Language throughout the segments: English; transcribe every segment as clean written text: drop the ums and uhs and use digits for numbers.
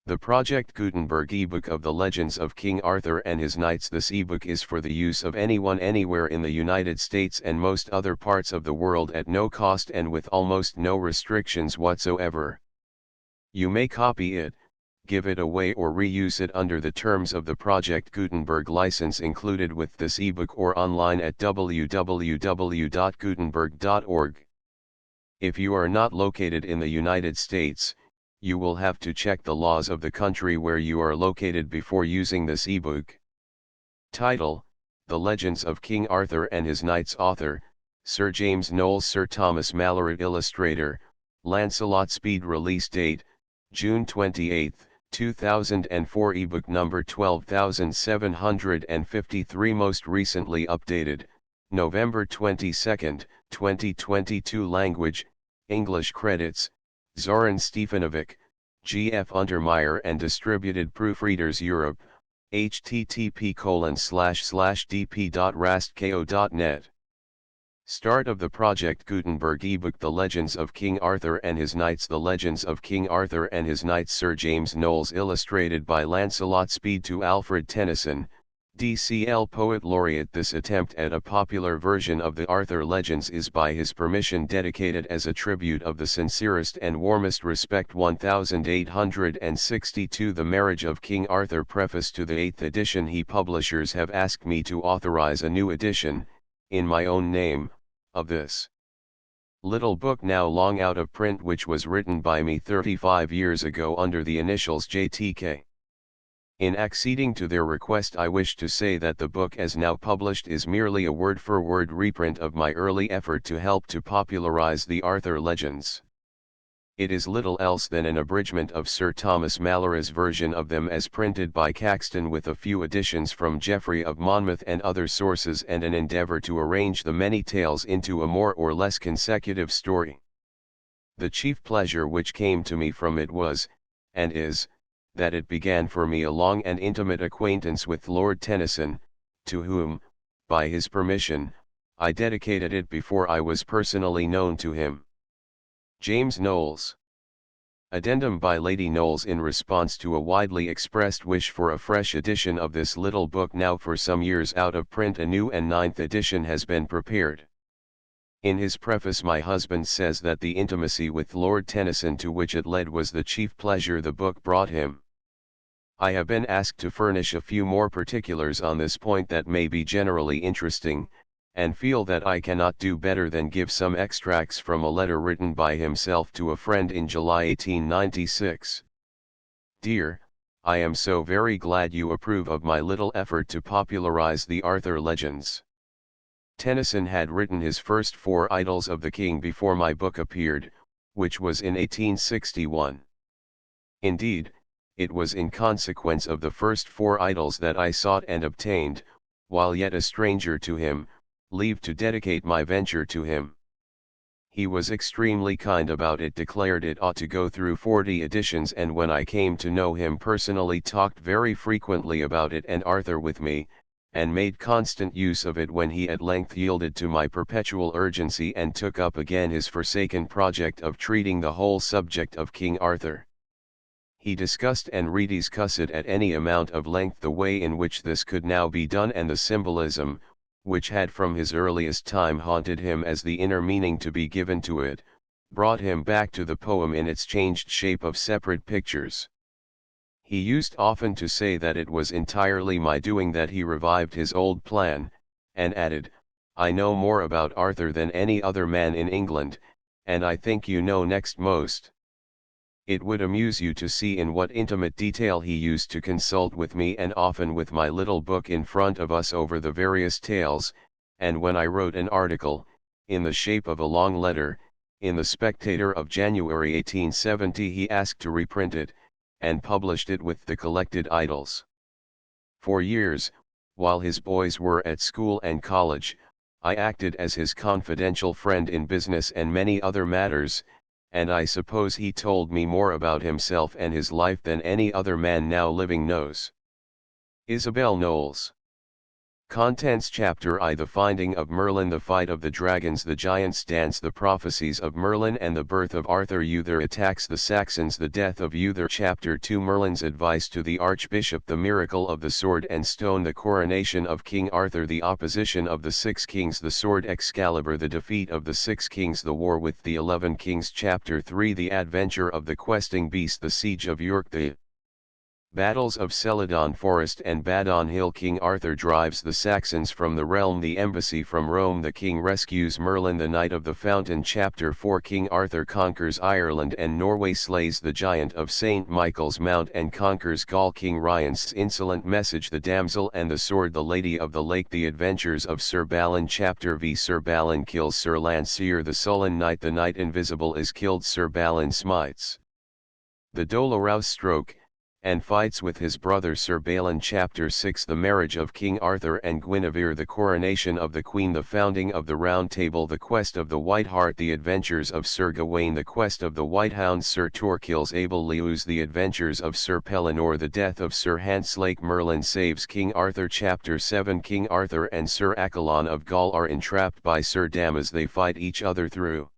The Project Gutenberg ebook of the Legends of King Arthur and His Knights. This ebook is for the use of anyone anywhere in the United States and most other parts of the world at no cost and with almost no restrictions whatsoever. You may copy it, give it away or reuse it under the terms of the Project Gutenberg license included with this ebook or online at www.gutenberg.org. If you are not located in the United States, you will have to check the laws of the country where you are located before using this ebook. Title: The Legends of King Arthur and His Knights. Author: Sir James Knowles. Sir Thomas Malory. Illustrator: Lancelot. Speed. Release date: June 28, 2004. Ebook number 12753. Most recently updated, November 22, 2022. Language: English. Credits: Zoran Stefanovic, G.F. Untermeyer and distributed Proofreaders Europe, http://dp.rastko.net. Start of the Project Gutenberg ebook. The Legends of King Arthur and His Knights. The Legends of King Arthur and His Knights. Sir James Knowles. Illustrated by Lancelot. Speed to Alfred Tennyson, DCL Poet Laureate. This attempt at a popular version of the Arthur Legends is by his permission dedicated as a tribute of the sincerest and warmest respect. 1862. The Marriage of King Arthur. Preface to the 8th edition. He publishers have asked me to authorize a new edition, in my own name, of this little book now long out of print, which was written by me 35 years ago under the initials JTK. In acceding to their request, I wish to say that the book as now published is merely a word-for-word reprint of my early effort to help to popularize the Arthur Legends. It is little else than an abridgment of Sir Thomas Malory's version of them as printed by Caxton, with a few additions from Geoffrey of Monmouth and other sources, and an endeavor to arrange the many tales into a more or less consecutive story. The chief pleasure which came to me from it was, and is, that it began for me a long and intimate acquaintance with Lord Tennyson, to whom, by his permission, I dedicated it before I was personally known to him. James Knowles. Addendum by Lady Knowles. In response to a widely expressed wish for a fresh edition of this little book, now for some years out of print, a new and 9th edition has been prepared. In his preface, my husband says that the intimacy with Lord Tennyson to which it led was the chief pleasure the book brought him. I have been asked to furnish a few more particulars on this point that may be generally interesting, and feel that I cannot do better than give some extracts from a letter written by himself to a friend in July 1896. Dear, I am so very glad you approve of my little effort to popularize the Arthur Legends. Tennyson had written his first 4 Idylls of the King before my book appeared, which was in 1861. Indeed, it was in consequence of the first 4 Idylls that I sought and obtained, while yet a stranger to him, leave to dedicate my venture to him. He was extremely kind about it, declared it ought to go through 40 editions, and when I came to know him personally, talked very frequently about it and Arthur with me, and made constant use of it when he at length yielded to my perpetual urgency and took up again his forsaken project of treating the whole subject of King Arthur. He discussed and rediscussed it at any amount of length, the way in which this could now be done, and the symbolism, which had from his earliest time haunted him as the inner meaning to be given to it, brought him back to the poem in its changed shape of separate pictures. He used often to say that it was entirely my doing that he revived his old plan, and added, "I know more about Arthur than any other man in England, and I think you know next most." It would amuse you to see in what intimate detail he used to consult with me, and often with my little book in front of us over the various tales, and when I wrote an article, in the shape of a long letter, in the Spectator of January 1870, he asked to reprint it, and published it with the collected Idylls. For years, while his boys were at school and college, I acted as his confidential friend in business and many other matters, and I suppose he told me more about himself and his life than any other man now living knows. Isabel Knowles. Contents Chapter I The Finding of Merlin, the Fight of the Dragons, the Giants' Dance, the Prophecies of Merlin and the Birth of Arthur. Uther attacks the Saxons, the Death of Uther. Chapter 2 Merlin's Advice to the Archbishop, the Miracle of the Sword and Stone, the Coronation of King Arthur, the Opposition of the Six Kings, the Sword Excalibur, the Defeat of the Six Kings, the War with the 11 Kings. Chapter 3 The Adventure of the Questing Beast, the Siege of York, the Battles of Celadon Forest and Badon Hill. King Arthur drives the Saxons from the realm, the embassy from Rome, the king rescues Merlin, the Knight of the Fountain. Chapter 4 King Arthur conquers Ireland and Norway, slays the giant of St. Michael's Mount and conquers Gaul. King Rience's insolent message, the damsel and the sword, the Lady of the Lake, the adventures of Sir Balin. Chapter V Sir Balin kills Sir Lancear, the sullen knight, the knight invisible is killed. Sir Balin smites the Dolorous stroke, and fights with his brother Sir Balin. Chapter 6 The marriage of King Arthur and Guinevere, the coronation of the Queen, the founding of the Round Table, the quest of the White Hart, the adventures of Sir Gawain, the quest of the White Hound, Sir Tor kills Abel Leus, the adventures of Sir Pellinore, the death of Sir Hanslake, Merlin saves King Arthur. Chapter 7 King Arthur and Sir Accolon of Gaul are entrapped by Sir Damas, they fight each other through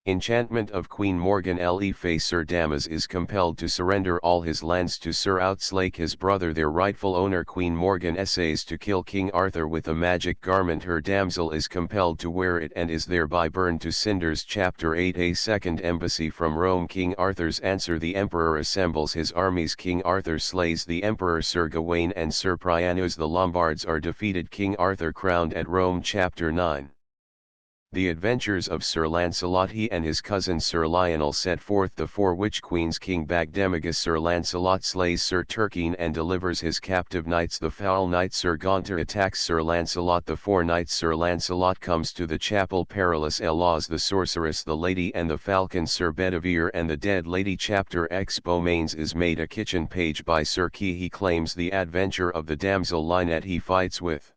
enchantment of Queen Morgan le Fay. Sir Damas is compelled to surrender all his lands to Sir Outzlake, his brother, their rightful owner. Queen Morgan essays to kill King Arthur with a magic garment, her damsel is compelled to wear it and is thereby burned to cinders. Chapter 8 A second embassy from Rome, King Arthur's answer, the emperor assembles his armies, King Arthur slays the emperor. Sir Gawain and Sir Priamus the Lombards are defeated, King Arthur crowned at Rome. Chapter 9 The adventures of Sir Lancelot. He and his cousin Sir Lionel set forth the four witch queens. King Bagdemagus. Sir Lancelot slays Sir Turquine and delivers his captive knights. The foul knight Sir Gaunter attacks Sir Lancelot. The four knights. Sir Lancelot comes to the chapel. Perilous Eloise, the sorceress, the lady and the falcon, Sir Bedivere and the dead lady. Chapter X Beaumains is made a kitchen page by Sir Key. He claims the adventure of the damsel Lynette. He fights with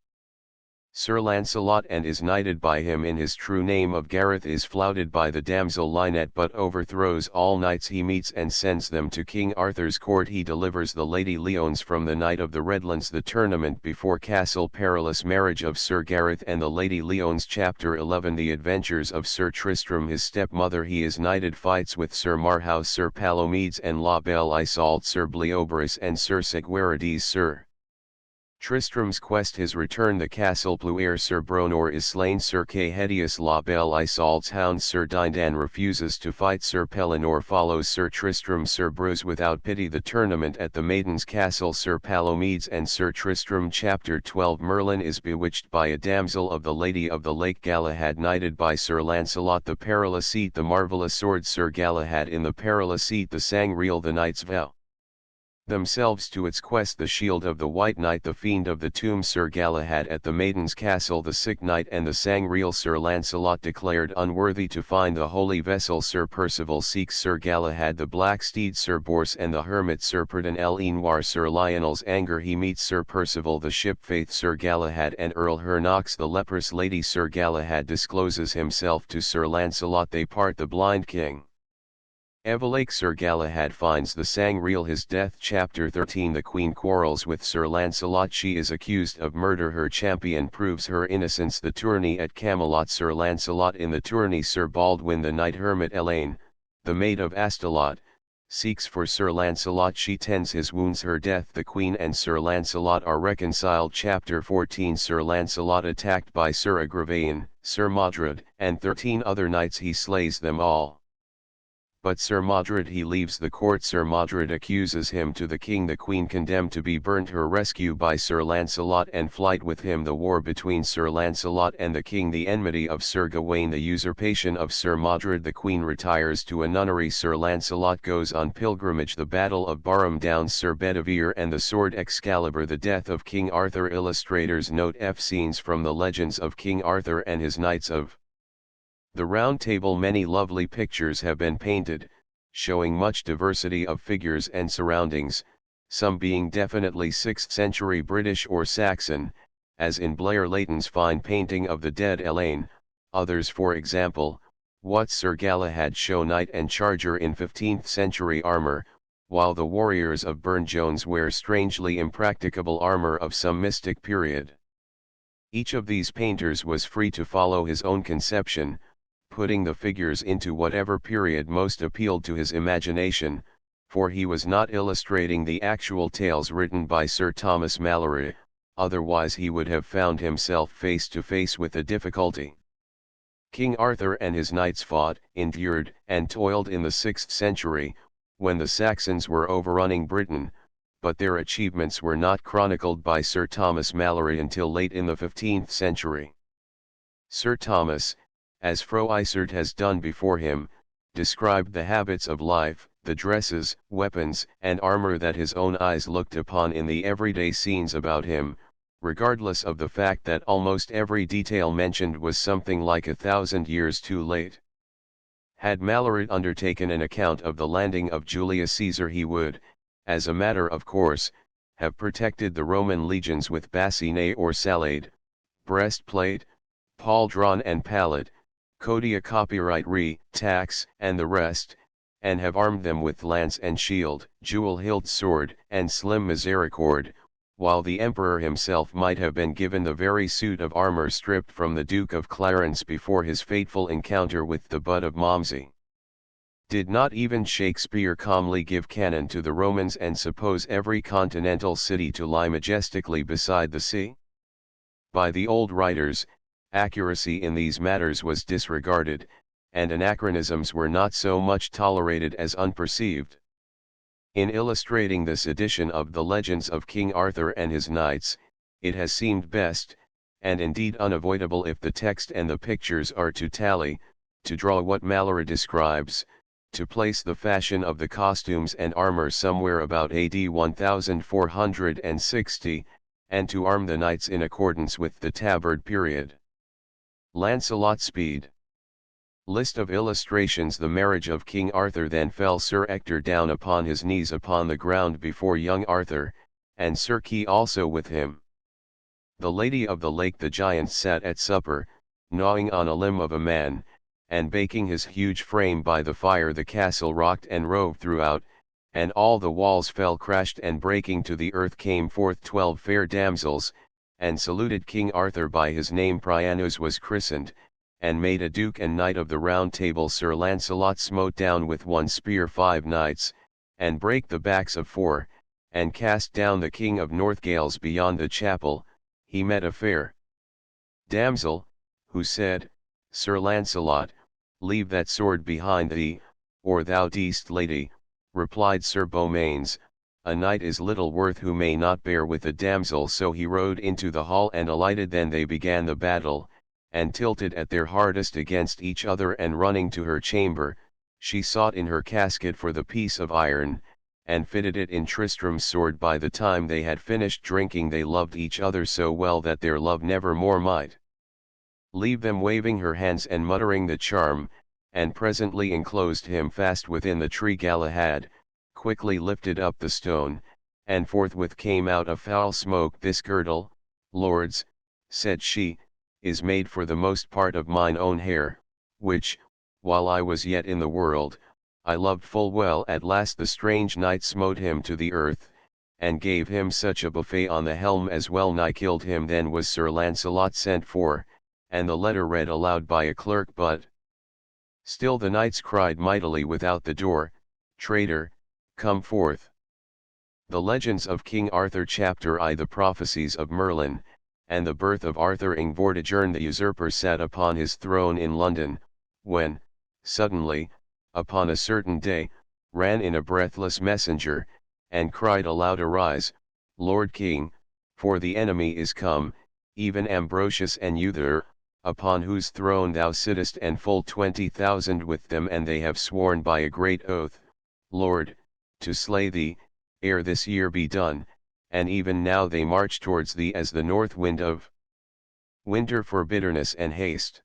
Sir Lancelot and is knighted by him in his true name of Gareth, is flouted by the damsel Lynette but overthrows all knights he meets and sends them to King Arthur's court. He delivers the Lady Leones from the Knight of the Redlands. The tournament before Castle Perilous, marriage of Sir Gareth and the Lady Leones. Chapter 11 The adventures of Sir Tristram, his stepmother. He is knighted, fights with Sir Marhaus, Sir Palomides and La Belle Isoult, Sir Bleoberis and Sir Segwarides. Sir Tristram's quest, his return, the castle Pluere. Sir Bronor is slain. Sir Kay Hedius, La Belle Isoult's hound. Sir Dindan refuses to fight. Sir Pellinore follows Sir Tristram. Sir Breuse without pity, the tournament at the Maiden's Castle. Sir Palomides and Sir Tristram. Chapter 12 Merlin is bewitched by a damsel of the Lady of the Lake. Galahad knighted by Sir Lancelot. The perilous seat, the marvellous sword. Sir Galahad in the perilous seat. The Sangreal, the knights vow themselves to its quest. The shield of the White Knight, the fiend of the tomb. Sir Galahad at the Maiden's Castle. The sick knight and the Sangreal. Sir Lancelot declared unworthy to find the holy vessel. Sir Percival seeks Sir Galahad the black steed. Sir Bors and the hermit. Sir Perdon le Noir. Sir Lionel's anger, he meets Sir Percival the shipfaith. Sir Galahad and Earl Hernox the leprous lady. Sir Galahad discloses himself to Sir Lancelot, they part. The blind king Evelake. Sir Galahad finds the Sangreal, his death. Chapter 13 The Queen quarrels with Sir Lancelot. She is accused of murder. Her champion proves her innocence. The tourney at Camelot. Sir Lancelot in the tourney. Sir Baldwin the knight hermit. Elaine, the maid of Astolat, seeks for Sir Lancelot. She tends his wounds. Her death. The Queen and Sir Lancelot are reconciled. Chapter 14 Sir Lancelot attacked by Sir Agravain, Sir Modred, and 13 other knights. He slays them all. But Sir Modred he leaves the court. Sir Modred accuses him to the king. The queen condemned to be burnt. Her rescue by Sir Lancelot and flight with him. The war between Sir Lancelot and the king. The enmity of Sir Gawain. The usurpation of Sir Modred. The queen retires to a nunnery. Sir Lancelot goes on pilgrimage. The battle of Barham Downs. Sir Bedivere and the sword Excalibur. The death of King Arthur. Illustrators note F scenes from the legends of King Arthur and his knights of the Round Table. Many lovely pictures have been painted, showing much diversity of figures and surroundings, some being definitely 6th century British or Saxon, as in Blair Leighton's fine painting of the dead Elaine. Others, for example, what Sir Galahad show knight and charger in 15th century armor, while the warriors of Burne-Jones wear strangely impracticable armor of some mystic period. Each of these painters was free to follow his own conception, putting the figures into whatever period most appealed to his imagination, for he was not illustrating the actual tales written by Sir Thomas Malory, otherwise he would have found himself face to face with a difficulty. King Arthur and his knights fought, endured, and toiled in the 6th century, when the Saxons were overrunning Britain, but their achievements were not chronicled by Sir Thomas Malory until late in the 15th century. Sir Thomas, as Froissart has done before him, described the habits of life, the dresses, weapons, and armor that his own eyes looked upon in the everyday scenes about him, regardless of the fact that almost every detail mentioned was something like 1,000 years too late. Had Malory undertaken an account of the landing of Julius Caesar, he would, as a matter of course, have protected the Roman legions with bascinet or salade, breastplate, pauldron and pallet, codia copyright tax and the rest, and have armed them with lance and shield, jewel-hilt sword, and slim misericord, while the emperor himself might have been given the very suit of armor stripped from the Duke of Clarence before his fateful encounter with the Bud of Malmsey. Did not even Shakespeare calmly give cannon to the Romans and suppose every continental city to lie majestically beside the sea? By the old writers, accuracy in these matters was disregarded, and anachronisms were not so much tolerated as unperceived. In illustrating this edition of the legends of King Arthur and his knights, it has seemed best, and indeed unavoidable if the text and the pictures are to tally, to draw what Malory describes, to place the fashion of the costumes and armor somewhere about AD 1460, and to arm the knights in accordance with the tabard period. Lancelot Speed. List of illustrations. The marriage of King Arthur. Then fell Sir Ector down upon his knees upon the ground before young Arthur, and Sir Kay also with him. The Lady of the Lake. The giant sat at supper, gnawing on a limb of a man, and baking his huge frame by the fire. The castle rocked and roved throughout, and all the walls fell crashed, and breaking to the earth came forth 12 fair damsels, and saluted King Arthur by his name. Priamus was christened, and made a Duke and Knight of the Round Table. Sir Lancelot smote down with one spear 5 knights, and brake the backs of 4, and cast down the King of Northgales beyond the chapel. He met a fair damsel, who said, Sir Lancelot, leave that sword behind thee, or thou deest lady. Replied Sir Beaumains, a knight is little worth who may not bear with a damsel. So he rode into the hall and alighted. Then they began the battle, and tilted at their hardest against each other. And running to her chamber, she sought in her casket for the piece of iron, and fitted it in Tristram's sword. By the time they had finished drinking, they loved each other so well that their love never more might leave them. Waving her hands and muttering the charm, and presently enclosed him fast within the tree. Galahad quickly lifted up the stone, and forthwith came out a foul smoke. This girdle, lords, said she, is made for the most part of mine own hair, which, while I was yet in the world, I loved full well. At last the strange knight smote him to the earth, and gave him such a buffet on the helm as well nigh killed him. Then was Sir Lancelot sent for, and the letter read aloud by a clerk. But still the knights cried mightily without the door, Traitor, come forth. The Legends of King Arthur. Chapter I. The prophecies of Merlin, and the birth of Arthur. Vortigern the usurper sat upon his throne in London, when, suddenly, upon a certain day, ran in a breathless messenger, and cried aloud, Arise, Lord King, for the enemy is come, even Ambrosius and Uther, upon whose throne thou sittest, and full 20,000 with them, and they have sworn by a great oath, Lord, to slay thee, ere this year be done, and even now they march towards thee as the north wind of winter for bitterness and haste.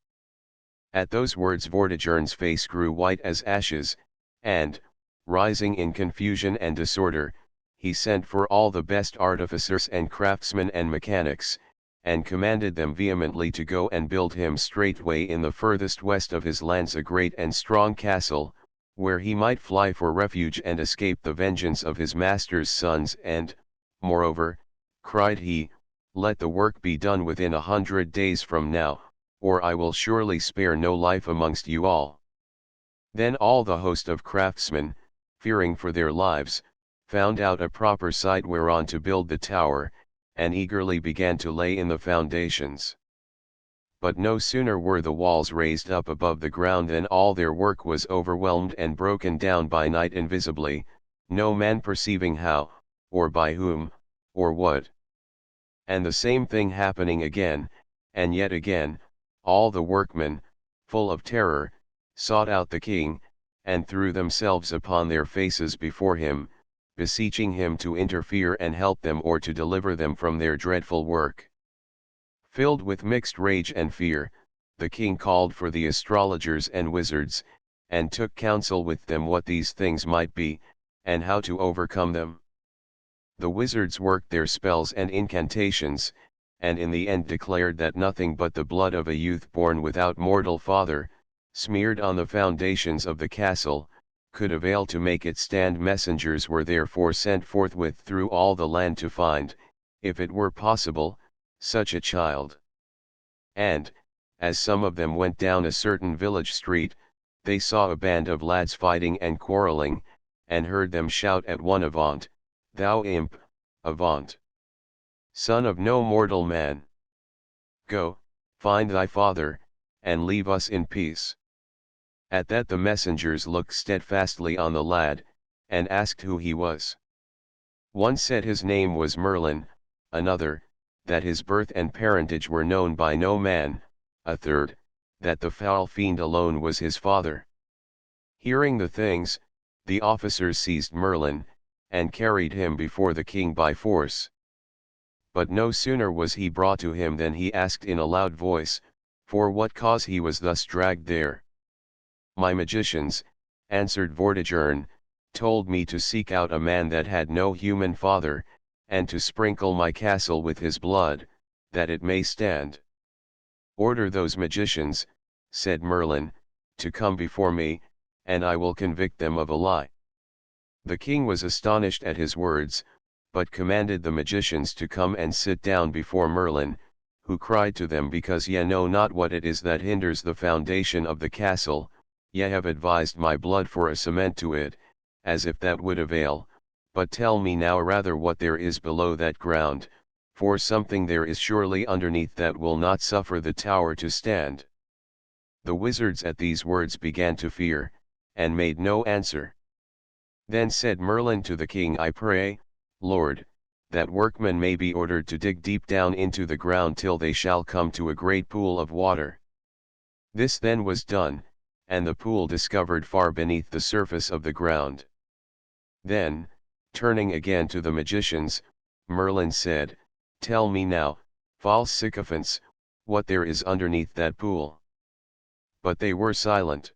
At those words Vortigern's face grew white as ashes, and, rising in confusion and disorder, he sent for all the best artificers and craftsmen and mechanics, and commanded them vehemently to go and build him straightway in the furthest west of his lands a great and strong castle, where he might fly for refuge and escape the vengeance of his master's sons. And, moreover, cried he, let the work be done within 100 days from now, or I will surely spare no life amongst you all. Then all the host of craftsmen, fearing for their lives, found out a proper site whereon to build the tower, and eagerly began to lay in the foundations. But no sooner were the walls raised up above the ground than all their work was overwhelmed and broken down by night invisibly, no man perceiving how, or by whom, or what. And the same thing happening again, and yet again, all the workmen, full of terror, sought out the king, and threw themselves upon their faces before him, beseeching him to interfere and help them or to deliver them from their dreadful work. Filled with mixed rage and fear, the king called for the astrologers and wizards, and took counsel with them what these things might be, and how to overcome them. The wizards worked their spells and incantations, and in the end declared that nothing but the blood of a youth born without mortal father, smeared on the foundations of the castle, could avail to make it stand. Messengers were therefore sent forthwith through all the land to find, if it were possible, such a child. And, as some of them went down a certain village street, they saw a band of lads fighting and quarreling, and heard them shout at one, "Avaunt, thou imp, avaunt! Son of no mortal man! Go, find thy father, and leave us in peace." At that the messengers looked steadfastly on the lad, and asked who he was. One said his name was Merlin, another, that his birth and parentage were known by no man, a third, that the foul fiend alone was his father. Hearing the things, the officers seized Merlin, and carried him before the king by force. But no sooner was he brought to him than he asked in a loud voice, for what cause he was thus dragged there. "My magicians," answered Vortigern, "told me to seek out a man that had no human father, and to sprinkle my castle with his blood, that it may stand." "Order those magicians," said Merlin, "to come before me, and I will convict them of a lie." The king was astonished at his words, but commanded the magicians to come and sit down before Merlin, who cried to them, "Because ye know not what it is that hinders the foundation of the castle, ye have advised my blood for a cement to it, as if that would avail. But tell me now rather what there is below that ground, for something there is surely underneath that will not suffer the tower to stand." The wizards at these words began to fear, and made no answer. Then said Merlin to the king, "I pray, Lord, that workmen may be ordered to dig deep down into the ground till they shall come to a great pool of water." This then was done, and the pool discovered far beneath the surface of the ground. Then, turning again to the magicians, Merlin said, "Tell me now, false sycophants, what there is underneath that pool." But they were silent.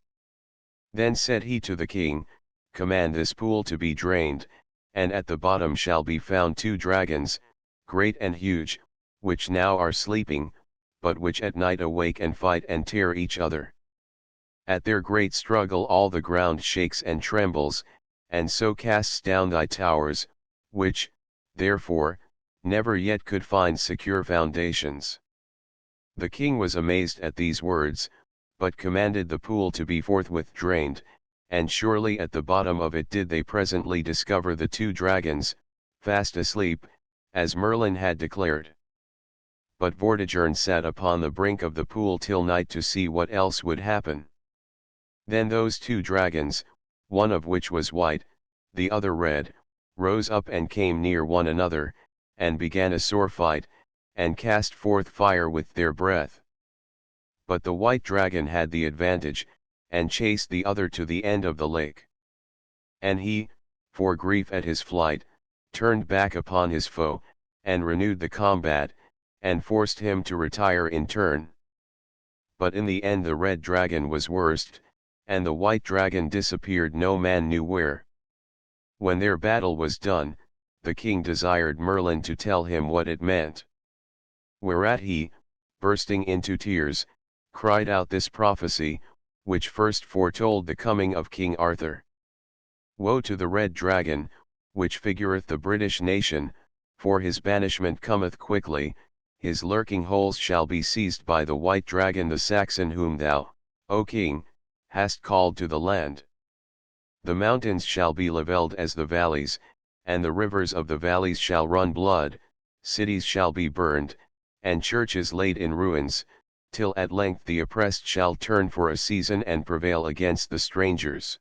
Then said he to the king, "Command this pool to be drained, and at the bottom shall be found 2 dragons, great and huge, which now are sleeping, but which at night awake and fight and tear each other. At their great struggle all the ground shakes and trembles, and so casts down thy towers, which, therefore, never yet could find secure foundations." The king was amazed at these words, but commanded the pool to be forthwith drained, and surely at the bottom of it did they presently discover the 2 dragons, fast asleep, as Merlin had declared. But Vortigern sat upon the brink of the pool till night to see what else would happen. Then those 2 dragons, one of which was white, the other red, rose up and came near one another, and began a sore fight, and cast forth fire with their breath. But the white dragon had the advantage, and chased the other to the end of the lake. And he, for grief at his flight, turned back upon his foe, and renewed the combat, and forced him to retire in turn. But in the end the red dragon was worst, and the white dragon disappeared no man knew where. When their battle was done, the king desired Merlin to tell him what it meant. Whereat he, bursting into tears, cried out this prophecy, which first foretold the coming of King Arthur. "Woe to the red dragon, which figureth the British nation, for his banishment cometh quickly, his lurking holes shall be seized by the white dragon the Saxon whom thou, O king, hast called to the land. The mountains shall be levelled as the valleys, and the rivers of the valleys shall run blood, cities shall be burned, and churches laid in ruins, till at length the oppressed shall turn for a season and prevail against the strangers.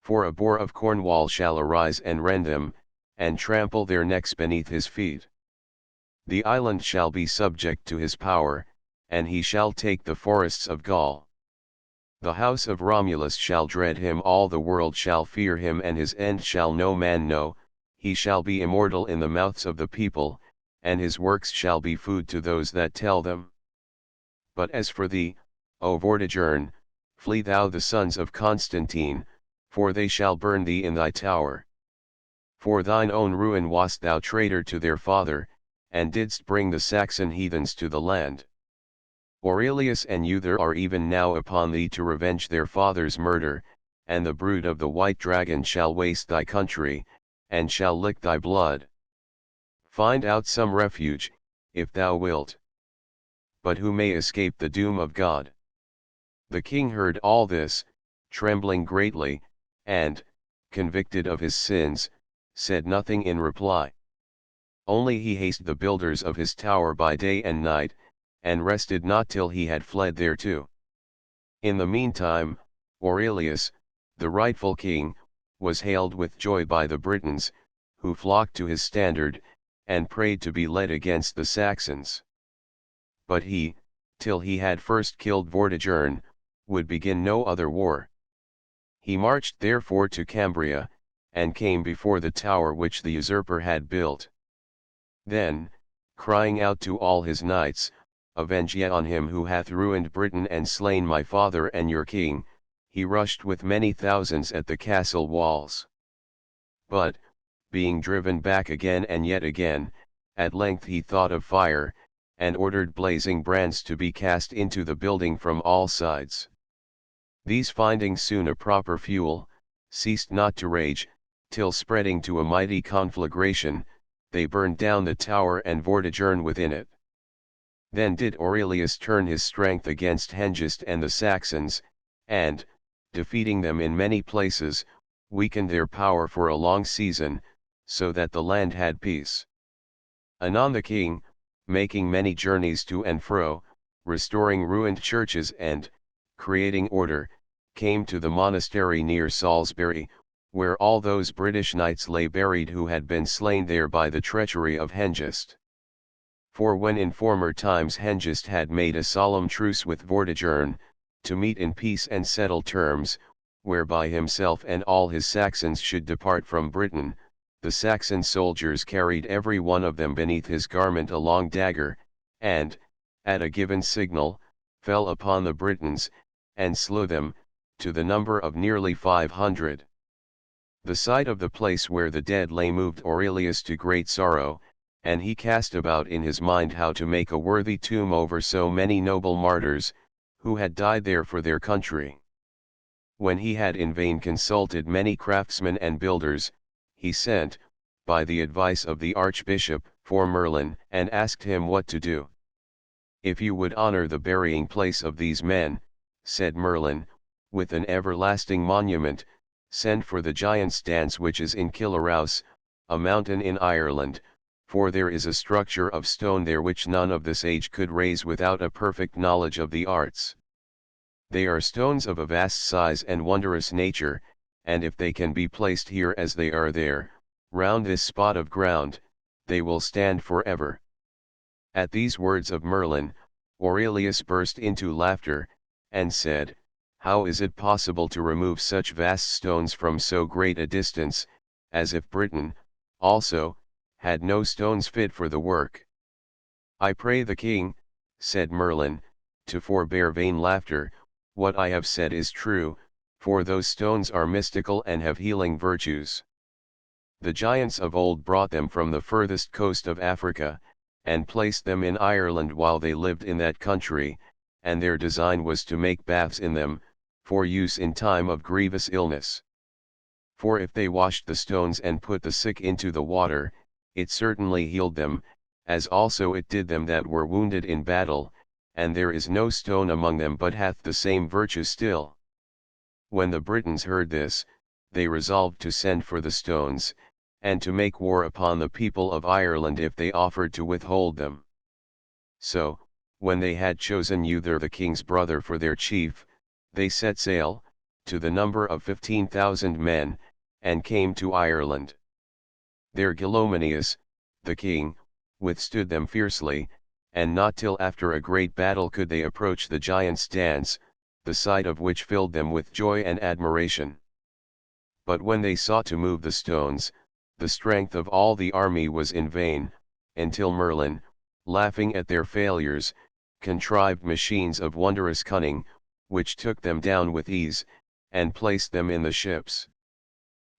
For a boar of Cornwall shall arise and rend them, and trample their necks beneath his feet. The island shall be subject to his power, and he shall take the forests of Gaul. The house of Romulus shall dread him, all the world shall fear him, and his end shall no man know. He shall be immortal in the mouths of the people, and his works shall be food to those that tell them. But as for thee, O Vortigern, flee thou the sons of Constantine, for they shall burn thee in thy tower. For thine own ruin wast thou traitor to their father, and didst bring the Saxon heathens to the land. Aurelius and Uther are even now upon thee to revenge their father's murder, and the brood of the white dragon shall waste thy country, and shall lick thy blood. Find out some refuge, if thou wilt. But who may escape the doom of God? The king heard all this, trembling greatly, and, convicted of his sins, said nothing in reply. Only he hasted the builders of his tower by day and night, and rested not till he had fled thereto. In the meantime, Aurelius, the rightful king, was hailed with joy by the Britons, who flocked to his standard, and prayed to be led against the Saxons. But he, till he had first killed Vortigern, would begin no other war. He marched therefore to Cambria, and came before the tower which the usurper had built. Then, crying out to all his knights, "Avenge ye on him who hath ruined Britain and slain my father and your king," he rushed with many thousands at the castle walls. But, being driven back again and yet again, at length he thought of fire, and ordered blazing brands to be cast into the building from all sides. These finding soon a proper fuel, ceased not to rage, till spreading to a mighty conflagration, they burned down the tower and Vortigern within it. Then did Aurelius turn his strength against Hengist and the Saxons, and, defeating them in many places, weakened their power for a long season, so that the land had peace. Anon the king, making many journeys to and fro, restoring ruined churches and, creating order, came to the monastery near Salisbury, where all those British knights lay buried who had been slain there by the treachery of Hengist. For when in former times Hengist had made a solemn truce with Vortigern, to meet in peace and settle terms, whereby himself and all his Saxons should depart from Britain, the Saxon soldiers carried every one of them beneath his garment a long dagger, and, at a given signal, fell upon the Britons, and slew them, to the number of nearly 500. The sight of the place where the dead lay moved Aurelius to great sorrow, and he cast about in his mind how to make a worthy tomb over so many noble martyrs, who had died there for their country. When he had in vain consulted many craftsmen and builders, he sent, by the advice of the archbishop, for Merlin, and asked him what to do. "If you would honor the burying place of these men," said Merlin, "with an everlasting monument, send for the giant's dance which is in Killarhouse, a mountain in Ireland, for there is a structure of stone there which none of this age could raise without a perfect knowledge of the arts. They are stones of a vast size and wondrous nature, and if they can be placed here as they are there, round this spot of ground, they will stand forever." At these words of Merlin, Aurelius burst into laughter, and said, "How is it possible to remove such vast stones from so great a distance, as if Britain, also, had no stones fit for the work?" "I pray the king," said Merlin, "to forbear vain laughter. What I have said is true, for those stones are mystical and have healing virtues. The giants of old brought them from the furthest coast of Africa, and placed them in Ireland while they lived in that country, and their design was to make baths in them, for use in time of grievous illness. For if they washed the stones and put the sick into the water, it certainly healed them, as also it did them that were wounded in battle, and there is no stone among them but hath the same virtue still. When the Britons heard this, they resolved to send for the stones, and to make war upon the people of Ireland if they offered to withhold them. So, when they had chosen Uther the king's brother for their chief, they set sail, to the number of 15,000 men, and came to Ireland. There Gilomanius, the king, withstood them fiercely, and not till after a great battle could they approach the giant's dance, the sight of which filled them with joy and admiration. But when they sought to move the stones, the strength of all the army was in vain, until Merlin, laughing at their failures, contrived machines of wondrous cunning, which took them down with ease, and placed them in the ships.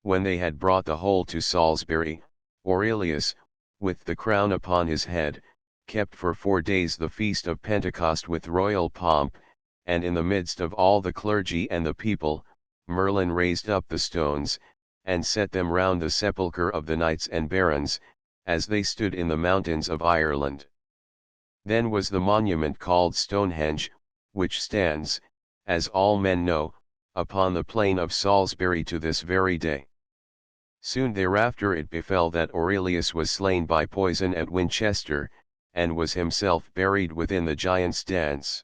When they had brought the whole to Salisbury, Aurelius, with the crown upon his head, kept for 4 days the feast of Pentecost with royal pomp, and in the midst of all the clergy and the people, Merlin raised up the stones, and set them round the sepulchre of the knights and barons, as they stood in the mountains of Ireland. Then was the monument called Stonehenge, which stands, as all men know, upon the plain of Salisbury to this very day. Soon thereafter it befell that Aurelius was slain by poison at Winchester, and was himself buried within the giant's dance.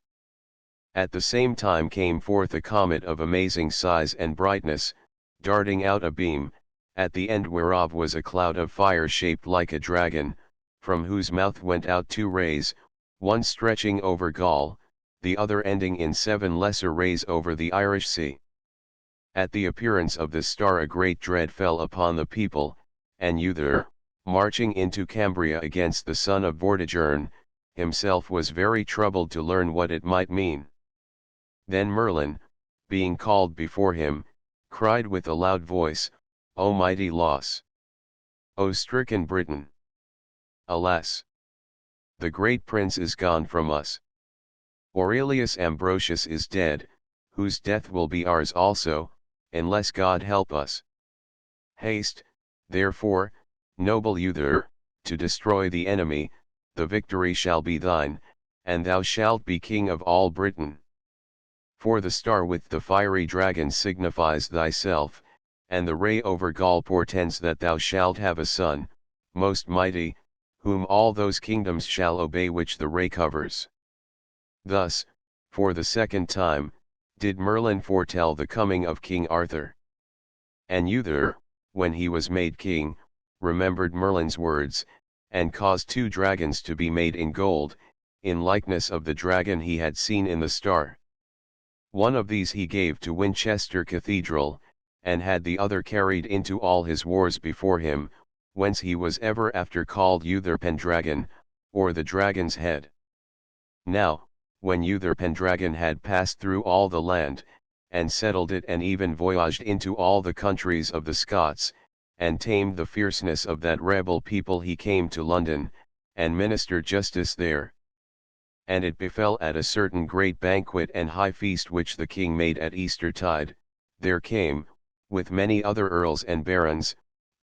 At the same time came forth a comet of amazing size and brightness, darting out a beam, at the end whereof was a cloud of fire shaped like a dragon, from whose mouth went out 2 rays, one stretching over Gaul, the other ending in 7 lesser rays over the Irish Sea. At the appearance of this star a great dread fell upon the people, and Uther, marching into Cambria against the son of Vortigern, himself was very troubled to learn what it might mean. Then Merlin, being called before him, cried with a loud voice, O mighty loss! O stricken Britain! Alas! The great prince is gone from us. Aurelius Ambrosius is dead, whose death will be ours also, unless God help us. Haste, therefore, noble Uther, to destroy the enemy, the victory shall be thine, and thou shalt be king of all Britain. For the star with the fiery dragon signifies thyself, and the ray over Gaul portends that thou shalt have a son, most mighty, whom all those kingdoms shall obey which the ray covers. Thus, for the second time, did Merlin foretell the coming of King Arthur. And Uther, when he was made king, remembered Merlin's words, and caused 2 dragons to be made in gold, in likeness of the dragon he had seen in the star. One of these he gave to Winchester Cathedral, and had the other carried into all his wars before him, whence he was ever after called Uther Pendragon, or the dragon's head. Now, when Uther Pendragon had passed through all the land, and settled it and even voyaged into all the countries of the Scots, and tamed the fierceness of that rebel people, he came to London, and ministered justice there. And it befell at a certain great banquet and high feast which the king made at Eastertide, there came, with many other earls and barons,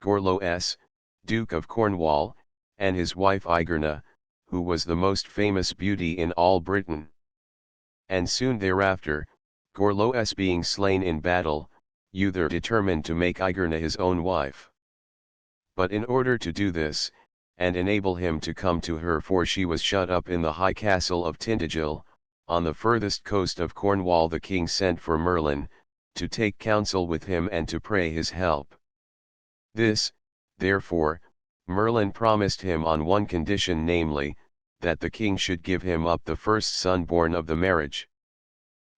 Gorlois, Duke of Cornwall, and his wife Igerna, who was the most famous beauty in all Britain. And soon thereafter, Gorlois being slain in battle, Uther determined to make Igerna his own wife. But in order to do this, and enable him to come to her, for she was shut up in the high castle of Tintagel, on the furthest coast of Cornwall, the king sent for Merlin, to take counsel with him and to pray his help. This, therefore, Merlin promised him on one condition, namely, that the king should give him up the first son born of the marriage.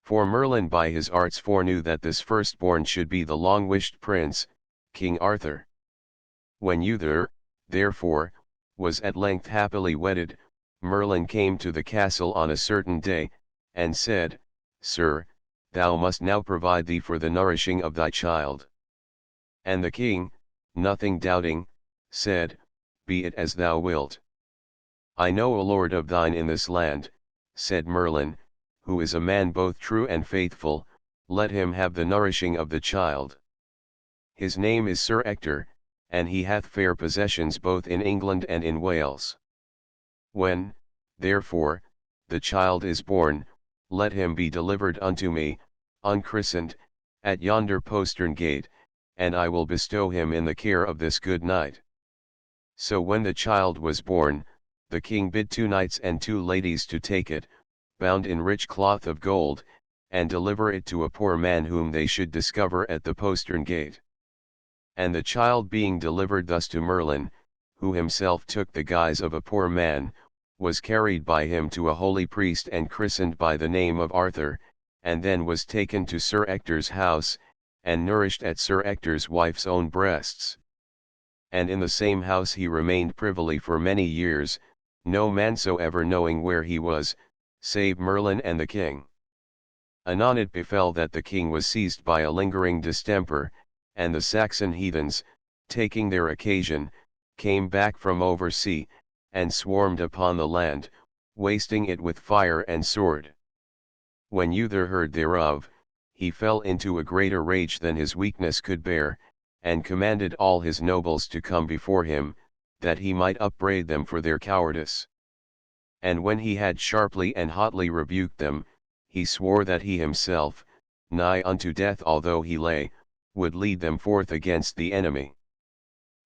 For Merlin by his arts foreknew that this firstborn should be the long-wished prince, King Arthur. When Uther, therefore, was at length happily wedded, Merlin came to the castle on a certain day, and said, Sir, thou must now provide thee for the nourishing of thy child. And the king, nothing doubting, said, Be it as thou wilt. I know a lord of thine in this land, said Merlin, who is a man both true and faithful, let him have the nourishing of the child. His name is Sir Ector, and he hath fair possessions both in England and in Wales. When, therefore, the child is born, let him be delivered unto me, unchristened, at yonder postern gate, and I will bestow him in the care of this good knight. So when the child was born, the king bid 2 knights and 2 ladies to take it, bound in rich cloth of gold, and deliver it to a poor man whom they should discover at the postern gate. And the child being delivered thus to Merlin, who himself took the guise of a poor man, was carried by him to a holy priest and christened by the name of Arthur, and then was taken to Sir Ector's house, and nourished at Sir Ector's wife's own breasts. And in the same house he remained privily for many years, no man soever knowing where he was, save Merlin and the king. Anon it befell that the king was seized by a lingering distemper, and the Saxon heathens, taking their occasion, came back from over sea, and swarmed upon the land, wasting it with fire and sword. When Uther heard thereof, he fell into a greater rage than his weakness could bear, and commanded all his nobles to come before him, that he might upbraid them for their cowardice. And when he had sharply and hotly rebuked them, he swore that he himself, nigh unto death although he lay, would lead them forth against the enemy.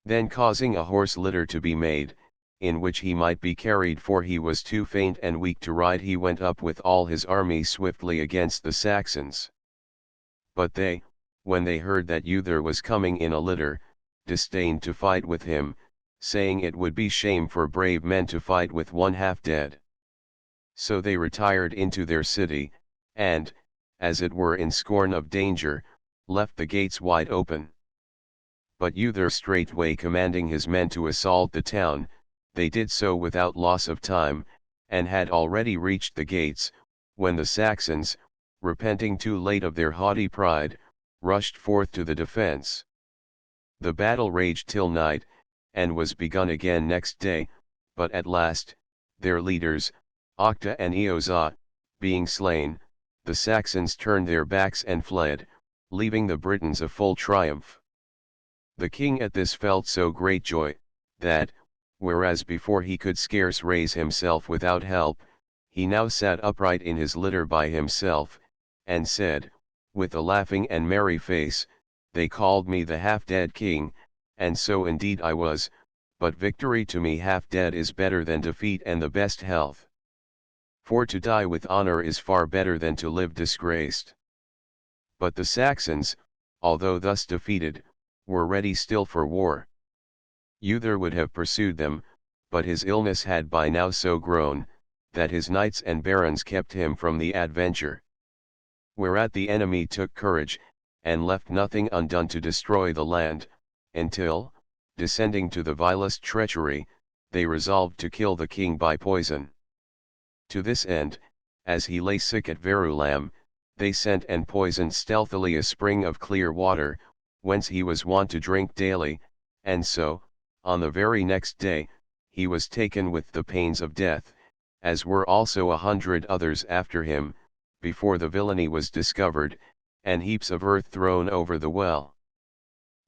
Then causing a horse litter to be made, in which he might be carried for he was too faint and weak to ride, he went up with all his army swiftly against the Saxons. But they, when they heard that Uther was coming in a litter, disdained to fight with him, saying it would be shame for brave men to fight with one half dead. So they retired into their city, and, as it were in scorn of danger, left the gates wide open. But Uther straightway commanding his men to assault the town, they did so without loss of time, and had already reached the gates, when the Saxons, repenting too late of their haughty pride, rushed forth to the defense. The battle raged till night, and was begun again next day, but at last, their leaders, Octa and Eoza, being slain, the Saxons turned their backs and fled, leaving the Britons a full triumph. The king at this felt so great joy, that, whereas before he could scarce raise himself without help, he now sat upright in his litter by himself, and said, with a laughing and merry face, "They called me the half-dead king, and so indeed I was, but victory to me half-dead is better than defeat and the best health. For to die with honor is far better than to live disgraced." But the Saxons, although thus defeated, were ready still for war. Uther would have pursued them, but his illness had by now so grown, that his knights and barons kept him from the adventure. Whereat the enemy took courage, and left nothing undone to destroy the land, until, descending to the vilest treachery, they resolved to kill the king by poison. To this end, as he lay sick at Verulam, they sent and poisoned stealthily a spring of clear water, whence he was wont to drink daily, and so, on the very next day, he was taken with the pains of death, as were also 100 others after him, before the villainy was discovered, and heaps of earth thrown over the well.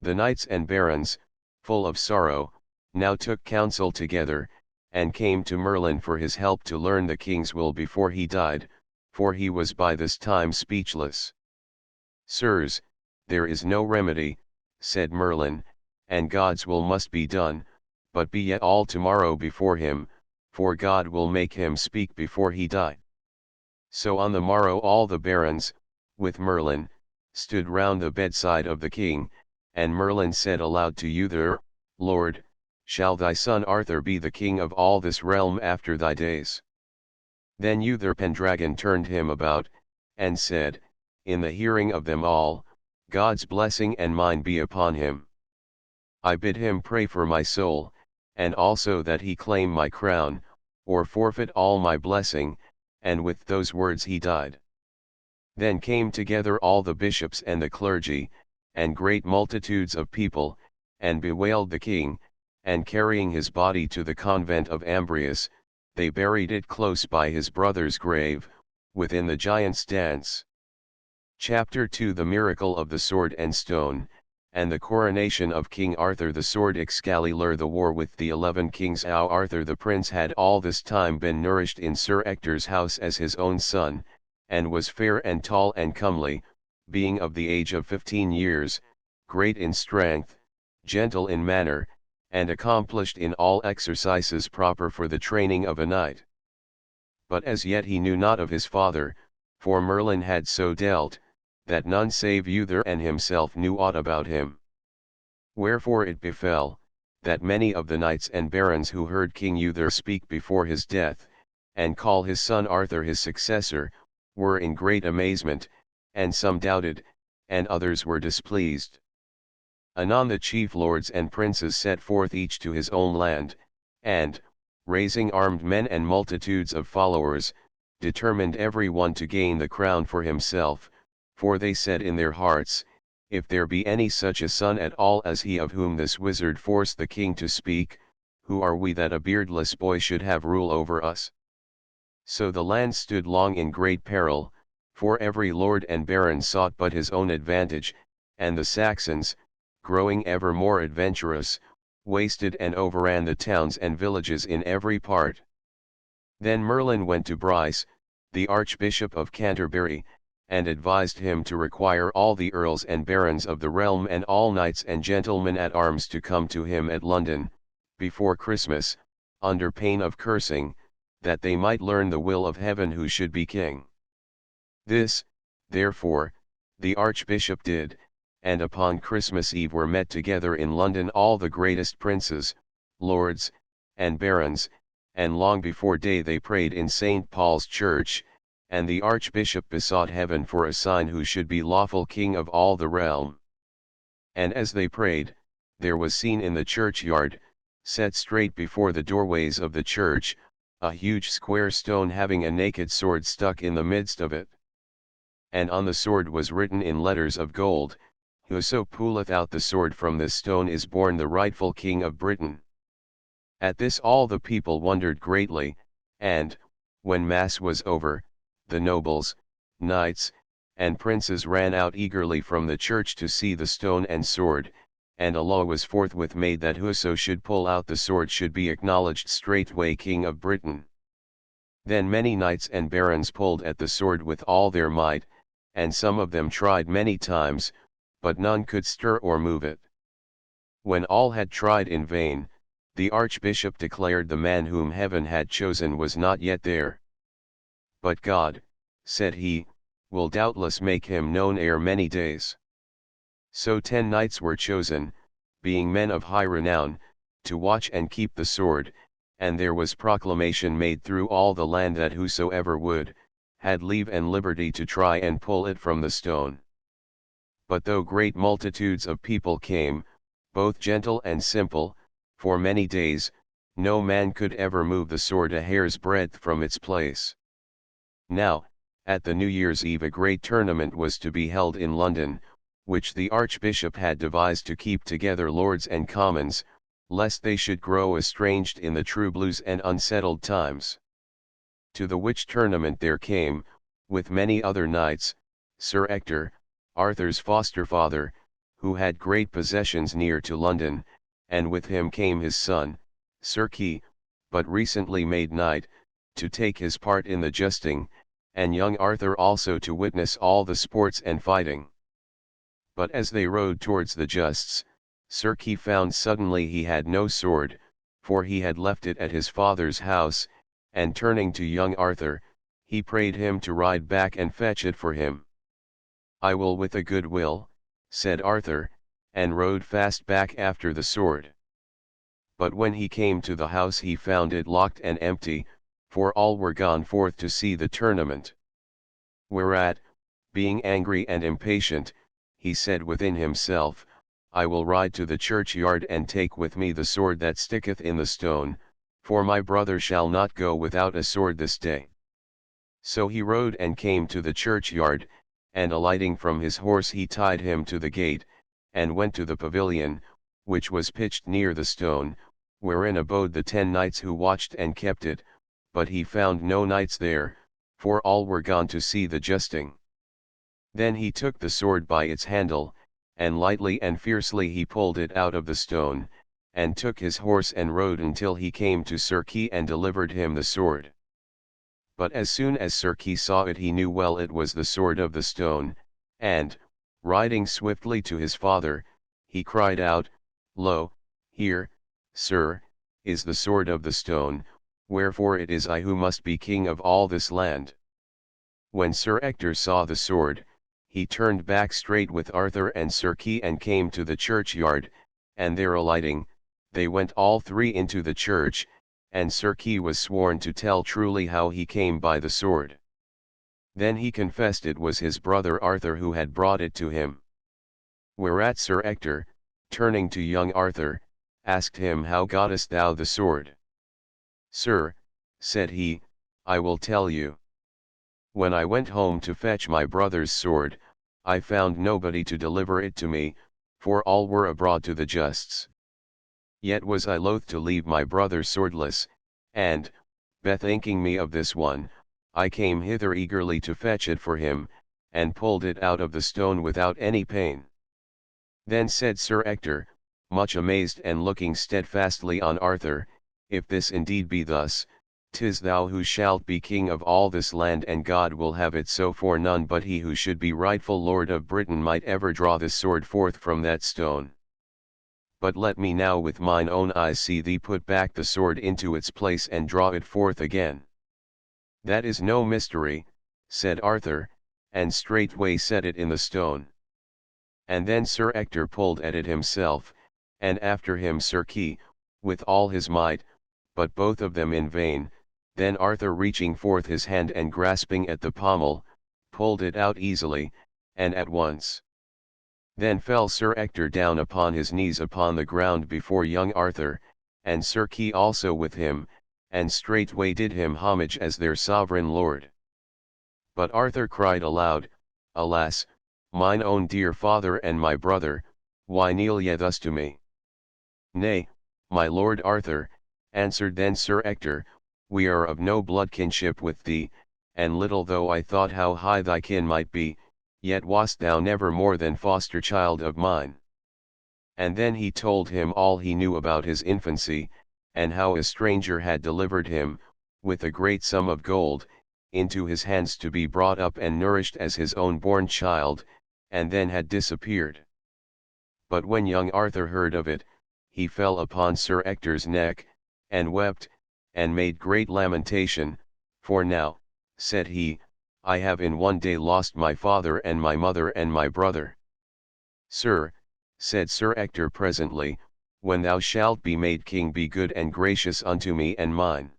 The knights and barons, full of sorrow, now took counsel together, and came to Merlin for his help to learn the king's will before he died, for he was by this time speechless. "Sirs, there is no remedy," said Merlin, "and God's will must be done, but be yet all tomorrow before him, for God will make him speak before he die." So on the morrow all the barons, with Merlin, stood round the bedside of the king, and Merlin said aloud to Uther, "Lord, shall thy son Arthur be the king of all this realm after thy days?" Then Uther Pendragon turned him about, and said, in the hearing of them all, "God's blessing and mine be upon him. I bid him pray for my soul, and also that he claim my crown, or forfeit all my blessing," and with those words he died. Then came together all the bishops and the clergy, and great multitudes of people, and bewailed the king, and carrying his body to the convent of Ambrius, they buried it close by his brother's grave, within the giant's dance. Chapter 2 The Miracle of the Sword and Stone, and the coronation of King Arthur the Sword Excalibur. The war with the 11 kings. How Arthur the prince had all this time been nourished in Sir Ector's house as his own son, and was fair and tall and comely, being of the age of 15 years, great in strength, gentle in manner, and accomplished in all exercises proper for the training of a knight. But as yet he knew not of his father, for Merlin had so dealt, that none save Uther and himself knew aught about him. Wherefore it befell, that many of the knights and barons who heard King Uther speak before his death, and call his son Arthur his successor, were in great amazement, and some doubted, and others were displeased. Anon the chief lords and princes set forth each to his own land, and, raising armed men and multitudes of followers, determined every one to gain the crown for himself, for they said in their hearts, if there be any such a son at all as he of whom this wizard forced the king to speak, who are we that a beardless boy should have rule over us? So the land stood long in great peril, for every lord and baron sought but his own advantage, and the Saxons, growing ever more adventurous, wasted and overran the towns and villages in every part. Then Merlin went to Bryce, the Archbishop of Canterbury, and advised him to require all the earls and barons of the realm and all knights and gentlemen at arms to come to him at London, before Christmas, under pain of cursing, that they might learn the will of heaven who should be king. This, therefore, the Archbishop did, and upon Christmas Eve were met together in London all the greatest princes, lords, and barons, and long before day they prayed in St. Paul's Church, and the Archbishop besought heaven for a sign who should be lawful king of all the realm. And as they prayed, there was seen in the churchyard, set straight before the doorways of the church, a huge square stone having a naked sword stuck in the midst of it. And on the sword was written in letters of gold, Whoso pulleth out the sword from this stone is born the rightful king of Britain. At this all the people wondered greatly, and, when Mass was over, the nobles, knights, and princes ran out eagerly from the church to see the stone and sword, and a law was forthwith made that whoso should pull out the sword should be acknowledged straightway king of Britain. Then many knights and barons pulled at the sword with all their might, and some of them tried many times, but none could stir or move it. When all had tried in vain, the Archbishop declared the man whom heaven had chosen was not yet there. But God, said he, will doubtless make him known ere many days. So 10 knights were chosen, being men of high renown, to watch and keep the sword, and there was proclamation made through all the land that whosoever would, had leave and liberty to try and pull it from the stone. But though great multitudes of people came, both gentle and simple, for many days, no man could ever move the sword a hair's breadth from its place. Now, at the New Year's Eve a great tournament was to be held in London, which the Archbishop had devised to keep together lords and commons, lest they should grow estranged in the true blues and unsettled times. To the which tournament there came, with many other knights, Sir Ector, Arthur's foster father, who had great possessions near to London, and with him came his son, Sir Kay, but recently made knight, to take his part in the justing, and young Arthur also to witness all the sports and fighting. But as they rode towards the justs, Sir Kay found suddenly he had no sword, for he had left it at his father's house, and turning to young Arthur, he prayed him to ride back and fetch it for him. I will with a good will, said Arthur, and rode fast back after the sword. But when he came to the house he found it locked and empty, for all were gone forth to see the tournament. Whereat, being angry and impatient, he said within himself, I will ride to the churchyard and take with me the sword that sticketh in the stone, for my brother shall not go without a sword this day. So he rode and came to the churchyard, and alighting from his horse he tied him to the gate, and went to the pavilion, which was pitched near the stone, wherein abode the 10 knights who watched and kept it, but he found no knights there, for all were gone to see the justing. Then he took the sword by its handle, and lightly and fiercely he pulled it out of the stone, and took his horse and rode until he came to Sir Kay and delivered him the sword. But as soon as Sir Kay saw it he knew well it was the sword of the stone, and, riding swiftly to his father, he cried out, Lo, here, sir, is the sword of the stone, wherefore it is I who must be king of all this land. When Sir Ector saw the sword, he turned back straight with Arthur and Sir Kay and came to the churchyard, and there alighting, they went all three into the church, and Sir Kay was sworn to tell truly how he came by the sword. Then he confessed it was his brother Arthur who had brought it to him. Whereat Sir Ector, turning to young Arthur, asked him, How gottest thou the sword? Sir, said he, I will tell you. When I went home to fetch my brother's sword, I found nobody to deliver it to me, for all were abroad to the justs. Yet was I loath to leave my brother swordless, and, bethinking me of this one, I came hither eagerly to fetch it for him, and pulled it out of the stone without any pain. Then said Sir Ector, much amazed and looking steadfastly on Arthur, If this indeed be thus, 'tis thou who shalt be king of all this land, and God will have it so, for none but he who should be rightful lord of Britain might ever draw this sword forth from that stone. But let me now with mine own eyes see thee put back the sword into its place and draw it forth again. That is no mystery, said Arthur, and straightway set it in the stone. And then Sir Ector pulled at it himself, and after him Sir Kay, with all his might, but both of them in vain. Then Arthur, reaching forth his hand and grasping at the pommel, pulled it out easily, and at once. Then fell Sir Ector down upon his knees upon the ground before young Arthur, and Sir Kay also with him, and straightway did him homage as their sovereign lord. But Arthur cried aloud, Alas, mine own dear father and my brother, why kneel ye thus to me? Nay, my lord Arthur, answered then Sir Ector, we are of no blood kinship with thee, and little though I thought how high thy kin might be, yet wast thou never more than foster child of mine. And then he told him all he knew about his infancy, and how a stranger had delivered him, with a great sum of gold, into his hands to be brought up and nourished as his own born child, and then had disappeared. But when young Arthur heard of it, he fell upon Sir Ector's neck, and wept, and made great lamentation, for now, said he, I have in one day lost my father and my mother and my brother. Sir, said Sir Ector presently, when thou shalt be made king, be good and gracious unto me and mine.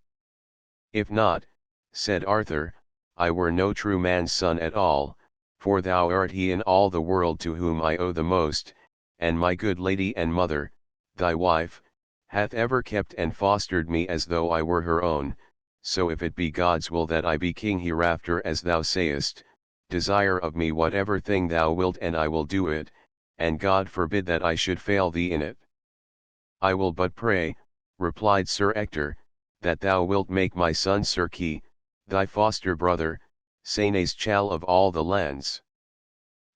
If not, said Arthur, I were no true man's son at all, for thou art he in all the world to whom I owe the most, and my good lady and mother, thy wife, hath ever kept and fostered me as though I were her own. So if it be God's will that I be king hereafter as thou sayest, desire of me whatever thing thou wilt and I will do it, and God forbid that I should fail thee in it. I will but pray, replied Sir Ector, that thou wilt make my son Sir Kay, thy foster brother, seneschal of all the lands.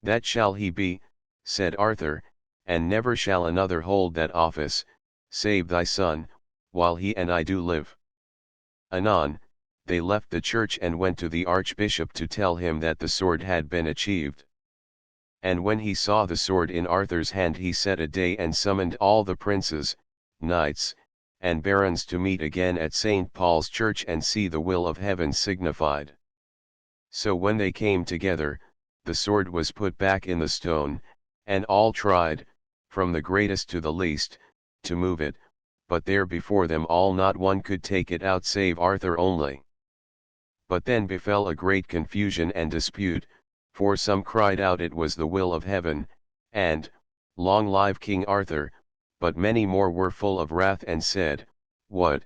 That shall he be, said Arthur, and never shall another hold that office, save thy son, while he and I do live. Anon, they left the church and went to the archbishop to tell him that the sword had been achieved. And when he saw the sword in Arthur's hand, he set a day and summoned all the princes, knights, and barons to meet again at St. Paul's Church and see the will of heaven signified. So when they came together, the sword was put back in the stone, and all tried, from the greatest to the least, to move it, but there before them all not one could take it out save Arthur only. But then befell a great confusion and dispute, for some cried out it was the will of heaven, and, Long live King Arthur, but many more were full of wrath and said, What,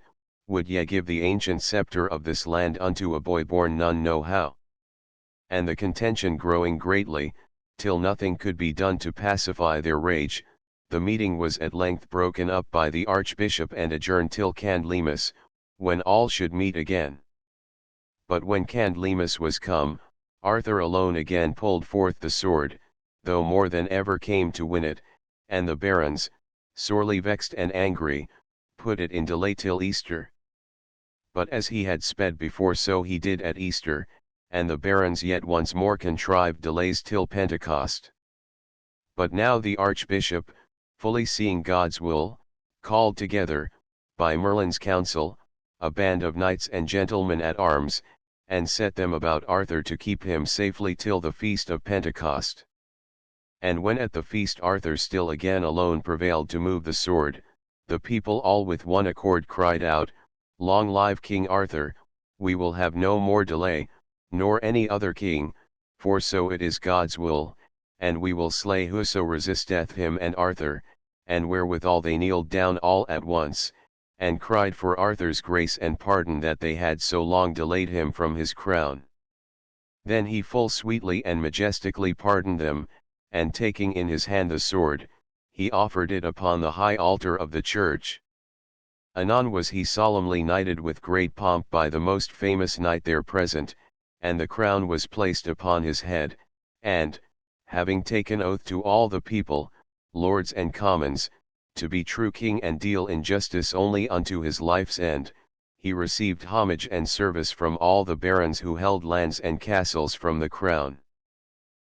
would ye give the ancient sceptre of this land unto a boy born none know how? And the contention growing greatly, till nothing could be done to pacify their rage, the meeting was at length broken up by the archbishop and adjourned till Candlemas, when all should meet again. But when Candlemas was come, Arthur alone again pulled forth the sword, though more than ever came to win it, and the barons, sorely vexed and angry, put it in delay till Easter. But as he had sped before, so he did at Easter, and the barons yet once more contrived delays till Pentecost. But now the archbishop, fully seeing God's will, called together, by Merlin's counsel, a band of knights and gentlemen at arms, and set them about Arthur to keep him safely till the feast of Pentecost. And when at the feast Arthur still again alone prevailed to move the sword, the people all with one accord cried out, "Long live King Arthur, we will have no more delay, nor any other king, for so it is God's will, and we will slay whoso resisteth him and Arthur," and wherewithal they kneeled down all at once, and cried for Arthur's grace and pardon that they had so long delayed him from his crown. Then he full sweetly and majestically pardoned them, and taking in his hand the sword, he offered it upon the high altar of the church. Anon was he solemnly knighted with great pomp by the most famous knight there present, and the crown was placed upon his head, and, having taken oath to all the people, lords and commons, to be true king and deal in justice only unto his life's end, he received homage and service from all the barons who held lands and castles from the crown.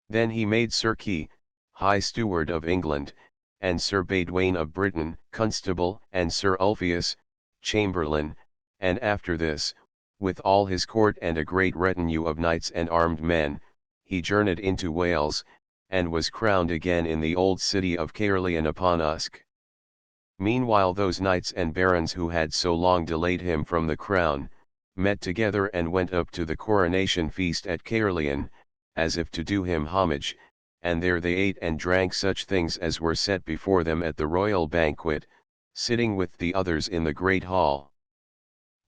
Then he made Sir Key, High Steward of England, and Sir Badwain of Britain, Constable, and Sir Ulfius, Chamberlain, and after this, with all his court and a great retinue of knights and armed men, he journeyed into Wales, and was crowned again in the old city of Caerleon upon Usk. Meanwhile those knights and barons who had so long delayed him from the crown, met together and went up to the coronation feast at Caerleon, as if to do him homage, and there they ate and drank such things as were set before them at the royal banquet, sitting with the others in the great hall.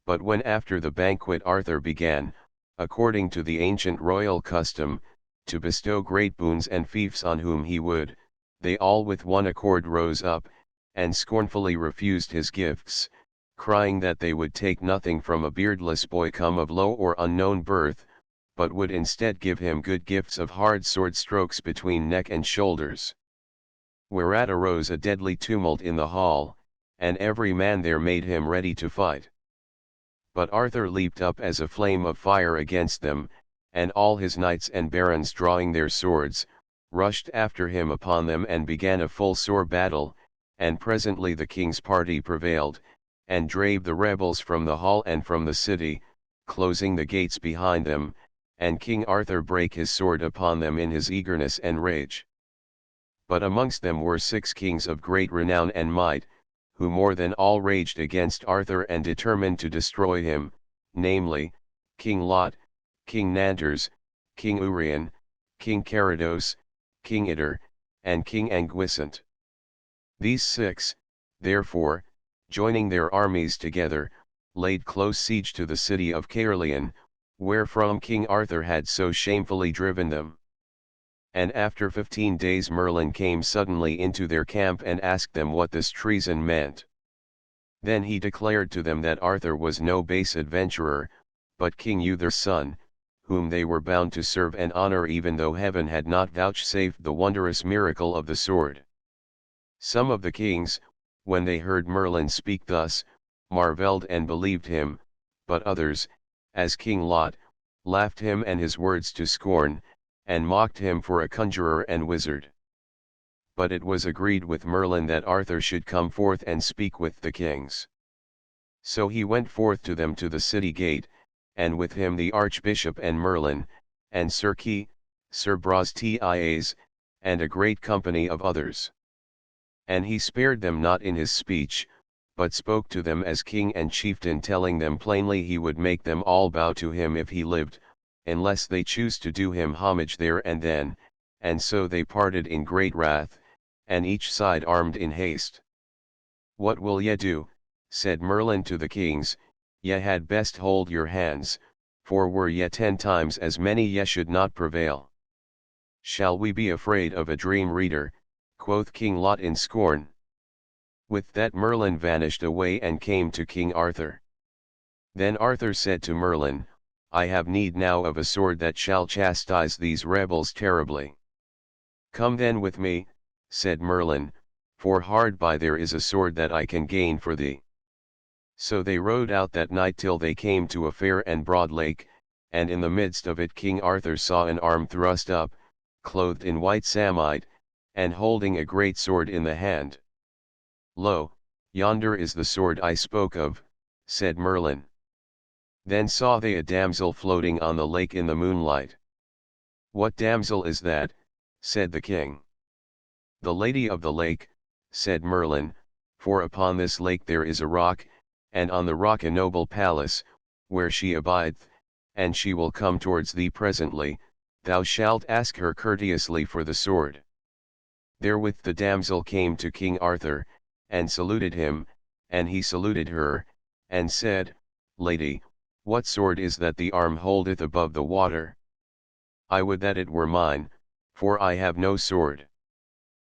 But when after the banquet Arthur began, according to the ancient royal custom, to bestow great boons and fiefs on whom he would, they all with one accord rose up, and scornfully refused his gifts, crying that they would take nothing from a beardless boy come of low or unknown birth, but would instead give him good gifts of hard sword strokes between neck and shoulders. Whereat arose a deadly tumult in the hall, and every man there made him ready to fight. But Arthur leaped up as a flame of fire against them, and all his knights and barons drawing their swords, rushed after him upon them and began a full sore battle, and presently the king's party prevailed, and drave the rebels from the hall and from the city, closing the gates behind them, and King Arthur brake his sword upon them in his eagerness and rage. But amongst them were 6 kings of great renown and might, who more than all raged against Arthur and determined to destroy him, namely, King Lot, King Nanters, King Urien, King Carados, King Idar, and King Anguisant. These 6, therefore, joining their armies together, laid close siege to the city of Caerleon, wherefrom King Arthur had so shamefully driven them. And after 15 days Merlin came suddenly into their camp and asked them what this treason meant. Then he declared to them that Arthur was no base adventurer, but King Uther's son, whom they were bound to serve and honor even though heaven had not vouchsafed the wondrous miracle of the sword. Some of the kings, when they heard Merlin speak thus, marvelled and believed him, but others, as King Lot, laughed him and his words to scorn, and mocked him for a conjurer and wizard. But it was agreed with Merlin that Arthur should come forth and speak with the kings. So he went forth to them to the city gate, and with him the archbishop and Merlin, and Sir Key, Sir Brastias, and a great company of others. And he spared them not in his speech, but spoke to them as king and chieftain, telling them plainly he would make them all bow to him if he lived, unless they choose to do him homage there and then, and so they parted in great wrath, and each side armed in haste. What will ye do? Said Merlin to the kings, ye had best hold your hands, for were ye 10 times as many ye should not prevail. Shall we be afraid of a dream reader? Quoth King Lot in scorn. With that Merlin vanished away and came to King Arthur. Then Arthur said to Merlin, I have need now of a sword that shall chastise these rebels terribly. Come then with me, said Merlin, for hard by there is a sword that I can gain for thee. So they rode out that night till they came to a fair and broad lake, and in the midst of it King Arthur saw an arm thrust up, clothed in white samite, and holding a great sword in the hand. Lo, yonder is the sword I spoke of, said Merlin. Then saw they a damsel floating on the lake in the moonlight. What damsel is that? Said the king. The lady of the lake, said Merlin, for upon this lake there is a rock, and on the rock a noble palace, where she abideth, and she will come towards thee presently, thou shalt ask her courteously for the sword. Therewith the damsel came to King Arthur, and saluted him, and he saluted her, and said, Lady, what sword is that the arm holdeth above the water? I would that it were mine, for I have no sword.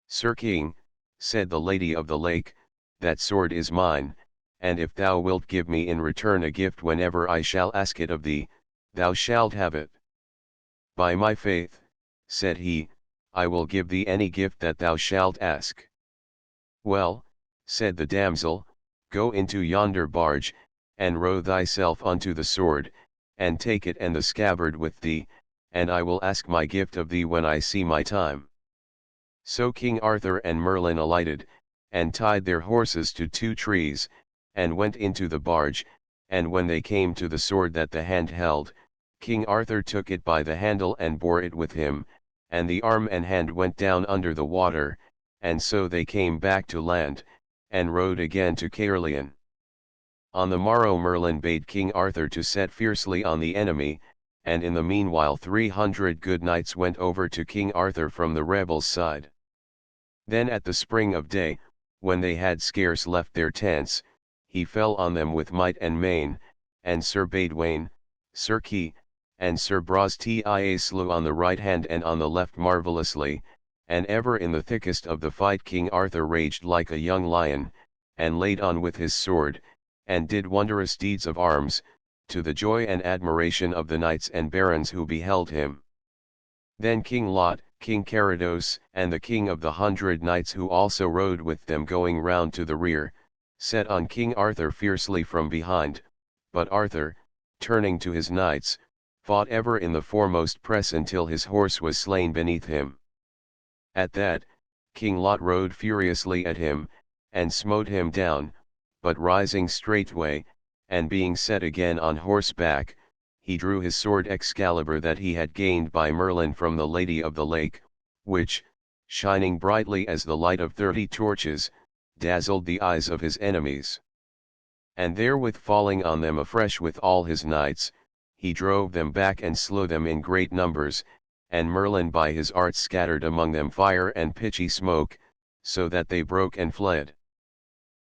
Sir King, said the lady of the lake, that sword is mine, and if thou wilt give me in return a gift whenever I shall ask it of thee, thou shalt have it. By my faith, said he, I will give thee any gift that thou shalt ask. Well, said the damsel, go into yonder barge, and row thyself unto the sword, and take it and the scabbard with thee, and I will ask my gift of thee when I see my time. So King Arthur and Merlin alighted, and tied their horses to 2 trees, and went into the barge, and when they came to the sword that the hand held, King Arthur took it by the handle and bore it with him, and the arm and hand went down under the water, and so they came back to land, and rode again to Caerleon. On the morrow Merlin bade King Arthur to set fiercely on the enemy, and in the meanwhile 300 good knights went over to King Arthur from the rebels' side. Then at the spring of day, when they had scarce left their tents, he fell on them with might and main, and Sir Baudwain, Sir Kay, and Sir Bros-Tia slew on the right hand and on the left marvellously, and ever in the thickest of the fight King Arthur raged like a young lion, and laid on with his sword, and did wondrous deeds of arms, to the joy and admiration of the knights and barons who beheld him. Then King Lot, King Carados, and the king of the 100 knights who also rode with them going round to the rear, set on King Arthur fiercely from behind, but Arthur, turning to his knights, fought ever in the foremost press until his horse was slain beneath him. At that, King Lot rode furiously at him, and smote him down, but rising straightway, and being set again on horseback, he drew his sword Excalibur that he had gained by Merlin from the Lady of the Lake, which, shining brightly as the light of 30 torches, dazzled the eyes of his enemies. And therewith falling on them afresh with all his knights, he drove them back and slew them in great numbers, and Merlin by his arts scattered among them fire and pitchy smoke, so that they broke and fled.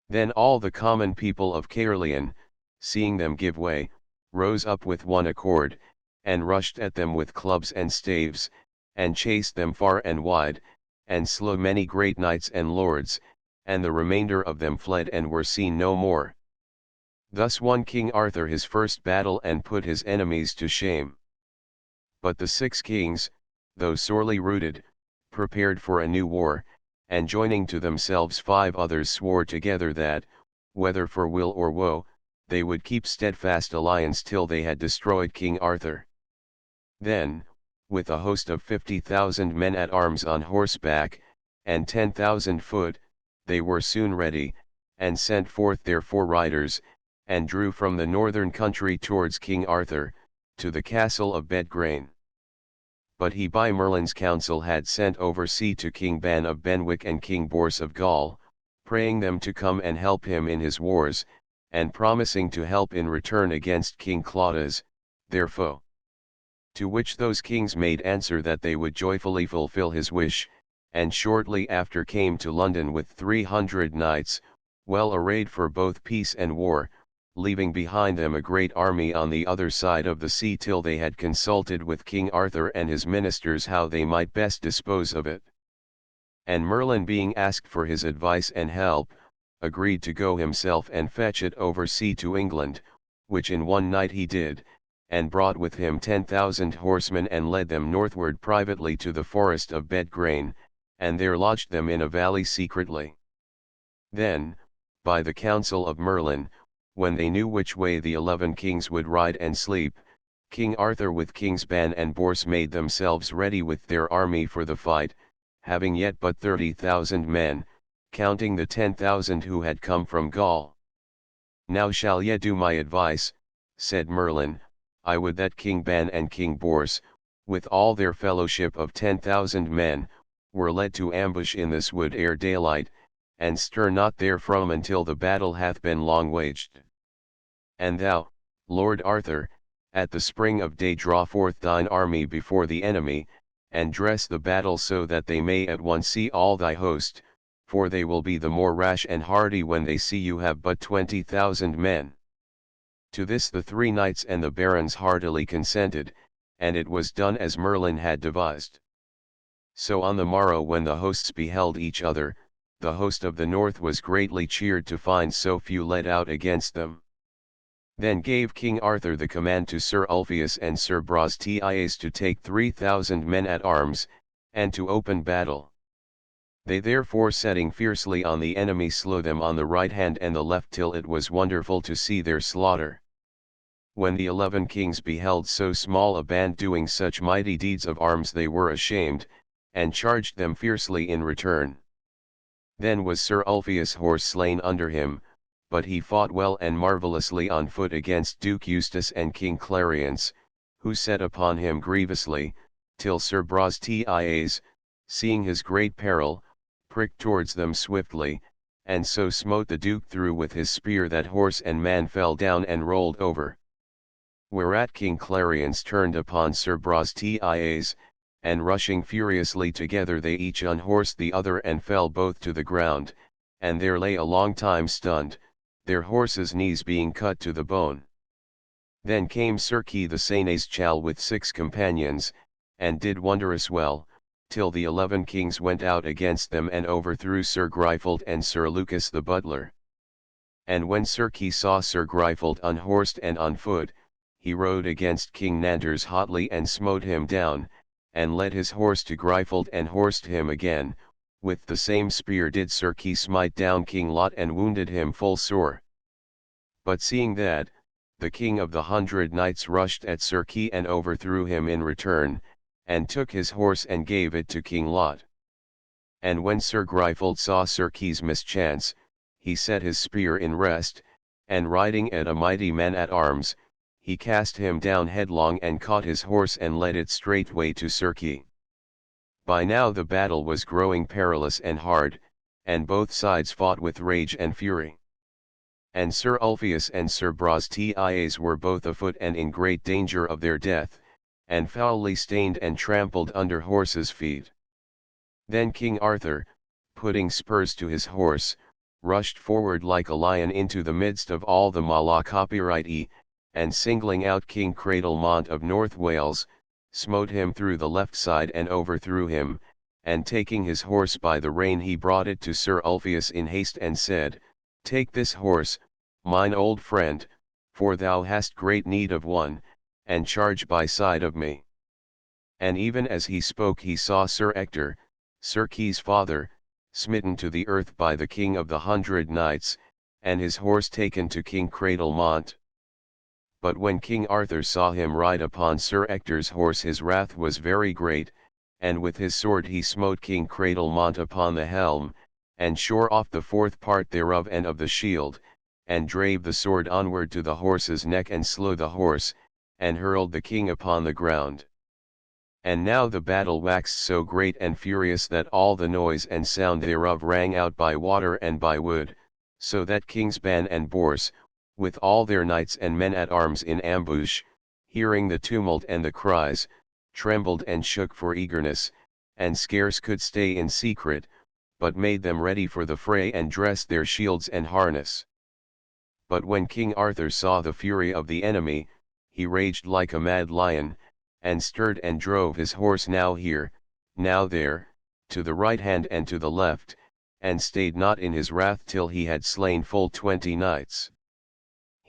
Then all the common people of Caerleon, seeing them give way, rose up with one accord, and rushed at them with clubs and staves, and chased them far and wide, and slew many great knights and lords, and the remainder of them fled and were seen no more. Thus won King Arthur his first battle and put his enemies to shame. But the 6 kings, though sorely routed, prepared for a new war, and joining to themselves 5 others swore together that, whether for weal or woe, they would keep steadfast alliance till they had destroyed King Arthur. Then, with a host of 50,000 men at arms on horseback, and 10,000 foot, they were soon ready, and sent forth their 4 riders, and drew from the northern country towards King Arthur, to the castle of Bedgraine. But he by Merlin's counsel had sent oversea to King Ban of Benwick and King Bors of Gaul, praying them to come and help him in his wars, and promising to help in return against King Claudas, their foe. To which those kings made answer that they would joyfully fulfill his wish, and shortly after came to London with 300 knights, well arrayed for both peace and war, leaving behind them a great army on the other side of the sea till they had consulted with King Arthur and his ministers how they might best dispose of it. And Merlin being asked for his advice and help, agreed to go himself and fetch it over sea to England, which in one night he did, and brought with him 10,000 horsemen and led them northward privately to the forest of Bedgrain, and there lodged them in a valley secretly. Then, by the counsel of Merlin, when they knew which way the 11 kings would ride and sleep, King Arthur with Kings Ban and Bors made themselves ready with their army for the fight, having yet but 30,000 men, counting the 10,000 who had come from Gaul. Now shall ye do my advice, said Merlin. I would that King Ban and King Bors, with all their fellowship of 10,000 men, were led to ambush in this wood ere daylight, and stir not therefrom until the battle hath been long waged. And thou, Lord Arthur, at the spring of day draw forth thine army before the enemy, and dress the battle so that they may at once see all thy host, for they will be the more rash and hardy when they see you have but 20,000 men. To this the 3 knights and the barons heartily consented, and it was done as Merlin had devised. So on the morrow when the hosts beheld each other, the host of the north was greatly cheered to find so few led out against them. Then gave King Arthur the command to Sir Ulfius and Sir Brastias to take 3,000 men at arms, and to open battle. They therefore setting fiercely on the enemy slew them on the right hand and the left till it was wonderful to see their slaughter. When the 11 kings beheld so small a band doing such mighty deeds of arms they were ashamed, and charged them fiercely in return. Then was Sir Ulfius' horse slain under him, but he fought well and marvellously on foot against Duke Eustace and King Clarence, who set upon him grievously, till Sir Brastias, seeing his great peril, pricked towards them swiftly, and so smote the Duke through with his spear that horse and man fell down and rolled over. Whereat King Clarence turned upon Sir Brastias, and rushing furiously together they each unhorsed the other and fell both to the ground, and there lay a long time stunned, their horses' knees being cut to the bone. Then came Sir Kay the Seneschal with 6 companions, and did wondrous well, till the 11 kings went out against them and overthrew Sir Gryfold and Sir Lucas the butler. And when Sir Kay saw Sir Gryfold unhorsed and on foot, he rode against King Nanders hotly and smote him down, and led his horse to Gryfold and horsed him again, with the same spear did Sir Kay smite down King Lot and wounded him full sore. But seeing that, the King of the 100 Knights rushed at Sir Kay and overthrew him in return, and took his horse and gave it to King Lot. And when Sir Gryfold saw Sir Kay's mischance, he set his spear in rest, and riding at a mighty man at arms, he cast him down headlong and caught his horse and led it straightway to Sir Kay. By now the battle was growing perilous and hard, and both sides fought with rage and fury. And Sir Ulfius and Sir Brastias were both afoot and in great danger of their death, and foully stained and trampled under horses' feet. Then King Arthur, putting spurs to his horse, rushed forward like a lion into the midst of all the Malacopyrite, and singling out King Cradlemont of North Wales, smote him through the left side and overthrew him, and taking his horse by the rein he brought it to Sir Ulfius in haste and said, Take this horse, mine old friend, for thou hast great need of one, and charge by side of me. And even as he spoke he saw Sir Ector, Sir Kay's father, smitten to the earth by the King of the 100 Knights, and his horse taken to King Cradlemont. But when King Arthur saw him ride upon Sir Ector's horse his wrath was very great, and with his sword he smote King Cradlemont upon the helm, and shore off the 4th part thereof and of the shield, and drave the sword onward to the horse's neck and slew the horse, and hurled the king upon the ground. And now the battle waxed so great and furious that all the noise and sound thereof rang out by water and by wood, so that Kings Ban and Bors, with all their knights and men at arms in ambush, hearing the tumult and the cries, trembled and shook for eagerness, and scarce could stay in secret, but made them ready for the fray and dressed their shields and harness. But when King Arthur saw the fury of the enemy, he raged like a mad lion, and stirred and drove his horse now here, now there, to the right hand and to the left, and stayed not in his wrath till he had slain full 20 knights.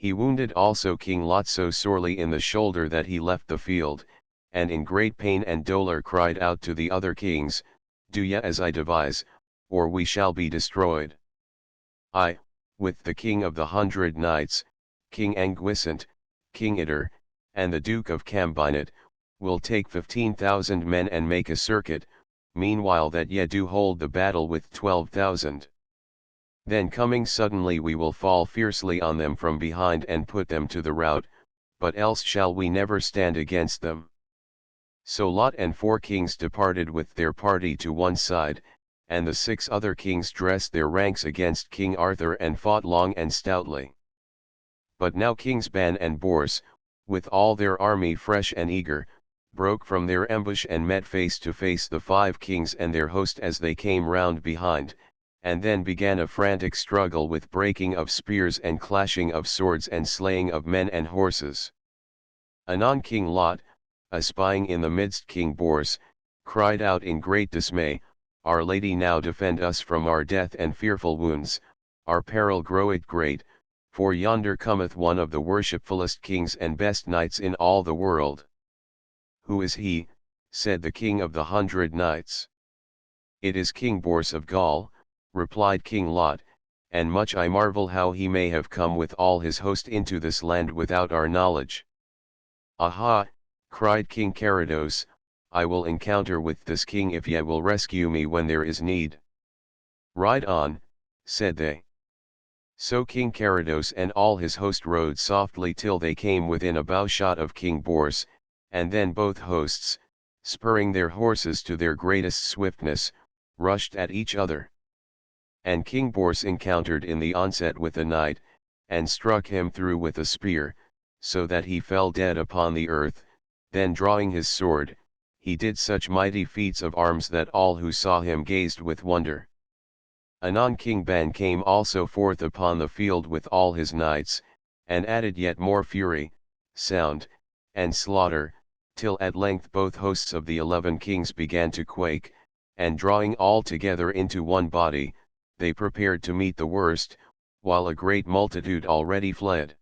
He wounded also King Lot so sorely in the shoulder that he left the field, and in great pain and dolour cried out to the other kings, Do ye as I devise, or we shall be destroyed. I, with the king of the 100 knights, King Anguisant, King Itter, and the Duke of Cambinet, will take 15,000 men and make a circuit, meanwhile that ye do hold the battle with 12,000. Then coming suddenly we will fall fiercely on them from behind and put them to the rout, but else shall we never stand against them. So Lot and 4 kings departed with their party to one side, and the 6 other kings dressed their ranks against King Arthur and fought long and stoutly. But now Kings Ban and Bors, with all their army fresh and eager, broke from their ambush and met face to face the 5 kings and their host as they came round behind, and then began a frantic struggle with breaking of spears and clashing of swords and slaying of men and horses. Anon King Lot, espying in the midst King Bors, cried out in great dismay, Our Lady now defend us from our death and fearful wounds, our peril groweth great, for yonder cometh one of the worshipfullest kings and best knights in all the world. Who is he? Said the king of the 100 knights. It is King Bors of Gaul, replied King Lot, and much I marvel how he may have come with all his host into this land without our knowledge. Aha, cried King Carados, I will encounter with this king if ye will rescue me when there is need. Ride on, said they. So King Carados and all his host rode softly till they came within a bowshot of King Bors, and then both hosts, spurring their horses to their greatest swiftness, rushed at each other. And King Bors encountered in the onset with a knight, and struck him through with a spear, so that he fell dead upon the earth, then drawing his sword, he did such mighty feats of arms that all who saw him gazed with wonder. Anon King Ban came also forth upon the field with all his knights, and added yet more fury, sound, and slaughter, till at length both hosts of the 11 kings began to quake, and drawing all together into one body, they prepared to meet the worst, while a great multitude already fled.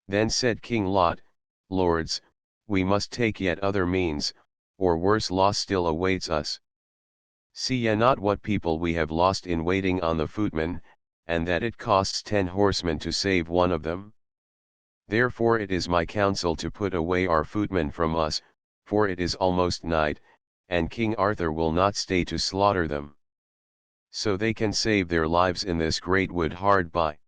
Then said King Lot, Lords, we must take yet other means, or worse loss still awaits us. See ye not what people we have lost in waiting on the footmen, and that it costs 10 horsemen to save one of them? Therefore it is my counsel to put away our footmen from us, for it is almost night, and King Arthur will not stay to slaughter them. So they can save their lives in this great wood hard by.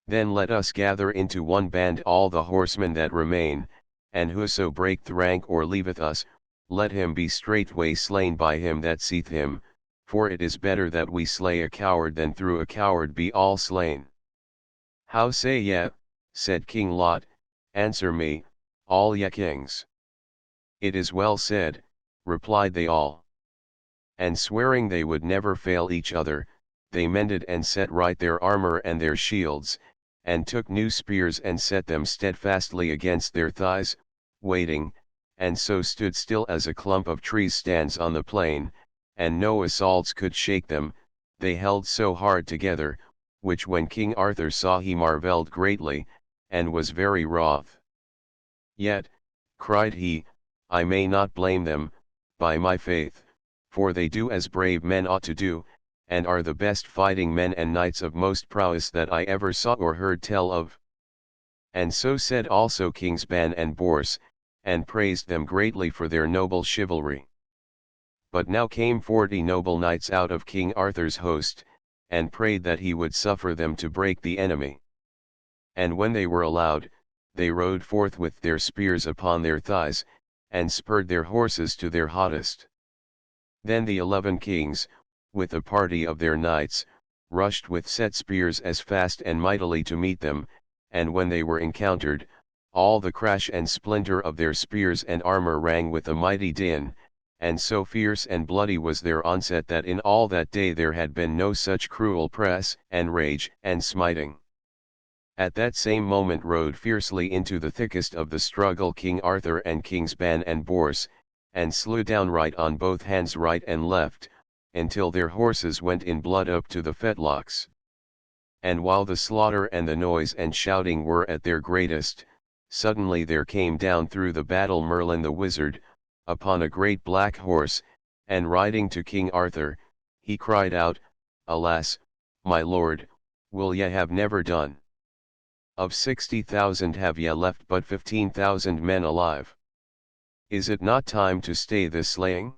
Then let us gather into one band all the horsemen that remain, and whoso breaketh rank or leaveth us, let him be straightway slain by him that seeth him, for it is better that we slay a coward than through a coward be all slain. How say ye? Said King Lot, answer me, all ye kings. It is well said, replied they all. And swearing they would never fail each other, they mended and set right their armor and their shields, and took new spears and set them steadfastly against their thighs, waiting, and so stood still as a clump of trees stands on the plain, and no assaults could shake them, they held so hard together, which when King Arthur saw he marvelled greatly, and was very wroth. Yet, cried he, I may not blame them, by my faith, for they do as brave men ought to do, and are the best fighting men and knights of most prowess that I ever saw or heard tell of. And so said also Kings Ban and Bors, and praised them greatly for their noble chivalry. But now came 40 noble knights out of King Arthur's host, and prayed that he would suffer them to break the enemy. And when they were allowed, they rode forth with their spears upon their thighs, and spurred their horses to their hottest. Then the 11 kings, with a party of their knights, rushed with set spears as fast and mightily to meet them, and when they were encountered, all the crash and splinter of their spears and armor rang with a mighty din, and so fierce and bloody was their onset that in all that day there had been no such cruel press, and rage, and smiting. At that same moment rode fiercely into the thickest of the struggle King Arthur and Kings Ban and Bors, and slew downright on both hands right and left, until their horses went in blood up to the fetlocks. And while the slaughter and the noise and shouting were at their greatest, suddenly there came down through the battle Merlin the wizard, upon a great black horse, and riding to King Arthur, he cried out, Alas, my lord, will ye have never done? Of 60,000 have ye left but 15,000 men alive. Is it not time to stay this slaying?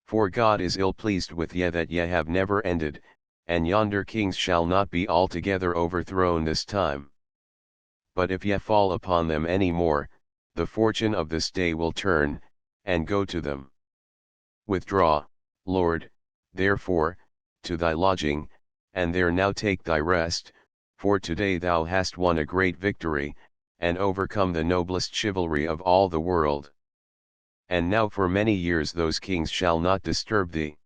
For God is ill pleased with ye that ye have never ended, and yonder kings shall not be altogether overthrown this time. But if ye fall upon them any more, the fortune of this day will turn, and go to them. Withdraw, Lord, therefore, to thy lodging, and there now take thy rest, for today thou hast won a great victory, and overcome the noblest chivalry of all the world. And now for many years those kings shall not disturb thee.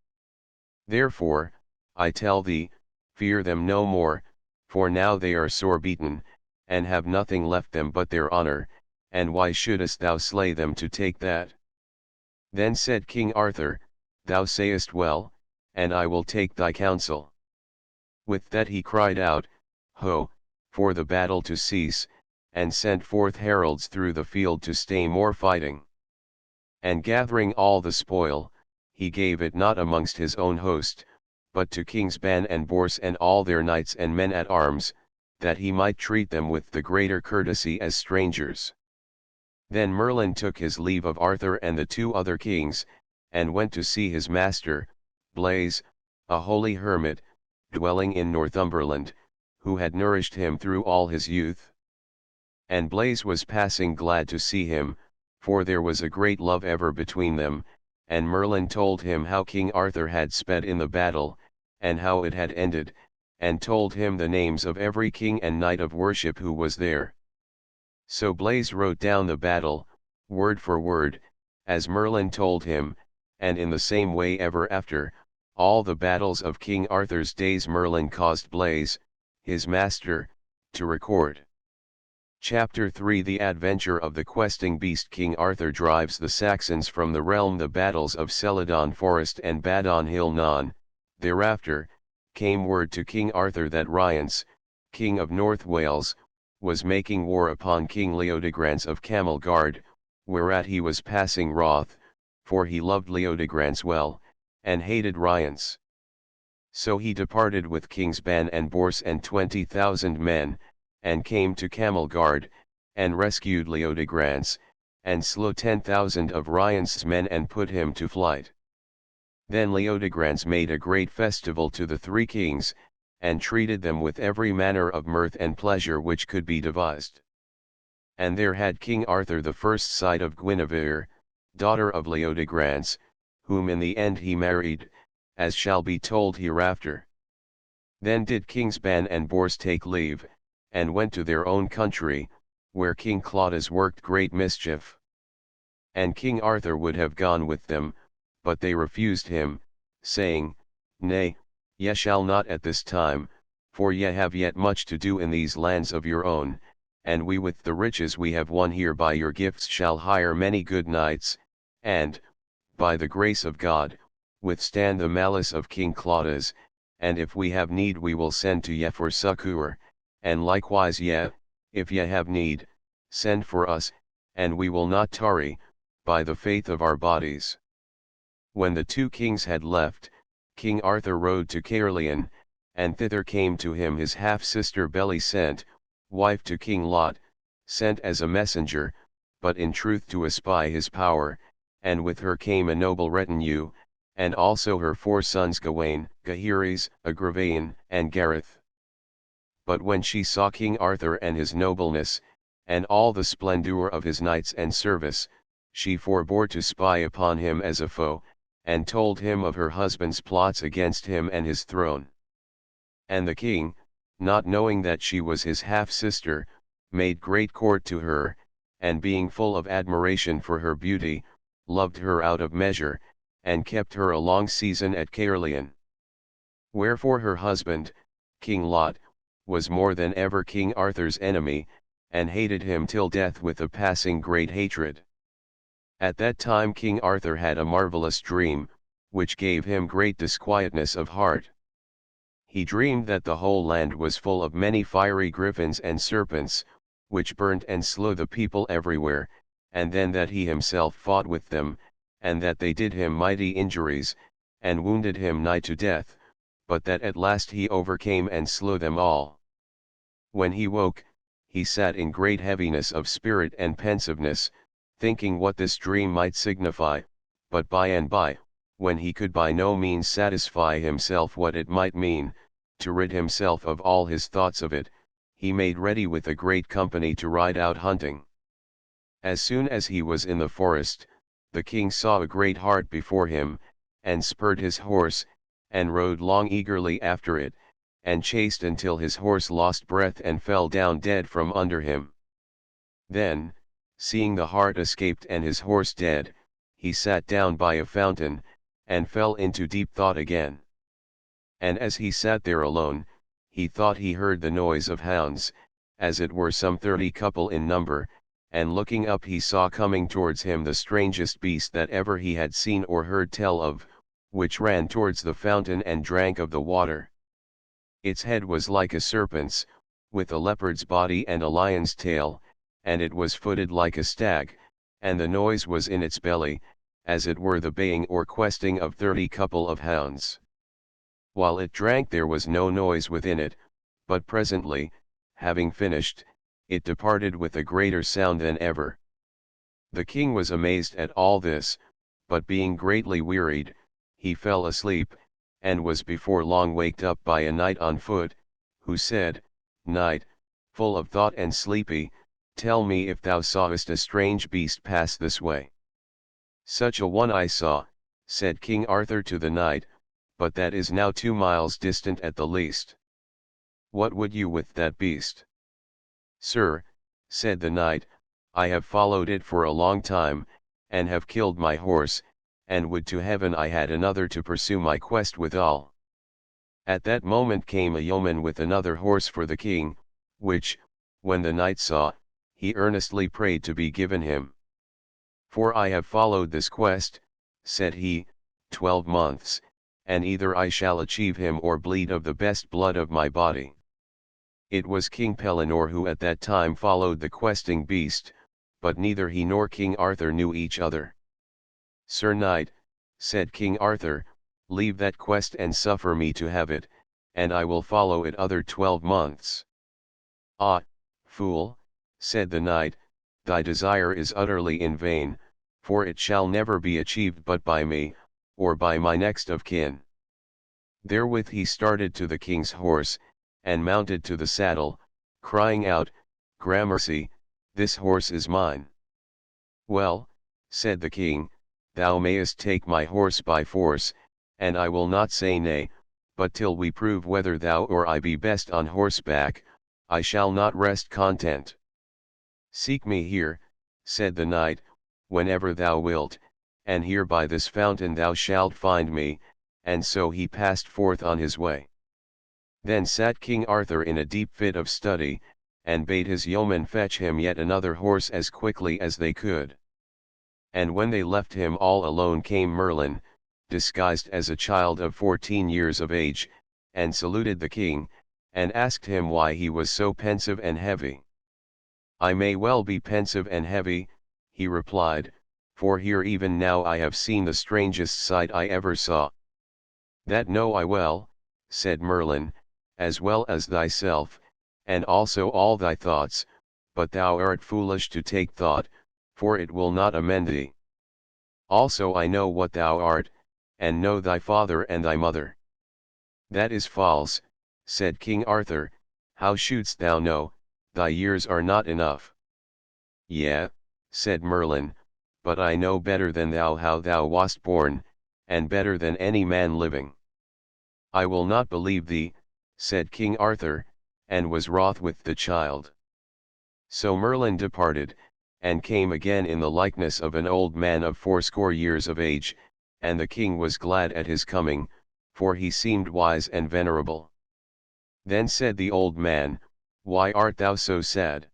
Therefore, I tell thee, fear them no more, for now they are sore beaten, and have nothing left them but their honor, and why shouldest thou slay them to take that? Then said King Arthur, Thou sayest well, and I will take thy counsel. With that he cried out, Ho, for the battle to cease, and sent forth heralds through the field to stay more fighting. And gathering all the spoil, he gave it not amongst his own host, but to Kings Ban and Bors and all their knights and men at arms, that he might treat them with the greater courtesy as strangers. Then Merlin took his leave of Arthur and the two other kings, and went to see his master, Blaise, a holy hermit, dwelling in Northumberland, who had nourished him through all his youth. And Blaise was passing glad to see him, for there was a great love ever between them, and Merlin told him how King Arthur had sped in the battle, and how it had ended, and told him the names of every king and knight of worship who was there. So Blaise wrote down the battle, word for word, as Merlin told him, and in the same way ever after, all the battles of King Arthur's days Merlin caused Blaise, his master, to record. Chapter 3 The Adventure of the Questing Beast. King Arthur drives the Saxons from the realm. The battles of Celadon Forest and Badon Hill. Non, thereafter, came word to King Arthur that Rience, king of North Wales, was making war upon King Leodegrance of Camelgard, whereat he was passing wroth, for he loved Leodegrance well, and hated Rience. So he departed with Kings Ban and Bors and 20,000 men, and came to Camelgard, and rescued Leodegrance, and slew 10,000 of Rience's men and put him to flight. Then Leodegrance made a great festival to the three kings, and treated them with every manner of mirth and pleasure which could be devised. And there had King Arthur the first sight of Guinevere, daughter of Leodegrance, whom in the end he married, as shall be told hereafter. Then did Kings Ban and Bors take leave, and went to their own country, where King Claudas worked great mischief. And King Arthur would have gone with them, but they refused him, saying, Nay, ye shall not at this time, for ye have yet much to do in these lands of your own, and we with the riches we have won here by your gifts shall hire many good knights, and, by the grace of God, withstand the malice of King Claudas, and if we have need we will send to ye for succour, and likewise ye, if ye have need, send for us, and we will not tarry, by the faith of our bodies. When the two kings had left, King Arthur rode to Caerleon, and thither came to him his half-sister Belisent, wife to King Lot, sent as a messenger, but in truth to espy his power, and with her came a noble retinue, and also her 4 sons Gawain, Gaheris, Agravain, and Gareth. But when she saw King Arthur and his nobleness, and all the splendour of his knights and service, she forbore to spy upon him as a foe, and told him of her husband's plots against him and his throne. And the king, not knowing that she was his half-sister, made great court to her, and being full of admiration for her beauty, loved her out of measure, and kept her a long season at Caerleon. Wherefore her husband, King Lot, was more than ever King Arthur's enemy, and hated him till death with a passing great hatred. At that time King Arthur had a marvellous dream, which gave him great disquietness of heart. he dreamed that the whole land was full of many fiery griffins and serpents, which burnt and slew the people everywhere, and then that he himself fought with them, and that they did him mighty injuries, and wounded him nigh to death, but that at last he overcame and slew them all. When he woke, he sat in great heaviness of spirit and pensiveness, thinking what this dream might signify, but by and by, when he could by no means satisfy himself what it might mean, to rid himself of all his thoughts of it, he made ready with a great company to ride out hunting. As soon as he was in the forest, the king saw a great hart before him, and spurred his horse, and rode long eagerly after it, and chased until his horse lost breath and fell down dead from under him. Then, seeing the hart escaped and his horse dead, he sat down by a fountain, and fell into deep thought again. And as he sat there alone, he thought he heard the noise of hounds, as it were some 30 couple in number, and looking up he saw coming towards him the strangest beast that ever he had seen or heard tell of, which ran towards the fountain and drank of the water. Its head was like a serpent's, with a leopard's body and a lion's tail, and it was footed like a stag, and the noise was in its belly, as it were the baying or questing of 30 couple of hounds. While it drank there was no noise within it, but presently, having finished, it departed with a greater sound than ever. The king was amazed at all this, but being greatly wearied, he fell asleep, and was before long waked up by a knight on foot, who said, "Knight, full of thought and sleepy, tell me if thou sawest a strange beast pass this way." "Such a one I saw," said King Arthur to the knight, "but that is now 2 miles distant at the least." "What would you with that beast?" "Sir," said the knight, "I have followed it for a long time, and have killed my horse, and would to heaven I had another to pursue my quest withal." At that moment came a yeoman with another horse for the king, which, when the knight saw, he earnestly prayed to be given him. "For I have followed this quest," said he, 12 months, and either I shall achieve him or bleed of the best blood of my body." It was King Pellinore who at that time followed the questing beast, but neither he nor King Arthur knew each other. "Sir Knight," said King Arthur, "leave that quest and suffer me to have it, and I will follow it other 12 months. "Ah, fool," said the knight, "thy desire is utterly in vain, for it shall never be achieved but by me, or by my next of kin." Therewith he started to the king's horse, and mounted to the saddle, crying out, "Gramercy, this horse is mine." "Well," said the king, "thou mayest take my horse by force, and I will not say nay, but till we prove whether thou or I be best on horseback, I shall not rest content." "Seek me here," said the knight, "whenever thou wilt, and here by this fountain thou shalt find me," and so he passed forth on his way. Then sat King Arthur in a deep fit of study, and bade his yeomen fetch him yet another horse as quickly as they could. And when they left him all alone came Merlin, disguised as a child of 14 years of age, and saluted the king, and asked him why he was so pensive and heavy. "I may well be pensive and heavy," he replied, "for here even now I have seen the strangest sight I ever saw." "That know I well," said Merlin, "as well as thyself, and also all thy thoughts, but thou art foolish to take thought, for it will not amend thee. Also I know what thou art, and know thy father and thy mother." "That is false," said King Arthur, "how shouldst thou know? Thy years are not enough." "Yea," said Merlin, "but I know better than thou how thou wast born, and better than any man living." "I will not believe thee," said King Arthur, and was wroth with the child. So Merlin departed, and came again in the likeness of an old man of 80 years of age, and the king was glad at his coming, for he seemed wise and venerable. Then said the old man, "Why art thou so sad?"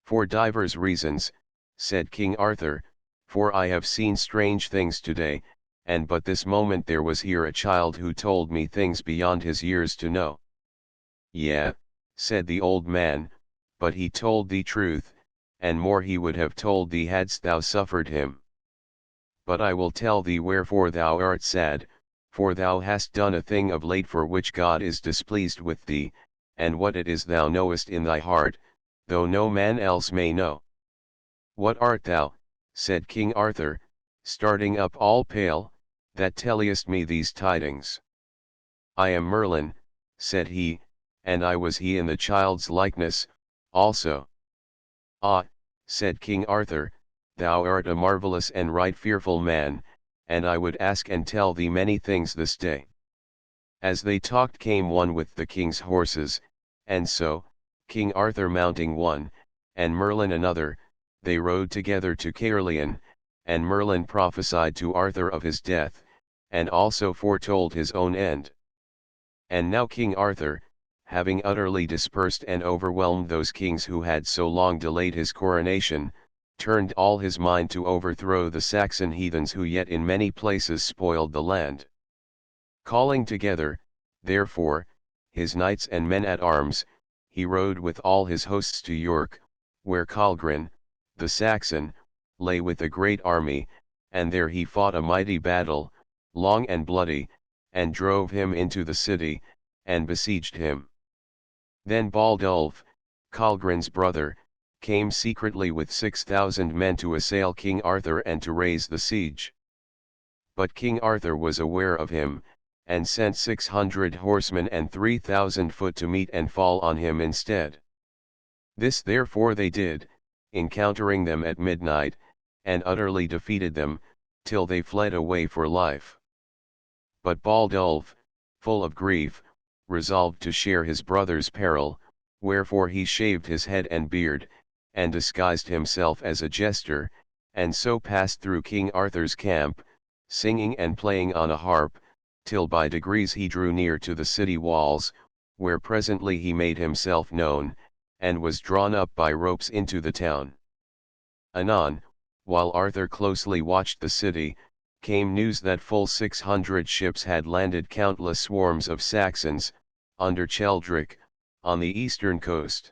"For divers reasons," said King Arthur, "for I have seen strange things today, and but this moment there was here a child who told me things beyond his years to know. Yea, said the old man, but he told thee truth, and more he would have told thee hadst thou suffered him. But I will tell thee wherefore thou art sad, for thou hast done a thing of late for which God is displeased with thee, and what it is thou knowest in thy heart, though no man else may know. What art thou, said King Arthur, starting up all pale, that tellest me these tidings? I am Merlin, said he, and I was he in the child's likeness, also. Ah, said King Arthur, thou art a marvellous and right fearful man, and I would ask and tell thee many things this day. As they talked came one with the king's horses, and so, King Arthur mounting one, and Merlin another, they rode together to Caerleon, and Merlin prophesied to Arthur of his death, and also foretold his own end. And now King Arthur, having utterly dispersed and overwhelmed those kings who had so long delayed his coronation, turned all his mind to overthrow the Saxon heathens who yet in many places spoiled the land. Calling together, therefore, his knights and men at arms, he rode with all his hosts to York, where Calgrin, the Saxon, lay with a great army, and there he fought a mighty battle, long and bloody, and drove him into the city, and besieged him. Then Baldulf, Calgrin's brother, came secretly with 6,000 men to assail King Arthur and to raise the siege. But King Arthur was aware of him, and sent 600 horsemen and 3,000 foot to meet and fall on him instead. This therefore they did, encountering them at midnight, and utterly defeated them, till they fled away for life. But Baldulf, full of grief, resolved to share his brother's peril, wherefore he shaved his head and beard, and disguised himself as a jester, and so passed through King Arthur's camp, singing and playing on a harp, till by degrees he drew near to the city walls, where presently he made himself known, and was drawn up by ropes into the town. Anon, while Arthur closely watched the city, came news that full 600 ships had landed countless swarms of Saxons, under Cheldric, on the eastern coast.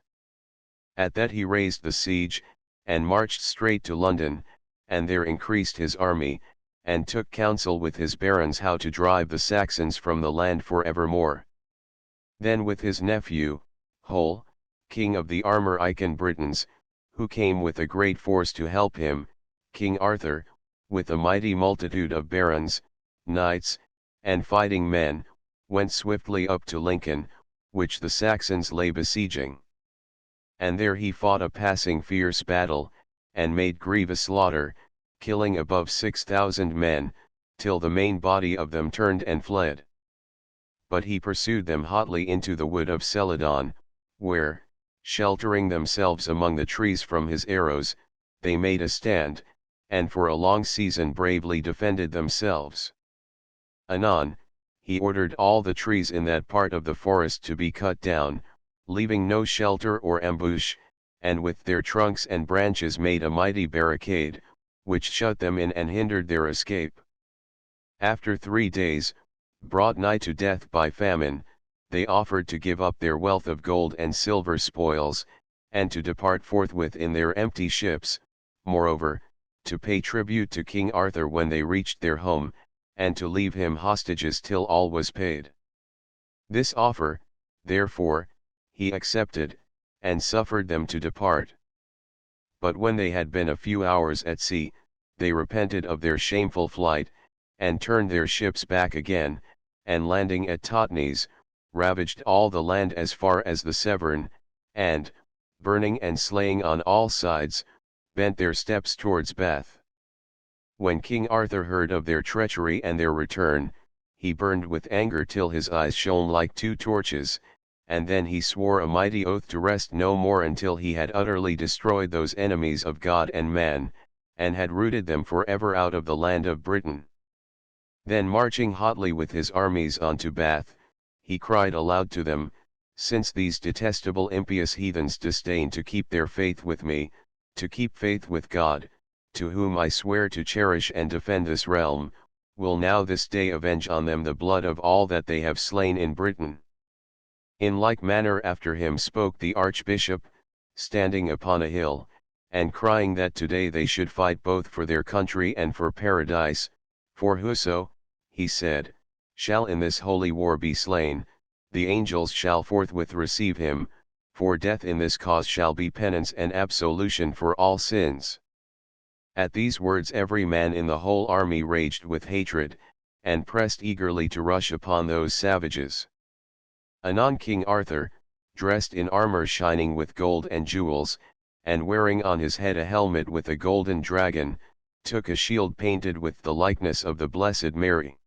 At that he raised the siege, and marched straight to London, and there increased his army, and took counsel with his barons how to drive the Saxons from the land for evermore. Then with his nephew, Hol, king of the Armorican Britons, who came with a great force to help him, King Arthur, with a mighty multitude of barons, knights, and fighting men, went swiftly up to Lincoln, which the Saxons lay besieging. And there he fought a passing fierce battle, and made grievous slaughter, killing above 6,000 men, till the main body of them turned and fled. But he pursued them hotly into the wood of Celadon, where, sheltering themselves among the trees from his arrows, they made a stand, and for a long season bravely defended themselves. Anon, he ordered all the trees in that part of the forest to be cut down, leaving no shelter or ambush, and with their trunks and branches made a mighty barricade, which shut them in and hindered their escape. After 3 days, brought nigh to death by famine, they offered to give up their wealth of gold and silver spoils, and to depart forthwith in their empty ships, moreover, to pay tribute to King Arthur when they reached their home, and to leave him hostages till all was paid. This offer, therefore, he accepted, and suffered them to depart. But when they had been a few hours at sea, they repented of their shameful flight, and turned their ships back again, and landing at Totnes, ravaged all the land as far as the Severn, and, burning and slaying on all sides, bent their steps towards Bath. When King Arthur heard of their treachery and their return, he burned with anger till his eyes shone like 2 torches, and then he swore a mighty oath to rest no more until he had utterly destroyed those enemies of God and man, and had rooted them for ever out of the land of Britain. Then marching hotly with his armies on to Bath, he cried aloud to them, "Since these detestable impious heathens disdain to keep their faith with me, to keep faith with God, to whom I swear to cherish and defend this realm, will now this day avenge on them the blood of all that they have slain in Britain. In like manner after him spoke the archbishop, standing upon a hill, and crying that today they should fight both for their country and for paradise, for whoso, he said, shall in this holy war be slain, the angels shall forthwith receive him, for death in this cause shall be penance and absolution for all sins. At these words every man in the whole army raged with hatred, and pressed eagerly to rush upon those savages. Anon King Arthur, dressed in armor shining with gold and jewels, and wearing on his head a helmet with a golden dragon, took a shield painted with the likeness of the Blessed Mary.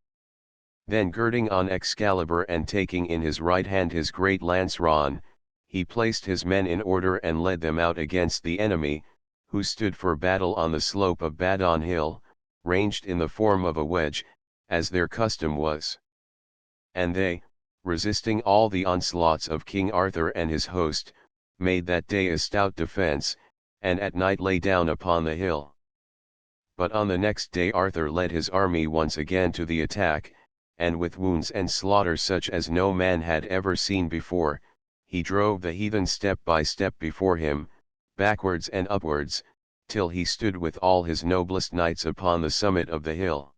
Then girding on Excalibur and taking in his right hand his great lance Ron, he placed his men in order and led them out against the enemy, who stood for battle on the slope of Badon Hill, ranged in the form of a wedge, as their custom was. And they, resisting all the onslaughts of King Arthur and his host, made that day a stout defence, and at night lay down upon the hill. But on the next day Arthur led his army once again to the attack, and with wounds and slaughter such as no man had ever seen before, he drove the heathen step by step before him, backwards and upwards, till he stood with all his noblest knights upon the summit of the hill.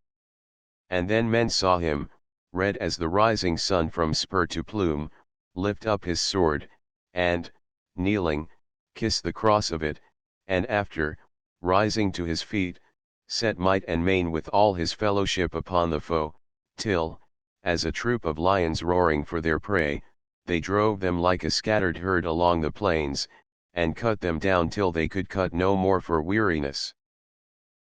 And then men saw him, red as the rising sun from spur to plume, lift up his sword, and, kneeling, kiss the cross of it, and after, rising to his feet, set might and main with all his fellowship upon the foe, till, as a troop of lions roaring for their prey, they drove them like a scattered herd along the plains, and cut them down till they could cut no more for weariness.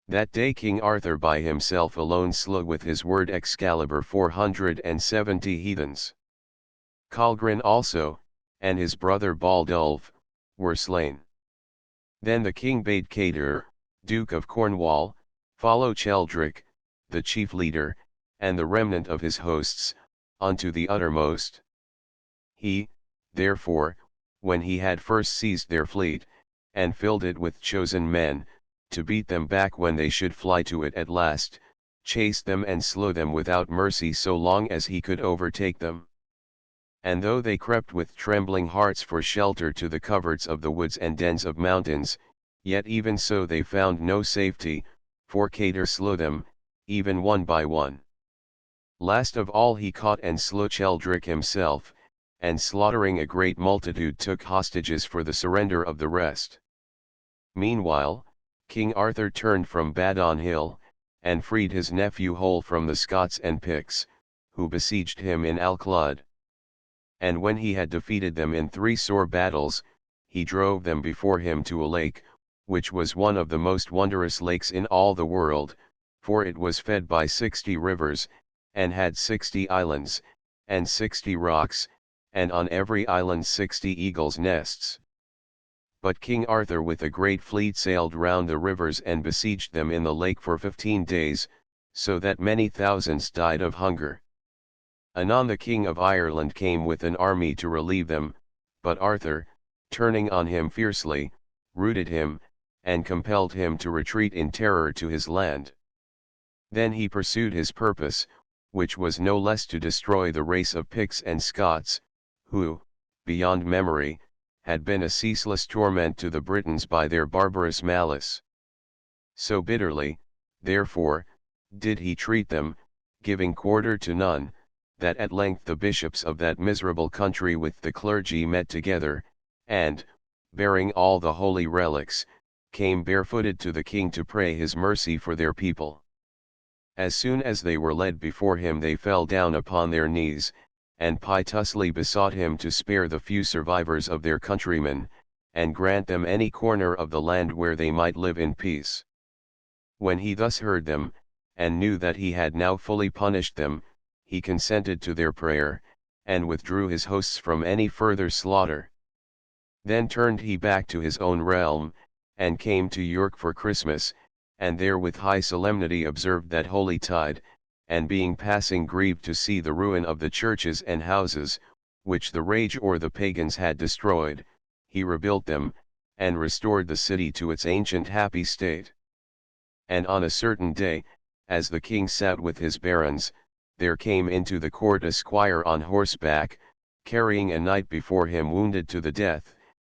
That day King Arthur by himself alone slew with his word Excalibur 470 heathens. Colgrin also, and his brother Baldulf, were slain. Then the king bade Cador, Duke of Cornwall, follow Cheldric, the chief leader, and the remnant of his hosts, unto the uttermost. He, therefore, when he had first seized their fleet, and filled it with chosen men, to beat them back when they should fly to it at last, chased them and slew them without mercy so long as he could overtake them. And though they crept with trembling hearts for shelter to the coverts of the woods and dens of mountains, yet even so they found no safety, for Cador slew them, even one by one. Last of all he caught and slew Cheldric himself, and slaughtering a great multitude took hostages for the surrender of the rest. Meanwhile, King Arthur turned from Badon Hill, and freed his nephew whole from the Scots and Picts, who besieged him in Alclud. And when he had defeated them in 3 sore battles, he drove them before him to a lake, which was one of the most wondrous lakes in all the world, for it was fed by 60 rivers, and had 60 islands, and 60 rocks, and on every island 60 eagles' nests. But King Arthur with a great fleet sailed round the rivers and besieged them in the lake for 15 days, so that many thousands died of hunger. Anon the King of Ireland came with an army to relieve them, but Arthur, turning on him fiercely, routed him, and compelled him to retreat in terror to his land. Then he pursued his purpose, which was no less to destroy the race of Picts and Scots, who, beyond memory, had been a ceaseless torment to the Britons by their barbarous malice. So bitterly, therefore, did he treat them, giving quarter to none, that at length the bishops of that miserable country with the clergy met together, and, bearing all the holy relics, came barefooted to the king to pray his mercy for their people. As soon as they were led before him they fell down upon their knees, and piteously besought him to spare the few survivors of their countrymen, and grant them any corner of the land where they might live in peace. When he thus heard them, and knew that he had now fully punished them, he consented to their prayer, and withdrew his hosts from any further slaughter. Then turned he back to his own realm, and came to York for Christmas, and there with high solemnity observed that holy tide, and being passing grieved to see the ruin of the churches and houses, which the rage or the pagans had destroyed, he rebuilt them, and restored the city to its ancient happy state. And on a certain day, as the king sat with his barons, there came into the court a squire on horseback, carrying a knight before him wounded to the death,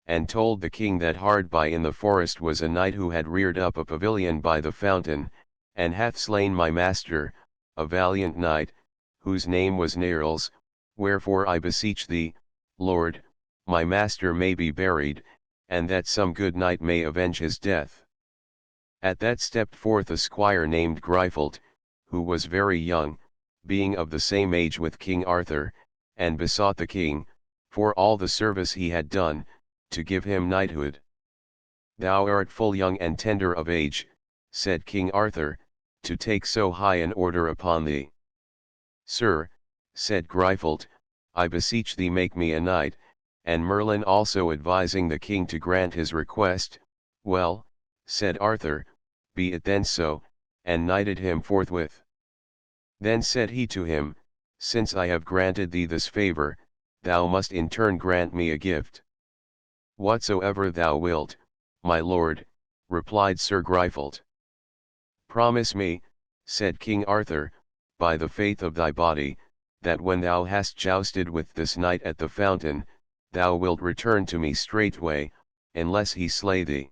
and told the king that hard by in the forest was a knight who had reared up a pavilion by the fountain, and hath slain my master, a valiant knight, whose name was Knowles, wherefore I beseech thee, Lord, my master may be buried, and that some good knight may avenge his death. At that stepped forth a squire named Gryfelt, who was very young, being of the same age with King Arthur, and besought the king, for all the service he had done, to give him knighthood. Thou art full young and tender of age, said King Arthur, to take so high an order upon thee. Sir, said Gryfelt, I beseech thee make me a knight, and Merlin also advising the king to grant his request, well, said Arthur, be it then so, and knighted him forthwith. Then said he to him, since I have granted thee this favour, thou must in turn grant me a gift. Whatsoever thou wilt, my lord, replied Sir Gryfelt. Promise me, said King Arthur, by the faith of thy body, that when thou hast jousted with this knight at the fountain, thou wilt return to me straightway, unless he slay thee.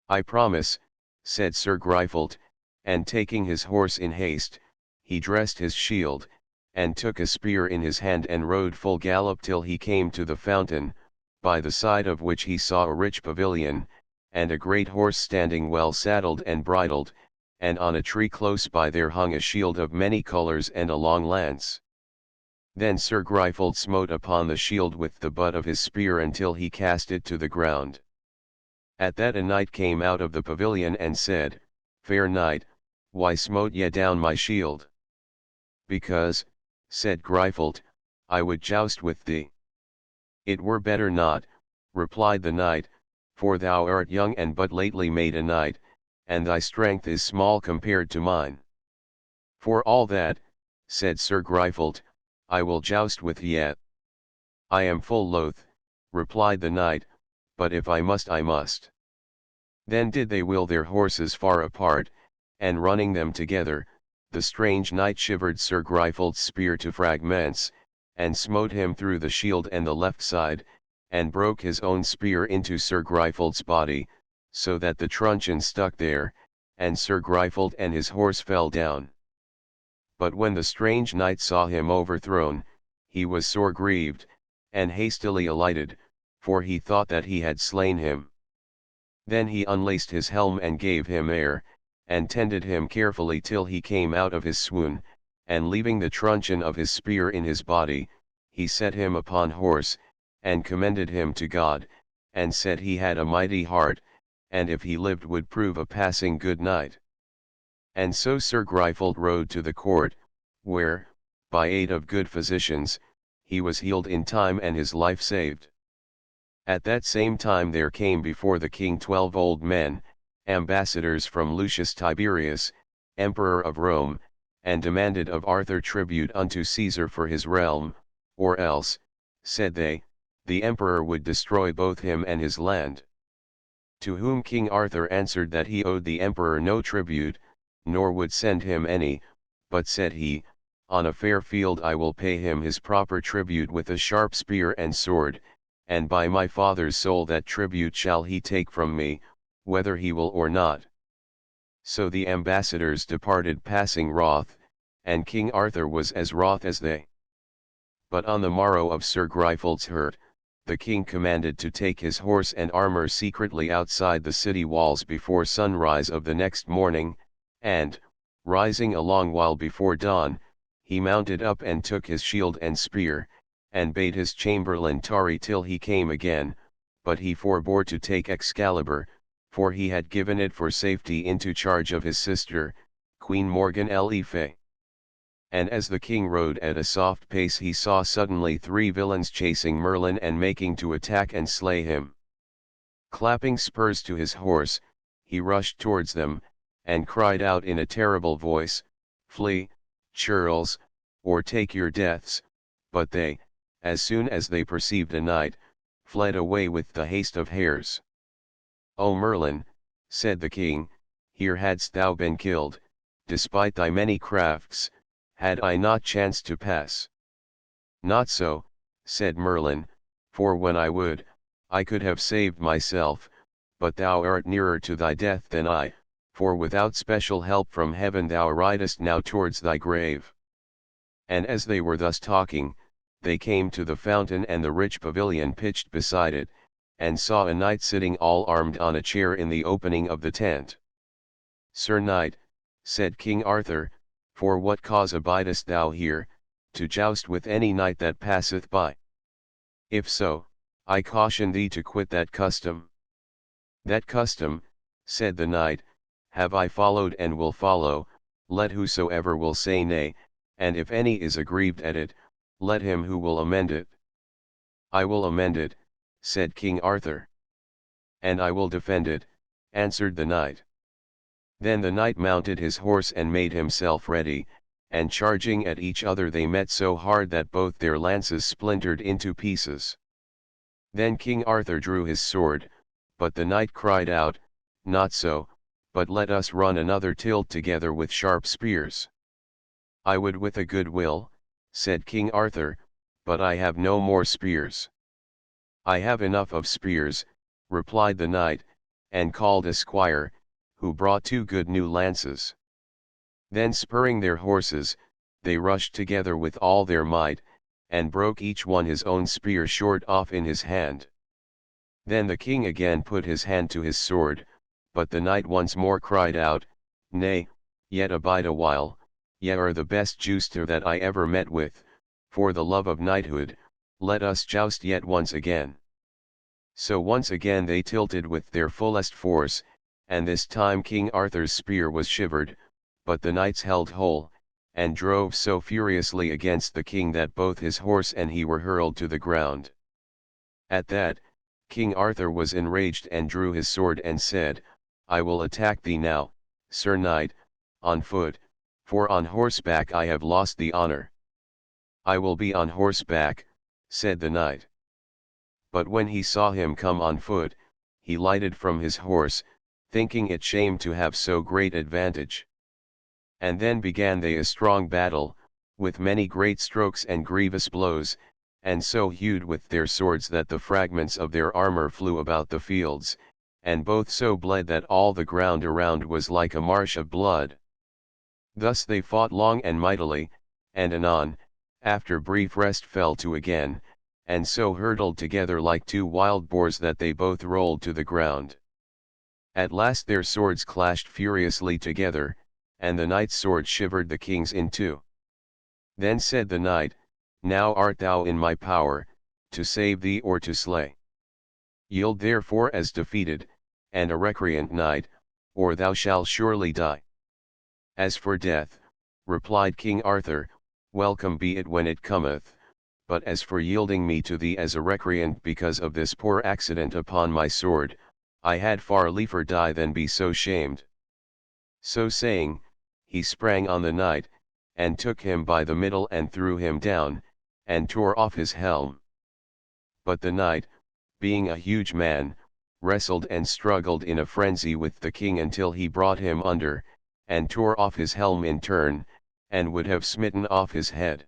I promise, said Sir Gryfelt, and taking his horse in haste, he dressed his shield, and took a spear in his hand and rode full gallop till he came to the fountain, by the side of which he saw a rich pavilion, and a great horse standing well saddled and bridled, and on a tree close by there hung a shield of many colours and a long lance. Then Sir Gryfelt smote upon the shield with the butt of his spear until he cast it to the ground. At that a knight came out of the pavilion and said, Fair knight, why smote ye down my shield? Because, said Gryfelt, I would joust with thee. It were better not, replied the knight, for thou art young and but lately made a knight, and thy strength is small compared to mine. For all that, said Sir Gryfelt, I will joust with ye. I am full loath, replied the knight, but if I must I must. Then did they wheel their horses far apart, and running them together, the strange knight shivered Sir Gryfelt's spear to fragments, and smote him through the shield and the left side, and broke his own spear into Sir Gryfelt's body, so that the truncheon stuck there, and Sir Gryfelt and his horse fell down. But when the strange knight saw him overthrown, he was sore grieved, and hastily alighted, for he thought that he had slain him. Then he unlaced his helm and gave him air, and tended him carefully till he came out of his swoon, and leaving the truncheon of his spear in his body, he set him upon horse, and commended him to God, and said he had a mighty heart, and if he lived would prove a passing good knight. And so Sir Gryfelt rode to the court, where, by aid of good physicians, he was healed in time and his life saved. At that same time there came before the king 12 old men, ambassadors from Lucius Tiberius, emperor of Rome, and demanded of Arthur tribute unto Caesar for his realm, or else, said they, the emperor would destroy both him and his land. To whom King Arthur answered that he owed the emperor no tribute, nor would send him any, but said he, on a fair field I will pay him his proper tribute with a sharp spear and sword, and by my father's soul that tribute shall he take from me, whether he will or not. So the ambassadors departed passing wroth, and King Arthur was as wroth as they. But on the morrow of Sir Gryfelt's hurt, the king commanded to take his horse and armour secretly outside the city walls before sunrise of the next morning, and, rising a long while before dawn, he mounted up and took his shield and spear, and bade his chamberlain tarry till he came again, but he forbore to take Excalibur, for he had given it for safety into charge of his sister, Queen Morgan le Fay. And as the king rode at a soft pace he saw suddenly 3 villains chasing Merlin and making to attack and slay him. Clapping spurs to his horse, he rushed towards them, and cried out in a terrible voice, Flee, churls, or take your deaths, but they, as soon as they perceived a knight, fled away with the haste of hares. O Merlin, said the king, here hadst thou been killed, despite thy many crafts, had I not chanced to pass. Not so, said Merlin, for when I would, I could have saved myself, but thou art nearer to thy death than I, for without special help from heaven thou ridest now towards thy grave. And as they were thus talking, they came to the fountain and the rich pavilion pitched beside it, and saw a knight sitting all armed on a chair in the opening of the tent. Sir Knight, said King Arthur, for what cause abidest thou here, to joust with any knight that passeth by? If so, I caution thee to quit that custom. That custom, said the knight, have I followed and will follow, let whosoever will say nay, and if any is aggrieved at it, let him who will amend it. I will amend it, said King Arthur. And I will defend it, answered the knight. Then the knight mounted his horse and made himself ready, and charging at each other they met so hard that both their lances splintered into pieces. Then King Arthur drew his sword, but the knight cried out, Not so, but let us run another tilt together with sharp spears. I would with a good will, said King Arthur, but I have no more spears. I have enough of spears, replied the knight, and called a squire, who brought 2 good new lances. Then spurring their horses, they rushed together with all their might, and broke each one his own spear short off in his hand. Then the king again put his hand to his sword, but the knight once more cried out, Nay, yet abide a while, ye are the best jouster that I ever met with, for the love of knighthood, let us joust yet once again. So once again they tilted with their fullest force, and this time King Arthur's spear was shivered, but the knights held whole, and drove so furiously against the king that both his horse and he were hurled to the ground. At that, King Arthur was enraged and drew his sword and said, I will attack thee now, Sir Knight, on foot, for on horseback I have lost the honor. I will be on horseback, said the knight. But when he saw him come on foot, he lighted from his horse, thinking it shame to have so great advantage. And then began they a strong battle, with many great strokes and grievous blows, and so hewed with their swords that the fragments of their armor flew about the fields, and both so bled that all the ground around was like a marsh of blood. Thus they fought long and mightily, and anon, after brief rest fell to again, and so hurtled together like 2 wild boars that they both rolled to the ground. At last their swords clashed furiously together, and the knight's sword shivered the king's in 2. Then said the knight, Now art thou in my power, to save thee or to slay. Yield therefore as defeated, and a recreant knight, or thou shalt surely die. As for death, replied King Arthur, welcome be it when it cometh, but as for yielding me to thee as a recreant because of this poor accident upon my sword, I had far liefer die than be so shamed. So saying, he sprang on the knight, and took him by the middle and threw him down, and tore off his helm. But the knight, being a huge man, wrestled and struggled in a frenzy with the king until he brought him under, and tore off his helm in turn, and would have smitten off his head.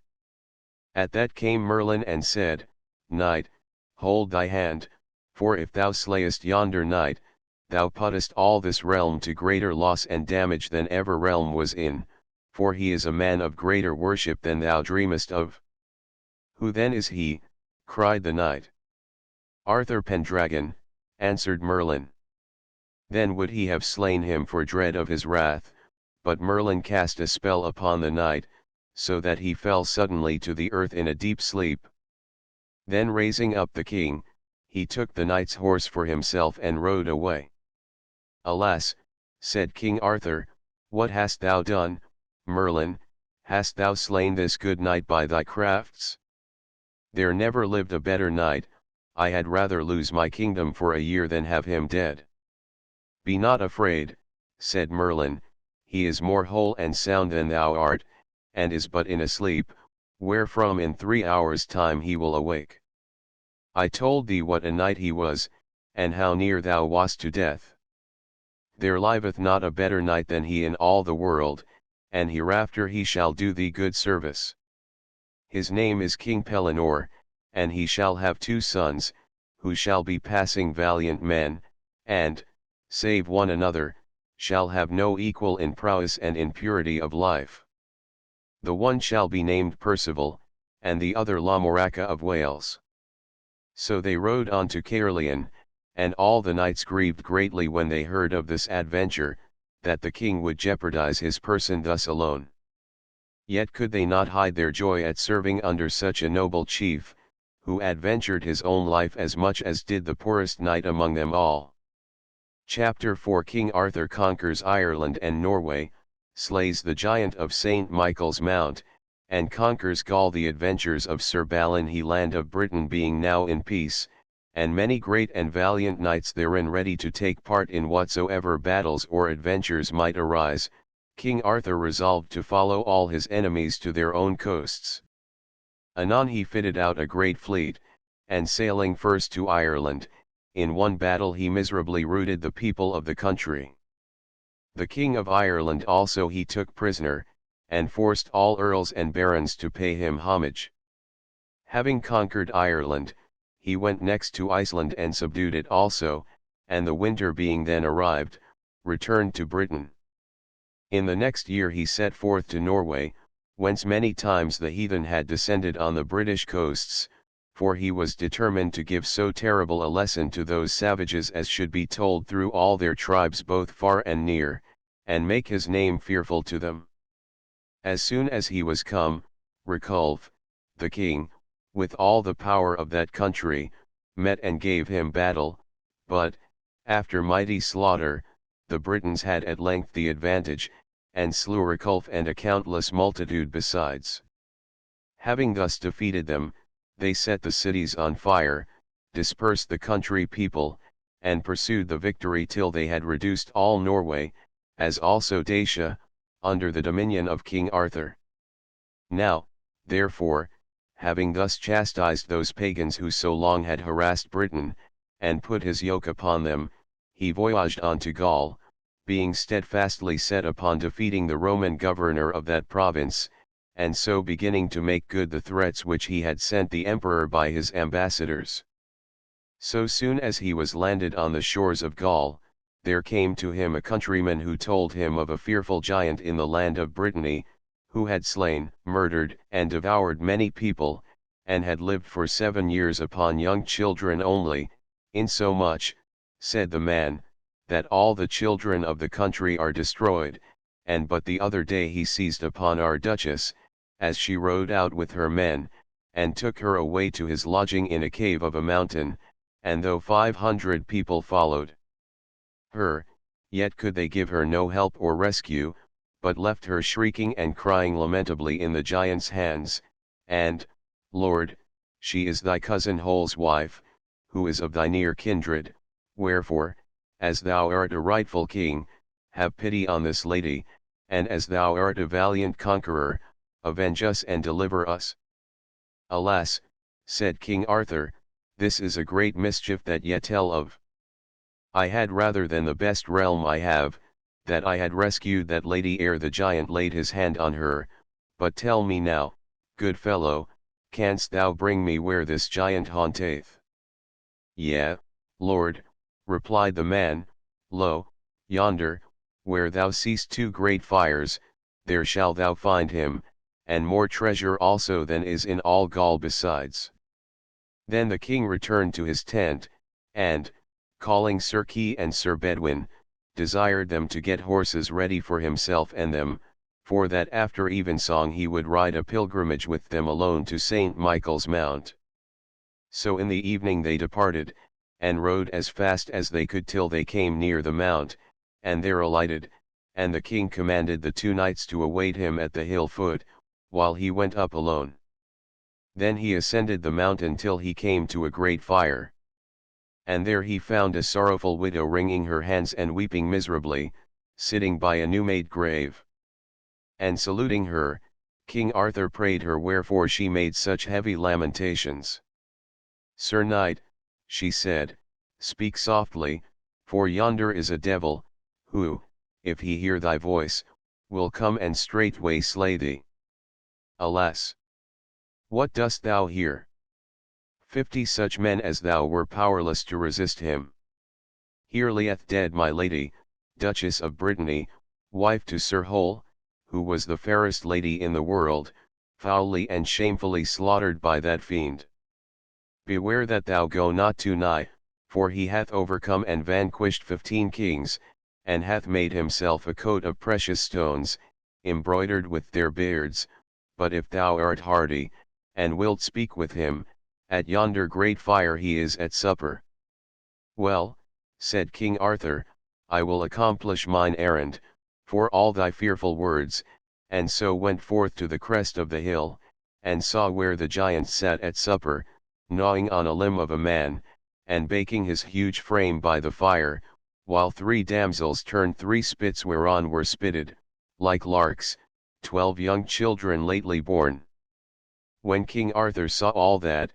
At that came Merlin and said, Knight, hold thy hand, for if thou slayest yonder knight, thou puttest all this realm to greater loss and damage than ever realm was in, for he is a man of greater worship than thou dreamest of. Who then is he? Cried the knight. Arthur Pendragon, answered Merlin. Then would he have slain him for dread of his wrath, but Merlin cast a spell upon the knight, so that he fell suddenly to the earth in a deep sleep. Then raising up the king, he took the knight's horse for himself and rode away. Alas, said King Arthur, what hast thou done, Merlin? Hast thou slain this good knight by thy crafts? There never lived a better knight, I had rather lose my kingdom for a year than have him dead. Be not afraid, said Merlin, he is more whole and sound than thou art, and is but in a sleep, wherefrom in 3 hours' time he will awake. I told thee what a knight he was, and how near thou wast to death. There liveth not a better knight than he in all the world, and hereafter he shall do thee good service. His name is King Pellinore, and he shall have 2 sons, who shall be passing valiant men, and, save one another, shall have no equal in prowess and in purity of life. The one shall be named Percival, and the other Lamoracca of Wales. So they rode on to Caerleon, and all the knights grieved greatly when they heard of this adventure, that the king would jeopardize his person thus alone. Yet could they not hide their joy at serving under such a noble chief, who adventured his own life as much as did the poorest knight among them all. Chapter 4 King Arthur conquers Ireland and Norway, slays the giant of St. Michael's Mount, and conquers Gaul. The adventures of Sir Balin. He land of Britain being now in peace, and many great and valiant knights therein ready to take part in whatsoever battles or adventures might arise, King Arthur resolved to follow all his enemies to their own coasts. Anon he fitted out a great fleet, and sailing first to Ireland, in one battle he miserably routed the people of the country. The King of Ireland also he took prisoner, and forced all earls and barons to pay him homage. Having conquered Ireland, he went next to Iceland and subdued it also, and the winter being then arrived, returned to Britain. In the next year he set forth to Norway, whence many times the heathen had descended on the British coasts, for he was determined to give so terrible a lesson to those savages as should be told through all their tribes both far and near, and make his name fearful to them. As soon as he was come, Riculf, the king, with all the power of that country, met and gave him battle, but, after mighty slaughter, the Britons had at length the advantage, and slew Riculf and a countless multitude besides. Having thus defeated them, they set the cities on fire, dispersed the country people, and pursued the victory till they had reduced all Norway, as also Dacia, under the dominion of King Arthur. Now, therefore, having thus chastised those pagans who so long had harassed Britain, and put his yoke upon them, he voyaged on to Gaul, being steadfastly set upon defeating the Roman governor of that province, and so beginning to make good the threats which he had sent the emperor by his ambassadors. So soon as he was landed on the shores of Gaul, there came to him a countryman who told him of a fearful giant in the land of Brittany, who had slain, murdered, and devoured many people, and had lived for 7 years upon young children only, insomuch, said the man, that all the children of the country are destroyed, and but the other day he seized upon our Duchess, as she rode out with her men, and took her away to his lodging in a cave of a mountain, and though 500 people followed her, yet could they give her no help or rescue, but left her shrieking and crying lamentably in the giant's hands, and, Lord, she is thy cousin Hol's wife, who is of thy near kindred, wherefore, as thou art a rightful king, have pity on this lady, and as thou art a valiant conqueror, avenge us and deliver us. Alas, said King Arthur, this is a great mischief that ye tell of. I had rather than the best realm I have, that I had rescued that lady ere the giant laid his hand on her, but tell me now, good fellow, canst thou bring me where this giant haunteth? Yea, Lord, replied the man, lo, yonder, where thou seest 2 great fires, there shalt thou find him, and more treasure also than is in all Gaul besides. Then the king returned to his tent, and, calling Sir Kay and Sir Bedwin, desired them to get horses ready for himself and them, for that after evensong he would ride a pilgrimage with them alone to St. Michael's Mount. So in the evening they departed, and rode as fast as they could till they came near the mount, and there alighted, and the king commanded the 2 knights to await him at the hill foot, while he went up alone. Then he ascended the mountain till he came to a great fire. And there he found a sorrowful widow wringing her hands and weeping miserably, sitting by a new-made grave. And saluting her, King Arthur prayed her wherefore she made such heavy lamentations. Sir Knight, she said, speak softly, for yonder is a devil, who, if he hear thy voice, will come and straightway slay thee. Alas! What dost thou here? 50 such men as thou were powerless to resist him. Here lieth dead my lady, Duchess of Brittany, wife to Sir Hole, who was the fairest lady in the world, foully and shamefully slaughtered by that fiend. Beware that thou go not too nigh, for he hath overcome and vanquished 15 kings, and hath made himself a coat of precious stones, embroidered with their beards. But if thou art hardy, and wilt speak with him, at yonder great fire he is at supper. Well, said King Arthur, I will accomplish mine errand, for all thy fearful words, and so went forth to the crest of the hill, and saw where the giant sat at supper, gnawing on a limb of a man, and baking his huge frame by the fire, while 3 damsels turned 3 spits whereon were spitted, like larks, 12 young children lately born. When King Arthur saw all that,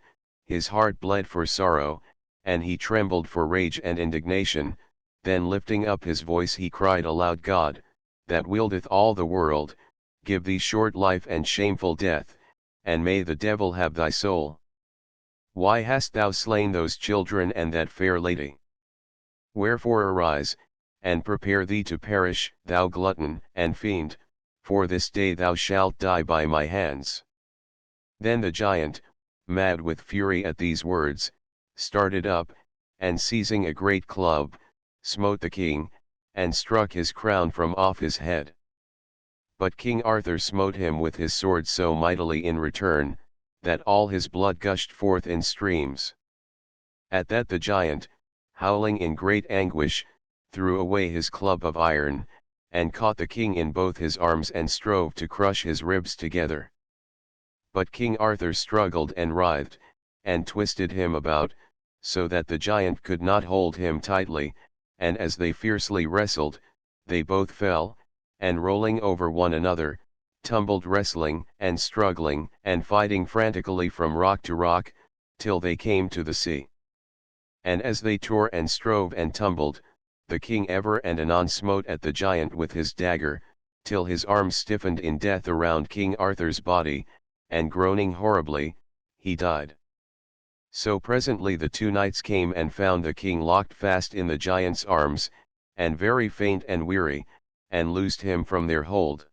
his heart bled for sorrow, and he trembled for rage and indignation. Then lifting up his voice he cried aloud, God, that wieldeth all the world, give thee short life and shameful death, and may the devil have thy soul. Why hast thou slain those children and that fair lady? Wherefore arise, and prepare thee to perish, thou glutton and fiend, for this day thou shalt die by my hands. Then the giant, mad with fury at these words, started up, and seizing a great club, smote the king, and struck his crown from off his head. But King Arthur smote him with his sword so mightily in return, that all his blood gushed forth in streams. At that the giant, howling in great anguish, threw away his club of iron, and caught the king in both his arms and strove to crush his ribs together. But King Arthur struggled and writhed, and twisted him about, so that the giant could not hold him tightly, and as they fiercely wrestled, they both fell, and rolling over one another, tumbled wrestling and struggling and fighting frantically from rock to rock, till they came to the sea. And as they tore and strove and tumbled, the king ever and anon smote at the giant with his dagger, till his arms stiffened in death around King Arthur's body, and groaning horribly, he died. So presently the 2 knights came and found the king locked fast in the giant's arms, and very faint and weary, and loosed him from their hold.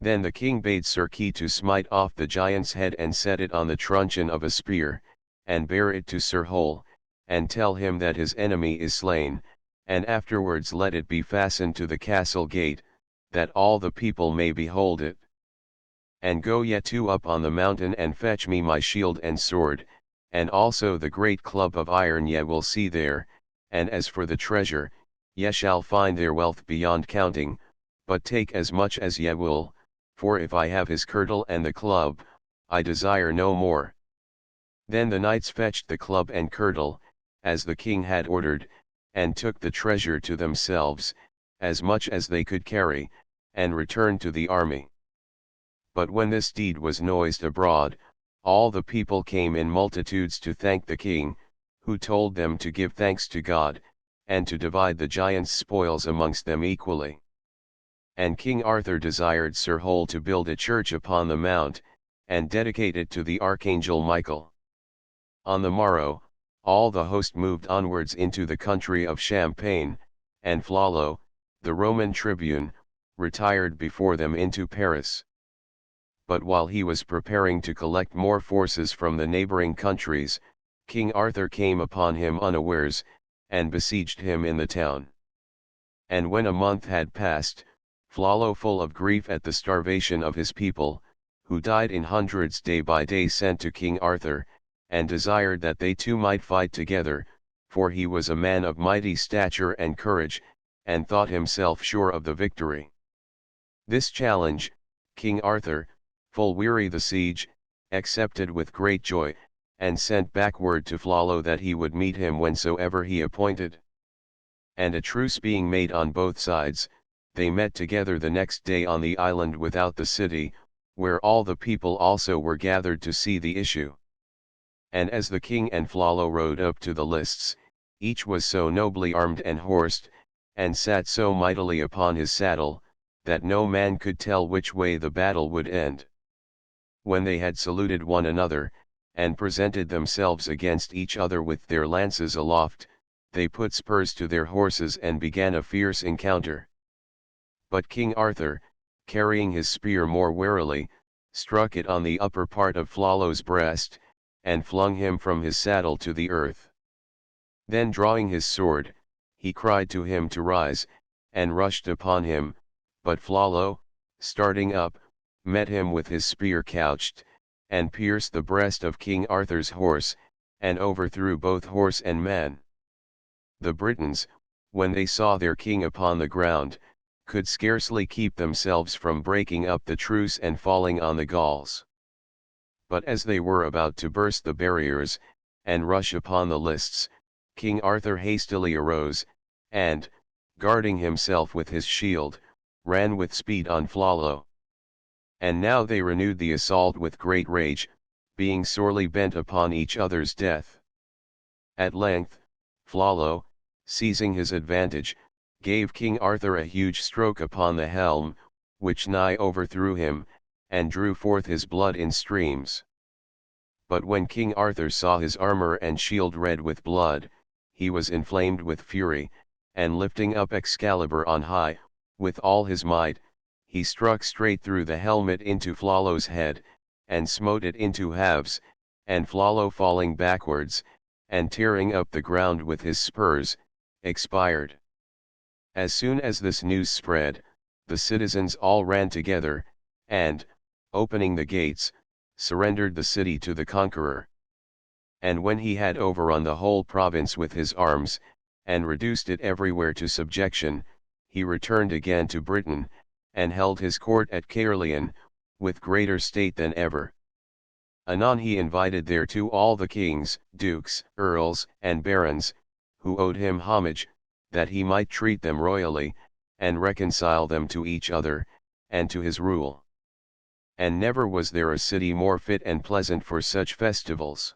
Then the king bade Sir Kay to smite off the giant's head and set it on the truncheon of a spear, and bear it to Sir Hole, and tell him that his enemy is slain, and afterwards let it be fastened to the castle gate, that all the people may behold it. And go ye 2 up on the mountain and fetch me my shield and sword, and also the great club of iron ye will see there, and as for the treasure, ye shall find there wealth beyond counting, but take as much as ye will, for if I have his kirtle and the club, I desire no more. Then the knights fetched the club and kirtle, as the king had ordered, and took the treasure to themselves, as much as they could carry, and returned to the army. But when this deed was noised abroad, all the people came in multitudes to thank the king, who told them to give thanks to God, and to divide the giant's spoils amongst them equally. And King Arthur desired Sir Hole to build a church upon the mount, and dedicate it to the Archangel Michael. On the morrow, all the host moved onwards into the country of Champagne, and Flalo, the Roman tribune, retired before them into Paris. But while he was preparing to collect more forces from the neighboring countries, King Arthur came upon him unawares, and besieged him in the town. And when a month had passed, Flalo, full of grief at the starvation of his people, who died in hundreds day by day, sent to King Arthur, and desired that they 2 might fight together, for he was a man of mighty stature and courage, and thought himself sure of the victory. This challenge, King Arthur, full weary the siege, accepted with great joy, and sent back word to Flalo that he would meet him whensoever he appointed. And a truce being made on both sides, they met together the next day on the island without the city, where all the people also were gathered to see the issue. And as the king and Flalo rode up to the lists, each was so nobly armed and horsed, and sat so mightily upon his saddle, that no man could tell which way the battle would end. When they had saluted one another, and presented themselves against each other with their lances aloft, they put spurs to their horses and began a fierce encounter. But King Arthur, carrying his spear more warily, struck it on the upper part of Flollo's breast, and flung him from his saddle to the earth. Then drawing his sword, he cried to him to rise, and rushed upon him, but Flollo, starting up, met him with his spear couched, and pierced the breast of King Arthur's horse, and overthrew both horse and man. The Britons, when they saw their king upon the ground, could scarcely keep themselves from breaking up the truce and falling on the Gauls. But as they were about to burst the barriers, and rush upon the lists, King Arthur hastily arose, and, guarding himself with his shield, ran with speed on Flollo. And now they renewed the assault with great rage, being sorely bent upon each other's death. At length, Flollo, seizing his advantage, gave King Arthur a huge stroke upon the helm, which nigh overthrew him, and drew forth his blood in streams. But when King Arthur saw his armor and shield red with blood, he was inflamed with fury, and lifting up Excalibur on high, with all his might, he struck straight through the helmet into Flollo's head, and smote it into halves, and Flollo falling backwards, and tearing up the ground with his spurs, expired. As soon as this news spread, the citizens all ran together, and, opening the gates, surrendered the city to the conqueror. And when he had overrun the whole province with his arms, and reduced it everywhere to subjection, he returned again to Britain, and held his court at Caerleon, with greater state than ever. Anon he invited thereto all the kings, dukes, earls, and barons, who owed him homage, that he might treat them royally, and reconcile them to each other, and to his rule. And never was there a city more fit and pleasant for such festivals.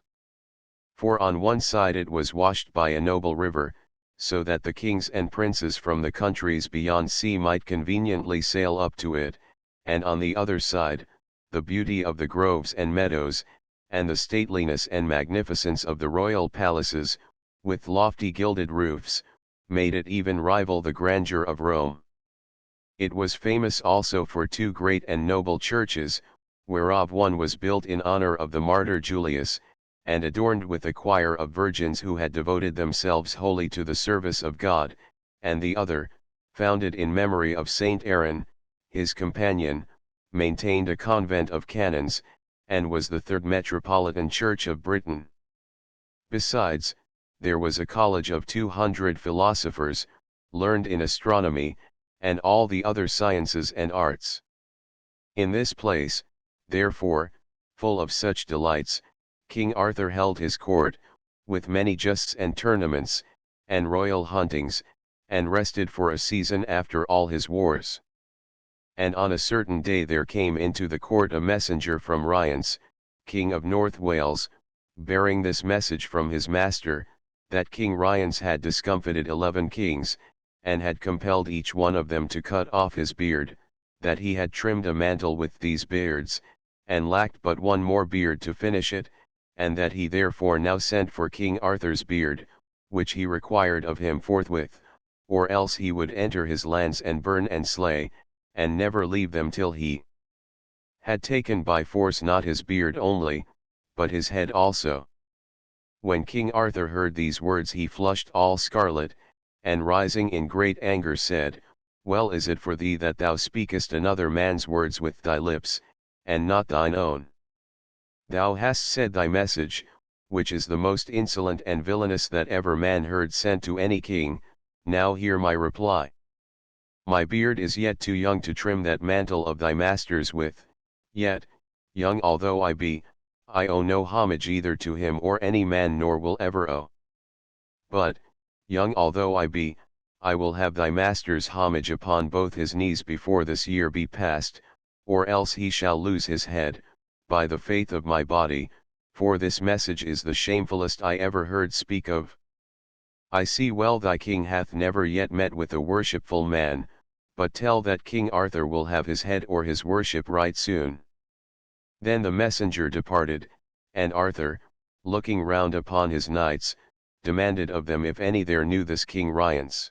For on one side it was washed by a noble river, so that the kings and princes from the countries beyond sea might conveniently sail up to it, and on the other side, the beauty of the groves and meadows, and the stateliness and magnificence of the royal palaces, with lofty gilded roofs, made it even rival the grandeur of Rome. It was famous also for two great and noble churches, whereof one was built in honor of the martyr Julius, and adorned with a choir of virgins who had devoted themselves wholly to the service of God, and the other, founded in memory of Saint Aaron, his companion, maintained a convent of canons, and was the third metropolitan church of Britain. Besides, there was a college of 200 philosophers, learned in astronomy, and all the other sciences and arts. In this place, therefore, full of such delights, King Arthur held his court, with many justs and tournaments, and royal huntings, and rested for a season after all his wars. And on a certain day there came into the court a messenger from Rience, King of North Wales, bearing this message from his master, that King Rience had discomfited 11 kings, and had compelled each one of them to cut off his beard, that he had trimmed a mantle with these beards, and lacked but one more beard to finish it, and that he therefore now sent for King Arthur's beard, which he required of him forthwith, or else he would enter his lands and burn and slay, and never leave them till he had taken by force not his beard only, but his head also. When King Arthur heard these words he flushed all scarlet, and rising in great anger said, "Well is it for thee that thou speakest another man's words with thy lips, and not thine own. Thou hast said thy message, which is the most insolent and villainous that ever man heard sent to any king. Now hear my reply. My beard is yet too young to trim that mantle of thy master's with, yet, young although I be, I owe no homage either to him or any man nor will ever owe. But, young although I be, I will have thy master's homage upon both his knees before this year be past, or else he shall lose his head, by the faith of my body, for this message is the shamefullest I ever heard speak of. I see well thy king hath never yet met with a worshipful man, but tell that King Arthur will have his head or his worship right soon. Then the messenger departed, and Arthur, looking round upon his knights, demanded of them if any there knew this King Rience.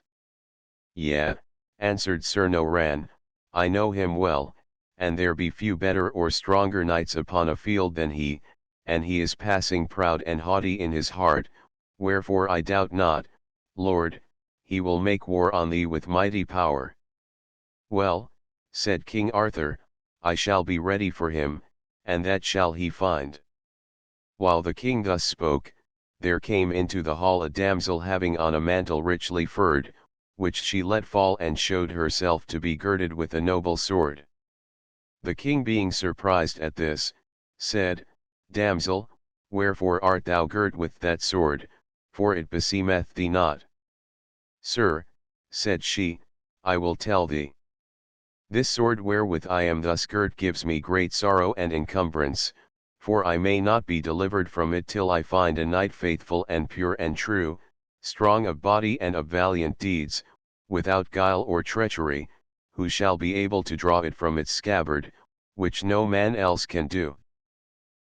Yea, answered Sir Noran, I know him well, and there be few better or stronger knights upon a field than he, and he is passing proud and haughty in his heart, wherefore I doubt not, Lord, he will make war on thee with mighty power. Well, said King Arthur, I shall be ready for him, and that shall he find. While the king thus spoke, there came into the hall a damsel having on a mantle richly furred, which she let fall and showed herself to be girded with a noble sword. The king being surprised at this, said, Damsel, wherefore art thou girt with that sword, for it beseemeth thee not. Sir, said she, I will tell thee. This sword wherewith I am thus girt gives me great sorrow and encumbrance, for I may not be delivered from it till I find a knight faithful and pure and true, strong of body and of valiant deeds, without guile or treachery, who shall be able to draw it from its scabbard, which no man else can do.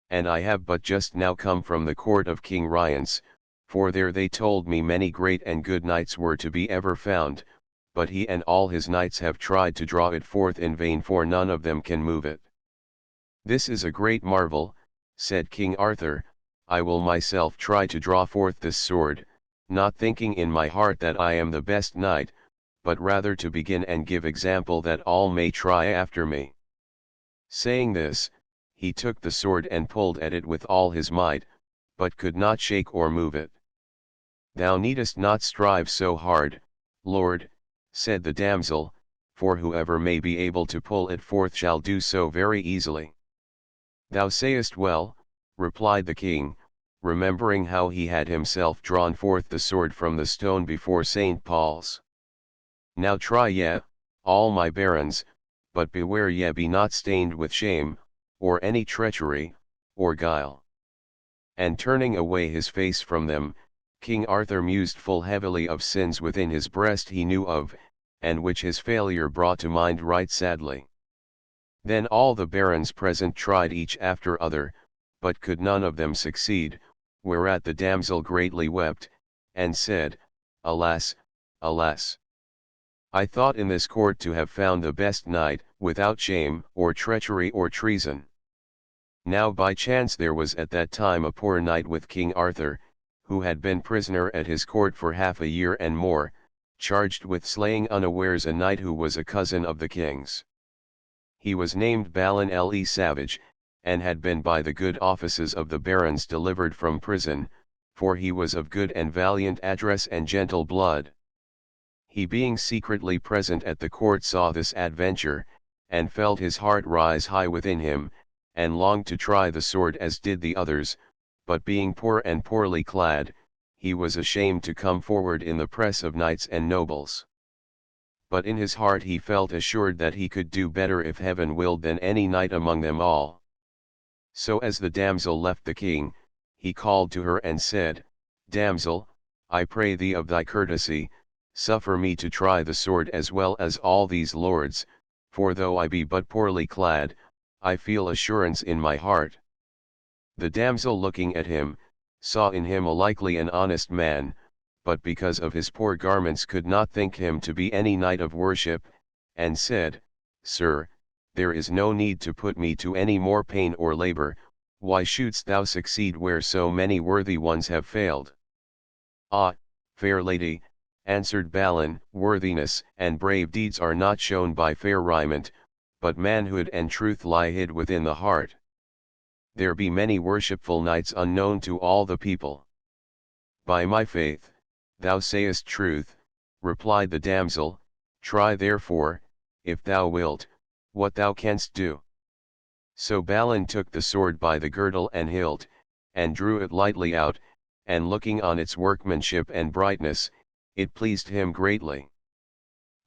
And I have but just now come from the court of King Rience, for there they told me many great and good knights were to be ever found, but he and all his knights have tried to draw it forth in vain, for none of them can move it. This is a great marvel, said King Arthur, I will myself try to draw forth this sword, not thinking in my heart that I am the best knight, but rather to begin and give example that all may try after me. Saying this, he took the sword and pulled at it with all his might, but could not shake or move it. Thou needest not strive so hard, Lord, said the damsel, for whoever may be able to pull it forth shall do so very easily. Thou sayest well, replied the king, remembering how he had himself drawn forth the sword from the stone before St. Paul's. Now try ye, all my barons, but beware ye be not stained with shame, or any treachery, or guile. And turning away his face from them, King Arthur mused full heavily of sins within his breast he knew of, and which his failure brought to mind right sadly. Then all the barons present tried each after other, but could none of them succeed, whereat the damsel greatly wept, and said, Alas, alas! I thought in this court to have found the best knight, without shame, or treachery or treason. Now by chance there was at that time a poor knight with King Arthur, who had been prisoner at his court for half a year and more, charged with slaying unawares a knight who was a cousin of the king's. He was named Balin le Savage, and had been by the good offices of the barons delivered from prison, for he was of good and valiant address and gentle blood. He being secretly present at the court saw this adventure, and felt his heart rise high within him, and longed to try the sword as did the others, but being poor and poorly clad, he was ashamed to come forward in the press of knights and nobles. But in his heart he felt assured that he could do better if heaven willed than any knight among them all. So as the damsel left the king, he called to her and said, Damsel, I pray thee of thy courtesy, suffer me to try the sword as well as all these lords, for though I be but poorly clad, I feel assurance in my heart. The damsel looking at him, saw in him a likely and honest man, but because of his poor garments could not think him to be any knight of worship, and said, Sir, there is no need to put me to any more pain or labor, why shouldst thou succeed where so many worthy ones have failed? Ah, fair lady, answered Balin, worthiness and brave deeds are not shown by fair raiment, but manhood and truth lie hid within the heart. There be many worshipful knights unknown to all the people. By my faith, thou sayest truth, replied the damsel, try therefore, if thou wilt, what thou canst do. So Balin took the sword by the girdle and hilt, and drew it lightly out, and looking on its workmanship and brightness, it pleased him greatly.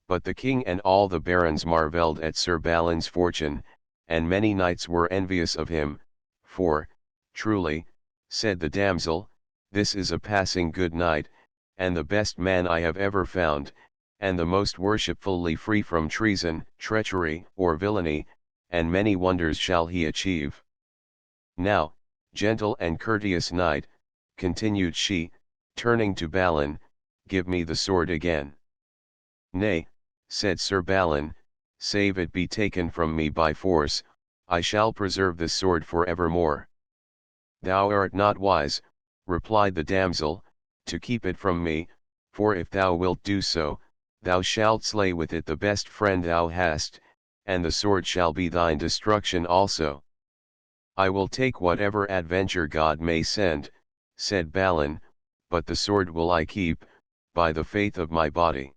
But the king and all the barons marvelled at Sir Balin's fortune, and many knights were envious of him, for, truly, said the damsel, this is a passing good knight, and the best man I have ever found, and the most worshipfully free from treason, treachery, or villainy, and many wonders shall he achieve. Now, gentle and courteous knight, continued she, turning to Balin, give me the sword again. Nay, said Sir Balin, save it be taken from me by force, I shall preserve this sword for evermore. Thou art not wise, replied the damsel, to keep it from me, for if thou wilt do so, thou shalt slay with it the best friend thou hast, and the sword shall be thine destruction also. I will take whatever adventure God may send, said Balin, but the sword will I keep, by the faith of my body.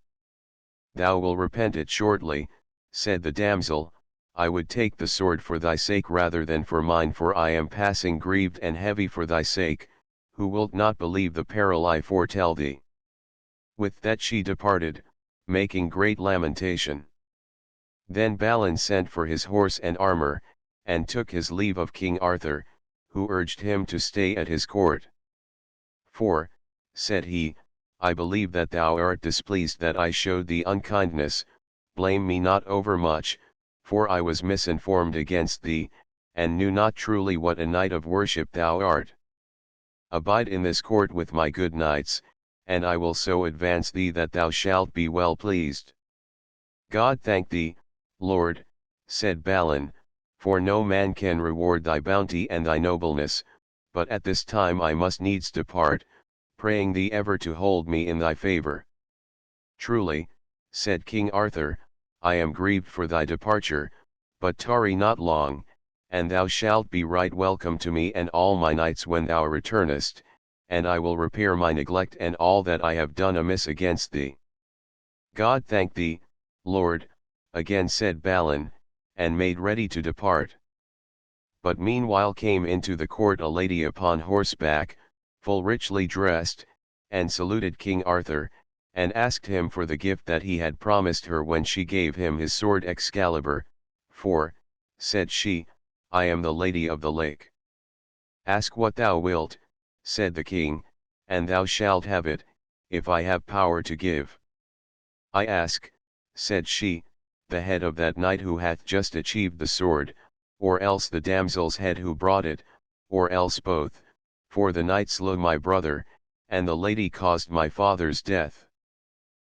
Thou will repent it shortly, said the damsel, I would take the sword for thy sake rather than for mine, for I am passing grieved and heavy for thy sake, who wilt not believe the peril I foretell thee. With that she departed, making great lamentation. Then Balin sent for his horse and armor, and took his leave of King Arthur, who urged him to stay at his court. For, said he, I believe that thou art displeased that I showed thee unkindness, blame me not overmuch, for I was misinformed against thee, and knew not truly what a knight of worship thou art. Abide in this court with my good knights, and I will so advance thee that thou shalt be well pleased. God thank thee, Lord, said Balin, for no man can reward thy bounty and thy nobleness, but at this time I must needs depart, praying thee ever to hold me in thy favour. Truly, said King Arthur, I am grieved for thy departure, but tarry not long, and thou shalt be right welcome to me and all my knights when thou returnest, and I will repair my neglect and all that I have done amiss against thee. God thank thee, Lord, again said Balin, and made ready to depart. But meanwhile came into the court a lady upon horseback, full richly dressed, and saluted King Arthur, and asked him for the gift that he had promised her when she gave him his sword Excalibur, for, said she, I am the Lady of the Lake. Ask what thou wilt, said the king, and thou shalt have it, if I have power to give. I ask, said she, the head of that knight who hath just achieved the sword, or else the damsel's head who brought it, or else both, for the knight slew my brother, and the lady caused my father's death.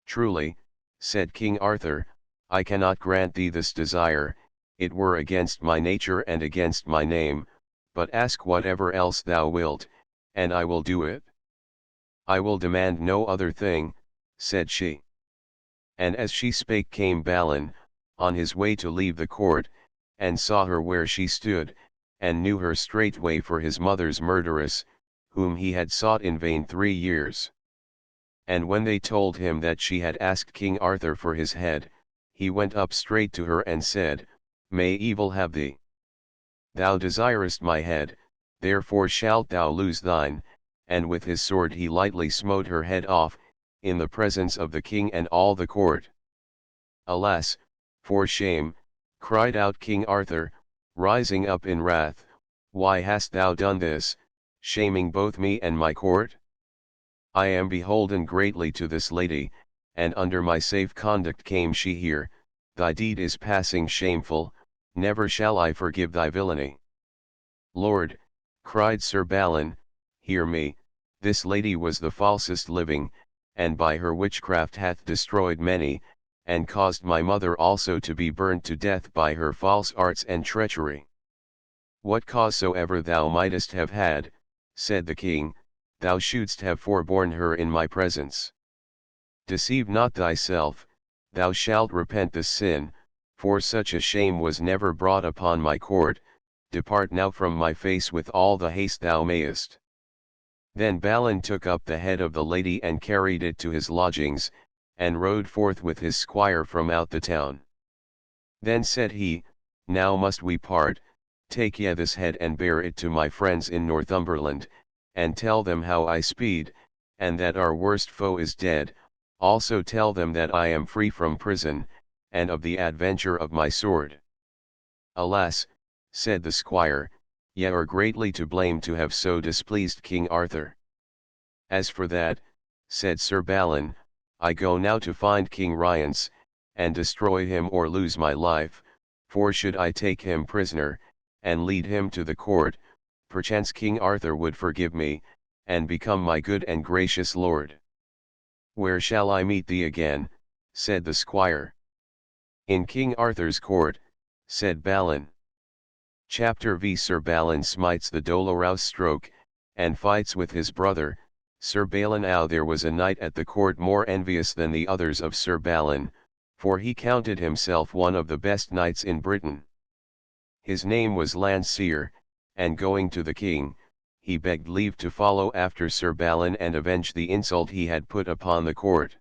Truly, said King Arthur, I cannot grant thee this desire, it were against my nature and against my name, but ask whatever else thou wilt, and I will do it. I will demand no other thing, said she. And as she spake came Balin, on his way to leave the court, and saw her where she stood, and knew her straightway for his mother's murderess, whom he had sought in vain 3 years. And when they told him that she had asked King Arthur for his head, he went up straight to her and said, May evil have thee. Thou desirest my head, therefore shalt thou lose thine, and with his sword he lightly smote her head off, in the presence of the king and all the court. Alas, for shame, cried out King Arthur, rising up in wrath, why hast thou done this, shaming both me and my court? I am beholden greatly to this lady, and under my safe conduct came she here, thy deed is passing shameful, never shall I forgive thy villainy. Lord, cried Sir Balin, hear me, this lady was the falsest living, and by her witchcraft hath destroyed many, and caused my mother also to be burnt to death by her false arts and treachery. What cause soever thou mightest have had, said the king, thou shouldst have forborne her in my presence. Deceive not thyself, thou shalt repent this sin, for such a shame was never brought upon my court, depart now from my face with all the haste thou mayest. Then Balin took up the head of the lady and carried it to his lodgings, and rode forth with his squire from out the town. Then said he, Now must we part, take ye this head and bear it to my friends in Northumberland, and tell them how I speed, and that our worst foe is dead, also tell them that I am free from prison, and of the adventure of my sword. Alas, said the squire, ye are greatly to blame to have so displeased King Arthur. As for that, said Sir Balin, I go now to find King Rience, and destroy him or lose my life, for should I take him prisoner, and lead him to the court, perchance King Arthur would forgive me, and become my good and gracious lord. Where shall I meet thee again? Said the squire. In King Arthur's court, said Balin. Chapter V. Sir Balin smites the Dolorous stroke, and fights with his brother, Sir Balin. Now there was a knight at the court more envious than the others of Sir Balin, for he counted himself one of the best knights in Britain. His name was Landseer, and going to the king, he begged leave to follow after Sir Balin and avenge the insult he had put upon the court.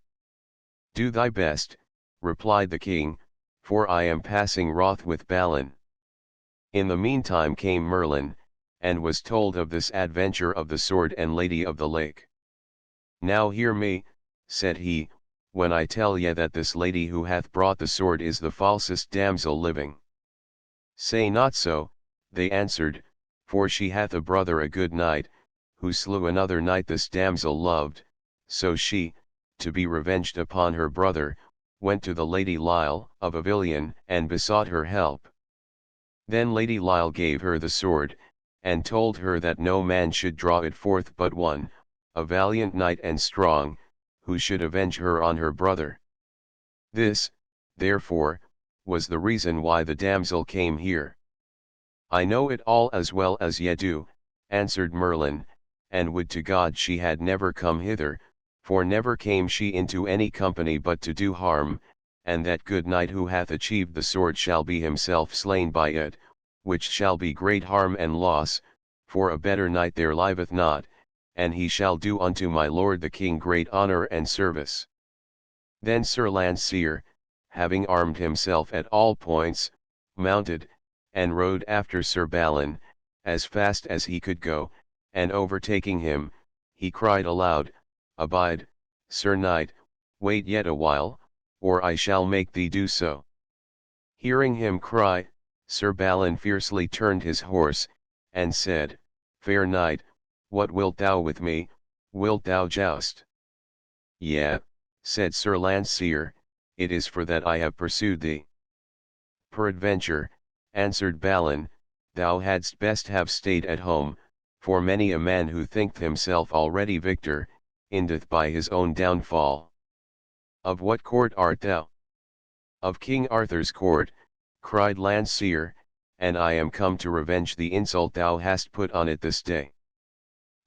Do thy best, replied the king, for I am passing wroth with Balin. In the meantime came Merlin, and was told of this adventure of the sword and Lady of the Lake. Now hear me, said he, when I tell ye that this lady who hath brought the sword is the falsest damsel living. Say not so, they answered, for she hath a brother a good knight, who slew another knight this damsel loved, so she, to be revenged upon her brother, went to the Lady Lile of Avilion and besought her help. Then Lady Lile gave her the sword, and told her that no man should draw it forth but one, a valiant knight and strong, who should avenge her on her brother. This, therefore, was the reason why the damsel came here. I know it all as well as ye do, answered Merlin, and would to God she had never come hither, for never came she into any company but to do harm, and that good knight who hath achieved the sword shall be himself slain by it, which shall be great harm and loss, for a better knight there liveth not, and he shall do unto my lord the king great honour and service. Then Sir Landseer, having armed himself at all points, mounted, and rode after Sir Balin, as fast as he could go, and overtaking him, he cried aloud, Abide, Sir Knight, wait yet a while, or I shall make thee do so. Hearing him cry, Sir Balin fiercely turned his horse, and said, Fair knight, what wilt thou with me, wilt thou joust? Yea, said Sir Landseer, it is for that I have pursued thee. Peradventure, answered Balin, thou hadst best have stayed at home, for many a man who thinketh himself already victor, endeth by his own downfall. Of what court art thou? Of King Arthur's court, cried Landseer, and I am come to revenge the insult thou hast put on it this day.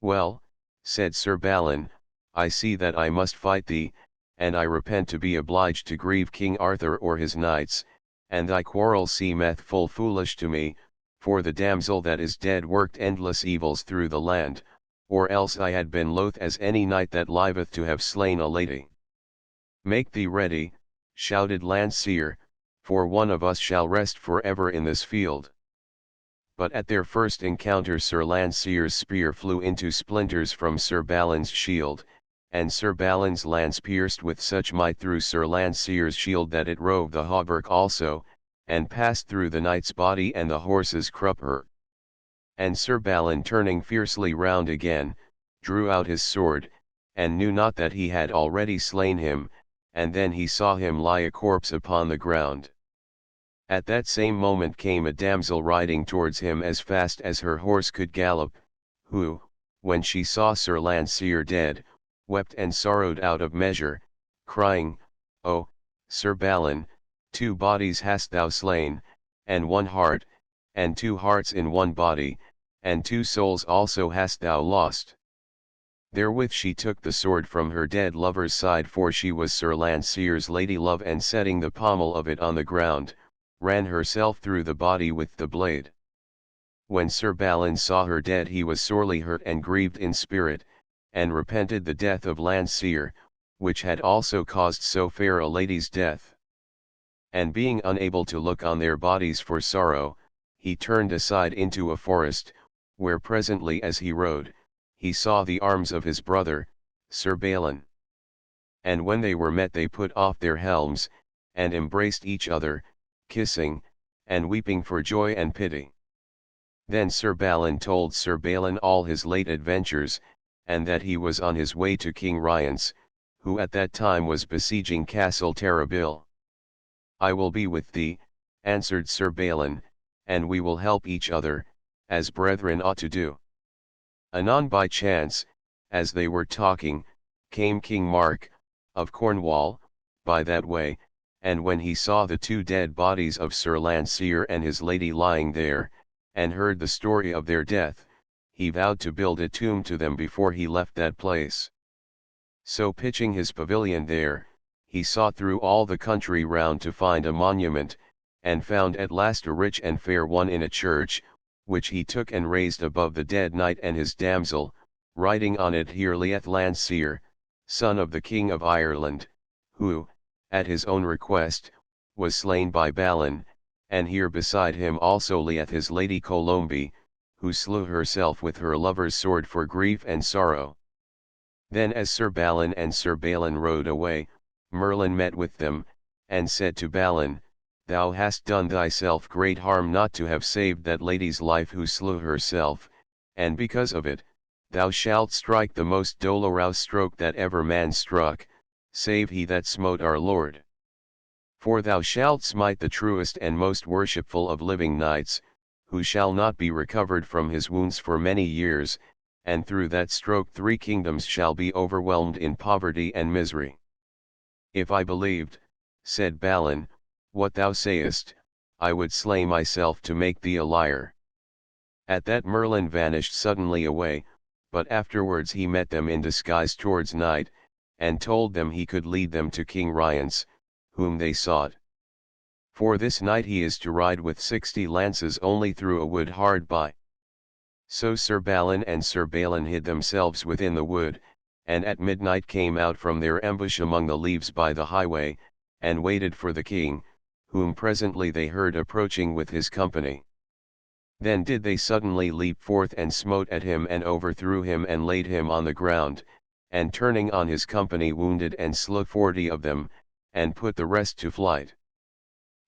Well, said Sir Balin, I see that I must fight thee, and I repent to be obliged to grieve King Arthur or his knights, and thy quarrel seemeth full foolish to me, for the damsel that is dead worked endless evils through the land, or else I had been loath as any knight that liveth to have slain a lady. Make thee ready, shouted Landseer, for one of us shall rest for ever in this field. But at their first encounter Sir Landseer's spear flew into splinters from Sir Balin's shield, and Sir Balin's lance pierced with such might through Sir Landseer's shield that it rove the hauberk also, and passed through the knight's body and the horse's crupper. And Sir Balin turning fiercely round again, drew out his sword, and knew not that he had already slain him, and then he saw him lie a corpse upon the ground. At that same moment came a damsel riding towards him as fast as her horse could gallop, who, when she saw Sir Landseer dead, wept and sorrowed out of measure, crying, O, Sir Balin, 2 bodies hast thou slain, and 1 heart, and 2 hearts in 1 body, and 2 souls also hast thou lost. Therewith she took the sword from her dead lover's side, for she was Sir Landseer's lady love, and setting the pommel of it on the ground, ran herself through the body with the blade. When Sir Balin saw her dead he was sorely hurt and grieved in spirit, and repented the death of Landseer, which had also caused so fair a lady's death. And being unable to look on their bodies for sorrow, he turned aside into a forest, where presently as he rode, he saw the arms of his brother, Sir Balin. And when they were met they put off their helms, and embraced each other, kissing, and weeping for joy and pity. Then Sir Balin told Sir Balin all his late adventures, and that he was on his way to King Rience, who at that time was besieging Castle Terrabil. I will be with thee, answered Sir Balin, and we will help each other, as brethren ought to do. Anon by chance, as they were talking, came King Mark, of Cornwall, by that way, and when he saw the two dead bodies of Sir Lancear and his lady lying there, and heard the story of their death, he vowed to build a tomb to them before he left that place. So pitching his pavilion there, he sought through all the country round to find a monument, and found at last a rich and fair one in a church, which he took and raised above the dead knight and his damsel, writing on it Here lieth Lancear, son of the King of Ireland, who, at his own request, was slain by Balin, and here beside him also lieth his lady Colombe, who slew herself with her lover's sword for grief and sorrow. Then as Sir Balin and Sir Balin rode away, Merlin met with them, and said to Balin, Thou hast done thyself great harm not to have saved that lady's life who slew herself, and because of it, thou shalt strike the most dolorous stroke that ever man struck, save he that smote our Lord. For thou shalt smite the truest and most worshipful of living knights, who shall not be recovered from his wounds for many years, and through that stroke 3 kingdoms shall be overwhelmed in poverty and misery. If I believed, said Balin, what thou sayest, I would slay myself to make thee a liar. At that Merlin vanished suddenly away, but afterwards he met them in disguise towards night, and told them he could lead them to King Rience, whom they sought. For this night he is to ride with 60 lances only through a wood hard by. So Sir Balin and Sir Balin hid themselves within the wood, and at midnight came out from their ambush among the leaves by the highway, and waited for the king, whom presently they heard approaching with his company. Then did they suddenly leap forth and smote at him and overthrew him and laid him on the ground, and turning on his company wounded and slew 40 of them, and put the rest to flight.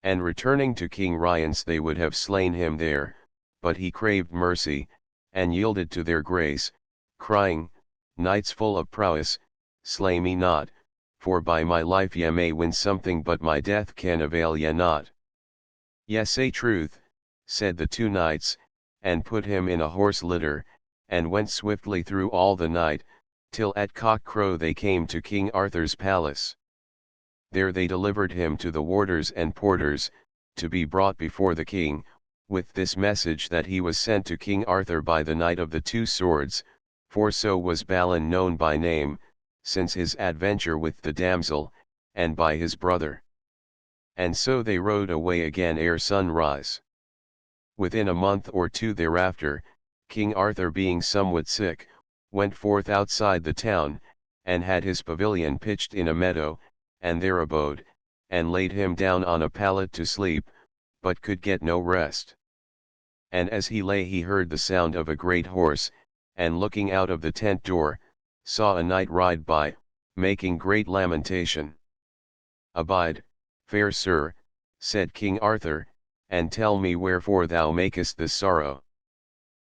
And returning to King Rience they would have slain him there, but he craved mercy, and yielded to their grace, crying, Knights full of prowess, slay me not, for by my life ye may win something but my death can avail ye not. Ye say truth, said the 2 knights, and put him in a horse litter, and went swiftly through all the night, till at cock-crow they came to King Arthur's palace. There they delivered him to the warders and porters, to be brought before the king, with this message that he was sent to King Arthur by the Knight of the 2 Swords, for so was Balin known by name, since his adventure with the damsel, and by his brother. And so they rode away again ere sunrise. Within a month or 2 thereafter, King Arthur being somewhat sick, went forth outside the town, and had his pavilion pitched in a meadow, and there abode, and laid him down on a pallet to sleep, but could get no rest. And as he lay he heard the sound of a great horse, and looking out of the tent door, saw a knight ride by, making great lamentation. Abide, fair sir, said King Arthur, and tell me wherefore thou makest this sorrow.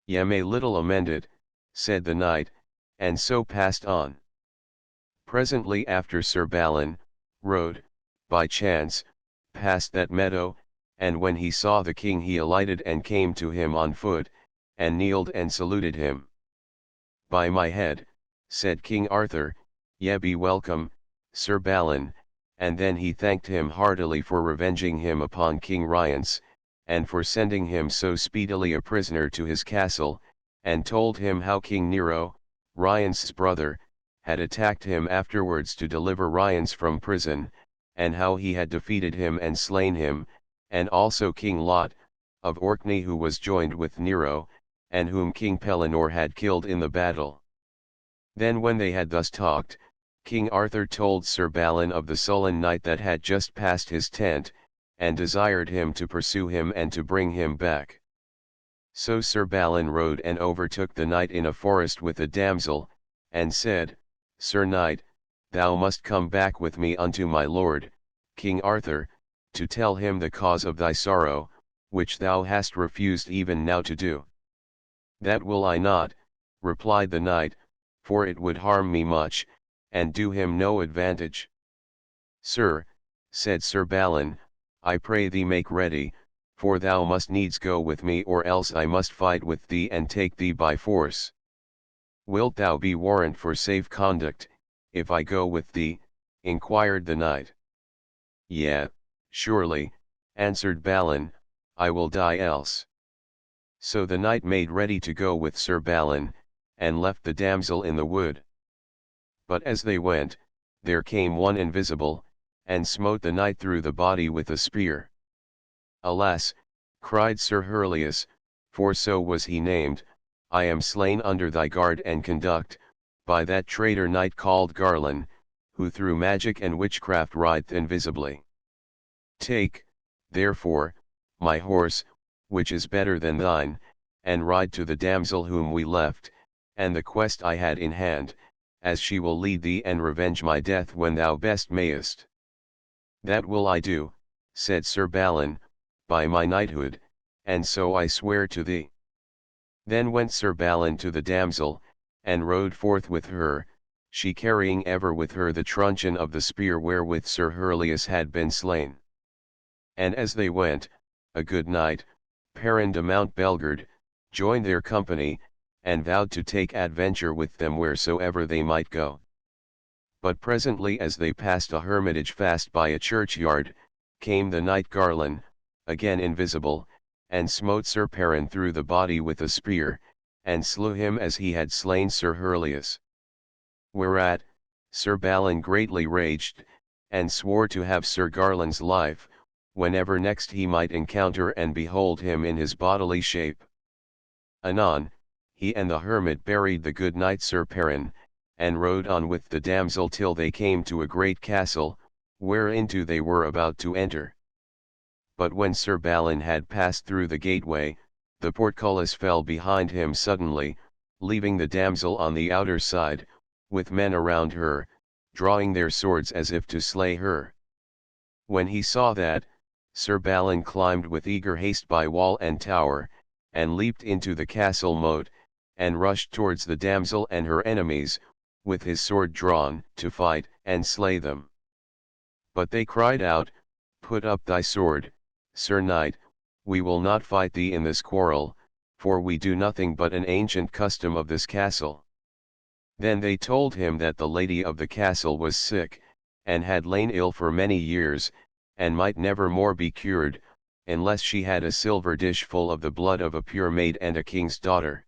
Ye may little amend it, said the knight, and so passed on. Presently after Sir Balin rode, by chance, past that meadow, and when he saw the king he alighted and came to him on foot, and kneeled and saluted him. By my head, said King Arthur, ye be welcome, Sir Balin, and then he thanked him heartily for revenging him upon King Rience, and for sending him so speedily a prisoner to his castle, and told him how King Nero, Rience's brother, had attacked him afterwards to deliver Rience from prison, and how he had defeated him and slain him, and also King Lot, of Orkney who was joined with Nero, and whom King Pellinore had killed in the battle. Then when they had thus talked, King Arthur told Sir Balin of the sullen knight that had just passed his tent, and desired him to pursue him and to bring him back. So Sir Balin rode and overtook the knight in a forest with a damsel, and said, Sir knight, thou must come back with me unto my lord, King Arthur, to tell him the cause of thy sorrow, which thou hast refused even now to do. That will I not, replied the knight, for it would harm me much, and do him no advantage. Sir, said Sir Balin, I pray thee make ready, for thou must needs go with me, or else I must fight with thee and take thee by force. Wilt thou be warrant for safe conduct, if I go with thee? Inquired the knight. Yea, surely, answered Balin, I will die else. So the knight made ready to go with Sir Balin, and left the damsel in the wood. But as they went, there came one invisible, and smote the knight through the body with a spear. Alas, cried Sir Hurleus, for so was he named, I am slain under thy guard and conduct, by that traitor knight called Garlon, who through magic and witchcraft rideth invisibly. Take, therefore, my horse, which is better than thine, and ride to the damsel whom we left, and the quest I had in hand, as she will lead thee and revenge my death when thou best mayest. That will I do, said Sir Balin, by my knighthood, and so I swear to thee. Then went Sir Balin to the damsel, and rode forth with her, she carrying ever with her the truncheon of the spear wherewith Sir Hurleus had been slain. And as they went, a good knight, Perin de Mount Belgard, joined their company, and vowed to take adventure with them wheresoever they might go. But presently as they passed a hermitage fast by a churchyard, came the knight Garlon, again invisible, and smote Sir Perin through the body with a spear, and slew him as he had slain Sir Hurleus. Whereat, Sir Balin greatly raged, and swore to have Sir Garlon's life, whenever next he might encounter and behold him in his bodily shape. Anon, he and the hermit buried the good knight Sir Perin, and rode on with the damsel till they came to a great castle, whereinto they were about to enter. But when Sir Balin had passed through the gateway, the portcullis fell behind him suddenly, leaving the damsel on the outer side, with men around her, drawing their swords as if to slay her. When he saw that, Sir Balin climbed with eager haste by wall and tower, and leaped into the castle moat, and rushed towards the damsel and her enemies, with his sword drawn, to fight and slay them. But they cried out, Put up thy sword, Sir Knight, we will not fight thee in this quarrel, for we do nothing but an ancient custom of this castle. Then they told him that the lady of the castle was sick, and had lain ill for many years, and might never more be cured, unless she had a silver dish full of the blood of a pure maid and a king's daughter.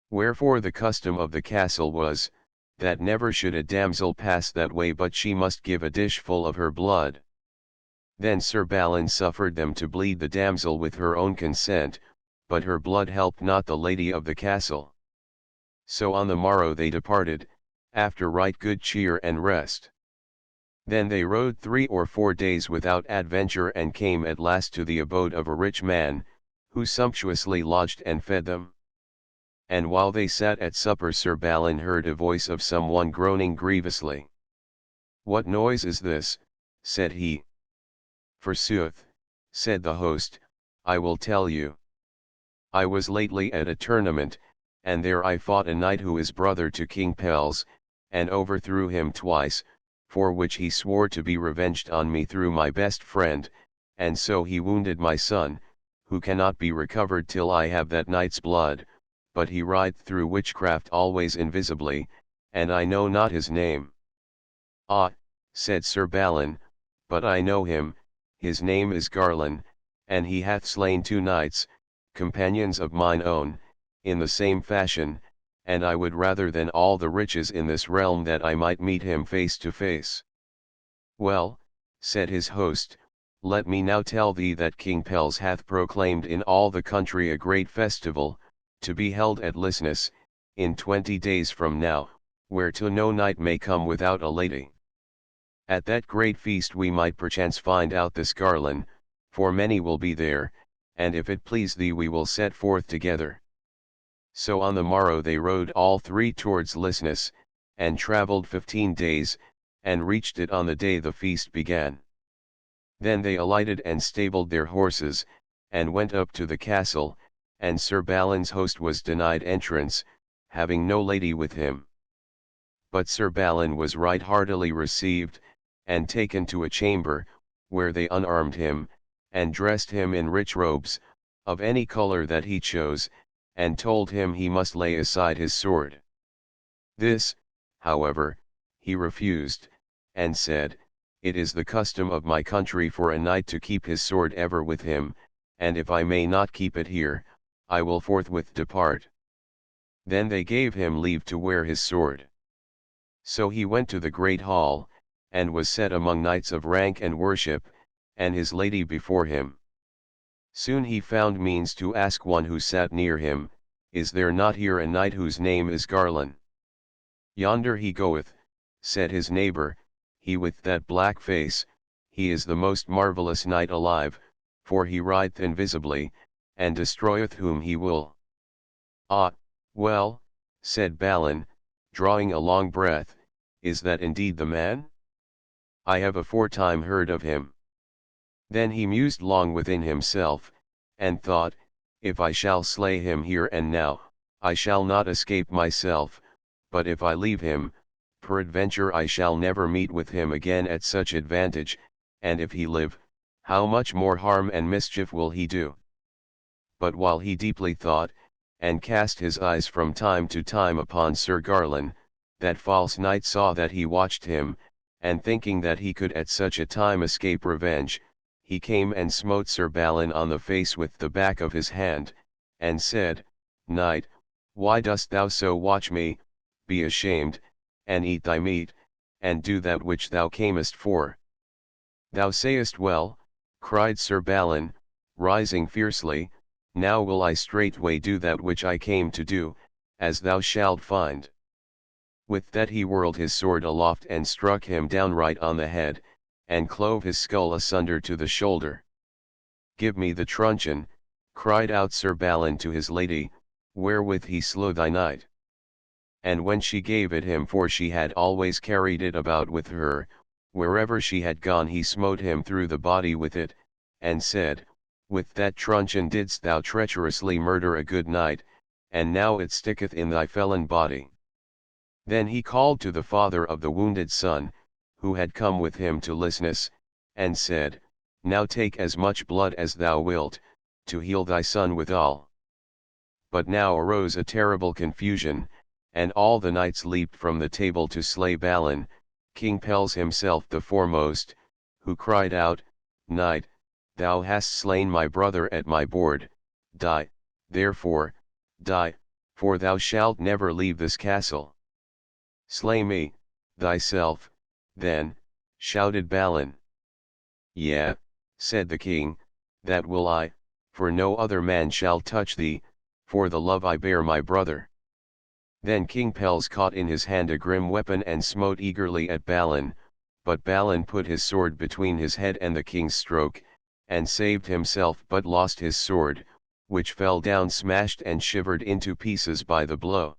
Wherefore the custom of the castle was, that never should a damsel pass that way but she must give a dish full of her blood. Then Sir Balin suffered them to bleed the damsel with her own consent, but her blood helped not the lady of the castle. So on the morrow they departed, after right good cheer and rest. Then they rode 3 or 4 days without adventure and came at last to the abode of a rich man, who sumptuously lodged and fed them. And while they sat at supper Sir Balin heard a voice of some one groaning grievously. What noise is this? Said he. Forsooth, said the host, I will tell you. I was lately at a tournament, and there I fought a knight who is brother to King Pelles, and overthrew him twice, for which he swore to be revenged on me through my best friend, and so he wounded my son, who cannot be recovered till I have that knight's blood, but he rideth through witchcraft always invisibly, and I know not his name. Ah, said Sir Balin, but I know him, his name is Garlon, and he hath slain 2 knights, companions of mine own, in the same fashion, and I would rather than all the riches in this realm that I might meet him face to face. Well, said his host, let me now tell thee that King Pelles hath proclaimed in all the country a great festival, to be held at Lisness, in 20 days from now, whereto no knight may come without a lady. At that great feast we might perchance find out this Garlon, for many will be there, and if it please thee we will set forth together. So on the morrow they rode all 3 towards Lisness, and travelled 15 days, and reached it on the day the feast began. Then they alighted and stabled their horses, and went up to the castle, and Sir Balin's host was denied entrance, having no lady with him. But Sir Balin was right heartily received, and taken to a chamber, where they unarmed him, and dressed him in rich robes, of any colour that he chose, and told him he must lay aside his sword. This, however, he refused, and said, "It is the custom of my country for a knight to keep his sword ever with him, and if I may not keep it here, I will forthwith depart." Then they gave him leave to wear his sword. So he went to the great hall, and was set among knights of rank and worship, and his lady before him. Soon he found means to ask one who sat near him, "Is there not here a knight whose name is Garlon?" "Yonder he goeth," said his neighbor, "he with that black face, he is the most marvellous knight alive, for he rideth invisibly, and destroyeth whom he will." "Ah, well," said Balin, drawing a long breath, "is that indeed the man? I have aforetime heard of him." Then he mused long within himself, and thought, "If I shall slay him here and now, I shall not escape myself, but if I leave him, peradventure I shall never meet with him again at such advantage, and if he live, how much more harm and mischief will he do?" But while he deeply thought, and cast his eyes from time to time upon Sir Garlon, that false knight saw that he watched him, and thinking that he could at such a time escape revenge, he came and smote Sir Balin on the face with the back of his hand, and said, "Knight, why dost thou so watch me? Be ashamed, and eat thy meat, and do that which thou camest for." "Thou sayest well," cried Sir Balin, rising fiercely, "now will I straightway do that which I came to do, as thou shalt find." With that he whirled his sword aloft and struck him downright on the head, and clove his skull asunder to the shoulder. "Give me the truncheon," cried out Sir Balin to his lady, "wherewith he slew thy knight." And when she gave it him, for she had always carried it about with her, wherever she had gone he smote him through the body with it, and said, "With that truncheon didst thou treacherously murder a good knight, and now it sticketh in thy felon body." Then he called to the father of the wounded son, who had come with him to Lisnus, and said, "Now take as much blood as thou wilt, to heal thy son withal." But now arose a terrible confusion, and all the knights leaped from the table to slay Balin, King Pelles himself the foremost, who cried out, "Knight, thou hast slain my brother at my board, die, therefore, die, for thou shalt never leave this castle." "Slay me, thyself, then," shouted Balin. "Yea," said the king, "that will I, for no other man shall touch thee, for the love I bear my brother." Then King Pelles caught in his hand a grim weapon and smote eagerly at Balin, but Balin put his sword between his head and the king's stroke, and saved himself but lost his sword, which fell down smashed and shivered into pieces by the blow.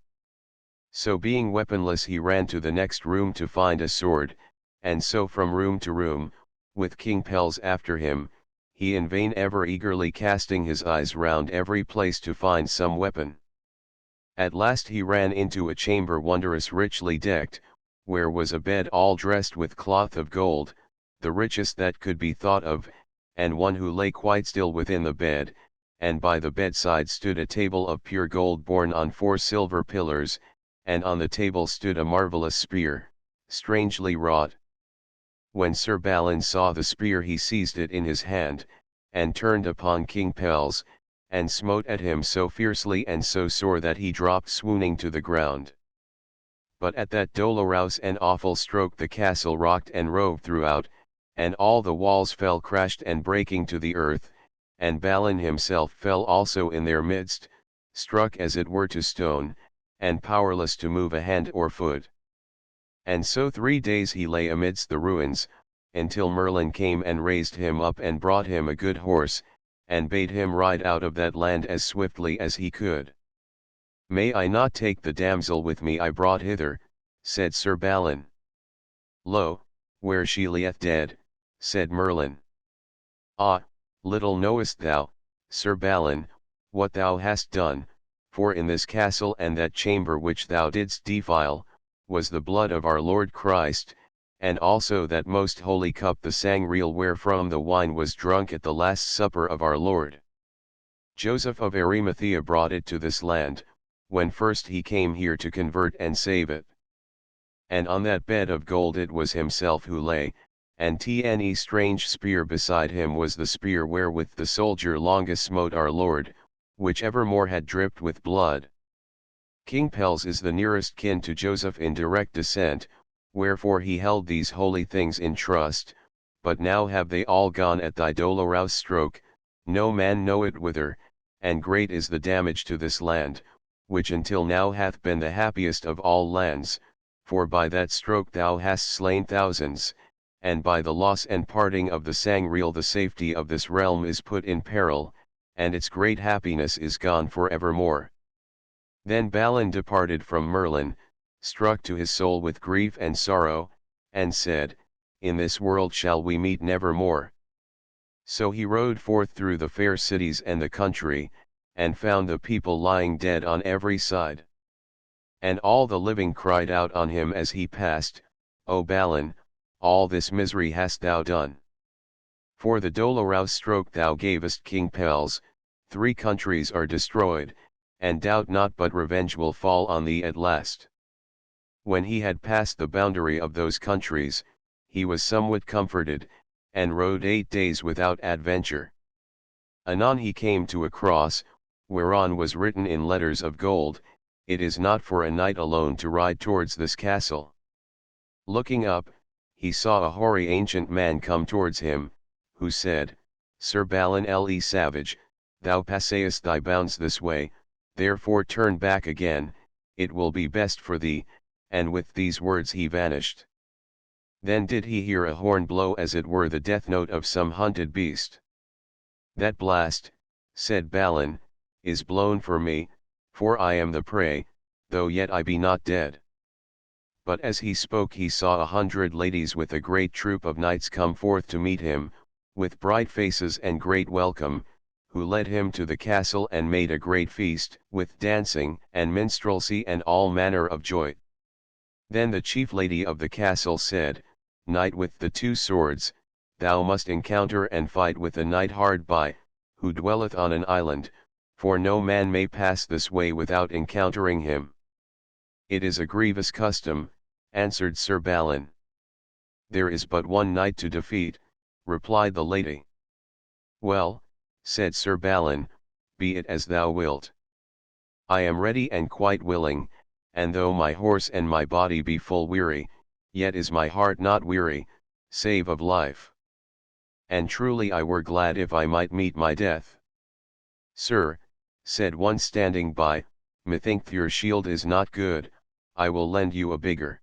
So being weaponless he ran to the next room to find a sword, and so from room to room, with King Pelles after him, he in vain ever eagerly casting his eyes round every place to find some weapon. At last he ran into a chamber wondrous richly decked, where was a bed all dressed with cloth of gold, the richest that could be thought of, and one who lay quite still within the bed, and by the bedside stood a table of pure gold borne on 4 silver pillars, and on the table stood a marvellous spear, strangely wrought. When Sir Balin saw the spear he seized it in his hand, and turned upon King Pelles, and smote at him so fiercely and so sore that he dropped swooning to the ground. But at that dolorous and awful stroke the castle rocked and rove throughout, and all the walls fell crashed and breaking to the earth, and Balin himself fell also in their midst, struck as it were to stone, and powerless to move a hand or foot. And so 3 days he lay amidst the ruins, until Merlin came and raised him up and brought him a good horse, and bade him ride out of that land as swiftly as he could. "May I not take the damsel with me I brought hither?" said Sir Balin. "Lo, where she lieth dead," said Merlin. "Ah, little knowest thou, Sir Balin, what thou hast done, for in this castle and that chamber which thou didst defile, was the blood of our Lord Christ, and also that most holy cup the sangreal wherefrom the wine was drunk at the Last Supper of our Lord. Joseph of Arimathea brought it to this land, when first he came here to convert and save it. And on that bed of gold it was himself who lay, and tne strange spear beside him was the spear wherewith the soldier longest smote our Lord, which evermore had dripped with blood. King Pels is the nearest kin to Joseph in direct descent, wherefore he held these holy things in trust, but now have they all gone at thy dolorous stroke, no man knoweth whither, and great is the damage to this land, which until now hath been the happiest of all lands, for by that stroke thou hast slain thousands, and by the loss and parting of the sangreal the safety of this realm is put in peril, and its great happiness is gone for evermore. Then Balin departed from Merlin, struck to his soul with grief and sorrow, and said, In this world shall we meet never more. So he rode forth through the fair cities and the country, and found the people lying dead on every side. And all the living cried out on him as he passed, O Balin, all this misery hast thou done. For the dolorous stroke thou gavest King Pels, 3 countries are destroyed, and doubt not but revenge will fall on thee at last. When he had passed the boundary of those countries, he was somewhat comforted, and rode 8 days without adventure. Anon he came to a cross, whereon was written in letters of gold, It is not for a knight alone to ride towards this castle. Looking up, he saw a hoary ancient man come towards him, who said, Sir Balin le Savage, thou passest thy bounds this way, therefore turn back again, it will be best for thee, and with these words he vanished. Then did he hear a horn blow as it were the death note of some hunted beast. That blast, said Balin, is blown for me, for I am the prey, though yet I be not dead. But as he spoke he saw 100 ladies with a great troop of knights come forth to meet him, with bright faces and great welcome, who led him to the castle and made a great feast, with dancing and minstrelsy and all manner of joy. Then the chief lady of the castle said, Knight with the 2 swords, thou must encounter and fight with a knight hard by, who dwelleth on an island, for no man may pass this way without encountering him. It is a grievous custom, answered Sir Balin. There is but one knight to defeat, replied the lady. Well, said Sir Balin, be it as thou wilt. I am ready and quite willing, and though my horse and my body be full weary, yet is my heart not weary, save of life. And truly I were glad if I might meet my death. Sir, said one standing by, methinks your shield is not good, I will lend you a bigger.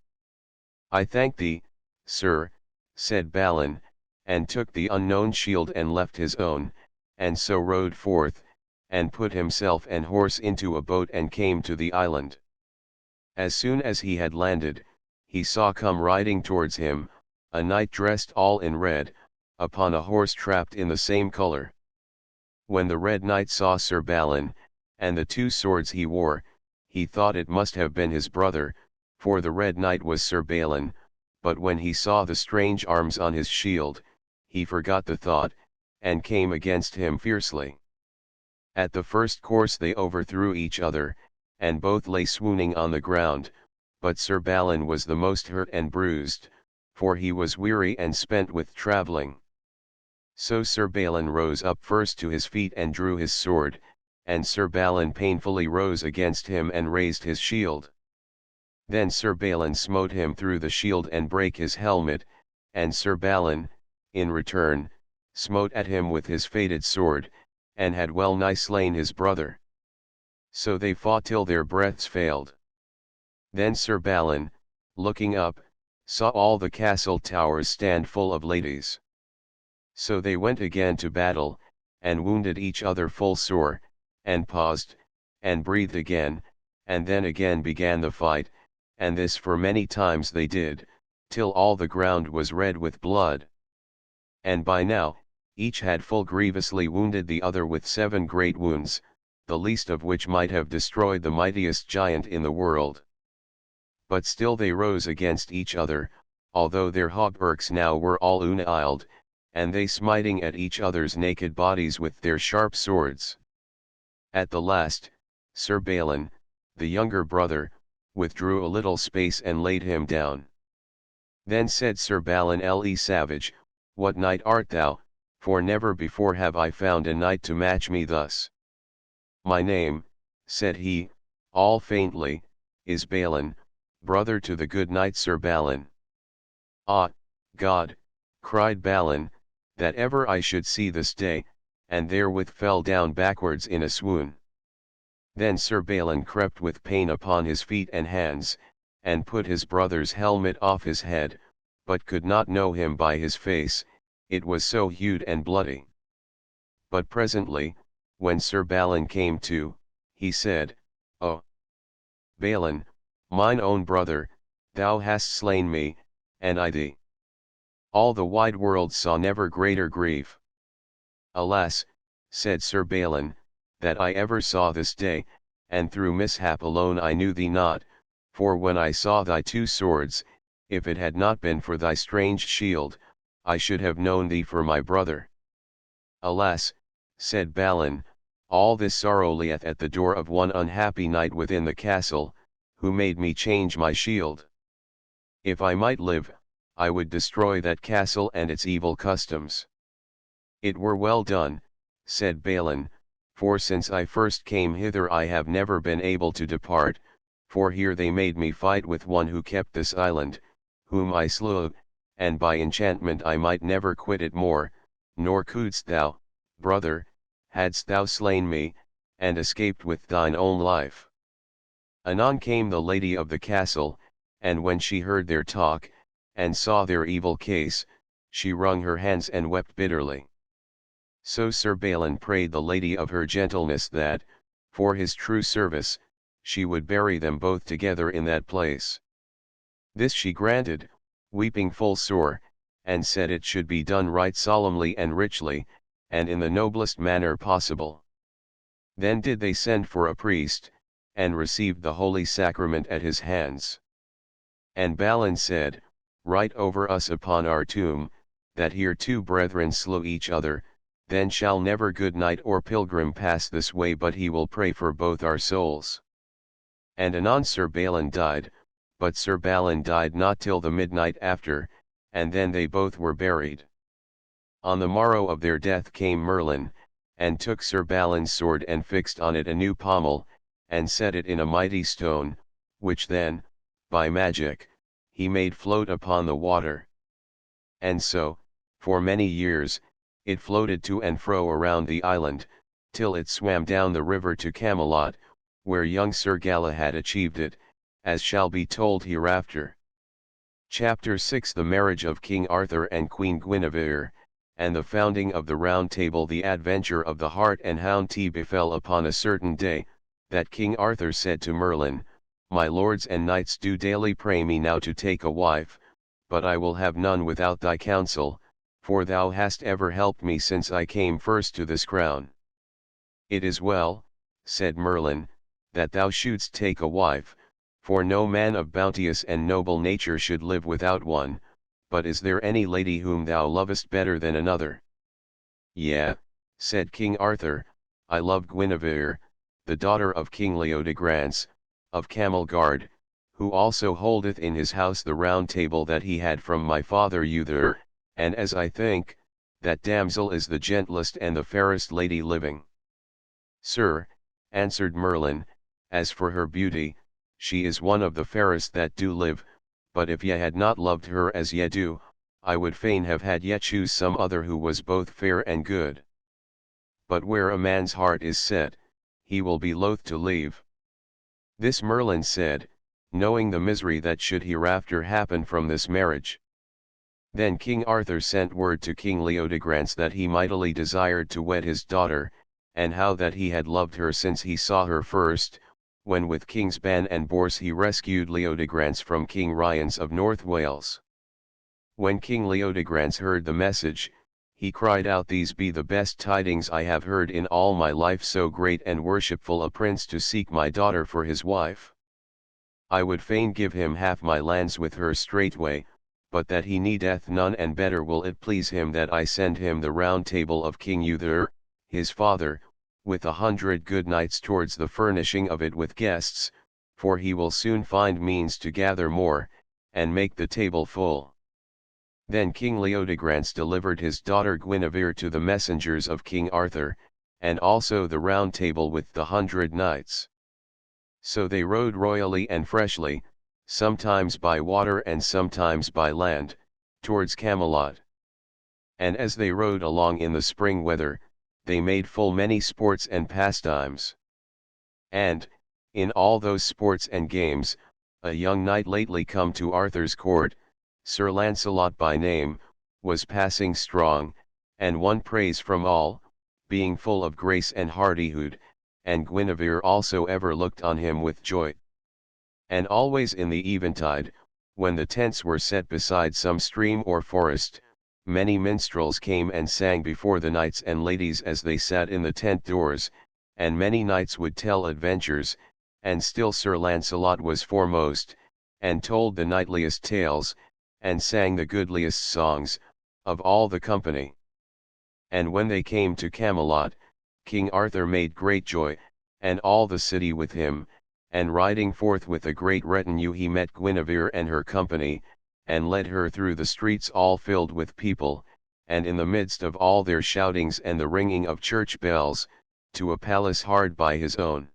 I thank thee, sir, said Balin, and took the unknown shield and left his own, and so rode forth, and put himself and horse into a boat and came to the island. As soon as he had landed, he saw come riding towards him, a knight dressed all in red, upon a horse trapped in the same color. When the Red Knight saw Sir Balin, and the 2 swords he wore, he thought it must have been his brother, for the Red Knight was Sir Balin, but when he saw the strange arms on his shield, he forgot the thought, and came against him fiercely. At the first course they overthrew each other, and both lay swooning on the ground, but Sir Balin was the most hurt and bruised, for he was weary and spent with travelling. So Sir Balin rose up first to his feet and drew his sword, and Sir Balin painfully rose against him and raised his shield. Then Sir Balin smote him through the shield and brake his helmet, and Sir Balin, in return, smote at him with his fated sword, and had well nigh slain his brother. So they fought till their breaths failed. Then Sir Balin, looking up, saw all the castle towers stand full of ladies. So they went again to battle, and wounded each other full sore, and paused, and breathed again, and then again began the fight, and this for many times they did, till all the ground was red with blood. And by now, each had full grievously wounded the other with 7 great wounds, the least of which might have destroyed the mightiest giant in the world. But still they rose against each other, although their hauberks now were all unild, and they smiting at each other's naked bodies with their sharp swords. At the last, Sir Balin, the younger brother, withdrew a little space and laid him down. Then said Sir Balin le Savage, What knight art thou, for never before have I found a knight to match me thus. My name, said he, all faintly, is Balin, brother to the good knight Sir Balin. Ah, God, cried Balin, that ever I should see this day, and therewith fell down backwards in a swoon. Then Sir Balin crept with pain upon his feet and hands, and put his brother's helmet off his head, but could not know him by his face, it was so hued and bloody. But presently, when Sir Balin came to, he said, O Balin, mine own brother, thou hast slain me, and I thee. All the wide world saw never greater grief. Alas, said Sir Balin, that I ever saw this day, and through mishap alone I knew thee not, for when I saw thy two swords, if it had not been for thy strange shield, I should have known thee for my brother. Alas, said Balin, all this sorrow lieth at the door of one unhappy knight within the castle, who made me change my shield. If I might live, I would destroy that castle and its evil customs. It were well done, said Balin, for since I first came hither I have never been able to depart, for here they made me fight with one who kept this island, whom I slew, and by enchantment I might never quit it more, nor couldst thou, brother, hadst thou slain me, and escaped with thine own life. Anon came the lady of the castle, and when she heard their talk, and saw their evil case, she wrung her hands and wept bitterly. So Sir Balin prayed the lady of her gentleness that, for his true service, she would bury them both together in that place. This she granted, weeping full sore, and said it should be done right solemnly and richly, and in the noblest manner possible. Then did they send for a priest, and received the holy sacrament at his hands. And Balin said, Write over us upon our tomb, that here two brethren slew each other, then shall never good knight or pilgrim pass this way but he will pray for both our souls. And anon Sir Balin died, but Sir Balin died not till the midnight after, and then they both were buried. On the morrow of their death came Merlin, and took Sir Balin's sword and fixed on it a new pommel, and set it in a mighty stone, which then, by magic, he made float upon the water. And so, for many years, it floated to and fro around the island, till it swam down the river to Camelot, where young Sir Galahad achieved it, as shall be told hereafter. Chapter 6 The marriage of King Arthur and Queen Guinevere, and the founding of the Round Table. The adventure of the hart and hound befell upon a certain day, that King Arthur said to Merlin, My lords and knights do daily pray me now to take a wife, but I will have none without thy counsel, for thou hast ever helped me since I came first to this crown. It is well, said Merlin, that thou shouldst take a wife, for no man of bounteous and noble nature should live without one, but is there any lady whom thou lovest better than another? Yea, said King Arthur, I love Guinevere, the daughter of King Leodegrance, of Camelgard, who also holdeth in his house the Round Table that he had from my father Uther, and as I think, that damsel is the gentlest and the fairest lady living. Sir, answered Merlin, as for her beauty, she is one of the fairest that do live, but if ye had not loved her as ye do, I would fain have had ye choose some other who was both fair and good. But where a man's heart is set, he will be loath to leave. This Merlin said, knowing the misery that should hereafter happen from this marriage. Then King Arthur sent word to King Leodegrance that he mightily desired to wed his daughter, and how that he had loved her since he saw her first, when with Kings Ban and Bors he rescued Leodegrance from King Ryance of North Wales. When King Leodegrance heard the message, he cried out, These be the best tidings I have heard in all my life, so great and worshipful a prince to seek my daughter for his wife. I would fain give him half my lands with her straightway, but that he needeth none, and better will it please him that I send him the round table of King Uther, his father, with 100 good knights towards the furnishing of it with guests, for he will soon find means to gather more, and make the table full. Then King Leodegrance delivered his daughter Guinevere to the messengers of King Arthur, and also the round table with the 100 knights. So they rode royally and freshly, sometimes by water and sometimes by land, towards Camelot. And as they rode along in the spring weather, they made full many sports and pastimes. And, in all those sports and games, a young knight lately come to Arthur's court, Sir Lancelot by name, was passing strong, and won praise from all, being full of grace and hardihood, and Guinevere also ever looked on him with joy. And always in the eventide, when the tents were set beside some stream or forest, many minstrels came and sang before the knights and ladies as they sat in the tent doors, and many knights would tell adventures, and still Sir Lancelot was foremost, and told the knightliest tales, and sang the goodliest songs, of all the company. And when they came to Camelot, King Arthur made great joy, and all the city with him, and riding forth with a great retinue he met Guinevere and her company, and led her through the streets all filled with people, and in the midst of all their shoutings and the ringing of church bells, to a palace hard by his own.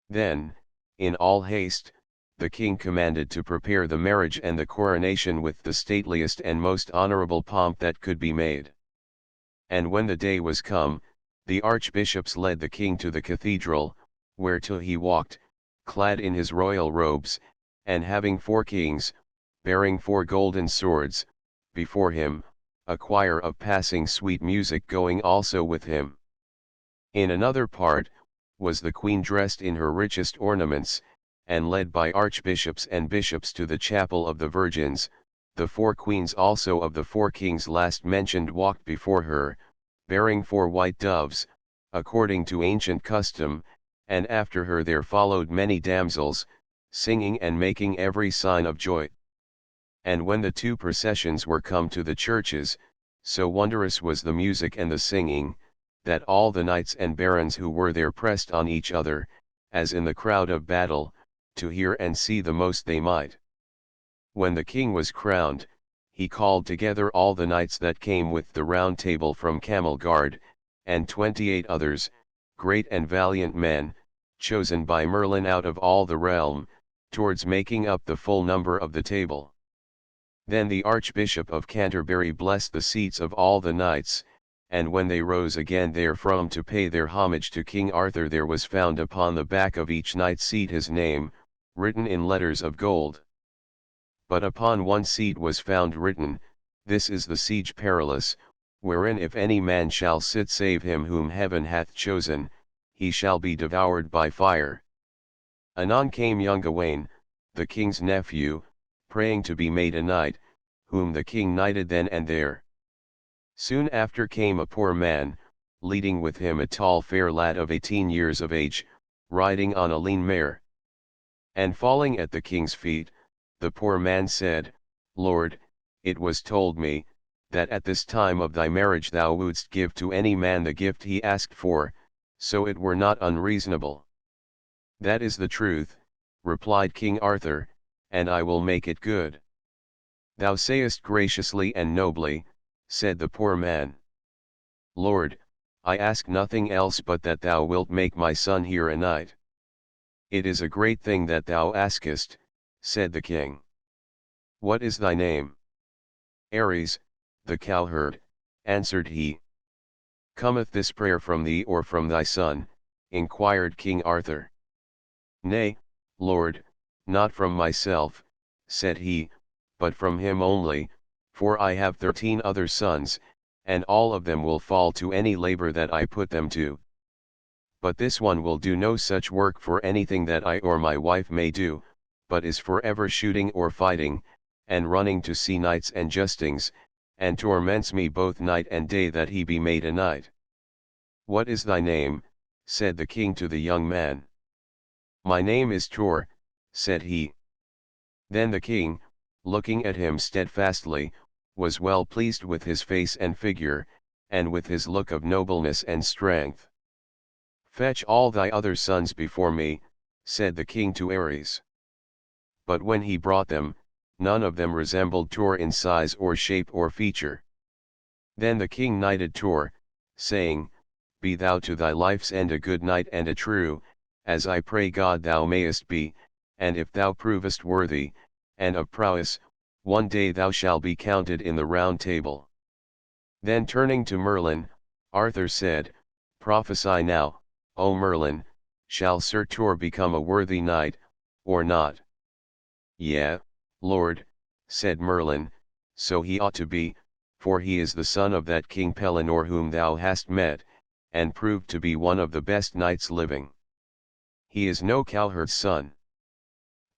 Then, in all haste, the king commanded to prepare the marriage and the coronation with the stateliest and most honorable pomp that could be made. And when the day was come, the archbishops led the king to the cathedral, whereto he walked, clad in his royal robes, and having 4 kings, bearing 4 golden swords, before him, a choir of passing sweet music going also with him. In another part, was the queen dressed in her richest ornaments, and led by archbishops and bishops to the chapel of the virgins. The 4 queens also of the 4 kings last mentioned walked before her, bearing 4 white doves, according to ancient custom, and after her there followed many damsels, singing and making every sign of joy. And when the 2 processions were come to the churches, so wondrous was the music and the singing, that all the knights and barons who were there pressed on each other, as in the crowd of battle, to hear and see the most they might. When the king was crowned, he called together all the knights that came with the round table from Camelgard, and 28 others, great and valiant men, chosen by Merlin out of all the realm, towards making up the full number of the table. Then the Archbishop of Canterbury blessed the seats of all the knights, and when they rose again therefrom to pay their homage to King Arthur, there was found upon the back of each knight's seat his name, written in letters of gold. But upon one seat was found written, "This is the Siege Perilous, wherein if any man shall sit save him whom heaven hath chosen, he shall be devoured by fire." Anon came young Gawain, the king's nephew, praying to be made a knight, whom the king knighted then and there. Soon after came a poor man, leading with him a tall fair lad of 18 years of age, riding on a lean mare. And falling at the king's feet, the poor man said, "Lord, it was told me, that at this time of thy marriage thou wouldst give to any man the gift he asked for, so it were not unreasonable." "That is the truth," replied King Arthur, "and I will make it good." "Thou sayest graciously and nobly," said the poor man. "Lord, I ask nothing else but that thou wilt make my son here a knight." "It is a great thing that thou askest," said the king. "What is thy name?" "Ares, the cowherd," answered he. "Cometh this prayer from thee or from thy son?" inquired King Arthur. "Nay, Lord, not from myself," said he, "but from him only, for I have 13 other sons, and all of them will fall to any labor that I put them to. But this one will do no such work for anything that I or my wife may do, but is for ever shooting or fighting, and running to see knights and justings, and torments me both night and day that he be made a knight." "What is thy name?" said the king to the young man. "My name is Tor," said he. Then the king, looking at him steadfastly, was well pleased with his face and figure, and with his look of nobleness and strength. "Fetch all thy other sons before me," said the king to Ares. But when he brought them, none of them resembled Tor in size or shape or feature. Then the king knighted Tor, saying, "Be thou to thy life's end a good knight and a true, as I pray God thou mayest be, and if thou provest worthy, and of prowess, one day thou shalt be counted in the Round Table." Then turning to Merlin, Arthur said, "Prophesy now, O Merlin, shall Sir Tor become a worthy knight, or not?" "Yea, Lord," said Merlin, "so he ought to be, for he is the son of that King Pellinore whom thou hast met, and proved to be one of the best knights living. He is no cowherd's son."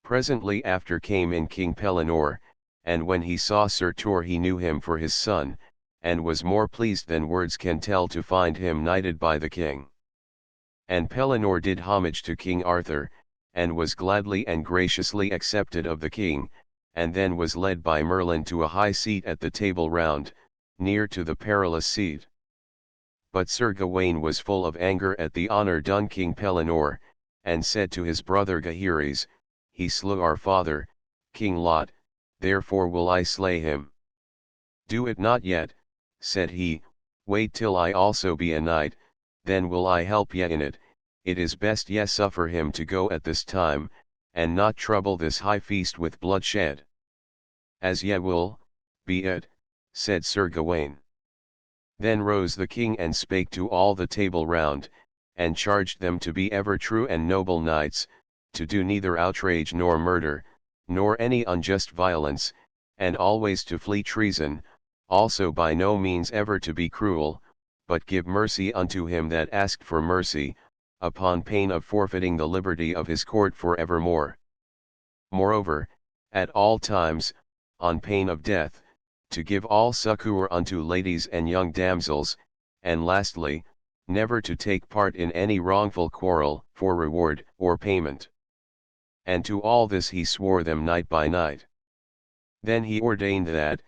Presently after came in King Pellinore, and when he saw Sir Tor he knew him for his son, and was more pleased than words can tell to find him knighted by the king. And Pellinore did homage to King Arthur, and was gladly and graciously accepted of the king, and then was led by Merlin to a high seat at the Table Round, near to the Perilous Seat. But Sir Gawain was full of anger at the honour done King Pellinore, and said to his brother Gaheris, "He slew our father, King Lot, therefore will I slay him." "Do it not yet," said he, "wait till I also be a knight, then will I help ye in it. It is best ye suffer him to go at this time, and not trouble this high feast with bloodshed." "As ye will, be it," said Sir Gawain. Then rose the king and spake to all the Table Round, and charged them to be ever true and noble knights, to do neither outrage nor murder, nor any unjust violence, and always to flee treason, also by no means ever to be cruel, but give mercy unto him that asked for mercy, upon pain of forfeiting the liberty of his court for evermore. Moreover, at all times, on pain of death, to give all succour unto ladies and young damsels, and lastly, never to take part in any wrongful quarrel for reward or payment. And to all this he swore them night by night. Then he ordained that,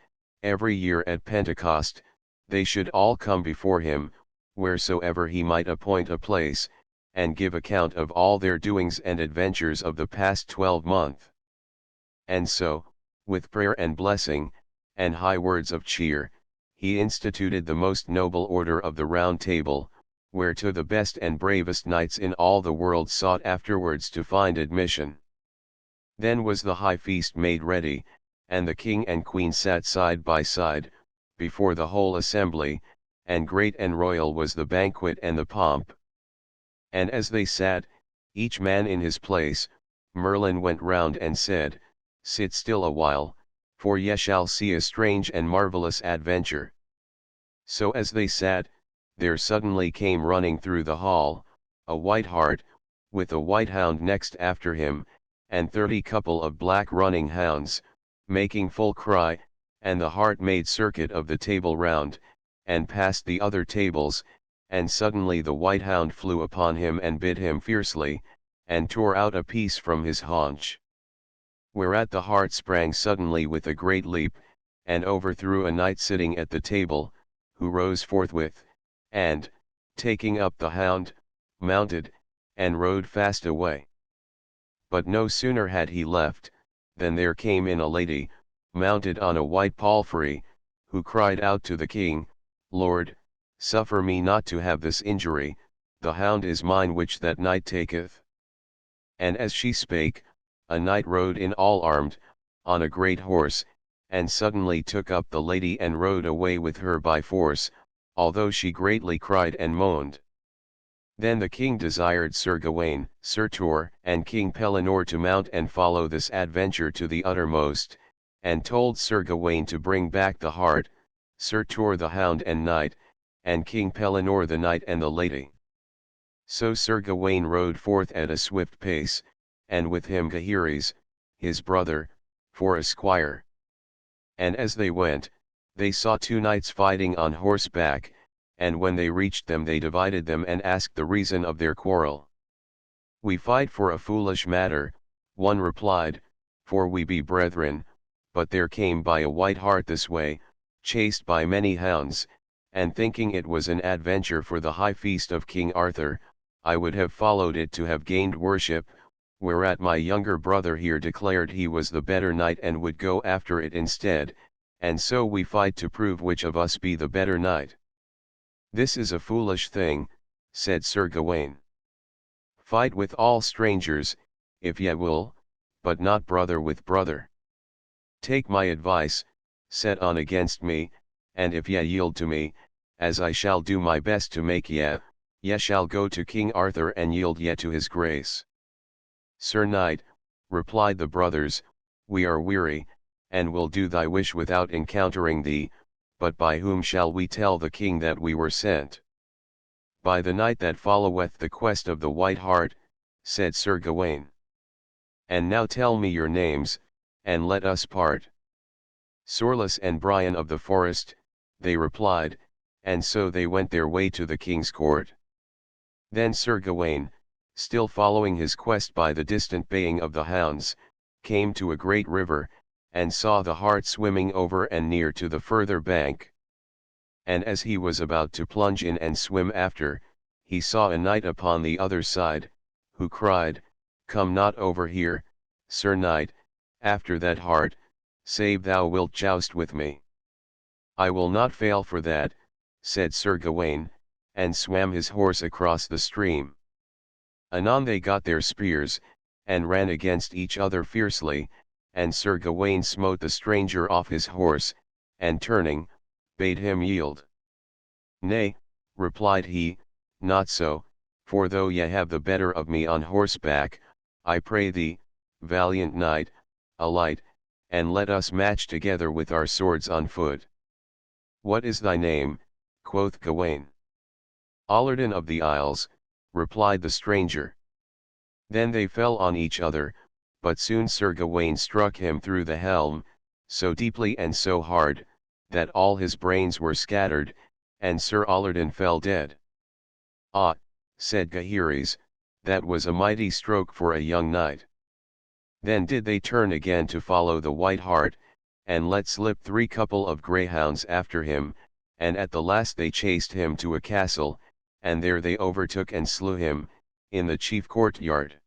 every year at Pentecost, they should all come before him, wheresoever he might appoint a place, and give account of all their doings and adventures of the past 12 months. And so, with prayer and blessing, and high words of cheer, he instituted the most noble order of the Round Table, whereto the best and bravest knights in all the world sought afterwards to find admission. Then was the high feast made ready, and the king and queen sat side by side, before the whole assembly, and great and royal was the banquet and the pomp. And as they sat, each man in his place, Merlin went round and said, "Sit still a while, for ye shall see a strange and marvellous adventure." So as they sat, there suddenly came running through the hall, a white hart, with a white hound next after him, and 30 couple of black running hounds, making full cry, and the hart made circuit of the Table Round, and passed the other tables, and suddenly the white hound flew upon him and bit him fiercely, and tore out a piece from his haunch. Whereat the hart sprang suddenly with a great leap, and overthrew a knight sitting at the table, who rose forthwith, and, taking up the hound, mounted, and rode fast away. But no sooner had he left, than there came in a lady, mounted on a white palfrey, who cried out to the king, "Lord, suffer me not to have this injury, the hound is mine which that knight taketh." And as she spake, a knight rode in all armed, on a great horse, and suddenly took up the lady and rode away with her by force, although she greatly cried and moaned. Then the king desired Sir Gawain, Sir Tor, and King Pellinore to mount and follow this adventure to the uttermost, and told Sir Gawain to bring back the hart, Sir Tor the hound and knight, and King Pellinore the knight and the lady. So Sir Gawain rode forth at a swift pace, and with him Gaheris, his brother, for a squire. And as they went, they saw 2 knights fighting on horseback, and when they reached them they divided them and asked the reason of their quarrel. "We fight for a foolish matter," One replied, For we be brethren, but there came by a white hart this way, chased by many hounds, and thinking it was an adventure for the high feast of King Arthur, I would have followed it to have gained worship, whereat my younger brother here declared he was the better knight and would go after it instead, and so we fight to prove which of us be the better knight. This is a foolish thing, said Sir Gawain. Fight with all strangers, if ye will, but not brother with brother. Take my advice, set on against me, and if ye yield to me, as I shall do my best to make ye shall go to King Arthur and yield ye to his grace. Sir Knight, replied the brothers, we are weary, and will do thy wish without encountering thee, but by whom shall we tell the king that we were sent? By the knight that followeth the quest of the white hart, said Sir Gawain. And now tell me your names, and let us part. Sorless and Brian of the Forest, they replied, and so they went their way to the king's court. Then Sir Gawain, still following his quest by the distant baying of the hounds, came to a great river, and saw the hart swimming over and near to the further bank. And as he was about to plunge in and swim after, he saw a knight upon the other side, who cried, Come not over here, Sir Knight, after that hart, save thou wilt joust with me. I will not fail for that, said Sir Gawain, and swam his horse across the stream. Anon they got their spears, and ran against each other fiercely, and Sir Gawain smote the stranger off his horse, and turning, bade him yield. Nay, replied he, not so, for though ye have the better of me on horseback, I pray thee, valiant knight, alight, and let us match together with our swords on foot. What is thy name? Quoth Gawain. Allardin of the Isles, replied the stranger. Then they fell on each other, but soon Sir Gawain struck him through the helm, so deeply and so hard, that all his brains were scattered, and Sir Allardin fell dead. Ah, said Gaheris, that was a mighty stroke for a young knight. Then did they turn again to follow the white hart, and let slip 3 couple of greyhounds after him, and at the last they chased him to a castle, and there they overtook and slew him, in the chief courtyard.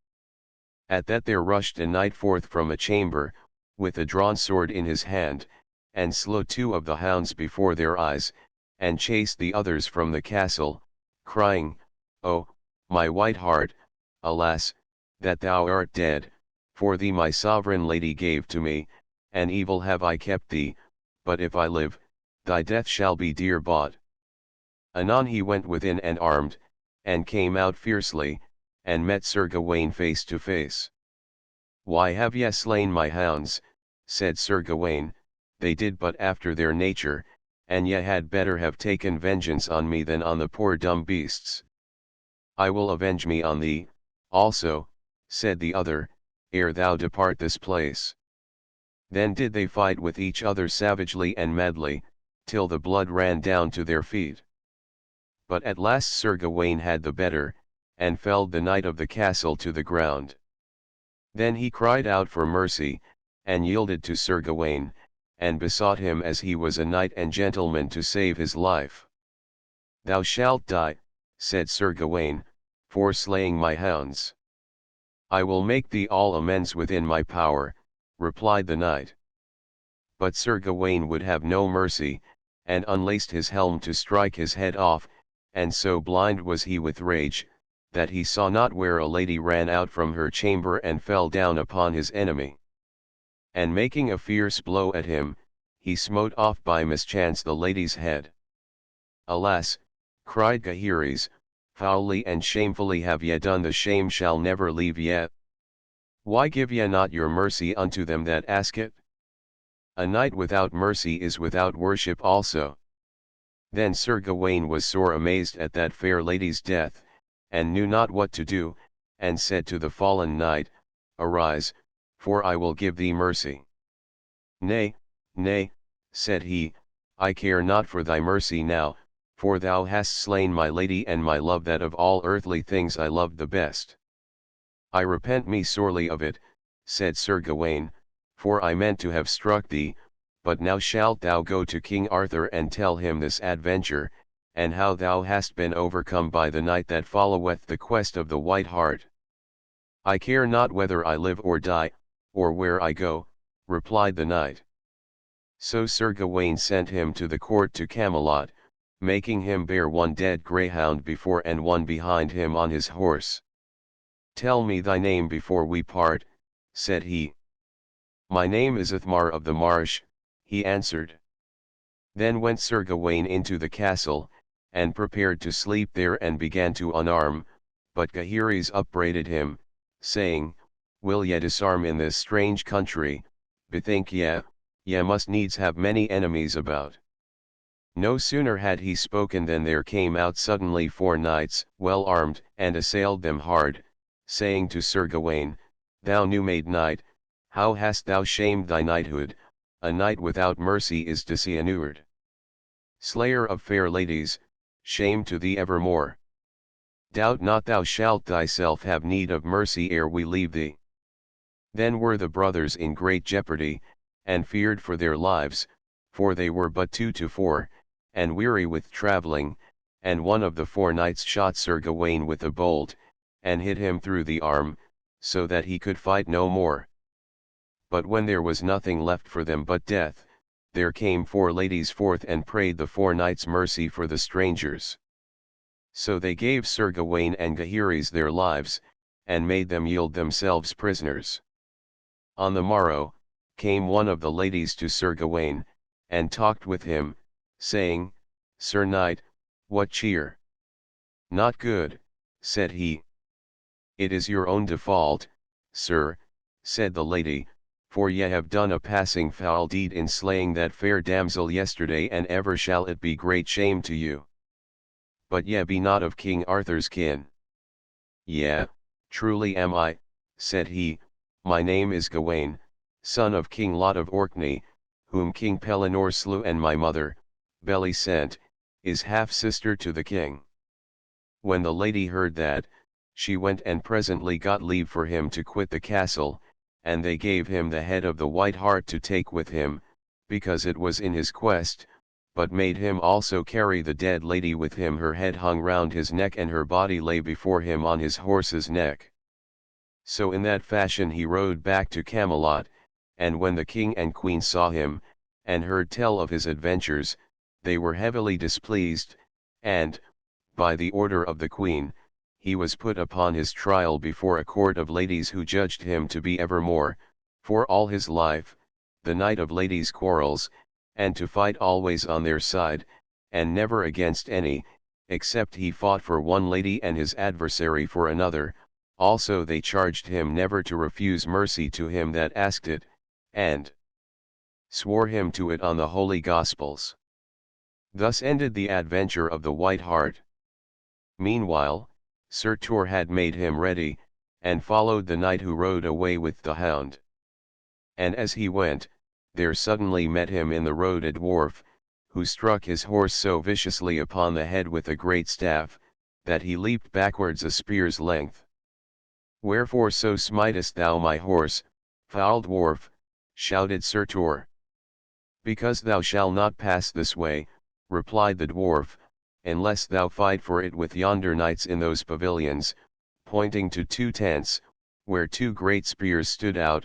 At that there rushed a knight forth from a chamber, with a drawn sword in his hand, and slew 2 of the hounds before their eyes, and chased the others from the castle, crying, Oh, my white hart, alas, that thou art dead, for thee my sovereign lady gave to me, and evil have I kept thee, but if I live, thy death shall be dear bought. Anon he went within and armed, and came out fiercely, and met Sir Gawain face to face. Why have ye slain my hounds, said Sir Gawain, they did but after their nature, and ye had better have taken vengeance on me than on the poor dumb beasts. I will avenge me on thee, also, said the other, ere thou depart this place. Then did they fight with each other savagely and madly, till the blood ran down to their feet. But at last Sir Gawain had the better, and felled the knight of the castle to the ground. Then he cried out for mercy, and yielded to Sir Gawain, and besought him as he was a knight and gentleman to save his life. Thou shalt die, said Sir Gawain, for slaying my hounds. I will make thee all amends within my power, replied the knight. But Sir Gawain would have no mercy, and unlaced his helm to strike his head off, and so blind was he with rage, that he saw not where a lady ran out from her chamber and fell down upon his enemy. And making a fierce blow at him, he smote off by mischance the lady's head. Alas, cried Gaheris, foully and shamefully have ye done, the shame shall never leave ye. Why give ye not your mercy unto them that ask it? A knight without mercy is without worship also. Then Sir Gawain was sore amazed at that fair lady's death, and knew not what to do, and said to the fallen knight, Arise, for I will give thee mercy. Nay, nay, said he, I care not for thy mercy now, for thou hast slain my lady and my love, that of all earthly things I loved the best. I repent me sorely of it, said Sir Gawain, for I meant to have struck thee, but now shalt thou go to King Arthur and tell him this adventure, and how thou hast been overcome by the knight that followeth the quest of the White Hart. I care not whether I live or die, or where I go, replied the knight. So Sir Gawain sent him to the court to Camelot, making him bear one dead greyhound before and one behind him on his horse. Tell me thy name before we part, said he. My name is Ithmar of the Marsh, he answered. Then went Sir Gawain into the castle, and prepared to sleep there and began to unarm, but Gaheris upbraided him, saying, Will ye disarm in this strange country? Bethink ye must needs have many enemies about. No sooner had he spoken than there came out suddenly 4 knights, well armed, and assailed them hard, saying to Sir Gawain, Thou new-made knight, how hast thou shamed thy knighthood? A knight without mercy is dishonored. Slayer of fair ladies, shame to thee evermore. Doubt not thou shalt thyself have need of mercy ere we leave thee. Then were the brothers in great jeopardy, and feared for their lives, for they were but 2 to 4, and weary with travelling, and one of the 4 knights shot Sir Gawain with a bolt, and hit him through the arm, so that he could fight no more. But when there was nothing left for them but death, there came 4 ladies forth and prayed the 4 knights mercy for the strangers. So they gave Sir Gawain and Gaheris their lives, and made them yield themselves prisoners. On the morrow, came one of the ladies to Sir Gawain, and talked with him, saying, Sir Knight, what cheer? Not good, said he. It is your own default, sir, said the lady, for ye have done a passing foul deed in slaying that fair damsel yesterday, and ever shall it be great shame to you. But ye be not of King Arthur's kin. Yea, truly am I, said he, my name is Gawain, son of King Lot of Orkney, whom King Pellinore slew, and my mother, Belisent, is half-sister to the king. When the lady heard that, she went and presently got leave for him to quit the castle, and they gave him the head of the White Hart to take with him, because it was in his quest, but made him also carry the dead lady with him. Her head hung round his neck, and her body lay before him on his horse's neck. So in that fashion he rode back to Camelot, and when the king and queen saw him, and heard tell of his adventures, they were heavily displeased, and, by the order of the queen, he was put upon his trial before a court of ladies, who judged him to be evermore, for all his life, the knight of ladies' quarrels, and to fight always on their side, and never against any, except he fought for one lady and his adversary for another. Also they charged him never to refuse mercy to him that asked it, and swore him to it on the Holy Gospels. Thus ended the adventure of the White Hart. Meanwhile, Sir Tor had made him ready, and followed the knight who rode away with the hound. And as he went, there suddenly met him in the road a dwarf, who struck his horse so viciously upon the head with a great staff, that he leaped backwards a spear's length. Wherefore so smitest thou my horse, foul dwarf? Shouted Sir Tor. Because thou shalt not pass this way, replied the dwarf, unless thou fight for it with yonder knights in those pavilions, pointing to 2 tents, where 2 great spears stood out,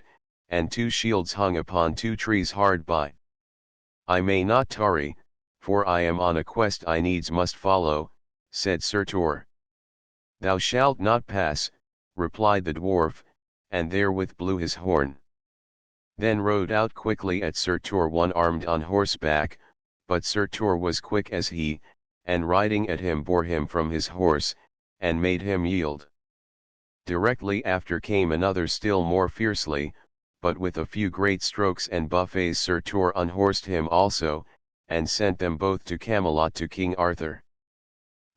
and 2 shields hung upon 2 trees hard by. I may not tarry, for I am on a quest I needs must follow, said Sir Tor. Thou shalt not pass, replied the dwarf, and therewith blew his horn. Then rode out quickly at Sir Tor one armed on horseback, but Sir Tor was quick as he, and riding at him bore him from his horse, and made him yield. Directly after came another still more fiercely, but with a few great strokes and buffets Sir Tor unhorsed him also, and sent them both to Camelot to King Arthur.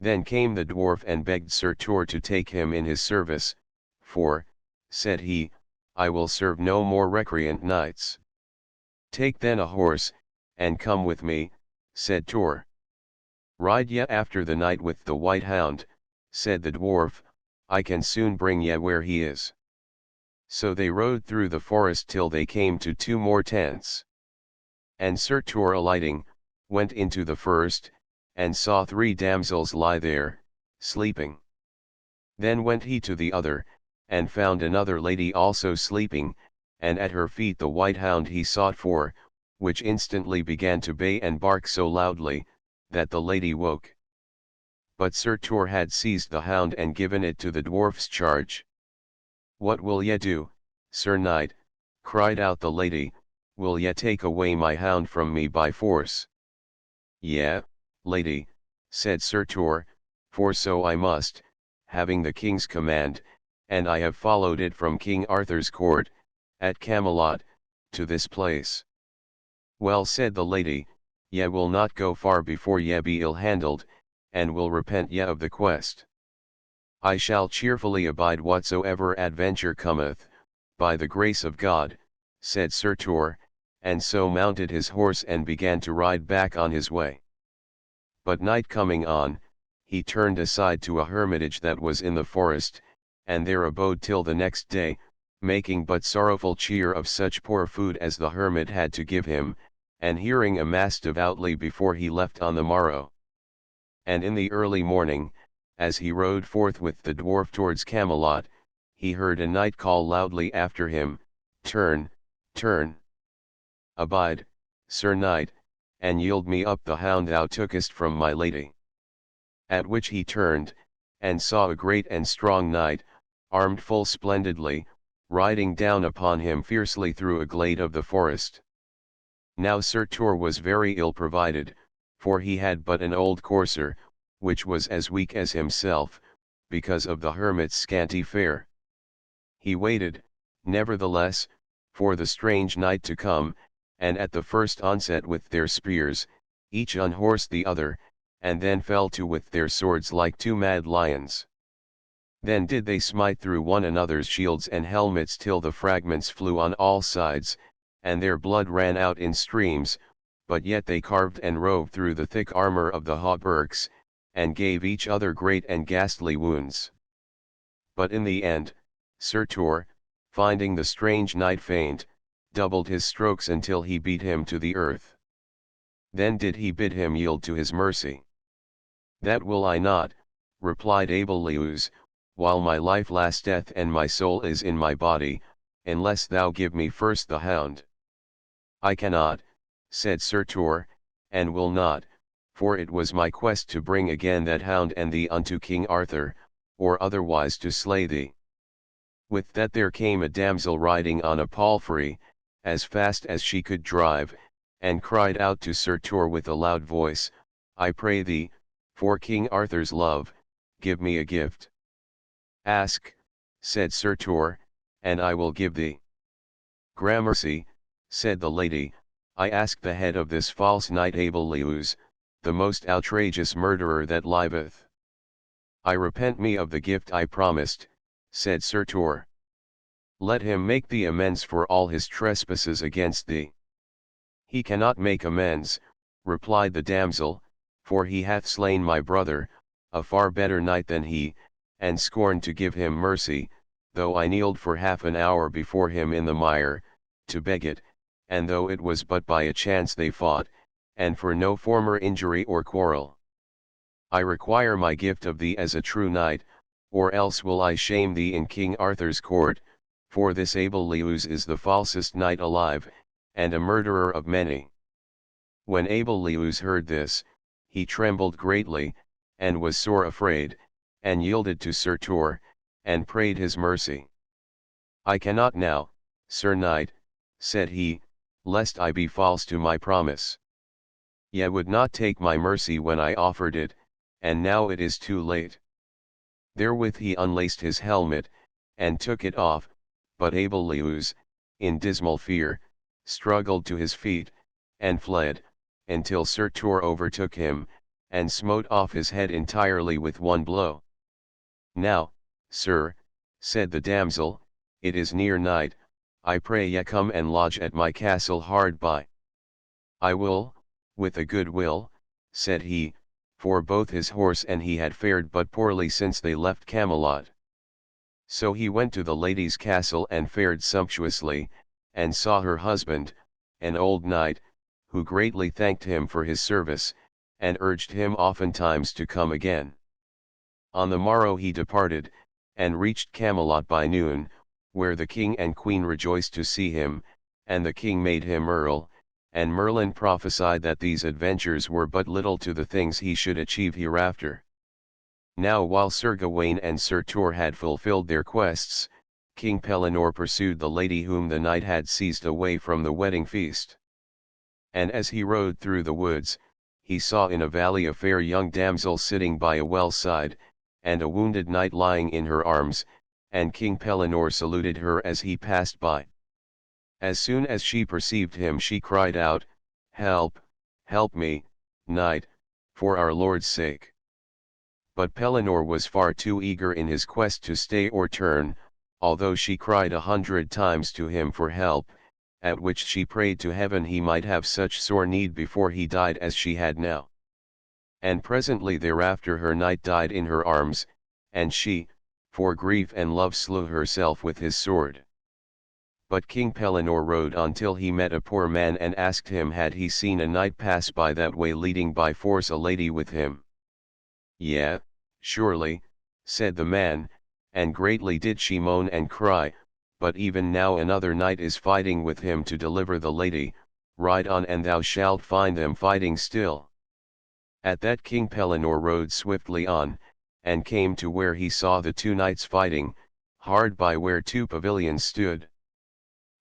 Then came the dwarf and begged Sir Tor to take him in his service, for, said he, I will serve no more recreant knights. Take then a horse, and come with me, said Tor. Ride ye after the knight with the white hound, said the dwarf, I can soon bring ye where he is. So they rode through the forest till they came to two more tents. And Sir Tor alighting, went into the first, and saw three damsels lie there, sleeping. Then went he to the other, and found another lady also sleeping, and at her feet the white hound he sought for, which instantly began to bay and bark so loudly, that the lady woke. But Sir Tor had seized the hound and given it to the dwarf's charge. "What will ye do, Sir Knight?" cried out the lady, "will ye take away my hound from me by force?" "Yea, lady," said Sir Tor, "for so I must, having the king's command, and I have followed it from King Arthur's court, at Camelot, to this place." "Well," said the lady, "ye will not go far before ye be ill-handled, and will repent ye of the quest." "I shall cheerfully abide whatsoever adventure cometh, by the grace of God," said Sir Tor, and so mounted his horse and began to ride back on his way. But night coming on, he turned aside to a hermitage that was in the forest, and there abode till the next day, making but sorrowful cheer of such poor food as the hermit had to give him, and hearing a mass devoutly before he left on the morrow. And in the early morning, as he rode forth with the dwarf towards Camelot, he heard a knight call loudly after him, "Turn, turn! Abide, Sir Knight, and yield me up the hound thou tookest from my lady." At which he turned, and saw a great and strong knight, armed full splendidly, riding down upon him fiercely through a glade of the forest. Now Sir Tor was very ill provided, for he had but an old courser, which was as weak as himself, because of the hermit's scanty fare. He waited, nevertheless, for the strange knight to come, and at the first onset with their spears, each unhorsed the other, and then fell to with their swords like two mad lions. Then did they smite through one another's shields and helmets till the fragments flew on all sides, and their blood ran out in streams, but yet they carved and rove through the thick armor of the hauberks, and gave each other great and ghastly wounds. But in the end, Sir Tor, finding the strange knight faint, doubled his strokes until he beat him to the earth. Then did he bid him yield to his mercy. "That will I not," replied Abelleus, "while my life lasteth and my soul is in my body, unless thou give me first the hound." "I cannot," said Sir Tor, "and will not, for it was my quest to bring again that hound and thee unto King Arthur, or otherwise to slay thee." With that there came a damsel riding on a palfrey, as fast as she could drive, and cried out to Sir Tor with a loud voice, "I pray thee, for King Arthur's love, give me a gift." "Ask," said Sir Tor, "and I will give thee." "Gramercy," said the lady, "I ask the head of this false knight Abelleus, the most outrageous murderer that liveth." "I repent me of the gift I promised," said Sir Tor. "Let him make thee amends for all his trespasses against thee." "He cannot make amends," replied the damsel, "for he hath slain my brother, a far better knight than he, and scorned to give him mercy, though I kneeled for half an hour before him in the mire, to beg it, and though it was but by a chance they fought, and for no former injury or quarrel. I require my gift of thee as a true knight, or else will I shame thee in King Arthur's court, for this Abelleus is the falsest knight alive, and a murderer of many." When Abelleus heard this, he trembled greatly, and was sore afraid, and yielded to Sir Tor, and prayed his mercy. "I cannot now, Sir Knight," said he, "lest I be false to my promise. Ye would not take my mercy when I offered it, and now it is too late." Therewith he unlaced his helmet, and took it off, but Abelleus, in dismal fear, struggled to his feet, and fled, until Sir Tor overtook him, and smote off his head entirely with one blow. "Now, sir," said the damsel, "it is near night, I pray ye come and lodge at my castle hard by." "I will, with a good will," said he, for both his horse and he had fared but poorly since they left Camelot. So he went to the lady's castle and fared sumptuously, and saw her husband, an old knight, who greatly thanked him for his service, and urged him oftentimes to come again. On the morrow he departed, and reached Camelot by noon, where the king and queen rejoiced to see him, and the king made him earl, and Merlin prophesied that these adventures were but little to the things he should achieve hereafter. Now while Sir Gawain and Sir Tor had fulfilled their quests, King Pellinore pursued the lady whom the knight had seized away from the wedding feast. And as he rode through the woods, he saw in a valley a fair young damsel sitting by a well side, and a wounded knight lying in her arms, and King Pellinore saluted her as he passed by. As soon as she perceived him she cried out, "Help, help me, knight, for our Lord's sake." But Pellinore was far too eager in his quest to stay or turn, although she cried 100 times to him for help, at which she prayed to heaven he might have such sore need before he died as she had now. And presently thereafter her knight died in her arms, and she, for grief and love slew herself with his sword. But King Pellinore rode on till he met a poor man and asked him had he seen a knight pass by that way leading by force a lady with him. "Yea, surely," said the man, "and greatly did she moan and cry, but even now another knight is fighting with him to deliver the lady, ride on and thou shalt find them fighting still." At that King Pellinore rode swiftly on, and came to where he saw the two knights fighting, hard by where two pavilions stood.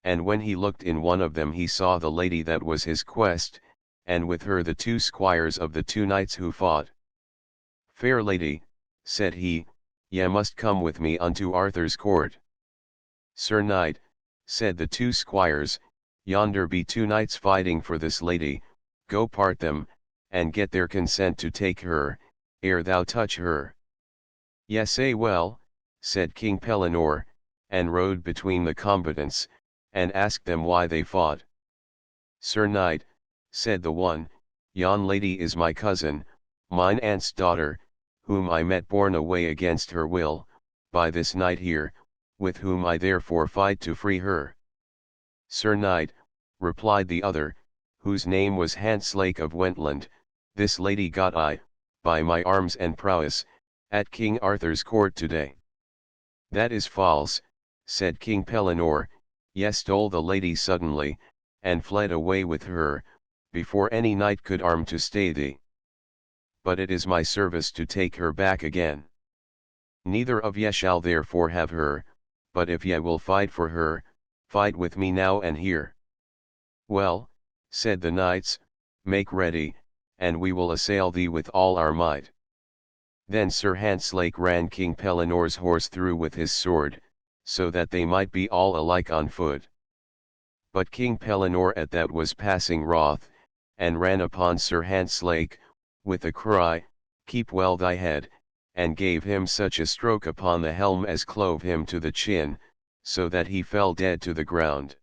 And when he looked in one of them he saw the lady that was his quest, and with her the two squires of the two knights who fought. "Fair lady," said he, "ye must come with me unto Arthur's court." "Sir knight," said the two squires, "yonder be two knights fighting for this lady, go part them, and get their consent to take her, ere thou touch her." "Ye say well," said King Pellinore, and rode between the combatants, and asked them why they fought. "Sir knight," said the one, "yon lady is my cousin, mine aunt's daughter, whom I met borne away against her will, by this knight here, with whom I therefore fight to free her." "Sir knight," replied the other, whose name was Hanslake of Wentland, "this lady got I, by my arms and prowess, at King Arthur's court today." "That is false," said King Pellinore, "ye stole the lady suddenly, and fled away with her, before any knight could arm to stay thee. But it is my service to take her back again. Neither of ye shall therefore have her, but if ye will fight for her, fight with me now and here." "Well," said the knights, "make ready, and we will assail thee with all our might." Then Sir Hanslake ran King Pellinore's horse through with his sword, so that they might be all alike on foot. But King Pellinore at that was passing wroth, and ran upon Sir Hanslake, with the cry, "Keep well thy head," and gave him such a stroke upon the helm as clove him to the chin, so that he fell dead to the ground.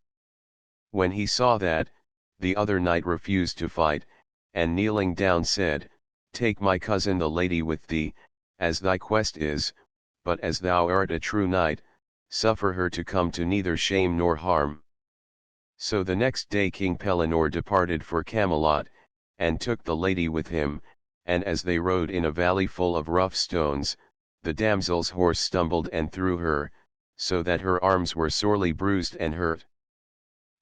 When he saw that, the other knight refused to fight, and kneeling down said, "Take my cousin the lady with thee, as thy quest is, but as thou art a true knight, suffer her to come to neither shame nor harm." So the next day King Pellinore departed for Camelot, and took the lady with him, and as they rode in a valley full of rough stones, the damsel's horse stumbled and threw her, so that her arms were sorely bruised and hurt.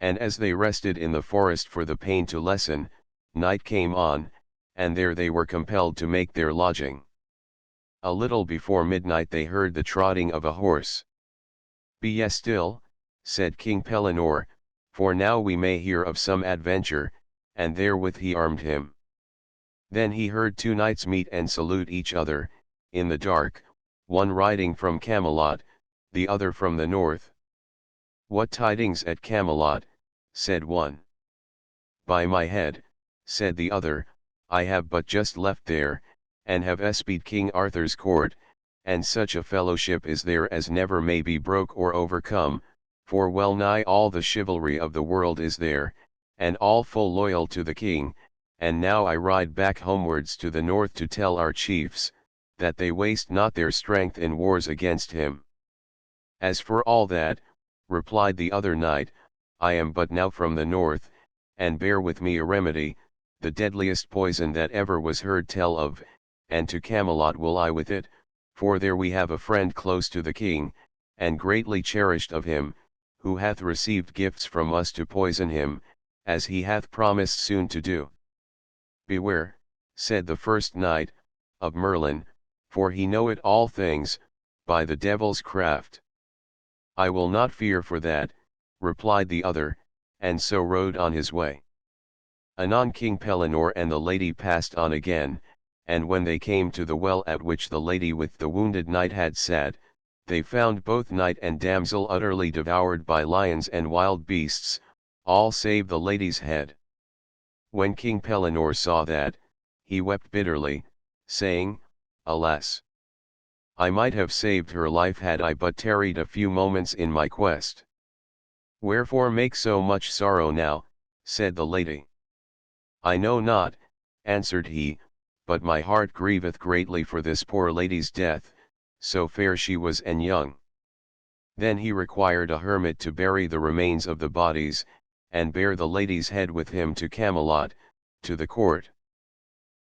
And as they rested in the forest for the pain to lessen, night came on, and there they were compelled to make their lodging. A little before midnight they heard the trotting of a horse. "Be ye still," said King Pellinore, "for now we may hear of some adventure," and therewith he armed him. Then he heard two knights meet and salute each other, in the dark, one riding from Camelot, the other from the north. "What tidings at Camelot?" said one. "By my head," said the other, "I have but just left there, and have espied King Arthur's court, and such a fellowship is there as never may be broke or overcome, for well nigh all the chivalry of the world is there, and all full loyal to the king, and now I ride back homewards to the north to tell our chiefs, that they waste not their strength in wars against him." "As for all that," replied the other knight, "I am but now from the north, and bear with me a remedy, the deadliest poison that ever was heard tell of, and to Camelot will I with it, for there we have a friend close to the king, and greatly cherished of him, who hath received gifts from us to poison him, as he hath promised soon to do." "Beware," said the first knight, "of Merlin, for he knoweth all things, by the devil's craft." "I will not fear for that," replied the other, and so rode on his way. Anon King Pellinore and the lady passed on again, and when they came to the well at which the lady with the wounded knight had sat, they found both knight and damsel utterly devoured by lions and wild beasts, all save the lady's head. When King Pellinore saw that, he wept bitterly, saying, "Alas! I might have saved her life had I but tarried a few moments in my quest." "Wherefore make so much sorrow now?" said the lady. "I know not," answered he, "but my heart grieveth greatly for this poor lady's death, so fair she was and young." Then he required a hermit to bury the remains of the bodies, and bear the lady's head with him to Camelot, to the court.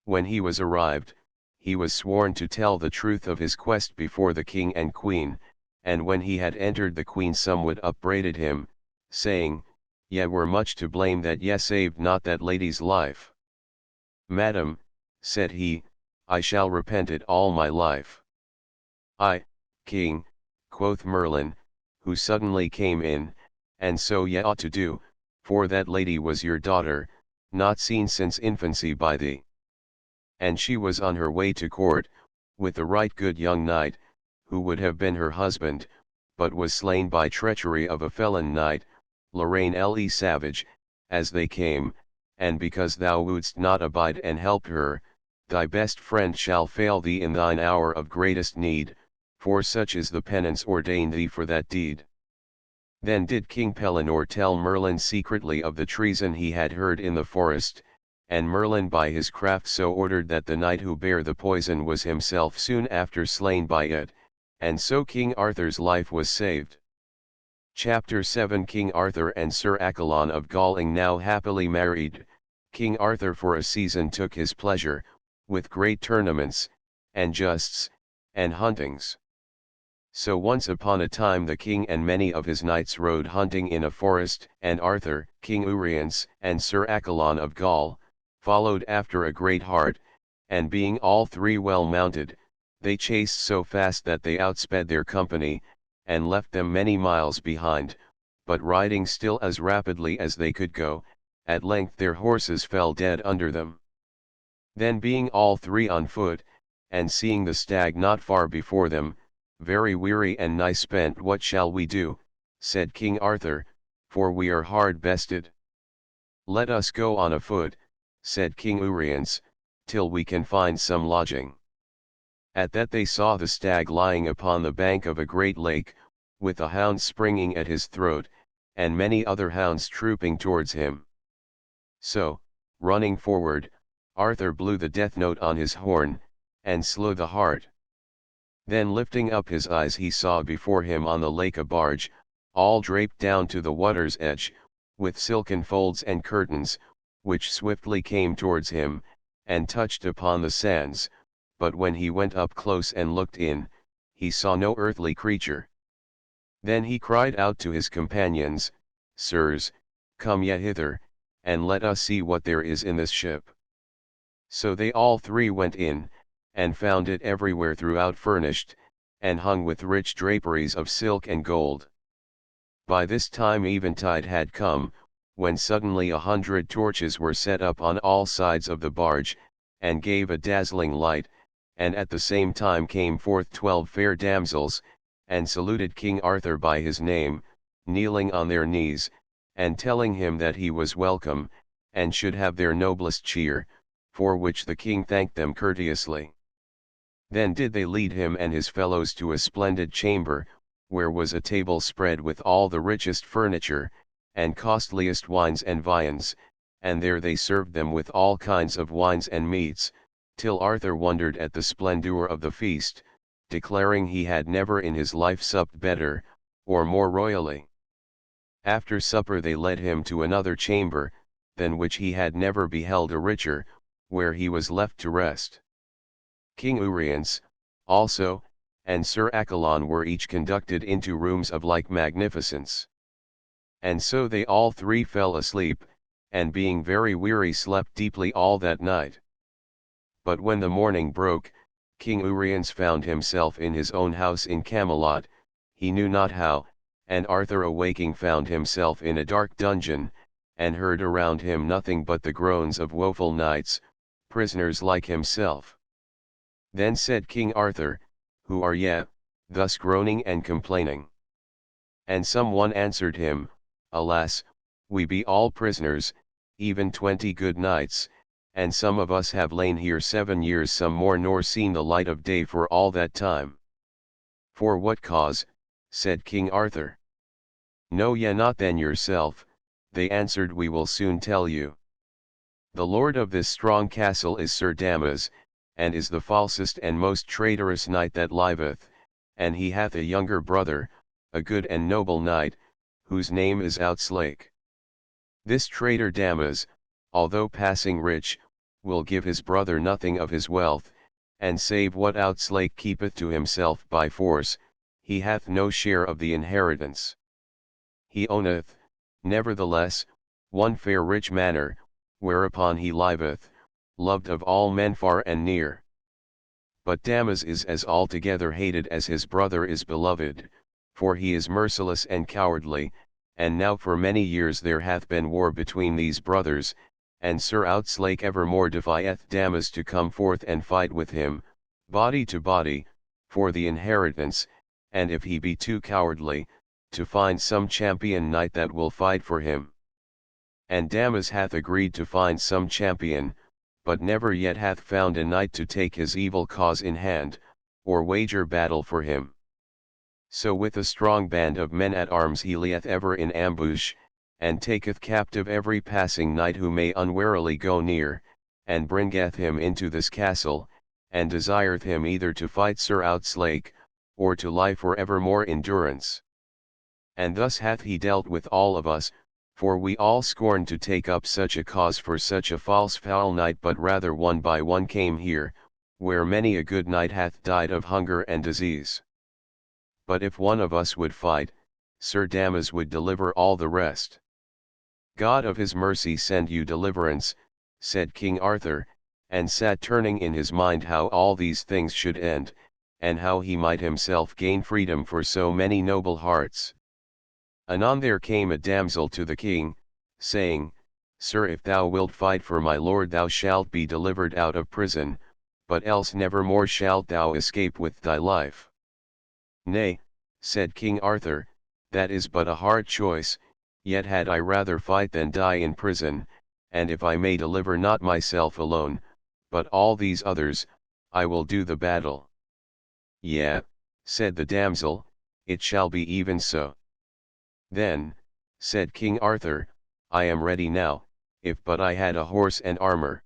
When he was arrived, he was sworn to tell the truth of his quest before the king and queen, and when he had entered the queen somewhat upbraided him, saying, "Ye were much to blame that ye saved not that lady's life." "Madam," said he, "I shall repent it all my life." "I, king," quoth Merlin, who suddenly came in, "and so ye ought to do, for that lady was your daughter, not seen since infancy by thee. And she was on her way to court, with the right good young knight, who would have been her husband, but was slain by treachery of a felon knight, Lorraine le Savage, as they came, and because thou wouldst not abide and help her, thy best friend shall fail thee in thine hour of greatest need, for such is the penance ordained thee for that deed." Then did King Pellinore tell Merlin secretly of the treason he had heard in the forest, and Merlin by his craft so ordered that the knight who bare the poison was himself soon after slain by it, and so King Arthur's life was saved. Chapter 7 King Arthur and Sir Accolon of Galling now happily married. King Arthur for a season took his pleasure, with great tournaments, and justs, and huntings. So once upon a time the king and many of his knights rode hunting in a forest, and Arthur, King Uriens, and Sir Accolon of Gaul, followed after a great hart, and being all three well mounted, they chased so fast that they outsped their company, and left them many miles behind, but riding still as rapidly as they could go, at length their horses fell dead under them. Then being all three on foot, and seeing the stag not far before them, very weary and nigh spent, "What shall we do?" said King Arthur, "for we are hard bested." "Let us go on afoot," said King Uriens, "till we can find some lodging." At that they saw the stag lying upon the bank of a great lake, with a hound springing at his throat, and many other hounds trooping towards him. So, running forward, Arthur blew the death note on his horn, and slew the hart. Then lifting up his eyes he saw before him on the lake a barge, all draped down to the water's edge, with silken folds and curtains, which swiftly came towards him, and touched upon the sands, but when he went up close and looked in, he saw no earthly creature. Then he cried out to his companions, "Sirs, come ye hither, and let us see what there is in this ship." So they all three went in, and found it everywhere throughout furnished, and hung with rich draperies of silk and gold. By this time eventide had come, when suddenly 100 torches were set up on all sides of the barge, and gave a dazzling light, and at the same time came forth 12 fair damsels, and saluted King Arthur by his name, kneeling on their knees, and telling him that he was welcome, and should have their noblest cheer, for which the king thanked them courteously. Then did they lead him and his fellows to a splendid chamber, where was a table spread with all the richest furniture, and costliest wines and viands, and there they served them with all kinds of wines and meats, till Arthur wondered at the splendor of the feast, declaring he had never in his life supped better, or more royally. After supper they led him to another chamber, than which he had never beheld a richer, where he was left to rest. King Uriens, also, and Sir Accolon were each conducted into rooms of like magnificence. And so they all three fell asleep, and being very weary slept deeply all that night. But when the morning broke, King Uriens found himself in his own house in Camelot, he knew not how, and Arthur awaking found himself in a dark dungeon, and heard around him nothing but the groans of woeful knights, prisoners like himself. Then said King Arthur, Who are ye, thus groaning and complaining? And some one answered him, Alas, we be all prisoners, even 20 good knights, and some of us have lain here 7 years some more nor seen the light of day for all that time. For what cause? Said King Arthur. Know ye not then yourself? They answered, We will soon tell you. The lord of this strong castle is Sir Damas, and is the falsest and most traitorous knight that liveth, and he hath a younger brother, a good and noble knight, whose name is Outslake. This traitor Damas, although passing rich, will give his brother nothing of his wealth, and save what Outslake keepeth to himself by force, he hath no share of the inheritance. He owneth, nevertheless, one fair rich manor, whereupon he liveth, loved of all men far and near. But Damas is as altogether hated as his brother is beloved, for he is merciless and cowardly, and now for many years there hath been war between these brothers, and Sir Outslake evermore defieth Damas to come forth and fight with him, body to body, for the inheritance, and if he be too cowardly, to find some champion knight that will fight for him. And Damas hath agreed to find some champion, but never yet hath found a knight to take his evil cause in hand, or wager battle for him. So with a strong band of men at arms he lieth ever in ambush, and taketh captive every passing knight who may unwarily go near, and bringeth him into this castle, and desireth him either to fight Sir Outslake, or to lie for evermore in durance. And thus hath he dealt with all of us, for we all scorned to take up such a cause for such a false foul knight, but rather one by one came here, where many a good knight hath died of hunger and disease. But if one of us would fight, Sir Damas would deliver all the rest. God of his mercy send you deliverance, said King Arthur, and sat turning in his mind how all these things should end, and how he might himself gain freedom for so many noble hearts. Anon there came a damsel to the king, saying, Sir, if thou wilt fight for my lord thou shalt be delivered out of prison, but else never more shalt thou escape with thy life. Nay, said King Arthur, that is but a hard choice, yet had I rather fight than die in prison, and if I may deliver not myself alone, but all these others, I will do the battle. Yea, said the damsel, it shall be even so. Then, said King Arthur, I am ready now, if but I had a horse and armor.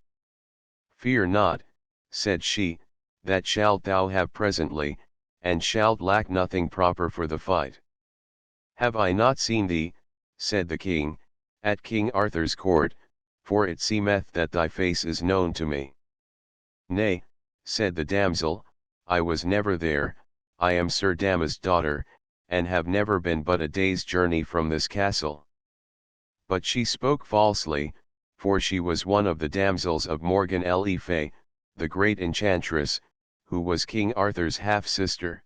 Fear not, said she, that shalt thou have presently, and shalt lack nothing proper for the fight. Have I not seen thee, said the king, at King Arthur's court, for it seemeth that thy face is known to me. Nay, said the damsel, I was never there, I am Sir Damas' daughter, and have never been but a day's journey from this castle. But she spoke falsely, for she was one of the damsels of Morgan le Fay, the great enchantress, who was King Arthur's half-sister.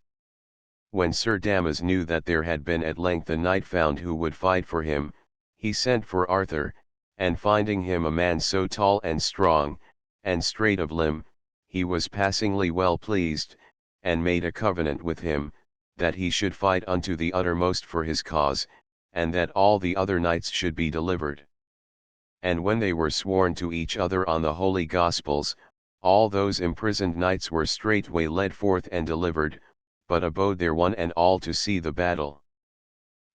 When Sir Damas knew that there had been at length a knight found who would fight for him, he sent for Arthur, and finding him a man so tall and strong, and straight of limb, he was passingly well pleased, and made a covenant with him, that he should fight unto the uttermost for his cause, and that all the other knights should be delivered. And when they were sworn to each other on the holy Gospels, all those imprisoned knights were straightway led forth and delivered, but abode there one and all to see the battle.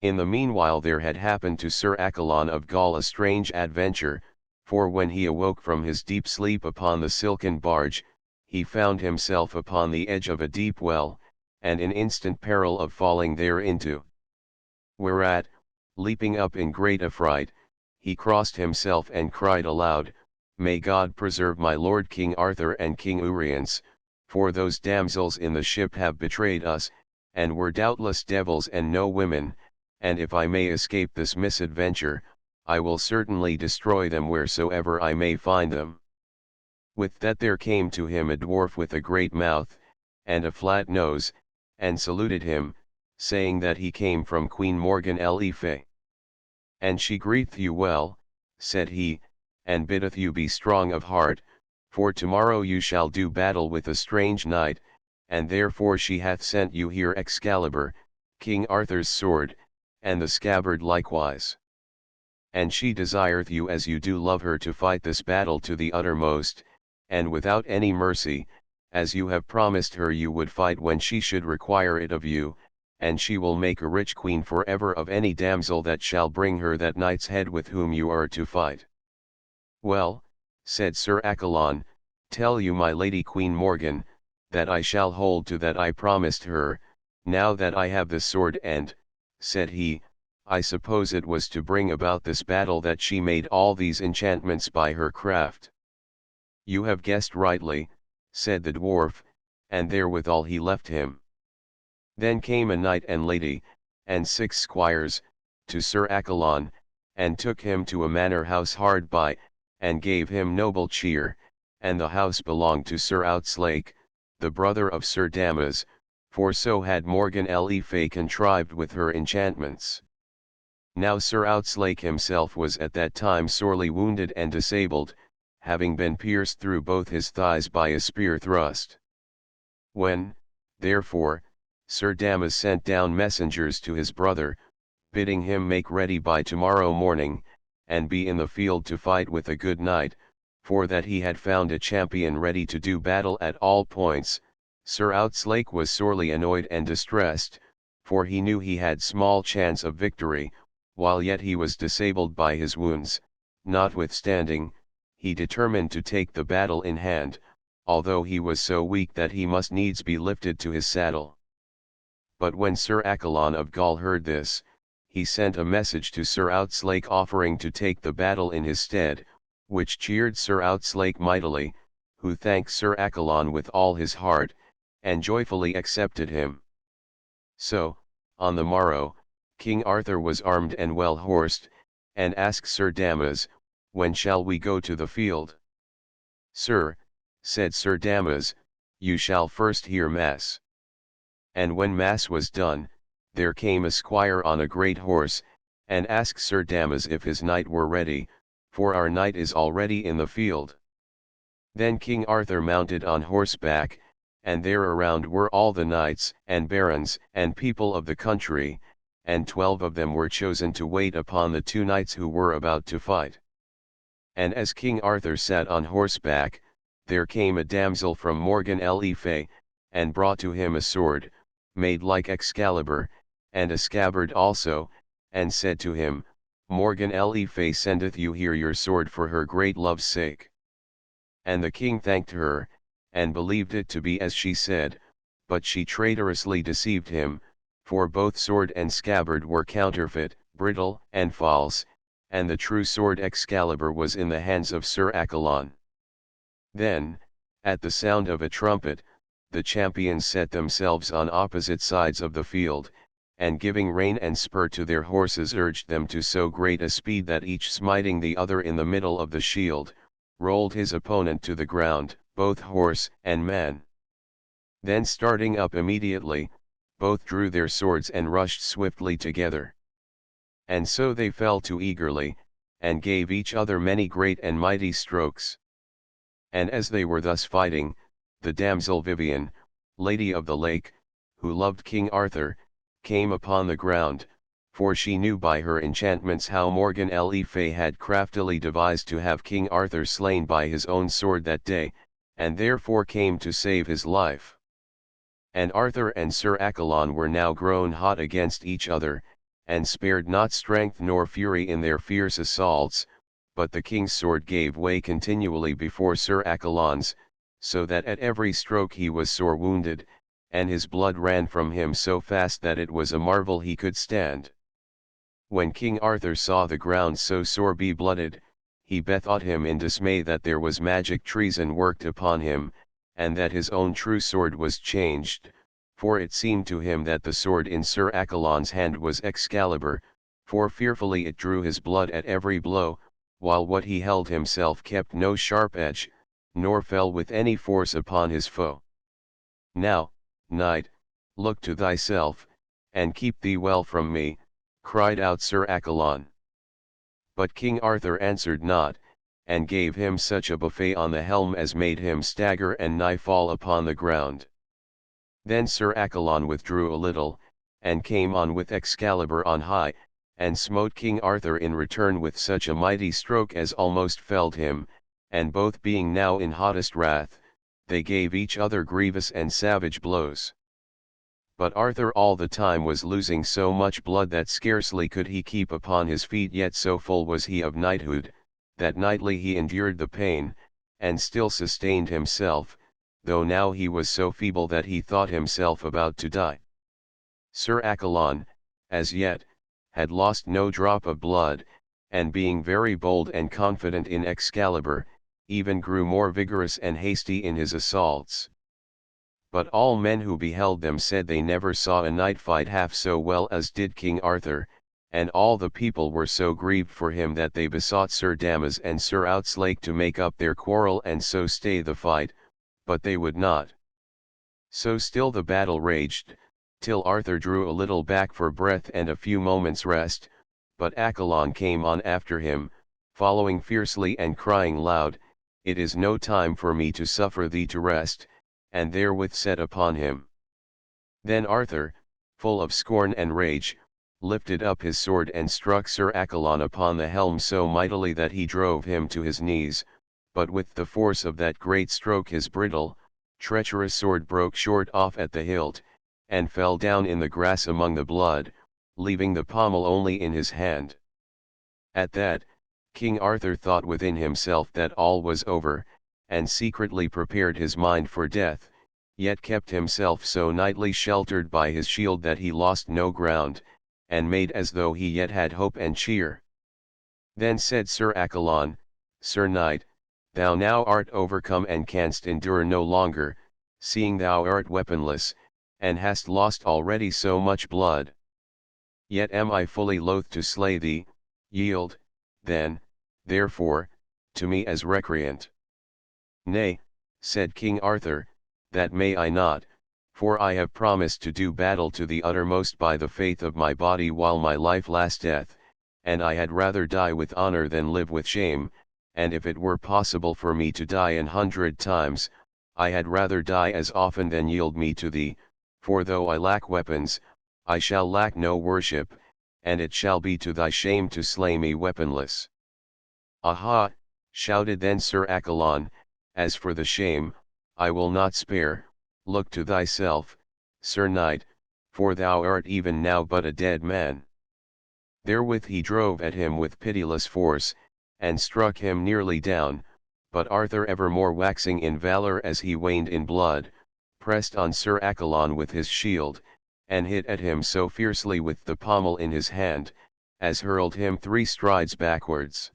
In the meanwhile there had happened to Sir Accolon of Gaul a strange adventure, for when he awoke from his deep sleep upon the silken barge, he found himself upon the edge of a deep well, and in instant peril of falling thereinto. Whereat, leaping up in great affright, he crossed himself and cried aloud, May God preserve my lord King Arthur and King Uriens, for those damsels in the ship have betrayed us, and were doubtless devils and no women, and if I may escape this misadventure, I will certainly destroy them wheresoever I may find them. With that there came to him a dwarf with a great mouth, and a flat nose, and saluted him, saying that he came from Queen Morgan le Fay. And she greeteth you well, said he, and biddeth you be strong of heart, for tomorrow you shall do battle with a strange knight, and therefore she hath sent you here Excalibur, King Arthur's sword, and the scabbard likewise. And she desireth you as you do love her to fight this battle to the uttermost, and without any mercy, as you have promised her you would fight when she should require it of you, and she will make a rich queen for ever of any damsel that shall bring her that knight's head with whom you are to fight. Well, said Sir Accolon, tell you my lady Queen Morgan, that I shall hold to that I promised her, now that I have this sword and, said he, I suppose it was to bring about this battle that she made all these enchantments by her craft. You have guessed rightly, said the dwarf, and therewithal he left him. Then came a knight and lady, and 6 squires, to Sir Accolon, and took him to a manor house hard by, and gave him noble cheer, and the house belonged to Sir Outzlake, the brother of Sir Damas, for so had Morgan le Fay contrived with her enchantments. Now Sir Outzlake himself was at that time sorely wounded and disabled, having been pierced through both his thighs by a spear thrust. When, therefore, Sir Damas sent down messengers to his brother, bidding him make ready by tomorrow morning, and be in the field to fight with a good knight, for that he had found a champion ready to do battle at all points, Sir Outzlake was sorely annoyed and distressed, for he knew he had small chance of victory, while yet he was disabled by his wounds. Notwithstanding, he determined to take the battle in hand, although he was so weak that he must needs be lifted to his saddle. But when Sir Accolon of Gaul heard this, he sent a message to Sir Outzlake offering to take the battle in his stead, which cheered Sir Outzlake mightily, who thanked Sir Accolon with all his heart, and joyfully accepted him. So, on the morrow, King Arthur was armed and well horsed, and asked Sir Damas, when shall we go to the field? Sir, said Sir Damas, you shall first hear mass. And when mass was done, there came a squire on a great horse, and asked Sir Damas if his knight were ready, for our knight is already in the field. Then King Arthur mounted on horseback, and there around were all the knights and barons and people of the country, and 12 of them were chosen to wait upon the 2 knights who were about to fight. And as King Arthur sat on horseback, there came a damsel from Morgan le Fay, and brought to him a sword, made like Excalibur, and a scabbard also, and said to him, Morgan le Fay sendeth you here your sword for her great love's sake. And the king thanked her, and believed it to be as she said, but she traitorously deceived him, for both sword and scabbard were counterfeit, brittle, and false, and the true sword Excalibur was in the hands of Sir Accolon. Then, at the sound of a trumpet, the champions set themselves on opposite sides of the field, and giving rein and spur to their horses urged them to so great a speed that each smiting the other in the middle of the shield, rolled his opponent to the ground, both horse and man. Then starting up immediately, both drew their swords and rushed swiftly together. And so they fell to eagerly, and gave each other many great and mighty strokes. And as they were thus fighting, the damsel Vivian, Lady of the Lake, who loved King Arthur, came upon the ground, for she knew by her enchantments how Morgan le Fay had craftily devised to have King Arthur slain by his own sword that day, and therefore came to save his life. And Arthur and Sir Accolon were now grown hot against each other, and spared not strength nor fury in their fierce assaults, but the king's sword gave way continually before Sir Accolon's, so that at every stroke he was sore wounded, and his blood ran from him so fast that it was a marvel he could stand. When King Arthur saw the ground so sore be-blooded, he bethought him in dismay that there was magic treason worked upon him, and that his own true sword was changed, for it seemed to him that the sword in Sir Accolon's hand was Excalibur, for fearfully it drew his blood at every blow, while what he held himself kept no sharp edge, nor fell with any force upon his foe. Now, knight, look to thyself, and keep thee well from me, cried out Sir Accolon. But King Arthur answered not, and gave him such a buffet on the helm as made him stagger and nigh fall upon the ground. Then Sir Accolon withdrew a little, and came on with Excalibur on high, and smote King Arthur in return with such a mighty stroke as almost felled him, and both being now in hottest wrath, they gave each other grievous and savage blows. But Arthur all the time was losing so much blood that scarcely could he keep upon his feet, yet so full was he of knighthood, that knightly he endured the pain, and still sustained himself, though now he was so feeble that he thought himself about to die. Sir Accolon, as yet, had lost no drop of blood, and being very bold and confident in Excalibur, even grew more vigorous and hasty in his assaults. But all men who beheld them said they never saw a knight fight half so well as did King Arthur, and all the people were so grieved for him that they besought Sir Damas and Sir Outzlake to make up their quarrel and so stay the fight, but they would not. So still the battle raged, till Arthur drew a little back for breath and a few moments' rest, but Accolon came on after him, following fiercely and crying loud, "It is no time for me to suffer thee to rest," and therewith set upon him. Then Arthur, full of scorn and rage, lifted up his sword and struck Sir Accolon upon the helm so mightily that he drove him to his knees, but with the force of that great stroke his brittle, treacherous sword broke short off at the hilt, and fell down in the grass among the blood, leaving the pommel only in his hand. At that, King Arthur thought within himself that all was over, and secretly prepared his mind for death, yet kept himself so knightly sheltered by his shield that he lost no ground, and made as though he yet had hope and cheer. Then said Sir Accolon, "Sir Knight, thou now art overcome and canst endure no longer, seeing thou art weaponless, and hast lost already so much blood. Yet am I fully loath to slay thee, yield, then, therefore, to me as recreant." "Nay," said King Arthur, "that may I not, for I have promised to do battle to the uttermost by the faith of my body while my life lasteth, and I had rather die with honor than live with shame, and if it were possible for me to die 100 times, I had rather die as often than yield me to thee, for though I lack weapons, I shall lack no worship, and it shall be to thy shame to slay me weaponless." "Aha!" shouted then Sir Accolon, "as for the shame, I will not spare. Look to thyself, Sir Knight, for thou art even now but a dead man." Therewith he drove at him with pitiless force, and struck him nearly down, but Arthur ever more waxing in valour as he waned in blood, pressed on Sir Accolon with his shield, and hit at him so fiercely with the pommel in his hand, as hurled him 3 strides backwards.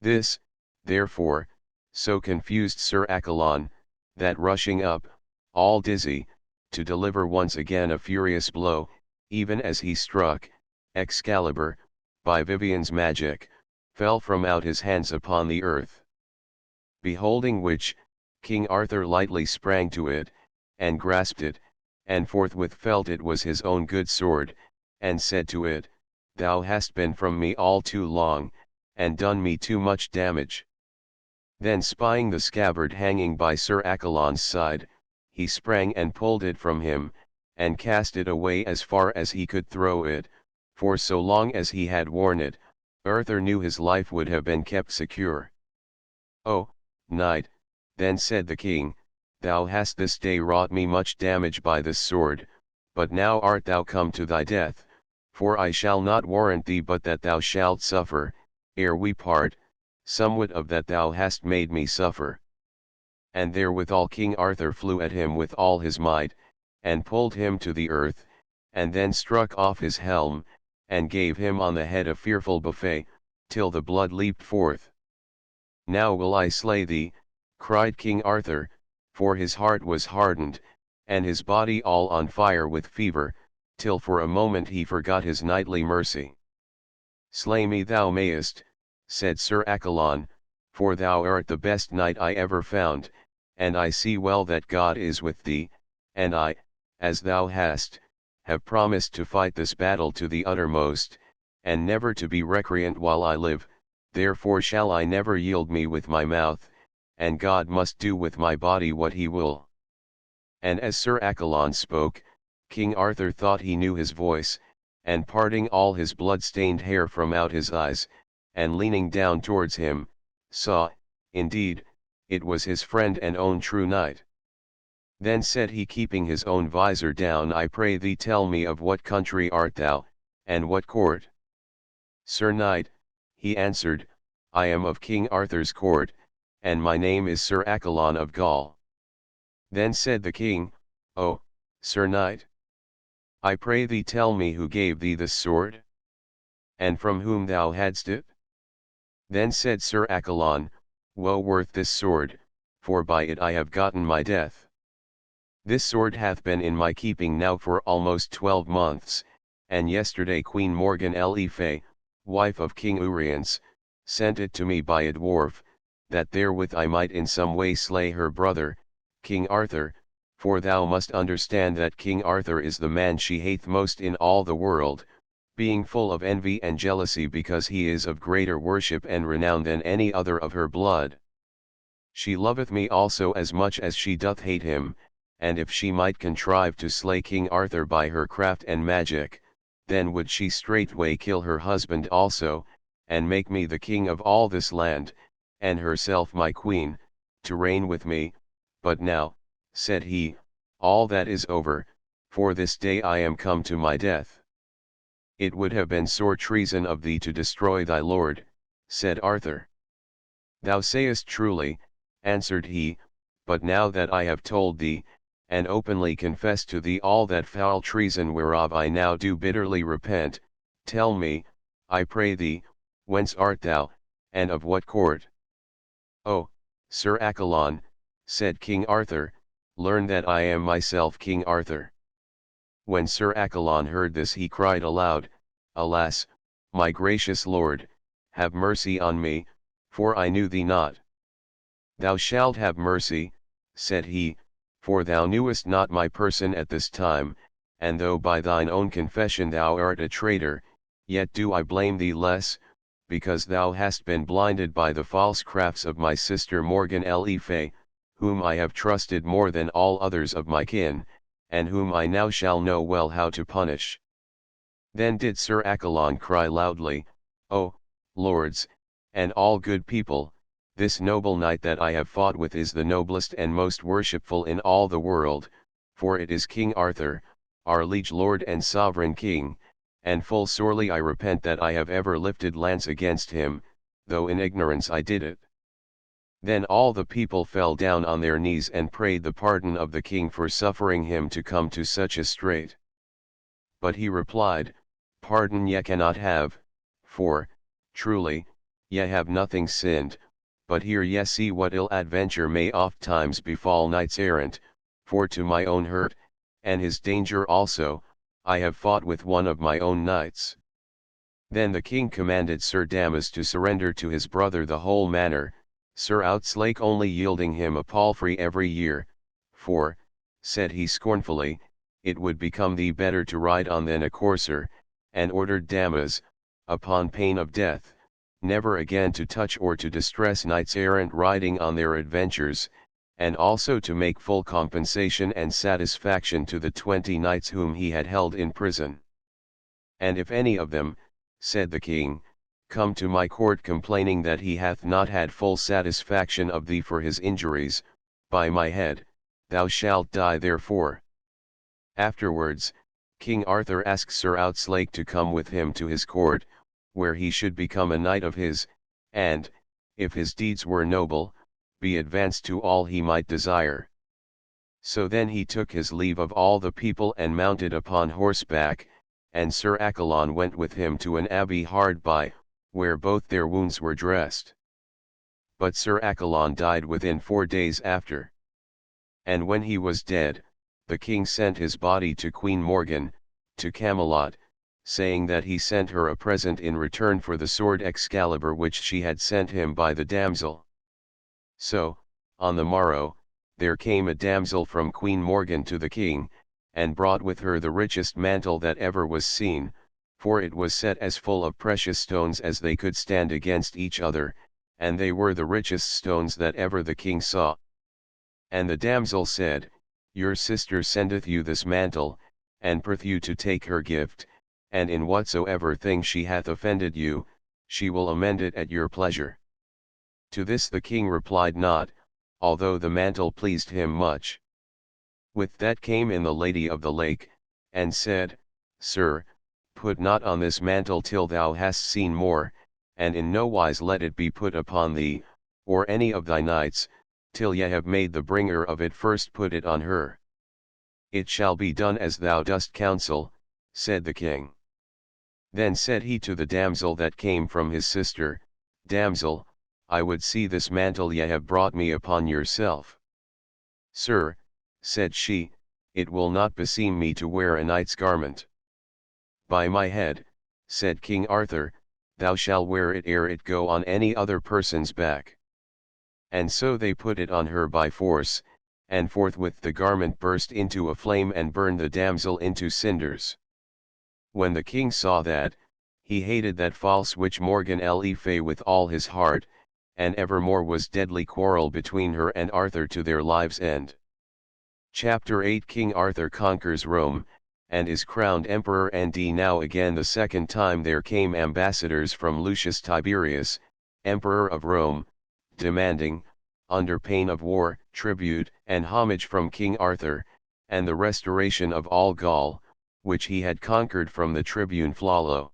This, therefore, so confused Sir Accolon, that rushing up, all dizzy, to deliver once again a furious blow, even as he struck, Excalibur, by Vivien's magic, fell from out his hands upon the earth. Beholding which, King Arthur lightly sprang to it, and grasped it, and forthwith felt it was his own good sword, and said to it, "Thou hast been from me all too long, and done me too much damage." Then spying the scabbard hanging by Sir Accolon's side, he sprang and pulled it from him, and cast it away as far as he could throw it, for so long as he had worn it, Arthur knew his life would have been kept secure. "O, knight," then said the king, "thou hast this day wrought me much damage by this sword, but now art thou come to thy death, for I shall not warrant thee but that thou shalt suffer, ere we part, somewhat of that thou hast made me suffer." And therewithal King Arthur flew at him with all his might, and pulled him to the earth, and then struck off his helm, and gave him on the head a fearful buffet, till the blood leaped forth. Now will I slay thee, cried King Arthur, for his heart was hardened, and his body all on fire with fever, till for a moment he forgot his knightly mercy. Slay me thou mayest, said Sir Accolon, for thou art the best knight I ever found, and I see well that God is with thee, and I, as thou hast, have promised to fight this battle to the uttermost, and never to be recreant while I live, therefore shall I never yield me with my mouth, and God must do with my body what he will. And as Sir Accolon spoke, King Arthur thought he knew his voice, and parting all his blood-stained hair from out his eyes, and leaning down towards him, saw, indeed, it was his friend and own true knight. Then said he, keeping his own visor down, I pray thee tell me of what country art thou, and what court? Sir Knight, he answered, I am of King Arthur's court, and my name is Sir Accolon of Gaul. Then said the king, O, Sir Knight, I pray thee tell me who gave thee this sword? And from whom thou hadst it? Then said Sir Accolon, Woe worth this sword, for by it I have gotten my death. This sword hath been in my keeping now for almost 12 months, and yesterday Queen Morgan le Fay, wife of King Uriens, sent it to me by a dwarf, that therewith I might in some way slay her brother, King Arthur, for thou must understand that King Arthur is the man she hateth most in all the world, being full of envy and jealousy because he is of greater worship and renown than any other of her blood. She loveth me also as much as she doth hate him, and if she might contrive to slay King Arthur by her craft and magic, then would she straightway kill her husband also, and make me the king of all this land, and herself my queen, to reign with me. But now, said he, all that is over, for this day I am come to my death. It would have been sore treason of thee to destroy thy lord, said Arthur. Thou sayest truly, answered he, but now that I have told thee, and openly confessed to thee all that foul treason whereof I now do bitterly repent, tell me, I pray thee, whence art thou, and of what court? Oh, Sir Accolon, said King Arthur, learn that I am myself King Arthur. When Sir Accolon heard this he cried aloud, Alas, my gracious lord, have mercy on me, for I knew thee not. Thou shalt have mercy, said he, for thou knewest not my person at this time, and though by thine own confession thou art a traitor, yet do I blame thee less, because thou hast been blinded by the false crafts of my sister Morgan le Fay, whom I have trusted more than all others of my kin, and whom I now shall know well how to punish. Then did Sir Accolon cry loudly, O, lords, and all good people, this noble knight that I have fought with is the noblest and most worshipful in all the world, for it is King Arthur, our liege lord and sovereign king, and full sorely I repent that I have ever lifted lance against him, though in ignorance I did it. Then all the people fell down on their knees and prayed the pardon of the king for suffering him to come to such a strait. But he replied, Pardon ye cannot have, for, truly, ye have nothing sinned, but here ye see what ill adventure may oft times befall knights errant, for to my own hurt, and his danger also, I have fought with one of my own knights. Then the king commanded Sir Damas to surrender to his brother the whole manor, Sir Outzlake only yielding him a palfrey every year, for, said he scornfully, it would become thee better to ride on than a courser, and ordered Damas, upon pain of death, never again to touch or to distress knights errant riding on their adventures, and also to make full compensation and satisfaction to the 20 knights whom he had held in prison. And if any of them, said the king, come to my court complaining that he hath not had full satisfaction of thee for his injuries, by my head, thou shalt die therefore. Afterwards, King Arthur asked Sir Outzlake to come with him to his court, where he should become a knight of his, and, if his deeds were noble, be advanced to all he might desire. So then he took his leave of all the people and mounted upon horseback, and Sir Accolon went with him to an abbey hard by, where both their wounds were dressed. But Sir Accolon died within 4 days after. And when he was dead, the king sent his body to Queen Morgan, to Camelot, saying that he sent her a present in return for the sword Excalibur which she had sent him by the damsel. So, on the morrow, there came a damsel from Queen Morgan to the king, and brought with her the richest mantle that ever was seen, for it was set as full of precious stones as they could stand against each other, and they were the richest stones that ever the king saw. And the damsel said, Your sister sendeth you this mantle, and prith you to take her gift, and in whatsoever thing she hath offended you, she will amend it at your pleasure. To this the king replied not, although the mantle pleased him much. With that came in the Lady of the Lake, and said, Sir, put not on this mantle till thou hast seen more, and in no wise let it be put upon thee, or any of thy knights, till ye have made the bringer of it first put it on her. It shall be done as thou dost counsel, said the king. Then said he to the damsel that came from his sister, Damsel, I would see this mantle ye have brought me upon yourself. Sir, said she, it will not beseem me to wear a knight's garment. By my head, said King Arthur, thou shalt wear it ere it go on any other person's back. And so they put it on her by force, and forthwith the garment burst into a flame and burned the damsel into cinders. When the king saw that, he hated that false witch Morgan le Fay with all his heart, and evermore was deadly quarrel between her and Arthur to their lives' end. Chapter 8 King Arthur conquers Rome, and is crowned emperor. And now again the second time there came ambassadors from Lucius Tiberius, emperor of Rome, demanding, under pain of war, tribute and homage from King Arthur, and the restoration of all Gaul, which he had conquered from the tribune Flollo.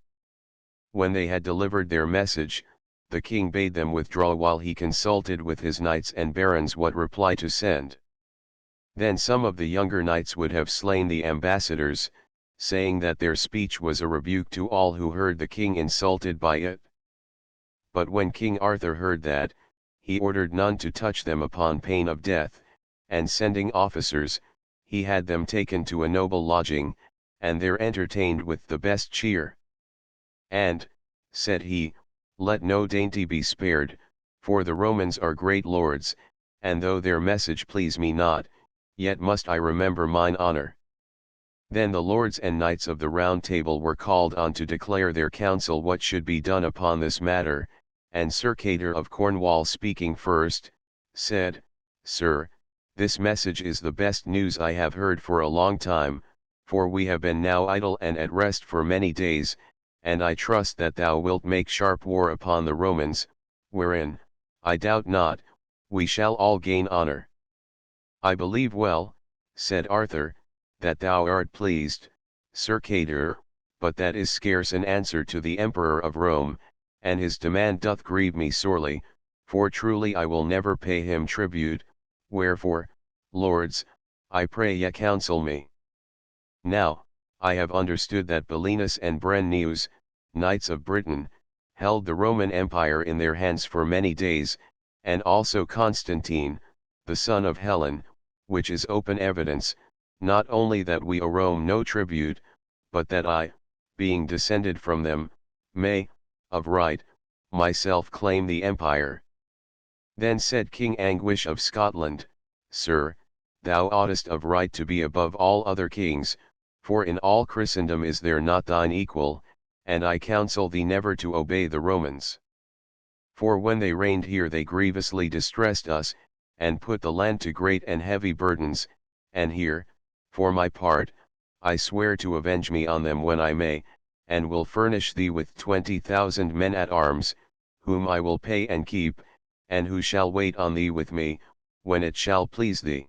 When they had delivered their message, the king bade them withdraw while he consulted with his knights and barons what reply to send. Then some of the younger knights would have slain the ambassadors, saying that their speech was a rebuke to all who heard the king insulted by it. But when King Arthur heard that, he ordered none to touch them upon pain of death, and sending officers, he had them taken to a noble lodging, and there entertained with the best cheer. And, said he, let no dainty be spared, for the Romans are great lords, and though their message please me not, yet must I remember mine honor. Then the lords and knights of the Round Table were called on to declare their counsel what should be done upon this matter, and Sir Cador of Cornwall speaking first, said, Sir, this message is the best news I have heard for a long time, for we have been now idle and at rest for many days, and I trust that thou wilt make sharp war upon the Romans, wherein, I doubt not, we shall all gain honor. I believe well, said Arthur, that thou art pleased, Sir Cador, but that is scarce an answer to the Emperor of Rome, and his demand doth grieve me sorely, for truly I will never pay him tribute, wherefore, lords, I pray ye counsel me. Now, I have understood that Belinus and Brennius, knights of Britain, held the Roman Empire in their hands for many days, and also Constantine, the son of Helen, which is open evidence, not only that we owe Rome no tribute, but that I, being descended from them, may, of right, myself claim the empire. Then said King Anguish of Scotland, Sir, thou oughtest of right to be above all other kings, for in all Christendom is there not thine equal, and I counsel thee never to obey the Romans. For when they reigned here they grievously distressed us, and put the land to great and heavy burdens, and here, for my part, I swear to avenge me on them when I may, and will furnish thee with 20,000 men at arms, whom I will pay and keep, and who shall wait on thee with me, when it shall please thee.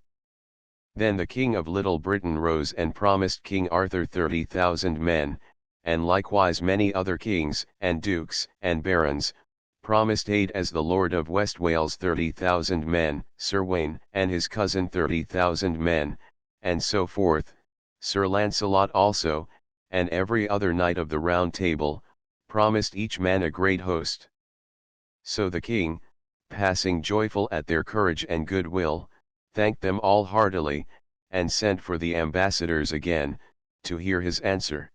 Then the king of Little Britain rose and promised King Arthur 30,000 men, and likewise many other kings and dukes and barons, promised aid as the Lord of West Wales 30,000 men, Sir Wayne and his cousin 30,000 men, and so forth, Sir Lancelot also, and every other knight of the Round Table, promised each man a great host. So the king, passing joyful at their courage and good will, thanked them all heartily, and sent for the ambassadors again, to hear his answer.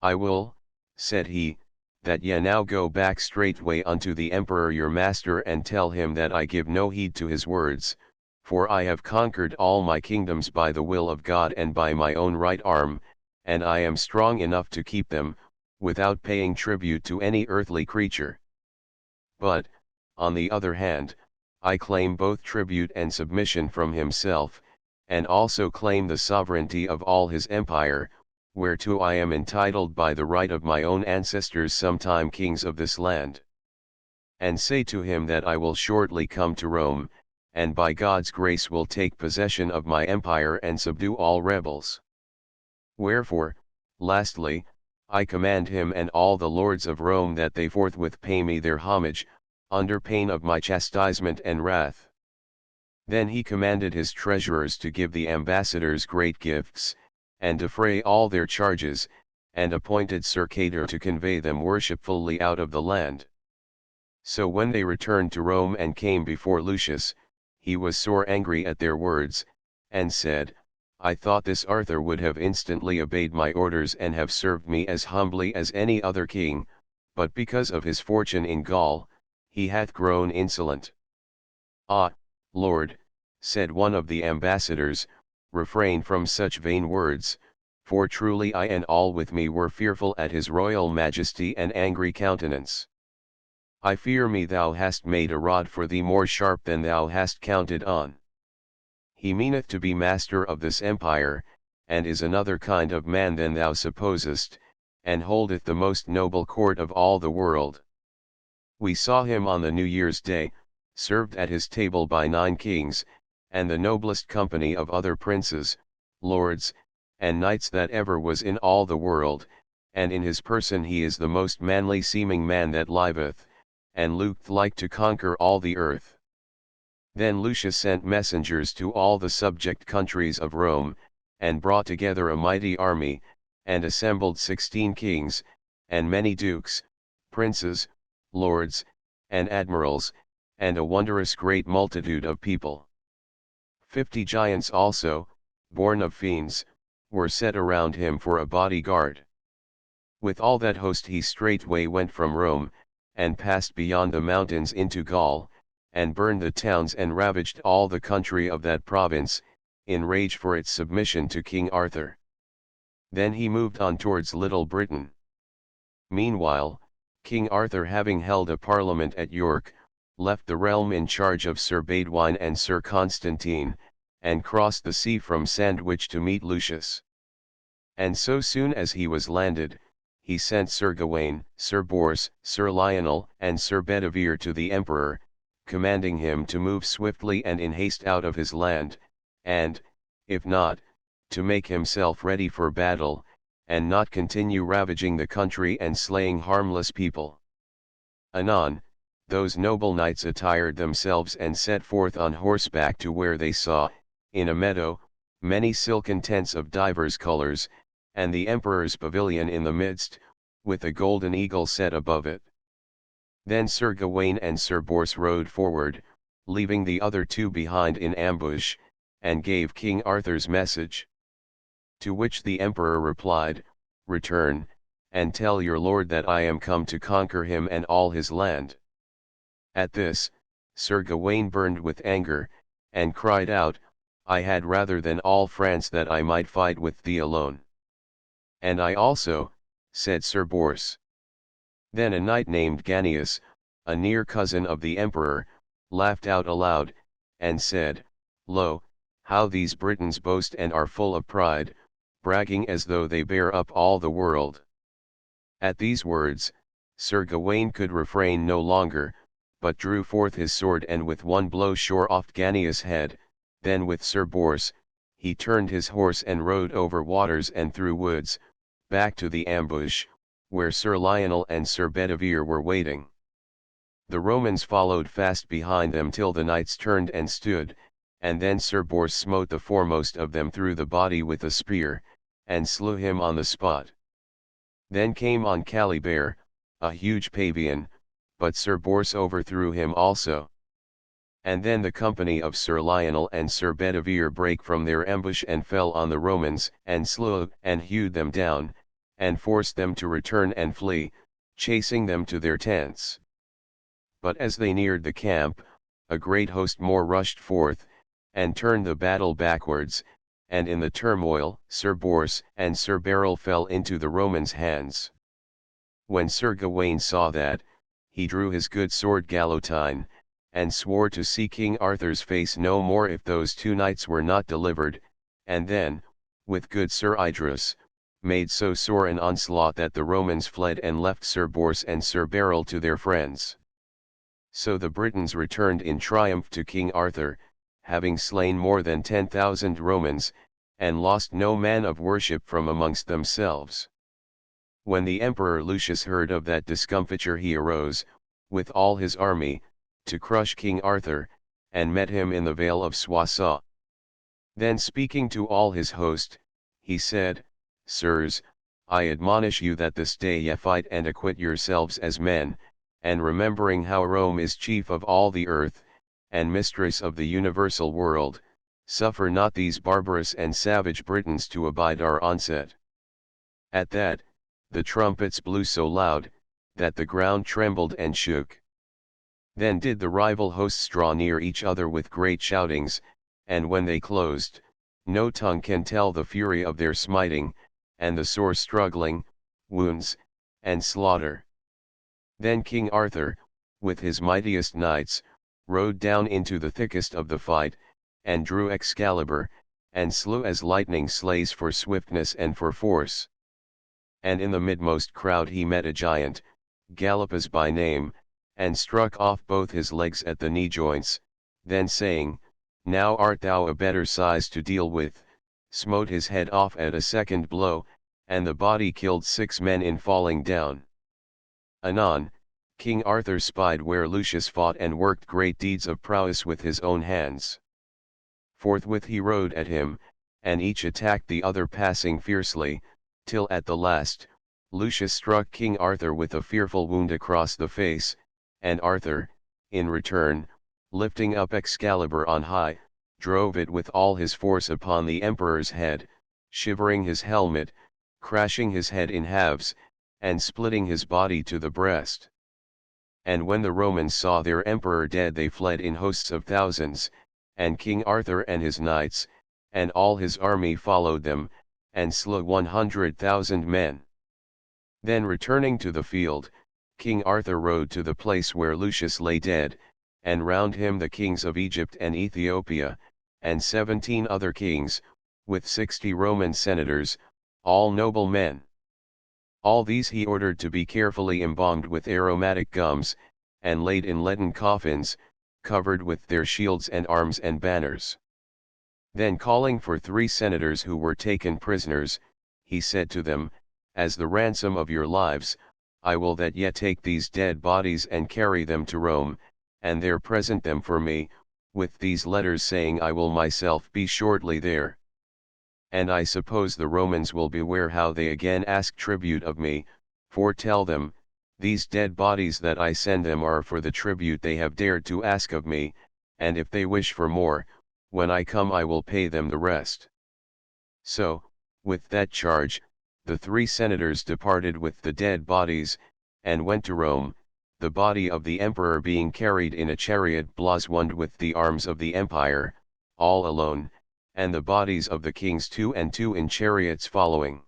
I will, said he, that ye now go back straightway unto the emperor your master and tell him that I give no heed to his words, for I have conquered all my kingdoms by the will of God and by my own right arm, and I am strong enough to keep them, without paying tribute to any earthly creature. But, on the other hand, I claim both tribute and submission from himself, and also claim the sovereignty of all his empire, whereto I am entitled by the right of my own ancestors sometime kings of this land. And say to him that I will shortly come to Rome, and by God's grace will take possession of my empire and subdue all rebels. Wherefore, lastly, I command him and all the lords of Rome that they forthwith pay me their homage, under pain of my chastisement and wrath. Then he commanded his treasurers to give the ambassadors great gifts, and defray all their charges, and appointed Sir Cator to convey them worshipfully out of the land. So when they returned to Rome and came before Lucius, he was sore angry at their words, and said, I thought this Arthur would have instantly obeyed my orders and have served me as humbly as any other king, but because of his fortune in Gaul, he hath grown insolent. Ah, Lord, said one of the ambassadors, refrain from such vain words, for truly I and all with me were fearful at his royal majesty and angry countenance. I fear me thou hast made a rod for thee more sharp than thou hast counted on. He meaneth to be master of this empire, and is another kind of man than thou supposest, and holdeth the most noble court of all the world. We saw him on the New Year's Day, served at his table by 9 kings, and the noblest company of other princes, lords, and knights that ever was in all the world, and in his person he is the most manly seeming man that liveth, and looked like to conquer all the earth. Then Lucius sent messengers to all the subject countries of Rome, and brought together a mighty army, and assembled 16 kings, and many dukes, princes, lords, and admirals, and a wondrous great multitude of people. 50 giants also, born of fiends, were set around him for a bodyguard. With all that host he straightway went from Rome, and passed beyond the mountains into Gaul, and burned the towns and ravaged all the country of that province, in rage for its submission to King Arthur. Then he moved on towards Little Britain. Meanwhile, King Arthur, having held a parliament at York, left the realm in charge of Sir Baudouin and Sir Constantine, and crossed the sea from Sandwich to meet Lucius. And so soon as he was landed, he sent Sir Gawain, Sir Bors, Sir Lionel, and Sir Bedivere to the emperor, commanding him to move swiftly and in haste out of his land, and, if not, to make himself ready for battle, and not continue ravaging the country and slaying harmless people. Anon, those noble knights attired themselves and set forth on horseback to where they saw, in a meadow, many silken tents of divers colors, and the emperor's pavilion in the midst, with a golden eagle set above it. Then Sir Gawain and Sir Bors rode forward, leaving the other 2 behind in ambush, and gave King Arthur's message. To which the emperor replied, Return, and tell your lord that I am come to conquer him and all his land. At this, Sir Gawain burned with anger, and cried out, I had rather than all France that I might fight with thee alone. And I also, said Sir Bors. Then a knight named Ganius, a near cousin of the emperor, laughed out aloud, and said, Lo, how these Britons boast and are full of pride, bragging as though they bear up all the world. At these words, Sir Gawain could refrain no longer, but drew forth his sword and with one blow shore off Ganius' head. Then with Sir Bors, he turned his horse and rode over waters and through woods, back to the ambush, where Sir Lionel and Sir Bedivere were waiting. The Romans followed fast behind them till the knights turned and stood, and then Sir Bors smote the foremost of them through the body with a spear, and slew him on the spot. Then came on Caliber, a huge Pavian, but Sir Bors overthrew him also. And then the company of Sir Lionel and Sir Bedivere brake from their ambush and fell on the Romans, and slew and hewed them down, and forced them to return and flee, chasing them to their tents. But as they neared the camp, a great host more rushed forth, and turned the battle backwards, and in the turmoil Sir Bors and Sir Beryl fell into the Romans' hands. When Sir Gawain saw that, he drew his good sword Galotine, and swore to see King Arthur's face no more if those two knights were not delivered, and then, with good Sir Idrus, made so sore an onslaught that the Romans fled and left Sir Bors and Sir Beryl to their friends. So the Britons returned in triumph to King Arthur, having slain more than 10,000 Romans, and lost no man of worship from amongst themselves. When the Emperor Lucius heard of that discomfiture, he arose, with all his army, to crush King Arthur, and met him in the vale of Soissons. Then speaking to all his host, he said, Sirs, I admonish you that this day ye fight and acquit yourselves as men, and remembering how Rome is chief of all the earth, and mistress of the universal world, suffer not these barbarous and savage Britons to abide our onset. At that, the trumpets blew so loud, that the ground trembled and shook. Then did the rival hosts draw near each other with great shoutings, and when they closed, no tongue can tell the fury of their smiting, and the sore struggling, wounds, and slaughter. Then King Arthur, with his mightiest knights, rode down into the thickest of the fight, and drew Excalibur, and slew as lightning slays for swiftness and for force. And in the midmost crowd he met a giant, Gallopus by name, and struck off both his legs at the knee joints, then saying, Now art thou a better size to deal with, smote his head off at a second blow, and the body killed 6 men in falling down. Anon, King Arthur spied where Lucius fought and worked great deeds of prowess with his own hands. Forthwith he rode at him, and each attacked the other passing fiercely, till at the last, Lucius struck King Arthur with a fearful wound across the face, and Arthur, in return, lifting up Excalibur on high, drove it with all his force upon the emperor's head, shivering his helmet, crashing his head in halves, and splitting his body to the breast. And when the Romans saw their emperor dead, they fled in hosts of thousands, and King Arthur and his knights, and all his army followed them, and slew 100,000 men. Then returning to the field, King Arthur rode to the place where Lucius lay dead, and round him the kings of Egypt and Ethiopia, and 17 other kings, with 60 Roman senators, all noble men. All these he ordered to be carefully embalmed with aromatic gums, and laid in leaden coffins, covered with their shields and arms and banners. Then calling for 3 senators who were taken prisoners, he said to them, As the ransom of your lives, I will that ye take these dead bodies and carry them to Rome, and there present them for me, with these letters saying I will myself be shortly there. And I suppose the Romans will beware how they again ask tribute of me, for tell them, these dead bodies that I send them are for the tribute they have dared to ask of me, and if they wish for more, when I come I will pay them the rest. So, with that charge, the 3 senators departed with the dead bodies, and went to Rome, the body of the emperor being carried in a chariot blazoned with the arms of the empire, all alone, and the bodies of the kings 2 and 2 in chariots following.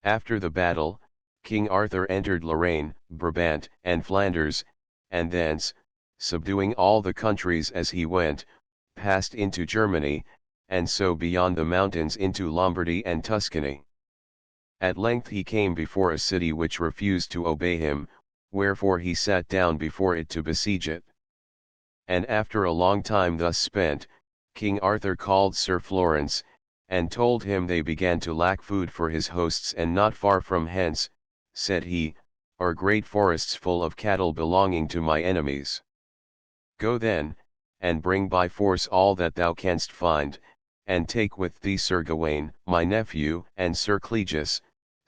After the battle, King Arthur entered Lorraine, Brabant, and Flanders, and thence, subduing all the countries as he went, passed into Germany, and so beyond the mountains into Lombardy and Tuscany. At length he came before a city which refused to obey him, wherefore he sat down before it to besiege it. And after a long time thus spent, King Arthur called Sir Florence, and told him they began to lack food for his hosts, and not far from hence, said he, are great forests full of cattle belonging to my enemies. Go then, and bring by force all that thou canst find, and take with thee Sir Gawain, my nephew, and Sir Clegus,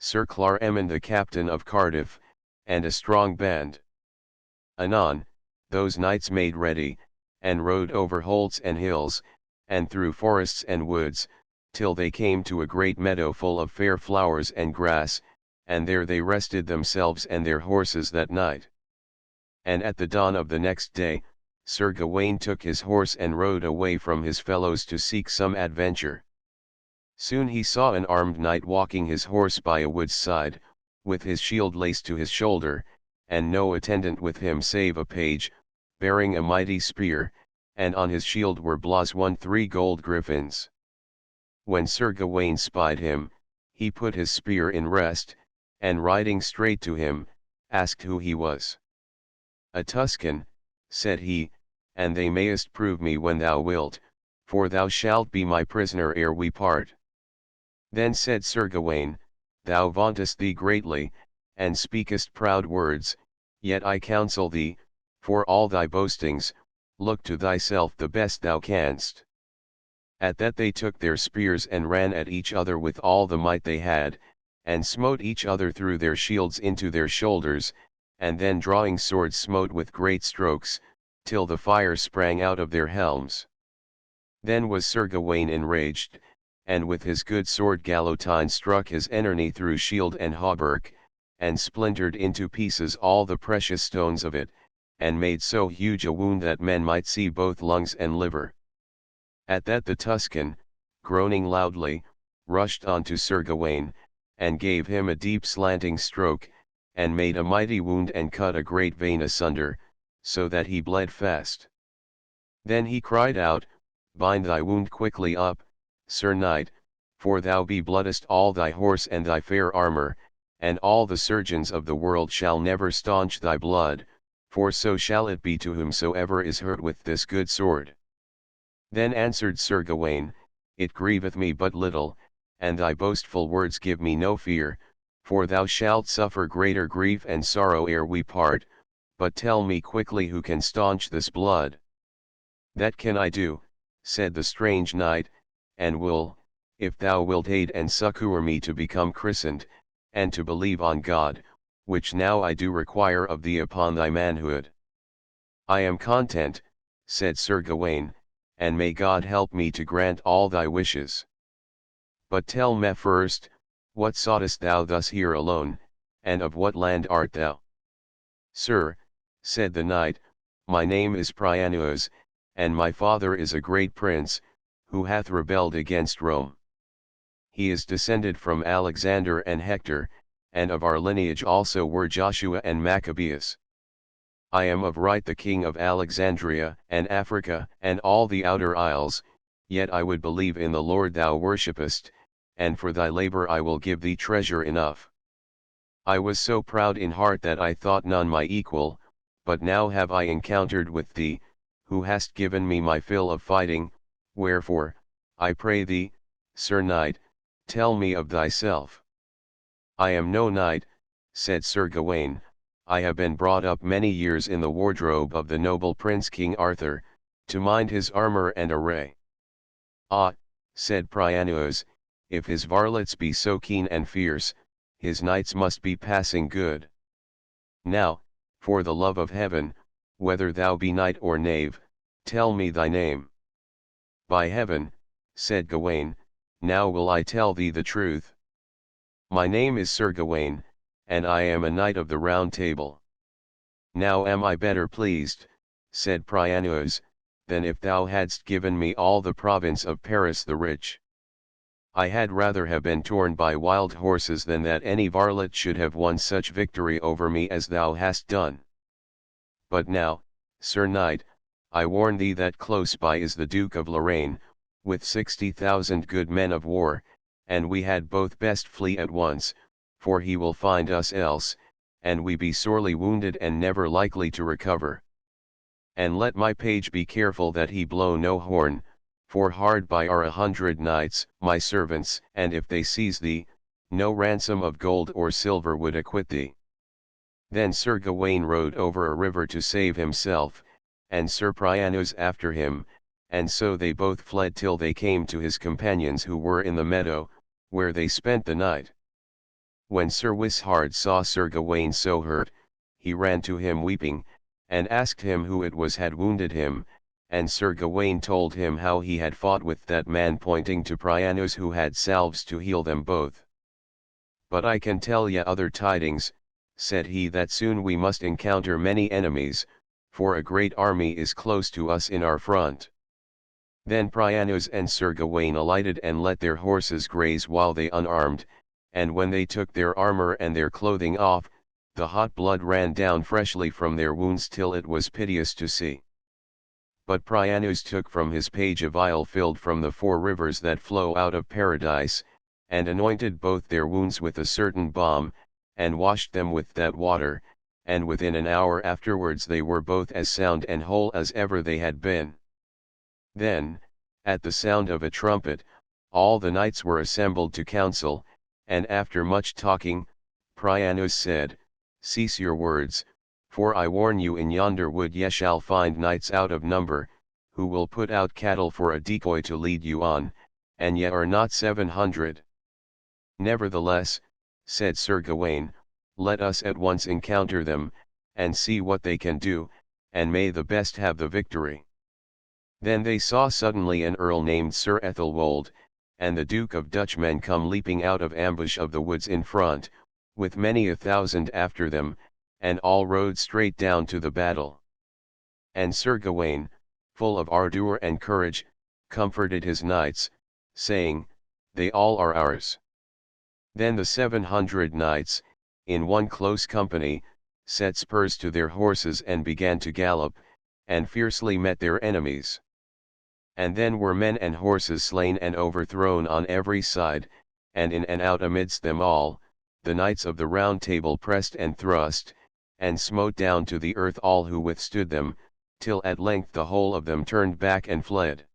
Sir Claremont the captain of Cardiff, and a strong band. Anon, those knights made ready, and rode over holts and hills, and through forests and woods, till they came to a great meadow full of fair flowers and grass, and there they rested themselves and their horses that night. And at the dawn of the next day, Sir Gawaine took his horse and rode away from his fellows to seek some adventure. Soon he saw an armed knight walking his horse by a wood's side, with his shield laced to his shoulder, and no attendant with him save a page, bearing a mighty spear, and on his shield were blazoned 3 gold griffins. When Sir Gawaine spied him, he put his spear in rest, and riding straight to him, asked who he was. "A Tuscan," said he, "and thou mayest prove me when thou wilt, for thou shalt be my prisoner ere we part." Then said Sir Gawaine, "Thou vauntest thee greatly, and speakest proud words, yet I counsel thee, for all thy boastings, look to thyself the best thou canst." At that they took their spears and ran at each other with all the might they had, and smote each other through their shields into their shoulders, and then drawing swords smote with great strokes, till the fire sprang out of their helms. Then was Sir Gawaine enraged, and with his good sword Galotine struck his enemy through shield and hauberk, and splintered into pieces all the precious stones of it, and made so huge a wound that men might see both lungs and liver. At that the Tuscan, groaning loudly, rushed on to Sir Gawaine, and gave him a deep slanting stroke, and made a mighty wound and cut a great vein asunder, so that he bled fast. Then he cried out, "Bind thy wound quickly up, Sir Knight, for thou bloodest all thy horse and thy fair armour, and all the surgeons of the world shall never staunch thy blood, for so shall it be to whomsoever is hurt with this good sword." Then answered Sir Gawaine, "It grieveth me but little, and thy boastful words give me no fear, for thou shalt suffer greater grief and sorrow ere we part, but tell me quickly who can staunch this blood." "That can I do," said the strange knight, "and will, if thou wilt aid and succour me to become christened, and to believe on God, which now I do require of thee upon thy manhood." "I am content," said Sir Gawaine, "and may God help me to grant all thy wishes. But tell me first, what soughtest thou thus here alone, and of what land art thou?" "Sir," said the knight, "my name is Prianos, and my father is a great prince, who hath rebelled against Rome. He is descended from Alexander and Hector, and of our lineage also were Joshua and Maccabeus. I am of right the king of Alexandria and Africa and all the outer isles, yet I would believe in the Lord thou worshippest, and for thy labor I will give thee treasure enough. I was so proud in heart that I thought none my equal, but now have I encountered with thee, who hast given me my fill of fighting, wherefore, I pray thee, Sir Knight, tell me of thyself." "I am no knight," said Sir Gawaine, "I have been brought up many years in the wardrobe of the noble Prince King Arthur, to mind his armour and array." "Ah," said Prianos, "if his varlets be so keen and fierce, his knights must be passing good. Now, for the love of heaven, whether thou be knight or knave, tell me thy name." "By heaven," said Gawaine, "now will I tell thee the truth. My name is Sir Gawaine, and I am a knight of the Round Table." "Now am I better pleased," said Prianos, "than if thou hadst given me all the province of Paris the rich. I had rather have been torn by wild horses than that any varlet should have won such victory over me as thou hast done. But now, Sir Knight, I warn thee that close by is the Duke of Lorraine, with 60,000 good men of war, and we had both best flee at once, for he will find us else, and we be sorely wounded and never likely to recover. And let my page be careful that he blow no horn, for hard by are 100 knights, my servants, and if they seize thee, no ransom of gold or silver would acquit thee." Then Sir Gawaine rode over a river to save himself, and Sir Prianos after him, and so they both fled till they came to his companions who were in the meadow, where they spent the night. When Sir Wishart saw Sir Gawain so hurt, he ran to him weeping, and asked him who it was had wounded him, and Sir Gawain told him how he had fought with that man, pointing to Priamus, who had salves to heal them both. But I can tell ye other tidings, said he, that soon we must encounter many enemies, for a great army is close to us in our front. Then Priamus and Sir Gawain alighted and let their horses graze while they unarmed, and when they took their armour and their clothing off, the hot blood ran down freshly from their wounds till it was piteous to see. But Priamus took from his page a vial filled from the 4 rivers that flow out of Paradise, and anointed both their wounds with a certain balm, and washed them with that water, and within an hour afterwards they were both as sound and whole as ever they had been. Then, at the sound of a trumpet, all the knights were assembled to council, and after much talking, Priamus said, Cease your words, for I warn you, in yonder wood ye shall find knights out of number, who will put out cattle for a decoy to lead you on, and ye are not 700. Nevertheless, said Sir Gawain, let us at once encounter them, and see what they can do, and may the best have the victory. Then they saw suddenly an earl named Sir Ethelwold, and the Duke of Dutchmen come leaping out of ambush of the woods in front, with many 1,000 after them, and all rode straight down to the battle. And Sir Gawain, full of ardour and courage, comforted his knights, saying, They all are ours. Then the 700 knights, in one close company, set spurs to their horses and began to gallop, and fiercely met their enemies. And then were men and horses slain and overthrown on every side, and in and out amidst them all, the knights of the Round Table pressed and thrust, and smote down to the earth all who withstood them, till at length the whole of them turned back and fled.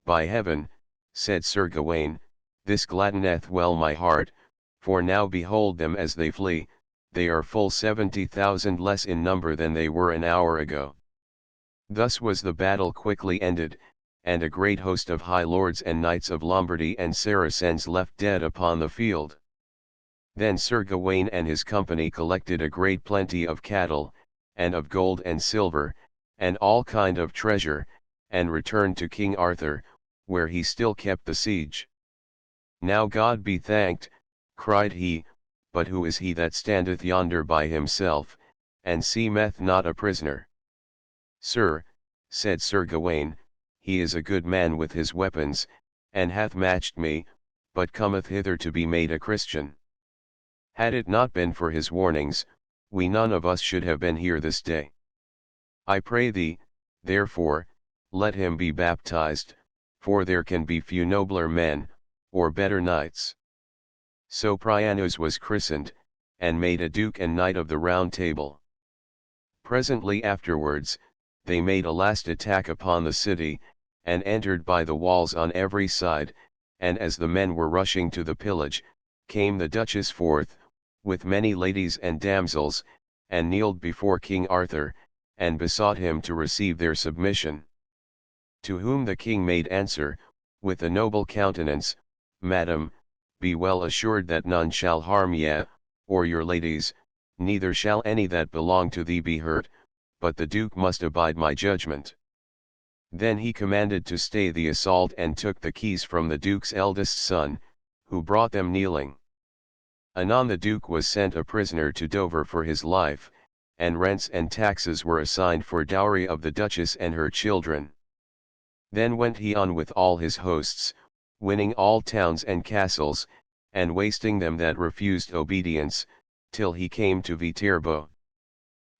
By heaven, said Sir Gawain, this gladdeneth well my heart, for now behold them as they flee, they are full 70,000 less in number than they were an hour ago. Thus was the battle quickly ended, and a great host of high lords and knights of Lombardy and Saracens left dead upon the field. Then Sir Gawain and his company collected a great plenty of cattle, and of gold and silver, and all kind of treasure, and returned to King Arthur, where he still kept the siege. Now God be thanked, cried he, but who is he that standeth yonder by himself, and seemeth not a prisoner? Sir, said Sir Gawain, he is a good man with his weapons, and hath matched me, but cometh hither to be made a Christian. Had it not been for his warnings, we none of us should have been here this day. I pray thee, therefore, let him be baptized, for there can be few nobler men, or better knights. So Priamus was christened, and made a duke and knight of the Round Table. Presently afterwards, they made a last attack upon the city, and entered by the walls on every side, and as the men were rushing to the pillage, came the Duchess forth, with many ladies and damsels, and kneeled before King Arthur, and besought him to receive their submission. To whom the king made answer, with a noble countenance, Madam, be well assured that none shall harm ye, or your ladies, neither shall any that belong to thee be hurt, but the Duke must abide my judgment. Then he commanded to stay the assault and took the keys from the Duke's eldest son, who brought them kneeling. Anon the Duke was sent a prisoner to Dover for his life, and rents and taxes were assigned for dowry of the Duchess and her children. Then went he on with all his hosts, winning all towns and castles, and wasting them that refused obedience, till he came to Viterbo.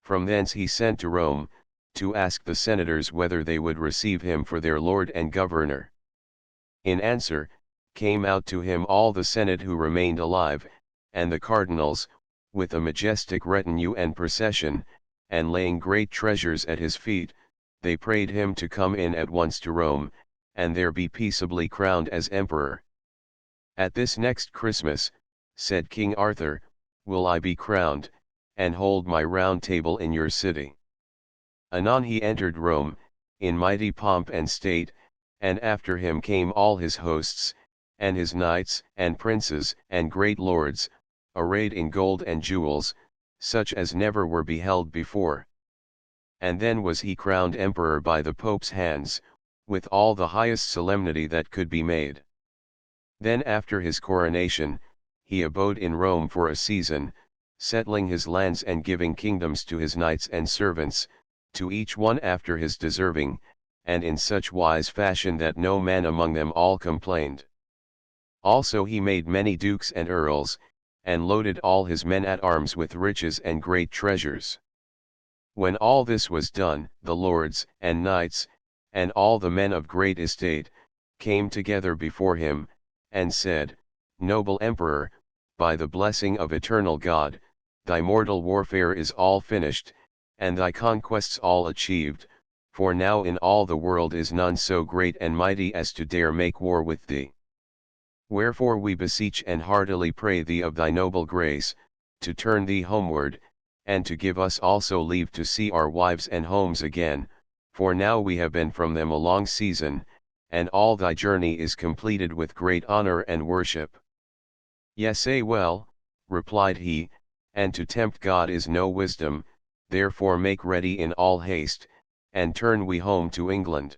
From thence he sent to Rome, to ask the senators whether they would receive him for their lord and governor. In answer, came out to him all the senate who remained alive, and the cardinals, with a majestic retinue and procession, and laying great treasures at his feet, they prayed him to come in at once to Rome, and there be peaceably crowned as emperor. At this next Christmas, said King Arthur, will I be crowned, and hold my Round Table in your city. Anon he entered Rome, in mighty pomp and state, and after him came all his hosts, and his knights and princes and great lords, arrayed in gold and jewels, such as never were beheld before. And then was he crowned emperor by the Pope's hands, with all the highest solemnity that could be made. Then after his coronation, he abode in Rome for a season, settling his lands and giving kingdoms to his knights and servants, to each one after his deserving, and in such wise fashion that no man among them all complained. Also he made many dukes and earls, and loaded all his men at arms with riches and great treasures. When all this was done, the lords, and knights, and all the men of great estate, came together before him, and said, Noble Emperor, by the blessing of eternal God, thy mortal warfare is all finished, and thy conquests all achieved, for now in all the world is none so great and mighty as to dare make war with thee. Wherefore we beseech and heartily pray thee of thy noble grace, to turn thee homeward, and to give us also leave to see our wives and homes again, for now we have been from them a long season, and all thy journey is completed with great honor and worship. Yes, say well, replied he, and to tempt God is no wisdom, therefore make ready in all haste, and turn we home to England.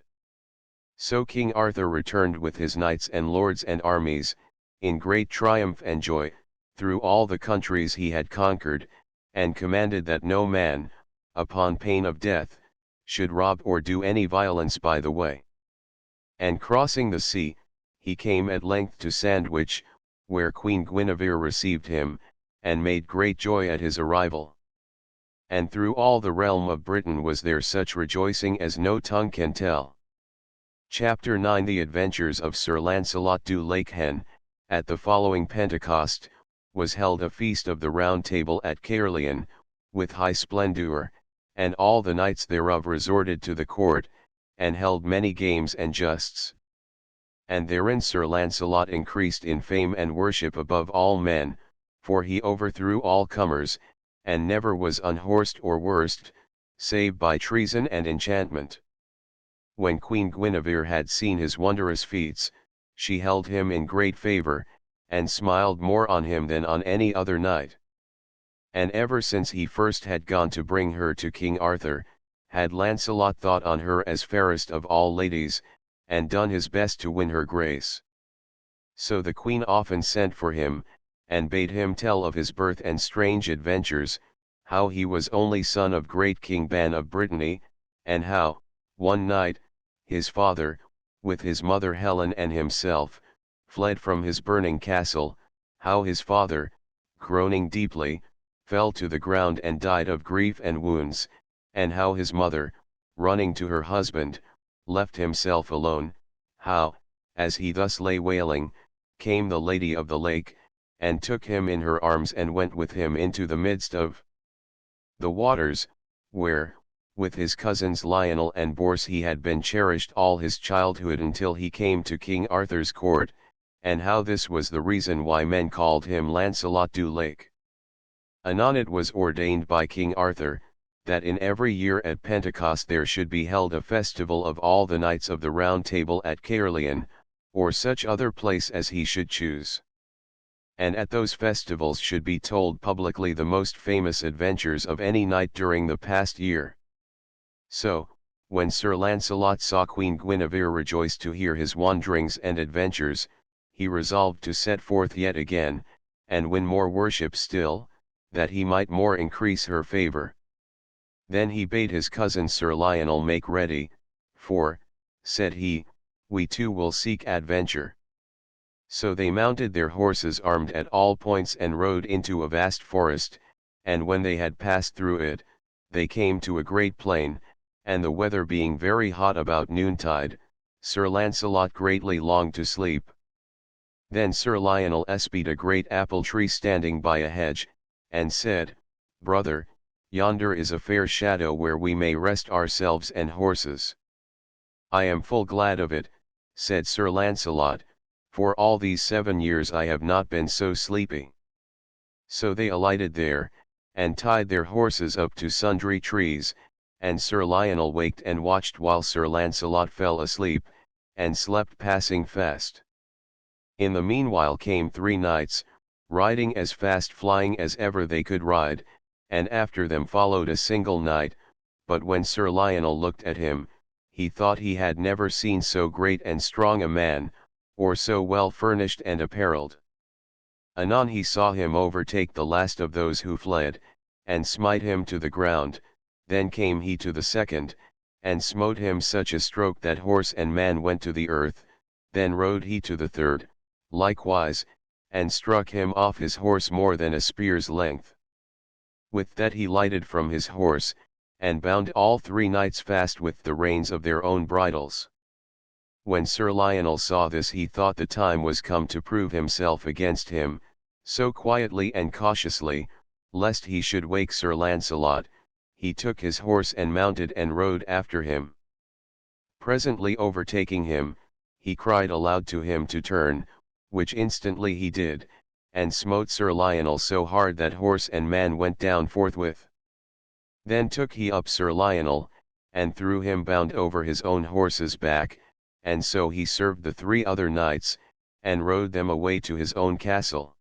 So King Arthur returned with his knights and lords and armies, in great triumph and joy, through all the countries he had conquered, and commanded that no man, upon pain of death, should rob or do any violence by the way. And crossing the sea, he came at length to Sandwich, where Queen Guinevere received him, and made great joy at his arrival. And through all the realm of Britain was there such rejoicing as no tongue can tell. Chapter 9 The Adventures of Sir Lancelot du Lake Hen. At the following Pentecost, was held a feast of the Round Table at Caerleon, with high splendour, and all the knights thereof resorted to the court, and held many games and justs. And therein Sir Lancelot increased in fame and worship above all men, for he overthrew all comers, and never was unhorsed or worsted, save by treason and enchantment. When Queen Guinevere had seen his wondrous feats, she held him in great favour, and smiled more on him than on any other knight. And ever since he first had gone to bring her to King Arthur, had Lancelot thought on her as fairest of all ladies, and done his best to win her grace. So the queen often sent for him, and bade him tell of his birth and strange adventures, how he was only son of great King Ban of Brittany, and how, one night, his father, with his mother Helen and himself, fled from his burning castle, how his father, groaning deeply, fell to the ground and died of grief and wounds, and how his mother, running to her husband, left himself alone, how, as he thus lay wailing, came the Lady of the Lake, and took him in her arms and went with him into the midst of the waters, where, with his cousins Lionel and Bors he had been cherished all his childhood until he came to King Arthur's court, and how this was the reason why men called him Lancelot du Lake. Anon it was ordained by King Arthur, that in every year at Pentecost there should be held a festival of all the knights of the Round Table at Caerleon, or such other place as he should choose. And at those festivals should be told publicly the most famous adventures of any knight during the past year. So, when Sir Lancelot saw Queen Guinevere rejoice to hear his wanderings and adventures, he resolved to set forth yet again, and win more worship still, that he might more increase her favour. Then he bade his cousin Sir Lionel make ready, for, said he, we too will seek adventure. So they mounted their horses armed at all points and rode into a vast forest, and when they had passed through it, they came to a great plain, and the weather being very hot about noontide, Sir Lancelot greatly longed to sleep. Then Sir Lionel espied a great apple tree standing by a hedge, and said, Brother, yonder is a fair shadow where we may rest ourselves and horses. I am full glad of it, said Sir Lancelot, for all these 7 years I have not been so sleepy. So they alighted there, and tied their horses up to sundry trees, and Sir Lionel waked and watched while Sir Lancelot fell asleep, and slept passing fast. In the meanwhile came 3 knights, riding as fast flying as ever they could ride, and after them followed a single knight, but when Sir Lionel looked at him, he thought he had never seen so great and strong a man, or so well furnished and apparelled. Anon he saw him overtake the last of those who fled, and smite him to the ground, then came he to the second, and smote him such a stroke that horse and man went to the earth, then rode he to the third, likewise, and struck him off his horse more than a spear's length. With that he lighted from his horse, and bound all three knights fast with the reins of their own bridles. When Sir Lionel saw this he thought the time was come to prove himself against him, so quietly and cautiously, lest he should wake Sir Lancelot, he took his horse and mounted and rode after him. Presently overtaking him, he cried aloud to him to turn, which instantly he did, and smote Sir Lionel so hard that horse and man went down forthwith. Then took he up Sir Lionel, and threw him bound over his own horse's back, and so he served the three other knights, and rode them away to his own castle.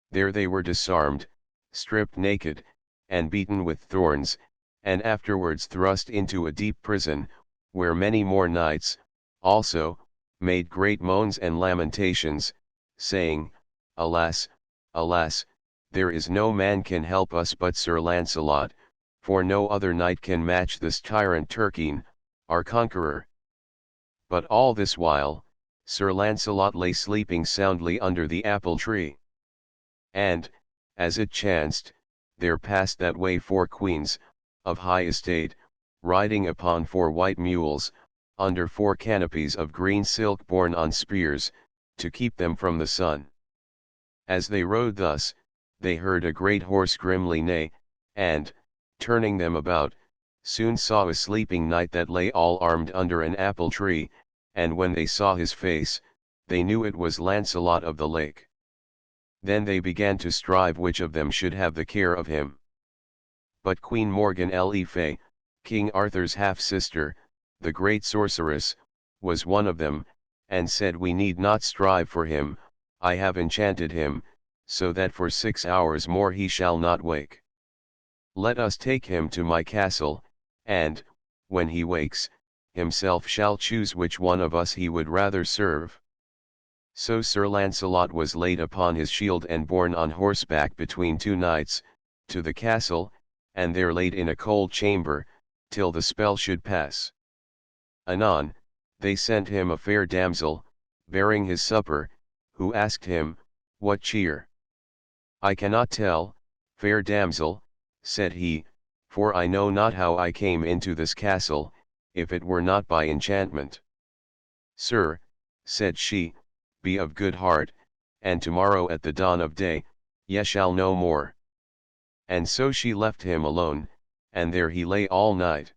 There they were disarmed, stripped naked, and beaten with thorns, and afterwards thrust into a deep prison, where many more knights, also, made great moans and lamentations, saying, Alas, alas, there is no man can help us but Sir Lancelot, for no other knight can match this tyrant Turquine, our conqueror. But all this while, Sir Lancelot lay sleeping soundly under the apple tree. And, as it chanced, there passed that way 4 queens, of high estate, riding upon 4 white mules, under 4 canopies of green silk borne on spears, to keep them from the sun. As they rode thus, they heard a great horse grimly neigh, and, turning them about, soon saw a sleeping knight that lay all armed under an apple tree, and when they saw his face, they knew it was Lancelot of the Lake. Then they began to strive which of them should have the care of him. But Queen Morgan le Fay, King Arthur's half-sister, the great sorceress, was one of them, and said we need not strive for him, I have enchanted him, so that for 6 hours more he shall not wake. Let us take him to my castle, and, when he wakes, himself shall choose which one of us he would rather serve. So Sir Lancelot was laid upon his shield and borne on horseback between 2 knights, to the castle, and there laid in a cold chamber, till the spell should pass. Anon, they sent him a fair damsel, bearing his supper, who asked him, What cheer? I cannot tell, fair damsel, said he, for I know not how I came into this castle, if it were not by enchantment. Sir, said she, be of good heart, and tomorrow at the dawn of day, ye shall know more. And so she left him alone, and there he lay all night.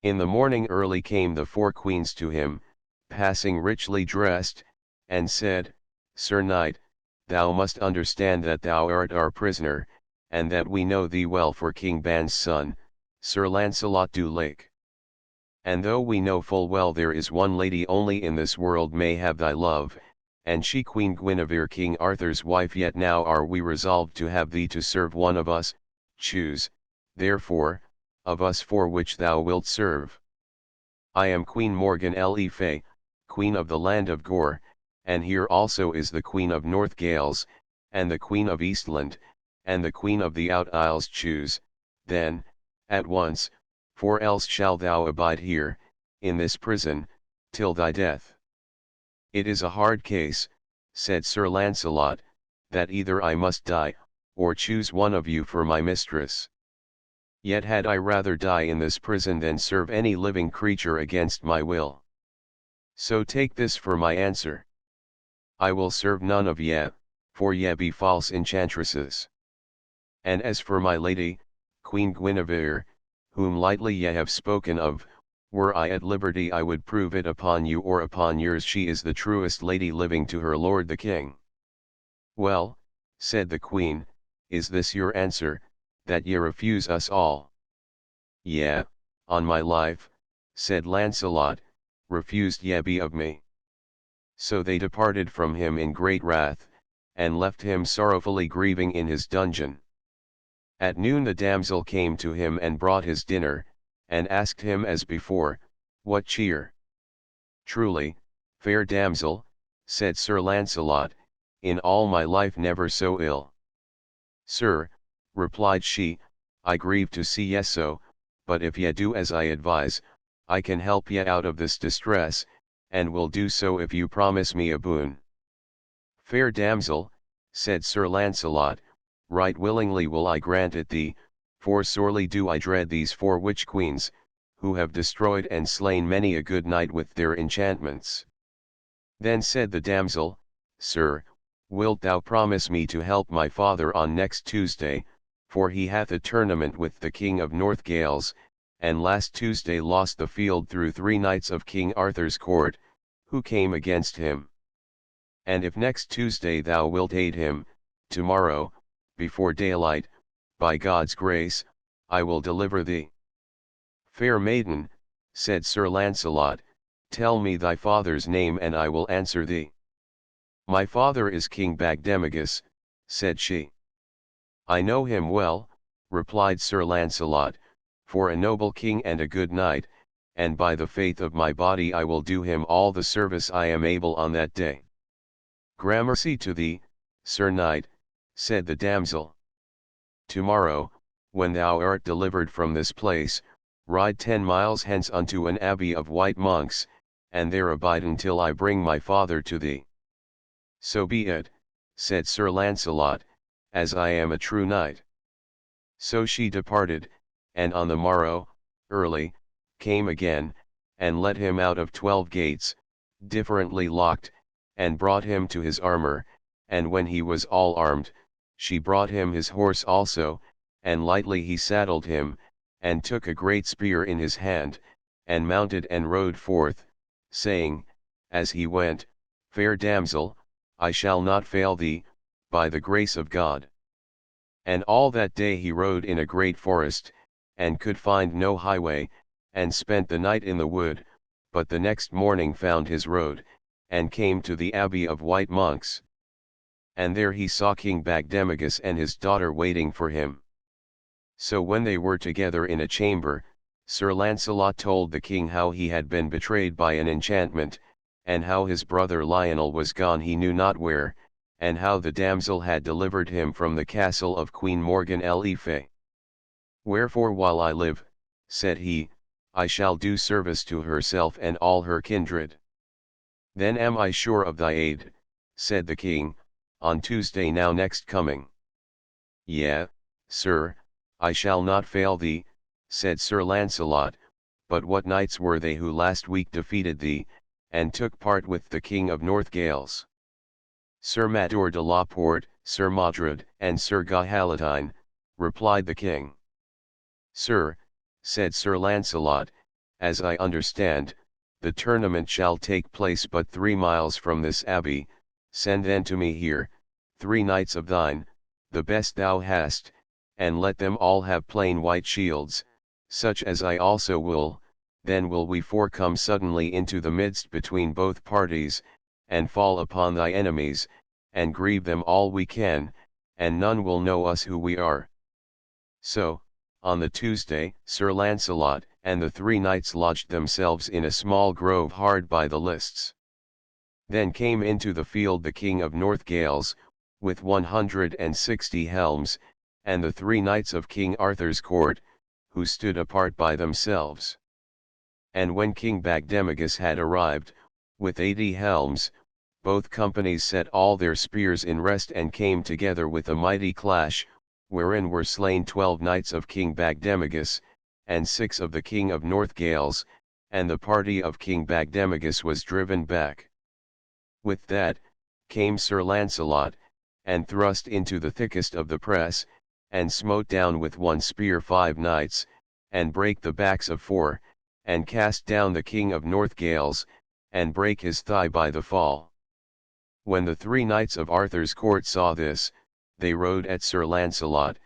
In the morning early came the 4 queens to him, passing richly dressed, and said, Sir Knight, thou must understand that thou art our prisoner, and that we know thee well for King Ban's son, Sir Lancelot du Lake. And though we know full well there is one lady only in this world may have thy love, and she Queen Guinevere King Arthur's wife, yet now are we resolved to have thee to serve one of us, choose, therefore, of us 4 which thou wilt serve. I am Queen Morgan le Fay, Queen of the land of Gore, and here also is the Queen of North Gales, and the Queen of Eastland, and the Queen of the Out Isles. Choose, then, at once, for else shall thou abide here, in this prison, till thy death. It is a hard case, said Sir Lancelot, that either I must die, or choose one of you for my mistress. Yet had I rather die in this prison than serve any living creature against my will. So take this for my answer. I will serve none of ye, for ye be false enchantresses. And as for my lady, Queen Guinevere, whom lightly ye have spoken of, were I at liberty I would prove it upon you or upon yours she is the truest lady living to her lord the king. Well, said the queen, is this your answer, that ye refuse us all? Yea, on my life, said Lancelot, refused ye be of me. So they departed from him in great wrath, and left him sorrowfully grieving in his dungeon. At noon the damsel came to him and brought his dinner, and asked him as before, "What cheer?" "Truly, fair damsel," said Sir Launcelot, "in all my life never so ill." "Sir," replied she, "I grieve to see ye so, but if ye do as I advise, I can help ye out of this distress, and will do so if you promise me a boon." "Fair damsel," said Sir Launcelot, "right willingly will I grant it thee, for sorely do I dread these four witch queens, who have destroyed and slain many a good knight with their enchantments." Then said the damsel, "Sir, wilt thou promise me to help my father on next Tuesday, for he hath a tournament with the King of North Gales, and last Tuesday lost the field through 3 knights of King Arthur's court, who came against him. And if next Tuesday thou wilt aid him, tomorrow, before daylight, by God's grace, I will deliver thee." "Fair maiden," said Sir Launcelot, "tell me thy father's name and I will answer thee." "My father is King Bagdemagus," said she. "I know him well," replied Sir Launcelot, "for a noble king and a good knight, and by the faith of my body I will do him all the service I am able on that day." "Gramercy to thee, Sir Knight," said the damsel. "Tomorrow, when thou art delivered from this place, ride 10 miles hence unto an abbey of white monks, and there abide until I bring my father to thee." "So be it," said Sir Launcelot, "as I am a true knight." So she departed, and on the morrow, early, came again, and let him out of 12 gates, differently locked, and brought him to his armor, and when he was all armed, she brought him his horse also, and lightly he saddled him, and took a great spear in his hand, and mounted and rode forth, saying, as he went, "Fair damsel, I shall not fail thee, by the grace of God." And all that day he rode in a great forest, and could find no highway, and spent the night in the wood, but the next morning found his road, and came to the abbey of white monks. And there he saw King Bagdemagus and his daughter waiting for him. So when they were together in a chamber, Sir Launcelot told the king how he had been betrayed by an enchantment, and how his brother Lionel was gone he knew not where, and how the damsel had delivered him from the castle of Queen Morgan le Fay. "Wherefore while I live," said he, "I shall do service to herself and all her kindred." "Then am I sure of thy aid," said the king, "on Tuesday now next coming." "Yea, sir, I shall not fail thee," said Sir Launcelot, "but what knights were they who last week defeated thee, and took part with the King of North Gales?" "Sir Mador de la Porte, Sir Modred, and Sir Gahalatine," replied the king. "Sir," said Sir Launcelot, "as I understand, the tournament shall take place but 3 miles from this abbey. Send then to me here 3 knights of thine, the best thou hast, and let them all have plain white shields, such as I also will. Then will we 4 come suddenly into the midst between both parties, and fall upon thy enemies, and grieve them all we can, and none will know us who we are." So, on the Tuesday, Sir Launcelot and the 3 knights lodged themselves in a small grove hard by the lists. Then came into the field the King of North Gales, with 160 helms, and the 3 knights of King Arthur's court, who stood apart by themselves. And when King Bagdemagus had arrived, with 80 helms, both companies set all their spears in rest and came together with a mighty clash, wherein were slain 12 knights of King Bagdemagus, and 6 of the King of North Gales, and the party of King Bagdemagus was driven back. With that, came Sir Launcelot, and thrust into the thickest of the press, and smote down with one spear 5 knights, and brake the backs of 4, and cast down the King of North Gales, and brake his thigh by the fall. When the 3 knights of Arthur's court saw this, they rode at Sir Launcelot,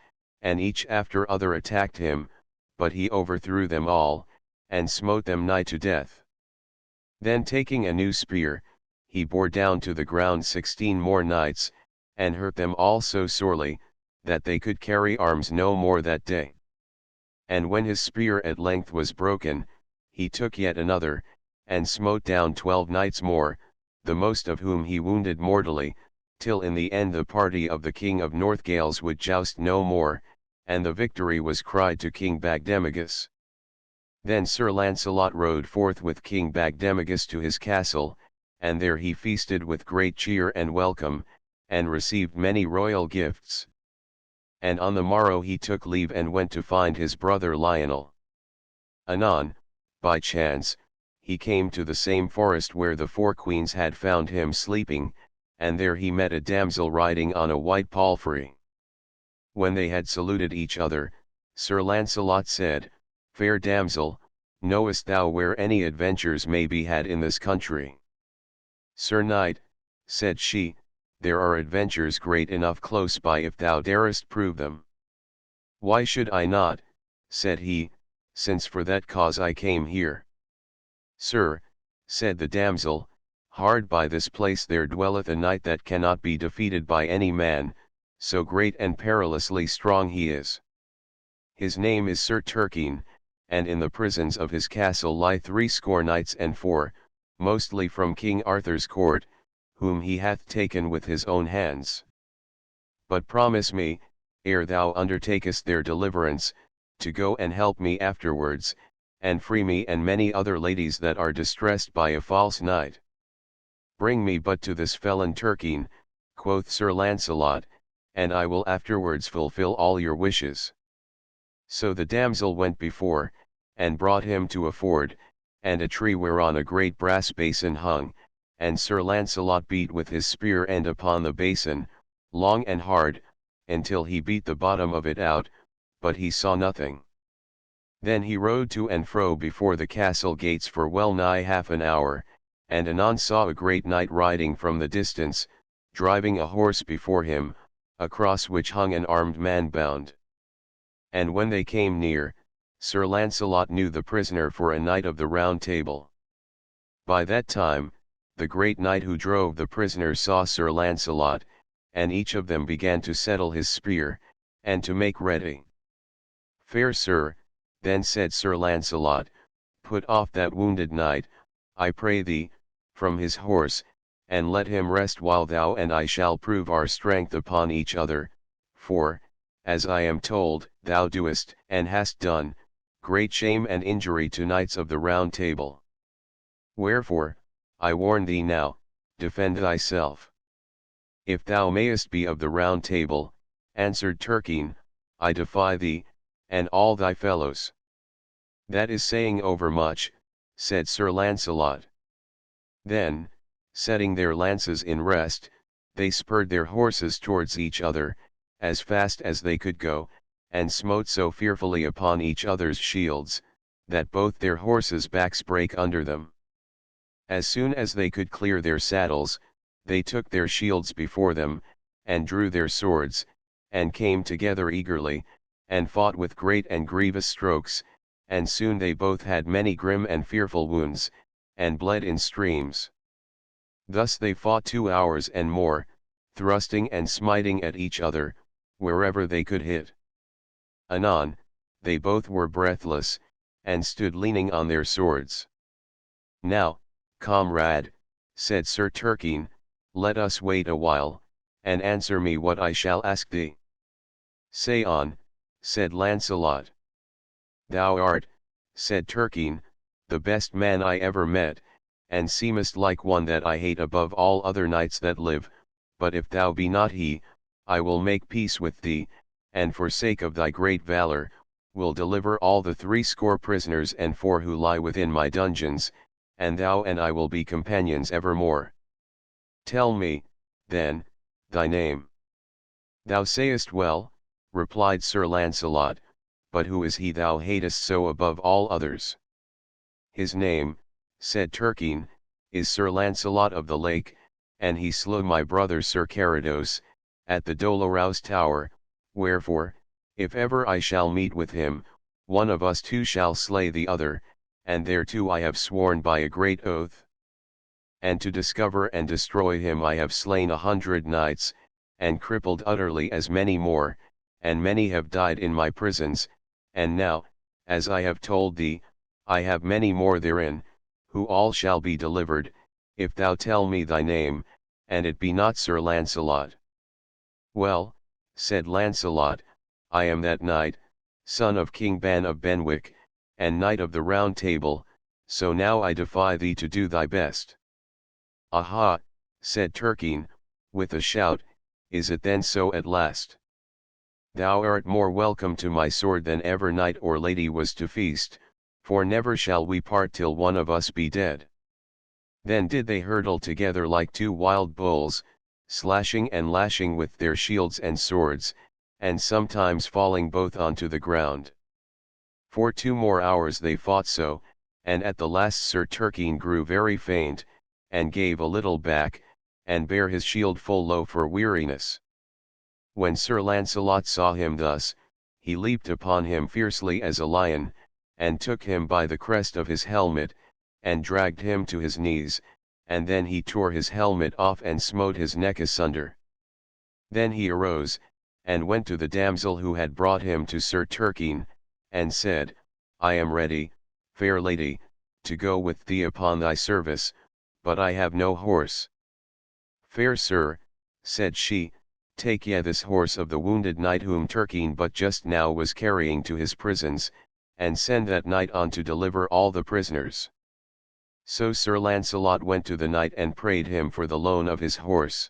and each after other attacked him, but he overthrew them all, and smote them nigh to death. Then taking a new spear, he bore down to the ground 16 more knights, and hurt them all so sorely, that they could carry arms no more that day. And when his spear at length was broken, he took yet another, and smote down 12 knights more, the most of whom he wounded mortally, till in the end the party of the King of Northgales would joust no more, and the victory was cried to King Bagdemagus. Then Sir Launcelot rode forth with King Bagdemagus to his castle, and there he feasted with great cheer and welcome, and received many royal gifts. And on the morrow he took leave and went to find his brother Lionel. Anon, by chance, he came to the same forest where the four queens had found him sleeping, and there he met a damsel riding on a white palfrey. When they had saluted each other, Sir Launcelot said, "Fair damsel, knowest thou where any adventures may be had in this country?" "Sir Knight," said she, "there are adventures great enough close by if thou darest prove them." "Why should I not?" said he, "since for that cause I came here." "Sir," said the damsel, "hard by this place there dwelleth a knight that cannot be defeated by any man, so great and perilously strong he is. His name is Sir Turquine, and in the prisons of his castle lie 80 knights and 4, mostly from King Arthur's court, whom he hath taken with his own hands. But promise me, ere thou undertakest their deliverance, to go and help me afterwards, and free me and many other ladies that are distressed by a false knight." "Bring me but to this felon Turquine," quoth Sir Launcelot, "and I will afterwards fulfill all your wishes." So the damsel went before, and brought him to a ford, and a tree whereon a great brass basin hung, and Sir Launcelot beat with his spear end upon the basin, long and hard, until he beat the bottom of it out, but he saw nothing. Then he rode to and fro before the castle gates for well nigh half an hour, and anon saw a great knight riding from the distance, driving a horse before him, across which hung an armed man bound. And when they came near, Sir Launcelot knew the prisoner for a knight of the Round Table. By that time, the great knight who drove the prisoner saw Sir Launcelot, and each of them began to settle his spear, and to make ready. "Fair sir," then said Sir Launcelot, "put off that wounded knight, I pray thee, from his horse, and let him rest while thou and I shall prove our strength upon each other, for, as I am told, thou doest, and hast done, great shame and injury to knights of the Round Table. Wherefore, I warn thee now, defend thyself." "If thou mayest be of the Round Table," answered Turquine, "I defy thee, and all thy fellows." "That is saying overmuch," said Sir Launcelot. Then, setting their lances in rest, they spurred their horses towards each other, as fast as they could go, and smote so fearfully upon each other's shields, that both their horses' backs brake under them. As soon as they could clear their saddles, they took their shields before them, and drew their swords, and came together eagerly, and fought with great and grievous strokes, and soon they both had many grim and fearful wounds, and bled in streams. Thus they fought 2 hours and more, thrusting and smiting at each other, wherever they could hit. Anon, they both were breathless, and stood leaning on their swords. "Now, comrade," said Sir Turquine, "let us wait a while, and answer me what I shall ask thee." "Say on," said Launcelot. "Thou art," said Turquine, "the best man I ever met, and seemest like one that I hate above all other knights that live, but if thou be not he, I will make peace with thee, and for sake of thy great valor, will deliver all the 80 prisoners and 4 who lie within my dungeons, and thou and I will be companions evermore. Tell me, then, thy name." "Thou sayest well," replied Sir Launcelot, "but who is he thou hatest so above all others?" "His name," said Turquine, "is Sir Launcelot of the Lake, and he slew my brother Sir Carados, at the Dolorous Tower, wherefore, if ever I shall meet with him, one of us two shall slay the other, and thereto I have sworn by a great oath. And to discover and destroy him I have slain 100 knights, and crippled utterly as many more, and many have died in my prisons, and now, as I have told thee, I have many more therein, who all shall be delivered, if thou tell me thy name, and it be not Sir Lancelot. Well, said Lancelot, I am that knight, son of King Ban of Benwick, and knight of the Round Table, so now I defy thee to do thy best. Aha, said Turquine, with a shout, is it then so at last? Thou art more welcome to my sword than ever knight or lady was to feast, for never shall we part till one of us be dead. Then did they hurtle together like two wild bulls, slashing and lashing with their shields and swords, and sometimes falling both onto the ground. For 2 more hours they fought so, and at the last Sir Turquine grew very faint, and gave a little back, and bare his shield full low for weariness. When Sir Lancelot saw him thus, he leaped upon him fiercely as a lion, and took him by the crest of his helmet, and dragged him to his knees, and then he tore his helmet off and smote his neck asunder. Then he arose, and went to the damsel who had brought him to Sir Turquine, and said, I am ready, fair lady, to go with thee upon thy service, but I have no horse. Fair sir, said she, take ye this horse of the wounded knight whom Turquine but just now was carrying to his prisons, and send that knight on to deliver all the prisoners. So Sir Lancelot went to the knight and prayed him for the loan of his horse.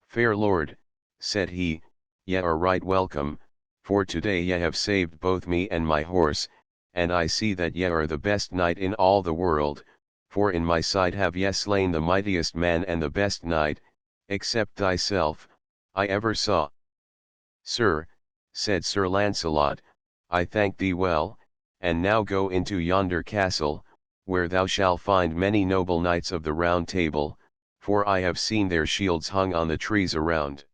Fair lord, said he, ye are right welcome, for today ye have saved both me and my horse, and I see that ye are the best knight in all the world, for in my sight have ye slain the mightiest man and the best knight, except thyself, I ever saw. Sir, said Sir Lancelot, I thank thee well, and now go into yonder castle, where thou shalt find many noble knights of the Round Table, for I have seen their shields hung on the trees around.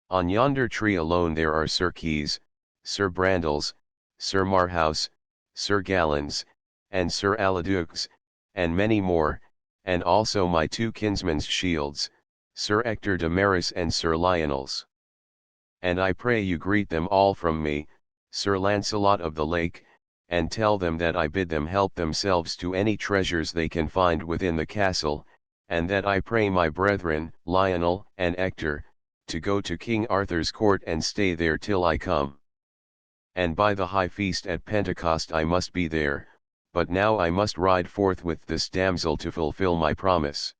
On yonder tree alone there are Sir Keys, Sir Brandiles, Sir Marhaus, Sir Galons, and Sir Aladux, and many more, and also my 2 kinsmen's shields, Sir Ector de Maris and Sir Lionel's. And I pray you greet them all from me, Sir Lancelot of the Lake, and tell them that I bid them help themselves to any treasures they can find within the castle, and that I pray my brethren, Lionel and Ector, to go to King Arthur's court and stay there till I come. And by the high feast at Pentecost I must be there, but now I must ride forth with this damsel to fulfill my promise.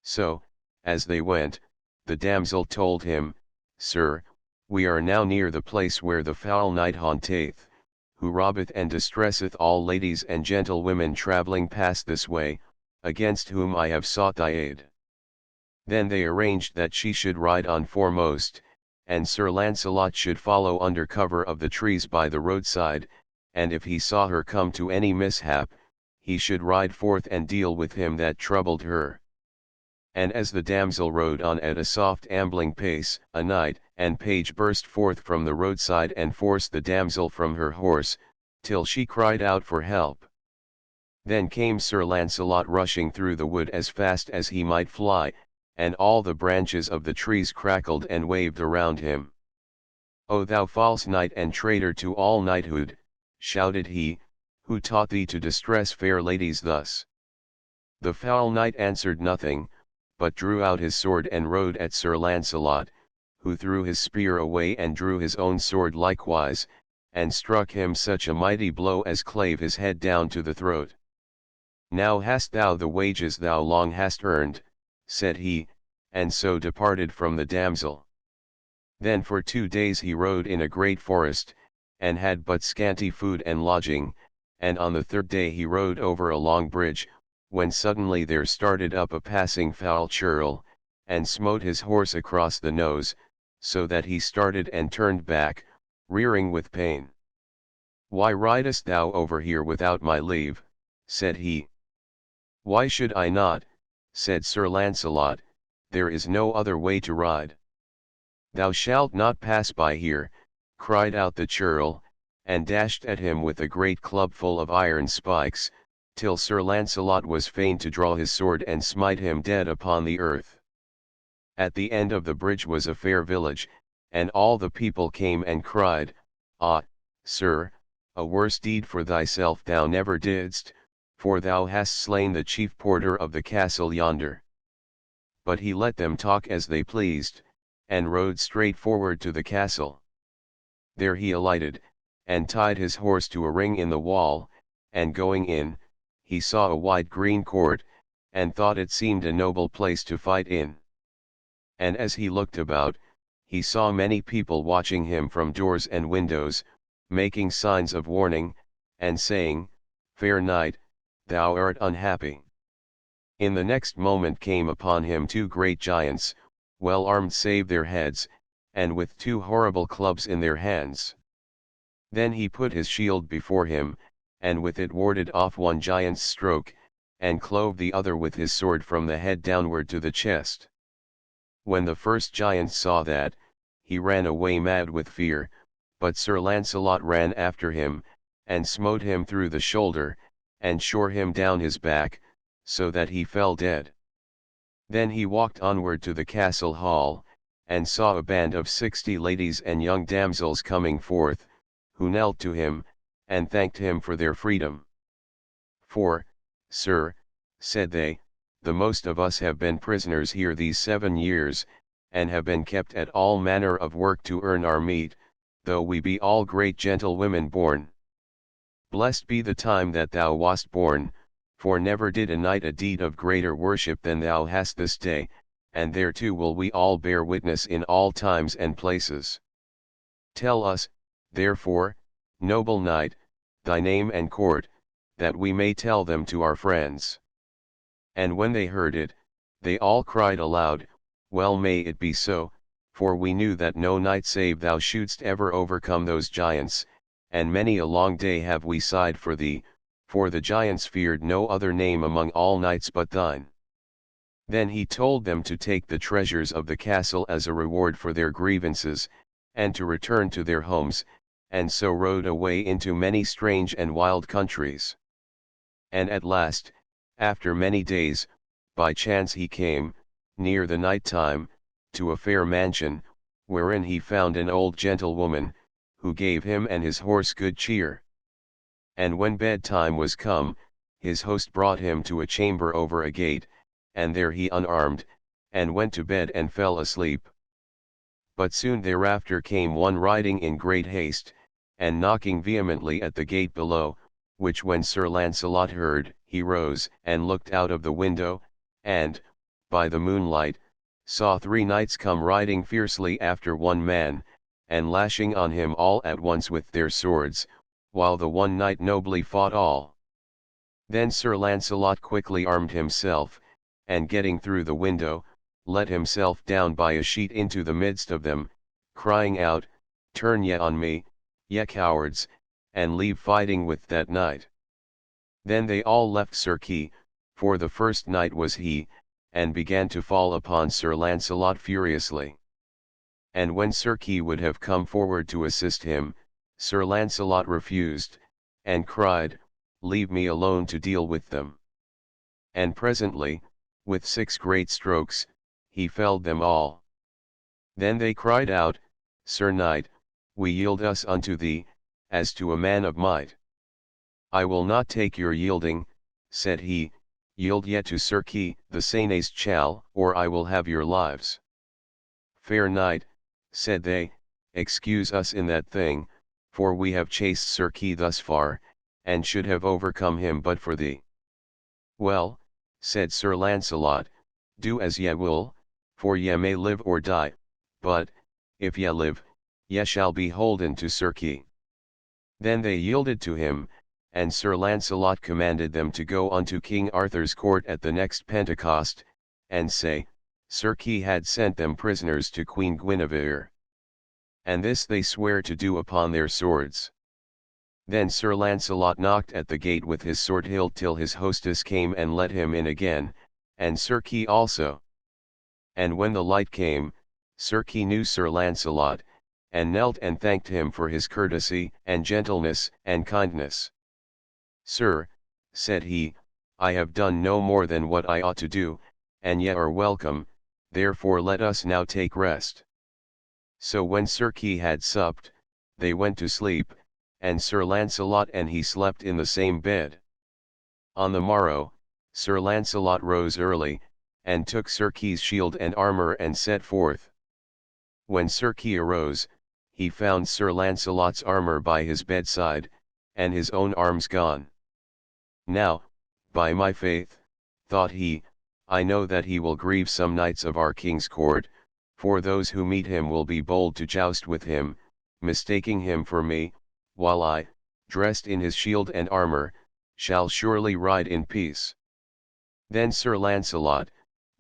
So, as they went, the damsel told him, Sir, we are now near the place where the foul knight haunteth, who robbeth and distresseth all ladies and gentlewomen travelling past this way, against whom I have sought thy aid. Then they arranged that she should ride on foremost, and Sir Lancelot should follow under cover of the trees by the roadside, and if he saw her come to any mishap, he should ride forth and deal with him that troubled her. And as the damsel rode on at a soft ambling pace, a knight and page burst forth from the roadside and forced the damsel from her horse, till she cried out for help. Then came Sir Lancelot rushing through the wood as fast as he might fly, and all the branches of the trees crackled and waved around him. O thou false knight and traitor to all knighthood, shouted he, who taught thee to distress fair ladies thus? The foul knight answered nothing, but drew out his sword and rode at Sir Lancelot, who threw his spear away and drew his own sword likewise, and struck him such a mighty blow as clave his head down to the throat. Now hast thou the wages thou long hast earned, said he, and so departed from the damsel. Then for 2 days he rode in a great forest, and had but scanty food and lodging, and on the 3rd day he rode over a long bridge, when suddenly there started up a passing foul churl, and smote his horse across the nose, so that he started and turned back, rearing with pain. Why ridest thou over here without my leave? Said he. Why should I not? Said Sir Lancelot, there is no other way to ride. Thou shalt not pass by here, cried out the churl, and dashed at him with a great club full of iron spikes, till Sir Lancelot was fain to draw his sword and smite him dead upon the earth. At the end of the bridge was a fair village, and all the people came and cried, "Ah, sir, a worse deed for thyself thou never didst, for thou hast slain the chief porter of the castle yonder." But he let them talk as they pleased, and rode straight forward to the castle. There he alighted, and tied his horse to a ring in the wall, and going in, he saw a wide green court, and thought it seemed a noble place to fight in. And as he looked about, he saw many people watching him from doors and windows, making signs of warning, and saying, "Fair knight, thou art unhappy." In the next moment came upon him two great giants, well armed save their heads, and with two horrible clubs in their hands. Then he put his shield before him, and with it warded off one giant's stroke, and clove the other with his sword from the head downward to the chest. When the first giant saw that, he ran away mad with fear, but Sir Lancelot ran after him, and smote him through the shoulder, and shore him down his back, so that he fell dead. Then he walked onward to the castle hall, and saw a band of 60 ladies and young damsels coming forth, who knelt to him, and thanked him for their freedom. "For, sir," said they, "the most of us have been prisoners here these 7 years, and have been kept at all manner of work to earn our meat, though we be all great gentlewomen born. Blessed be the time that thou wast born, for never did a knight a deed of greater worship than thou hast this day, and thereto will we all bear witness in all times and places. Tell us, therefore, noble knight, thy name and court, that we may tell them to our friends." And when they heard it, they all cried aloud, "Well may it be so, for we knew that no knight save thou shouldst ever overcome those giants, and many a long day have we sighed for thee, for the giants feared no other name among all knights but thine." Then he told them to take the treasures of the castle as a reward for their grievances, and to return to their homes, and so rode away into many strange and wild countries. And at last, after many days, by chance he came, near the night time, to a fair mansion, wherein he found an old gentlewoman, who gave him and his horse good cheer. And when bedtime was come, his host brought him to a chamber over a gate, and there he unarmed, and went to bed and fell asleep. But soon thereafter came one riding in great haste, and knocking vehemently at the gate below, which when Sir Lancelot heard, he rose and looked out of the window, and, by the moonlight, saw 3 knights come riding fiercely after one man, and lashing on him all at once with their swords, while the one knight nobly fought all. Then Sir Lancelot quickly armed himself, and getting through the window, let himself down by a sheet into the midst of them, crying out, "Turn ye on me, ye cowards, and leave fighting with that knight." Then they all left Sir Kay, for the first knight was he, and began to fall upon Sir Lancelot furiously. And when Sir Kay would have come forward to assist him, Sir Lancelot refused, and cried, "Leave me alone to deal with them." And presently, with 6 great strokes, he felled them all. Then they cried out, "Sir Knight, we yield us unto thee, as to a man of might." "I will not take your yielding," said he, "yield yet to Sir Kay the Seneschal, or I will have your lives." "Fair knight," said they, "excuse us in that thing, for we have chased Sir Kay thus far, and should have overcome him but for thee." "Well," said Sir Lancelot, "do as ye will, for ye may live or die, but, if ye live, ye shall be holden to Sir Kay." Then they yielded to him, and Sir Lancelot commanded them to go unto King Arthur's court at the next Pentecost, and say, Sir Kay had sent them prisoners to Queen Guinevere. And this they sware to do upon their swords. Then Sir Lancelot knocked at the gate with his sword hilt till his hostess came and let him in again, and Sir Kay also. And when the light came, Sir Kay knew Sir Lancelot, and knelt and thanked him for his courtesy and gentleness and kindness. "Sir," said he, "I have done no more than what I ought to do, and ye are welcome, therefore let us now take rest. So when Sir Kay had supped, they went to sleep, and Sir Lancelot and he slept in the same bed. On the morrow, Sir Lancelot rose early, and took Sir Kay's shield and armour and set forth. When Sir Kay arose, he found Sir Lancelot's armour by his bedside, and his own arms gone. Now, by my faith, thought he, I know that he will grieve some knights of our king's court, for those who meet him will be bold to joust with him, mistaking him for me, while I, dressed in his shield and armour, shall surely ride in peace. Then Sir Lancelot,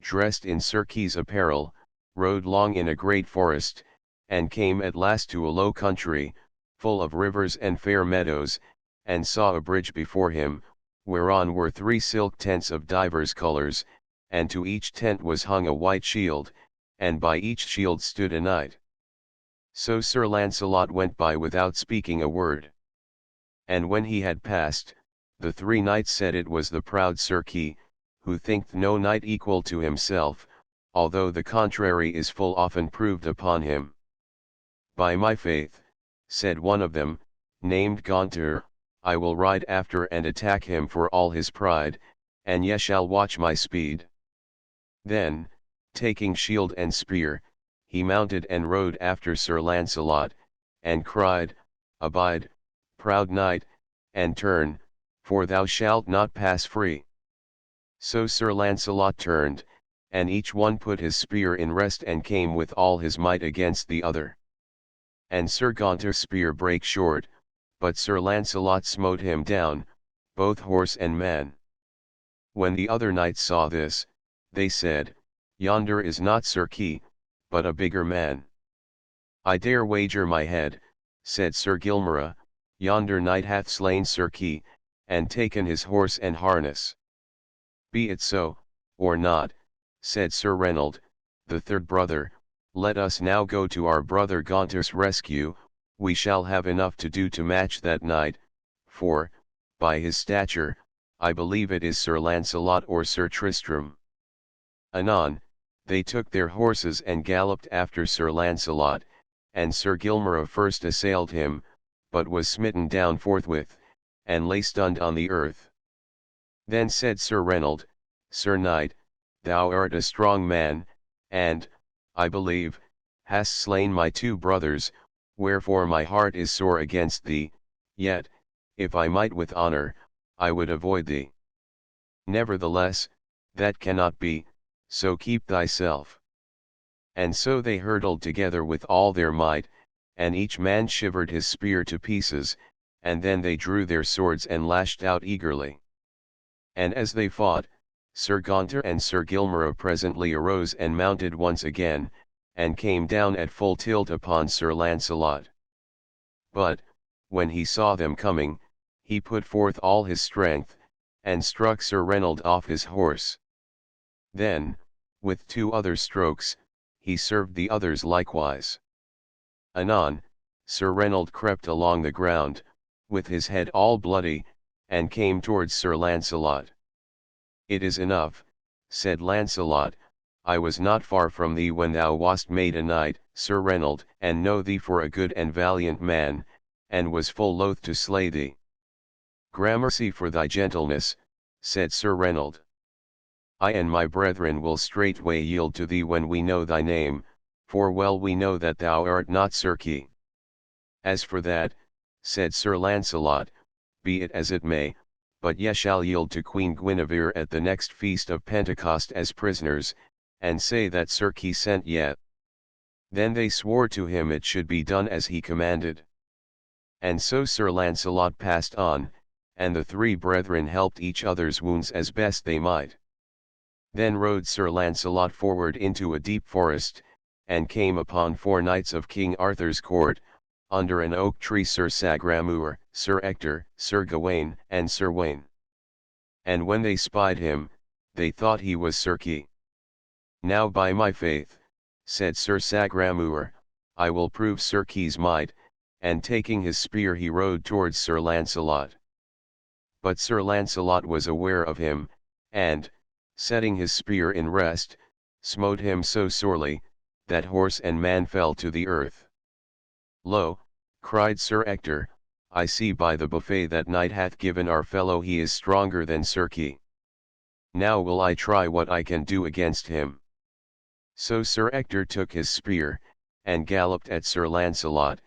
dressed in Sir Kay's apparel, rode long in a great forest, and came at last to a low country, full of rivers and fair meadows, and saw a bridge before him, whereon were 3 silk tents of divers colours, and to each tent was hung a white shield, and by each shield stood a knight. So Sir Lancelot went by without speaking a word. And when he had passed, the 3 knights said it was the proud Sir Kay, who thinketh no knight equal to himself, although the contrary is full often proved upon him. By my faith, said one of them, named Gaunter, I will ride after and attack him for all his pride, and ye shall watch my speed. Then, taking shield and spear, he mounted and rode after Sir Lancelot, and cried, Abide, proud knight, and turn, for thou shalt not pass free. So Sir Lancelot turned, and each one put his spear in rest and came with all his might against the other. And Sir Gaunter's spear brake short, but Sir Lancelot smote him down, both horse and man. When the other knights saw this, they said, Yonder is not Sir Kay, but a bigger man. I dare wager my head, said Sir Gilmere, yonder knight hath slain Sir Kay, and taken his horse and harness. Be it so, or not, said Sir Reynold, the third brother, let us now go to our brother Gaunter's rescue, we shall have enough to do to match that knight, for, by his stature, I believe it is Sir Lancelot or Sir Tristram. Anon, they took their horses and galloped after Sir Lancelot, and Sir Gilmere first assailed him, but was smitten down forthwith, and lay stunned on the earth. Then said Sir Reynold, Sir Knight, thou art a strong man, and, I believe, hast slain my 2 brothers, wherefore my heart is sore against thee, yet, if I might with honour, I would avoid thee. Nevertheless, that cannot be, so keep thyself. And so they hurtled together with all their might, and each man shivered his spear to pieces, and then they drew their swords and lashed out eagerly. And as they fought, Sir Gaunter and Sir Gilmere presently arose and mounted once again, and came down at full tilt upon Sir Lancelot. But, when he saw them coming, he put forth all his strength, and struck Sir Reynold off his horse. Then, with 2 other strokes, he served the others likewise. Anon, Sir Reynold crept along the ground, with his head all bloody, and came towards Sir Lancelot. It is enough, said Lancelot, I was not far from thee when thou wast made a knight, Sir Reynold, and know thee for a good and valiant man, and was full loath to slay thee. Gramercy for thy gentleness, said Sir Reynold. I and my brethren will straightway yield to thee when we know thy name, for well we know that thou art not Sir Kay. As for that, said Sir Lancelot, be it as it may, but ye shall yield to Queen Guinevere at the next feast of Pentecost as prisoners, and say that Sir Kay sent ye. Then they swore to him it should be done as he commanded. And so Sir Lancelot passed on, and the 3 brethren helped each other's wounds as best they might. Then rode Sir Lancelot forward into a deep forest, and came upon 4 knights of King Arthur's court, under an oak tree Sir Sagramore, Sir Ector, Sir Gawain, and Sir Wayne. And when they spied him, they thought he was Sir Kay. Now by my faith, said Sir Sagramore, I will prove Sir Kay's might, and taking his spear he rode towards Sir Lancelot. But Sir Lancelot was aware of him, and, setting his spear in rest, smote him so sorely, that horse and man fell to the earth. Lo, cried Sir Ector, I see by the buffet that knight hath given our fellow he is stronger than Sir Kay. Now will I try what I can do against him. So Sir Ector took his spear, and galloped at Sir Lancelot,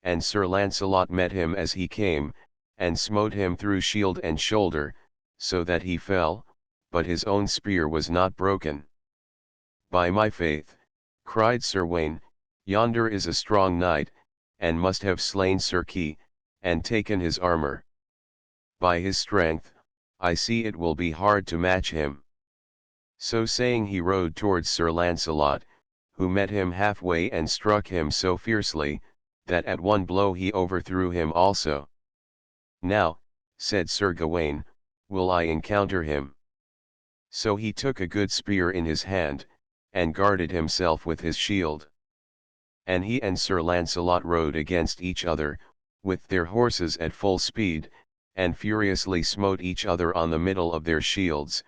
and Sir Lancelot met him as he came, and smote him through shield and shoulder, so that he fell, but his own spear was not broken. By my faith, cried Sir Gawain, yonder is a strong knight, and must have slain Sir Kay, and taken his armor. By his strength, I see it will be hard to match him. So saying he rode towards Sir Lancelot, who met him halfway and struck him so fiercely, that at one blow he overthrew him also. Now, said Sir Gawain, will I encounter him. So he took a good spear in his hand, and guarded himself with his shield. And he and Sir Lancelot rode against each other, with their horses at full speed, and furiously smote each other on the middle of their shields,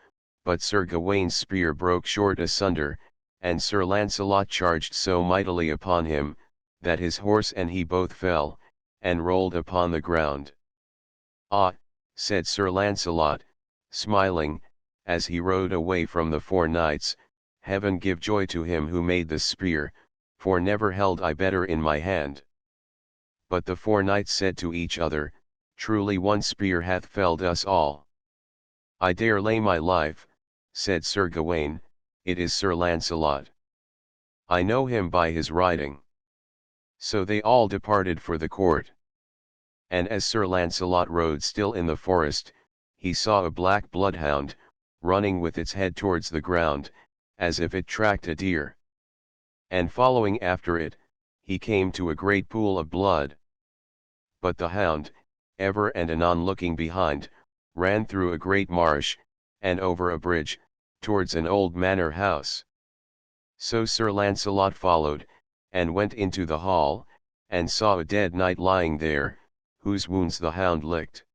but Sir Gawain's spear broke short asunder, and Sir Lancelot charged so mightily upon him, that his horse and he both fell, and rolled upon the ground. Ah, said Sir Lancelot, smiling, as he rode away from the four knights, heaven give joy to him who made this spear, for never held I better in my hand. But the four knights said to each other, truly one spear hath felled us all. I dare lay my life, said Sir Gawain, it is Sir Lancelot. I know him by his riding. So they all departed for the court. And as Sir Lancelot rode still in the forest, he saw a black bloodhound, running with its head towards the ground, as if it tracked a deer. And following after it, he came to a great pool of blood. But the hound, ever and anon looking behind, ran through a great marsh, and over a bridge, towards an old manor house. So Sir Lancelot followed, and went into the hall, and saw a dead knight lying there, whose wounds the hound licked.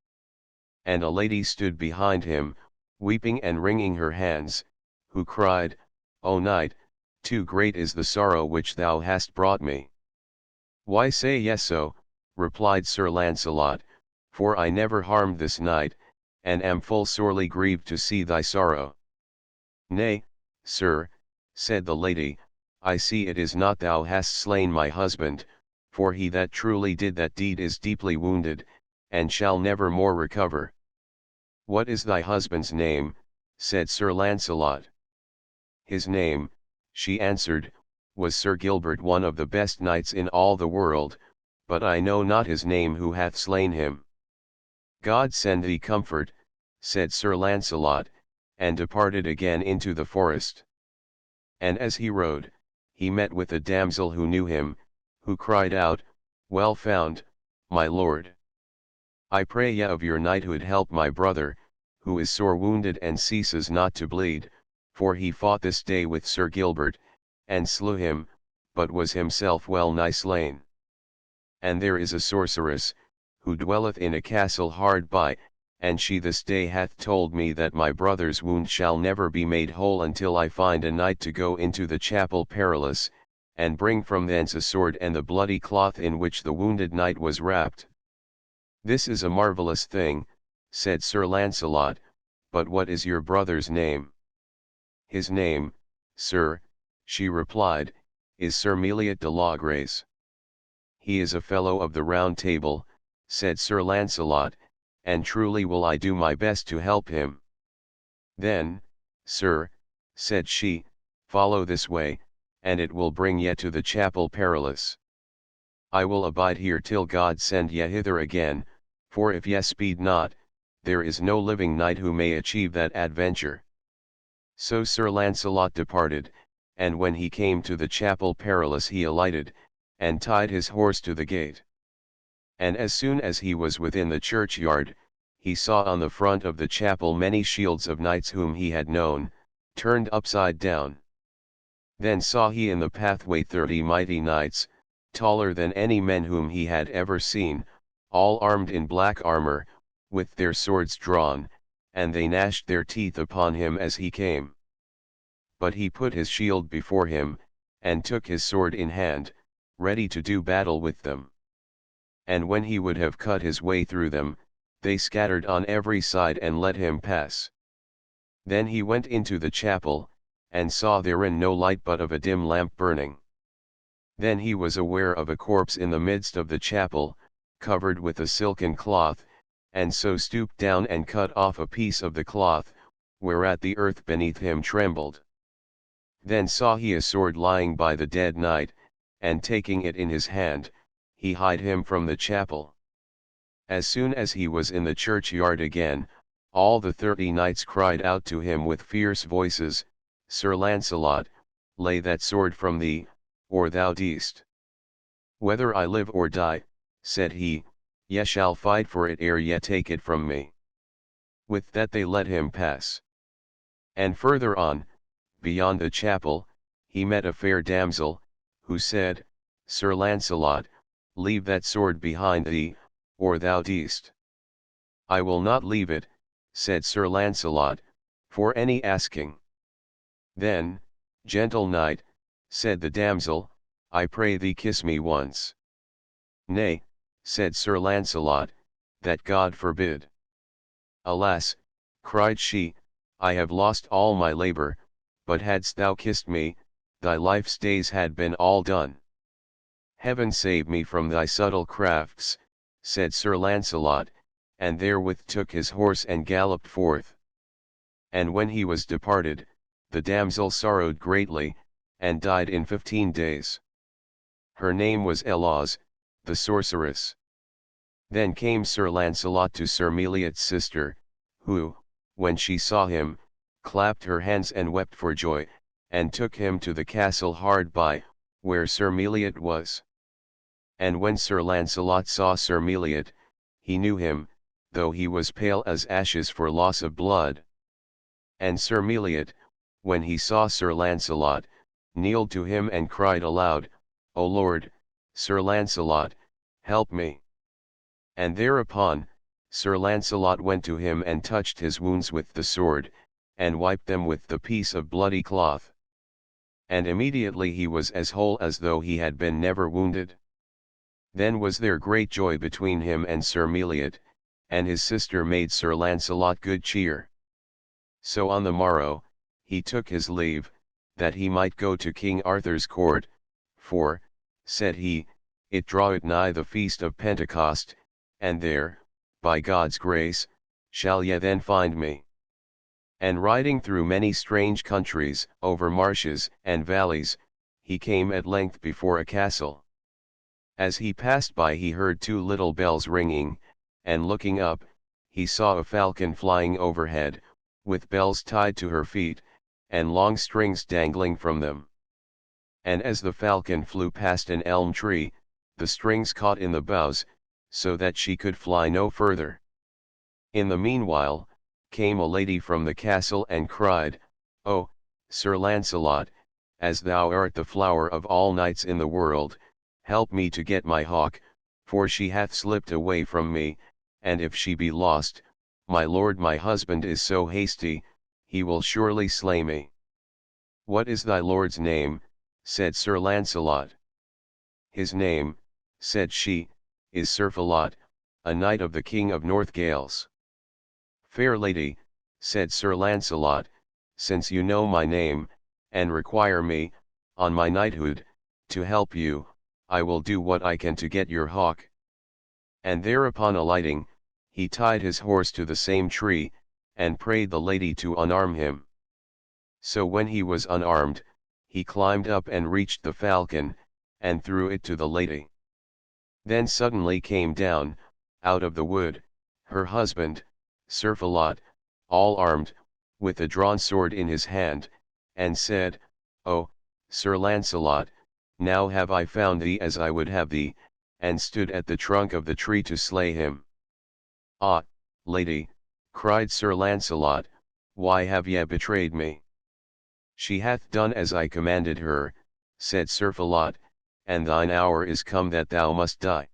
And a lady stood behind him, weeping and wringing her hands, who cried, O knight, too great is the sorrow which thou hast brought me. Why say ye so, replied Sir Lancelot, for I never harmed this knight, and am full sorely grieved to see thy sorrow. Nay, sir, said the lady, I see it is not thou hast slain my husband, for he that truly did that deed is deeply wounded, and shall never more recover. What is thy husband's name? Said Sir Lancelot. His name, she answered, was Sir Gilbert, one of the best knights in all the world, but I know not his name who hath slain him. God send thee comfort, said Sir Lancelot, and departed again into the forest. And as he rode, he met with a damsel who knew him, who cried out, Well found, my lord. I pray ye of your knighthood help my brother, who is sore wounded and ceases not to bleed, for he fought this day with Sir Gilbert, and slew him, but was himself well nigh slain. And there is a sorceress, who dwelleth in a castle hard by, and she this day hath told me that my brother's wound shall never be made whole until I find a knight to go into the chapel perilous, and bring from thence a sword and the bloody cloth in which the wounded knight was wrapped. This is a marvellous thing, said Sir Lancelot, but what is your brother's name? His name, sir, she replied, is Sir Meliot de la Grace. He is a fellow of the Round Table, said Sir Lancelot, and truly will I do my best to help him. Then, sir, said she, follow this way, and it will bring ye to the chapel perilous. I will abide here till God send ye hither again, for if ye speed not, there is no living knight who may achieve that adventure. So Sir Lancelot departed, and when he came to the chapel perilous he alighted, and tied his horse to the gate. And as soon as he was within the churchyard, he saw on the front of the chapel many shields of knights whom he had known, turned upside down. Then saw he in the pathway 30 mighty knights, taller than any men whom he had ever seen, all armed in black armor, with their swords drawn, and they gnashed their teeth upon him as he came. but he put his shield before him, and took his sword in hand, ready to do battle with them. And when he would have cut his way through them, they scattered on every side and let him pass. Then he went into the chapel, and saw therein no light but of a dim lamp burning. Then he was aware of a corpse in the midst of the chapel, covered with a silken cloth, and so stooped down and cut off a piece of the cloth, whereat the earth beneath him trembled. Then saw he a sword lying by the dead knight, and taking it in his hand, he hied him from the chapel. As soon as he was in the churchyard again, all the 30 knights cried out to him with fierce voices, Sir Launcelot, lay that sword from thee, or thou deest. Whether I live or die, said he, ye shall fight for it ere ye take it from me. With that they let him pass. And further on, beyond the chapel, he met a fair damsel, who said, Sir Launcelot, leave that sword behind thee, or thou deest. I will not leave it, said Sir Launcelot, for any asking. Then, gentle knight, said the damsel, I pray thee kiss me once. Nay, said Sir Launcelot, that God forbid. Alas, cried she, I have lost all my labour, but hadst thou kissed me, thy life's days had been all done. Heaven save me from thy subtle crafts, said Sir Launcelot, and therewith took his horse and galloped forth. And when he was departed, the damsel sorrowed greatly, and died in 15 days. Her name was Elause, the sorceress. Then came Sir Launcelot to Sir Meliot's sister, who, when she saw him, clapped her hands and wept for joy, and took him to the castle hard by, where Sir Meliot was. And when Sir Launcelot saw Sir Meliot, he knew him, though he was pale as ashes for loss of blood. And Sir Meliot, when he saw Sir Launcelot, kneeled to him and cried aloud, O Lord, Sir Launcelot, help me. And thereupon, Sir Launcelot went to him and touched his wounds with the sword, and wiped them with the piece of bloody cloth. And immediately he was as whole as though he had been never wounded. Then was there great joy between him and Sir Meliot, and his sister made Sir Launcelot good cheer. So on the morrow, he took his leave, that he might go to King Arthur's court, for, said he, it draweth nigh the feast of Pentecost, and there, by God's grace, shall ye then find me. And riding through many strange countries, over marshes and valleys, he came at length before a castle. As he passed by he heard 2 little bells ringing, and looking up, he saw a falcon flying overhead, with bells tied to her feet, and long strings dangling from them. And as the falcon flew past an elm tree, the strings caught in the boughs, so that she could fly no further. In the meanwhile, came a lady from the castle and cried, O, Sir Launcelot, as thou art the flower of all knights in the world, help me to get my hawk, for she hath slipped away from me, and if she be lost, my lord my husband is so hasty, he will surely slay me. What is thy lord's name? Said Sir Launcelot. His name, said she, is Sir Phelot, a knight of the King of Northgales. Fair lady, said Sir Launcelot, since you know my name, and require me, on my knighthood, to help you, I will do what I can to get your hawk. And thereupon alighting, he tied his horse to the same tree, and prayed the lady to unarm him. So when he was unarmed, he climbed up and reached the falcon, and threw it to the lady. Then suddenly came down, out of the wood, her husband, Sir Phelot, all armed, with a drawn sword in his hand, and said, O, Sir Launcelot, now have I found thee as I would have thee, and stood at the trunk of the tree to slay him. Ah, lady, cried Sir Launcelot, why have ye betrayed me? She hath done as I commanded her, said Sir Phelot, and thine hour is come that thou must die.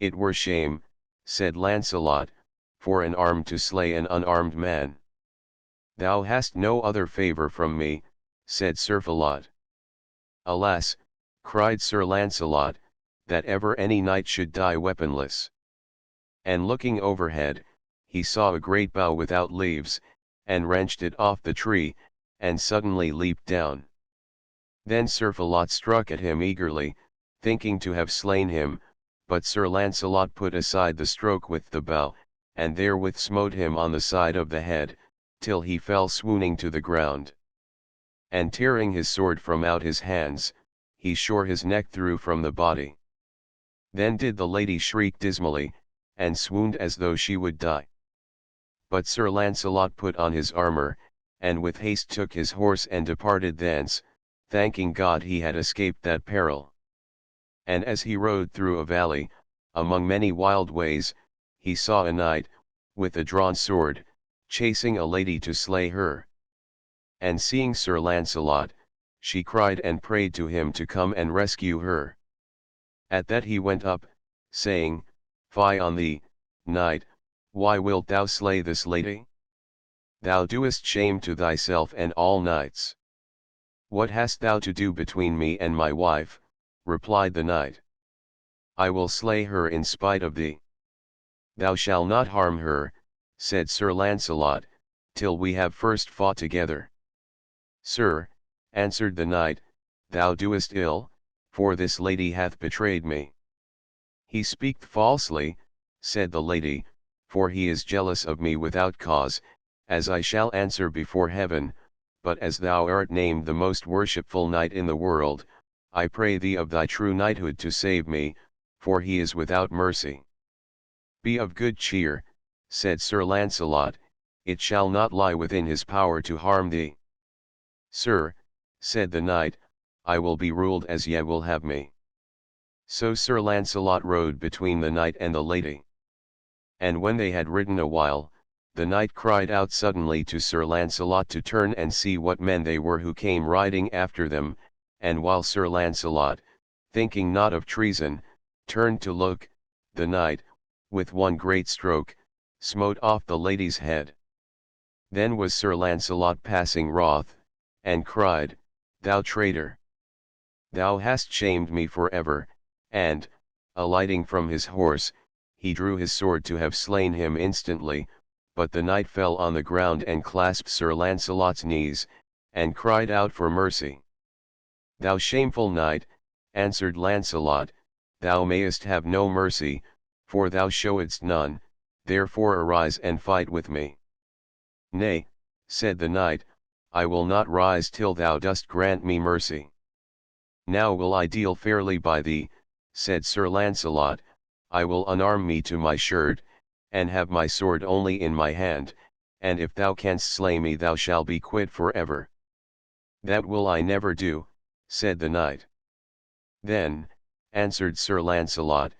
It were shame, said Launcelot, for an armed to slay an unarmed man. Thou hast no other favour from me, said Sir Phelot. Alas, cried Sir Lancelot, that ever any knight should die weaponless. And looking overhead, he saw a great bough without leaves, and wrenched it off the tree, and suddenly leaped down. Then Sir Phelot struck at him eagerly, thinking to have slain him, but Sir Lancelot put aside the stroke with the bough, and therewith smote him on the side of the head, till he fell swooning to the ground. And tearing his sword from out his hands, he shore his neck through from the body. Then did the lady shriek dismally, and swooned as though she would die. But Sir Lancelot put on his armour, and with haste took his horse and departed thence, thanking God he had escaped that peril. And as he rode through a valley, among many wild ways, he saw a knight, with a drawn sword, chasing a lady to slay her. And seeing Sir Lancelot, she cried and prayed to him to come and rescue her. At that he went up, saying, Fie on thee, knight, why wilt thou slay this lady? Thou doest shame to thyself and all knights. What hast thou to do between me and my wife? Replied the knight. I will slay her in spite of thee. Thou shalt not harm her, said Sir Lancelot, till we have first fought together. Sir, answered the knight, thou doest ill, for this lady hath betrayed me. He speaketh falsely, said the lady, for he is jealous of me without cause, as I shall answer before heaven, but as thou art named the most worshipful knight in the world, I pray thee of thy true knighthood to save me, for he is without mercy. Be of good cheer, said Sir Lancelot, it shall not lie within his power to harm thee. Sir, said the knight, I will be ruled as ye will have me. So Sir Lancelot rode between the knight and the lady. And when they had ridden a while, the knight cried out suddenly to Sir Lancelot to turn and see what men they were who came riding after them, and while Sir Lancelot, thinking not of treason, turned to look, the knight, with one great stroke, smote off the lady's head. Then was Sir Lancelot passing wroth, and cried, Thou traitor! Thou hast shamed me for ever, and, alighting from his horse, he drew his sword to have slain him instantly, but the knight fell on the ground and clasped Sir Lancelot's knees, and cried out for mercy. Thou shameful knight, answered Lancelot, thou mayest have no mercy, for thou showedst none, therefore arise and fight with me. Nay, said the knight, I will not rise till thou dost grant me mercy. Now will I deal fairly by thee, said Sir Lancelot, I will unarm me to my shirt, and have my sword only in my hand, and if thou canst slay me thou shalt be quit for ever. That will I never do, said the knight. Then, answered Sir Lancelot,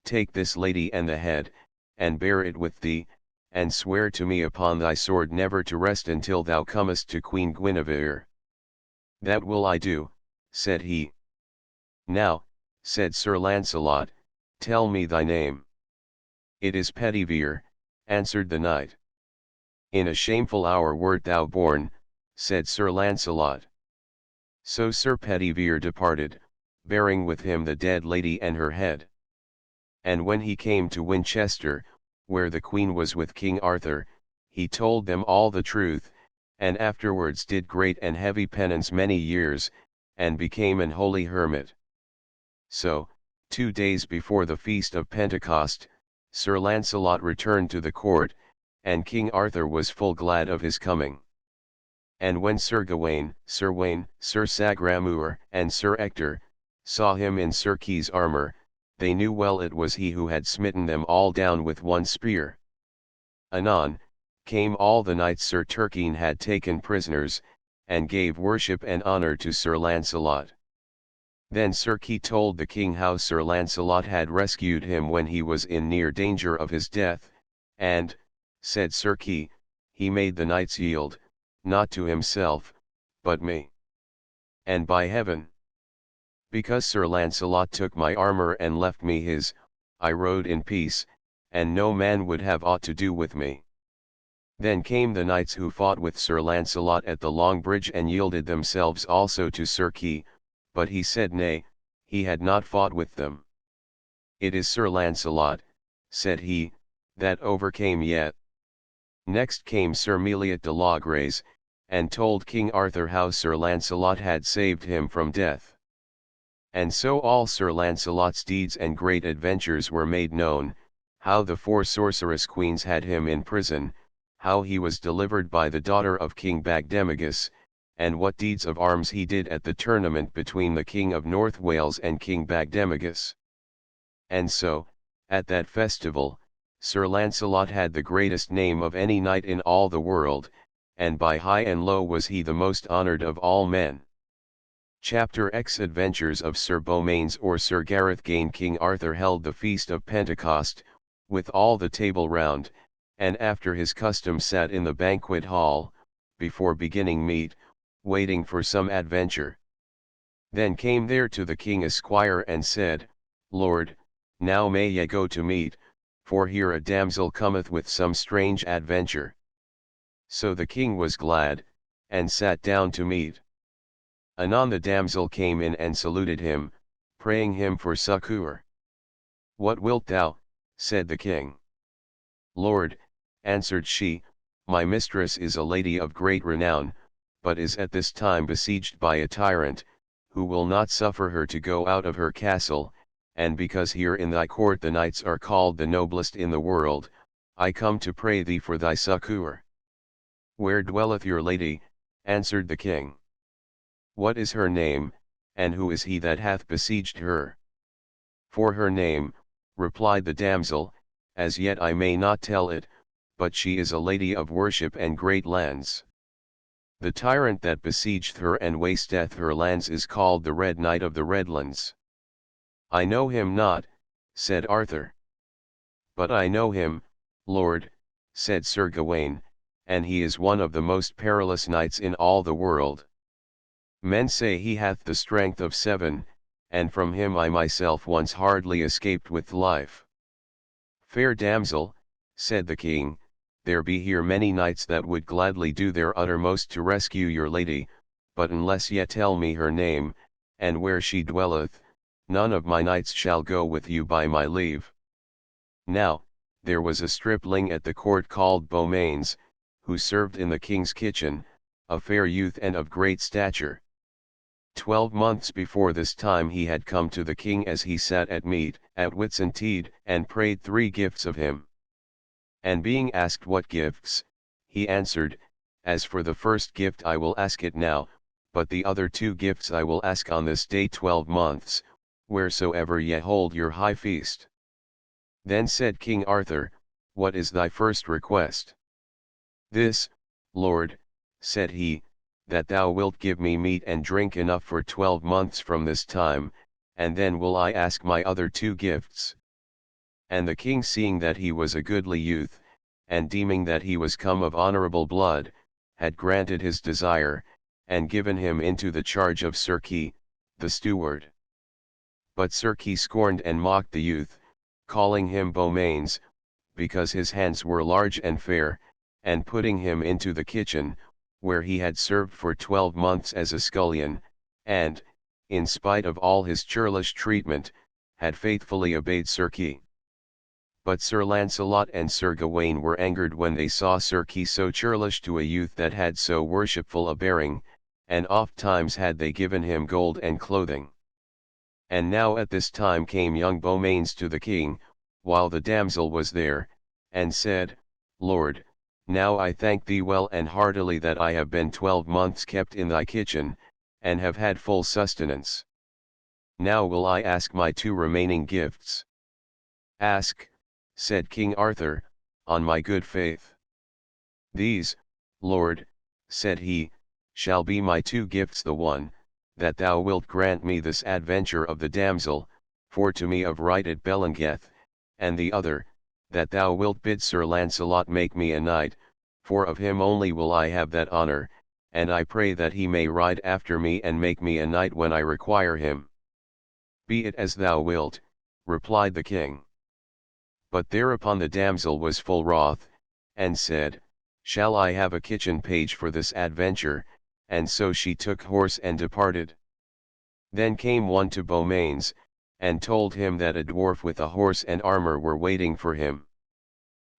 take this lady and the head, and bear it with thee, and swear to me upon thy sword never to rest until thou comest to Queen Guinevere. That will I do, said he. Now, said Sir Lancelot, tell me thy name. It is Pedivere, answered the knight. In a shameful hour wert thou born, said Sir Lancelot. So Sir Pedivere departed, bearing with him the dead lady and her head. And when he came to Winchester, where the queen was with King Arthur, he told them all the truth, and afterwards did great and heavy penance many years, and became an holy hermit. So, 2 days before the feast of Pentecost, Sir Lancelot returned to the court, and King Arthur was full glad of his coming. And when Sir Gawain, Sir Wayne, Sir Sagramor, and Sir Ector, saw him in Sir Kay's armour, they knew well it was he who had smitten them all down with one spear. Anon, came all the knights Sir Turquine had taken prisoners, and gave worship and honour to Sir Lancelot. Then Sir Kay told the king how Sir Lancelot had rescued him when he was in near danger of his death, and, said Sir Kay, he made the knights yield, not to himself, but me. And by heaven, because Sir Lancelot took my armour and left me his, I rode in peace, and no man would have aught to do with me. Then came the knights who fought with Sir Lancelot at the Long Bridge and yielded themselves also to Sir Kay, but he said nay, he had not fought with them. It is Sir Lancelot, said he, that overcame yet. Next came Sir Meliot de Logres, and told King Arthur how Sir Lancelot had saved him from death. And so all Sir Lancelot's deeds and great adventures were made known, how the four sorceress queens had him in prison, how he was delivered by the daughter of King Bagdemagus, and what deeds of arms he did at the tournament between the King of North Wales and King Bagdemagus. And so, at that festival, Sir Lancelot had the greatest name of any knight in all the world, and by high and low was he the most honoured of all men. Chapter X Adventures of Sir Beaumains or Sir Gareth Gain. King Arthur held the feast of Pentecost, with all the table round, and after his custom sat in the banquet hall, before beginning meat, waiting for some adventure. Then came there to the king a squire and said, Lord, now may ye go to meat, for here a damsel cometh with some strange adventure. So the king was glad, and sat down to meat. Anon the damsel came in and saluted him, praying him for succour. What wilt thou? Said the king. Lord, answered she, my mistress is a lady of great renown, but is at this time besieged by a tyrant, who will not suffer her to go out of her castle, and because here in thy court the knights are called the noblest in the world, I come to pray thee for thy succour. Where dwelleth your lady? Answered the king. What is her name, and who is he that hath besieged her? For her name, replied the damsel, as yet I may not tell it, but she is a lady of worship and great lands. The tyrant that besiegeth her and wasteth her lands is called the Red Knight of the Redlands. I know him not, said Arthur. But I know him, Lord, said Sir Gawain, and he is one of the most perilous knights in all the world. Men say he hath the strength of 7, and from him I myself once hardly escaped with life. Fair damsel, said the king, there be here many knights that would gladly do their uttermost to rescue your lady, but unless ye tell me her name, and where she dwelleth, none of my knights shall go with you by my leave. Now, there was a stripling at the court called Beaumains, who served in the king's kitchen, a fair youth and of great stature. 12 months before this time he had come to the king as he sat at meat, at Whitsuntide, and prayed 3 gifts of him. And being asked what gifts, he answered, as for the first gift I will ask it now, but the other 2 gifts I will ask on this day 12 months, wheresoever ye hold your high feast. Then said King Arthur, what is thy first request? This, Lord, said he, that thou wilt give me meat and drink enough for 12 months from this time, and then will I ask my other 2 gifts. And the king seeing that he was a goodly youth, and deeming that he was come of honourable blood, had granted his desire, and given him into the charge of Sir Kay, the steward. But Sir Kay scorned and mocked the youth, calling him Beaumains, because his hands were large and fair, and putting him into the kitchen, where he had served for 12 months as a scullion, and, in spite of all his churlish treatment, had faithfully obeyed Sir Kay. But Sir Lancelot and Sir Gawain were angered when they saw Sir Kay so churlish to a youth that had so worshipful a bearing, and oft times had they given him gold and clothing. And now at this time came young Beaumains to the king, while the damsel was there, and said, Lord, now I thank thee well and heartily that I have been 12 months kept in thy kitchen, and have had full sustenance. Now will I ask my 2 remaining gifts. Ask, said King Arthur, on my good faith. These, Lord, said he, shall be my 2 gifts, the one, that thou wilt grant me this adventure of the damsel, for to me of right it belongeth, and the other, that thou wilt bid Sir Lancelot make me a knight, for of him only will I have that honour, and I pray that he may ride after me and make me a knight when I require him. Be it as thou wilt, replied the king. But thereupon the damsel was full wroth, and said, shall I have a kitchen page for this adventure? And so she took horse and departed. Then came one to Beaumains, and told him that a dwarf with a horse and armor were waiting for him.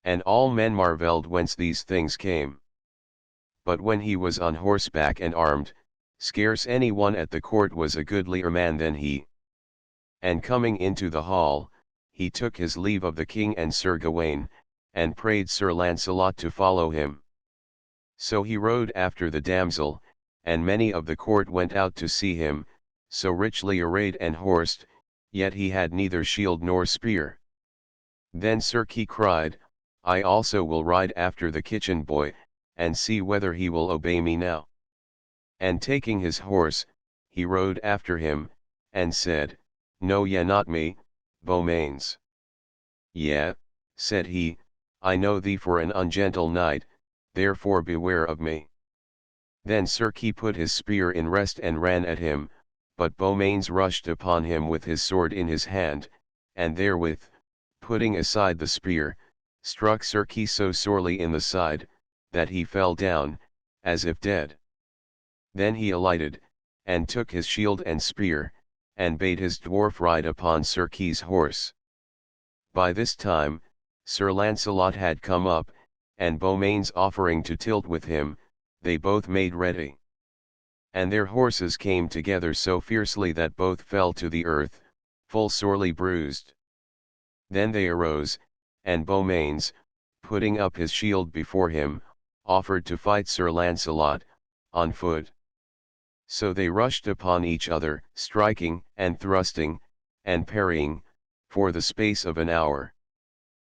And all men marvelled whence these things came. But when he was on horseback and armed, scarce any one at the court was a goodlier man than he. And coming into the hall, he took his leave of the king and Sir Gawain, and prayed Sir Launcelot to follow him. So he rode after the damsel, and many of the court went out to see him, so richly arrayed and horsed, yet he had neither shield nor spear. Then Sir Kay cried, I also will ride after the kitchen boy, and see whether he will obey me now. And taking his horse, he rode after him, and said, Know ye not me, Beaumains? Yea, said he, I know thee for an ungentle knight, therefore beware of me. Then Sir Kay put his spear in rest and ran at him, but Beaumains rushed upon him with his sword in his hand, and therewith, putting aside the spear, struck Sir Kay so sorely in the side, that he fell down, as if dead. Then he alighted, and took his shield and spear, and bade his dwarf ride upon Sir Kay's horse. By this time, Sir Launcelot had come up, and Beaumains offering to tilt with him, they both made ready. And their horses came together so fiercely that both fell to the earth, full sorely bruised. Then they arose, and Beaumains, putting up his shield before him, offered to fight Sir Launcelot, on foot. So they rushed upon each other, striking, and thrusting, and parrying, for the space of an hour.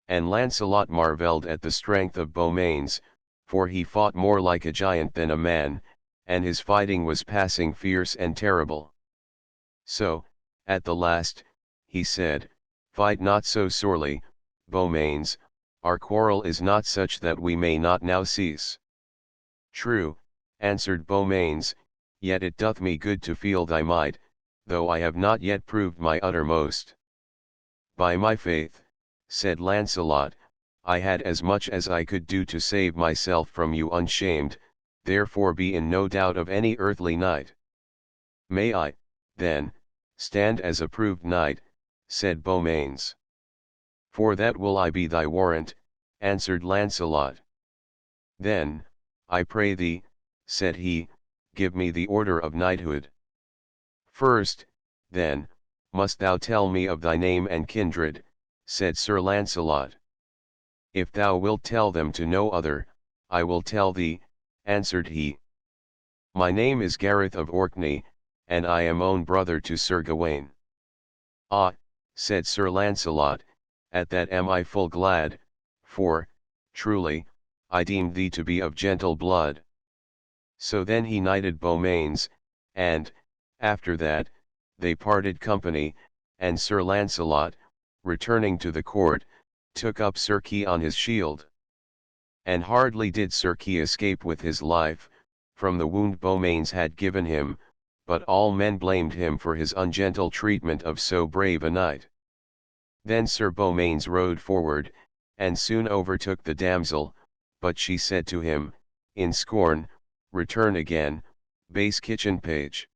And Launcelot marvelled at the strength of Beaumains, for he fought more like a giant than a man, and his fighting was passing fierce and terrible. So, at the last, he said, Fight not so sorely, Beaumains, our quarrel is not such that we may not now cease. True, answered Beaumains, yet it doth me good to feel thy might, though I have not yet proved my uttermost. By my faith, said Launcelot, I had as much as I could do to save myself from you unshamed, therefore be in no doubt of any earthly knight. May I, then, stand as a proved knight, said Beaumains. For that will I be thy warrant, answered Launcelot. Then, I pray thee, said he, give me the order of knighthood. First, then, must thou tell me of thy name and kindred, said Sir Launcelot. If thou wilt tell them to no other, I will tell thee, answered he. My name is Gareth of Orkney, and I am own brother to Sir Gawain. Ah, said Sir Launcelot, at that am I full glad, for, truly, I deemed thee to be of gentle blood. So then he knighted Beaumains, and, after that, they parted company, and Sir Launcelot, returning to the court, took up Sir Kay on his shield. And hardly did Sir Kay escape with his life, from the wound Beaumains had given him, but all men blamed him for his ungentle treatment of so brave a knight. Then Sir Beaumains rode forward, and soon overtook the damsel, but she said to him, in scorn, Return again, base kitchen page.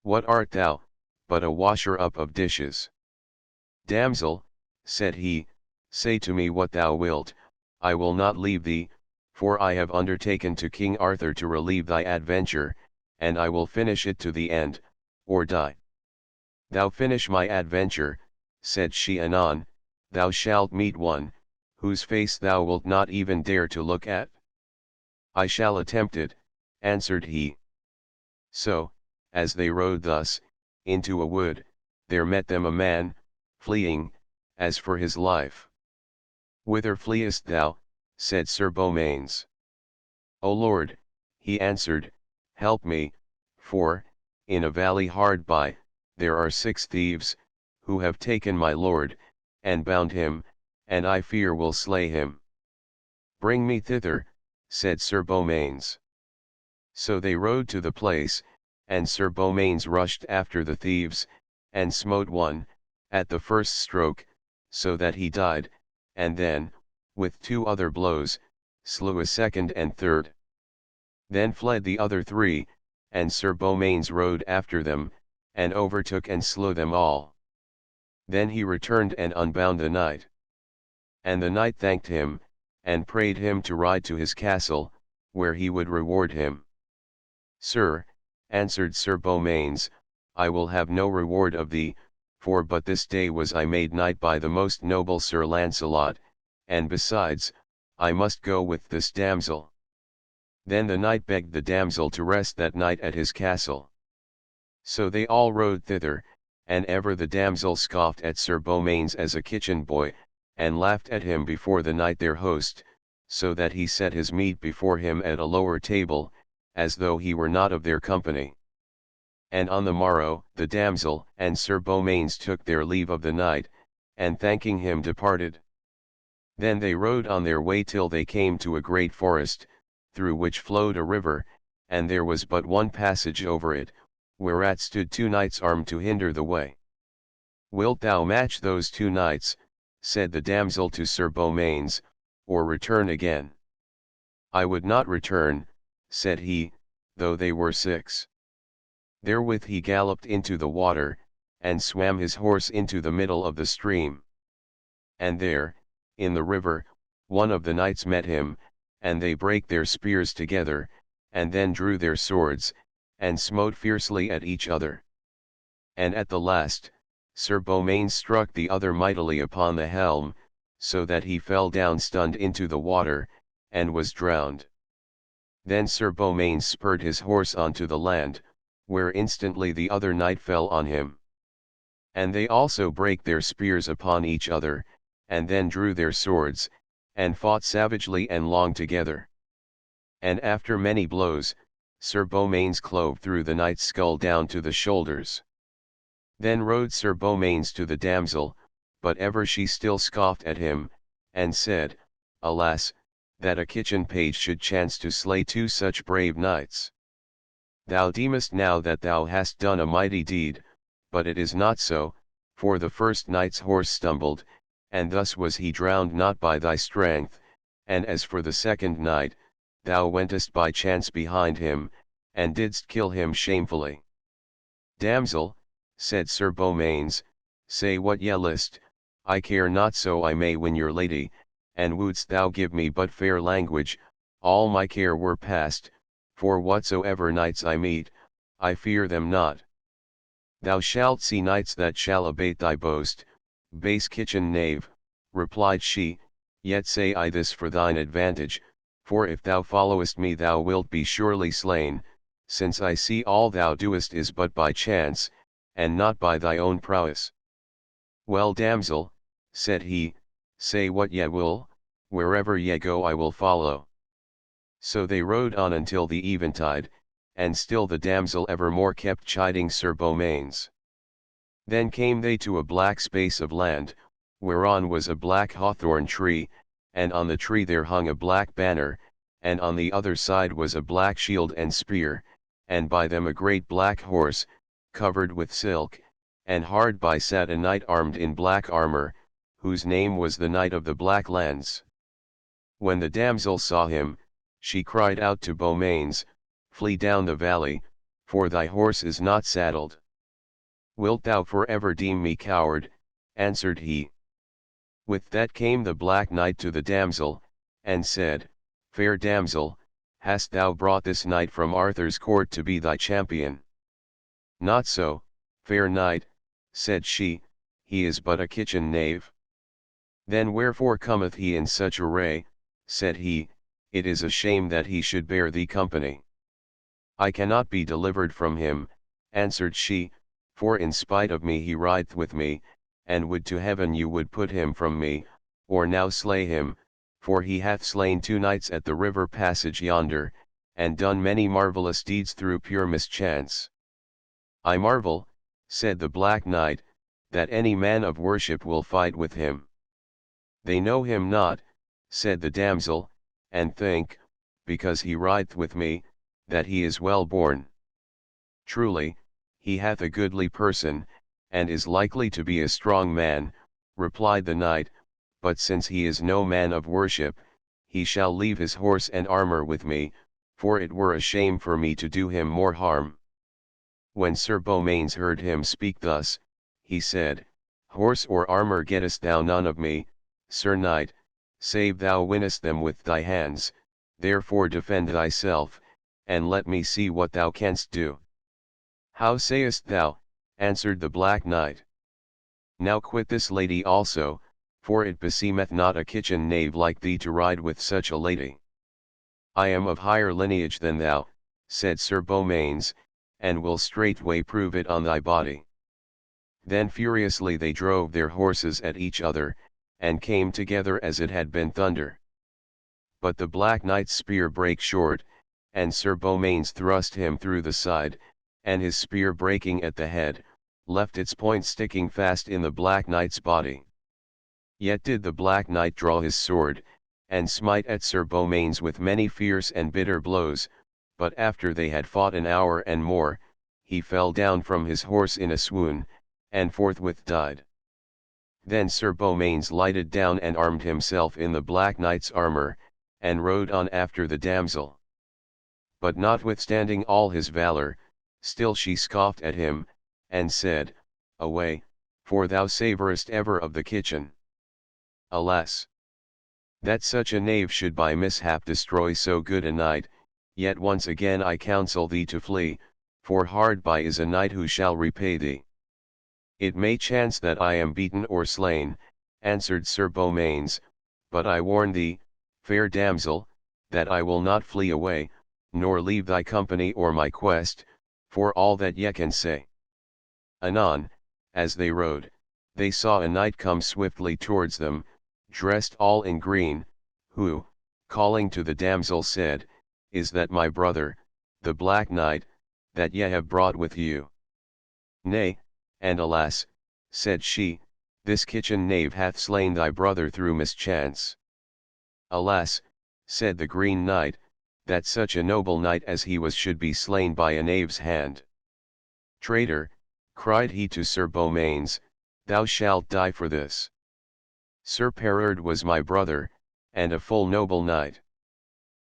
What art thou, but a washer up of dishes? Damsel, said he, say to me what thou wilt, I will not leave thee, for I have undertaken to King Arthur to relieve thy adventure, and I will finish it to the end, or die. Thou finish my adventure, said she anon, thou shalt meet one, whose face thou wilt not even dare to look at. I shall attempt it, answered he. So, as they rode thus, into a wood, there met them a man, fleeing, as for his life. Whither fleest thou, said Sir Beaumains. O Lord, he answered, help me, for, in a valley hard by, there are 6 thieves, who have taken my lord, and bound him, and I fear will slay him. Bring me thither, said Sir Beaumains. So they rode to the place, and Sir Beaumains rushed after the thieves, and smote one, at the first stroke, so that he died, and then, with 2 other blows, slew a second and third. Then fled the other three, and Sir Beaumains rode after them, and overtook and slew them all. Then he returned and unbound the knight. And the knight thanked him, and prayed him to ride to his castle, where he would reward him. Sir, answered Sir Beaumains, I will have no reward of thee, for but this day was I made knight by the most noble Sir Lancelot, and besides, I must go with this damsel. Then the knight begged the damsel to rest that night at his castle. So they all rode thither, and ever the damsel scoffed at Sir Beaumains as a kitchen boy, and laughed at him before the knight their host, so that he set his meat before him at a lower table, as though he were not of their company. And on the morrow the damsel and Sir Beaumains took their leave of the knight, and thanking him departed. Then they rode on their way till they came to a great forest, through which flowed a river, and there was but one passage over it, whereat stood two knights armed to hinder the way. Wilt thou match those two knights, said the damsel to Sir Beaumains, or return again? I would not return, said he, though they were 6. Therewith he galloped into the water, and swam his horse into the middle of the stream. And there, in the river, one of the knights met him, and they brake their spears together, and then drew their swords, and smote fiercely at each other. And at the last, Sir Beaumains struck the other mightily upon the helm, so that he fell down stunned into the water, and was drowned. Then Sir Beaumains spurred his horse onto the land, where instantly the other knight fell on him. And they also brake their spears upon each other, and then drew their swords, and fought savagely and long together. And after many blows, Sir Beaumains clove through the knight's skull down to the shoulders. Then rode Sir Beaumains to the damsel, but ever she still scoffed at him, and said, Alas, that a kitchen page should chance to slay two such brave knights. Thou deemest now that thou hast done a mighty deed, but it is not so, for the first knight's horse stumbled, and thus was he drowned not by thy strength, and as for the second knight, thou wentest by chance behind him, and didst kill him shamefully. Damsel, said Sir Beaumains, say what ye list, I care not so I may win your lady, and wouldst thou give me but fair language, all my care were past, for whatsoever knights I meet, I fear them not. Thou shalt see knights that shall abate thy boast, base kitchen knave, replied she, yet say I this for thine advantage, for if thou followest me thou wilt be surely slain, since I see all thou doest is but by chance, and not by thy own prowess. Well damsel, said he, say what ye will, wherever ye go I will follow. So they rode on until the eventide, and still the damsel evermore kept chiding Sir Beaumains. Then came they to a black space of land, whereon was a black hawthorn tree, and on the tree there hung a black banner, and on the other side was a black shield and spear, and by them a great black horse, covered with silk, and hard by sat a knight armed in black armor, whose name was the Knight of the Black Lands. When the damsel saw him, she cried out to Beaumains, Flee down the valley, for thy horse is not saddled. Wilt thou forever deem me coward? Answered he. With that came the Black Knight to the damsel, and said, Fair damsel, hast thou brought this knight from Arthur's court to be thy champion? Not so, fair knight, said she, he is but a kitchen knave. Then wherefore cometh he in such array, said he, it is a shame that he should bear thee company. I cannot be delivered from him, answered she, for in spite of me he rideth with me, and would to heaven you would put him from me, or now slay him, for he hath slain 2 knights at the river passage yonder, and done many marvellous deeds through pure mischance. I marvel, said the Black Knight, that any man of worship will fight with him. They know him not, said the damsel, and think, because he rideth with me, that he is well born. Truly, he hath a goodly person, and is likely to be a strong man, replied the knight, but since he is no man of worship, he shall leave his horse and armor with me, for it were a shame for me to do him more harm. When Sir Beaumains heard him speak thus, he said, Horse or armor gettest thou none of me, Sir Knight, save thou winnest them with thy hands, therefore defend thyself, and let me see what thou canst do. How sayest thou? Answered the Black Knight. Now quit this lady also, for it beseemeth not a kitchen knave like thee to ride with such a lady. I am of higher lineage than thou, said Sir Beaumains, and will straightway prove it on thy body. Then furiously they drove their horses at each other, and came together as it had been thunder. But the Black Knight's spear brake short, and Sir Beaumains thrust him through the side, and his spear breaking at the head, left its point sticking fast in the Black Knight's body. Yet did the Black Knight draw his sword, and smite at Sir Beaumains with many fierce and bitter blows, but after they had fought an hour and more, he fell down from his horse in a swoon, and forthwith died. Then Sir Beaumains lighted down and armed himself in the Black Knight's armor, and rode on after the damsel. But notwithstanding all his valor, still she scoffed at him, and said, Away, for thou savourest ever of the kitchen. Alas! That such a knave should by mishap destroy so good a knight, yet once again I counsel thee to flee, for hard by is a knight who shall repay thee. It may chance that I am beaten or slain, answered Sir Beaumains, but I warn thee, fair damsel, that I will not flee away, nor leave thy company or my quest, for all that ye can say. Anon, as they rode, they saw a knight come swiftly towards them, dressed all in green, who, calling to the damsel said, Is that my brother, the Black Knight, that ye have brought with you? Nay, and alas, said she, this kitchen knave hath slain thy brother through mischance. Alas, said the Green Knight, that such a noble knight as he was should be slain by a knave's hand. Traitor, cried he to Sir Beaumains, thou shalt die for this. Sir Perard was my brother, and a full noble knight.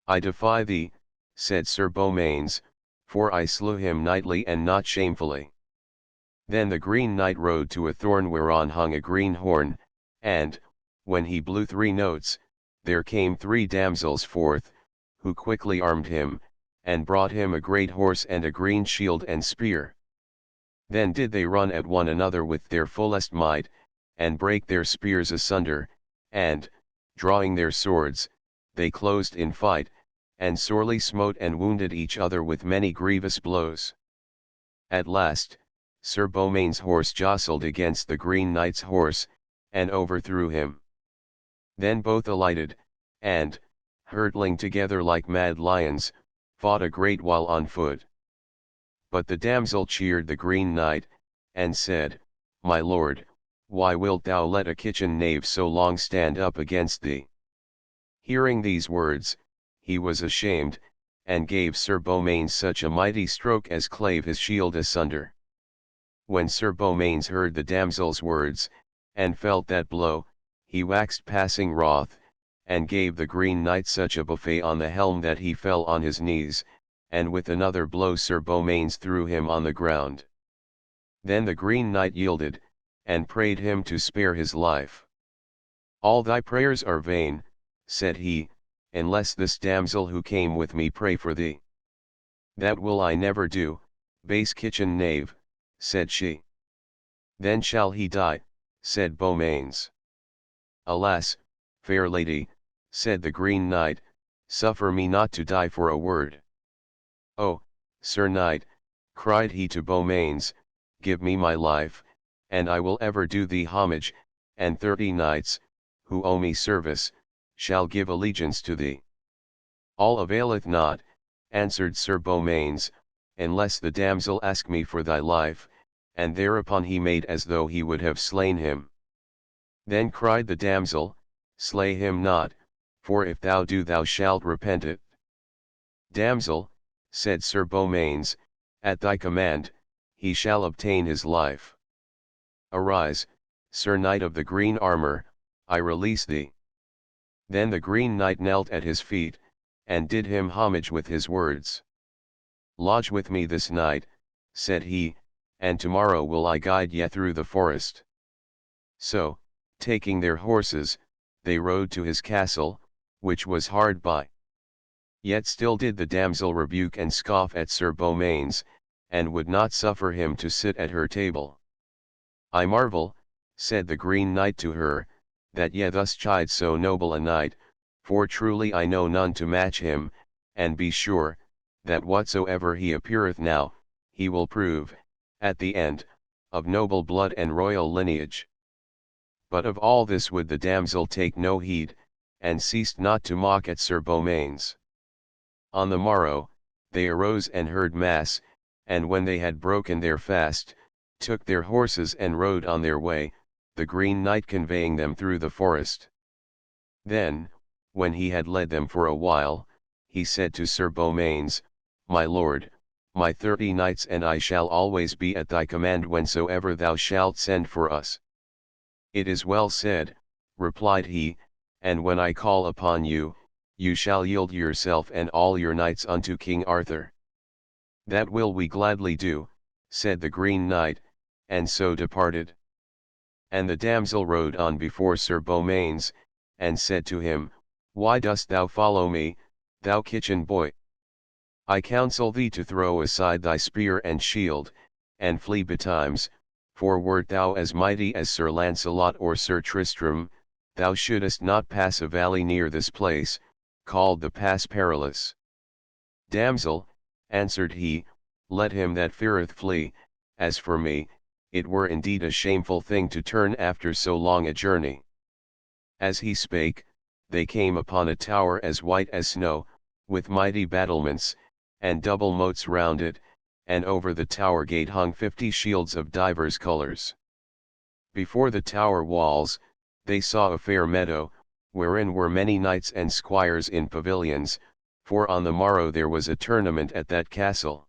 I defy thee, said Sir Beaumains, for I slew him knightly and not shamefully. Then the Green Knight rode to a thorn whereon hung a green horn, and, when he blew 3 notes, there came 3 damsels forth, who quickly armed him, and brought him a great horse and a green shield and spear. Then did they run at one another with their fullest might, and brake their spears asunder, and, drawing their swords, they closed in fight, and sorely smote and wounded each other with many grievous blows. At last, Sir Beaumains' horse jostled against the Green Knight's horse, and overthrew him. Then both alighted, and, hurtling together like mad lions, fought a great while on foot. But the damsel cheered the Green Knight, and said, My lord, why wilt thou let a kitchen knave so long stand up against thee? Hearing these words, he was ashamed, and gave Sir Beaumains such a mighty stroke as clave his shield asunder. When Sir Beaumains heard the damsel's words, and felt that blow, he waxed passing wroth, and gave the Green Knight such a buffet on the helm that he fell on his knees, and with another blow Sir Beaumains threw him on the ground. Then the Green Knight yielded, and prayed him to spare his life. All thy prayers are vain, said he, unless this damsel who came with me pray for thee. That will I never do, base kitchen knave, said she. Then shall he die, said Beaumains. Alas, fair lady, said the Green Knight, suffer me not to die for a word. Oh, Sir Knight, cried he to Beaumains, give me my life, and I will ever do thee homage, and 30 knights, who owe me service, shall give allegiance to thee. All availeth not, answered Sir Beaumains, unless the damsel ask me for thy life, and thereupon he made as though he would have slain him. Then cried the damsel, Slay him not, for if thou do thou shalt repent it. Damsel, said Sir Beaumains, at thy command, he shall obtain his life. Arise, Sir Knight of the green armour, I release thee. Then the Green Knight knelt at his feet, and did him homage with his words. "Lodge with me this night," said he, "and tomorrow will I guide ye through the forest." So, taking their horses, they rode to his castle, which was hard by. Yet still did the damsel rebuke and scoff at Sir Beaumains, and would not suffer him to sit at her table. "I marvel," said the Green Knight to her, "that ye thus chide so noble a knight, for truly I know none to match him, and be sure, that whatsoever he appeareth now, he will prove, at the end, of noble blood and royal lineage." But of all this would the damsel take no heed, and ceased not to mock at Sir Beaumains. On the morrow, they arose and heard mass, and when they had broken their fast, took their horses and rode on their way, the Green Knight conveying them through the forest. Then, when he had led them for a while, he said to Sir Beaumains, "My lord, my 30 knights and I shall always be at thy command whensoever thou shalt send for us." "It is well said," replied he, "and when I call upon you, you shall yield yourself and all your knights unto King Arthur." "That will we gladly do," said the Green Knight, and so departed. And the damsel rode on before Sir Beaumains, and said to him, "Why dost thou follow me, thou kitchen boy? I counsel thee to throw aside thy spear and shield, and flee betimes, for wert thou as mighty as Sir Lancelot or Sir Tristram, thou shouldest not pass a valley near this place, called the Pass Perilous." "Damsel," answered he, "let him that feareth flee, as for me, it were indeed a shameful thing to turn after so long a journey." As he spake, they came upon a tower as white as snow, with mighty battlements, and double moats round it, and over the tower gate hung 50 shields of divers colours. Before the tower walls, they saw a fair meadow, wherein were many knights and squires in pavilions, for on the morrow there was a tournament at that castle.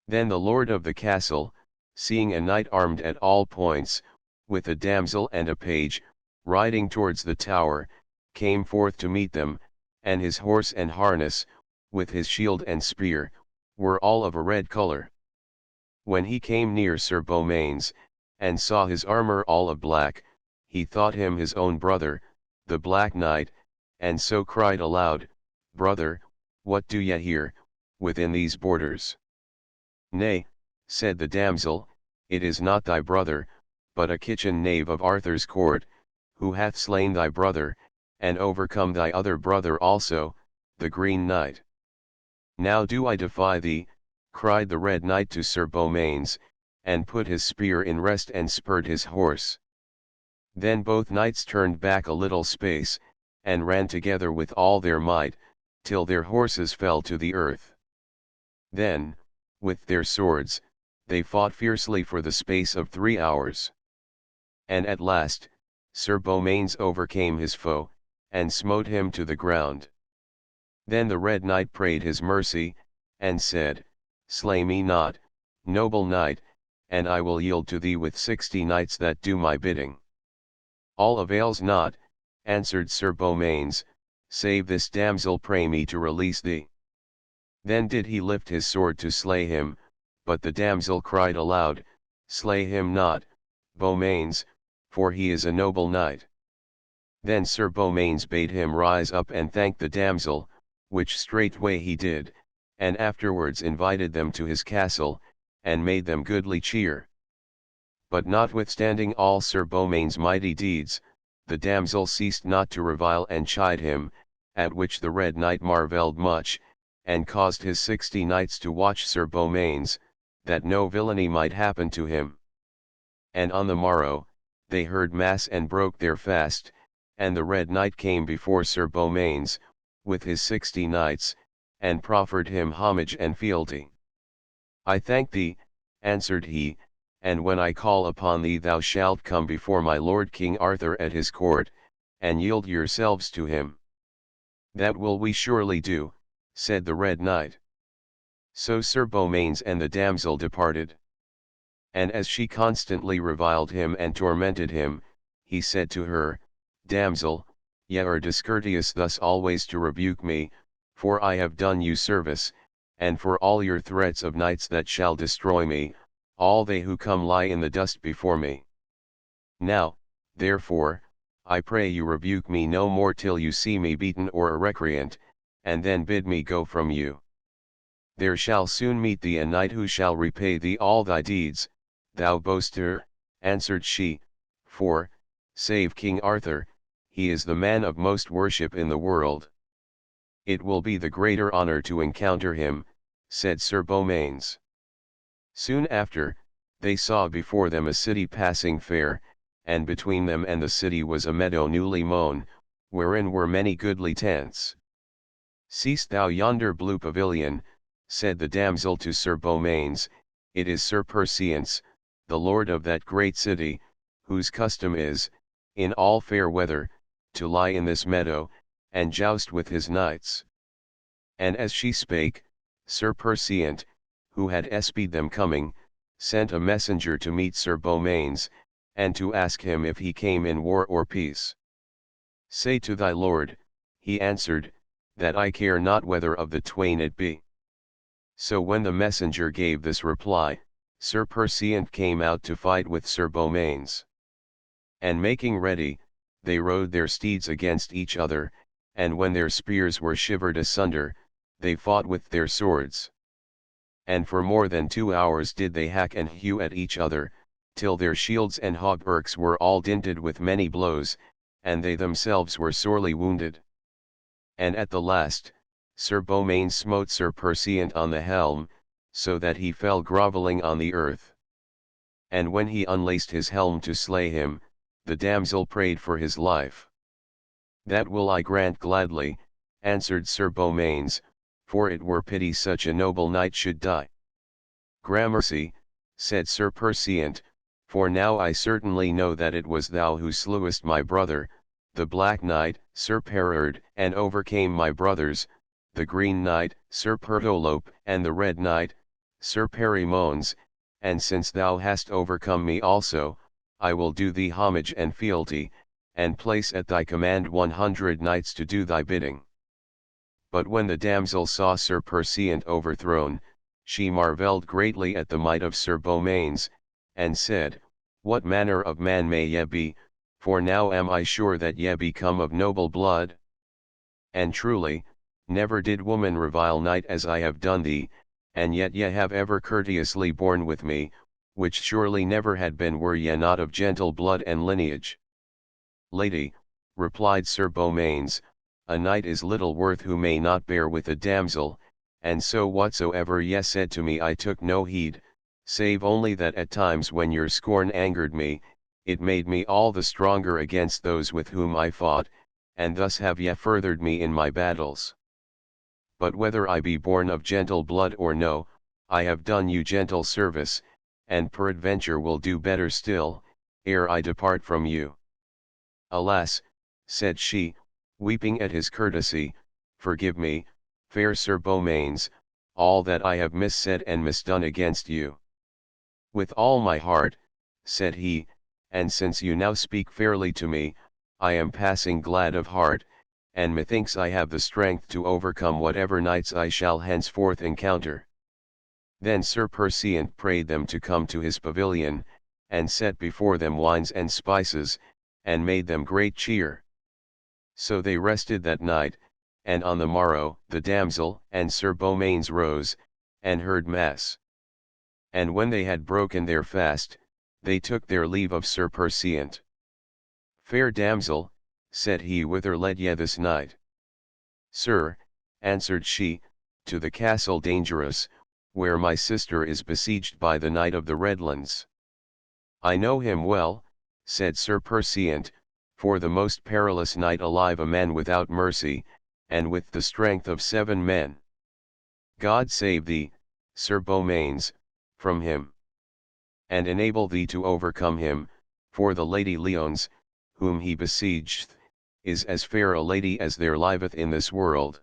Then the lord of the castle, seeing a knight armed at all points, with a damsel and a page, riding towards the tower, came forth to meet them, and his horse and harness, with his shield and spear, were all of a red colour. When he came near Sir Beaumains, and saw his armour all of black, he thought him his own brother, the Black Knight, and so cried aloud, "Brother, what do ye here, within these borders?" "Nay," said the damsel, "it is not thy brother, but a kitchen knave of Arthur's court, who hath slain thy brother, and overcome thy other brother also, the Green Knight." "Now do I defy thee," cried the Red Knight to Sir Beaumains, and put his spear in rest and spurred his horse. Then both knights turned back a little space, and ran together with all their might, till their horses fell to the earth. Then, with their swords, they fought fiercely for the space of 3 hours. And at last, Sir Beaumains overcame his foe, and smote him to the ground. Then the Red Knight prayed his mercy, and said, "Slay me not, noble knight, and I will yield to thee with 60 knights that do my bidding." "All avails not," answered Sir Beaumains, "save this damsel pray me to release thee." Then did he lift his sword to slay him, but the damsel cried aloud, "Slay him not, Beaumains, for he is a noble knight." Then Sir Beaumains bade him rise up and thank the damsel, which straightway he did, and afterwards invited them to his castle, and made them goodly cheer. But notwithstanding all Sir Beaumains' mighty deeds, the damsel ceased not to revile and chide him, at which the Red Knight marvelled much, and caused his 60 knights to watch Sir Beaumains, that no villainy might happen to him. And on the morrow, they heard mass and broke their fast, and the Red Knight came before Sir Beaumains, with his 60 knights, and proffered him homage and fealty. "I thank thee," answered he, "and when I call upon thee thou shalt come before my lord King Arthur at his court, and yield yourselves to him." "That will we surely do," said the Red Knight. So Sir Beaumains and the damsel departed. And as she constantly reviled him and tormented him, he said to her, "Damsel, ye are discourteous thus always to rebuke me, for I have done you service, and for all your threats of knights that shall destroy me, all they who come lie in the dust before me. Now, therefore, I pray you rebuke me no more till you see me beaten or a recreant, and then bid me go from you. There shall soon meet thee a knight who shall repay thee all thy deeds, thou boaster, answered she, for, save King Arthur, he is the man of most worship in the world. It will be the greater honor to encounter him, said Sir Beaumains. Soon after, they saw before them a city passing fair, and between them and the city was a meadow newly mown, wherein were many goodly tents. Seest thou yonder blue pavilion, said the damsel to Sir Beaumains, it is Sir Perseant's, the lord of that great city, whose custom is, in all fair weather, to lie in this meadow, and joust with his knights. And as she spake, Sir Perseant, who had espied them coming, sent a messenger to meet Sir Beaumains, and to ask him if he came in war or peace. Say to thy lord, he answered, that I care not whether of the twain it be. So when the messenger gave this reply, Sir Perseant came out to fight with Sir Beaumains. And making ready, they rode their steeds against each other, and when their spears were shivered asunder, they fought with their swords. And for more than 2 hours did they hack and hew at each other, till their shields and hauberks were all dinted with many blows, and they themselves were sorely wounded. And at the last, Sir Beaumains smote Sir Perseant on the helm, so that he fell grovelling on the earth. And when he unlaced his helm to slay him, the damsel prayed for his life. That will I grant gladly, answered Sir Beaumains, for it were pity such a noble knight should die. Gramercy, said Sir Perseant, for now I certainly know that it was thou who slewest my brother, the Black Knight, Sir Perard, and overcame my brothers, the Green Knight, Sir Pertolope, and the Red Knight, Sir Perimones, and since thou hast overcome me also, I will do thee homage and fealty, and place at thy command 100 knights to do thy bidding. But when the damsel saw Sir Perseant overthrown, she marvelled greatly at the might of Sir Beaumains, and said, What manner of man may ye be, for now am I sure that ye be come of noble blood? And truly, never did woman revile knight as I have done thee, and yet ye have ever courteously borne with me, which surely never had been were ye not of gentle blood and lineage. Lady, replied Sir Beaumains, a knight is little worth who may not bear with a damsel, and so whatsoever ye said to me I took no heed, save only that at times when your scorn angered me, it made me all the stronger against those with whom I fought, and thus have ye furthered me in my battles. But whether I be born of gentle blood or no, I have done you gentle service, and peradventure will do better still, ere I depart from you. Alas, said she, weeping at his courtesy, forgive me, fair Sir Beaumains, all that I have missaid and misdone against you. With all my heart, said he, and since you now speak fairly to me, I am passing glad of heart, and methinks I have the strength to overcome whatever knights I shall henceforth encounter. Then Sir Perseant prayed them to come to his pavilion, and set before them wines and spices, and made them great cheer. So they rested that night, and on the morrow the damsel and Sir Beaumains rose, and heard mass. And when they had broken their fast, they took their leave of Sir Perseant. Fair damsel, said he, whither led ye this night? Sir, answered she, to the castle Dangerous, where my sister is besieged by the Knight of the Redlands. I know him well, said Sir Perseant, for the most perilous knight alive, a man without mercy, and with the strength of 7 men. God save thee, Sir Beaumains, from him. And enable thee to overcome him, for the Lady Leonce, whom he besieged, is as fair a lady as there liveth in this world.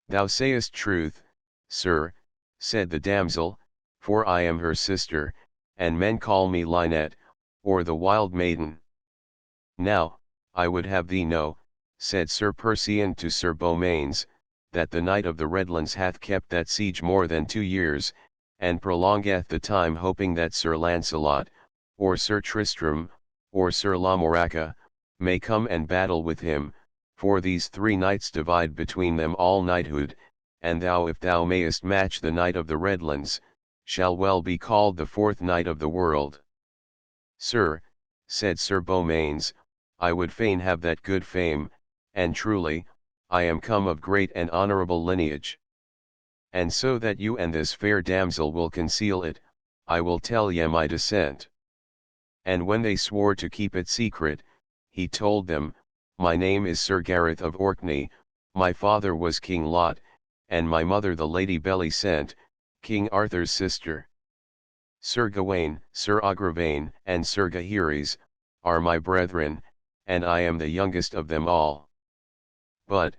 Thou sayest truth, sir, said the damsel, for I am her sister, and men call me Lynette, or the Wild Maiden. Now, I would have thee know, said Sir Percian to Sir Beaumains, that the Knight of the Redlands hath kept that siege more than 2 years, and prolongeth the time, hoping that Sir Lancelot, or Sir Tristram, or Sir Lamoraca, may come and battle with him, for these 3 knights divide between them all knighthood, and thou, if thou mayest match the Knight of the Redlands, shall well be called the 4th knight of the world. Sir, said Sir Beaumains, I would fain have that good fame, and truly, I am come of great and honourable lineage. And so that you and this fair damsel will conceal it, I will tell ye my descent. And when they swore to keep it secret, he told them, My name is Sir Gareth of Orkney, my father was King Lot, and my mother the Lady Belisent, King Arthur's sister. Sir Gawain, Sir Agravain, and Sir Gaheris, are my brethren, and I am the youngest of them all. But,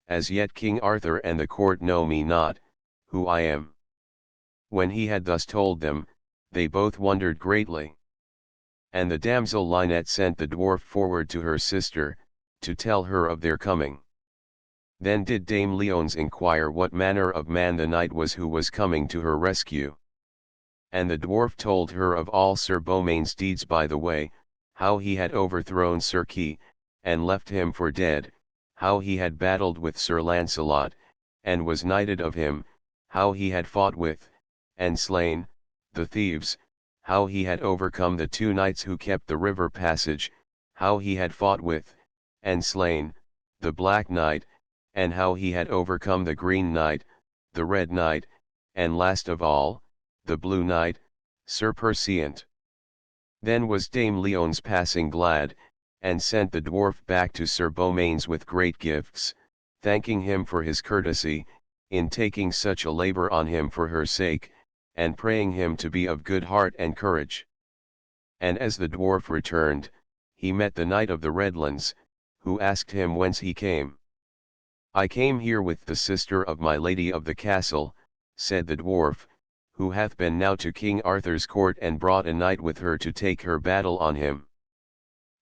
as yet King Arthur and the court know me not, who I am. When he had thus told them, they both wondered greatly. And the damsel Lynette sent the dwarf forward to her sister, to tell her of their coming. Then did Dame Leones inquire what manner of man the knight was who was coming to her rescue. And the dwarf told her of all Sir Beaumains' deeds by the way, how he had overthrown Sir Kay, and left him for dead, how he had battled with Sir Lancelot, and was knighted of him, how he had fought with, and slain, the thieves, how he had overcome the 2 knights who kept the river passage, how he had fought with, and slain, the Black Knight, and how he had overcome the Green Knight, the Red Knight, and last of all, the Blue Knight, Sir Perciant. Then was Dame Leones passing glad, and sent the dwarf back to Sir Beaumains with great gifts, thanking him for his courtesy, in taking such a labour on him for her sake, and praying him to be of good heart and courage. And as the dwarf returned, he met the Knight of the Redlands, who asked him whence he came. I came here with the sister of my lady of the castle, said the dwarf, who hath been now to King Arthur's court and brought a knight with her to take her battle on him.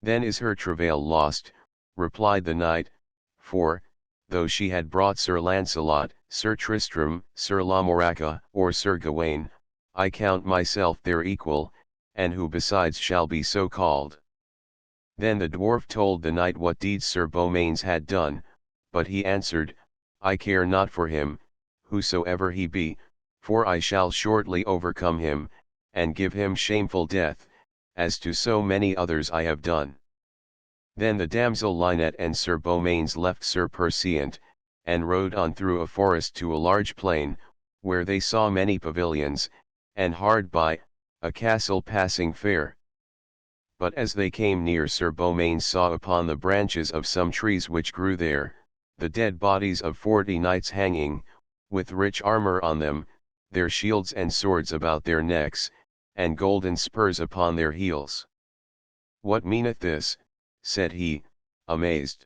Then is her travail lost, replied the knight, for, though she had brought Sir Lancelot, Sir Tristram, Sir Lamoraca, or Sir Gawain, I count myself their equal, and who besides shall be so called. Then the dwarf told the knight what deeds Sir Beaumains had done, but he answered, I care not for him, whosoever he be, for I shall shortly overcome him, and give him shameful death, as to so many others I have done. Then the damsel Lynette and Sir Beaumains left Sir Perciant, and rode on through a forest to a large plain, where they saw many pavilions, and hard by, a castle passing fair. But as they came near, Sir Beaumains saw upon the branches of some trees which grew there, the dead bodies of 40 knights hanging, with rich armour on them, their shields and swords about their necks, and golden spurs upon their heels. What meaneth this? Said he, amazed.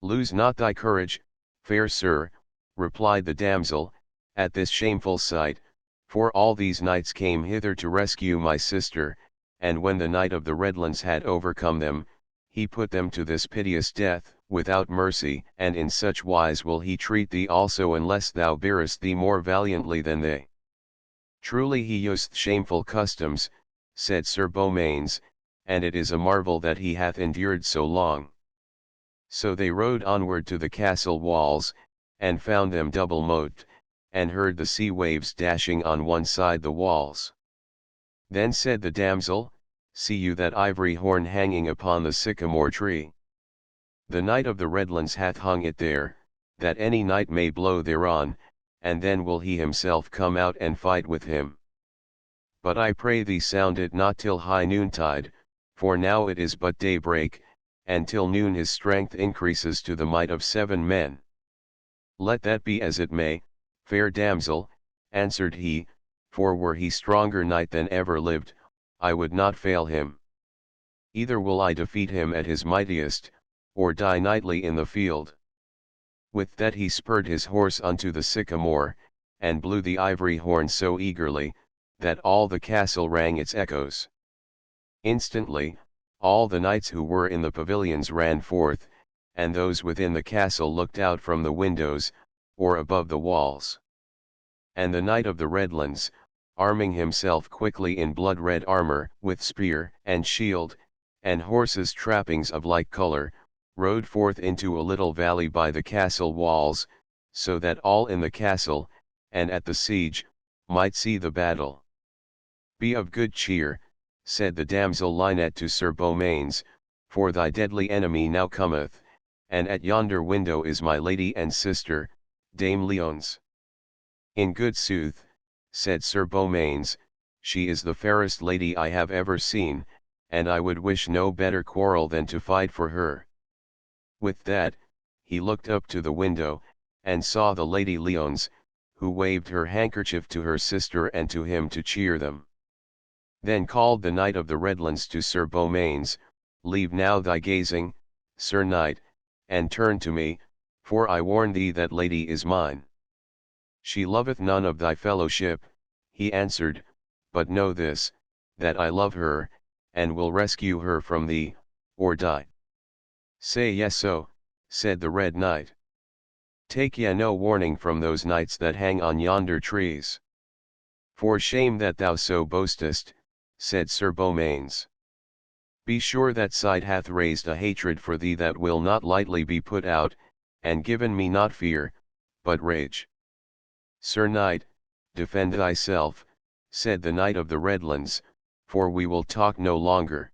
Lose not thy courage, fair sir, replied the damsel, at this shameful sight, for all these knights came hither to rescue my sister, and when the Knight of the Redlands had overcome them, he put them to this piteous death, without mercy, and in such wise will he treat thee also unless thou bearest thee more valiantly than they. Truly he useth shameful customs, said Sir Beaumains, and it is a marvel that he hath endured so long. So they rode onward to the castle walls, and found them double moat, and heard the sea waves dashing on one side the walls. Then said the damsel, See you that ivory horn hanging upon the sycamore tree? The Knight of the Redlands hath hung it there, that any knight may blow thereon, and then will he himself come out and fight with him. But I pray thee sound it not till high noontide, for now it is but daybreak, and till noon his strength increases to the might of 7 men. Let that be as it may, fair damsel, answered he, for were he stronger knight than ever lived, I would not fail him. Either will I defeat him at his mightiest, or die knightly in the field. With that he spurred his horse unto the sycamore, and blew the ivory horn so eagerly, that all the castle rang its echoes. Instantly, all the knights who were in the pavilions ran forth, and those within the castle looked out from the windows, or above the walls. And the knight of the Redlands, arming himself quickly in blood-red armor, with spear, and shield, and horse's trappings of like color, rode forth into a little valley by the castle walls, so that all in the castle, and at the siege, might see the battle. "Be of good cheer," said the damsel Lynette to Sir Beaumains, "for thy deadly enemy now cometh, and at yonder window is my lady and sister, Dame Leonce." "In good sooth," said Sir Beaumains, "she is the fairest lady I have ever seen, and I would wish no better quarrel than to fight for her." With that, he looked up to the window, and saw the Lady Leonce, who waved her handkerchief to her sister and to him to cheer them. Then called the Knight of the Redlands to Sir Beaumains, "Leave now thy gazing, Sir Knight, and turn to me, for I warn thee that lady is mine." "She loveth none of thy fellowship," he answered, "but know this, that I love her, and will rescue her from thee, or die." "Say ye so," said the Red Knight. "Take ye no warning from those knights that hang on yonder trees?" "For shame that thou so boastest," said Sir Beaumains. "Be sure that sight hath raised a hatred for thee that will not lightly be put out, and given me not fear, but rage." "Sir Knight, defend thyself," said the Knight of the Redlands, "for we will talk no longer."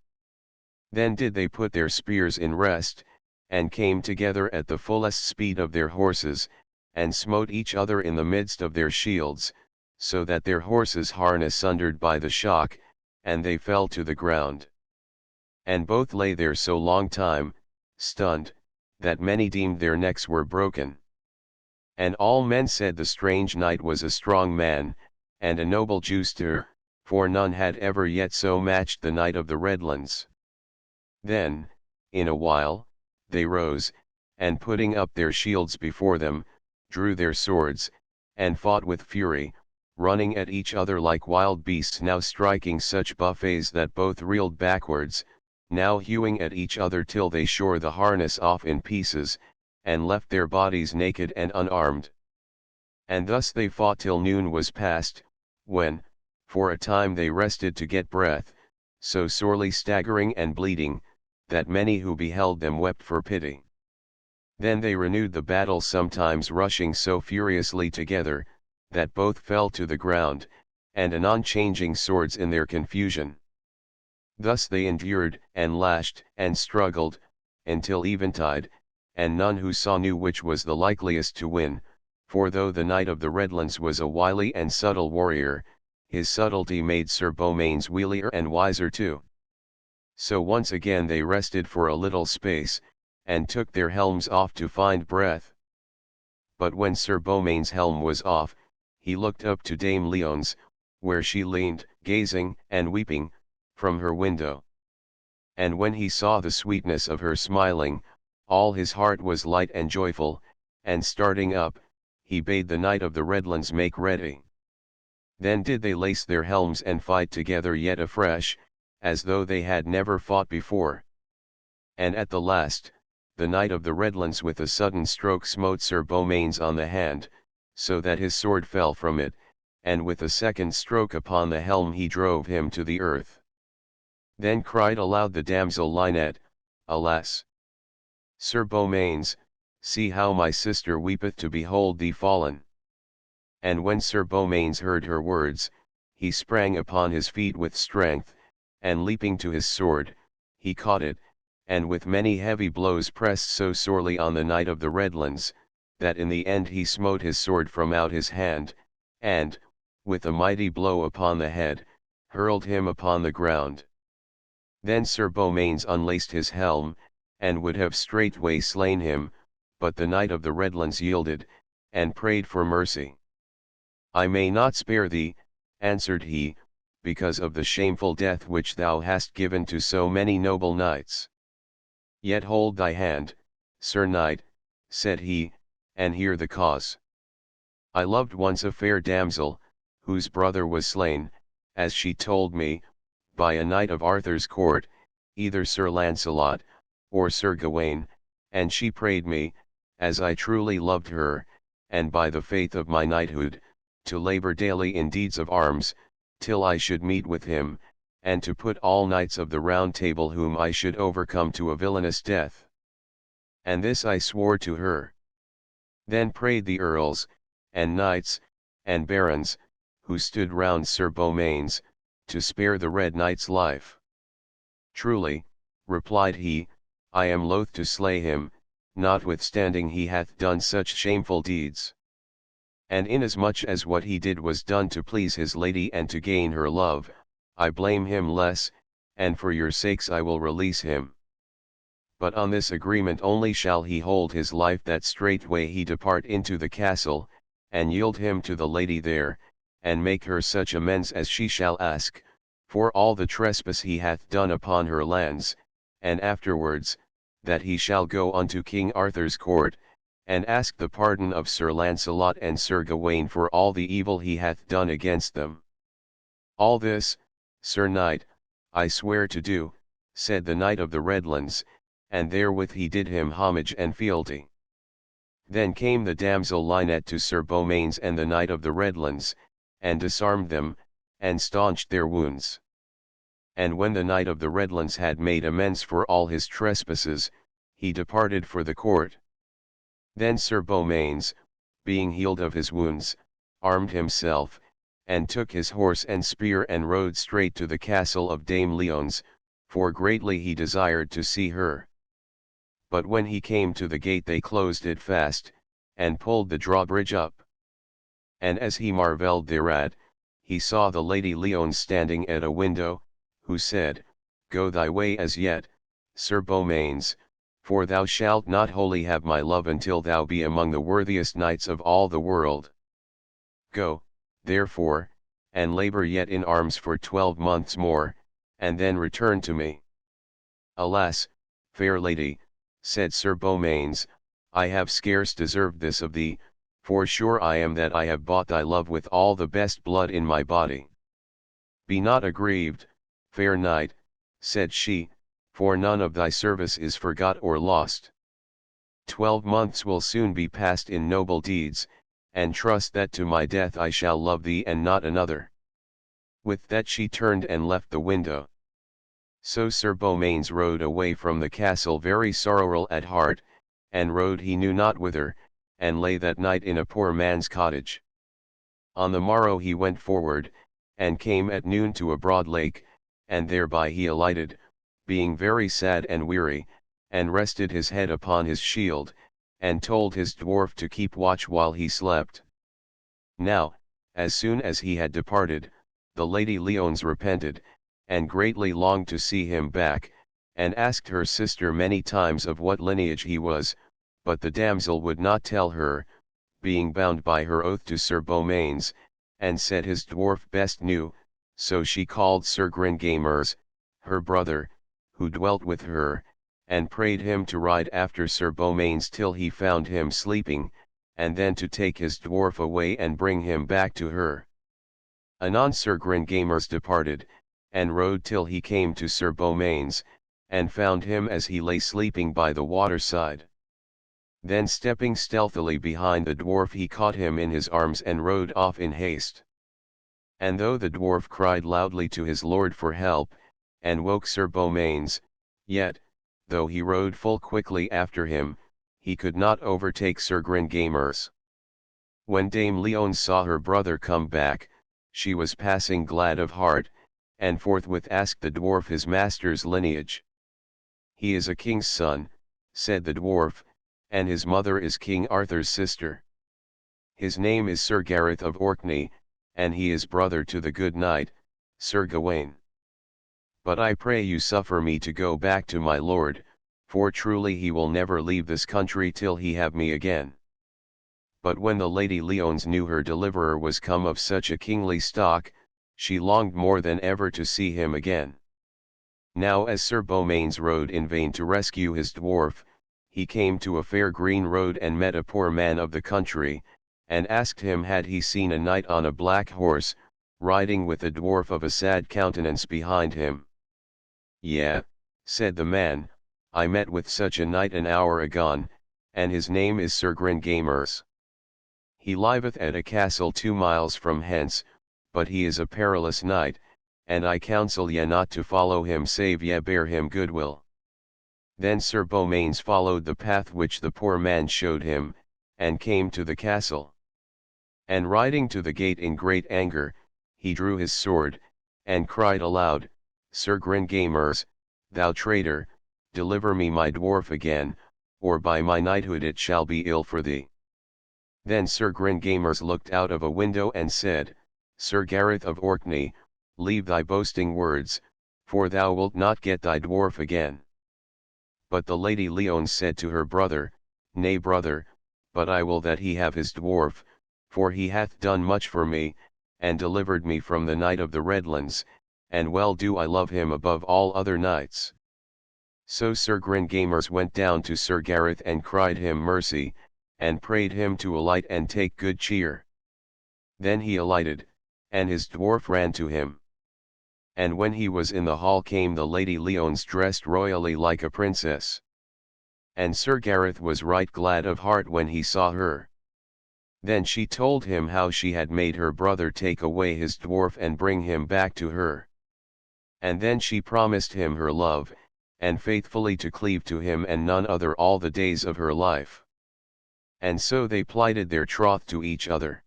Then did they put their spears in rest, and came together at the fullest speed of their horses, and smote each other in the midst of their shields, so that their horses' harness sundered by the shock, and they fell to the ground. And both lay there so long time, stunned, that many deemed their necks were broken. And all men said the strange knight was a strong man, and a noble juster, for none had ever yet so matched the Knight of the Redlands. Then, in a while, they rose, and putting up their shields before them, drew their swords, and fought with fury, running at each other like wild beasts, now striking such buffets that both reeled backwards, now hewing at each other till they shore the harness off in pieces, and left their bodies naked and unarmed. And thus they fought till noon was past, when, for a time they rested to get breath, so sorely staggering and bleeding, that many who beheld them wept for pity. Then they renewed the battle, sometimes rushing so furiously together, that both fell to the ground, and anon changing swords in their confusion. Thus they endured, and lashed, and struggled, until eventide, and none who saw knew which was the likeliest to win, for though the Knight of the Redlands was a wily and subtle warrior, his subtlety made Sir Beaumains wilier and wiser too. So once again they rested for a little space, and took their helms off to find breath. But when Sir Beaumains' helm was off, he looked up to Dame Leonce, where she leaned, gazing, and weeping, from her window. And when he saw the sweetness of her smiling, all his heart was light and joyful, and starting up, he bade the Knight of the Redlands make ready. Then did they lace their helms and fight together yet afresh, as though they had never fought before. And at the last, the Knight of the Redlands with a sudden stroke smote Sir Beaumains on the hand, so that his sword fell from it, and with a second stroke upon the helm he drove him to the earth. Then cried aloud the damsel Lynette, "Alas! Sir Beaumains, see how my sister weepeth to behold thee fallen." And when Sir Beaumains heard her words, he sprang upon his feet with strength, and leaping to his sword, he caught it, and with many heavy blows pressed so sorely on the Knight of the Redlands, that in the end he smote his sword from out his hand, and, with a mighty blow upon the head, hurled him upon the ground. Then Sir Beaumains unlaced his helm, and would have straightway slain him, but the Knight of the Redlands yielded, and prayed for mercy. "I may not spare thee," answered he, "because of the shameful death which thou hast given to so many noble knights. Yet hold thy hand, Sir Knight," said he, "and hear the cause. I loved once a fair damsel, whose brother was slain, as she told me, by a knight of Arthur's court, either Sir Lancelot, or Sir Gawain, and she prayed me, as I truly loved her, and by the faith of my knighthood, to labor daily in deeds of arms, till I should meet with him, and to put all knights of the Round Table whom I should overcome to a villainous death. And this I swore to her. Then prayed the earls, and knights, and barons, who stood round Sir Beaumains, to spare the Red Knight's life. Truly, replied he, I am loath to slay him, notwithstanding he hath done such shameful deeds. And inasmuch as what he did was done to please his lady and to gain her love, I blame him less, and for your sakes I will release him. But on this agreement only shall he hold his life, that straightway he depart into the castle, and yield him to the lady there, and make her such amends as she shall ask, for all the trespass he hath done upon her lands, and afterwards, that he shall go unto King Arthur's court, and ask the pardon of Sir Lancelot and Sir Gawain for all the evil he hath done against them. All this, Sir Knight, I swear to do, said the Knight of the Redlands, and therewith he did him homage and fealty. Then came the damsel Lynette to Sir Beaumains and the Knight of the Redlands, and disarmed them, and staunched their wounds. And when the Knight of the Redlands had made amends for all his trespasses, he departed for the court. Then Sir Beaumains, being healed of his wounds, armed himself, and took his horse and spear and rode straight to the castle of Dame Leon's, for greatly he desired to see her. But when he came to the gate they closed it fast, and pulled the drawbridge up. And as he marvelled thereat, he saw the Lady Leonce standing at a window, who said, Go thy way as yet, Sir Beaumains, for thou shalt not wholly have my love until thou be among the worthiest knights of all the world. Go, therefore, and labour yet in arms for 12 months more, and then return to me. Alas, fair lady, said Sir Beaumains, I have scarce deserved this of thee, for sure I am that I have bought thy love with all the best blood in my body. Be not aggrieved, fair knight, said she, for none of thy service is forgot or lost. 12 months will soon be passed in noble deeds, and trust that to my death I shall love thee and not another. With that she turned and left the window. So Sir Beaumains rode away from the castle very sorrowful at heart, and rode he knew not whither, and lay that night in a poor man's cottage. On the morrow he went forward, and came at noon to a broad lake, and thereby he alighted, being very sad and weary, and rested his head upon his shield, and told his dwarf to keep watch while he slept. Now, as soon as he had departed, the Lady Leonce repented, and greatly longed to see him back, and asked her sister many times of what lineage he was, but the damsel would not tell her, being bound by her oath to Sir Beaumains, and said his dwarf best knew, so she called Sir Gringamers, her brother, who dwelt with her, and prayed him to ride after Sir Beaumains till he found him sleeping, and then to take his dwarf away and bring him back to her. Anon Sir Gringamers departed, and rode till he came to Sir Beaumains, and found him as he lay sleeping by the waterside. Then stepping stealthily behind the dwarf he caught him in his arms and rode off in haste. And though the dwarf cried loudly to his lord for help, and woke Sir Beaumains, yet, though he rode full quickly after him, he could not overtake Sir Gringamers. When Dame Leonce saw her brother come back, she was passing glad of heart, and forthwith asked the dwarf his master's lineage. He is a king's son, said the dwarf, and his mother is King Arthur's sister. His name is Sir Gareth of Orkney, and he is brother to the good knight, Sir Gawain. But I pray you suffer me to go back to my lord, for truly he will never leave this country till he have me again. But when the Lady Leonce knew her deliverer was come of such a kingly stock, she longed more than ever to see him again. Now as Sir Beaumains rode in vain to rescue his dwarf, he came to a fair green road and met a poor man of the country, and asked him had he seen a knight on a black horse, riding with a dwarf of a sad countenance behind him. Yea, said the man, I met with such a knight an hour agone, and his name is Sir Gringamers. He liveth at a castle 2 miles from hence, but he is a perilous knight, and I counsel ye not to follow him save ye bear him goodwill. Then Sir Beaumains followed the path which the poor man showed him, and came to the castle. And riding to the gate in great anger, he drew his sword, and cried aloud, Sir Gringamers, thou traitor, deliver me my dwarf again, or by my knighthood it shall be ill for thee. Then Sir Gringamers looked out of a window and said, Sir Gareth of Orkney, leave thy boasting words, for thou wilt not get thy dwarf again. But the Lady Leone said to her brother, Nay brother, but I will that he have his dwarf, for he hath done much for me, and delivered me from the Knight of the Redlands, and well do I love him above all other knights. So Sir Gringamers went down to Sir Gareth and cried him mercy, and prayed him to alight and take good cheer. Then he alighted, and his dwarf ran to him. And when he was in the hall came the Lady Leones dressed royally like a princess. And Sir Gareth was right glad of heart when he saw her. Then she told him how she had made her brother take away his dwarf and bring him back to her. And then she promised him her love, and faithfully to cleave to him and none other all the days of her life. And so they plighted their troth to each other.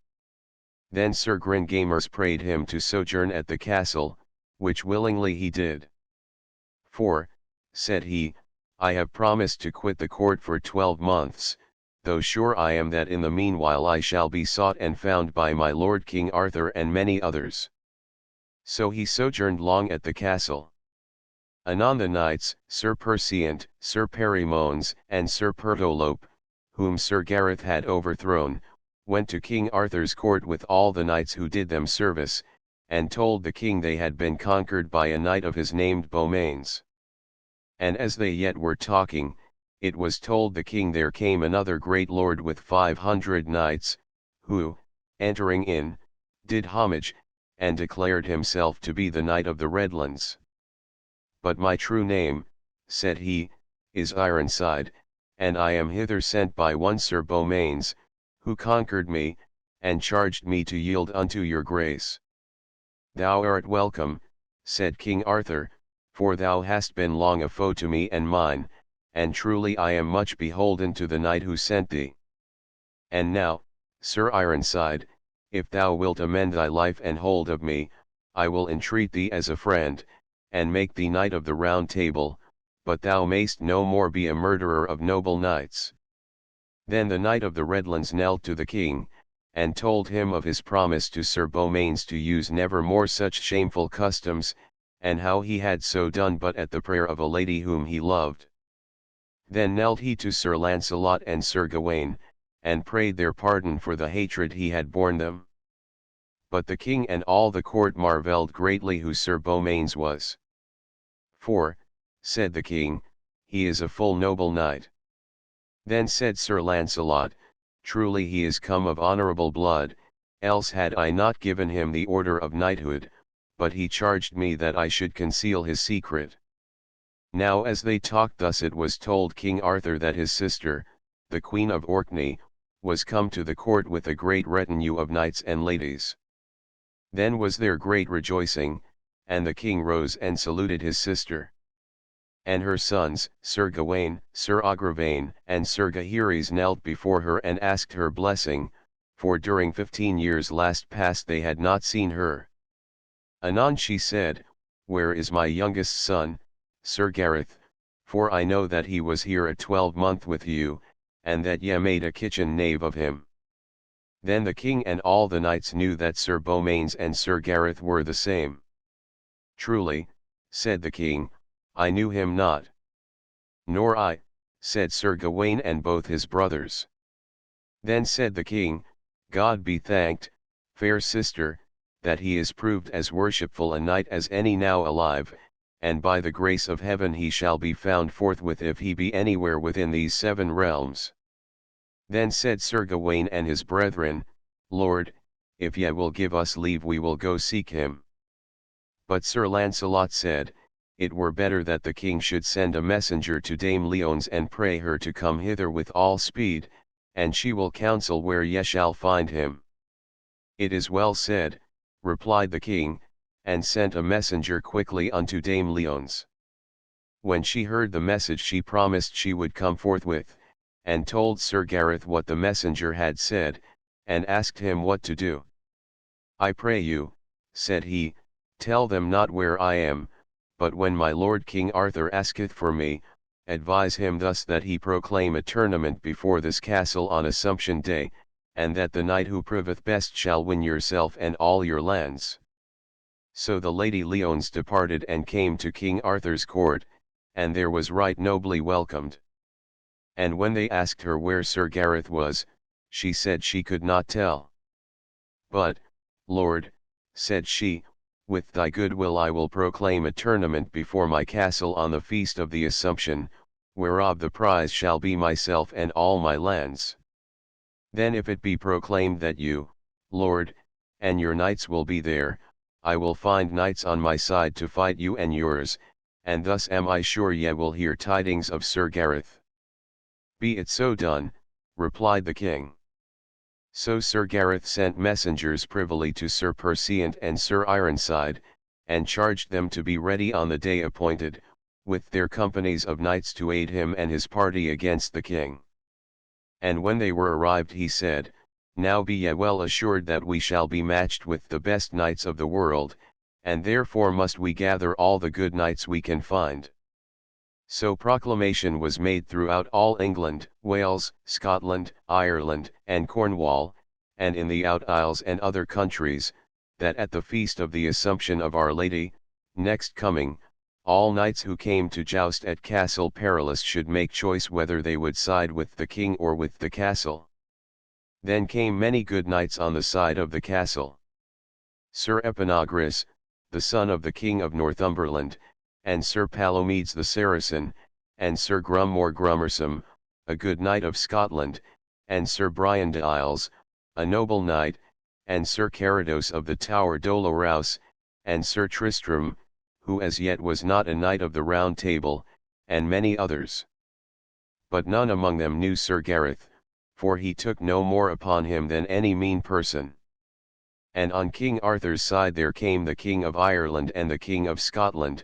Then Sir Gringamers prayed him to sojourn at the castle, which willingly he did. For, said he, I have promised to quit the court for 12 months, though sure I am that in the meanwhile I shall be sought and found by my lord King Arthur and many others. So he sojourned long at the castle. Anon the knights, Sir Percient, Sir Perimones, and Sir Pertolope, whom Sir Gareth had overthrown, went to King Arthur's court with all the knights who did them service, and told the king they had been conquered by a knight of his named Beaumains. And as they yet were talking, it was told the king there came another great lord with 500 knights, who, entering in, did homage, and declared himself to be the Knight of the Redlands. But my true name, said he, is Ironside, and I am hither sent by one Sir Beaumains, who conquered me, and charged me to yield unto your grace. Thou art welcome, said King Arthur, for thou hast been long a foe to me and mine, and truly I am much beholden to the knight who sent thee. And now, Sir Ironside, if thou wilt amend thy life and hold of me, I will entreat thee as a friend, and make thee Knight of the Round Table, but thou mayst no more be a murderer of noble knights. Then the Knight of the Redlands knelt to the king, and told him of his promise to Sir Beaumains to use never more such shameful customs, and how he had so done but at the prayer of a lady whom he loved. Then knelt he to Sir Lancelot and Sir Gawain, and prayed their pardon for the hatred he had borne them. But the king and all the court marvelled greatly who Sir Beaumains was. For, said the king, he is a full noble knight. Then said Sir Lancelot, truly he is come of honourable blood, else had I not given him the order of knighthood, but he charged me that I should conceal his secret. Now as they talked thus it was told King Arthur that his sister, the Queen of Orkney, was come to the court with a great retinue of knights and ladies. Then was there great rejoicing, and the king rose and saluted his sister. And her sons, Sir Gawain, Sir Agravaine, and Sir Gaheris knelt before her and asked her blessing, for during 15 years last past they had not seen her. Anon she said, Where is my youngest son, Sir Gareth, for I know that he was here a 12-month with you, and that ye made a kitchen knave of him. Then the king and all the knights knew that Sir Beaumains and Sir Gareth were the same. Truly, said the king, I knew him not. Nor I, said Sir Gawain and both his brothers. Then said the king, God be thanked, fair sister, that he is proved as worshipful a knight as any now alive, and by the grace of heaven he shall be found forthwith if he be anywhere within these 7 realms. Then said Sir Gawain and his brethren, Lord, if ye will give us leave we will go seek him. But Sir Lancelot said, it were better that the king should send a messenger to Dame Leon's and pray her to come hither with all speed, and she will counsel where ye shall find him. It is well said, replied the king, and sent a messenger quickly unto Dame Leon's. When she heard the message she promised she would come forthwith, and told Sir Gareth what the messenger had said, and asked him what to do. I pray you, said he, tell them not where I am, but when my lord King Arthur asketh for me, advise him thus that he proclaim a tournament before this castle on Assumption Day, and that the knight who proveth best shall win yourself and all your lands. So the Lady Leonce departed and came to King Arthur's court, and there was right nobly welcomed. And when they asked her where Sir Gareth was, she said she could not tell. But, Lord, said she, with thy good will I will proclaim a tournament before my castle on the feast of the Assumption, whereof the prize shall be myself and all my lands. Then if it be proclaimed that you, Lord, and your knights will be there, I will find knights on my side to fight you and yours, and thus am I sure ye will hear tidings of Sir Gareth. Be it so done, replied the king. So Sir Gareth sent messengers privily to Sir Perseant and Sir Ironside, and charged them to be ready on the day appointed, with their companies of knights to aid him and his party against the king. And when they were arrived he said, Now be ye well assured that we shall be matched with the best knights of the world, and therefore must we gather all the good knights we can find. So proclamation was made throughout all England, Wales, Scotland, Ireland, and Cornwall, and in the out isles and other countries, that at the feast of the Assumption of Our Lady, next coming, all knights who came to joust at Castle Perilous should make choice whether they would side with the king or with the castle. Then came many good knights on the side of the castle. Sir Epaminondas, the son of the king of Northumberland, and Sir Palomides the Saracen, and Sir Grummore Grummersome, a good knight of Scotland, and Sir Brian de Isles, a noble knight, and Sir Carados of the Tower Dolorous, and Sir Tristram, who as yet was not a knight of the Round Table, and many others. But none among them knew Sir Gareth, for he took no more upon him than any mean person. And on King Arthur's side there came the King of Ireland and the King of Scotland,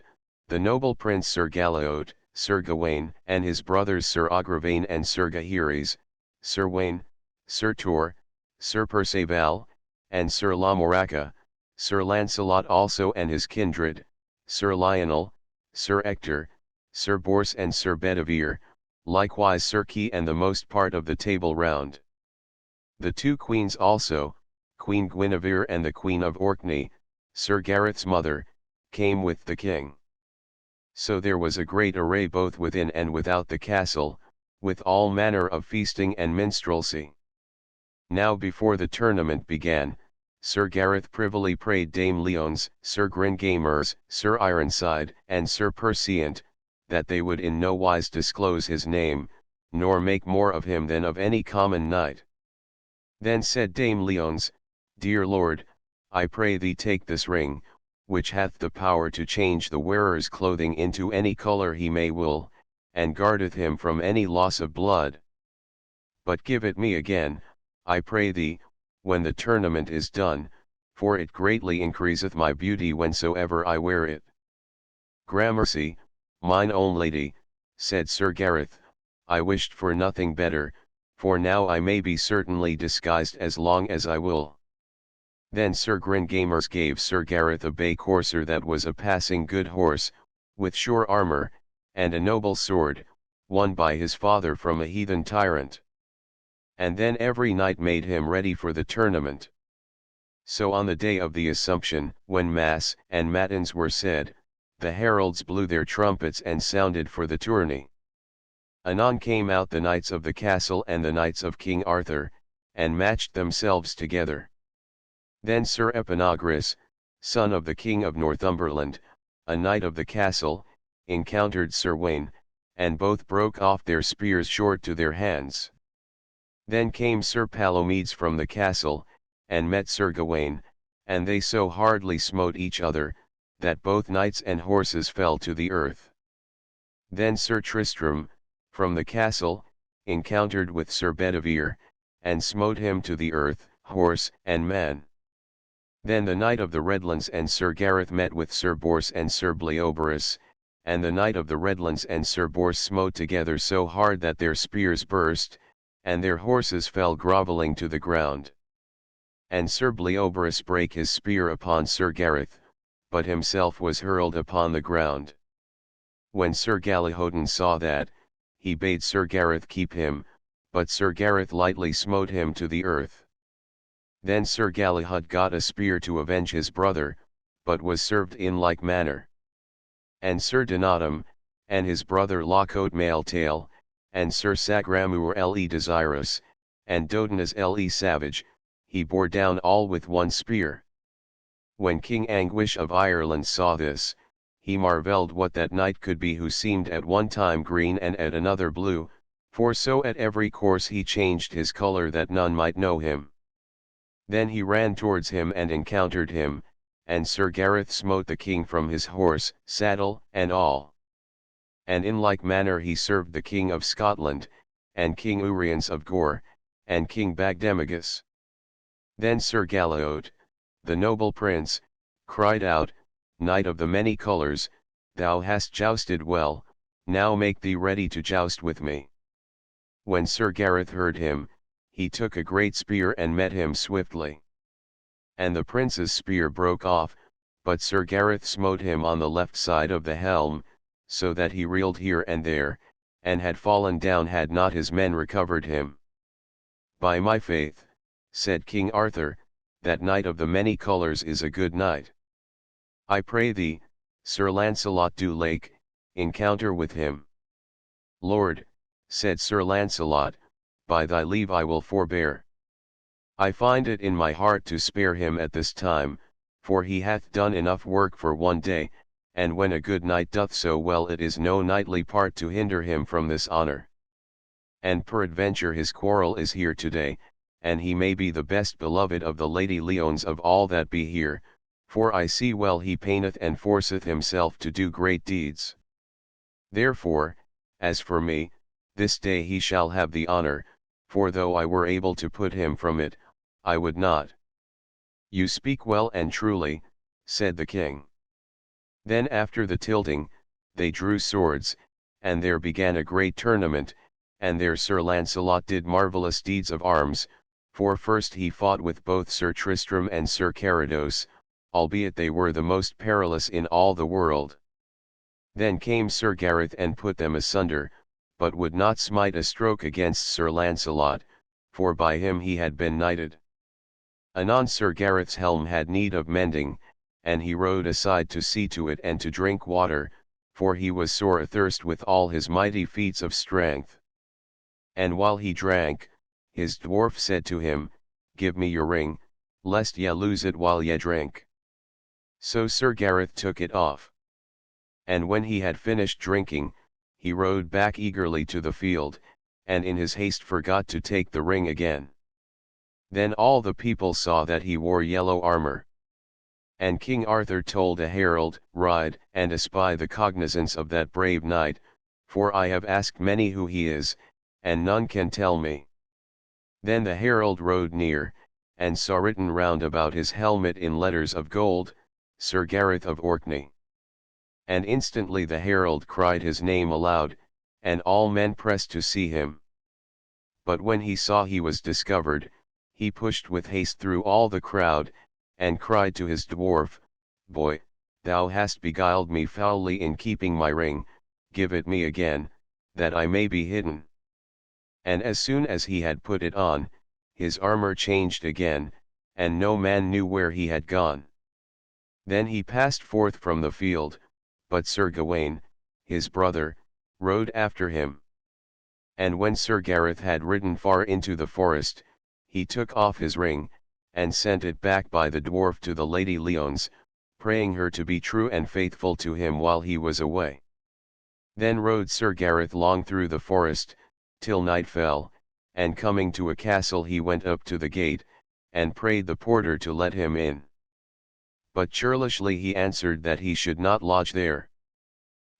the noble Prince Sir Galaod, Sir Gawain, and his brothers Sir Agravain and Sir Gaheris, Sir Wain, Sir Tor, Sir Perceval, and Sir Lamoraca, Sir Lancelot also and his kindred, Sir Lionel, Sir Ector, Sir Bors and Sir Bedivere, likewise Sir Key and the most part of the Table Round. The two queens also, Queen Guinevere and the Queen of Orkney, Sir Gareth's mother, came with the king. So there was a great array both within and without the castle, with all manner of feasting and minstrelsy. Now before the tournament began, Sir Gareth privily prayed Dame Leonce, Sir Gringamers, Sir Ironside, and Sir Perseant, that they would in no wise disclose his name, nor make more of him than of any common knight. Then said Dame Leonce, Dear Lord, I pray thee take this ring, which hath the power to change the wearer's clothing into any colour he may will, and guardeth him from any loss of blood. But give it me again, I pray thee, when the tournament is done, for it greatly increaseth my beauty whensoever I wear it. Gramercy, mine own lady, said Sir Gareth, I wished for nothing better, for now I may be certainly disguised as long as I will. Then Sir Gringamers gave Sir Gareth a bay courser that was a passing good horse, with sure armour, and a noble sword, won by his father from a heathen tyrant. And then every knight made him ready for the tournament. So on the day of the Assumption, when Mass and Matins were said, the heralds blew their trumpets and sounded for the tourney. Anon came out the knights of the castle and the knights of King Arthur, and matched themselves together. Then Sir Epaminondas, son of the King of Northumberland, a knight of the castle, encountered Sir Wain, and both broke off their spears short to their hands. Then came Sir Palomides from the castle, and met Sir Gawain, and they so hardly smote each other, that both knights and horses fell to the earth. Then Sir Tristram, from the castle, encountered with Sir Bedivere, and smote him to the earth, horse and man. Then the Knight of the Redlands and Sir Gareth met with Sir Bors and Sir Bleoberis, and the Knight of the Redlands and Sir Bors smote together so hard that their spears burst, and their horses fell grovelling to the ground. And Sir Bleoberis brake his spear upon Sir Gareth, but himself was hurled upon the ground. When Sir Galihodin saw that, he bade Sir Gareth keep him, but Sir Gareth lightly smote him to the earth. Then Sir Galihud got a spear to avenge his brother, but was served in like manner. And Sir Donatum, and his brother Locote Mailtail, and Sir Sagramur le Desirous, and Dodanas le Savage, he bore down all with one spear. When King Anguish of Ireland saw this, he marvelled what that knight could be who seemed at one time green and at another blue, for so at every course he changed his colour that none might know him. Then he ran towards him and encountered him, and Sir Gareth smote the king from his horse, saddle, and all. And in like manner he served the King of Scotland, and King Uriens of Gore, and King Bagdemagus. Then Sir Galaod, the noble prince, cried out, Knight of the many colours, thou hast jousted well, now make thee ready to joust with me. When Sir Gareth heard him, he took a great spear and met him swiftly. And the prince's spear broke off, but Sir Gareth smote him on the left side of the helm, so that he reeled here and there, and had fallen down had not his men recovered him. By my faith, said King Arthur, that knight of the many colours is a good knight. I pray thee, Sir Launcelot du Lake, encounter with him. Lord, said Sir Launcelot, by thy leave I will forbear. I find it in my heart to spare him at this time, for he hath done enough work for one day, and when a good knight doth so well it is no knightly part to hinder him from this honour. And peradventure his quarrel is here today, and he may be the best beloved of the Lady Leones of all that be here, for I see well he paineth and forceth himself to do great deeds. Therefore, as for me, this day he shall have the honour, for though I were able to put him from it, I would not. You speak well and truly, said the king. Then after the tilting, they drew swords, and there began a great tournament, and there Sir Launcelot did marvellous deeds of arms, for first he fought with both Sir Tristram and Sir Carados, albeit they were the most perilous in all the world. Then came Sir Gareth and put them asunder, but would not smite a stroke against Sir Launcelot, for by him he had been knighted. Anon Sir Gareth's helm had need of mending, and he rode aside to see to it and to drink water, for he was sore athirst with all his mighty feats of strength. And while he drank, his dwarf said to him, Give me your ring, lest ye lose it while ye drink. So Sir Gareth took it off. And when he had finished drinking, he rode back eagerly to the field, and in his haste forgot to take the ring again. Then all the people saw that he wore yellow armour. And King Arthur told a herald, Ride and espy the cognizance of that brave knight, for I have asked many who he is, and none can tell me. Then the herald rode near, and saw written round about his helmet in letters of gold, Sir Gareth of Orkney. And instantly the herald cried his name aloud, and all men pressed to see him. But when he saw he was discovered, he pushed with haste through all the crowd, and cried to his dwarf, Boy, thou hast beguiled me foully in keeping my ring, give it me again, that I may be hidden. And as soon as he had put it on, his armour changed again, and no man knew where he had gone. Then he passed forth from the field, but Sir Gawain, his brother, rode after him. And when Sir Gareth had ridden far into the forest, he took off his ring, and sent it back by the dwarf to the Lady Leones, praying her to be true and faithful to him while he was away. Then rode Sir Gareth long through the forest, till night fell, and coming to a castle he went up to the gate, and prayed the porter to let him in. But churlishly he answered that he should not lodge there.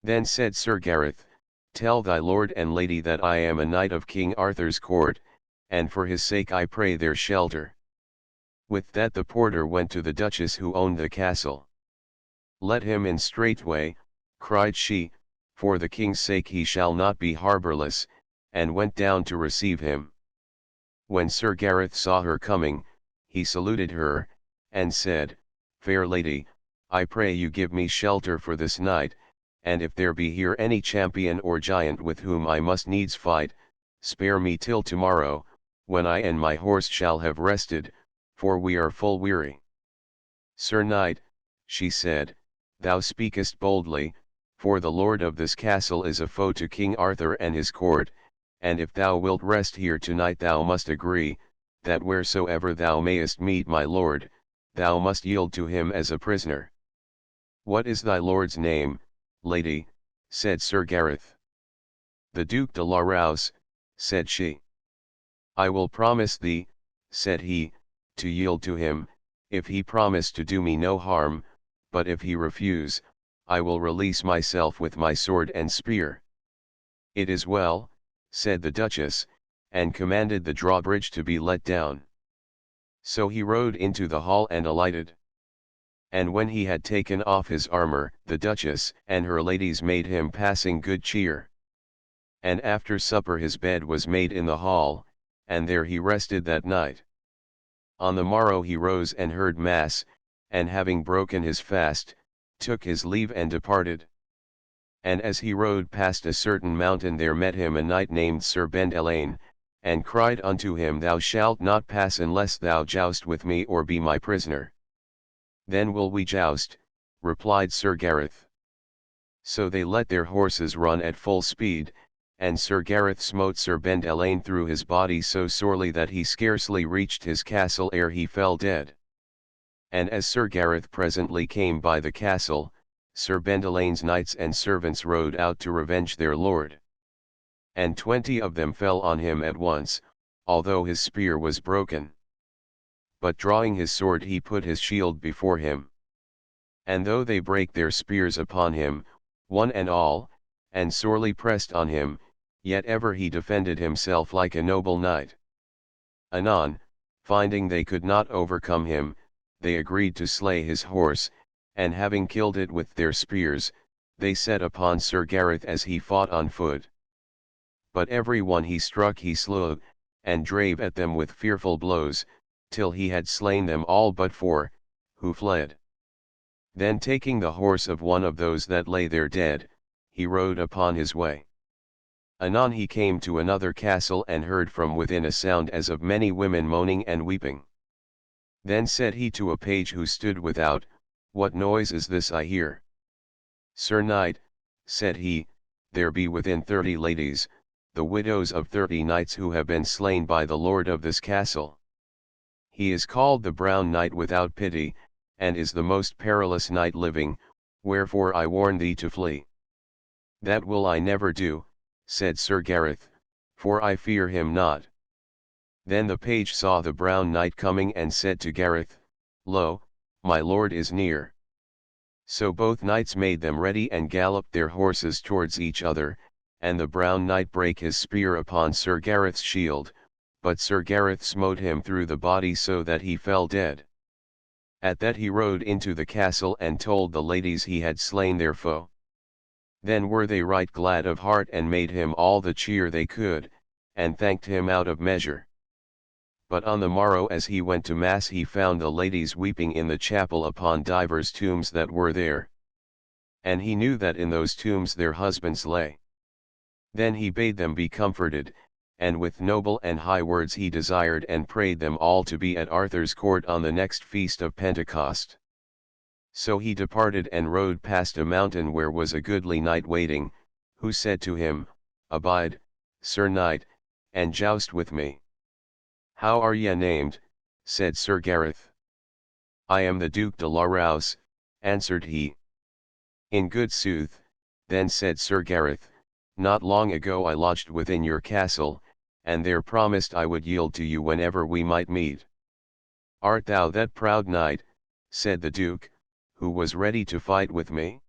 Then said Sir Gareth, Tell thy lord and lady that I am a knight of King Arthur's court, and for his sake I pray their shelter. With that the porter went to the duchess who owned the castle. Let him in straightway, cried she, for the king's sake he shall not be harbourless, and went down to receive him. When Sir Gareth saw her coming, he saluted her, and said, Fair lady, I pray you give me shelter for this night, and if there be here any champion or giant with whom I must needs fight, spare me till tomorrow, when I and my horse shall have rested, for we are full weary. Sir Knight, she said, thou speakest boldly, for the lord of this castle is a foe to King Arthur and his court, and if thou wilt rest here tonight thou must agree, that wheresoever thou mayest meet my lord, thou must yield to him as a prisoner. What is thy lord's name, lady? Said Sir Gareth. The Duke de la Rowse, said she. I will promise thee, said he, to yield to him, if he promise to do me no harm, but if he refuse, I will release myself with my sword and spear. It is well, said the Duchess, and commanded the drawbridge to be let down. So he rode into the hall and alighted. And when he had taken off his armour, the Duchess and her ladies made him passing good cheer. And after supper his bed was made in the hall, and there he rested that night. On the morrow he rose and heard mass, and having broken his fast, took his leave and departed. And as he rode past a certain mountain there met him a knight named Sir Bendelaine, and cried unto him, Thou shalt not pass unless thou joust with me or be my prisoner. Then will we joust, replied Sir Gareth. So they let their horses run at full speed, and Sir Gareth smote Sir Bendelaine through his body so sorely that he scarcely reached his castle ere he fell dead. And as Sir Gareth presently came by the castle, Sir Bendelaine's knights and servants rode out to revenge their lord. And 20 of them fell on him at once, although his spear was broken. But drawing his sword he put his shield before him. And though they brake their spears upon him, one and all, and sorely pressed on him, yet ever he defended himself like a noble knight. Anon, finding they could not overcome him, they agreed to slay his horse, and having killed it with their spears, they set upon Sir Gareth as he fought on foot. But every one he struck he slew, and drave at them with fearful blows, till he had slain them all but 4, who fled. Then taking the horse of one of those that lay there dead, he rode upon his way. Anon he came to another castle and heard from within a sound as of many women moaning and weeping. Then said he to a page who stood without, What noise is this I hear? Sir Knight, said he, there be within 30 ladies, the widows of 30 knights who have been slain by the lord of this castle. He is called the Brown Knight without pity, and is the most perilous knight living, wherefore I warn thee to flee. That will I never do, said Sir Gareth, for I fear him not. Then the page saw the Brown Knight coming and said to Gareth, Lo, my lord is near. So both knights made them ready and galloped their horses towards each other, and the Brown Knight brake his spear upon Sir Gareth's shield, but Sir Gareth smote him through the body so that he fell dead. At that he rode into the castle and told the ladies he had slain their foe. Then were they right glad of heart and made him all the cheer they could, and thanked him out of measure. But on the morrow as he went to mass he found the ladies weeping in the chapel upon divers tombs that were there. And he knew that in those tombs their husbands lay. Then he bade them be comforted, and with noble and high words he desired and prayed them all to be at Arthur's court on the next feast of Pentecost. So he departed and rode past a mountain where was a goodly knight waiting, who said to him, Abide, Sir Knight, and joust with me. How are ye named? Said Sir Gareth. I am the Duke de la Rowse, answered he. In good sooth, then said Sir Gareth, not long ago I lodged within your castle, and there promised I would yield to you whenever we might meet. Art thou that proud knight? Said the Duke, who was ready to fight with me?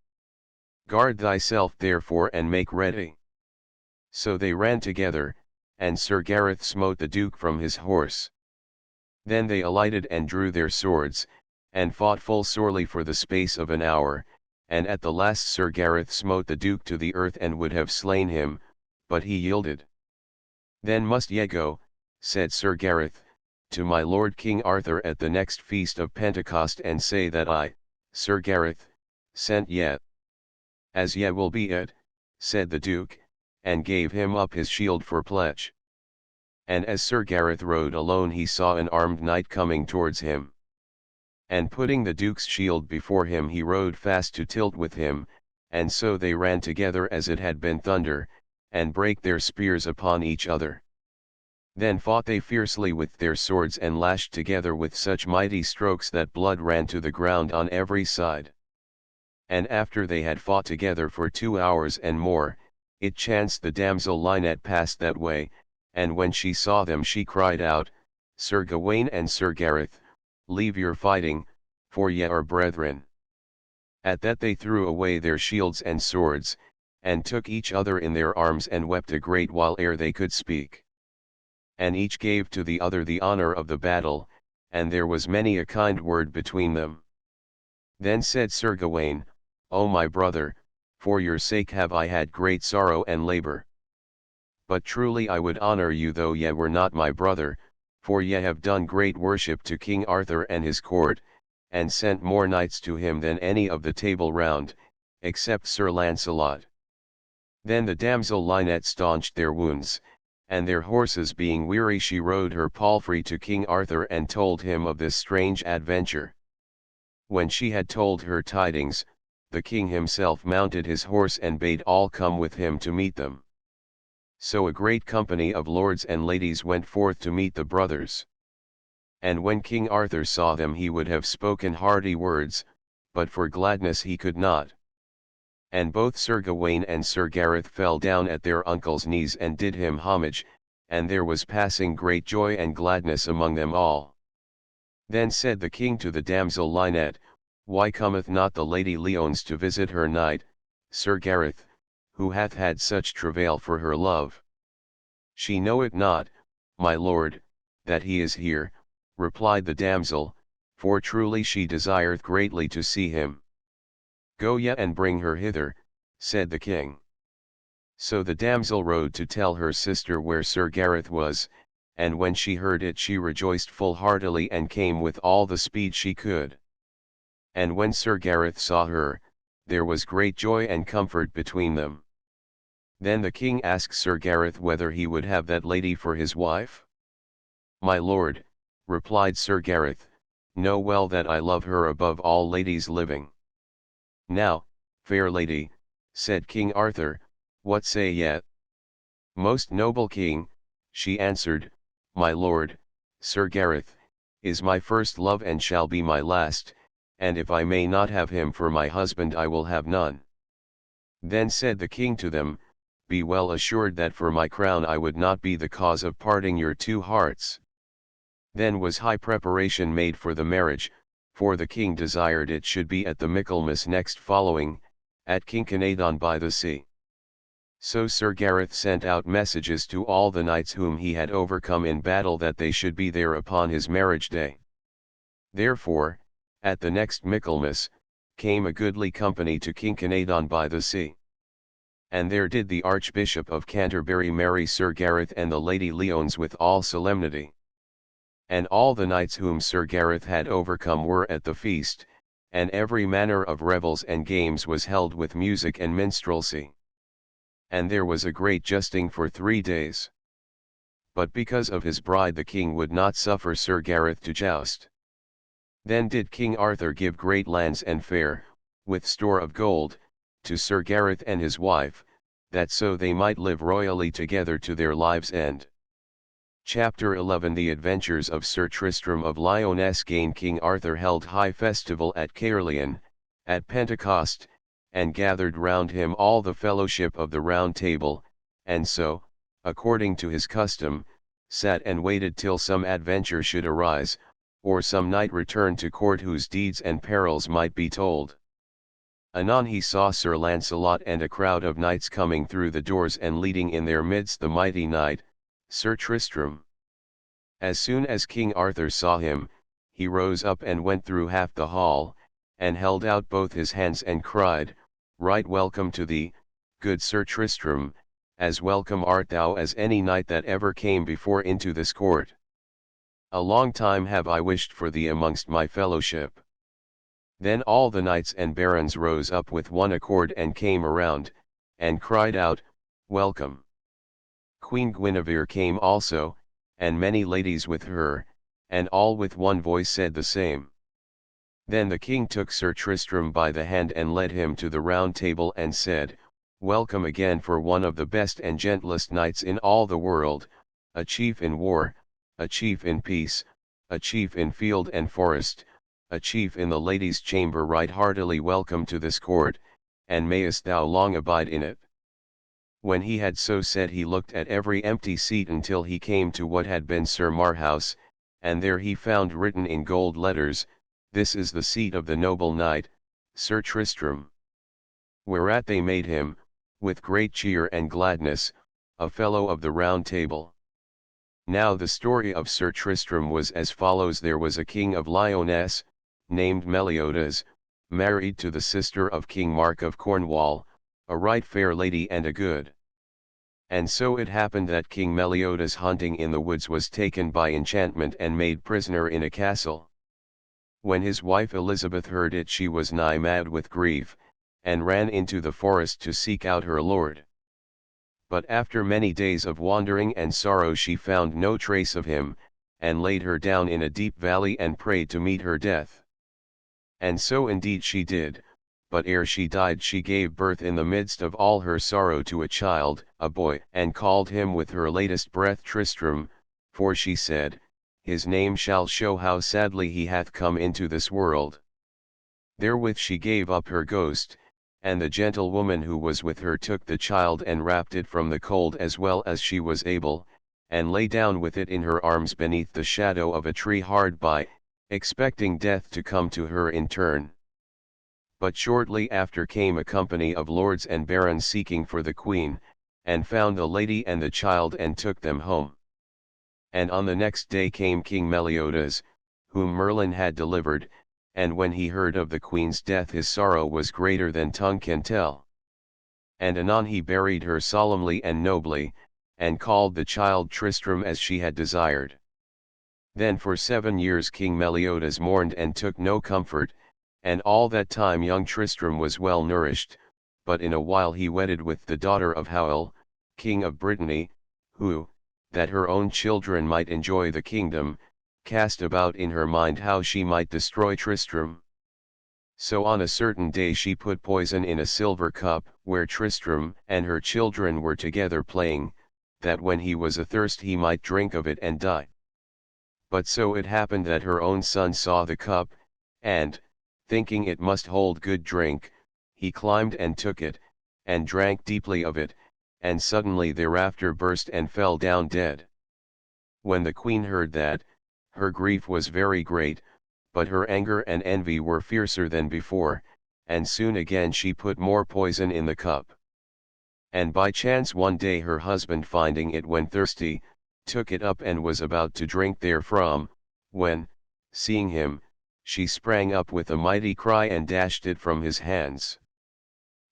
Guard thyself therefore and make ready. So they ran together, and Sir Gareth smote the Duke from his horse. Then they alighted and drew their swords, and fought full sorely for the space of an hour, and at the last Sir Gareth smote the Duke to the earth and would have slain him, but he yielded. Then must ye go, said Sir Gareth, to my lord King Arthur at the next feast of Pentecost and say that I, Sir Gareth, sent ye. As ye will be it, said the Duke, and gave him up his shield for pledge. And as Sir Gareth rode alone he saw an armed knight coming towards him. And putting the Duke's shield before him he rode fast to tilt with him, and so they ran together as it had been thunder, and brake their spears upon each other. Then fought they fiercely with their swords and lashed together with such mighty strokes that blood ran to the ground on every side. And after they had fought together for 2 hours and more, it chanced the damsel Lynette passed that way, and when she saw them she cried out, Sir Gawain and Sir Gareth, leave your fighting, for ye are brethren. At that they threw away their shields and swords, and took each other in their arms and wept a great while ere they could speak. And each gave to the other the honor of the battle, and there was many a kind word between them. Then said Sir Gawain, O my brother, for your sake have I had great sorrow and labor. But truly I would honor you though ye were not my brother, for ye have done great worship to King Arthur and his court, and sent more knights to him than any of the Table Round, except Sir Launcelot. Then the damsel Lynette staunched their wounds, and their horses being weary she rode her palfrey to King Arthur and told him of this strange adventure. When she had told her tidings, the king himself mounted his horse and bade all come with him to meet them. So a great company of lords and ladies went forth to meet the brothers. And when King Arthur saw them he would have spoken hearty words, but for gladness he could not. And both Sir Gawain and Sir Gareth fell down at their uncle's knees and did him homage, and there was passing great joy and gladness among them all. Then said the king to the damsel Lynette, Why cometh not the Lady Leones to visit her knight, Sir Gareth, who hath had such travail for her love? She knoweth not, my lord, that he is here, replied the damsel, for truly she desireth greatly to see him. Go ye and bring her hither, said the king. So the damsel rode to tell her sister where Sir Gareth was, and when she heard it she rejoiced full heartily and came with all the speed she could. And when Sir Gareth saw her, there was great joy and comfort between them. Then the king asked Sir Gareth whether he would have that lady for his wife. My lord, replied Sir Gareth, know well that I love her above all ladies living. Now, fair lady, said King Arthur, what say ye? Most noble king, she answered, my lord, Sir Gareth, is my first love and shall be my last, and if I may not have him for my husband I will have none. Then said the king to them, Be well assured that for my crown I would not be the cause of parting your two hearts. Then was high preparation made for the marriage, for the king desired it should be at the Michaelmas next following, at Kincanadon by the sea. So Sir Gareth sent out messages to all the knights whom he had overcome in battle that they should be there upon his marriage day. Therefore, at the next Michaelmas, came a goodly company to Kincanadon by the sea. And there did the Archbishop of Canterbury marry Sir Gareth and the Lady Leones with all solemnity. And all the knights whom Sir Gareth had overcome were at the feast, and every manner of revels and games was held with music and minstrelsy. And there was a great justing for 3 days. But because of his bride the king would not suffer Sir Gareth to joust. Then did King Arthur give great lands and fair, with store of gold, to Sir Gareth and his wife, that so they might live royally together to their lives' end. Chapter 11 The Adventures of Sir Tristram of Lyonesse. King Arthur held high festival at Caerleon, at Pentecost, and gathered round him all the fellowship of the Round Table, and so, according to his custom, sat and waited till some adventure should arise, or some knight returned to court whose deeds and perils might be told. Anon he saw Sir Lancelot and a crowd of knights coming through the doors and leading in their midst the mighty knight, Sir Tristram. As soon as King Arthur saw him, he rose up and went through half the hall, and held out both his hands and cried, "Right welcome to thee, good Sir Tristram, as welcome art thou as any knight that ever came before into this court. A long time have I wished for thee amongst my fellowship." Then all the knights and barons rose up with one accord and came around, and cried out, "Welcome." Queen Guinevere came also, and many ladies with her, and all with one voice said the same. Then the king took Sir Tristram by the hand and led him to the round table and said, "Welcome again for one of the best and gentlest knights in all the world, a chief in war, a chief in peace, a chief in field and forest, a chief in the ladies' chamber. Right heartily welcome to this court, and mayest thou long abide in it." When he had so said he looked at every empty seat until he came to what had been Sir Marhaus, and there he found written in gold letters, "This is the seat of the noble knight, Sir Tristram." Whereat they made him, with great cheer and gladness, a fellow of the round table. Now the story of Sir Tristram was as follows. There was a king of Lyonesse, named Meliodas, married to the sister of King Mark of Cornwall, a right fair lady and a good. And so it happened that King Meliodas hunting in the woods was taken by enchantment and made prisoner in a castle. When his wife Elizabeth heard it, she was nigh mad with grief, and ran into the forest to seek out her lord. But after many days of wandering and sorrow she found no trace of him, and laid her down in a deep valley and prayed to meet her death. And so indeed she did, but ere she died she gave birth in the midst of all her sorrow to a child, a boy, and called him with her latest breath Tristram, for she said, "His name shall show how sadly he hath come into this world." Therewith she gave up her ghost, and the gentlewoman who was with her took the child and wrapped it from the cold as well as she was able, and lay down with it in her arms beneath the shadow of a tree hard by, expecting death to come to her in turn. But shortly after came a company of lords and barons seeking for the queen, and found the lady and the child and took them home. And on the next day came King Meliodas, whom Merlin had delivered, and when he heard of the queen's death his sorrow was greater than tongue can tell. And anon he buried her solemnly and nobly, and called the child Tristram as she had desired. Then for 7 years King Meliodas mourned and took no comfort, and all that time young Tristram was well nourished, but in a while he wedded with the daughter of Howell, king of Brittany, who, that her own children might enjoy the kingdom, cast about in her mind how she might destroy Tristram. So on a certain day she put poison in a silver cup, where Tristram and her children were together playing, that when he was athirst he might drink of it and die. But so it happened that her own son saw the cup, and, thinking it must hold good drink, he climbed and took it, and drank deeply of it, and suddenly thereafter burst and fell down dead. When the queen heard that, her grief was very great, but her anger and envy were fiercer than before, and soon again she put more poison in the cup. And by chance one day her husband finding it when thirsty, took it up and was about to drink therefrom, when, seeing him, she sprang up with a mighty cry and dashed it from his hands.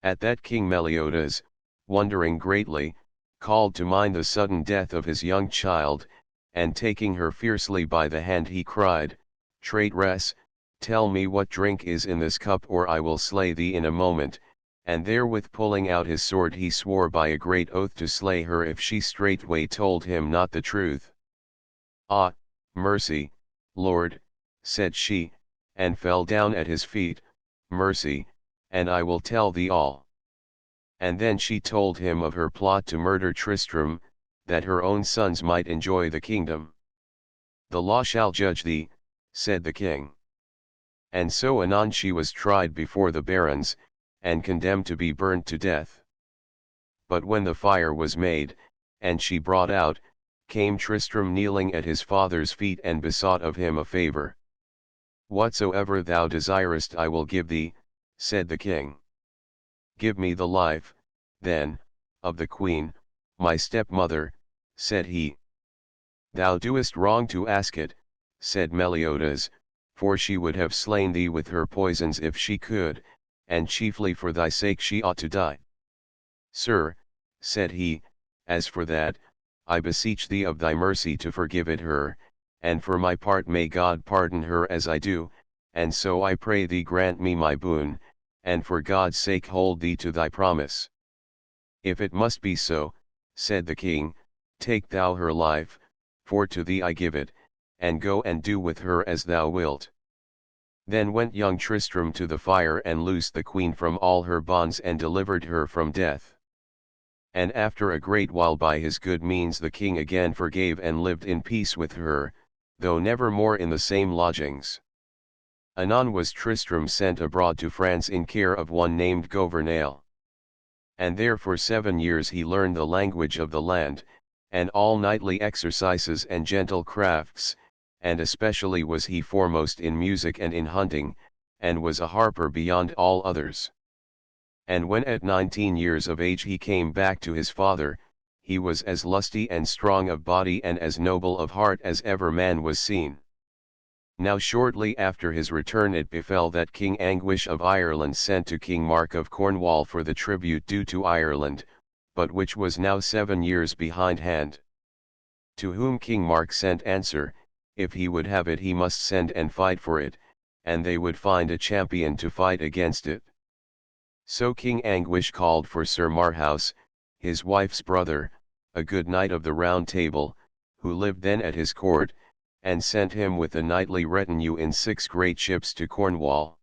At that King Meliodas, wondering greatly, called to mind the sudden death of his young child, and taking her fiercely by the hand he cried, "Traitress, tell me what drink is in this cup or I will slay thee in a moment," and therewith pulling out his sword he swore by a great oath to slay her if she straightway told him not the truth. "Ah, mercy, Lord," said she, and fell down at his feet, "mercy, and I will tell thee all." And then she told him of her plot to murder Tristram, that her own sons might enjoy the kingdom. "The law shall judge thee," said the king. And so anon she was tried before the barons, and condemned to be burnt to death. But when the fire was made, and she brought out, came Tristram kneeling at his father's feet and besought of him a favour. "Whatsoever thou desirest I will give thee," said the king. "Give me the life, then, of the queen, my stepmother," said he. "Thou doest wrong to ask it," said Meliodas, "for she would have slain thee with her poisons if she could, and chiefly for thy sake she ought to die." "Sir," said he, "as for that, I beseech thee of thy mercy to forgive it her, and for my part may God pardon her as I do, and so I pray thee grant me my boon, and for God's sake hold thee to thy promise." "If it must be so," said the king, "take thou her life, for to thee I give it, and go and do with her as thou wilt." Then went young Tristram to the fire and loosed the queen from all her bonds and delivered her from death. And after a great while by his good means the king again forgave and lived in peace with her, though never more in the same lodgings. Anon was Tristram sent abroad to France in care of one named Gouvernail. And there for 7 years he learned the language of the land, and all knightly exercises and gentle crafts, and especially was he foremost in music and in hunting, and was a harper beyond all others. And when at 19 years of age he came back to his father, he was as lusty and strong of body and as noble of heart as ever man was seen. Now shortly after his return it befell that King Anguish of Ireland sent to King Mark of Cornwall for the tribute due to Ireland, but which was now 7 years behindhand. To whom King Mark sent answer, if he would have it he must send and fight for it, and they would find a champion to fight against it. So King Anguish called for Sir Marhaus, his wife's brother, a good knight of the Round Table, who lived then at his court, and sent him with a knightly retinue in 6 great ships to Cornwall.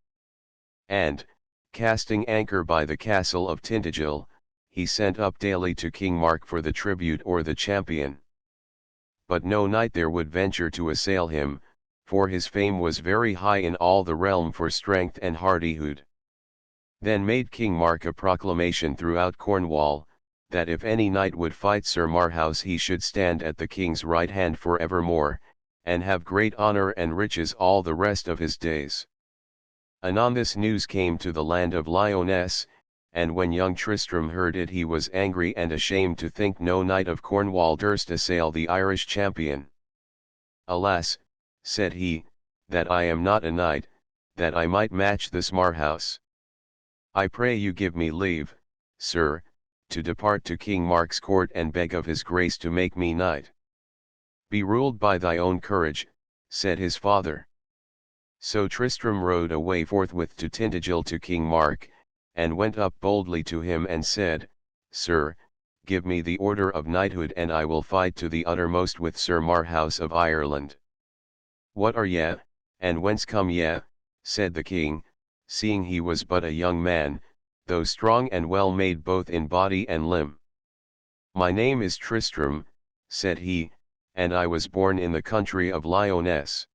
And, casting anchor by the castle of Tintagel, he sent up daily to King Mark for the tribute or the champion. But no knight there would venture to assail him, for his fame was very high in all the realm for strength and hardihood. Then made King Mark a proclamation throughout Cornwall, that if any knight would fight Sir Marhaus he should stand at the king's right hand for evermore, and have great honour and riches all the rest of his days. Anon this news came to the land of Lyonesse, and when young Tristram heard it he was angry and ashamed to think no knight of Cornwall durst assail the Irish champion. "Alas," said he, "that I am not a knight, that I might match this Marhaus. I pray you give me leave, sir, to depart to King Mark's court and beg of his grace to make me knight." "Be ruled by thy own courage," said his father. So Tristram rode away forthwith to Tintagel to King Mark, and went up boldly to him and said, "Sir, give me the order of knighthood and I will fight to the uttermost with Sir Marhaus of Ireland." "What are ye, and whence come ye?" said the king, seeing he was but a young man, though strong and well made both in body and limb. "My name is Tristram," said he, "and I was born in the country of Lyonesse."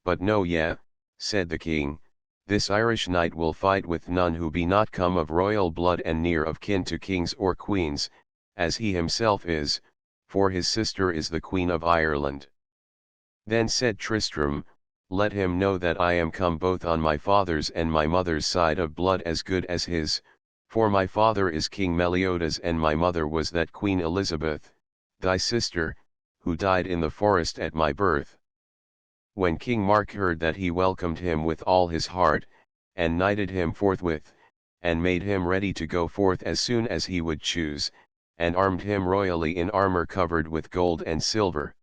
"But know ye," said the king, "this Irish knight will fight with none who be not come of royal blood and near of kin to kings or queens, as he himself is, for his sister is the Queen of Ireland." Then said Tristram, "Let him know that I am come both on my father's and my mother's side of blood as good as his, for my father is King Meliodas and my mother was that Queen Elizabeth, thy sister, who died in the forest at my birth." When King Mark heard that he welcomed him with all his heart, and knighted him forthwith, and made him ready to go forth as soon as he would choose, and armed him royally in armour covered with gold and silver.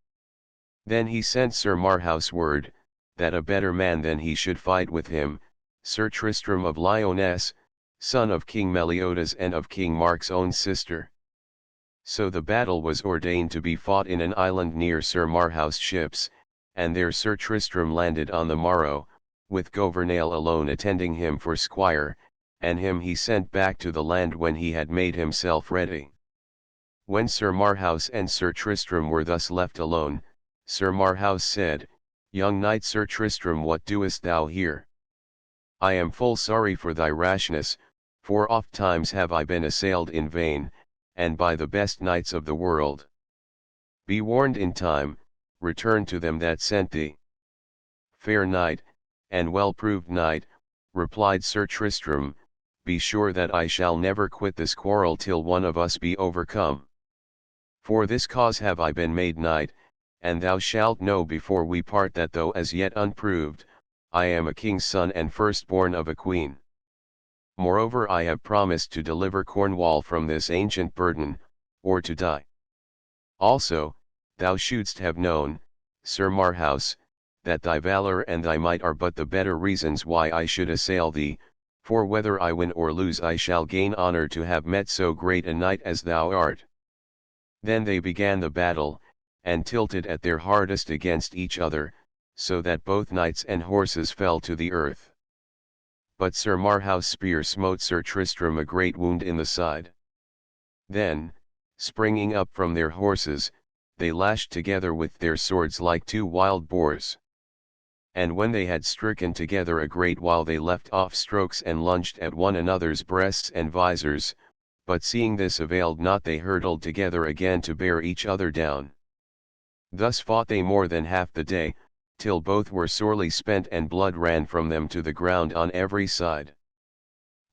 Then he sent Sir Marhaus word, that a better man than he should fight with him, Sir Tristram of Lyonesse, son of King Meliodas and of King Mark's own sister. So the battle was ordained to be fought in an island near Sir Marhaus' ships, and there Sir Tristram landed on the morrow, with Gouvernail alone attending him for squire, and him he sent back to the land when he had made himself ready. When Sir Marhaus and Sir Tristram were thus left alone, Sir Marhaus said, "Young knight Sir Tristram, what doest thou here? I am full sorry for thy rashness, for oft times have I been assailed in vain, and by the best knights of the world. Be warned in time, return to them that sent thee. Fair knight, "And well-proved knight," replied Sir Tristram, "be sure that I shall never quit this quarrel till one of us be overcome. For this cause have I been made knight, and thou shalt know before we part that though as yet unproved, I am a king's son and firstborn of a queen. Moreover I have promised to deliver Cornwall from this ancient burden, or to die. Also, thou shouldst have known, Sir Marhaus, that thy valour and thy might are but the better reasons why I should assail thee, for whether I win or lose I shall gain honour to have met so great a knight as thou art." Then they began the battle, and tilted at their hardest against each other, so that both knights and horses fell to the earth. But Sir Marhaus' spear smote Sir Tristram a great wound in the side. Then, springing up from their horses, they lashed together with their swords like two wild boars. And when they had stricken together a great while they left off strokes and lunged at one another's breasts and visors, but seeing this availed not they hurtled together again to bear each other down. Thus fought they more than half the day, till both were sorely spent and blood ran from them to the ground on every side.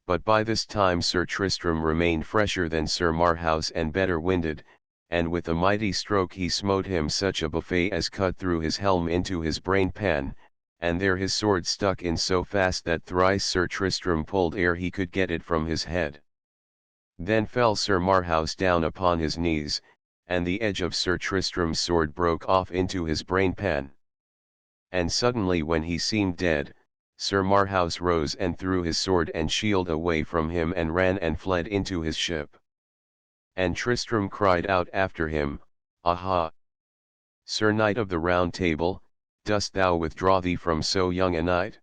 But by this time Sir Tristram remained fresher than Sir Marhaus and better winded, and with a mighty stroke he smote him such a buffet as cut through his helm into his brain pan, and there his sword stuck in so fast that thrice Sir Tristram pulled ere he could get it from his head. Then fell Sir Marhaus down upon his knees, and the edge of Sir Tristram's sword broke off into his brain pan. And suddenly when he seemed dead, Sir Marhaus rose and threw his sword and shield away from him and ran and fled into his ship. And Tristram cried out after him, "Aha! Sir Knight of the Round Table, dost thou withdraw thee from so young a knight?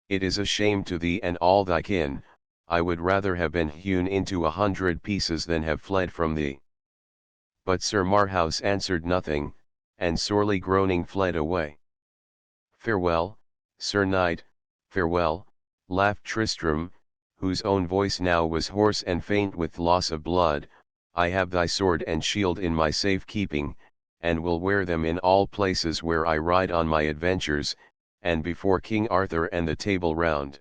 It is a shame to thee and all thy kin. I would rather have been hewn into 100 pieces than have fled from thee." But Sir Marhaus answered nothing, and sorely groaning fled away. "Farewell, Sir Knight, farewell," laughed Tristram, whose own voice now was hoarse and faint with loss of blood. "I have thy sword and shield in my safe keeping, and will wear them in all places where I ride on my adventures, and before King Arthur and the Table Round."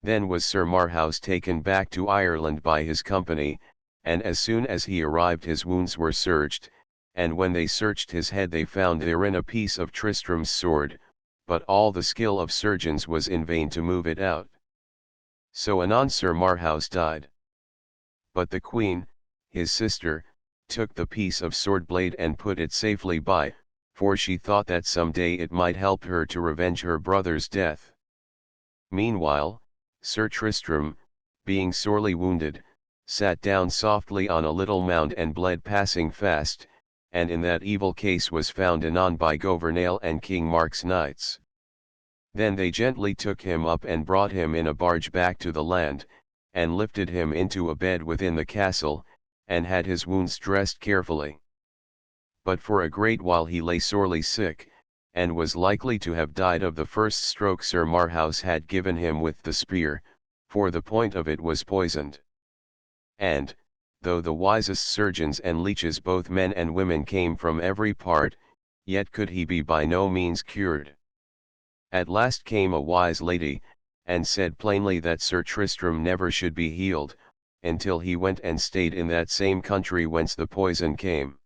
Then was Sir Marhaus taken back to Ireland by his company, and as soon as he arrived his wounds were searched, and when they searched his head they found therein a piece of Tristram's sword, but all the skill of surgeons was in vain to move it out. So anon Sir Marhaus died. But the queen, his sister, took the piece of sword blade and put it safely by, for she thought that some day it might help her to revenge her brother's death. Meanwhile, Sir Tristram, being sorely wounded, sat down softly on a little mound and bled passing fast, and in that evil case was found anon by Gouvernail and King Mark's knights. Then they gently took him up and brought him in a barge back to the land, and lifted him into a bed within the castle, and had his wounds dressed carefully. But for a great while he lay sorely sick, and was likely to have died of the first stroke Sir Marhaus had given him with the spear, for the point of it was poisoned. And, though the wisest surgeons and leeches both men and women came from every part, yet could he be by no means cured. At last came a wise lady, and said plainly that Sir Tristram never should be healed, until he went and stayed in that same country whence the poison came.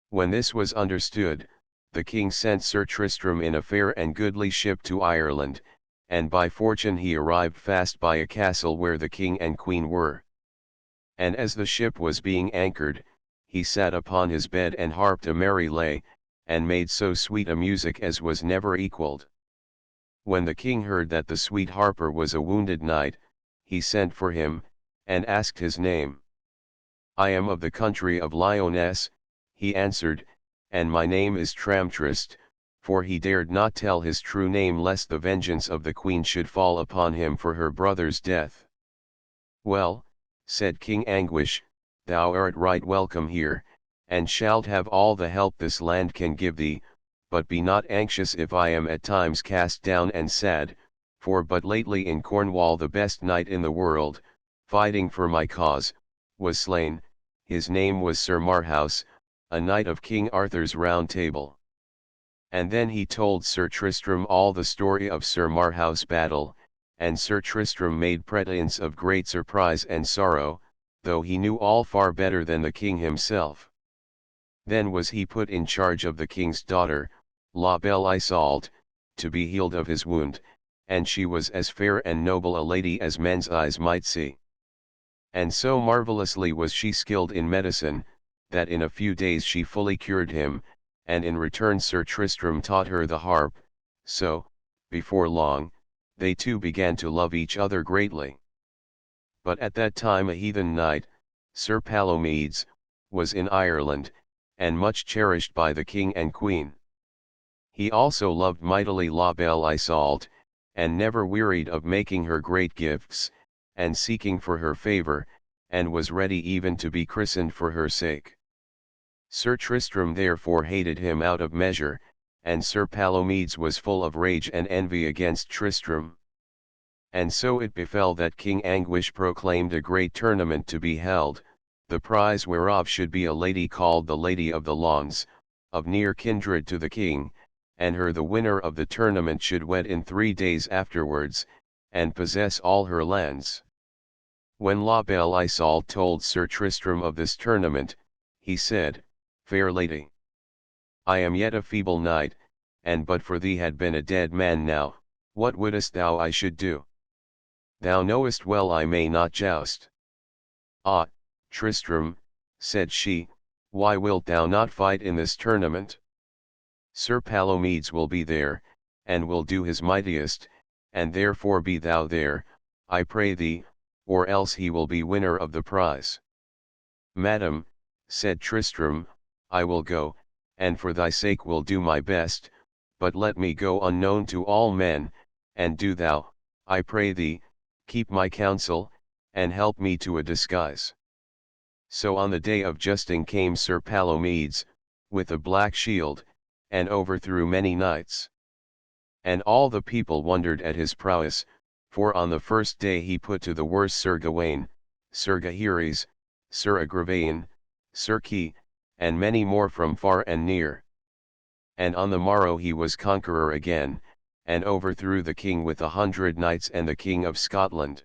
When this was understood, the king sent Sir Tristram in a fair and goodly ship to Ireland, and by fortune he arrived fast by a castle where the king and queen were. And as the ship was being anchored, he sat upon his bed and harped a merry lay, and made so sweet a music as was never equalled. When the king heard that the sweet harper was a wounded knight, he sent for him, and asked his name. "I am of the country of Lyonesse," he answered, "and my name is Tramtrist," for he dared not tell his true name lest the vengeance of the queen should fall upon him for her brother's death. "Well," said King Anguish, "thou art right welcome here, and shalt have all the help this land can give thee, but be not anxious if I am at times cast down and sad, for but lately in Cornwall the best knight in the world, fighting for my cause, was slain. His name was Sir Marhaus, a knight of King Arthur's Round Table. And then he told Sir Tristram all the story of Sir Marhaus' battle, and Sir Tristram made pretence of great surprise and sorrow, though he knew all far better than the king himself. Then was he put in charge of the king's daughter, La Belle Isault, to be healed of his wound, and she was as fair and noble a lady as men's eyes might see. And so marvellously was she skilled in medicine, that in a few days she fully cured him, and in return Sir Tristram taught her the harp, so, before long, they two began to love each other greatly. But at that time a heathen knight, Sir Palomides, was in Ireland, and much cherished by the king and queen. He also loved mightily La Belle Isault, and never wearied of making her great gifts, and seeking for her favour, and was ready even to be christened for her sake. Sir Tristram therefore hated him out of measure, and Sir Palomides was full of rage and envy against Tristram. And so it befell that King Anguish proclaimed a great tournament to be held, the prize whereof should be a lady called the Lady of the Lawns, of near kindred to the king, and her the winner of the tournament should wed in 3 days afterwards, and possess all her lands. When La Belle Isault told Sir Tristram of this tournament, he said, "Fair lady, I am yet a feeble knight, and but for thee had been a dead man now, what wouldest thou I should do? Thou knowest well I may not joust." "Ah, Tristram," said she, "why wilt thou not fight in this tournament? Sir Palomides will be there, and will do his mightiest, and therefore be thou there, I pray thee, or else he will be winner of the prize." "Madam," said Tristram, "I will go, and for thy sake will do my best, but let me go unknown to all men, and do thou, I pray thee, keep my counsel, and help me to a disguise." So on the day of justing came Sir Palomides, with a black shield, and overthrew many knights. And all the people wondered at his prowess, for on the first day he put to the worse Sir Gawain, Sir Gaheris, Sir Agravain, Sir Kay, and many more from far and near. And on the morrow he was conqueror again, and overthrew the king with 100 knights and the king of Scotland.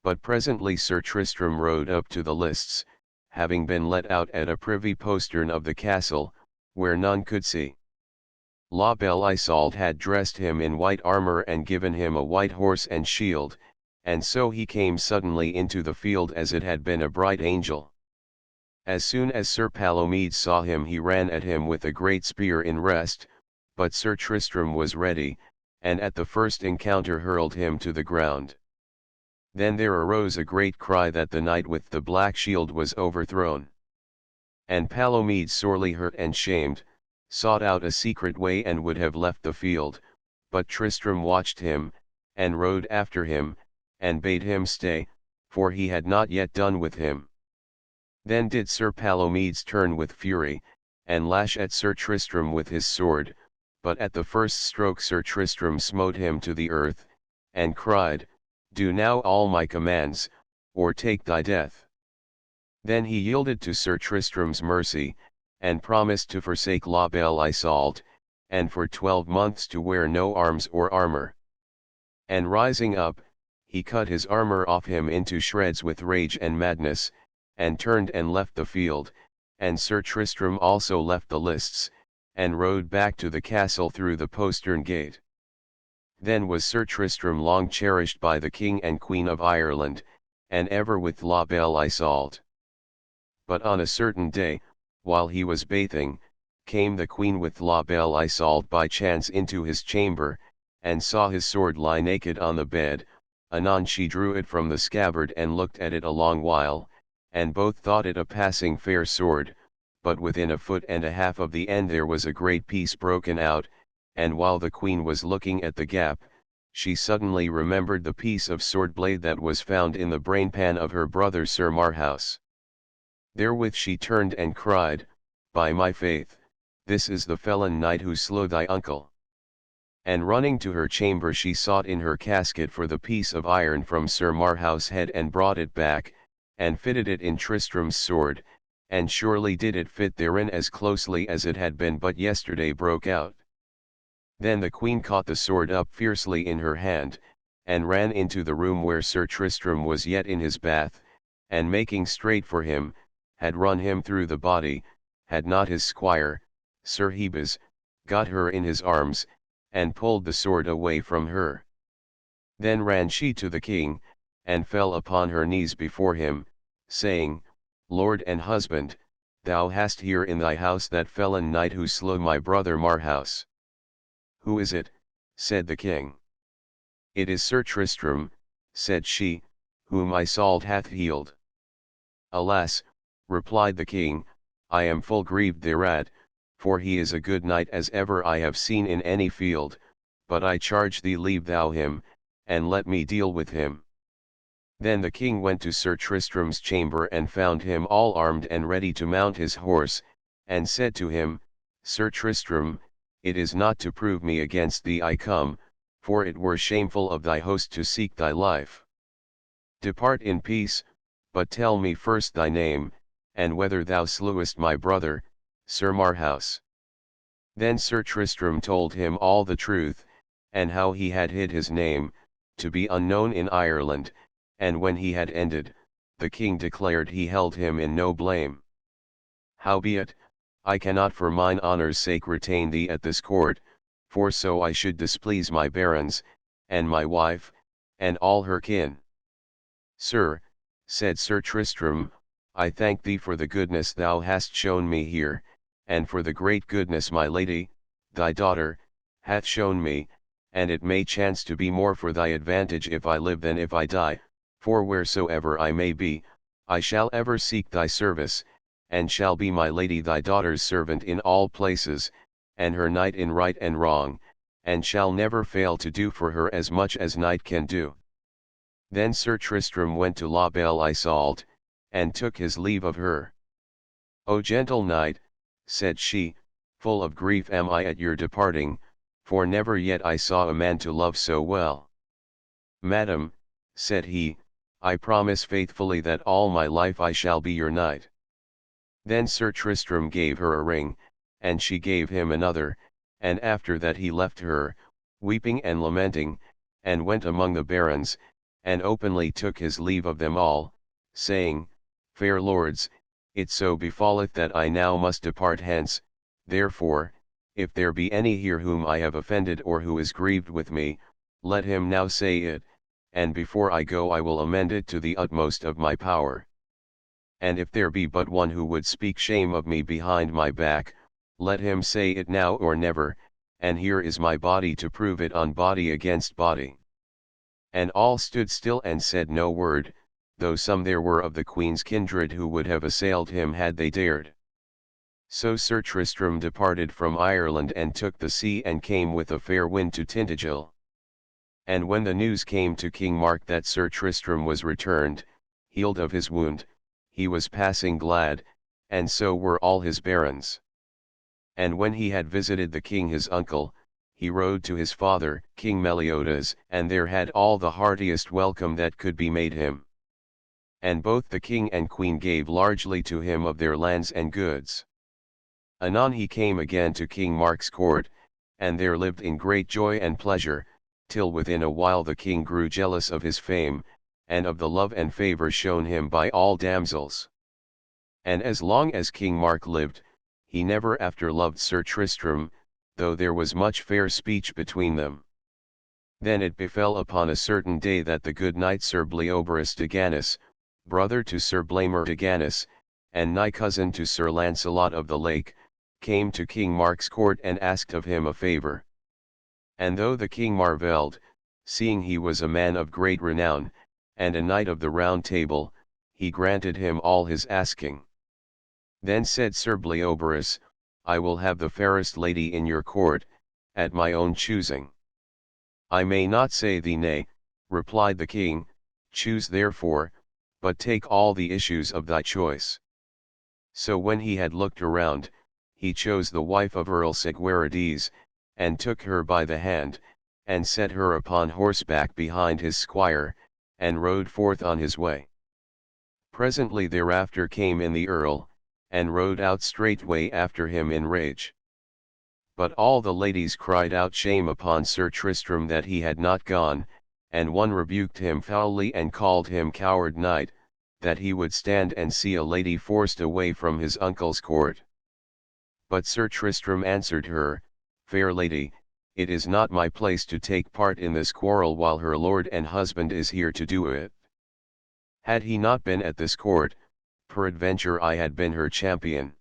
But presently Sir Tristram rode up to the lists, having been let out at a privy postern of the castle, where none could see. La Belle Isault had dressed him in white armour and given him a white horse and shield, and so he came suddenly into the field as it had been a bright angel. As soon as Sir Palomides saw him he ran at him with a great spear in rest, but Sir Tristram was ready, and at the first encounter hurled him to the ground. Then there arose a great cry that the knight with the black shield was overthrown. And Palomides, sorely hurt and shamed, sought out a secret way and would have left the field, but Tristram watched him, and rode after him, and bade him stay, for he had not yet done with him. Then did Sir Palomides turn with fury, and lash at Sir Tristram with his sword, but at the first stroke Sir Tristram smote him to the earth, and cried, "Do now all my commands, or take thy death." Then he yielded to Sir Tristram's mercy, and promised to forsake La Belle Isault, and for 12 months to wear no arms or armour. And rising up, he cut his armour off him into shreds with rage and madness, and turned and left the field, and Sir Tristram also left the lists, and rode back to the castle through the postern gate. Then was Sir Tristram long cherished by the King and Queen of Ireland, and ever with La Belle Isault. But on a certain day, while he was bathing, came the Queen with La Belle Isault by chance into his chamber, and saw his sword lie naked on the bed. Anon she drew it from the scabbard and looked at it a long while, and both thought it a passing fair sword, but within 1.5 feet of the end there was a great piece broken out, and while the Queen was looking at the gap, she suddenly remembered the piece of sword blade that was found in the brainpan of her brother Sir Marhaus. Therewith she turned and cried, "By my faith, this is the felon knight who slew thy uncle." And running to her chamber she sought in her casket for the piece of iron from Sir Marhaus' head and brought it back, and fitted it in Tristram's sword, and surely did it fit therein as closely as it had been but yesterday broke out. Then the queen caught the sword up fiercely in her hand, and ran into the room where Sir Tristram was yet in his bath, and making straight for him, had run him through the body, had not his squire, Sir Hebes, got her in his arms, and pulled the sword away from her. Then ran she to the king, and fell upon her knees before him, saying, Lord and husband, thou hast here in thy house that felon knight who slew my brother Marhaus. Who is it? Said the king. It is Sir Tristram, said she, whom Isolde hath healed. Alas, replied the king, I am full grieved thereat, for he is a good knight as ever I have seen in any field, but I charge thee leave thou him, and let me deal with him. Then the king went to Sir Tristram's chamber and found him all armed and ready to mount his horse, and said to him, Sir Tristram, it is not to prove me against thee I come, for it were shameful of thy host to seek thy life. Depart in peace, but tell me first thy name, and whether thou slewest my brother, Sir Marhaus. Then Sir Tristram told him all the truth, and how he had hid his name, to be unknown in Ireland, and when he had ended, the king declared he held him in no blame. Howbeit, I cannot for mine honour's sake retain thee at this court, for so I should displease my barons, and my wife, and all her kin. Sir, said Sir Tristram, I thank thee for the goodness thou hast shown me here, and for the great goodness my lady, thy daughter, hath shown me, and it may chance to be more for thy advantage if I live than if I die, for wheresoever I may be, I shall ever seek thy service, and shall be my lady thy daughter's servant in all places, and her knight in right and wrong, and shall never fail to do for her as much as knight can do. Then Sir Tristram went to La Belle Isolde, and took his leave of her. O gentle knight, said she, full of grief am I at your departing, for never yet I saw a man to love so well. Madam, said he, I promise faithfully that all my life I shall be your knight. Then Sir Tristram gave her a ring, and she gave him another, and after that he left her, weeping and lamenting, and went among the barons, and openly took his leave of them all, saying, Fair lords, it so befalleth that I now must depart hence, therefore, if there be any here whom I have offended or who is grieved with me, let him now say it, and before I go I will amend it to the utmost of my power. And if there be but one who would speak shame of me behind my back, let him say it now or never, and here is my body to prove it on body against body. And all stood still and said no word, though some there were of the queen's kindred who would have assailed him had they dared. So Sir Tristram departed from Ireland and took the sea and came with a fair wind to Tintagel. And when the news came to King Mark that Sir Tristram was returned, healed of his wound, he was passing glad, and so were all his barons. And when he had visited the king his uncle, he rode to his father, King Meliodas, and there had all the heartiest welcome that could be made him. And both the king and queen gave largely to him of their lands and goods. Anon he came again to King Mark's court, and there lived in great joy and pleasure, till within a while the king grew jealous of his fame, and of the love and favour shown him by all damsels. And as long as King Mark lived, he never after loved Sir Tristram, though there was much fair speech between them. Then it befell upon a certain day that the good knight Sir Bleoberis de Ganis, brother to Sir Blamor de Ganis, and nigh cousin to Sir Launcelot of the Lake, came to King Mark's court and asked of him a favour. And though the king marvelled, seeing he was a man of great renown, and a knight of the Round Table, he granted him all his asking. Then said Sir Bleoberis, I will have the fairest lady in your court, at my own choosing. I may not say thee nay, replied the king, choose therefore, but take all the issues of thy choice. So when he had looked around, he chose the wife of Earl Segwarides, and took her by the hand, and set her upon horseback behind his squire, and rode forth on his way. Presently thereafter came in the earl, and rode out straightway after him in rage. But all the ladies cried out shame upon Sir Tristram that he had not gone, and one rebuked him foully and called him coward knight, that he would stand and see a lady forced away from his uncle's court. But Sir Tristram answered her, Fair lady, it is not my place to take part in this quarrel while her lord and husband is here to do it. Had he not been at this court, peradventure I had been her champion.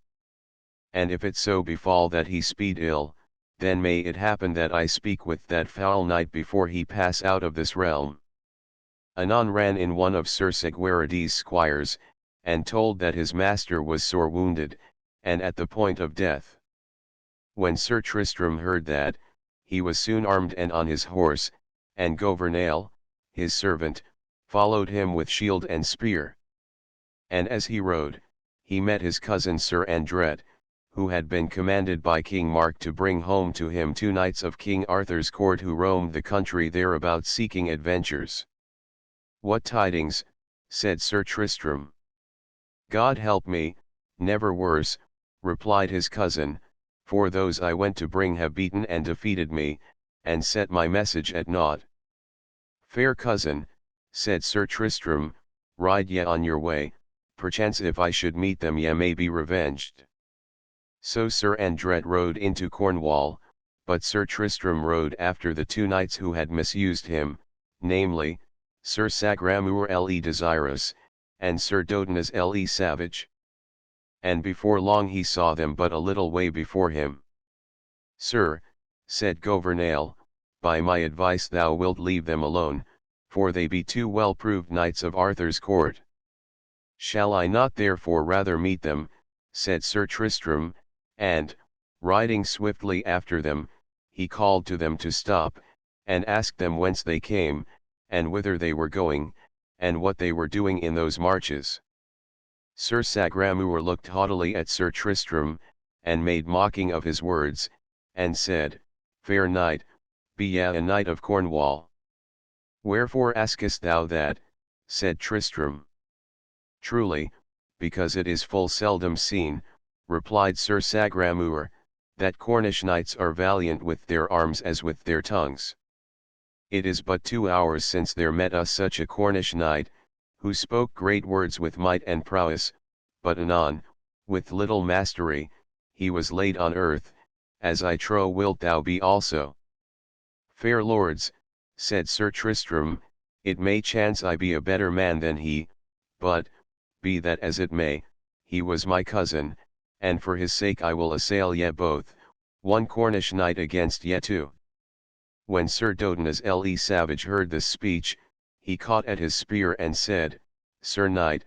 And if it so befall that he speed ill, then may it happen that I speak with that foul knight before he pass out of this realm. Anon ran in one of Sir Segwarides' squires, and told that his master was sore wounded, and at the point of death. When Sir Tristram heard that, he was soon armed and on his horse, and Gouvernail, his servant, followed him with shield and spear. And as he rode, he met his cousin Sir Andret, who had been commanded by King Mark to bring home to him 2 knights of King Arthur's court who roamed the country thereabout seeking adventures. What tidings, said Sir Tristram. God help me, never worse, replied his cousin, for those I went to bring have beaten and defeated me, and set my message at naught. Fair cousin, said Sir Tristram, ride ye on your way, perchance if I should meet them ye may be revenged. So Sir Andret rode into Cornwall, but Sir Tristram rode after the 2 knights who had misused him, namely, Sir Sagramor le Desirous, and Sir Dodinas le Savage. And before long he saw them but a little way before him. Sir, said Gouvernail, by my advice thou wilt leave them alone, for they be 2 well-proved knights of Arthur's court. Shall I not therefore rather meet them, said Sir Tristram, and, riding swiftly after them, he called to them to stop, and asked them whence they came, and whither they were going, and what they were doing in those marches. Sir Sagramor looked haughtily at Sir Tristram, and made mocking of his words, and said, Fair knight, be ye a knight of Cornwall? Wherefore askest thou that? Said Tristram. Truly, because it is full seldom seen, replied Sir Sagramor, that Cornish knights are valiant with their arms as with their tongues. It is but 2 hours since there met us such a Cornish knight, who spoke great words with might and prowess, but anon, with little mastery, he was laid on earth, as I trow wilt thou be also. Fair lords, said Sir Tristram, it may chance I be a better man than he, but, be that as it may, he was my cousin, and for his sake I will assail ye both, 1 Cornish knight against ye 2. When Sir Dodinas le Savage heard this speech, he caught at his spear and said, Sir knight,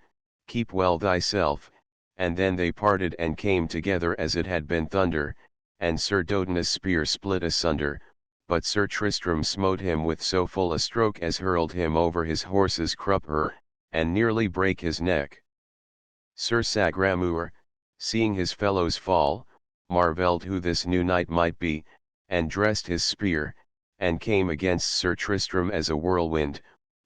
keep well thyself, and then they parted and came together as it had been thunder, and Sir Dodinas' spear split asunder, but Sir Tristram smote him with so full a stroke as hurled him over his horse's crupper, and nearly brake his neck. Sir Sagramor, seeing his fellows fall, marvelled who this new knight might be, and dressed his spear, and came against Sir Tristram as a whirlwind,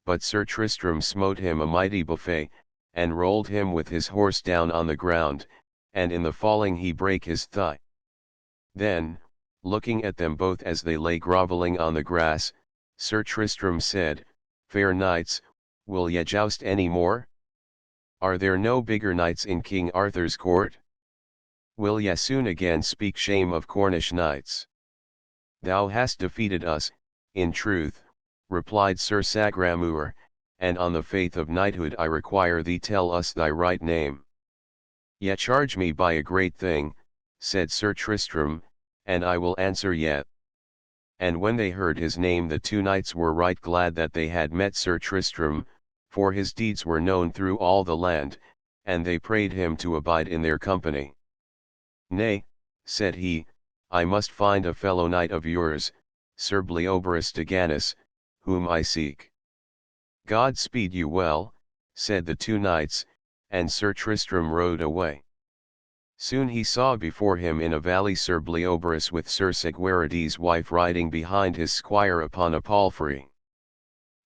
but Sir Tristram smote him a mighty buffet, and rolled him with his horse down on the ground, and in the falling he brake his thigh. Then, looking at them both as they lay grovelling on the grass, Sir Tristram said, Fair knights, will ye joust any more? Are there no bigger knights in King Arthur's court? Will ye soon again speak shame of Cornish knights? Thou hast defeated us, in truth, replied Sir Sagramor, and on the faith of knighthood I require thee tell us thy right name. Ye charge me by a great thing, said Sir Tristram, and I will answer yet. And when they heard his name the 2 knights were right glad that they had met Sir Tristram, for his deeds were known through all the land, and they prayed him to abide in their company. Nay, said he, I must find a fellow knight of yours, Sir Bleoberis de Ganis, whom I seek. God speed you well, said the 2 knights, and Sir Tristram rode away. Soon he saw before him in a valley Sir Bleoberis with Sir Segwarides' wife riding behind his squire upon a palfrey.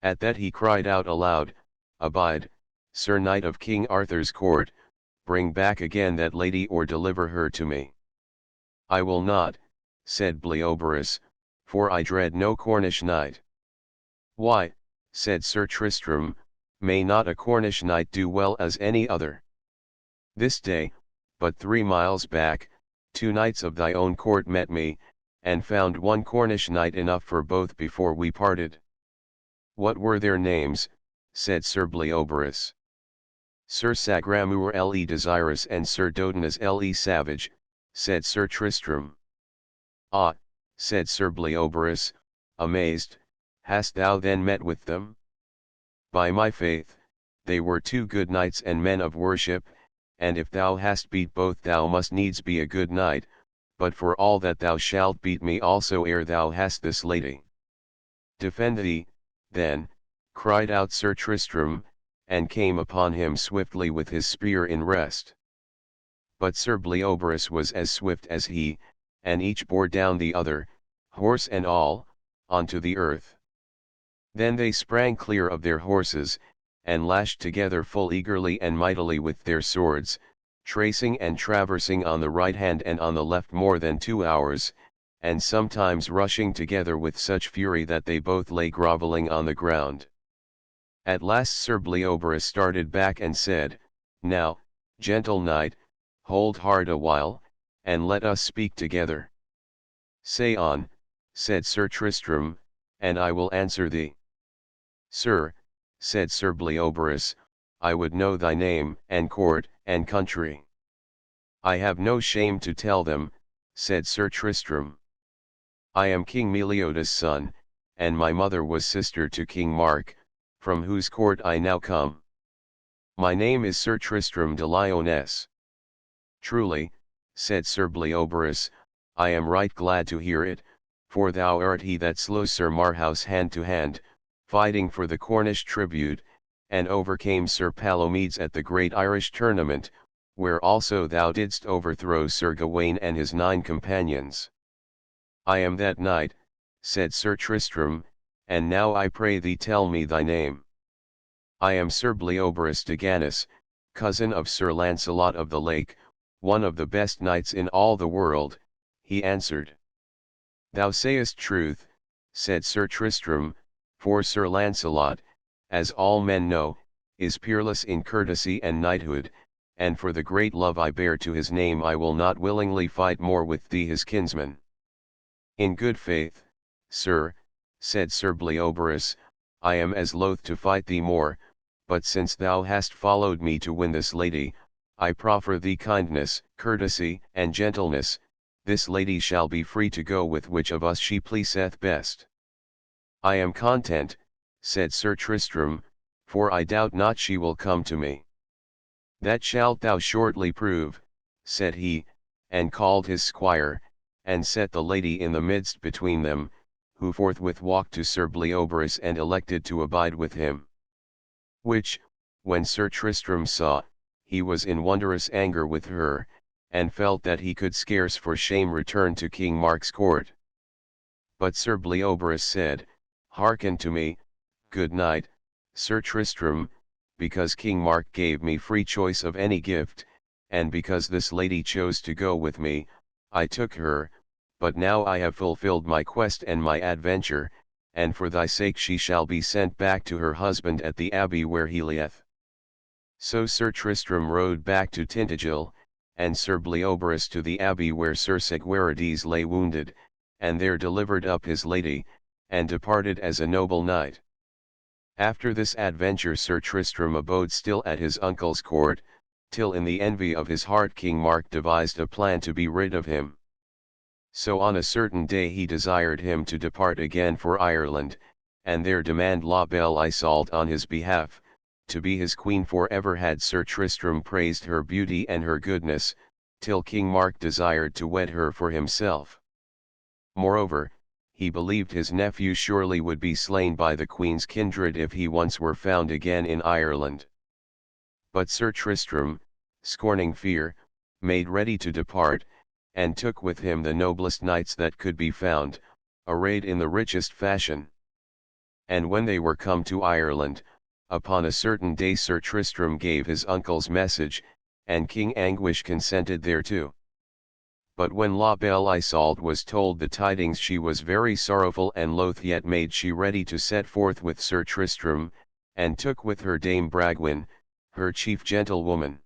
At that he cried out aloud, Abide, Sir Knight of King Arthur's court, bring back again that lady or deliver her to me. I will not, said Bleoberis, for I dread no Cornish knight. Why, said Sir Tristram, may not a Cornish knight do well as any other? This day, but 3 miles back, 2 knights of thy own court met me, and found one Cornish knight enough for both before we parted. What were their names? Said Sir Bleoberis. Sir Sagramor le Desirous and Sir Dodinas le Savage, said Sir Tristram. Ah, said Sir Bleoberis, amazed, hast thou then met with them? By my faith, they were 2 good knights and men of worship, and if thou hast beat both thou must needs be a good knight, but for all that thou shalt beat me also ere thou hast this lady. Defend thee, then, cried out Sir Tristram, and came upon him swiftly with his spear in rest. But Sir Bleoberis was as swift as he, and each bore down the other, horse and all, onto the earth. Then they sprang clear of their horses, and lashed together full eagerly and mightily with their swords, tracing and traversing on the right hand and on the left more than 2 hours, and sometimes rushing together with such fury that they both lay grovelling on the ground. At last Sir Bleoberis started back and said, Now, gentle knight, hold hard a while, and let us speak together. Say on, said Sir Tristram, and I will answer thee. Sir, said Sir Bleoberis, I would know thy name, and court, and country. I have no shame to tell them, said Sir Tristram. I am King Meliodas' son, and my mother was sister to King Mark, from whose court I now come. My name is Sir Tristram de Lyonesse. Truly, said Sir Bleoberis, I am right glad to hear it, for thou art he that slew Sir Marhaus hand to hand, fighting for the Cornish tribute, and overcame Sir Palomides at the great Irish tournament, where also thou didst overthrow Sir Gawain and his 9 companions. I am that knight, said Sir Tristram, and now I pray thee tell me thy name. I am Sir Bleoberis de Ganis, cousin of Sir Lancelot of the Lake, one of the best knights in all the world, he answered. Thou sayest truth, said Sir Tristram, for Sir Lancelot, as all men know, is peerless in courtesy and knighthood, and for the great love I bear to his name I will not willingly fight more with thee his kinsman. In good faith, sir, said Sir Bleoberis, I am as loath to fight thee more, but since thou hast followed me to win this lady, I proffer thee kindness, courtesy, and gentleness, this lady shall be free to go with which of us she pleaseth best. I am content, said Sir Tristram, for I doubt not she will come to me. That shalt thou shortly prove, said he, and called his squire, and set the lady in the midst between them, who forthwith walked to Sir Bleoberis and elected to abide with him. Which, when Sir Tristram saw, he was in wondrous anger with her, and felt that he could scarce for shame return to King Mark's court. But Sir Bleoberis said, Hearken to me, good knight, Sir Tristram, because King Mark gave me free choice of any gift, and because this lady chose to go with me, I took her, but now I have fulfilled my quest and my adventure, and for thy sake she shall be sent back to her husband at the abbey where he lieth. So Sir Tristram rode back to Tintagel, and Sir Bleoberis to the abbey where Sir Segwarides lay wounded, and there delivered up his lady, and departed as a noble knight. After this adventure Sir Tristram abode still at his uncle's court, till in the envy of his heart King Mark devised a plan to be rid of him. So on a certain day he desired him to depart again for Ireland, and there demand La Belle Isoult on his behalf, to be his queen. For ever had Sir Tristram praised her beauty and her goodness, till King Mark desired to wed her for himself. Moreover, he believed his nephew surely would be slain by the queen's kindred if he once were found again in Ireland. But Sir Tristram, scorning fear, made ready to depart, and took with him the noblest knights that could be found, arrayed in the richest fashion. And when they were come to Ireland, upon a certain day Sir Tristram gave his uncle's message, and King Anguish consented thereto. But when La Belle Isault was told the tidings, she was very sorrowful and loth, yet made she ready to set forth with Sir Tristram, and took with her Dame Bragwaine, her chief gentlewoman.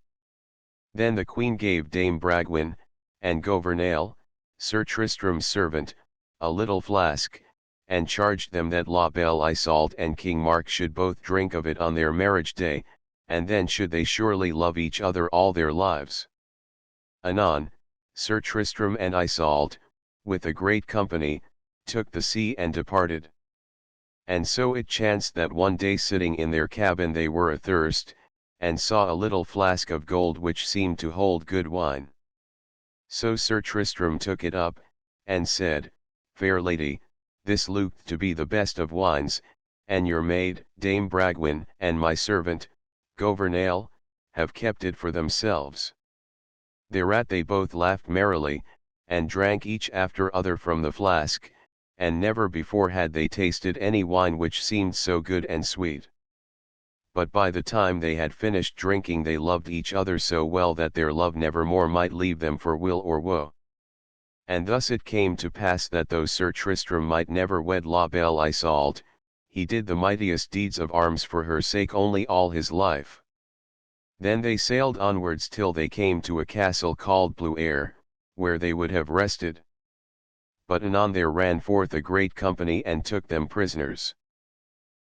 Then the queen gave Dame Bragwaine, and Gouvernail, Sir Tristram's servant, a little flask, and charged them that La Belle Isault and King Mark should both drink of it on their marriage day, and then should they surely love each other all their lives. Anon, Sir Tristram and Isault, with a great company, took the sea and departed. And so it chanced that one day sitting in their cabin they were athirst, and saw a little flask of gold which seemed to hold good wine. So Sir Tristram took it up, and said, Fair lady, this looketh to be the best of wines, and your maid, Dame Bragwaine, and my servant, Gouvernail, have kept it for themselves. Thereat they both laughed merrily, and drank each after other from the flask, and never before had they tasted any wine which seemed so good and sweet. But by the time they had finished drinking they loved each other so well that their love never more might leave them for weal or woe. And thus it came to pass that though Sir Tristram might never wed La Belle Isault, he did the mightiest deeds of arms for her sake only all his life. Then they sailed onwards till they came to a castle called Blue Air, where they would have rested. But anon there ran forth a great company and took them prisoners.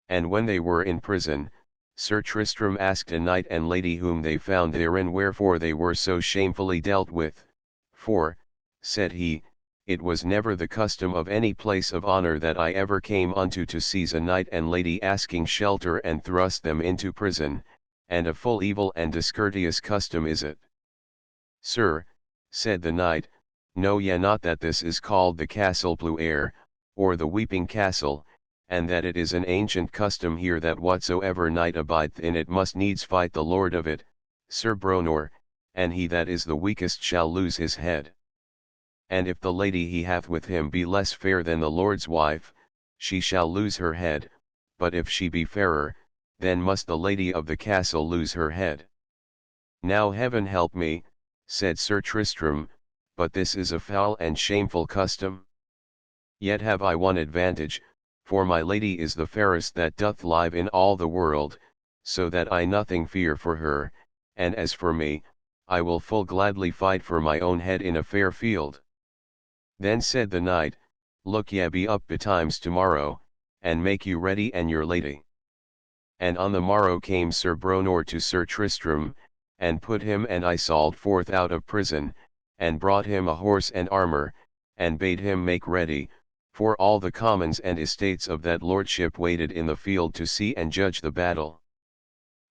And when they were in prison, Sir Tristram asked a knight and lady whom they found therein wherefore they were so shamefully dealt with, for, said he, it was never the custom of any place of honor that I ever came unto to seize a knight and lady asking shelter and thrust them into prison, and a full evil and discourteous custom is it. Sir, said the knight, know ye not that this is called the Castle Blue Air, or the Weeping Castle, and that it is an ancient custom here that whatsoever knight abideth in it must needs fight the lord of it, Sir Bronor, and he that is the weakest shall lose his head. And if the lady he hath with him be less fair than the lord's wife, she shall lose her head, but if she be fairer, then must the lady of the castle lose her head. Now heaven help me, said Sir Tristram, but this is a foul and shameful custom. Yet have I one advantage, for my lady is the fairest that doth live in all the world, so that I nothing fear for her, and as for me, I will full gladly fight for my own head in a fair field. Then said the knight, Look ye be up betimes tomorrow, and make you ready and your lady. And on the morrow came Sir Bronor to Sir Tristram, and put him and Isault forth out of prison, and brought him a horse and armour, and bade him make ready, for all the commons and estates of that lordship waited in the field to see and judge the battle.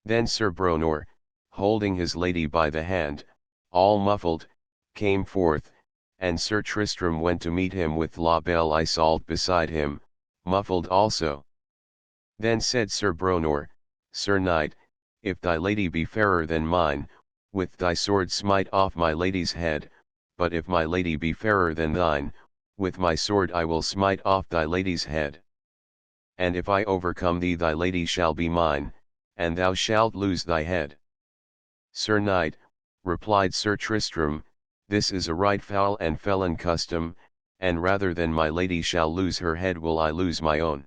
Then Sir Bronor, holding his lady by the hand, all muffled, came forth, and Sir Tristram went to meet him with La Belle Isault beside him, muffled also. Then said Sir Bronor, Sir Knight, if thy lady be fairer than mine, with thy sword smite off my lady's head, but if my lady be fairer than thine, with my sword I will smite off thy lady's head. And if I overcome thee thy lady shall be mine, and thou shalt lose thy head. Sir Knight, replied Sir Tristram, this is a right foul and felon custom, and rather than my lady shall lose her head will I lose my own.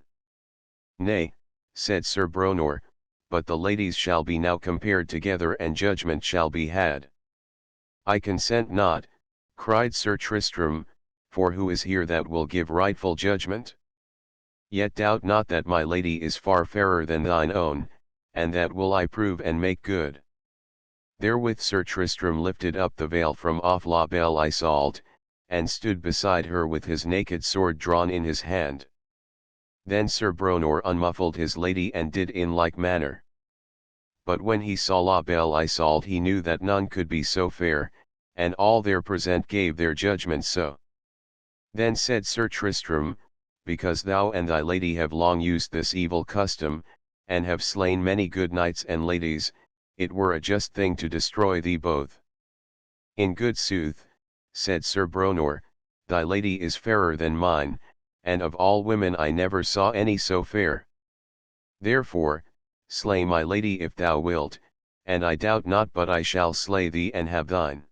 Nay, said Sir Bronor, but the ladies shall be now compared together and judgment shall be had. I consent not, cried Sir Tristram, for who is here that will give rightful judgment? Yet doubt not that my lady is far fairer than thine own, and that will I prove and make good. Therewith Sir Tristram lifted up the veil from off La Belle Isault, and stood beside her with his naked sword drawn in his hand. Then Sir Bronor unmuffled his lady and did in like manner. But when he saw La Belle Isault he knew that none could be so fair, and all there present gave their judgment so. Then said Sir Tristram, because thou and thy lady have long used this evil custom, and have slain many good knights and ladies, it were a just thing to destroy thee both. In good sooth, said Sir Bronor, thy lady is fairer than mine, and of all women I never saw any so fair. Therefore, slay my lady if thou wilt, and I doubt not but I shall slay thee and have thine.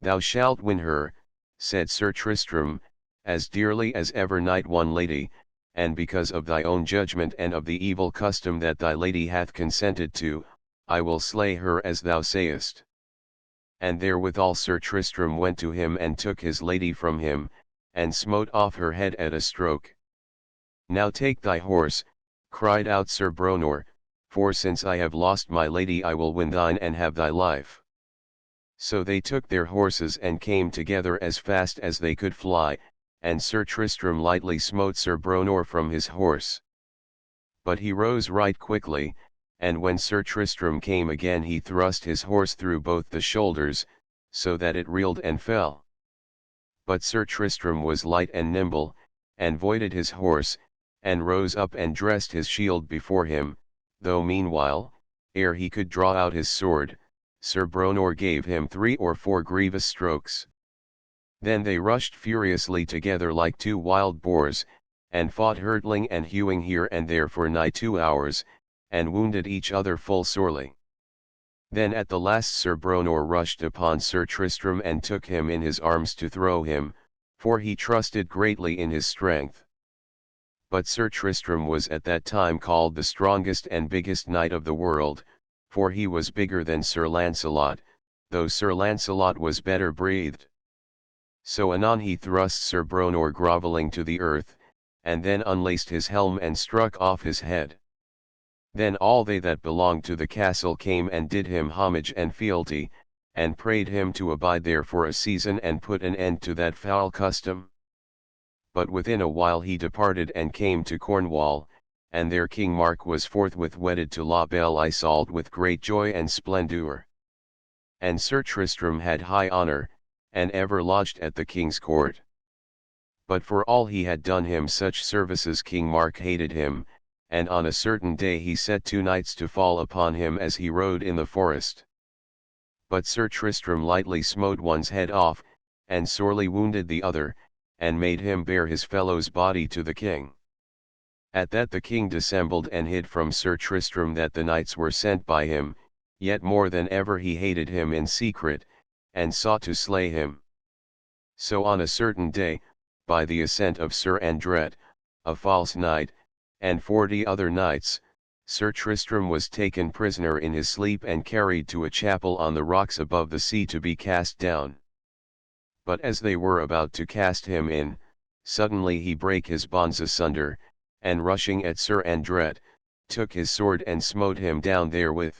Thou shalt win her, said Sir Tristram, as dearly as ever knight won lady, and because of thy own judgment and of the evil custom that thy lady hath consented to, I will slay her as thou sayest. And therewithal Sir Tristram went to him and took his lady from him, and smote off her head at a stroke. Now take thy horse, cried out Sir Bronor, for since I have lost my lady I will win thine and have thy life. So they took their horses and came together as fast as they could fly, and Sir Tristram lightly smote Sir Bronor from his horse. But he rose right quickly, and when Sir Tristram came again he thrust his horse through both the shoulders, so that it reeled and fell. But Sir Tristram was light and nimble, and voided his horse, and rose up and dressed his shield before him, though meanwhile, ere he could draw out his sword, Sir Bronor gave him 3 or 4 grievous strokes. Then they rushed furiously together like 2 wild boars, and fought hurtling and hewing here and there for nigh 2 hours, and wounded each other full sorely. Then at the last Sir Bronor rushed upon Sir Tristram and took him in his arms to throw him, for he trusted greatly in his strength. But Sir Tristram was at that time called the strongest and biggest knight of the world, for he was bigger than Sir Lancelot, though Sir Lancelot was better breathed. So anon he thrust Sir Bronor grovelling to the earth, and then unlaced his helm and struck off his head. Then all they that belonged to the castle came and did him homage and fealty, and prayed him to abide there for a season and put an end to that foul custom. But within a while he departed and came to Cornwall, and there King Mark was forthwith wedded to La Belle Isoud with great joy and splendour. And Sir Tristram had high honour, and ever lodged at the king's court. But for all he had done him such services King Mark hated him, and on a certain day he set 2 knights to fall upon him as he rode in the forest. But Sir Tristram lightly smote one's head off, and sorely wounded the other, and made him bear his fellow's body to the king. At that the king dissembled and hid from Sir Tristram that the knights were sent by him, yet more than ever he hated him in secret, and sought to slay him. So on a certain day, by the assent of Sir Andret, a false knight, and 40 other knights, Sir Tristram was taken prisoner in his sleep and carried to a chapel on the rocks above the sea to be cast down. But as they were about to cast him in, suddenly he brake his bonds asunder, and rushing at Sir Andret, took his sword and smote him down therewith.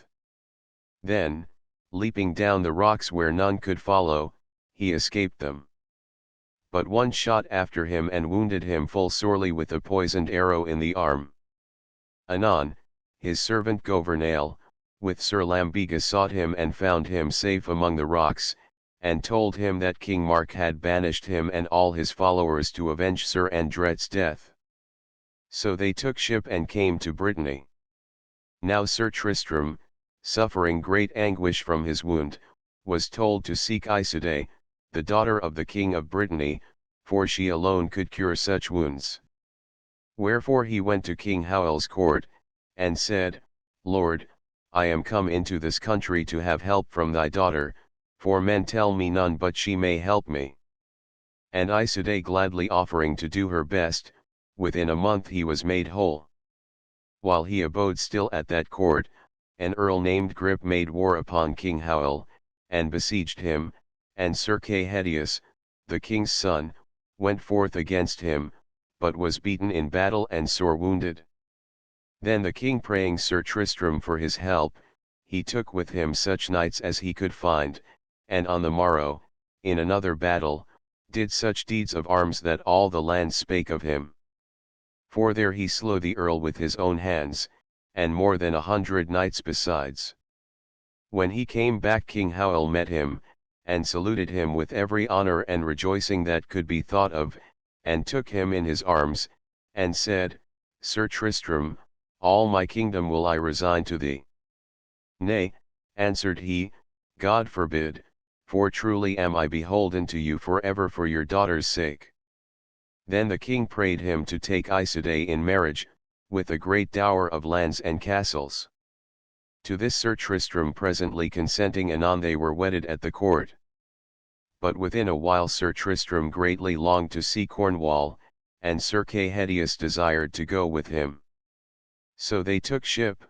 Then, leaping down the rocks where none could follow, he escaped them. But one shot after him and wounded him full sorely with a poisoned arrow in the arm. Anon, his servant Gouvernail, with Sir Lambegus sought him and found him safe among the rocks, and told him that King Mark had banished him and all his followers to avenge Sir Andret's death. So they took ship and came to Brittany. Now Sir Tristram, suffering great anguish from his wound, was told to seek Isoude, the daughter of the king of Brittany, for she alone could cure such wounds. Wherefore he went to King Howell's court, and said, Lord, I am come into this country to have help from thy daughter, for men tell me none but she may help me. And Isoude gladly offering to do her best, within a month he was made whole. While he abode still at that court, an earl named Grip made war upon King Howell, and besieged him, and Sir Cahedius, the king's son, went forth against him, but was beaten in battle and sore wounded. Then the king praying Sir Tristram for his help, he took with him such knights as he could find, and on the morrow, in another battle, did such deeds of arms that all the land spake of him. For there he slew the earl with his own hands, and more than 100 knights besides. When he came back King Howell met him, and saluted him with every honor and rejoicing that could be thought of, and took him in his arms, and said, Sir Tristram, all my kingdom will I resign to thee. Nay, answered he, God forbid, for truly am I beholden to you for ever for your daughter's sake. Then the king prayed him to take Isoude in marriage, with a great dower of lands and castles. To this Sir Tristram presently consenting, anon they were wedded at the court. But within a while Sir Tristram greatly longed to see Cornwall, and Sir Kay Hedius desired to go with him. So they took ship,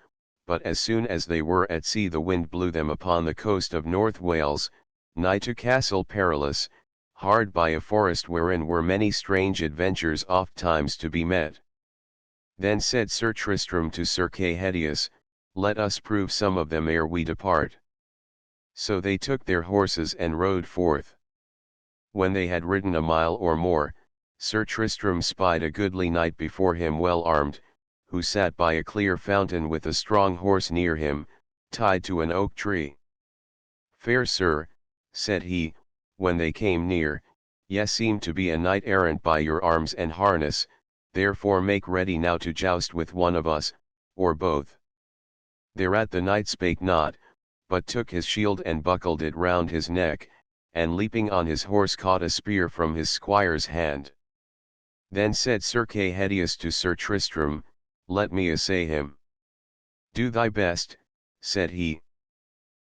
but as soon as they were at sea the wind blew them upon the coast of North Wales, nigh to Castle Perilous, hard by a forest wherein were many strange adventures oft times to be met. Then said Sir Tristram to Sir Kay Hedius, let us prove some of them ere we depart. So they took their horses and rode forth. When they had ridden a mile or more, Sir Tristram spied a goodly knight before him well armed, who sat by a clear fountain with a strong horse near him, tied to an oak tree. Fair sir, said he, when they came near, ye seem to be a knight errant by your arms and harness, therefore make ready now to joust with one of us, or both. Thereat the knight spake not, but took his shield and buckled it round his neck, and leaping on his horse caught a spear from his squire's hand. Then said Sir Kay Hedius to Sir Tristram, let me assay him. Do thy best, said he.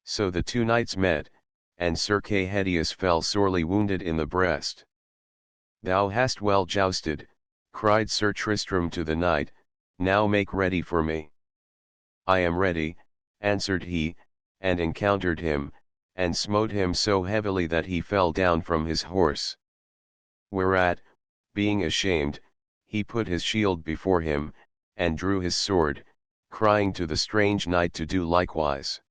So the two knights met, and Sir Kay Hedius fell sorely wounded in the breast. Thou hast well jousted, cried Sir Tristram to the knight, now make ready for me. I am ready, answered he, and encountered him, and smote him so heavily that he fell down from his horse. Whereat, being ashamed, he put his shield before him, and drew his sword, crying to the strange knight to do likewise.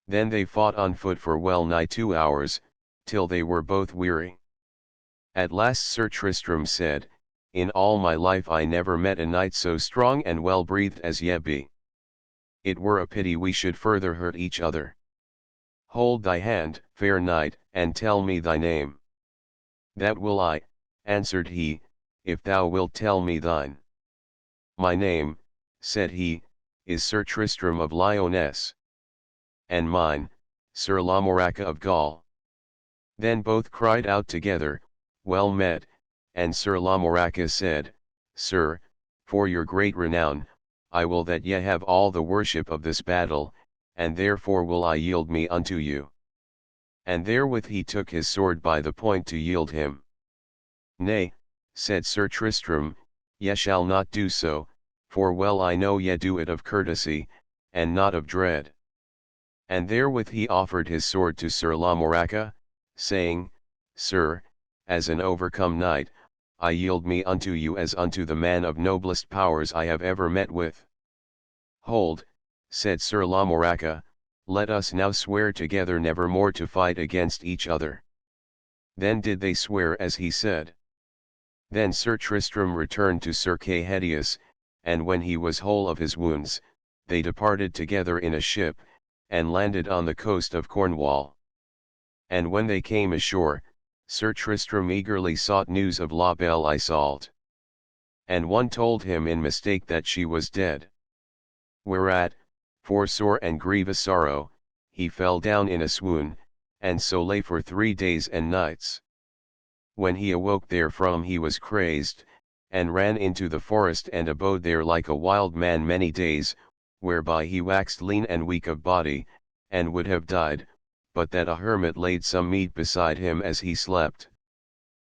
Then they fought on foot for well nigh 2 hours, till they were both weary. At last Sir Tristram said, in all my life I never met a knight so strong and well breathed as ye be. It were a pity we should further hurt each other. Hold thy hand, fair knight, and tell me thy name. That will I, answered he, if thou wilt tell me thine. My name, said he, is Sir Tristram of Lyonesse. And mine, Sir Lamoracca of Gaul. Then both cried out together, well met, and Sir Lamoracca said, Sir, for your great renown, I will that ye have all the worship of this battle, and therefore will I yield me unto you. And therewith he took his sword by the point to yield him. Nay, said Sir Tristram, ye shall not do so, for well I know ye do it of courtesy, and not of dread. And therewith he offered his sword to Sir Lamoracca, saying, Sir, as an overcome knight, I yield me unto you as unto the man of noblest powers I have ever met with. Hold, said Sir Lamoracca, let us now swear together never more to fight against each other. Then did they swear as he said. Then Sir Tristram returned to Sir Kay Hedius, and when he was whole of his wounds, they departed together in a ship, and landed on the coast of Cornwall. And when they came ashore, Sir Tristram eagerly sought news of La Belle Isoult. And one told him in mistake that she was dead. Whereat, for sore and grievous sorrow, he fell down in a swoon, and so lay for 3 days and nights. When he awoke therefrom he was crazed, and ran into the forest and abode there like a wild man many days, whereby he waxed lean and weak of body, and would have died, but that a hermit laid some meat beside him as he slept.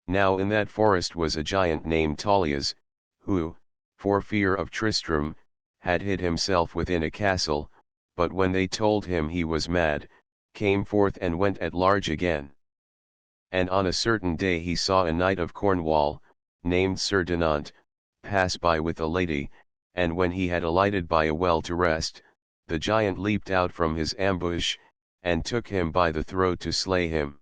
Now in that forest was a giant named Tauleas, who, for fear of Tristram, had hid himself within a castle, but when they told him he was mad, came forth and went at large again. And on a certain day he saw a knight of Cornwall, named Sir Dinant, pass by with a lady, and when he had alighted by a well to rest, the giant leaped out from his ambush, and took him by the throat to slay him.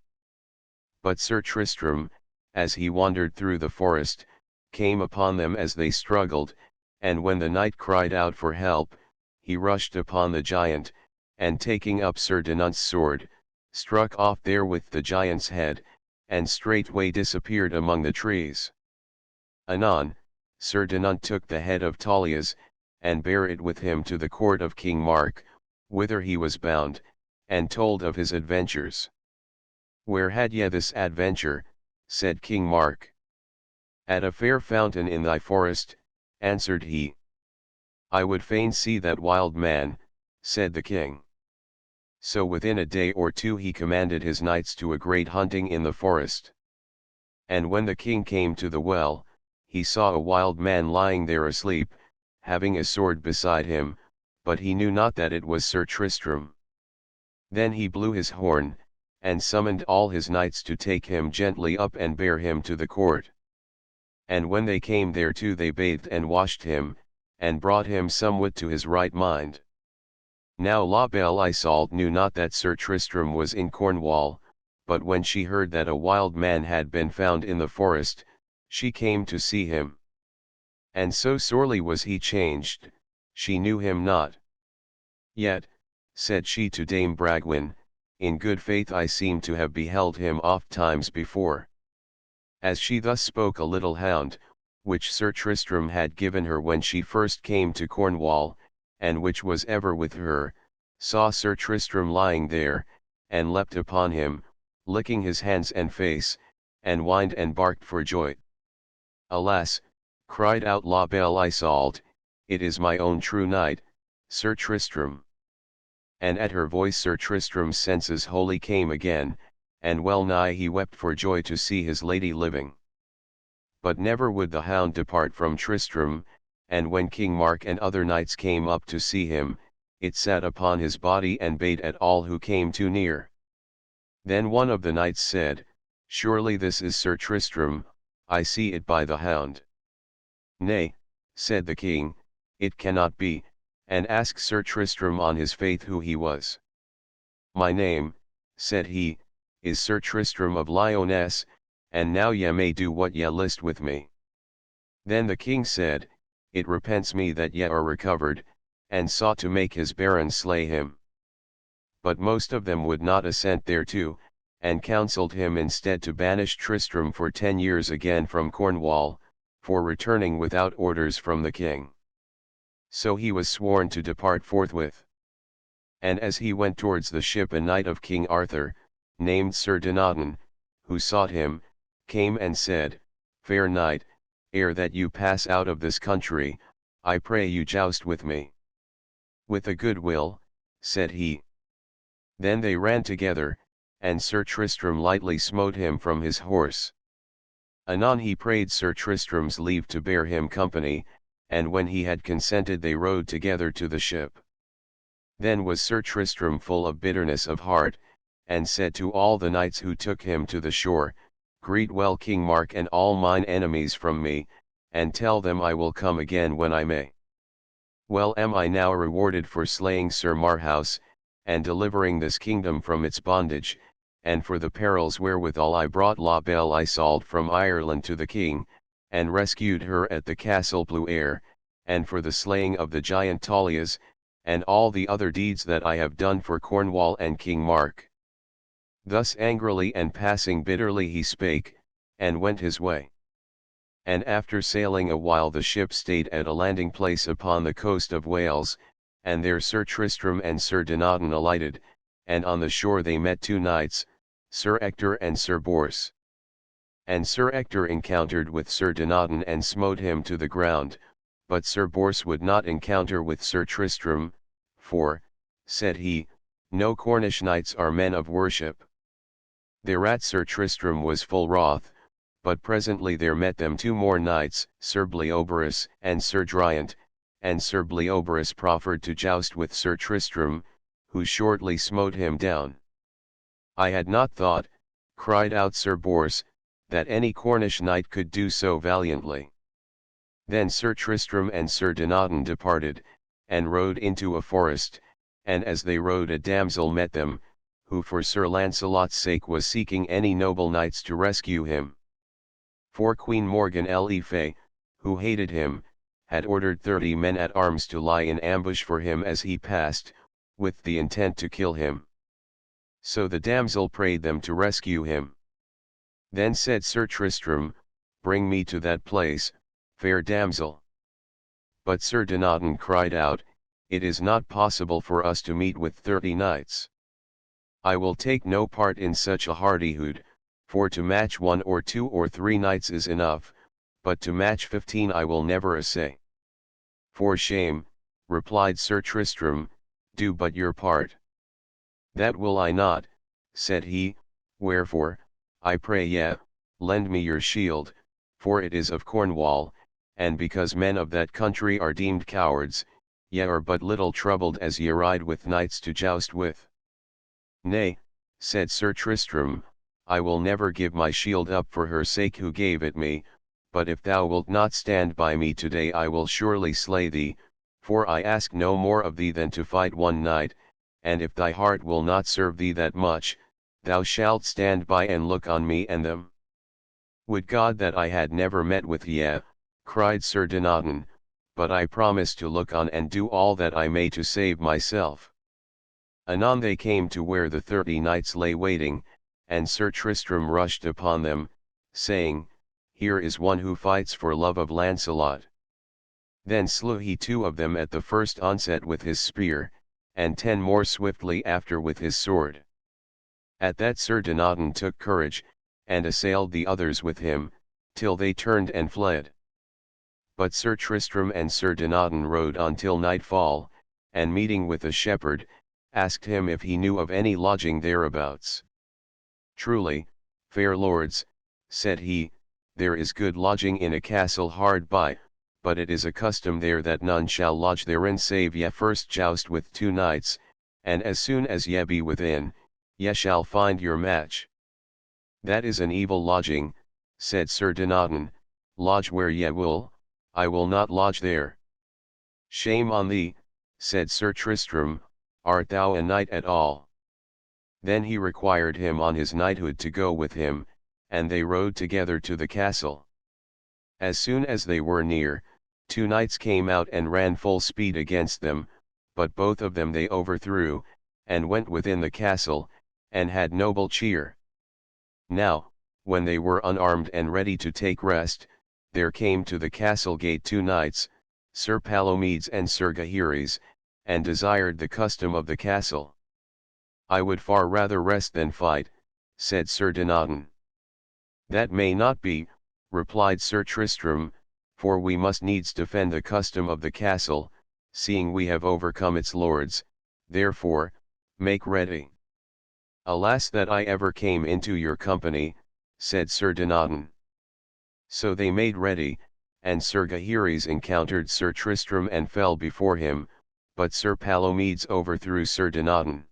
But Sir Tristram, as he wandered through the forest, came upon them as they struggled, and when the knight cried out for help, he rushed upon the giant, and taking up Sir Dinant's sword, struck off therewith the giant's head, and straightway disappeared among the trees. Anon, Sir Dinant took the head of Tauleas, and bare it with him to the court of King Mark, whither he was bound, and told of his adventures. Where had ye this adventure? Said King Mark. At a fair fountain in thy forest, answered he. I would fain see that wild man, said the king. So within a day or two he commanded his knights to a great hunting in the forest. And when the king came to the well, he saw a wild man lying there asleep, having a sword beside him, but he knew not that it was Sir Tristram. Then he blew his horn, and summoned all his knights to take him gently up and bear him to the court. And when they came thereto they bathed and washed him, and brought him somewhat to his right mind. Now La Belle Isoult knew not that Sir Tristram was in Cornwall, but when she heard that a wild man had been found in the forest, she came to see him. And so sorely was he changed, she knew him not. Yet, said she to Dame Bragwaine, in good faith I seem to have beheld him oft times before. As she thus spoke a little hound, which Sir Tristram had given her when she first came to Cornwall, and which was ever with her, saw Sir Tristram lying there, and leapt upon him, licking his hands and face, and whined and barked for joy. Alas, cried out La Belle Isoult, it is my own true knight, Sir Tristram. And at her voice Sir Tristram's senses wholly came again, and well nigh he wept for joy to see his lady living. But never would the hound depart from Tristram, and when King Mark and other knights came up to see him, it sat upon his body and bayed at all who came too near. Then one of the knights said, Surely this is Sir Tristram, I see it by the hound. Nay, said the king, it cannot be, and asked Sir Tristram on his faith who he was. My name, said he, is Sir Tristram of Lyonesse, and now ye may do what ye list with me. Then the king said, It repents me that ye are recovered, and sought to make his barons slay him. But most of them would not assent thereto, and counselled him instead to banish Tristram for 10 years again from Cornwall, for returning without orders from the king. So he was sworn to depart forthwith. And as he went towards the ship a knight of King Arthur, named Sir Dinadan, who sought him, came and said, Fair knight, ere that you pass out of this country, I pray you joust with me. With a good will, said he. Then they ran together, and Sir Tristram lightly smote him from his horse. Anon he prayed Sir Tristram's leave to bear him company, and when he had consented they rode together to the ship. Then was Sir Tristram full of bitterness of heart, and said to all the knights who took him to the shore, Greet well King Mark and all mine enemies from me, and tell them I will come again when I may. Well am I now rewarded for slaying Sir Marhaus, and delivering this kingdom from its bondage, and for the perils wherewithal I brought La Belle Isoult from Ireland to the king, and rescued her at the castle Blue Air, and for the slaying of the giant Tauleas, and all the other deeds that I have done for Cornwall and King Mark. Thus angrily and passing bitterly he spake, and went his way. And after sailing a while the ship stayed at a landing place upon the coast of Wales, and there Sir Tristram and Sir Dinadan alighted, and on the shore they met 2 knights, Sir Ector and Sir Bors. And Sir Ector encountered with Sir Dinadan and smote him to the ground, but Sir Bors would not encounter with Sir Tristram, for, said he, no Cornish knights are men of worship. Thereat Sir Tristram was full wroth, but presently there met them 2 more knights, Sir Bleoberis and Sir Driant, and Sir Bleoberis proffered to joust with Sir Tristram, who shortly smote him down. I had not thought, cried out Sir Bors, that any Cornish knight could do so valiantly. Then Sir Tristram and Sir Dinadan departed, and rode into a forest, and as they rode a damsel met them, who for Sir Launcelot's sake was seeking any noble knights to rescue him. For Queen Morgan le Fay, who hated him, had ordered 30 men at arms to lie in ambush for him as he passed, with the intent to kill him. So the damsel prayed them to rescue him. Then said Sir Tristram, Bring me to that place, fair damsel. But Sir Dinadan cried out, It is not possible for us to meet with 30 knights. I will take no part in such a hardihood, for to match 1 or 2 or 3 knights is enough, but to match 15 I will never essay. For shame, replied Sir Tristram, do but your part. That will I not, said he, wherefore, I pray ye, lend me your shield, for it is of Cornwall, and because men of that country are deemed cowards, ye are but little troubled as ye ride with knights to joust with. Nay, said Sir Tristram, I will never give my shield up for her sake who gave it me, but if thou wilt not stand by me today I will surely slay thee, for I ask no more of thee than to fight one night, and if thy heart will not serve thee that much, thou shalt stand by and look on me and them. Would God that I had never met with ye, cried Sir Dinadan, but I promise to look on and do all that I may to save myself. Anon they came to where the 30 knights lay waiting, and Sir Tristram rushed upon them, saying, Here is one who fights for love of Lancelot. Then slew he 2 of them at the first onset with his spear, and 10 more swiftly after with his sword. At that Sir Dinadan took courage, and assailed the others with him, till they turned and fled. But Sir Tristram and Sir Dinadan rode on till nightfall, and meeting with a shepherd, asked him if he knew of any lodging thereabouts. Truly, fair lords, said he, there is good lodging in a castle hard by, but it is a custom there that none shall lodge therein save ye first joust with 2 knights, and as soon as ye be within, ye shall find your match. That is an evil lodging, said Sir Dinadan, lodge where ye will, I will not lodge there. Shame on thee, said Sir Tristram, art thou a knight at all? Then he required him on his knighthood to go with him, and they rode together to the castle. As soon as they were near, 2 knights came out and ran full speed against them, but both of them they overthrew, and went within the castle, and had noble cheer. Now, when they were unarmed and ready to take rest, there came to the castle gate 2 knights, Sir Palomides and Sir Gaheris, and desired the custom of the castle. I would far rather rest than fight, said Sir Dinadan. That may not be, replied Sir Tristram, for we must needs defend the custom of the castle, seeing we have overcome its lords, therefore, make ready. Alas that I ever came into your company, said Sir Dinadan. So they made ready, and Sir Gaheris encountered Sir Tristram and fell before him, but Sir Palomides overthrew Sir Dinadan.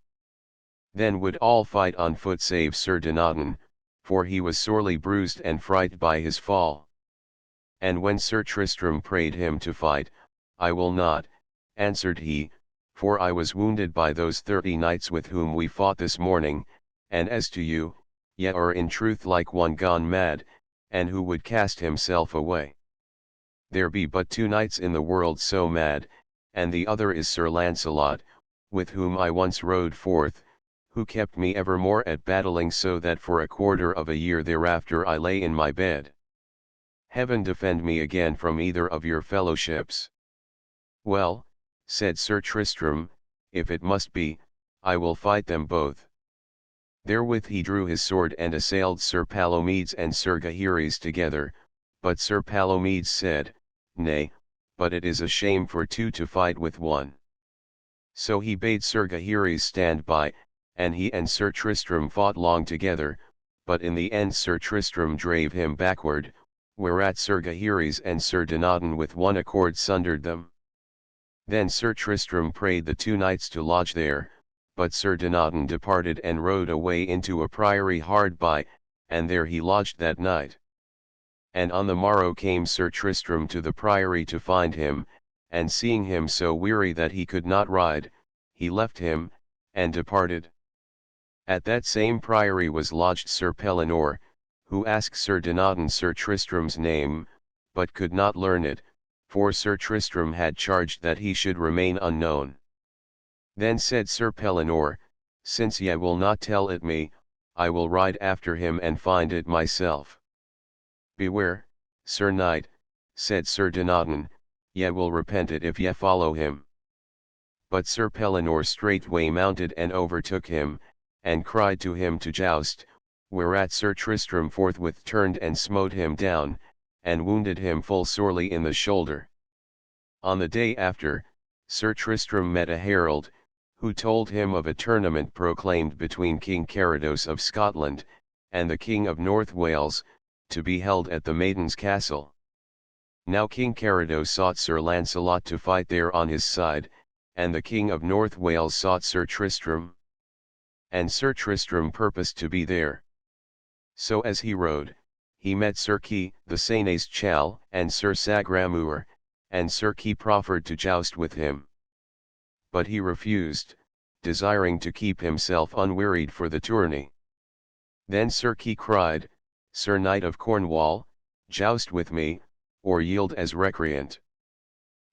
Then would all fight on foot save Sir Dinadan, for he was sorely bruised and frighted by his fall. And when Sir Tristram prayed him to fight, I will not, answered he, for I was wounded by those 30 knights with whom we fought this morning, and as to you, ye are in truth like one gone mad, and who would cast himself away. There be but 2 knights in the world so mad, and the other is Sir Lancelot, with whom I once rode forth, who kept me evermore at battling so that for a quarter of a year thereafter I lay in my bed. Heaven defend me again from either of your fellowships. Well, said Sir Tristram, if it must be, I will fight them both. Therewith he drew his sword and assailed Sir Palomides and Sir Gaheris together, but Sir Palomides said, Nay, but it is a shame for 2 to fight with 1. So he bade Sir Gaheris stand by, and he and Sir Tristram fought long together, but in the end Sir Tristram drave him backward, whereat Sir Gaheris and Sir Dinadan with one accord sundered them. Then Sir Tristram prayed the 2 knights to lodge there, but Sir Dinadan departed and rode away into a priory hard by, and there he lodged that night. And on the morrow came Sir Tristram to the priory to find him, and seeing him so weary that he could not ride, he left him, and departed. At that same priory was lodged Sir Pellinore, who asked Sir Dinadan Sir Tristram's name, but could not learn it, for Sir Tristram had charged that he should remain unknown. Then said Sir Pellinore, Since ye will not tell it me, I will ride after him and find it myself. Beware, Sir Knight, said Sir Dinadan, ye will repent it if ye follow him. But Sir Pellinore straightway mounted and overtook him, and cried to him to joust, whereat Sir Tristram forthwith turned and smote him down, and wounded him full sorely in the shoulder. On the day after, Sir Tristram met a herald, who told him of a tournament proclaimed between King Carados of Scotland, and the King of North Wales, to be held at the Maiden's Castle. Now King Carados sought Sir Lancelot to fight there on his side, and the King of North Wales sought Sir Tristram. And Sir Tristram purposed to be there. So as he rode, he met Sir Kay the Seneschal and Sir Sagramor, and Sir Kay proffered to joust with him. But he refused, desiring to keep himself unwearied for the tourney. Then Sir Kay cried, Sir Knight of Cornwall, joust with me, or yield as recreant.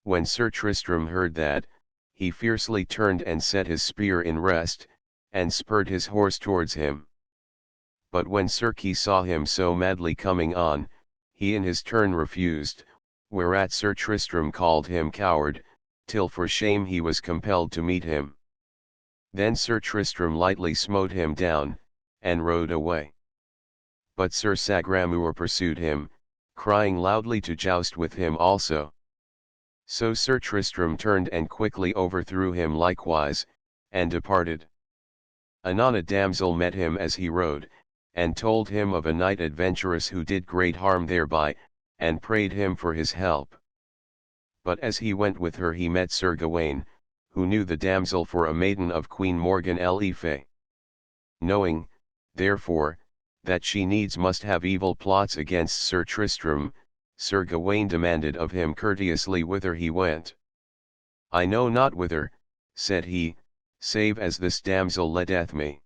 When Sir Tristram heard that, he fiercely turned and set his spear in rest, and spurred his horse towards him. But when Sir Kay saw him so madly coming on, he in his turn refused, whereat Sir Tristram called him coward, till for shame he was compelled to meet him. Then Sir Tristram lightly smote him down, and rode away. But Sir Sagramor pursued him, crying loudly to joust with him also. So Sir Tristram turned and quickly overthrew him likewise, and departed. Anon a damsel met him as he rode, and told him of a knight adventurous who did great harm thereby, and prayed him for his help. But as he went with her he met Sir Gawain, who knew the damsel for a maiden of Queen Morgan le Fay. Knowing, therefore, that she needs must have evil plots against Sir Tristram, Sir Gawain demanded of him courteously whither he went. I know not whither, said he, save as this damsel leadeth me.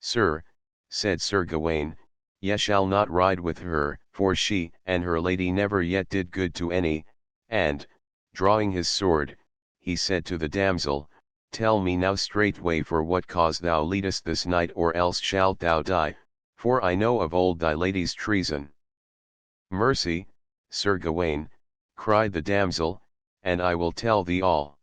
Sir, said Sir Gawain, ye shall not ride with her, for she and her lady never yet did good to any, and, drawing his sword, he said to the damsel, Tell me now straightway for what cause thou leadest this knight, or else shalt thou die, for I know of old thy lady's treason. Mercy, Sir Gawain, cried the damsel, and I will tell thee all.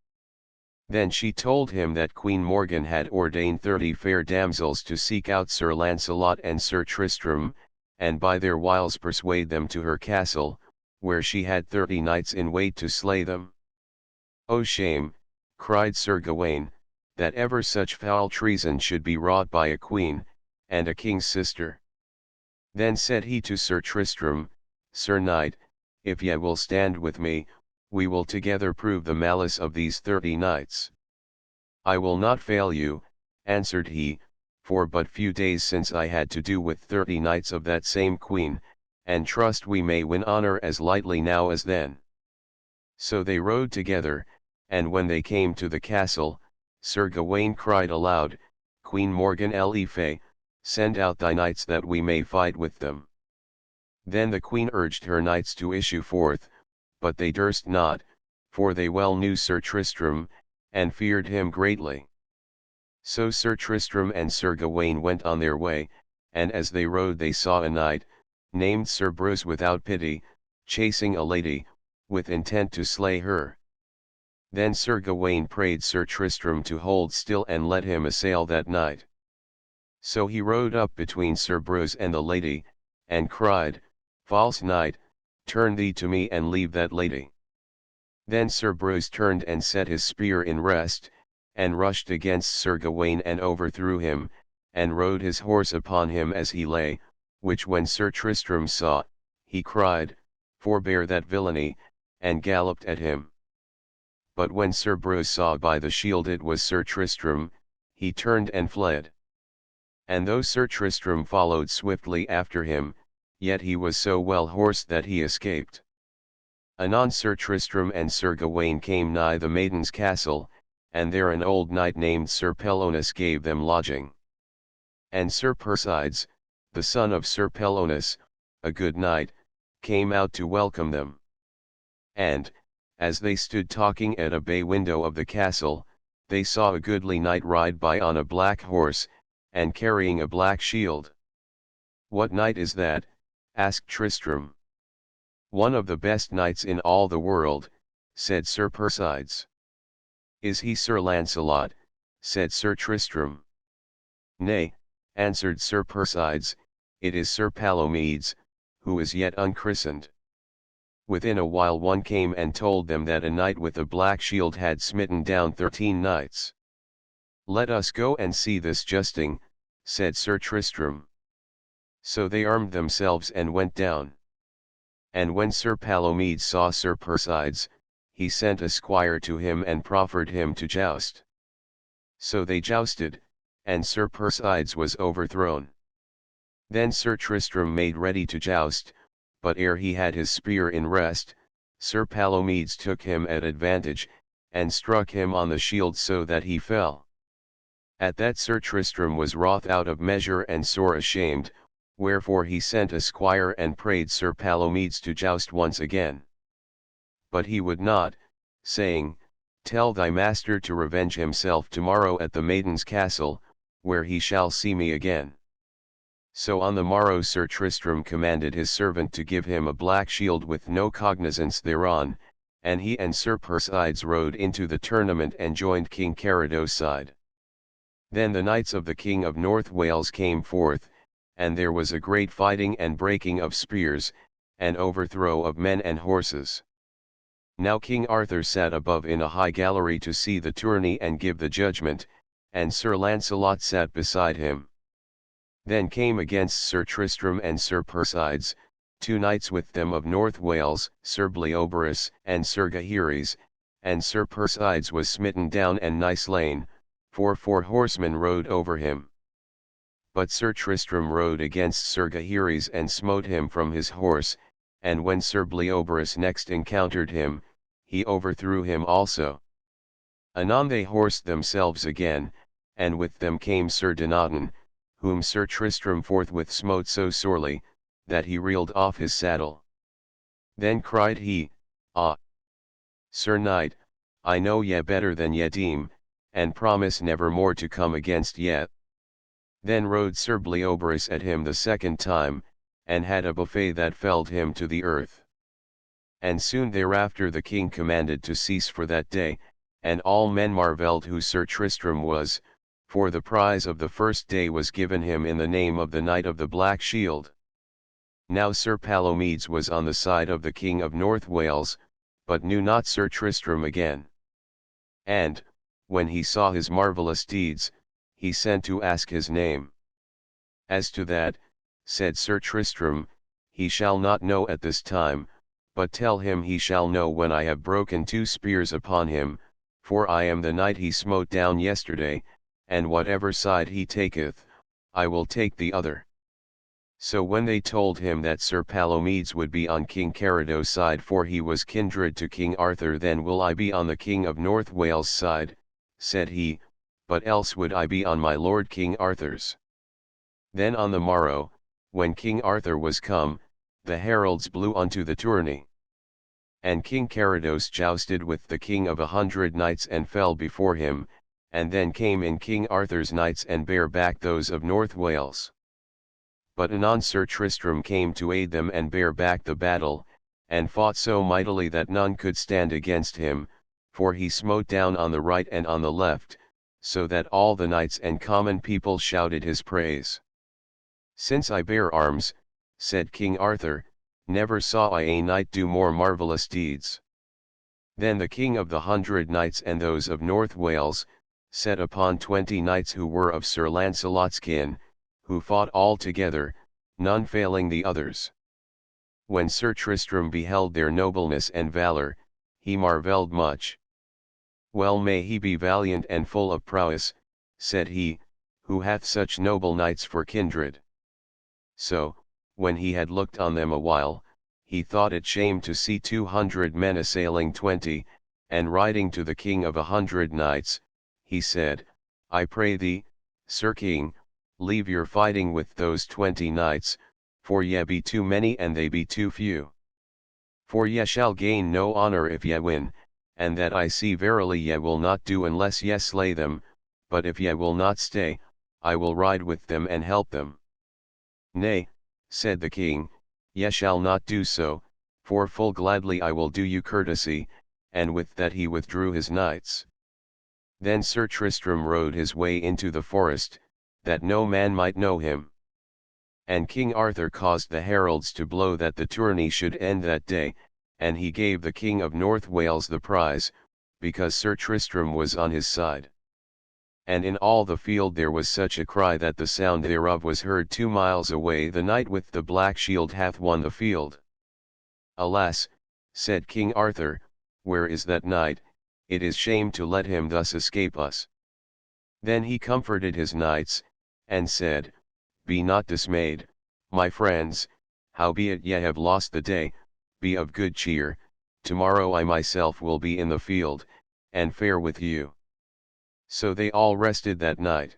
Then she told him that Queen Morgan had ordained 30 fair damsels to seek out Sir Lancelot and Sir Tristram, and by their wiles persuade them to her castle, where she had 30 knights in wait to slay them. O shame, cried Sir Gawain, that ever such foul treason should be wrought by a queen, and a king's sister. Then said he to Sir Tristram, Sir Knight, if ye will stand with me, we will together prove the malice of these 30 knights. I will not fail you, answered he, for but few days since I had to do with 30 knights of that same queen, and trust we may win honor as lightly now as then. So they rode together, and when they came to the castle, Sir Gawain cried aloud, Queen Morgan le Fay, send out thy knights that we may fight with them. Then the queen urged her knights to issue forth, but they durst not, for they well knew Sir Tristram, and feared him greatly. So Sir Tristram and Sir Gawain went on their way, and as they rode they saw a knight, named Sir Breuse without pity, chasing a lady, with intent to slay her. Then Sir Gawain prayed Sir Tristram to hold still and let him assail that knight. So he rode up between Sir Breuse and the lady, and cried, False knight, turn thee to me and leave that lady. Then Sir Breuse turned and set his spear in rest, and rushed against Sir Gawain and overthrew him, and rode his horse upon him as he lay, which when Sir Tristram saw, he cried, Forbear that villainy, and galloped at him. But when Sir Breuse saw by the shield it was Sir Tristram, he turned and fled. And though Sir Tristram followed swiftly after him, yet he was so well horsed that he escaped. Anon Sir Tristram and Sir Gawain came nigh the Maiden's Castle, and there an old knight named Sir Pelonus gave them lodging. And Sir Persides, the son of Sir Pelonus, a good knight, came out to welcome them. And, as they stood talking at a bay window of the castle, they saw a goodly knight ride by on a black horse, and carrying a black shield. What knight is that? Asked Tristram. One of the best knights in all the world, said Sir Persides. Is he Sir Lancelot? Said Sir Tristram. Nay, answered Sir Persides, it is Sir Palomides, who is yet unchristened. Within a while one came and told them that a knight with a black shield had smitten down 13 knights. "Let us go and see this justing," said Sir Tristram. So they armed themselves and went down. And when Sir Palomides saw Sir Persides, he sent a squire to him and proffered him to joust. So they jousted, and Sir Persides was overthrown. Then Sir Tristram made ready to joust, but ere he had his spear in rest, Sir Palomides took him at advantage, and struck him on the shield so that he fell. At that Sir Tristram was wroth out of measure and sore ashamed, wherefore he sent a squire and prayed Sir Palomides to joust once again. But he would not, saying, "Tell thy master to revenge himself tomorrow at the maiden's castle, where he shall see me again." So on the morrow Sir Tristram commanded his servant to give him a black shield with no cognizance thereon, and he and Sir Persides rode into the tournament and joined King Carados' side. Then the knights of the King of North Wales came forth, and there was a great fighting and breaking of spears, and overthrow of men and horses. Now King Arthur sat above in a high gallery to see the tourney and give the judgment, and Sir Launcelot sat beside him. Then came against Sir Tristram and Sir Persides, 2 knights with them of North Wales, Sir Bleoberis and Sir Gaheris, and Sir Persides was smitten down and nigh slain, for 4 horsemen rode over him. But Sir Tristram rode against Sir Gaheris and smote him from his horse, and when Sir Bleoberis next encountered him, he overthrew him also. Anon they horsed themselves again, and with them came Sir Dinadan, whom Sir Tristram forthwith smote so sorely, that he reeled off his saddle. Then cried he, "Ah! Sir Knight, I know ye better than ye deem, and promise never more to come against ye." Then rode Sir Bleoberis at him the second time, and had a buffet that felled him to the earth. And soon thereafter the king commanded to cease for that day, and all men marvelled who Sir Tristram was, for the prize of the first day was given him in the name of the Knight of the Black Shield. Now Sir Palomides was on the side of the King of North Wales, but knew not Sir Tristram again. And, when he saw his marvellous deeds, he sent to ask his name. "As to that," said Sir Tristram, "he shall not know at this time, but tell him he shall know when I have broken 2 spears upon him, for I am the knight he smote down yesterday, and whatever side he taketh, I will take the other." So when they told him that Sir Palomides would be on King Carados' side, for he was kindred to King Arthur, "Then will I be on the King of North Wales' side," said he, "but else would I be on my lord King Arthur's." Then on the morrow, when King Arthur was come, the heralds blew unto the tourney. And King Carados jousted with the King of 100 knights and fell before him, and then came in King Arthur's knights and bare back those of North Wales. But anon Sir Tristram came to aid them and bare back the battle, and fought so mightily that none could stand against him, for he smote down on the right and on the left, so that all the knights and common people shouted his praise. "Since I bear arms," said King Arthur, "never saw I a knight do more marvellous deeds." Then the King of the 100 knights and those of North Wales, set upon 20 knights who were of Sir Launcelot's kin, who fought all together, none failing the others. When Sir Tristram beheld their nobleness and valour, he marvelled much. "Well may he be valiant and full of prowess," said he, "who hath such noble knights for kindred." So, when he had looked on them a while, he thought it shame to see 200 men assailing 20, and riding to the King of 100 knights, he said, "I pray thee, Sir King, leave your fighting with those 20 knights, for ye be too many and they be too few. For ye shall gain no honour if ye win, and that I see verily ye will not do unless ye slay them, but if ye will not stay, I will ride with them and help them." "Nay," said the king, "ye shall not do so, for full gladly I will do you courtesy," and with that he withdrew his knights. Then Sir Tristram rode his way into the forest, that no man might know him. And King Arthur caused the heralds to blow that the tourney should end that day, and he gave the King of North Wales the prize, because Sir Tristram was on his side. and in all the field there was such a cry that the sound thereof was heard 2 miles away. The knight with the black shield hath won the field. Alas, said King Arthur, where is that knight? It is shame to let him thus escape us. Then he comforted his knights, and said, Be not dismayed, my friends, howbeit ye have lost the day, be of good cheer, tomorrow I myself will be in the field, and fare with you. So they all rested that night.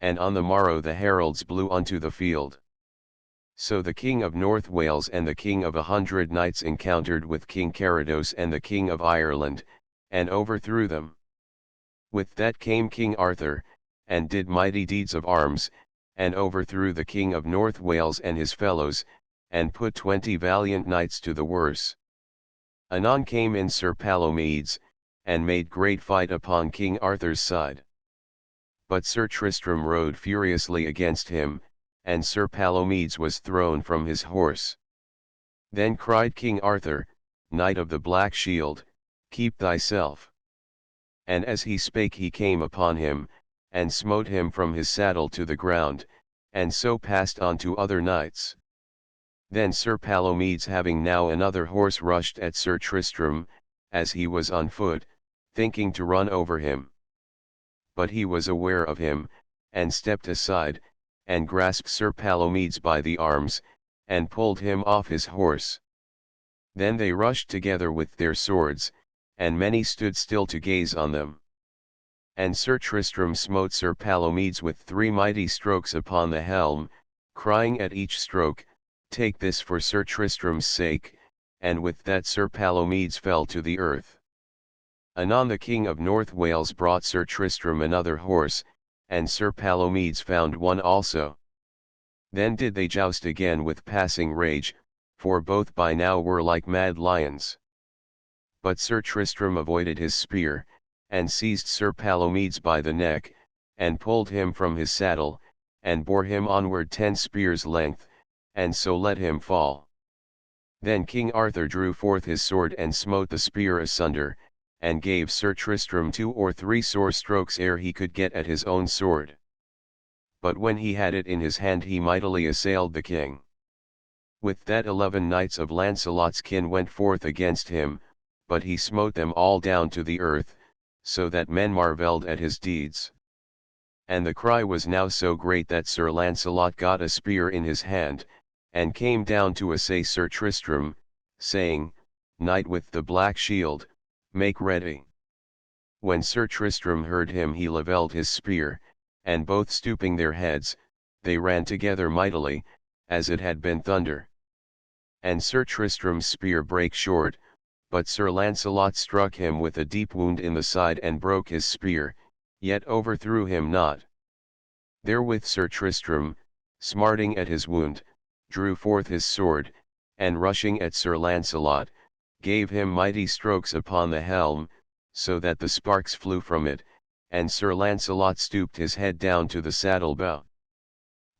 And on the morrow the heralds blew unto the field. So the King of North Wales and the King of 100 Knights encountered with King Carados and the King of Ireland, and overthrew them. With that came King Arthur, and did mighty deeds of arms, and overthrew the King of North Wales and his fellows, and put 20 valiant knights to the worse. Anon came in Sir Palomides, and made great fight upon King Arthur's side. But Sir Tristram rode furiously against him, and Sir Palomides was thrown from his horse. Then cried King Arthur, Knight of the Black Shield, keep thyself. And as he spake he came upon him, and smote him from his saddle to the ground, and so passed on to other knights. Then Sir Palomides having now another horse rushed at Sir Tristram, as he was on foot, thinking to run over him. But he was aware of him, and stepped aside, and grasped Sir Palomides by the arms, and pulled him off his horse. Then they rushed together with their swords, and many stood still to gaze on them. And Sir Tristram smote Sir Palomides with 3 mighty strokes upon the helm, crying at each stroke, Take this for Sir Tristram's sake, and with that Sir Palomides fell to the earth. Anon the King of North Wales brought Sir Tristram another horse, and Sir Palomides found one also. Then did they joust again with passing rage, for both by now were like mad lions. But Sir Tristram avoided his spear, and seized Sir Palomides by the neck, and pulled him from his saddle, and bore him onward 10 spears' length, and so let him fall. Then King Arthur drew forth his sword and smote the spear asunder, and gave Sir Tristram 2 or 3 sore strokes ere he could get at his own sword. But when he had it in his hand he mightily assailed the king. With that 11 knights of Launcelot's kin went forth against him, but he smote them all down to the earth, so that men marvelled at his deeds. And the cry was now so great that Sir Launcelot got a spear in his hand, and came down to assay Sir Tristram, saying, Knight with the black shield, make ready. When Sir Tristram heard him he levelled his spear, and both stooping their heads, they ran together mightily, as it had been thunder. And Sir Tristram's spear brake short, but Sir Launcelot struck him with a deep wound in the side and broke his spear, yet overthrew him not. Therewith Sir Tristram, smarting at his wound, drew forth his sword, and rushing at Sir Launcelot, gave him mighty strokes upon the helm, so that the sparks flew from it, and Sir Launcelot stooped his head down to the saddle bow.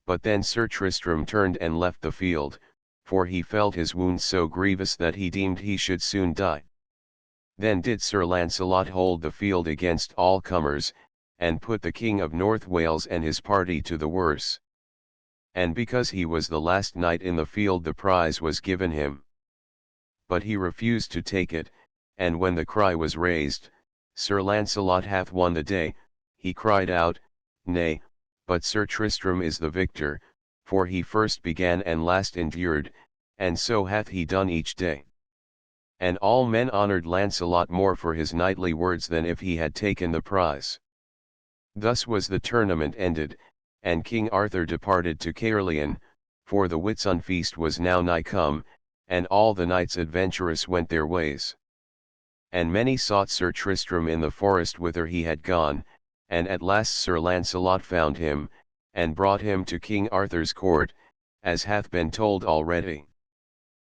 But then Sir Tristram turned and left the field, for he felt his wound so grievous that he deemed he should soon die. Then did Sir Launcelot hold the field against all comers, and put the King of North Wales and his party to the worse. And because he was the last knight in the field the prize was given him. But he refused to take it, and when the cry was raised, Sir Launcelot hath won the day, he cried out, Nay, but Sir Tristram is the victor, for he first began and last endured, and so hath he done each day. And all men honoured Launcelot more for his knightly words than if he had taken the prize. Thus was the tournament ended, and King Arthur departed to Caerleon, for the Whitsun feast was now nigh come, and all the knights adventurous went their ways. And many sought Sir Tristram in the forest whither he had gone, and at last Sir Launcelot found him, and brought him to King Arthur's court, as hath been told already.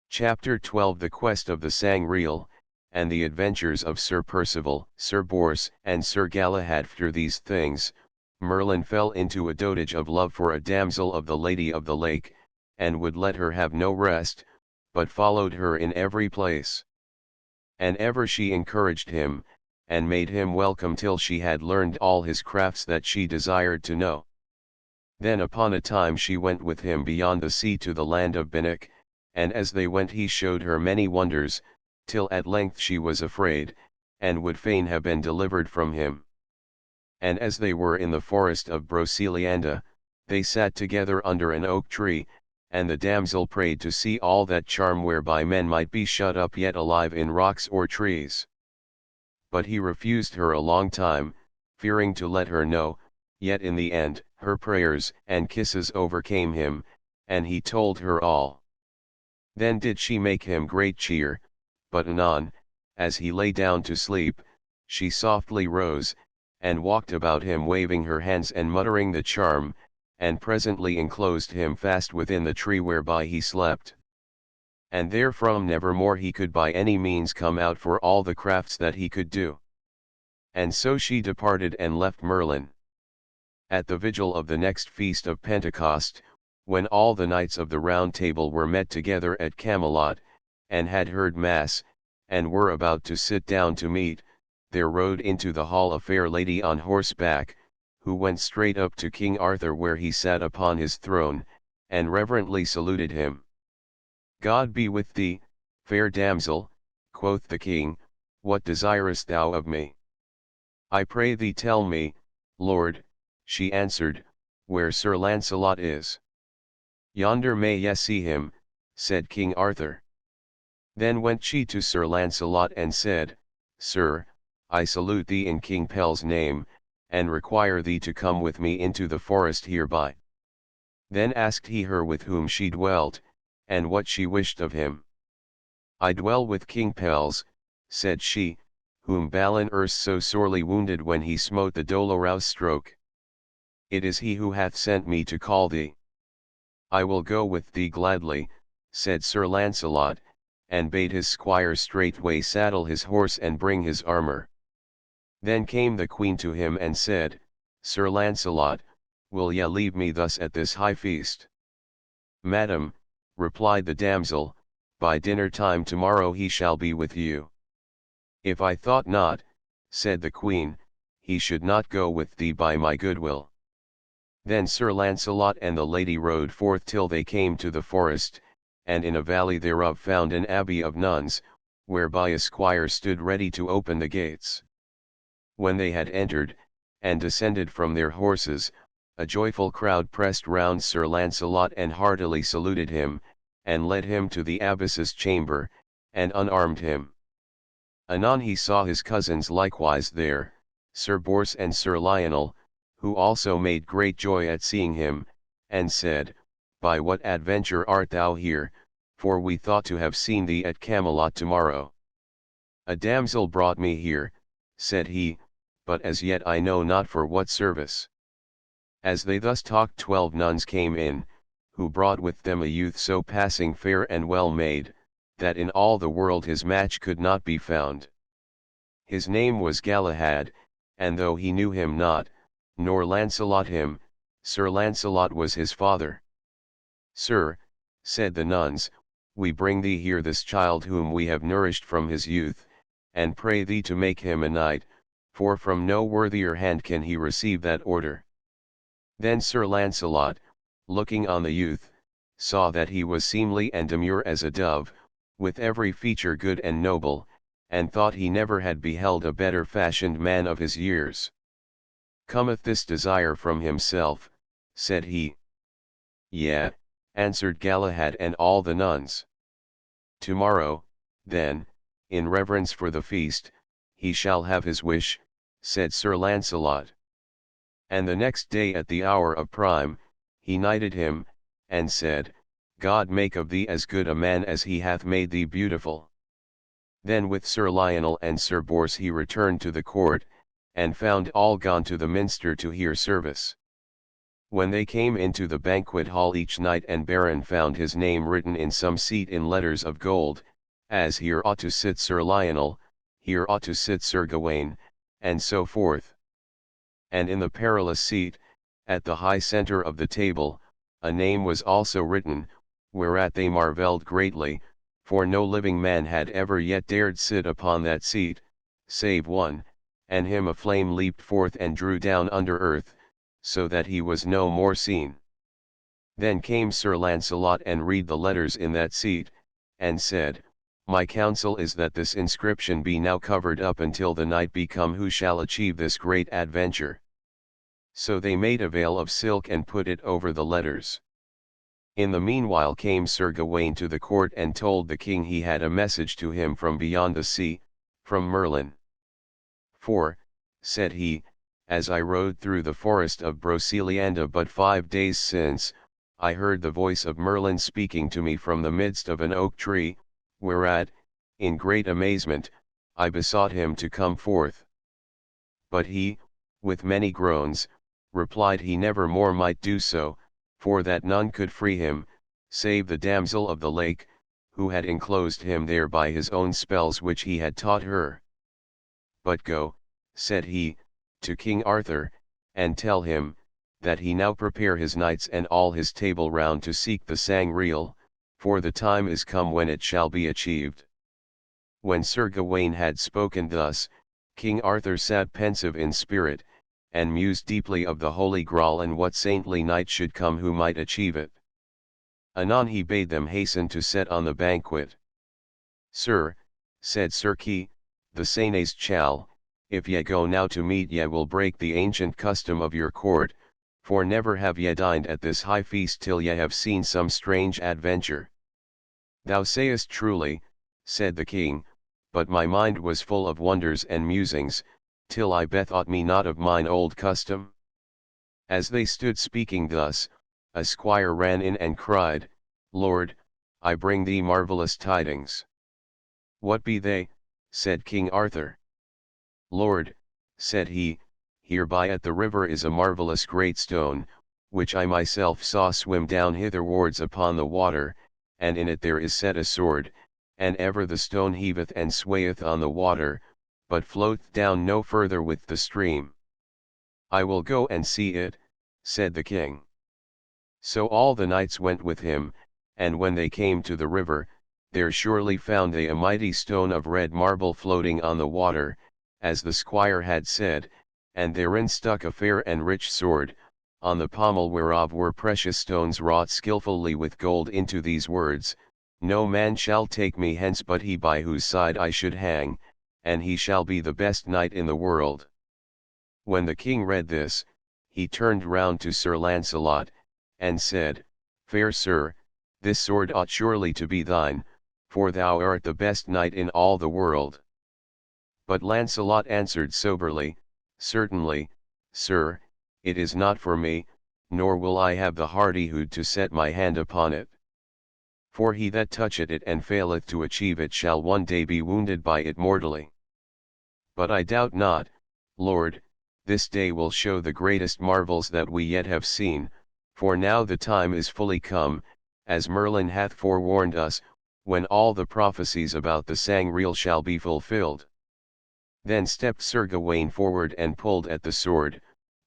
Chapter 12 The Quest of the Sangreal, and the Adventures of Sir Percival, Sir Bors, and Sir Galahad. After these things, Merlin fell into a dotage of love for a damsel of the Lady of the Lake, and would let her have no rest, but followed her in every place. And ever she encouraged him, and made him welcome till she had learned all his crafts that she desired to know. Then upon a time she went with him beyond the sea to the land of Binnock, and as they went he showed her many wonders, till at length she was afraid, and would fain have been delivered from him. And as they were in the forest of Brocelianda, they sat together under an oak tree, and the damsel prayed to see all that charm whereby men might be shut up yet alive in rocks or trees. But he refused her a long time, fearing to let her know, yet in the end, her prayers and kisses overcame him, and he told her all. Then did she make him great cheer, but anon, as he lay down to sleep, she softly rose, and walked about him waving her hands and muttering the charm, and presently enclosed him fast within the tree whereby he slept. And therefrom never more he could by any means come out for all the crafts that he could do. And so she departed and left Merlin. At the vigil of the next feast of Pentecost, when all the knights of the Round Table were met together at Camelot, and had heard mass, and were about to sit down to meat, there rode into the hall a fair lady on horseback, who went straight up to King Arthur where he sat upon his throne, and reverently saluted him. God be with thee, fair damsel, quoth the king, what desirest thou of me? I pray thee tell me, Lord, she answered, where Sir Lancelot is. Yonder may ye see him, said King Arthur. Then went she to Sir Lancelot and said, Sir, I salute thee in King Pel's name, and require thee to come with me into the forest hereby. Then asked he her with whom she dwelt, and what she wished of him. I dwell with King Pels, said she, whom Balin erst so sorely wounded when he smote the dolorous stroke. It is he who hath sent me to call thee. I will go with thee gladly, said Sir Lancelot, and bade his squire straightway saddle his horse and bring his armor. Then came the queen to him and said, Sir Lancelot, will ye leave me thus at this high feast? Madam, replied the damsel, by dinner time tomorrow he shall be with you. If I thought not, said the queen, he should not go with thee by my goodwill. Then Sir Lancelot and the lady rode forth till they came to the forest, and in a valley thereof found an abbey of nuns, whereby a squire stood ready to open the gates. When they had entered, and descended from their horses, a joyful crowd pressed round Sir Lancelot and heartily saluted him, and led him to the abbess's chamber, and unarmed him. Anon he saw his cousins likewise there, Sir Bors and Sir Lionel, who also made great joy at seeing him, and said, By what adventure art thou here, for we thought to have seen thee at Camelot tomorrow. A damsel brought me here, said he, but as yet I know not for what service. As they thus talked 12 nuns came in, who brought with them a youth so passing fair and well made, that in all the world his match could not be found. His name was Galahad, and though he knew him not, nor Lancelot him, Sir Lancelot was his father. Sir, said the nuns, we bring thee here this child whom we have nourished from his youth, and pray thee to make him a knight, for from no worthier hand can he receive that order. Then Sir Lancelot, looking on the youth, saw that he was seemly and demure as a dove, with every feature good and noble, and thought he never had beheld a better fashioned man of his years. Cometh this desire from himself, said he. Yea, answered Galahad and all the nuns. Tomorrow, then, in reverence for the feast, he shall have his wish, said Sir Lancelot. And the next day at the hour of prime, he knighted him, and said, God make of thee as good a man as he hath made thee beautiful. Then with Sir Lionel and Sir Bors he returned to the court, and found all gone to the minster to hear service. When they came into the banquet hall each knight and baron found his name written in some seat in letters of gold, as here ought to sit Sir Lionel, here ought to sit Sir Gawain, and so forth. And in the perilous seat, at the high centre of the table, a name was also written, whereat they marvelled greatly, for no living man had ever yet dared sit upon that seat, save one, and him a flame leaped forth and drew down under earth, so that he was no more seen. Then came Sir Launcelot and read the letters in that seat, and said, My counsel is that this inscription be now covered up until the night be come who shall achieve this great adventure. So they made a veil of silk and put it over the letters. In the meanwhile came Sir Gawain to the court and told the king he had a message to him from beyond the sea, from Merlin. For, said he, as I rode through the forest of Brocelianda but 5 days since, I heard the voice of Merlin speaking to me from the midst of an oak tree, whereat, in great amazement, I besought him to come forth. But he, with many groans, replied he never more might do so, for that none could free him, save the damsel of the lake, who had enclosed him there by his own spells which he had taught her. But go, said he, to King Arthur, and tell him, that he now prepare his knights and all his table round to seek the Sangreal, for the time is come when it shall be achieved. When Sir Gawain had spoken thus, King Arthur sat pensive in spirit, and mused deeply of the Holy Grail and what saintly knight should come who might achieve it. Anon he bade them hasten to set on the banquet. Sir, said Sir Kay, the Saints shall, if ye go now to meat ye will break the ancient custom of your court, for never have ye dined at this high feast till ye have seen some strange adventure. Thou sayest truly, said the king, but my mind was full of wonders and musings, till I bethought me not of mine old custom. As they stood speaking thus, a squire ran in and cried, Lord, I bring thee marvellous tidings. What be they? Said King Arthur. Lord, said he, hereby at the river is a marvellous great stone, which I myself saw swim down hitherwards upon the water, and in it there is set a sword, and ever the stone heaveth and swayeth on the water, but floateth down no further with the stream. I will go and see it, said the king. So all the knights went with him, and when they came to the river, there surely found they a mighty stone of red marble floating on the water, as the squire had said, and therein stuck a fair and rich sword, on the pommel whereof were precious stones wrought skilfully with gold into these words, No man shall take me hence but he by whose side I should hang, and he shall be the best knight in the world. When the king read this, he turned round to Sir Launcelot, and said, Fair sir, this sword ought surely to be thine, for thou art the best knight in all the world. But Launcelot answered soberly, Certainly, sir, it is not for me, nor will I have the hardihood to set my hand upon it. For he that toucheth it and faileth to achieve it shall one day be wounded by it mortally. But I doubt not, Lord, this day will show the greatest marvels that we yet have seen, for now the time is fully come, as Merlin hath forewarned us, when all the prophecies about the Sangreal shall be fulfilled. Then stepped Sir Gawain forward and pulled at the sword,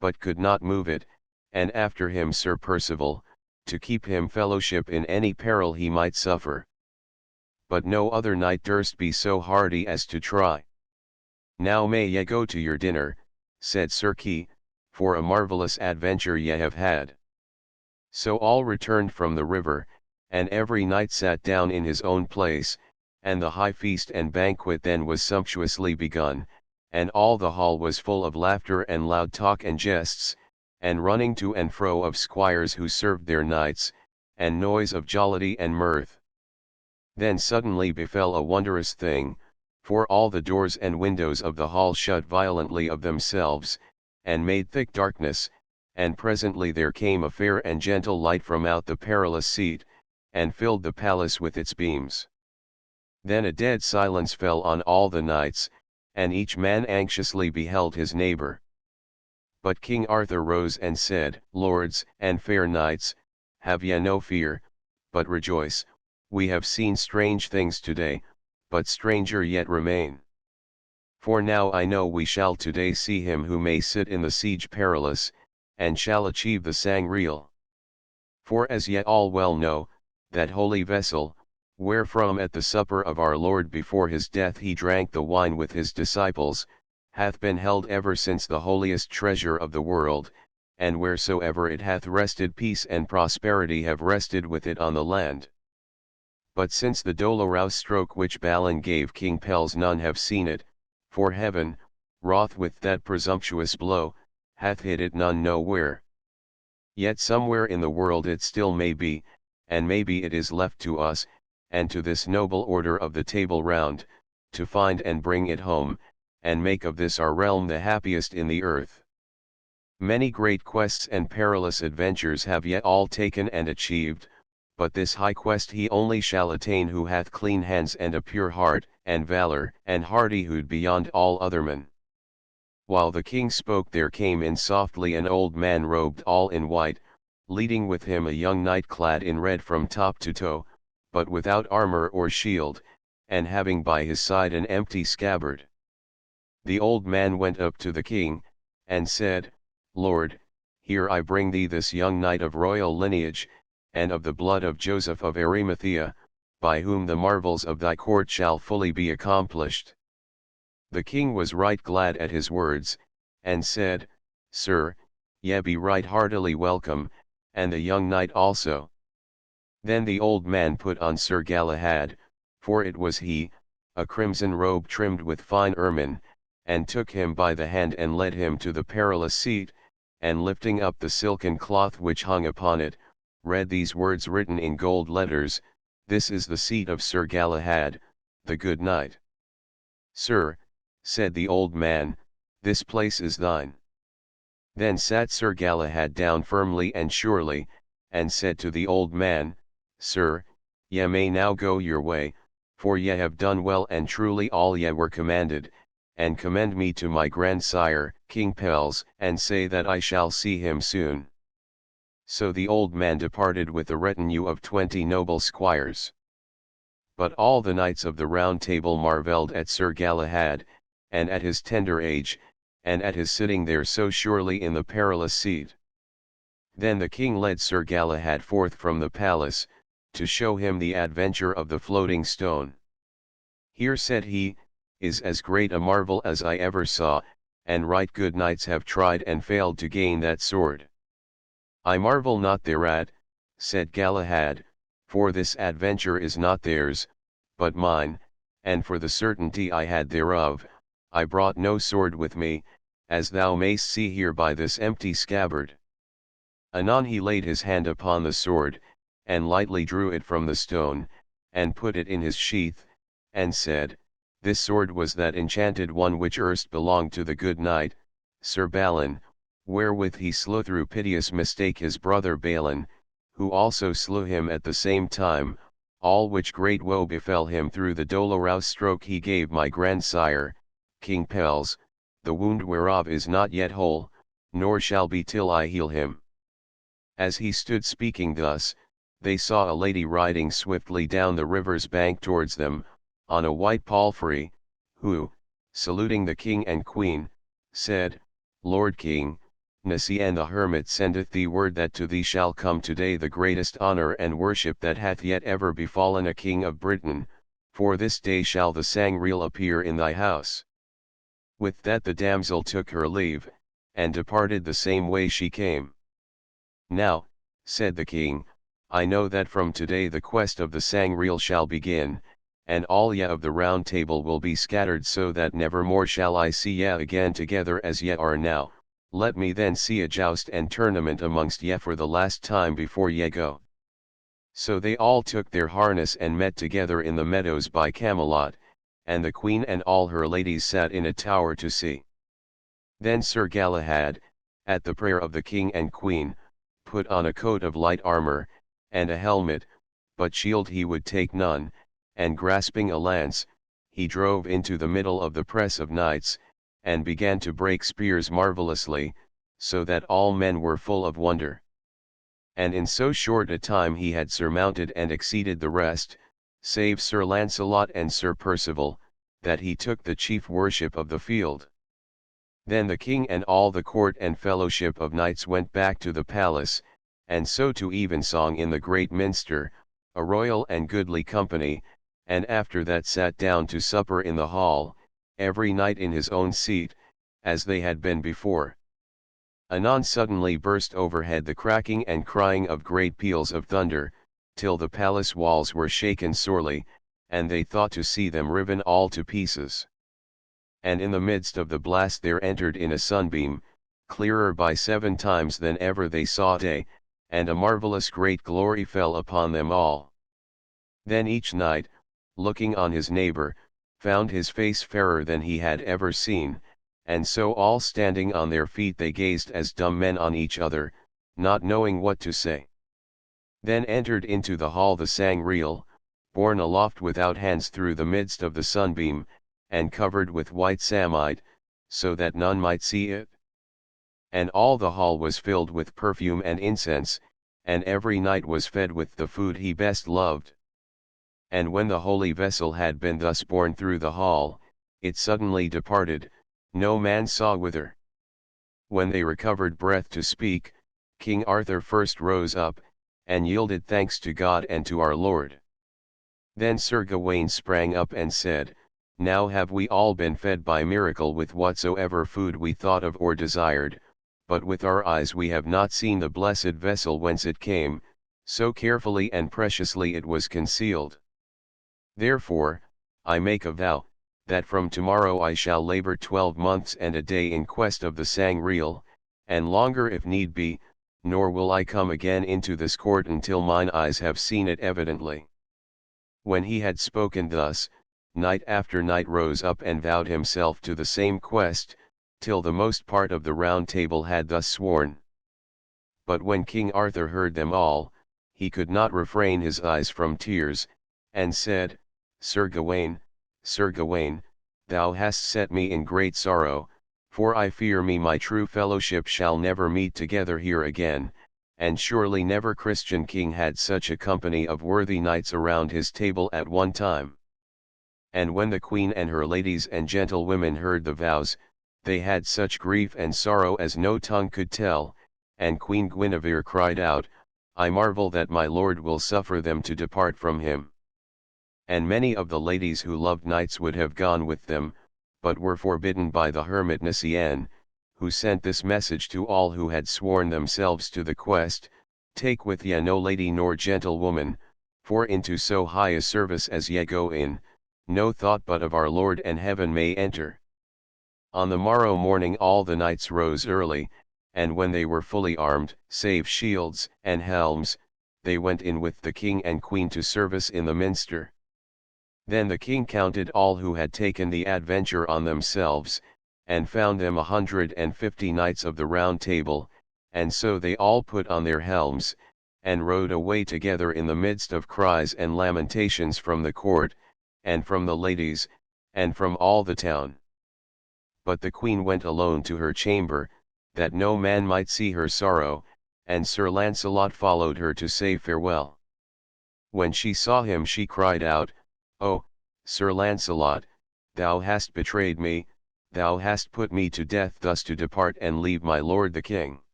but could not move it, and after him Sir Percival, to keep him fellowship in any peril he might suffer. But no other knight durst be so hardy as to try. Now may ye go to your dinner, said Sir Kay, for a marvellous adventure ye have had. So all returned from the river, and every knight sat down in his own place, and the high feast and banquet then was sumptuously begun, and all the hall was full of laughter and loud talk and jests, and running to and fro of squires who served their knights, and noise of jollity and mirth. Then suddenly befell a wondrous thing, for all the doors and windows of the hall shut violently of themselves, and made thick darkness, and presently there came a fair and gentle light from out the perilous seat, and filled the palace with its beams. Then a dead silence fell on all the knights, and each man anxiously beheld his neighbor. But King Arthur rose and said, Lords and fair knights, have ye no fear, but rejoice, we have seen strange things today, but stranger yet remain. For now I know we shall today see him who may sit in the Siege Perilous, and shall achieve the Sangreal. For as ye all well know, that holy vessel, wherefrom at the supper of our Lord before his death he drank the wine with his disciples, hath been held ever since the holiest treasure of the world, and wheresoever it hath rested peace and prosperity have rested with it on the land. But since the dolorous stroke which Balin gave King Pelles none have seen it, for heaven, wroth with that presumptuous blow, hath hid it none know where. Yet somewhere in the world it still may be, and maybe it is left to us, and to this noble order of the Table Round, to find and bring it home, and make of this our realm the happiest in the earth. Many great quests and perilous adventures have yet all taken and achieved, but this high quest he only shall attain who hath clean hands and a pure heart, and valor and hardihood beyond all other men. While the king spoke there came in softly an old man robed all in white, leading with him a young knight clad in red from top to toe, but without armor or shield, and having by his side an empty scabbard. The old man went up to the king, and said, Lord, here I bring thee this young knight of royal lineage, and of the blood of Joseph of Arimathea, by whom the marvels of thy court shall fully be accomplished. The king was right glad at his words, and said, Sir, ye be right heartily welcome, and the young knight also. Then the old man put on Sir Galahad, for it was he, a crimson robe trimmed with fine ermine, and took him by the hand and led him to the perilous seat, and lifting up the silken cloth which hung upon it, read these words written in gold letters, This is the seat of Sir Galahad, the good knight. Sir, said the old man, this place is thine. Then sat Sir Galahad down firmly and surely, and said to the old man, Sir, ye may now go your way, for ye have done well and truly all ye were commanded, and commend me to my grandsire, King Pelles, and say that I shall see him soon. So the old man departed with a retinue of 20 noble squires. But all the knights of the Round Table marvelled at Sir Galahad, and at his tender age, and at his sitting there so surely in the perilous seat. Then the king led Sir Galahad forth from the palace, to show him the adventure of the floating stone. Here, said he, is as great a marvel as I ever saw, and right good knights have tried and failed to gain that sword. I marvel not thereat, said Galahad, for this adventure is not theirs, but mine, and for the certainty I had thereof, I brought no sword with me, as thou mayst see here by this empty scabbard. Anon he laid his hand upon the sword, and lightly drew it from the stone, and put it in his sheath, and said, This sword was that enchanted one which erst belonged to the good knight, Sir Balin, wherewith he slew through piteous mistake his brother Balin, who also slew him at the same time, all which great woe befell him through the dolorous stroke he gave my grandsire, King Pelles, the wound whereof is not yet whole, nor shall be till I heal him. As he stood speaking thus, they saw a lady riding swiftly down the river's bank towards them, on a white palfrey, who, saluting the king and queen, said, Lord King, Nisian the hermit sendeth thee word that to thee shall come today the greatest honor and worship that hath yet ever befallen a king of Britain, for this day shall the Sangreal appear in thy house. With that the damsel took her leave, and departed the same way she came. Now, said the king, I know that from today the quest of the Sangreal shall begin, and all ye of the Round Table will be scattered so that never more shall I see ye again together as ye are now. Let me then see a joust and tournament amongst ye for the last time before ye go. So they all took their harness and met together in the meadows by Camelot, and the queen and all her ladies sat in a tower to see. Then Sir Galahad, at the prayer of the king and queen, put on a coat of light armor, and a helmet, but shield he would take none, and grasping a lance, he drove into the middle of the press of knights, and began to break spears marvellously, so that all men were full of wonder. And in so short a time he had surmounted and exceeded the rest, save Sir Launcelot and Sir Percival, that he took the chief worship of the field. Then the king and all the court and fellowship of knights went back to the palace, and so to evensong in the great minster, a royal and goodly company, and after that sat down to supper in the hall, every knight in his own seat, as they had been before. Anon suddenly burst overhead the cracking and crying of great peals of thunder, till the palace walls were shaken sorely, and they thought to see them riven all to pieces. And in the midst of the blast there entered in a sunbeam, clearer by 7 times than ever they saw day, and a marvellous great glory fell upon them all. Then each knight, looking on his neighbour, found his face fairer than he had ever seen, and so all standing on their feet they gazed as dumb men on each other, not knowing what to say. Then entered into the hall the Sangreal, borne aloft without hands through the midst of the sunbeam, and covered with white samite, so that none might see it. And all the hall was filled with perfume and incense, and every knight was fed with the food he best loved. And when the holy vessel had been thus borne through the hall, it suddenly departed, no man saw whither. When they recovered breath to speak, King Arthur first rose up, and yielded thanks to God and to our Lord. Then Sir Gawain sprang up and said, Now have we all been fed by miracle with whatsoever food we thought of or desired, but with our eyes we have not seen the blessed vessel whence it came, so carefully and preciously it was concealed. Therefore, I make a vow, that from tomorrow I shall labor 12 months and a day in quest of the Sangreal, and longer if need be, nor will I come again into this court until mine eyes have seen it evidently. When he had spoken thus, knight after knight rose up and vowed himself to the same quest, till the most part of the Round Table had thus sworn. But when King Arthur heard them all, he could not refrain his eyes from tears, and said, Sir Gawain, thou hast set me in great sorrow, for I fear me my true fellowship shall never meet together here again, and surely never Christian king had such a company of worthy knights around his table at one time. And when the queen and her ladies and gentlewomen heard the vows, they had such grief and sorrow as no tongue could tell, and Queen Guinevere cried out, I marvel that my lord will suffer them to depart from him. And many of the ladies who loved knights would have gone with them, but were forbidden by the hermit Nisiane, who sent this message to all who had sworn themselves to the quest, Take with ye no lady nor gentlewoman, for into so high a service as ye go in, no thought but of our Lord and heaven may enter. On the morrow morning all the knights rose early, and when they were fully armed, save shields and helms, they went in with the king and queen to service in the minster. Then the king counted all who had taken the adventure on themselves, and found them 150 knights of the Round Table, and so they all put on their helms, and rode away together in the midst of cries and lamentations from the court, and from the ladies, and from all the town. But the queen went alone to her chamber, that no man might see her sorrow, and Sir Lancelot followed her to say farewell. When she saw him she cried out, Oh, Sir Lancelot, thou hast betrayed me, thou hast put me to death thus to depart and leave my lord the king.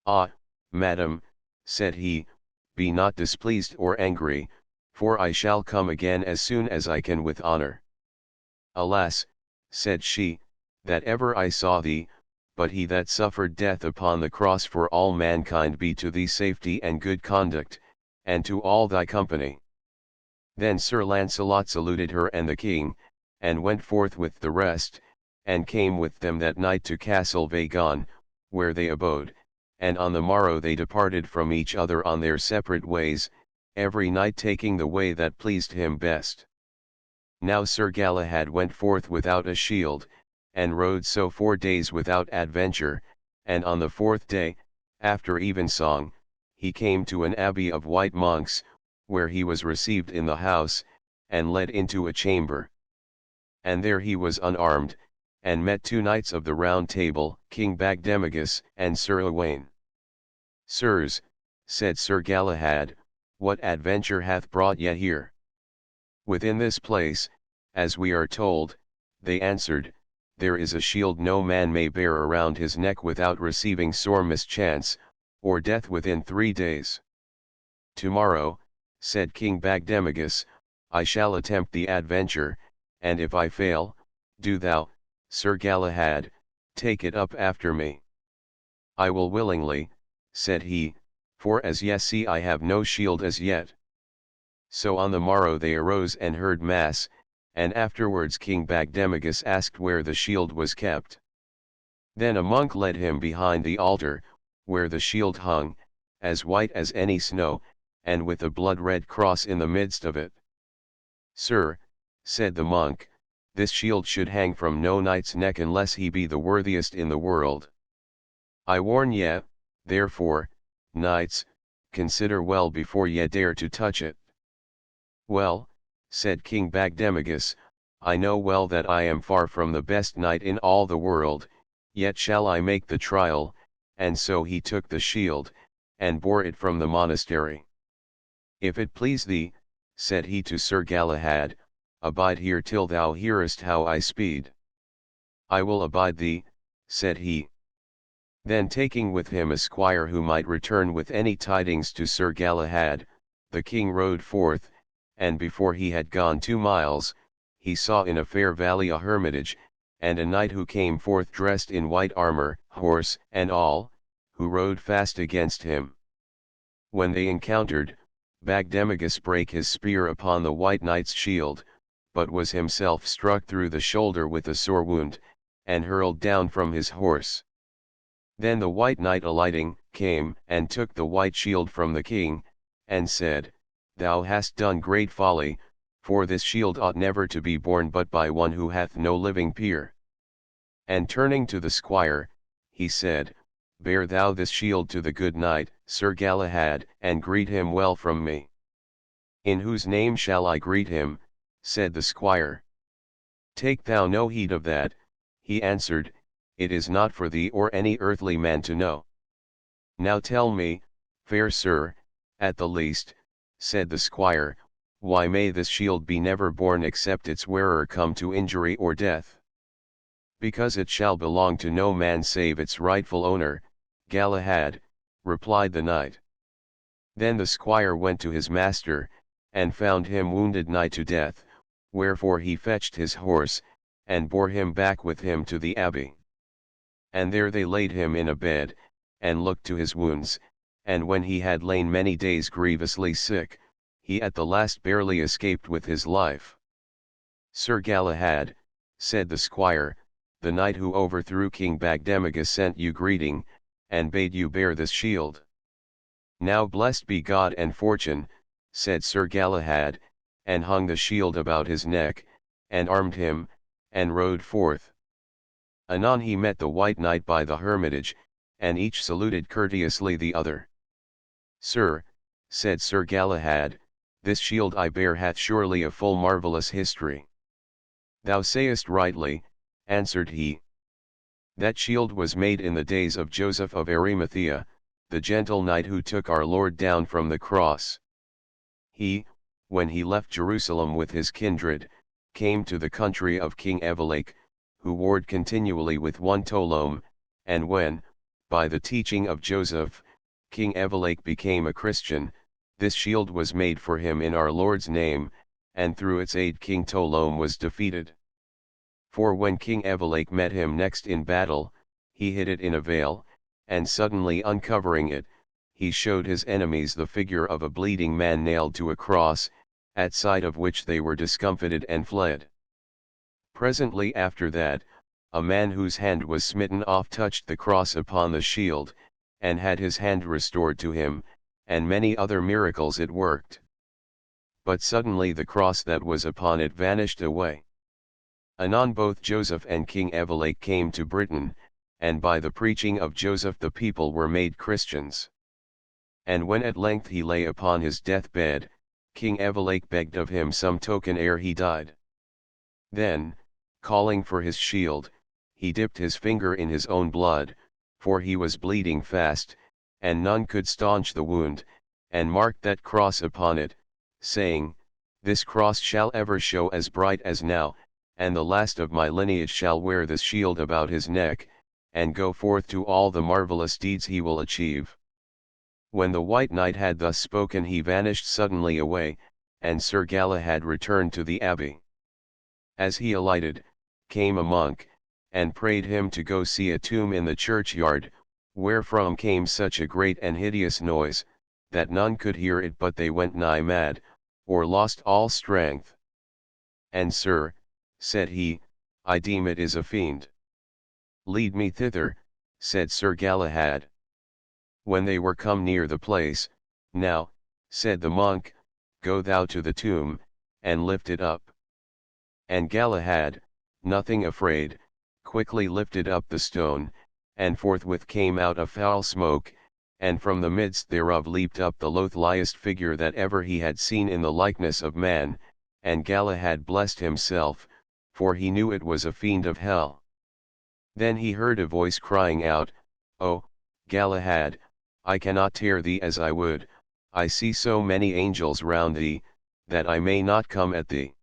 Ah, madam, said he, be not displeased or angry, for I shall come again as soon as I can with honor. Alas, said she, that ever I saw thee, but he that suffered death upon the cross for all mankind be to thee safety and good conduct, and to all thy company. Then Sir Lancelot saluted her and the king, and went forth with the rest, and came with them that night to Castle Vagon, where they abode, and on the morrow they departed from each other on their separate ways, every knight taking the way that pleased him best. Now Sir Galahad went forth without a shield, and rode so 4 days without adventure, and on the 4th day, after evensong, he came to an abbey of white monks, where he was received in the house, and led into a chamber. And there he was unarmed, and met 2 knights of the Round Table, King Bagdemagus and Sir Owain. Sirs, said Sir Galahad, what adventure hath brought ye here? Within this place, as we are told, they answered, there is a shield no man may bear around his neck without receiving sore mischance, or death within 3 days. Tomorrow, said King Bagdemagus, I shall attempt the adventure, and if I fail, do thou, Sir Galahad, take it up after me. I will willingly, said he, for as ye see I have no shield as yet. So on the morrow they arose and heard mass, and afterwards King Bagdemagus asked where the shield was kept. Then a monk led him behind the altar, where the shield hung, as white as any snow, and with a blood-red cross in the midst of it. Sir, said the monk, this shield should hang from no knight's neck unless he be the worthiest in the world. I warn ye, therefore, knights, consider well before ye dare to touch it. Well, said King Bagdemagus, I know well that I am far from the best knight in all the world, yet shall I make the trial, and so he took the shield, and bore it from the monastery. If it please thee, said he to Sir Galahad, abide here till thou hearest how I speed. I will abide thee, said he. Then taking with him a squire who might return with any tidings to Sir Galahad, the king rode forth, and before he had gone 2 miles, he saw in a fair valley a hermitage, and a knight who came forth dressed in white armor, horse and all, who rode fast against him. When they encountered, Bagdemagus brake his spear upon the white knight's shield, but was himself struck through the shoulder with a sore wound, and hurled down from his horse. Then the white knight alighting, came and took the white shield from the king, and said, Thou hast done great folly, for this shield ought never to be borne but by one who hath no living peer. And turning to the squire, he said, Bear thou this shield to the good knight, Sir Galahad, and greet him well from me. In whose name shall I greet him? Said the squire. Take thou no heed of that, he answered, it is not for thee or any earthly man to know. Now tell me, fair sir, at the least, said the squire, why may this shield be never borne except its wearer come to injury or death? Because it shall belong to no man save its rightful owner, Galahad, replied the knight. Then the squire went to his master, and found him wounded nigh to death, wherefore he fetched his horse, and bore him back with him to the abbey. And there they laid him in a bed, and looked to his wounds, and when he had lain many days grievously sick, he at the last barely escaped with his life. Sir Galahad, said the squire, the knight who overthrew King Bagdemagus sent you greeting, and bade you bear this shield. Now blessed be God and fortune, said Sir Galahad, and hung the shield about his neck, and armed him, and rode forth. Anon he met the white knight by the hermitage, and each saluted courteously the other. Sir, said Sir Galahad, this shield I bear hath surely a full marvellous history. Thou sayest rightly, answered he. That shield was made in the days of Joseph of Arimathea, the gentle knight who took our Lord down from the cross. He, when he left Jerusalem with his kindred, came to the country of King Evelake, who warred continually with one Tolome, and when, by the teaching of Joseph, King Evelake became a Christian, this shield was made for him in our Lord's name, and through its aid King Tolome was defeated. For when King Evelake met him next in battle, he hid it in a veil, and suddenly uncovering it, he showed his enemies the figure of a bleeding man nailed to a cross, at sight of which they were discomfited and fled. Presently after that, a man whose hand was smitten off touched the cross upon the shield, and had his hand restored to him, and many other miracles it worked. But suddenly the cross that was upon it vanished away. Anon both Joseph and King Evelake came to Britain, and by the preaching of Joseph the people were made Christians. And when at length he lay upon his deathbed, King Evelake begged of him some token ere he died. Then, calling for his shield, he dipped his finger in his own blood, for he was bleeding fast, and none could staunch the wound, and marked that cross upon it, saying, This cross shall ever show as bright as now, and the last of my lineage shall wear this shield about his neck, and go forth to all the marvellous deeds he will achieve. When the white knight had thus spoken he vanished suddenly away, and Sir Galahad returned to the abbey. As he alighted, came a monk, and prayed him to go see a tomb in the churchyard, wherefrom came such a great and hideous noise, that none could hear it but they went nigh mad, or lost all strength. And sir, said he, I deem it is a fiend. Lead me thither, said Sir Galahad. When they were come near the place, now, said the monk, go thou to the tomb, and lift it up. And Galahad, nothing afraid, quickly lifted up the stone, and forthwith came out a foul smoke, and from the midst thereof leaped up the loathliest figure that ever he had seen in the likeness of man, and Galahad blessed himself, for he knew it was a fiend of hell. Then he heard a voice crying out, O, Galahad, I cannot tear thee as I would, I see so many angels round thee, that I may not come at thee.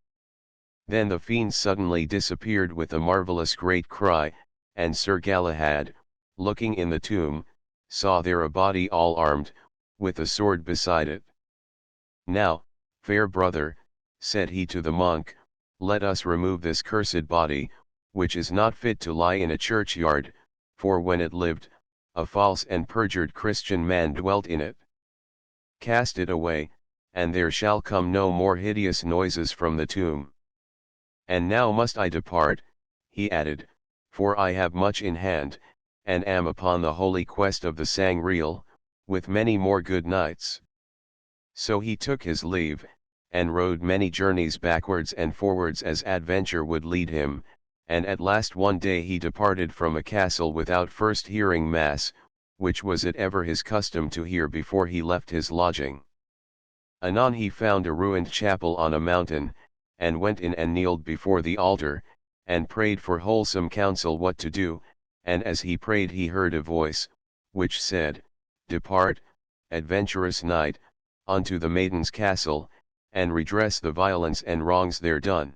Then the fiend suddenly disappeared with a marvellous great cry, and Sir Galahad, looking in the tomb, saw there a body all armed, with a sword beside it. Now, fair brother, said he to the monk, let us remove this cursed body, which is not fit to lie in a churchyard, for when it lived, a false and perjured Christian man dwelt in it. Cast it away, and there shall come no more hideous noises from the tomb. And now must I depart, he added, for I have much in hand, and am upon the holy quest of the Sangreal, with many more good knights. So he took his leave, and rode many journeys backwards and forwards as adventure would lead him, and at last one day he departed from a castle without first hearing mass, which was it ever his custom to hear before he left his lodging. Anon he found a ruined chapel on a mountain, and went in and kneeled before the altar, and prayed for wholesome counsel what to do, and as he prayed he heard a voice, which said, Depart, adventurous knight, unto the maiden's castle, and redress the violence and wrongs there done.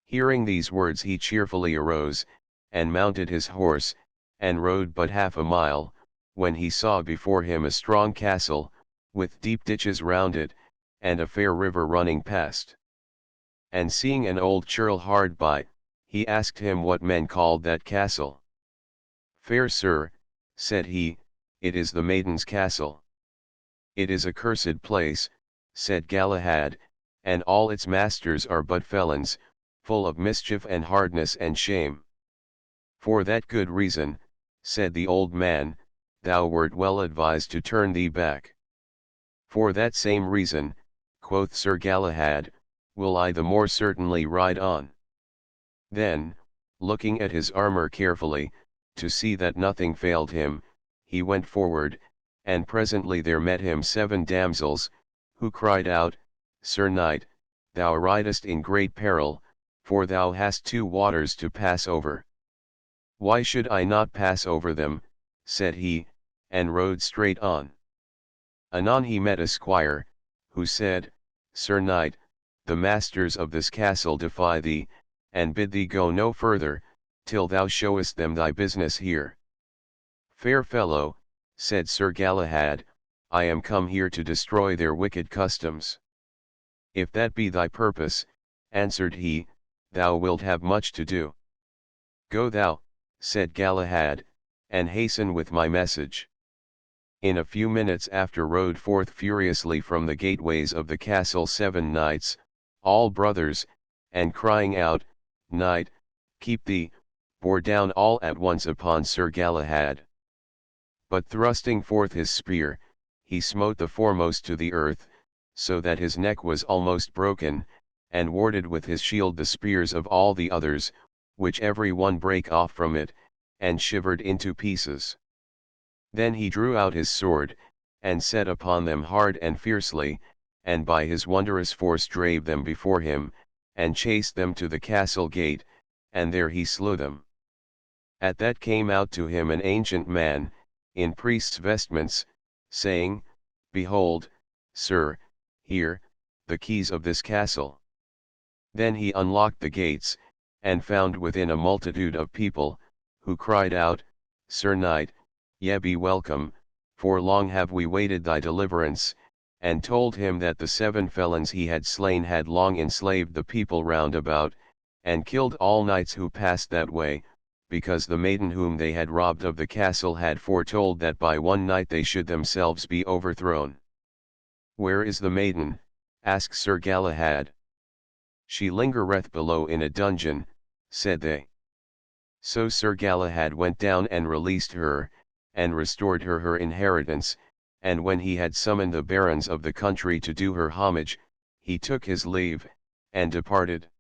Hearing these words he cheerfully arose, and mounted his horse, and rode but half a mile, when he saw before him a strong castle, with deep ditches round it, and a fair river running past. And seeing an old churl hard by, he asked him what men called that castle. Fair sir, said he, it is the maiden's castle. It is a cursed place, said Galahad, and all its masters are but felons, full of mischief and hardness and shame. For that good reason, said the old man, thou wert well advised to turn thee back. For that same reason, quoth Sir Galahad, will I the more certainly ride on. Then, looking at his armor carefully, to see that nothing failed him, he went forward, and presently there met him 7 damsels, who cried out, Sir Knight, thou ridest in great peril, for thou hast 2 waters to pass over. Why should I not pass over them, said he, and rode straight on. Anon he met a squire, who said, Sir Knight, the masters of this castle defy thee, and bid thee go no further, till thou showest them thy business here. Fair fellow, said Sir Galahad, I am come here to destroy their wicked customs. If that be thy purpose, answered he, thou wilt have much to do. Go thou, said Galahad, and hasten with my message. In a few minutes after rode forth furiously from the gateways of the castle 7 knights, all brothers, and crying out, Knight, keep thee, bore down all at once upon Sir Galahad. But thrusting forth his spear, he smote the foremost to the earth, so that his neck was almost broken, and warded with his shield the spears of all the others, which every one brake off from it, and shivered into pieces. Then he drew out his sword, and set upon them hard and fiercely, and by his wondrous force drave them before him, and chased them to the castle gate, and there he slew them. At that came out to him an ancient man, in priest's vestments, saying, Behold, sir, here, the keys of this castle. Then he unlocked the gates, and found within a multitude of people, who cried out, Sir Knight, ye be welcome, for long have we waited thy deliverance, and told him that the 7 felons he had slain had long enslaved the people round about, and killed all knights who passed that way, because the maiden whom they had robbed of the castle had foretold that by one night they should themselves be overthrown. "Where is the maiden?" asked Sir Galahad. "She lingereth below in a dungeon," said they. So Sir Galahad went down and released her, and restored her her inheritance, and when he had summoned the barons of the country to do her homage, he took his leave, and departed.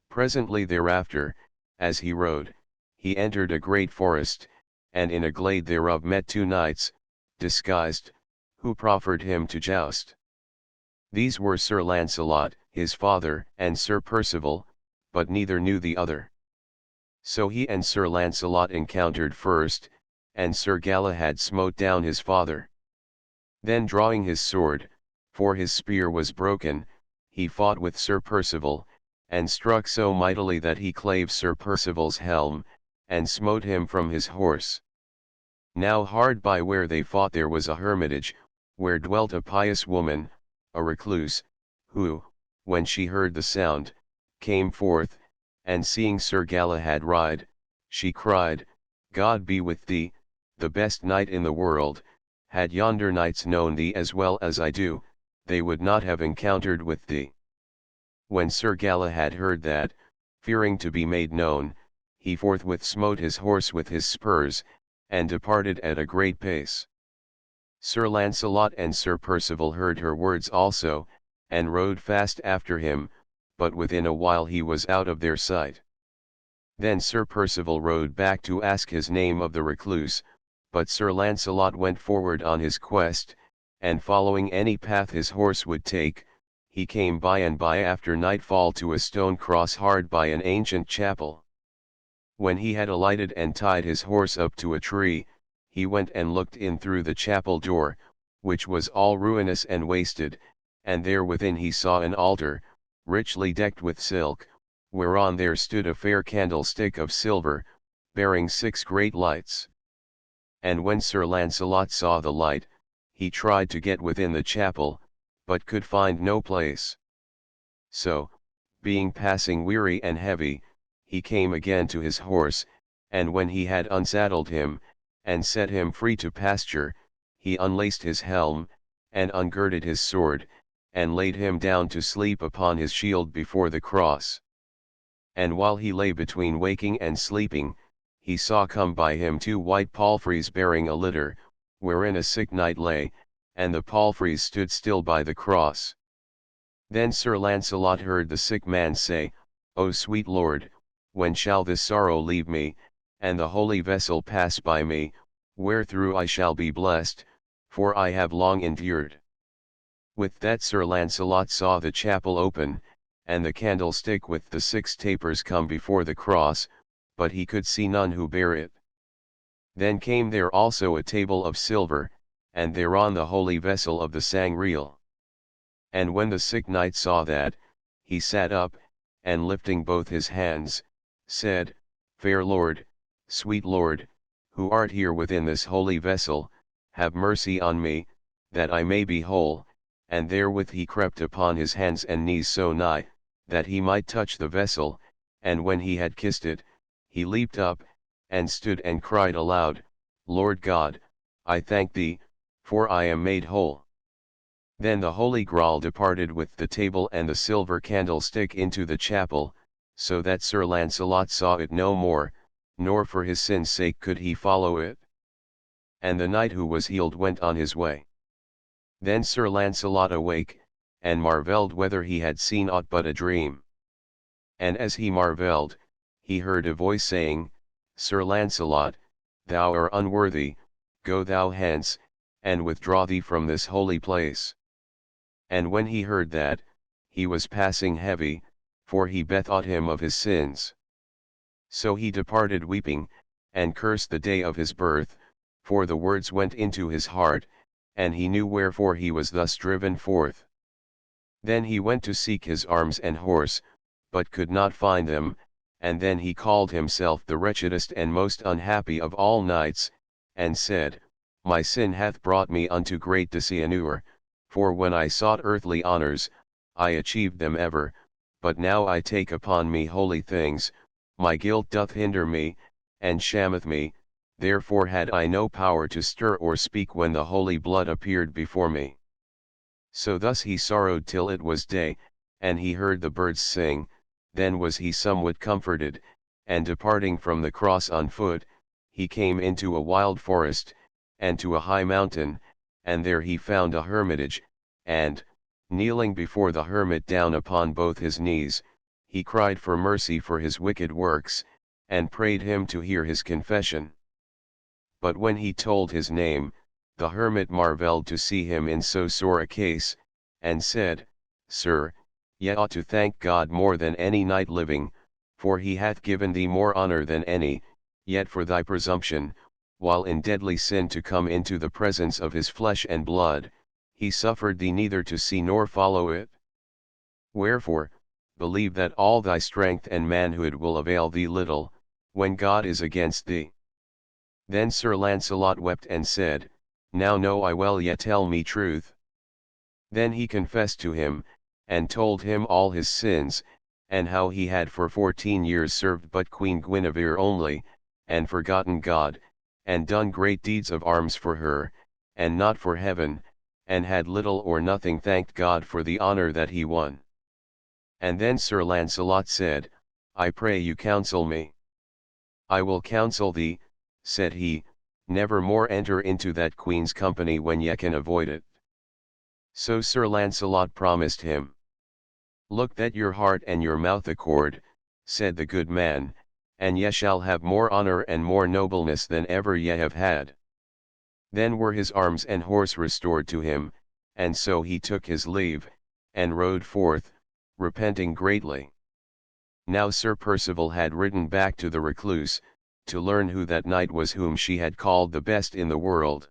Presently thereafter, as he rode, he entered a great forest, and in a glade thereof met two knights, disguised, who proffered him to joust. These were Sir Lancelot, his father, and Sir Percival, but neither knew the other. So he and Sir Lancelot encountered first, and Sir Galahad smote down his father. Then drawing his sword, for his spear was broken, he fought with Sir Percival, and struck so mightily that he clave Sir Percival's helm, and smote him from his horse. Now hard by where they fought there was a hermitage, where dwelt a pious woman, a recluse, who, when she heard the sound, came forth, and seeing Sir Galahad ride, she cried, "God be with thee, the best knight in the world. Had yonder knights known thee as well as I do, they would not have encountered with thee." When Sir Galahad heard that, fearing to be made known, he forthwith smote his horse with his spurs, and departed at a great pace. Sir Lancelot and Sir Percival heard her words also, and rode fast after him, but within a while he was out of their sight. Then Sir Percival rode back to ask his name of the recluse, but Sir Lancelot went forward on his quest, and following any path his horse would take, he came by and by after nightfall to a stone cross hard by an ancient chapel. When he had alighted and tied his horse up to a tree, he went and looked in through the chapel door, which was all ruinous and wasted, and there within he saw an altar, richly decked with silk, whereon there stood a fair candlestick of silver, bearing 6 great lights. And when Sir Lancelot saw the light, he tried to get within the chapel, but could find no place. So, being passing weary and heavy, he came again to his horse, and when he had unsaddled him, and set him free to pasture, he unlaced his helm, and ungirded his sword, and laid him down to sleep upon his shield before the cross. And while he lay between waking and sleeping, he saw come by him 2 white palfreys bearing a litter, wherein a sick knight lay, and the palfreys stood still by the cross. Then Sir Lancelot heard the sick man say, "O sweet Lord, when shall this sorrow leave me, and the holy vessel pass by me, wherethrough I shall be blessed, for I have long endured." With that Sir Lancelot saw the chapel open, and the candlestick with the 6 tapers come before the cross, but he could see none who bare it. Then came there also a table of silver, and thereon the holy vessel of the Sangreal. And when the sick knight saw that, he sat up, and lifting both his hands, said, "Fair Lord, sweet Lord, who art here within this holy vessel, have mercy on me, that I may be whole." And therewith he crept upon his hands and knees so nigh, that he might touch the vessel, and when he had kissed it, he leaped up, and stood and cried aloud, "Lord God, I thank thee, for I am made whole." Then the Holy Graal departed with the table and the silver candlestick into the chapel, so that Sir Lancelot saw it no more, nor for his sin's sake could he follow it. And the knight who was healed went on his way. Then Sir Lancelot awake, and marvelled whether he had seen aught but a dream. And as he marvelled, he heard a voice saying, "Sir Lancelot, thou art unworthy, go thou hence, and withdraw thee from this holy place." And when he heard that, he was passing heavy, for he bethought him of his sins. So he departed weeping, and cursed the day of his birth, for the words went into his heart, and he knew wherefore he was thus driven forth. Then he went to seek his arms and horse, but could not find them, and then he called himself the wretchedest and most unhappy of all knights, and said, "My sin hath brought me unto great dishonor, for when I sought earthly honors, I achieved them ever, but now I take upon me holy things, my guilt doth hinder me, and shameth me, therefore had I no power to stir or speak when the holy blood appeared before me. So thus he sorrowed till it was day, and he heard the birds sing, then was he somewhat comforted, and departing from the cross on foot, he came into a wild forest, and to a high mountain, and there he found a hermitage, and, kneeling before the hermit down upon both his knees, he cried for mercy for his wicked works, and prayed him to hear his confession. But when he told his name, the hermit marvelled to see him in so sore a case, and said, Sir, ye ought to thank God more than any knight living, for he hath given thee more honor than any, yet for thy presumption, while in deadly sin to come into the presence of his flesh and blood, he suffered thee neither to see nor follow it. Wherefore, believe that all thy strength and manhood will avail thee little, when God is against thee. Then Sir Launcelot wept and said, Now know I well ye tell me truth. Then he confessed to him, and told him all his sins, and how he had for 14 years served but Queen Guinevere only, and forgotten God, and done great deeds of arms for her, and not for heaven, and had little or nothing thanked God for the honor that he won. And then Sir Launcelot said, I pray you counsel me. I will counsel thee, said he, never more enter into that queen's company when ye can avoid it. So Sir Launcelot promised him. Look that your heart and your mouth accord, said the good man, and ye shall have more honor and more nobleness than ever ye have had. Then were his arms and horse restored to him, and so he took his leave, and rode forth, repenting greatly. Now Sir Percival had ridden back to the recluse, to learn who that knight was whom she had called the best in the world.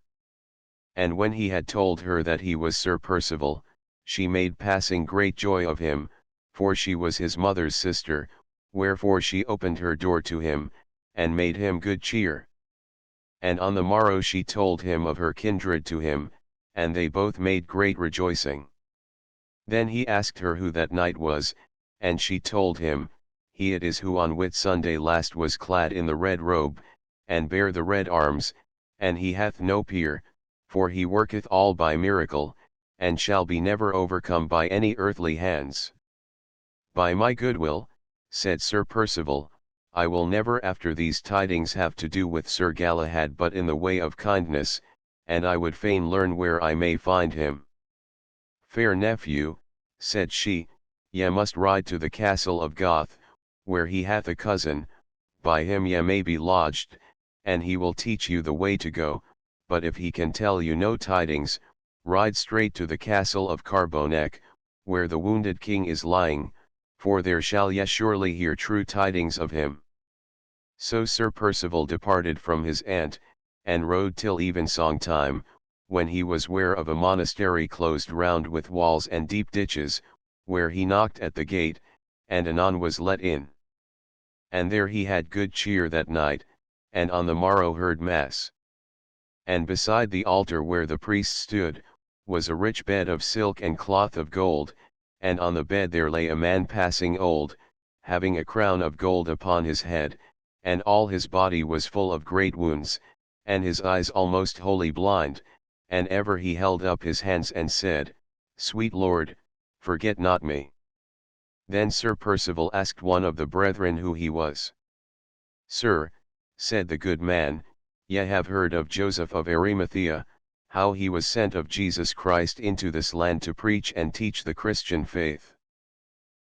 And when he had told her that he was Sir Percival, she made passing great joy of him, for she was his mother's sister, wherefore she opened her door to him, and made him good cheer. And on the morrow she told him of her kindred to him, and they both made great rejoicing. Then he asked her who that knight was, and she told him, he it is who on Whitsunday last was clad in the red robe, and bare the red arms, and he hath no peer, for he worketh all by miracle, and shall be never overcome by any earthly hands. By my goodwill, said Sir Percival, I will never after these tidings have to do with Sir Galahad but in the way of kindness, and I would fain learn where I may find him. Fair nephew, said she, ye must ride to the castle of Goth, where he hath a cousin, by him ye may be lodged, and he will teach you the way to go, but if he can tell you no tidings, ride straight to the castle of Carbonek, where the wounded king is lying, for there shall ye surely hear true tidings of him. So Sir Percival departed from his aunt, and rode till evensong time, when he was ware of a monastery closed round with walls and deep ditches, where he knocked at the gate, and anon was let in. And there he had good cheer that night, and on the morrow heard mass. And beside the altar where the priest stood, was a rich bed of silk and cloth of gold, and on the bed there lay a man passing old, having a crown of gold upon his head, and all his body was full of great wounds, and his eyes almost wholly blind, and ever he held up his hands and said, Sweet Lord, forget not me. Then Sir Percival asked one of the brethren who he was. Sir, said the good man, ye have heard of Joseph of Arimathea, how he was sent of Jesus Christ into this land to preach and teach the Christian faith.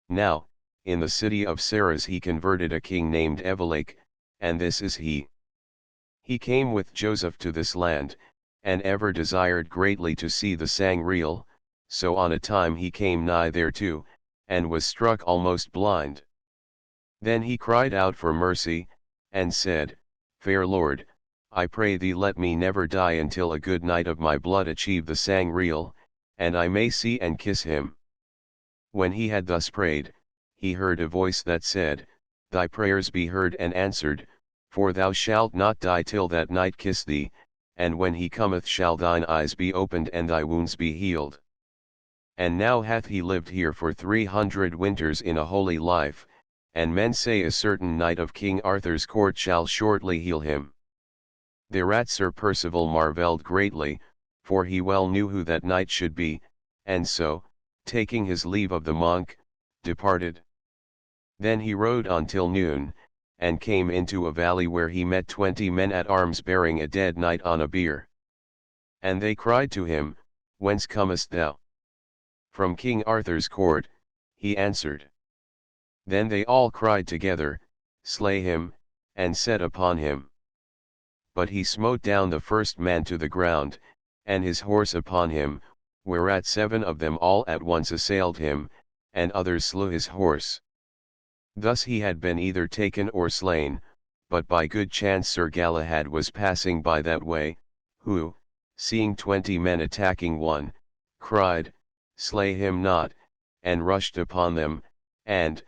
Now, in the city of Sarras he converted a king named Evelake, and this is he. He came with Joseph to this land, and ever desired greatly to see the Sangreal, so on a time he came nigh thereto, and was struck almost blind. Then he cried out for mercy, and said, Fair Lord, I pray thee let me never die until a good knight of my blood achieve the Sangreal, and I may see and kiss him. When he had thus prayed, he heard a voice that said, Thy prayers be heard and answered, for thou shalt not die till that knight kiss thee, and when he cometh shall thine eyes be opened and thy wounds be healed. And now hath he lived here for 300 winters in a holy life, and men say a certain knight of King Arthur's court shall shortly heal him. Thereat Sir Percival marvelled greatly, for he well knew who that knight should be, and so, taking his leave of the monk, departed. Then he rode on till noon, and came into a valley where he met 20 men at arms bearing a dead knight on a bier. And they cried to him, Whence comest thou? From King Arthur's court, he answered. Then they all cried together, Slay him, and set upon him. But he smote down the first man to the ground, and his horse upon him, whereat 7 of them all at once assailed him, and others slew his horse. Thus he had been either taken or slain, but by good chance Sir Galahad was passing by that way, who, seeing 20 men attacking one, cried, Slay him not, and rushed upon them, and,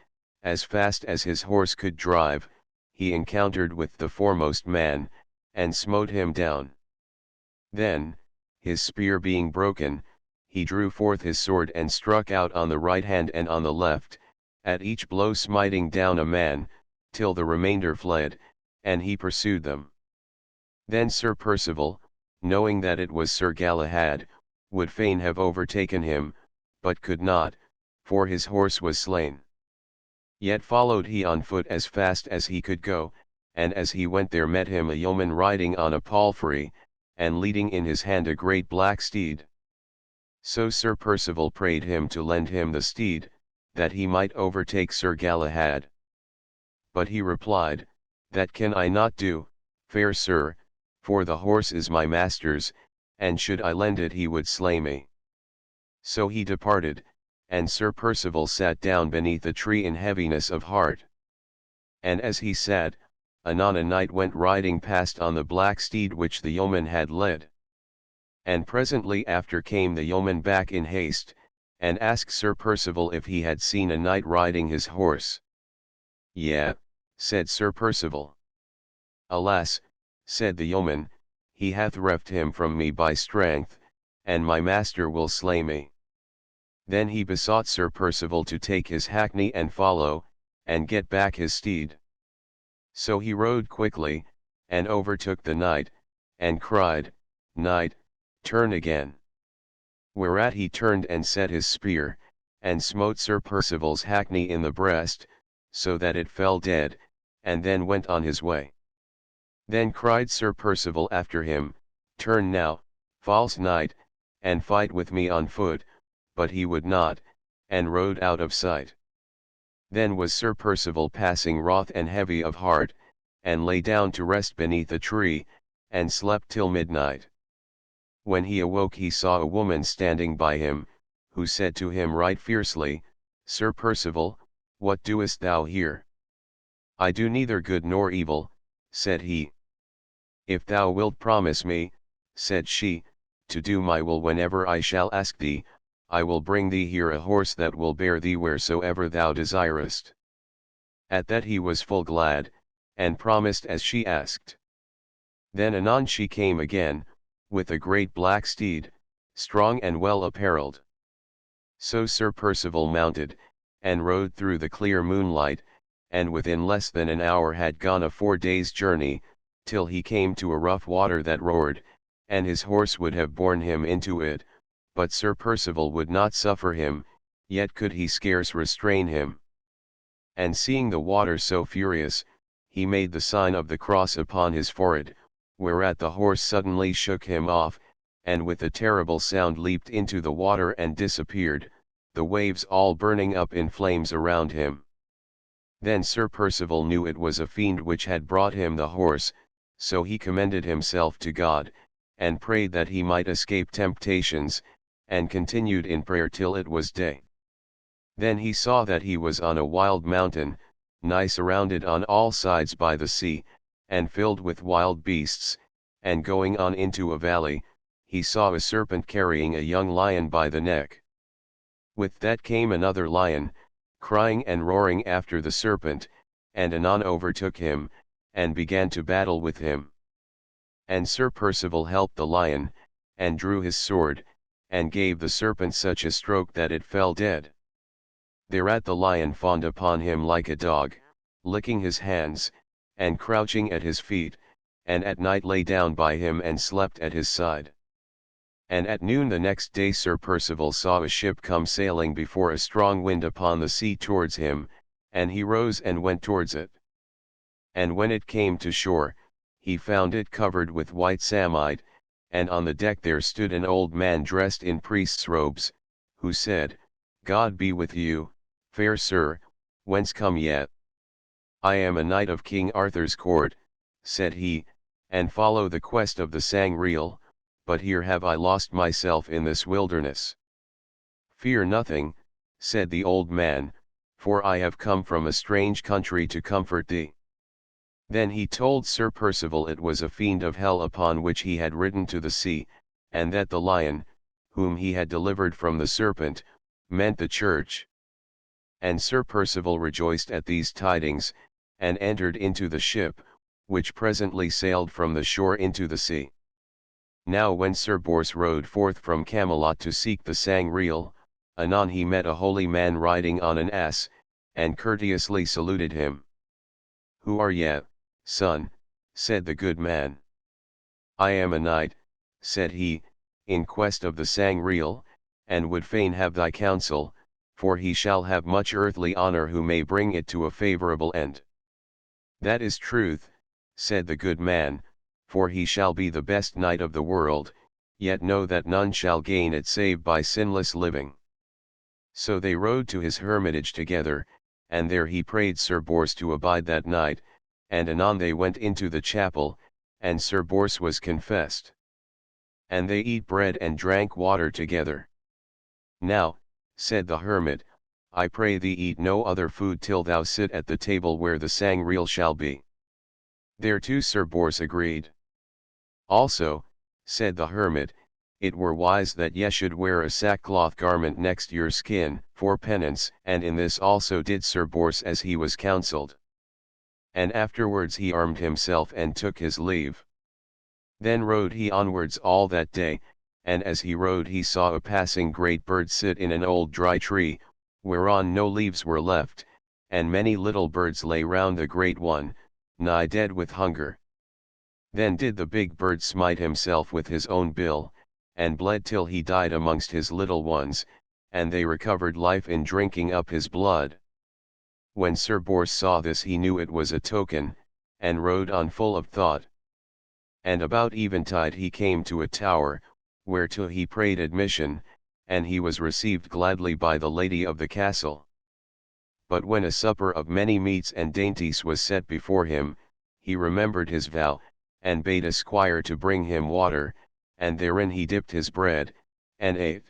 as fast as his horse could drive, he encountered with the foremost man, and smote him down. Then, his spear being broken, he drew forth his sword and struck out on the right hand and on the left, at each blow smiting down a man, till the remainder fled, and he pursued them. Then Sir Percival, knowing that it was Sir Galahad, would fain have overtaken him, but could not, for his horse was slain. Yet followed he on foot as fast as he could go, and as he went there met him a yeoman riding on a palfrey, and leading in his hand a great black steed. So Sir Percival prayed him to lend him the steed, that he might overtake Sir Galahad. But he replied, That can I not do, fair sir, for the horse is my master's, and should I lend it he would slay me. So he departed, and Sir Percival sat down beneath a tree in heaviness of heart. And as he sat, anon a knight went riding past on the black steed which the yeoman had led. And presently after came the yeoman back in haste, and asked Sir Percival if he had seen a knight riding his horse. Yea, said Sir Percival. Alas, said the yeoman, he hath reft him from me by strength, and my master will slay me. Then he besought Sir Percival to take his hackney and follow, and get back his steed. So he rode quickly, and overtook the knight, and cried, Knight, turn again. Whereat he turned and set his spear, and smote Sir Percival's hackney in the breast, so that it fell dead, and then went on his way. Then cried Sir Percival after him, Turn now, false knight, and fight with me on foot, but he would not, and rode out of sight. Then was Sir Percival passing wroth and heavy of heart, and lay down to rest beneath a tree, and slept till midnight. When he awoke he saw a woman standing by him, who said to him right fiercely, Sir Percival, what doest thou here? I do neither good nor evil, said he. If thou wilt promise me, said she, to do my will whenever I shall ask thee, I will bring thee here a horse that will bear thee wheresoever thou desirest. At that he was full glad, and promised as she asked. Then anon she came again, with a great black steed, strong and well apparelled. So Sir Percival mounted, and rode through the clear moonlight, and within less than an hour had gone a 4 days' journey, till he came to a rough water that roared, and his horse would have borne him into it, but Sir Percival would not suffer him, yet could he scarce restrain him. And seeing the water so furious, he made the sign of the cross upon his forehead, whereat the horse suddenly shook him off, and with a terrible sound leaped into the water and disappeared, the waves all burning up in flames around him. Then Sir Percival knew it was a fiend which had brought him the horse, so he commended himself to God, and prayed that he might escape temptations, and continued in prayer till it was day. Then he saw that he was on a wild mountain, nigh surrounded on all sides by the sea, and filled with wild beasts, and going on into a valley, he saw a serpent carrying a young lion by the neck. With that came another lion, crying and roaring after the serpent, and anon overtook him, and began to battle with him. And Sir Percival helped the lion, and drew his sword, and gave the serpent such a stroke that it fell dead. Thereat the lion fawned upon him like a dog, licking his hands, and crouching at his feet, and at night lay down by him and slept at his side. And at noon the next day Sir Percival saw a ship come sailing before a strong wind upon the sea towards him, and he rose and went towards it. And when it came to shore, he found it covered with white samite, and on the deck there stood an old man dressed in priest's robes, who said, God be with you, fair sir, whence come ye? I am a knight of King Arthur's court, said he, and follow the quest of the Sangreal, but here have I lost myself in this wilderness. Fear nothing, said the old man, for I have come from a strange country to comfort thee. Then he told Sir Percival it was a fiend of hell upon which he had ridden to the sea, and that the lion, whom he had delivered from the serpent, meant the church. And Sir Percival rejoiced at these tidings, and entered into the ship, which presently sailed from the shore into the sea. Now when Sir Bors rode forth from Camelot to seek the Sangreal, anon he met a holy man riding on an ass, and courteously saluted him. Who are ye, son? Said the good man. I am a knight, said he, in quest of the Sangreal, and would fain have thy counsel, for he shall have much earthly honor who may bring it to a favorable end. That is truth, said the good man, for he shall be the best knight of the world, yet know that none shall gain it save by sinless living. So they rode to his hermitage together, and there he prayed Sir Bors to abide that night, and anon they went into the chapel, and Sir Bors was confessed. And they eat bread and drank water together. Now, said the hermit, I pray thee eat no other food till thou sit at the table where the Sangreal shall be. Thereto Sir Bors agreed. Also, said the hermit, it were wise that ye should wear a sackcloth garment next your skin, for penance, and in this also did Sir Bors as he was counselled. And afterwards he armed himself and took his leave. Then rode he onwards all that day, and as he rode he saw a passing great bird sit in an old dry tree, whereon no leaves were left, and many little birds lay round the great one, nigh dead with hunger. Then did the big bird smite himself with his own bill, and bled till he died amongst his little ones, and they recovered life in drinking up his blood. When Sir Bors saw this he knew it was a token, and rode on full of thought. And about eventide he came to a tower, whereto he prayed admission, and he was received gladly by the lady of the castle. But when a supper of many meats and dainties was set before him, he remembered his vow, and bade a squire to bring him water, and therein he dipped his bread, and ate.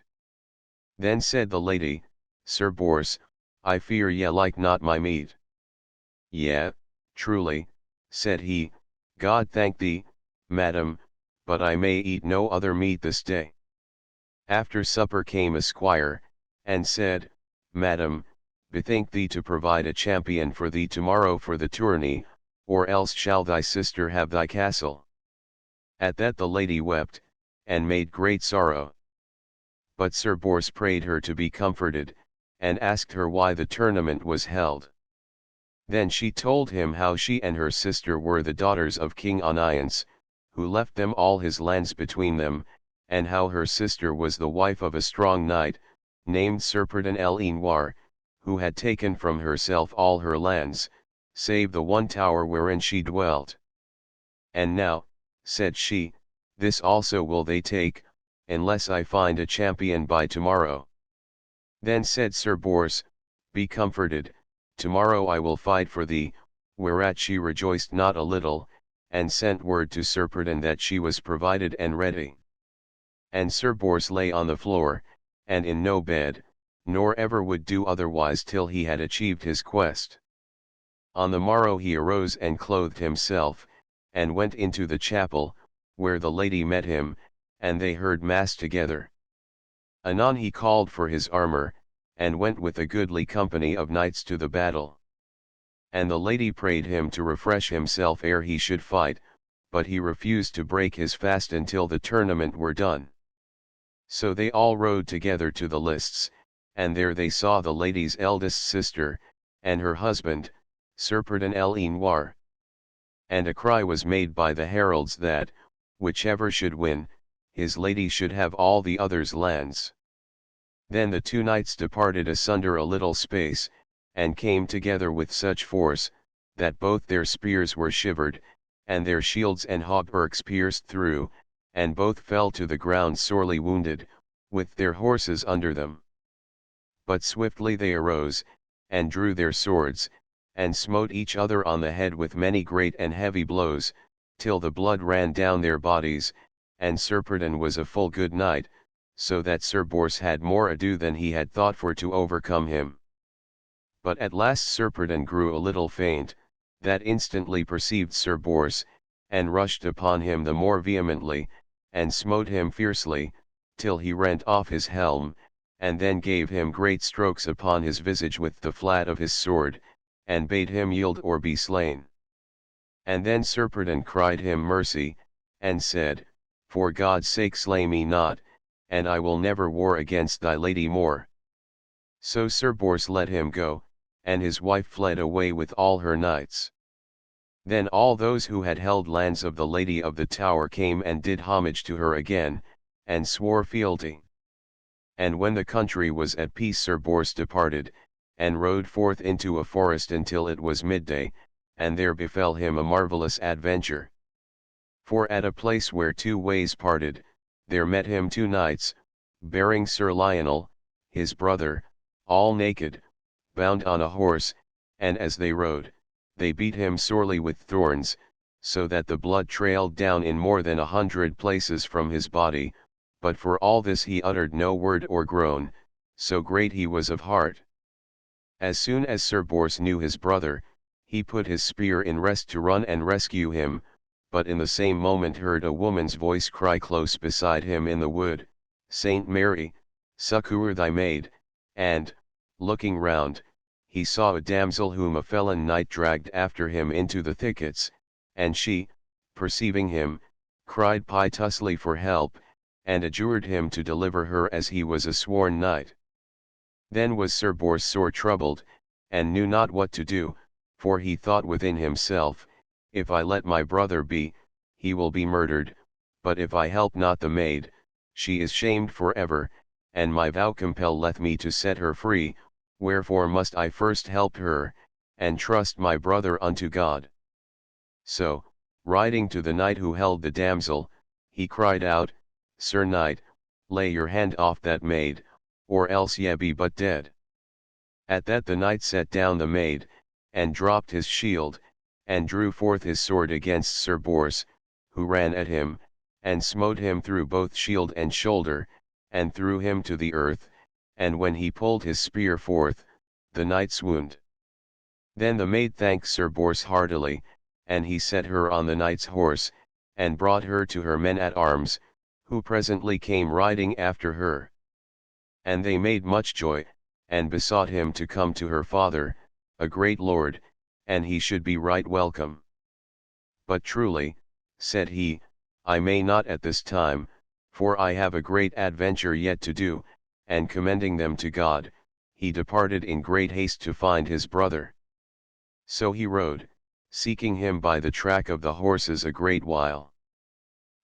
Then said the lady, Sir Bors, I fear ye like not my meat. Yea, truly, said he, God thank thee, madam, but I may eat no other meat this day. After supper came a squire, and said, Madam, bethink thee to provide a champion for thee tomorrow for the tourney, or else shall thy sister have thy castle. At that the lady wept, and made great sorrow. But Sir Bors prayed her to be comforted, and asked her why the tournament was held. Then she told him how she and her sister were the daughters of King Oniance, who left them all his lands between them, and how her sister was the wife of a strong knight, named Sir Perdon el Enoir, who had taken from herself all her lands, save the one tower wherein she dwelt. And now, said she, this also will they take, unless I find a champion by tomorrow. Then said Sir Bors, be comforted, tomorrow I will fight for thee, whereat she rejoiced not a little, and sent word to Sir Perdon that she was provided and ready. And Sir Bors lay on the floor, and in no bed, nor ever would do otherwise till he had achieved his quest. On the morrow he arose and clothed himself, and went into the chapel, where the lady met him, and they heard mass together. Anon he called for his armor, and went with a goodly company of knights to the battle. And the lady prayed him to refresh himself ere he should fight, but he refused to break his fast until the tournament were done. So they all rode together to the lists, and there they saw the lady's eldest sister, and her husband, Sir Perdon le Noir. And a cry was made by the heralds that, whichever should win, his lady should have all the others' lands. Then the two knights departed asunder a little space, and came together with such force, that both their spears were shivered, and their shields and hauberks pierced through, and both fell to the ground sorely wounded, with their horses under them. But swiftly they arose, and drew their swords, and smote each other on the head with many great and heavy blows, till the blood ran down their bodies, and Sir Perdon was a full good knight, so that Sir Bors had more ado than he had thought for to overcome him. But at last Sir Perdon grew a little faint, that instantly perceived Sir Bors, and rushed upon him the more vehemently, and smote him fiercely, till he rent off his helm, and then gave him great strokes upon his visage with the flat of his sword, and bade him yield or be slain. And then Sir Perdon cried him mercy, and said, For God's sake slay me not, and I will never war against thy lady more. So Sir Bors let him go, and his wife fled away with all her knights. Then all those who had held lands of the Lady of the Tower came and did homage to her again, and swore fealty. And when the country was at peace Sir Bors departed, and rode forth into a forest until it was midday, and there befell him a marvellous adventure. For at a place where two ways parted, there met him two knights, bearing Sir Lionel, his brother, all naked, bound on a horse, and as they rode, they beat him sorely with thorns, so that the blood trailed down in more than 100 places from his body, but for all this he uttered no word or groan, so great he was of heart. As soon as Sir Bors knew his brother, he put his spear in rest to run and rescue him, but in the same moment heard a woman's voice cry close beside him in the wood, Saint Mary, succour thy maid, and, looking round, he saw a damsel whom a felon knight dragged after him into the thickets, and she, perceiving him, cried piteously for help, and adjured him to deliver her as he was a sworn knight. Then was Sir Bors sore troubled, and knew not what to do, for he thought within himself, If I let my brother be, he will be murdered, but if I help not the maid, she is shamed for ever, and my vow compelleth me to set her free, wherefore must I first help her, and trust my brother unto God. So, riding to the knight who held the damsel, he cried out, Sir knight, lay your hand off that maid, or else ye be but dead. At that the knight set down the maid, and dropped his shield, and drew forth his sword against Sir Bors, who ran at him, and smote him through both shield and shoulder, and threw him to the earth, and when he pulled his spear forth, the knight swooned. Then the maid thanked Sir Bors heartily, and he set her on the knight's horse, and brought her to her men at arms, who presently came riding after her. And they made much joy, and besought him to come to her father, a great lord, and he should be right welcome. But truly, said he, I may not at this time, for I have a great adventure yet to do, and commending them to God, he departed in great haste to find his brother. So he rode, seeking him by the track of the horses a great while.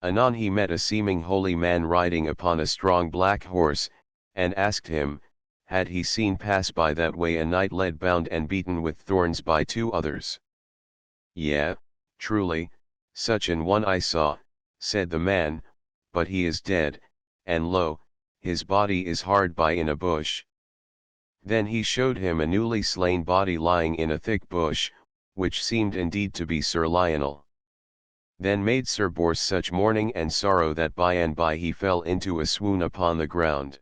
Anon he met a seeming holy man riding upon a strong black horse, and asked him, had he seen pass by that way a knight led bound and beaten with thorns by two others? Yea, truly, such an one I saw, said the man, but he is dead, and lo, his body is hard by in a bush. Then he showed him a newly slain body lying in a thick bush, which seemed indeed to be Sir Lionel. Then made Sir Bors such mourning and sorrow that by and by he fell into a swoon upon the ground.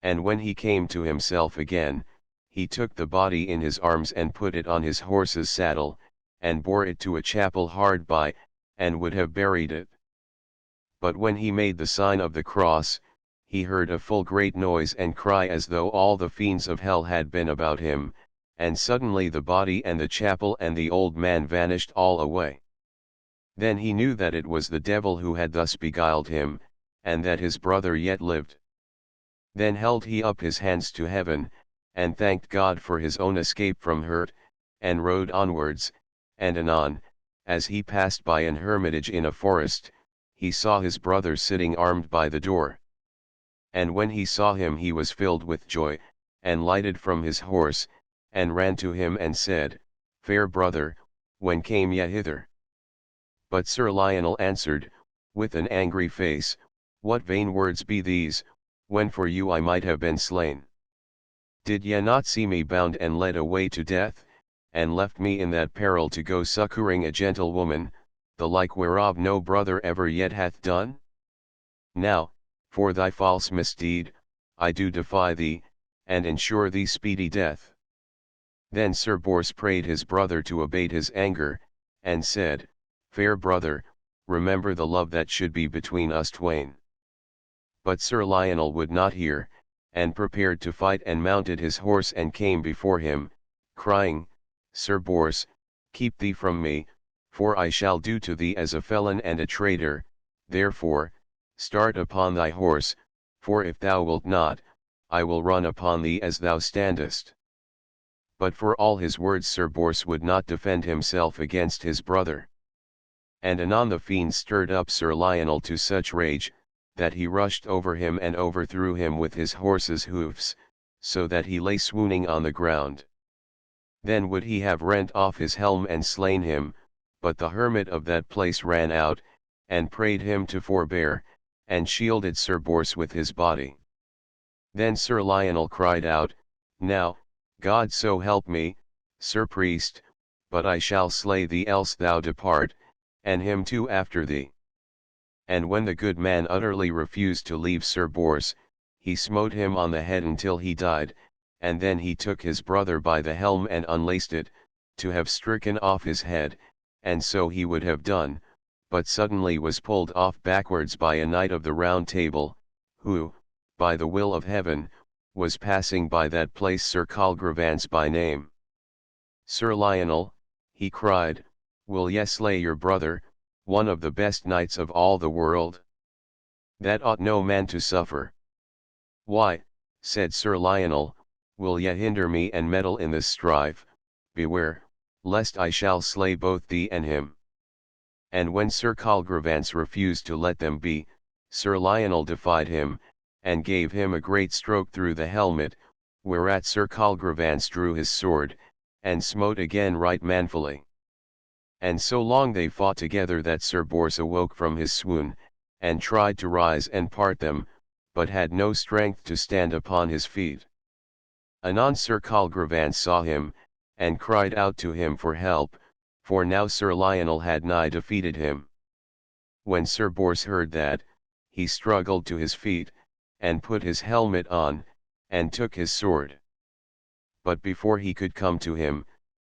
And when he came to himself again, he took the body in his arms and put it on his horse's saddle, and bore it to a chapel hard by, and would have buried it. But when he made the sign of the cross, he heard a full great noise and cry as though all the fiends of hell had been about him, and suddenly the body and the chapel and the old man vanished all away. Then he knew that it was the devil who had thus beguiled him, and that his brother yet lived. Then held he up his hands to heaven, and thanked God for his own escape from hurt, and rode onwards, and anon, as he passed by an hermitage in a forest, he saw his brother sitting armed by the door. And when he saw him he was filled with joy, and lighted from his horse, and ran to him and said, Fair brother, when came ye hither? But Sir Lionel answered, with an angry face, What vain words be these, when for you I might have been slain? Did ye not see me bound and led away to death, and left me in that peril to go succouring a gentlewoman, the like whereof no brother ever yet hath done? Now, for thy false misdeed, I do defy thee, and ensure thee speedy death. Then Sir Bors prayed his brother to abate his anger, and said, Fair brother, remember the love that should be between us twain. But Sir Lionel would not hear, and prepared to fight and mounted his horse and came before him, crying, Sir Bors, keep thee from me, for I shall do to thee as a felon and a traitor, therefore, start upon thy horse, for if thou wilt not, I will run upon thee as thou standest. But for all his words Sir Bors would not defend himself against his brother. And anon the fiend stirred up Sir Lionel to such rage, that he rushed over him and overthrew him with his horse's hoofs, so that he lay swooning on the ground. Then would he have rent off his helm and slain him, but the hermit of that place ran out, and prayed him to forbear, and shielded Sir Bors with his body. Then Sir Lionel cried out, Now, God so help me, Sir Priest, but I shall slay thee else thou depart, and him too after thee. And when the good man utterly refused to leave Sir Bors, he smote him on the head until he died, and then he took his brother by the helm and unlaced it, to have stricken off his head, and so he would have done, but suddenly was pulled off backwards by a knight of the Round Table, who, by the will of heaven, was passing by that place Sir Colgrevance by name. Sir Lionel, he cried, will ye slay your brother, one of the best knights of all the world? That ought no man to suffer. Why, said Sir Lionel, will ye hinder me and meddle in this strife? Beware, lest I shall slay both thee and him. And when Sir Colgrevance refused to let them be, Sir Lionel defied him, and gave him a great stroke through the helmet, whereat Sir Colgrevance drew his sword, and smote again right manfully. And so long they fought together that Sir Bors awoke from his swoon, and tried to rise and part them, but had no strength to stand upon his feet. Anon Sir Colgrevance saw him, and cried out to him for help, for now Sir Lionel had nigh defeated him. When Sir Bors heard that, he struggled to his feet, and put his helmet on, and took his sword. But before he could come to him,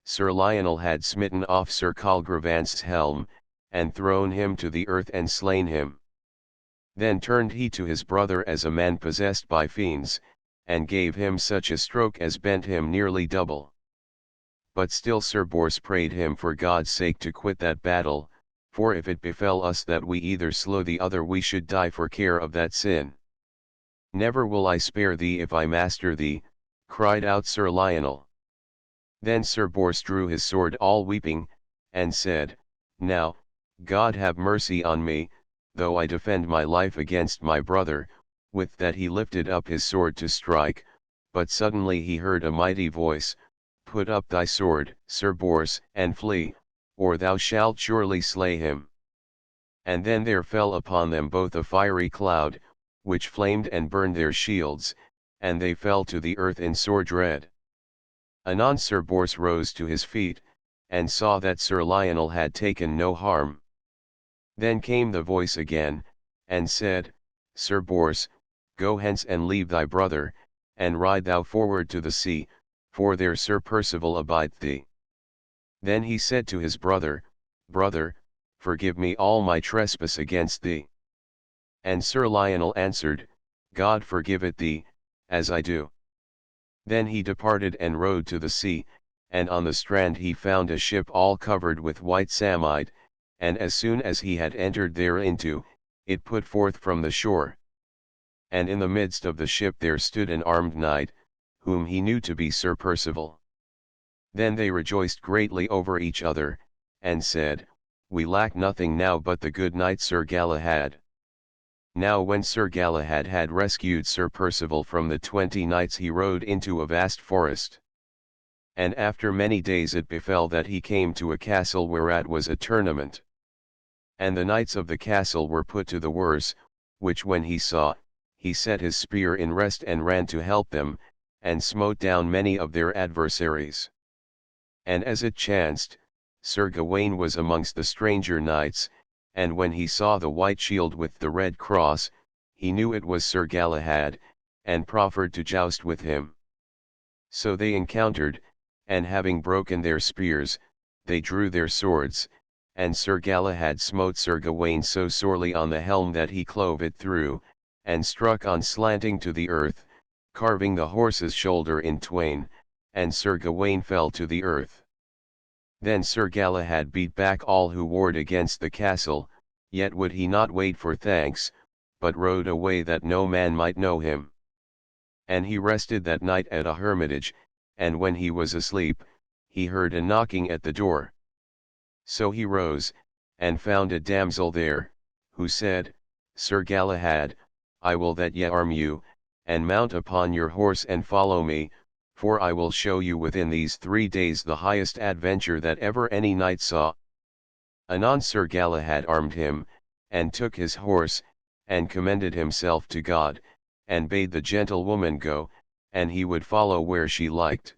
Sir Lionel had smitten off Sir Colgrevance's helm, and thrown him to the earth and slain him. Then turned he to his brother as a man possessed by fiends, and gave him such a stroke as bent him nearly double. But still Sir Bors prayed him for God's sake to quit that battle, for if it befell us that we either slew the other we should die for care of that sin. Never will I spare thee if I master thee, cried out Sir Lionel. Then Sir Bors drew his sword all weeping, and said, Now, God have mercy on me, though I defend my life against my brother. With that he lifted up his sword to strike, but suddenly he heard a mighty voice, Put up thy sword, Sir Bors, and flee, or thou shalt surely slay him. And then there fell upon them both a fiery cloud, which flamed and burned their shields, and they fell to the earth in sore dread. Anon Sir Bors rose to his feet, and saw that Sir Lionel had taken no harm. Then came the voice again, and said, Sir Bors, go hence and leave thy brother, and ride thou forward to the sea, for there Sir Percival abideth thee. Then he said to his brother, Brother, forgive me all my trespass against thee. And Sir Lionel answered, God forgive it thee, as I do. Then he departed and rode to the sea, and on the strand he found a ship all covered with white samite, and as soon as he had entered thereinto, it put forth from the shore. and in the midst of the ship there stood an armed knight, whom he knew to be Sir Percival. Then they rejoiced greatly over each other, and said, We lack nothing now but the good knight Sir Galahad. Now when Sir Galahad had rescued Sir Percival from the 20 knights he rode into a vast forest. And after many days it befell that he came to a castle whereat was a tournament. And the knights of the castle were put to the worse, which when he saw, he set his spear in rest and ran to help them, and smote down many of their adversaries. And as it chanced, Sir Gawain was amongst the stranger knights, and when he saw the white shield with the red cross, he knew it was Sir Galahad, and proffered to joust with him. So they encountered, and having broken their spears, they drew their swords, and Sir Galahad smote Sir Gawain so sorely on the helm that he clove it through, and struck on slanting to the earth, carving the horse's shoulder in twain, and Sir Gawain fell to the earth. Then Sir Galahad beat back all who warred against the castle, yet would he not wait for thanks, but rode away that no man might know him. And he rested that night at a hermitage, and when he was asleep, he heard a knocking at the door. So he rose, and found a damsel there, who said, Sir Galahad, I will that ye arm you, and mount upon your horse and follow me, for I will show you within these 3 days the highest adventure that ever any knight saw. Anon Sir Galahad armed him, and took his horse, and commended himself to God, and bade the gentlewoman go, and he would follow where she liked.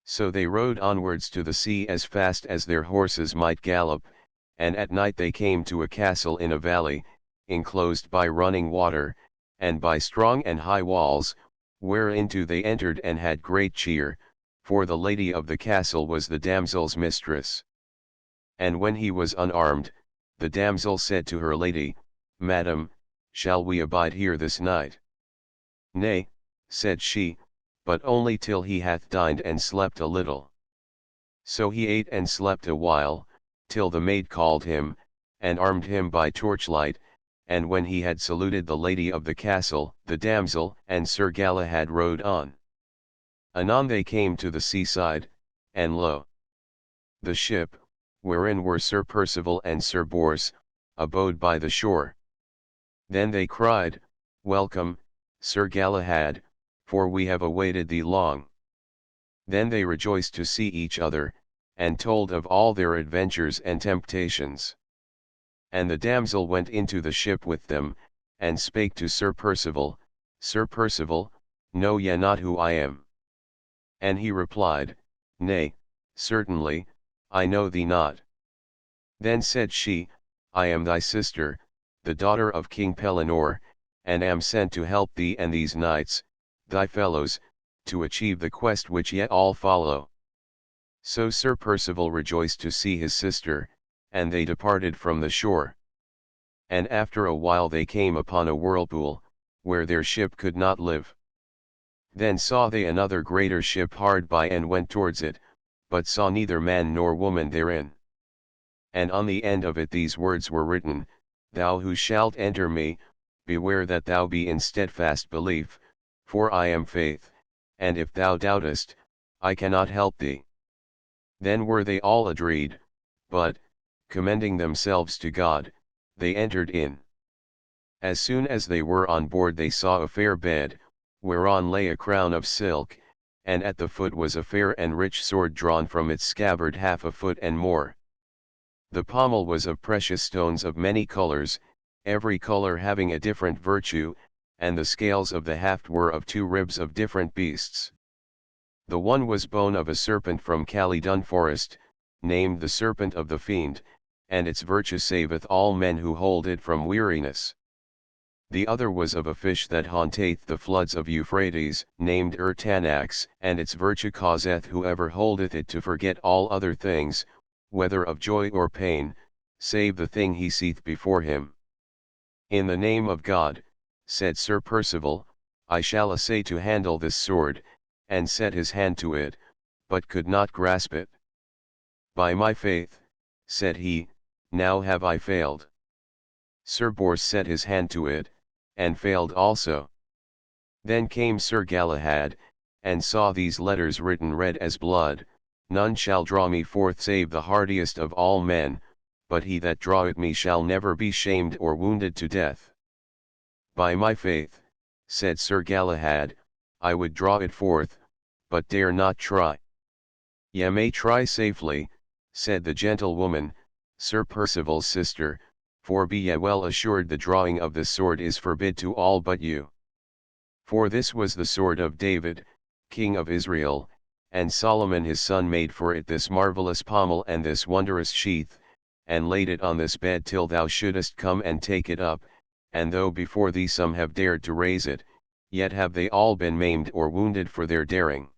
So they rode onwards to the sea as fast as their horses might gallop, and at night they came to a castle in a valley, enclosed by running water, and by strong and high walls, whereinto they entered and had great cheer, for the lady of the castle was the damsel's mistress. And when he was unarmed, the damsel said to her lady, Madam, shall we abide here this night? Nay, said she, but only till he hath dined and slept a little. So he ate and slept a while, till the maid called him, and armed him by torchlight, and when he had saluted the lady of the castle, the damsel and Sir Galahad rode on. Anon they came to the seaside, and lo! the ship, wherein were Sir Percival and Sir Bors, abode by the shore. Then they cried, Welcome, Sir Galahad, for we have awaited thee long. Then they rejoiced to see each other, and told of all their adventures and temptations. And the damsel went into the ship with them, and spake to Sir Percival, Sir Percival, know ye not who I am? And he replied, Nay, certainly, I know thee not. Then said she, I am thy sister, the daughter of King Pellinore, and am sent to help thee and these knights, thy fellows, to achieve the quest which ye all follow. So Sir Percival rejoiced to see his sister, and they departed from the shore. And after a while they came upon a whirlpool, where their ship could not live. Then saw they another greater ship hard by and went towards it, but saw neither man nor woman therein. And on the end of it these words were written, Thou who shalt enter me, beware that thou be in steadfast belief, for I am faith, and if thou doubtest, I cannot help thee. Then were they all adreed, but, commending themselves to God, they entered in. As soon as they were on board they saw a fair bed, whereon lay a crown of silk, and at the foot was a fair and rich sword drawn from its scabbard 1/2 foot and more. The pommel was of precious stones of many colors, every color having a different virtue, and the scales of the haft were of 2 ribs of different beasts. The one was bone of a serpent from Calydon forest, named the serpent of the fiend, and its virtue saveth all men who hold it from weariness. The other was of a fish that haunteth the floods of Euphrates, named Urtanax, and its virtue causeth whoever holdeth it to forget all other things, whether of joy or pain, save the thing he seeth before him. In the name of God, said Sir Percival, I shall essay to handle this sword, and set his hand to it, but could not grasp it. By my faith, said he, now have I failed. Sir Bors set his hand to it, and failed also. Then came Sir Galahad, and saw these letters written red as blood: None shall draw me forth save the hardiest of all men, but he that draweth me shall never be shamed or wounded to death. By my faith, said Sir Galahad, I would draw it forth, but dare not try. Ye may try safely, said the gentlewoman, Sir Percival's sister, for be ye well assured the drawing of this sword is forbid to all but you. For this was the sword of David, king of Israel, and Solomon his son made for it this marvellous pommel and this wondrous sheath, and laid it on this bed till thou shouldest come and take it up, and though before thee some have dared to raise it, yet have they all been maimed or wounded for their daring.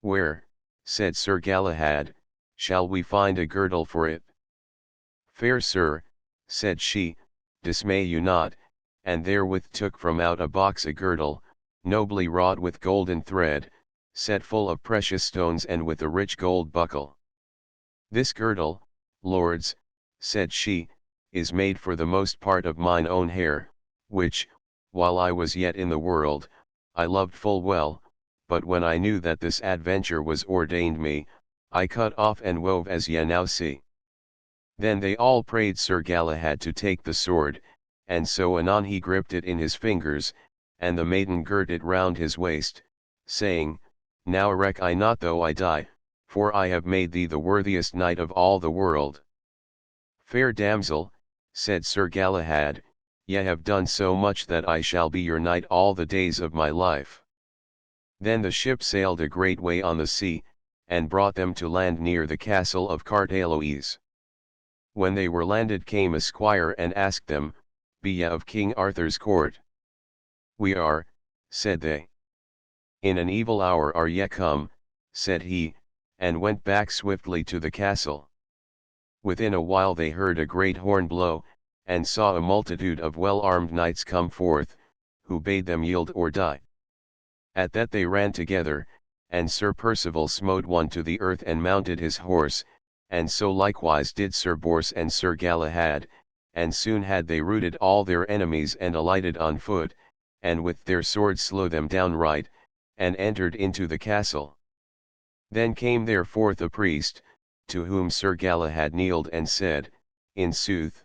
Where, said Sir Galahad, shall we find a girdle for it? Fair sir, said she, dismay you not, and therewith took from out a box a girdle, nobly wrought with golden thread, set full of precious stones and with a rich gold buckle. This girdle, lords, said she, is made for the most part of mine own hair, which, while I was yet in the world, I loved full well, but when I knew that this adventure was ordained me, I cut off and wove as ye now see. Then they all prayed Sir Galahad to take the sword, and so anon he gripped it in his fingers, and the maiden girt it round his waist, saying, Now reck I not though I die, for I have made thee the worthiest knight of all the world. Fair damsel, said Sir Galahad, ye have done so much that I shall be your knight all the days of my life. Then the ship sailed a great way on the sea, and brought them to land near the castle of Cartaloes. When they were landed came a squire and asked them, Be ye of King Arthur's court? We are, said they. In an evil hour are ye come, said he, and went back swiftly to the castle. Within a while they heard a great horn blow, and saw a multitude of well-armed knights come forth, who bade them yield or die. At that they ran together, and Sir Percival smote one to the earth and mounted his horse, and so likewise did Sir Bors and Sir Galahad, and soon had they routed all their enemies and alighted on foot, and with their swords slew them downright, and entered into the castle. Then came there forth a priest, to whom Sir Galahad kneeled and said, In sooth,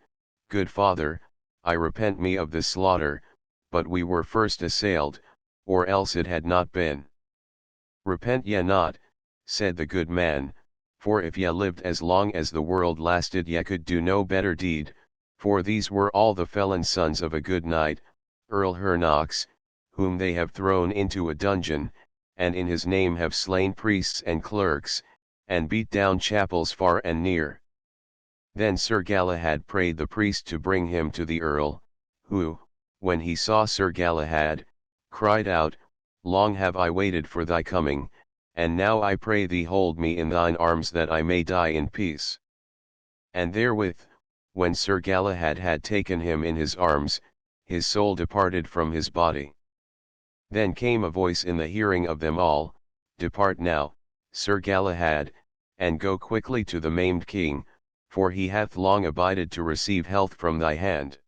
good father, I repent me of this slaughter, but we were first assailed, or else it had not been. Repent ye not, said the good man, for if ye lived as long as the world lasted ye could do no better deed, for these were all the felon sons of a good knight, Earl Hernox, whom they have thrown into a dungeon, and in his name have slain priests and clerks, and beat down chapels far and near. Then Sir Galahad prayed the priest to bring him to the earl, who, when he saw Sir Galahad, cried out, Long have I waited for thy coming, and now I pray thee hold me in thine arms that I may die in peace. And therewith, when Sir Galahad had taken him in his arms, his soul departed from his body. Then came a voice in the hearing of them all, Depart now, Sir Galahad, and go quickly to the maimed king, for he hath long abided to receive health from thy hand.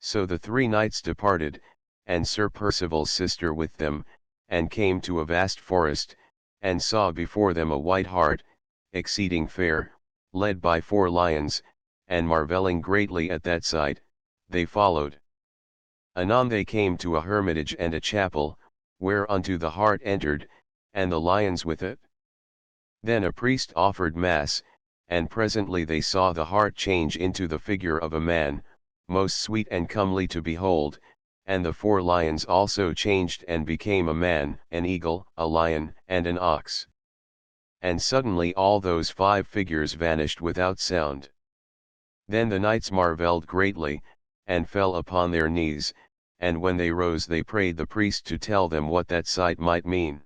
So the three knights departed, and Sir Percival's sister with them, and came to a vast forest, and saw before them a white hart, exceeding fair, led by 4 lions, and marvelling greatly at that sight, they followed. Anon they came to a hermitage and a chapel, whereunto the hart entered, and the lions with it. Then a priest offered mass, and presently they saw the hart change into the figure of a man, most sweet and comely to behold, and the 4 lions also changed and became a man, an eagle, a lion, and an ox. And suddenly all those 5 figures vanished without sound. Then the knights marvelled greatly, and fell upon their knees, and when they rose they prayed the priest to tell them what that sight might mean.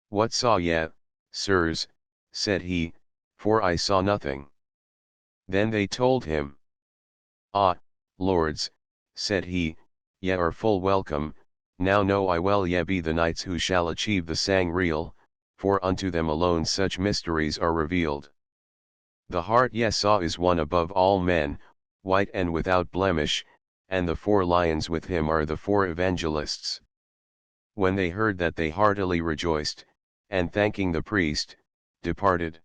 What saw ye, sirs, said he, for I saw nothing. Then they told him. Ah, lords, said he, ye are full welcome, now know I well ye be the knights who shall achieve the Sangreal, for unto them alone such mysteries are revealed. The hart ye saw is one above all men, white and without blemish, and the 4 lions with him are the 4 evangelists. When they heard that, they heartily rejoiced, and thanking the priest, departed.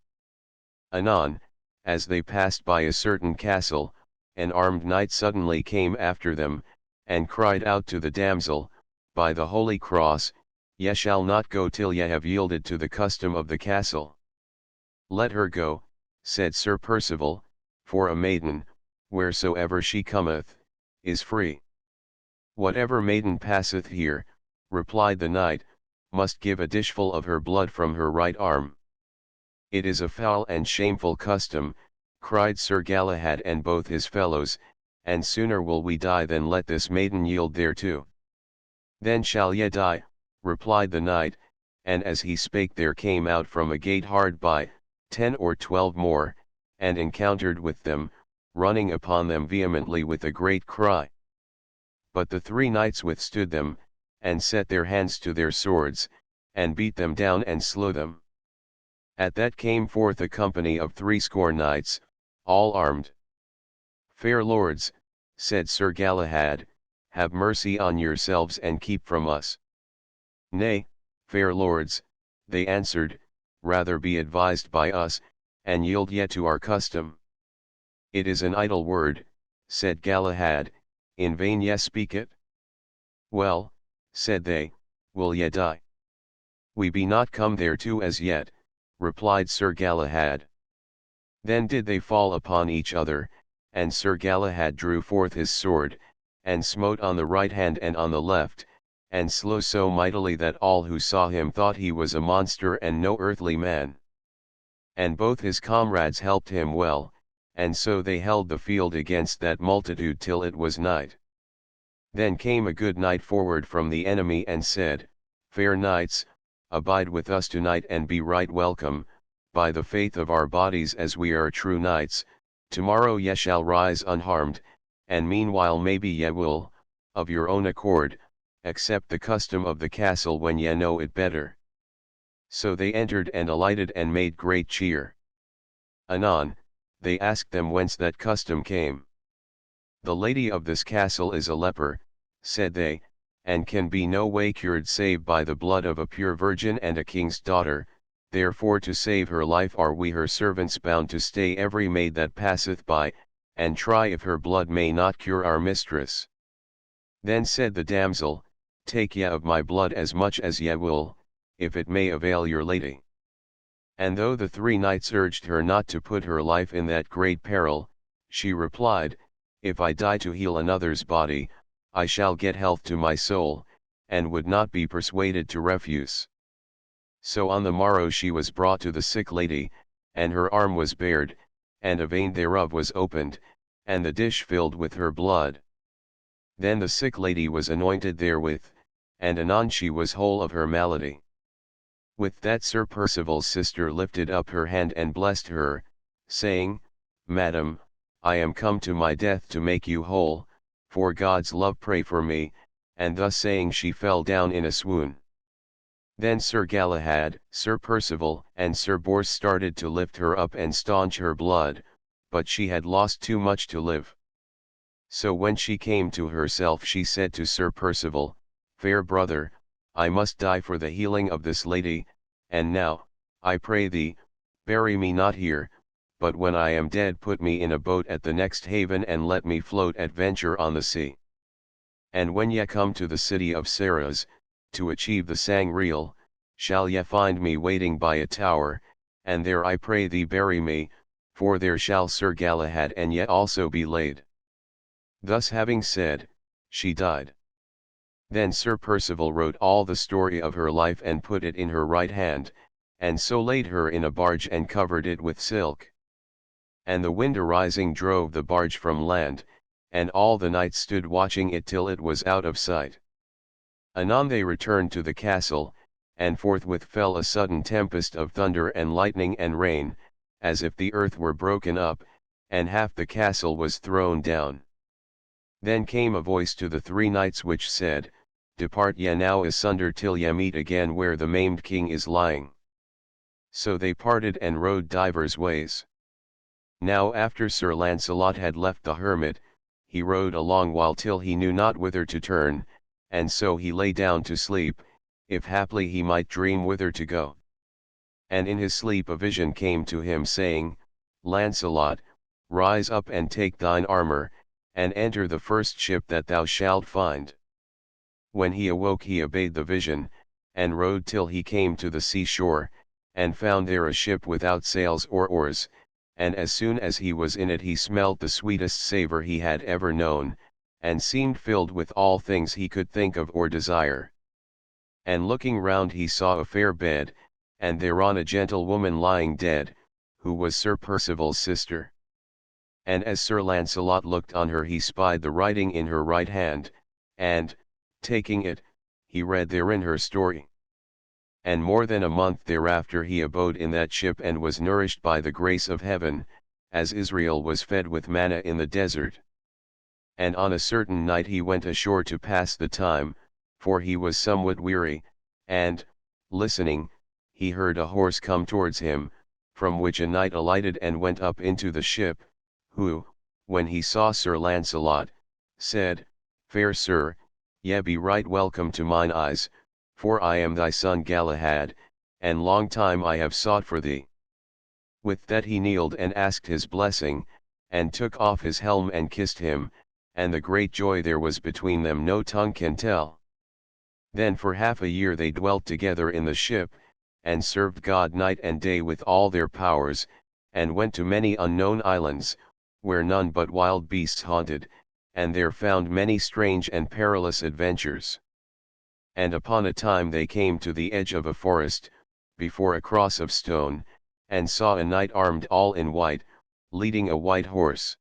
Anon, as they passed by a certain castle, an armed knight suddenly came after them, and cried out to the damsel, "By the holy cross, ye shall not go till ye have yielded to the custom of the castle." "Let her go," said Sir Percival, "for a maiden, wheresoever she cometh, is free." "Whatever maiden passeth here," replied the knight, "must give a dishful of her blood from her right arm." "It is a foul and shameful custom," cried Sir Galahad and both his fellows, "and sooner will we die than let this maiden yield thereto." "Then shall ye die," replied the knight, and as he spake there came out from a gate hard by, 10 or 12 more, and encountered with them, running upon them vehemently with a great cry. But the 3 knights withstood them, and set their hands to their swords, and beat them down and slew them. At that came forth a company of 60 knights, all armed. "Fair lords," said Sir Galahad, "have mercy on yourselves and keep from us." "Nay, fair lords," they answered, "rather be advised by us, and yield yet to our custom." "It is an idle word," said Galahad, "in vain ye speak it." "Well," said they, "will ye die?" "We be not come thereto as yet," replied Sir Galahad. Then did they fall upon each other, and Sir Galahad drew forth his sword, and smote on the right hand and on the left, and slew so mightily that all who saw him thought he was a monster and no earthly man. And both his comrades helped him well, and so they held the field against that multitude till it was night. Then came a good knight forward from the enemy and said, "Fair knights, abide with us tonight and be right welcome, by the faith of our bodies as we are true knights, tomorrow ye shall rise unharmed, and meanwhile maybe ye will, of your own accord, accept the custom of the castle when ye know it better." So they entered and alighted and made great cheer. Anon, they asked them whence that custom came. "The lady of this castle is a leper," said they, "and can be no way cured save by the blood of a pure virgin and a king's daughter, therefore to save her life are we her servants bound to stay every maid that passeth by, and try if her blood may not cure our mistress." Then said the damsel, "Take ye of my blood as much as ye will, if it may avail your lady." And though the 3 knights urged her not to put her life in that great peril, she replied, "If I die to heal another's body, I shall get health to my soul, and would not be persuaded to refuse." So on the morrow she was brought to the sick lady, and her arm was bared, and a vein thereof was opened, and the dish filled with her blood. Then the sick lady was anointed therewith, and anon she was whole of her malady. With that Sir Percival's sister lifted up her hand and blessed her, saying, "Madam, I am come to my death to make you whole, for God's love pray for me," and thus saying she fell down in a swoon. Then Sir Galahad, Sir Percival, and Sir Bors started to lift her up and staunch her blood, but she had lost too much to live. So when she came to herself she said to Sir Percival, "Fair brother, I must die for the healing of this lady, and now, I pray thee, bury me not here, but when I am dead put me in a boat at the next haven and let me float at venture on the sea. And when ye come to the city of Sarras, to achieve the Sangreal, shall ye find me waiting by a tower, and there I pray thee bury me, for there shall Sir Galahad and ye also be laid." Thus having said, she died. Then Sir Percival wrote all the story of her life and put it in her right hand, and so laid her in a barge and covered it with silk. And the wind arising drove the barge from land, and all the knights stood watching it till it was out of sight. Anon they returned to the castle, and forthwith fell a sudden tempest of thunder and lightning and rain, as if the earth were broken up, and half the castle was thrown down. Then came a voice to the 3 knights which said, "Depart ye now asunder till ye meet again where the maimed king is lying." So they parted and rode divers ways. Now after Sir Lancelot had left the hermit, he rode a long while till he knew not whither to turn, and so he lay down to sleep, if haply he might dream whither to go. And in his sleep a vision came to him saying, Lancelot, rise up and take thine armor, and enter the first ship that thou shalt find. When he awoke he obeyed the vision, and rode till he came to the seashore, and found there a ship without sails or oars, and as soon as he was in it he smelt the sweetest savour he had ever known, and seemed filled with all things he could think of or desire. And looking round he saw a fair bed, and thereon a gentle woman lying dead, who was Sir Percival's sister. And as Sir Lancelot looked on her he spied the writing in her right hand, and, taking it, he read therein her story. And more than a month thereafter he abode in that ship and was nourished by the grace of heaven, as Israel was fed with manna in the desert. And on a certain night he went ashore to pass the time, for he was somewhat weary, and, listening, he heard a horse come towards him, from which a knight alighted and went up into the ship, who, when he saw Sir Lancelot, said, Fair sir, ye be right welcome to mine eyes, for I am thy son Galahad, and long time I have sought for thee. With that he kneeled and asked his blessing, and took off his helm and kissed him, and the great joy there was between them no tongue can tell. Then for half a year they dwelt together in the ship, and served God night and day with all their powers, and went to many unknown islands, where none but wild beasts haunted, and there found many strange and perilous adventures. And upon a time they came to the edge of a forest, before a cross of stone, and saw a knight armed all in white, leading a white horse.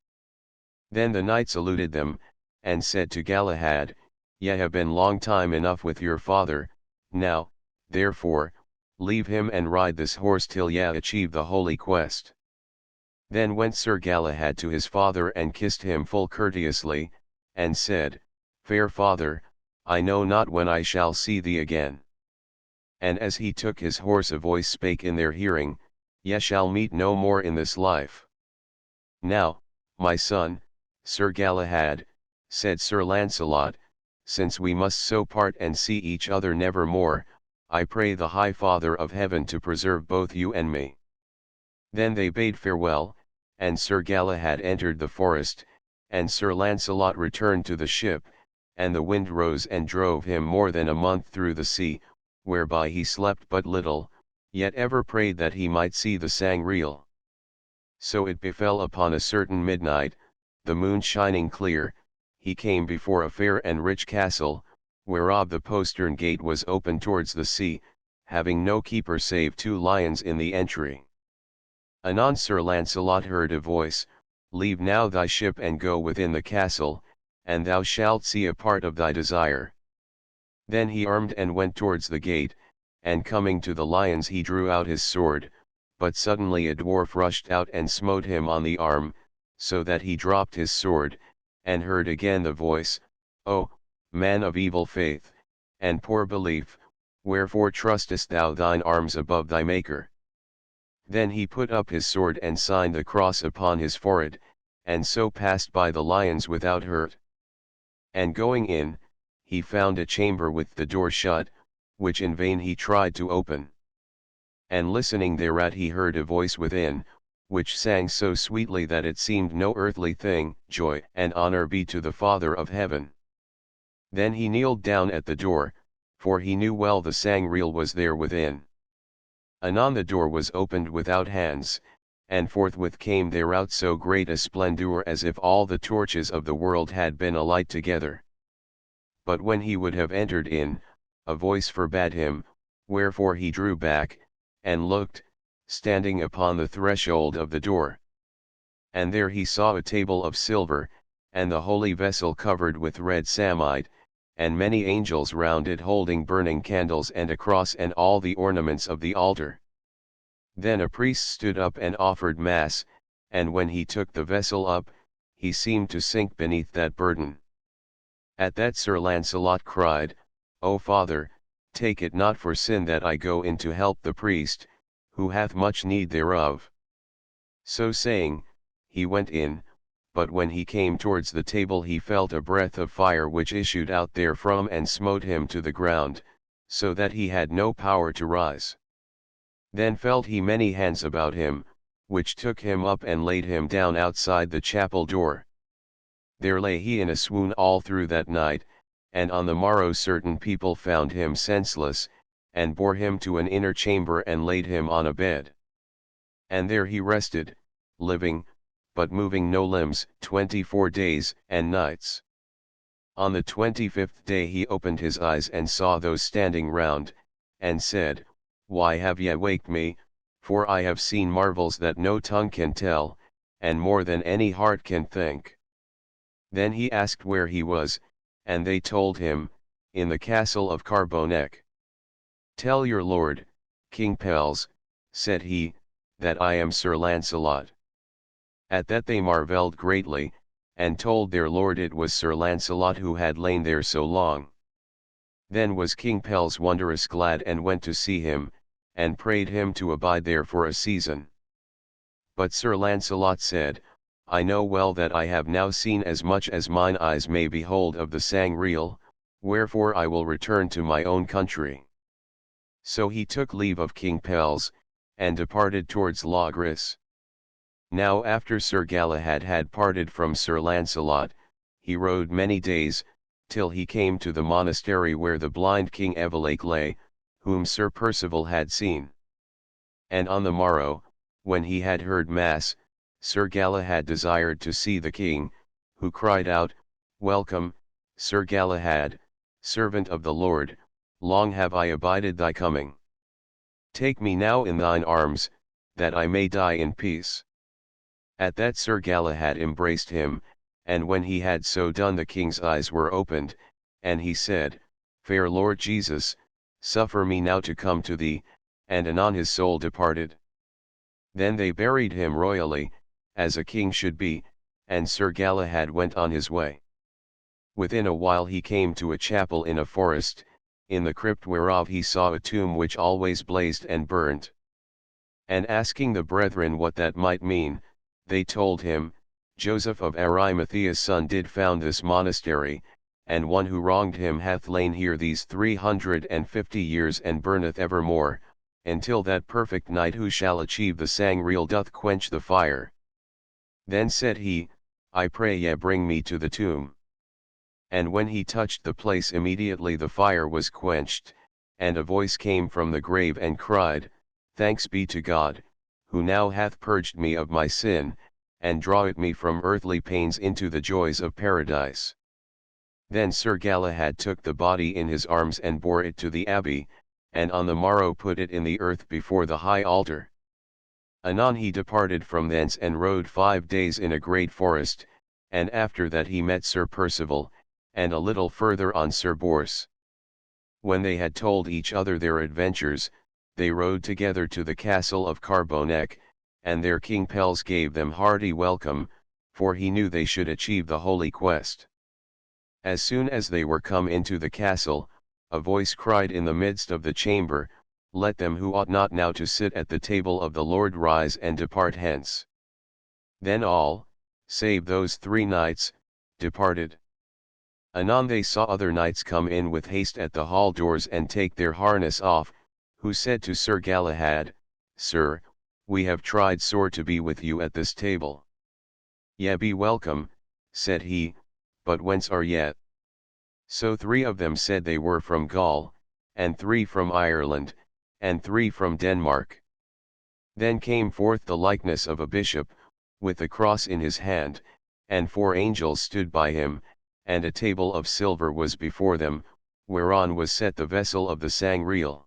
Then the knight saluted them, and said to Galahad, Ye have been long time enough with your father, now, therefore, leave him and ride this horse till ye achieve the holy quest. Then went Sir Galahad to his father and kissed him full courteously, and said, Fair father, I know not when I shall see thee again. And as he took his horse a voice spake in their hearing, Ye shall meet no more in this life. Now, my son, Sir Galahad, said Sir Lancelot, since we must so part and see each other never more, I pray the High Father of Heaven to preserve both you and me. Then they bade farewell, and Sir Galahad entered the forest, and Sir Lancelot returned to the ship, and the wind rose and drove him more than a month through the sea, whereby he slept but little, yet ever prayed that he might see the Sangreal. So it befell upon a certain midnight, the moon shining clear, he came before a fair and rich castle, whereof the postern gate was open towards the sea, having no keeper save two lions in the entry. Anon Sir Lancelot heard a voice, Leave now thy ship and go within the castle, and thou shalt see a part of thy desire. Then he armed and went towards the gate, and coming to the lions he drew out his sword, but suddenly a dwarf rushed out and smote him on the arm, so that he dropped his sword, and heard again the voice, O, man of evil faith, and poor belief, wherefore trustest thou thine arms above thy Maker? Then he put up his sword and signed the cross upon his forehead, and so passed by the lions without hurt. And going in, he found a chamber with the door shut, which in vain he tried to open. And listening thereat he heard a voice within, which sang so sweetly that it seemed no earthly thing, Joy and honor be to the Father of heaven. Then he kneeled down at the door, for he knew well the Sangreal was there within. Anon the door was opened without hands, and forthwith came thereout so great a splendour as if all the torches of the world had been alight together. But when he would have entered in, a voice forbade him, wherefore he drew back, and looked, standing upon the threshold of the door. And there he saw a table of silver, and the holy vessel covered with red samite, and many angels round it holding burning candles and a cross and all the ornaments of the altar. Then a priest stood up and offered mass, and when he took the vessel up, he seemed to sink beneath that burden. At that Sir Lancelot cried, O Father, take it not for sin that I go in to help the priest, who hath much need thereof. So saying, he went in, but when he came towards the table he felt a breath of fire which issued out therefrom and smote him to the ground, so that he had no power to rise. Then felt he many hands about him, which took him up and laid him down outside the chapel door. There lay he in a swoon all through that night, and on the morrow certain people found him senseless, and bore him to an inner chamber and laid him on a bed. And there he rested, living, but moving no limbs, 24 days and nights. On the 25th day he opened his eyes and saw those standing round, and said, Why have ye waked me, for I have seen marvels that no tongue can tell, and more than any heart can think. Then he asked where he was, and they told him, In the castle of Carbonek. Tell your lord, King Pelles, said he, that I am Sir Lancelot. At that they marvelled greatly, and told their lord it was Sir Lancelot who had lain there so long. Then was King Pelles wondrous glad and went to see him, and prayed him to abide there for a season. But Sir Lancelot said, I know well that I have now seen as much as mine eyes may behold of the Sangreal, wherefore I will return to my own country. So he took leave of King Pelles, and departed towards Logris. Now after Sir Galahad had parted from Sir Lancelot, he rode many days, till he came to the monastery where the blind King Evelake lay, whom Sir Percival had seen. And on the morrow, when he had heard mass, Sir Galahad desired to see the king, who cried out, Welcome, Sir Galahad, servant of the Lord, long have I abided thy coming. Take me now in thine arms, that I may die in peace. At that Sir Galahad embraced him, and when he had so done the king's eyes were opened, and he said, Fair Lord Jesus, suffer me now to come to thee, and anon his soul departed. Then they buried him royally, as a king should be, and Sir Galahad went on his way. Within a while he came to a chapel in a forest, in the crypt whereof he saw a tomb which always blazed and burnt. And asking the brethren what that might mean, they told him, Joseph of Arimathea's son did found this monastery, and one who wronged him hath lain here these 350 years and burneth evermore, until that perfect night who shall achieve the Sangreal doth quench the fire. Then said he, I pray ye bring me to the tomb. And when he touched the place immediately the fire was quenched, and a voice came from the grave and cried, Thanks be to God, who now hath purged me of my sin, and draweth me from earthly pains into the joys of paradise. Then Sir Galahad took the body in his arms and bore it to the abbey, and on the morrow put it in the earth before the high altar. Anon he departed from thence and rode 5 days in a great forest, and after that he met Sir Percival, and a little further on Sir Bors. When they had told each other their adventures, they rode together to the castle of Carbonek, and there King Pelles gave them hearty welcome, for he knew they should achieve the holy quest. As soon as they were come into the castle, a voice cried in the midst of the chamber, Let them who ought not now to sit at the table of the Lord rise and depart hence. Then all, save those 3 knights, departed. Anon they saw other knights come in with haste at the hall doors and take their harness off, who said to Sir Galahad, Sir, we have tried sore to be with you at this table. Ye be welcome, said he, but whence are ye? So 3 of them said they were from Gaul, and 3 from Ireland, and 3 from Denmark. Then came forth the likeness of a bishop, with a cross in his hand, and 4 angels stood by him, and a table of silver was before them, whereon was set the vessel of the Sangreal.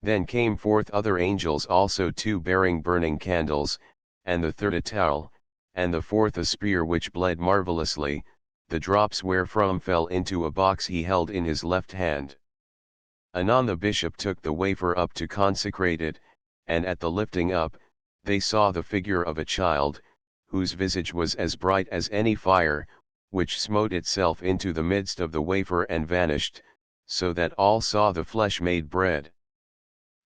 Then came forth other angels also 2 bearing burning candles, and the 3rd a towel, and the 4th a spear which bled marvellously, the drops wherefrom fell into a box he held in his left hand. Anon the bishop took the wafer up to consecrate it, and at the lifting up, they saw the figure of a child, whose visage was as bright as any fire, which smote itself into the midst of the wafer and vanished, so that all saw the flesh made bread.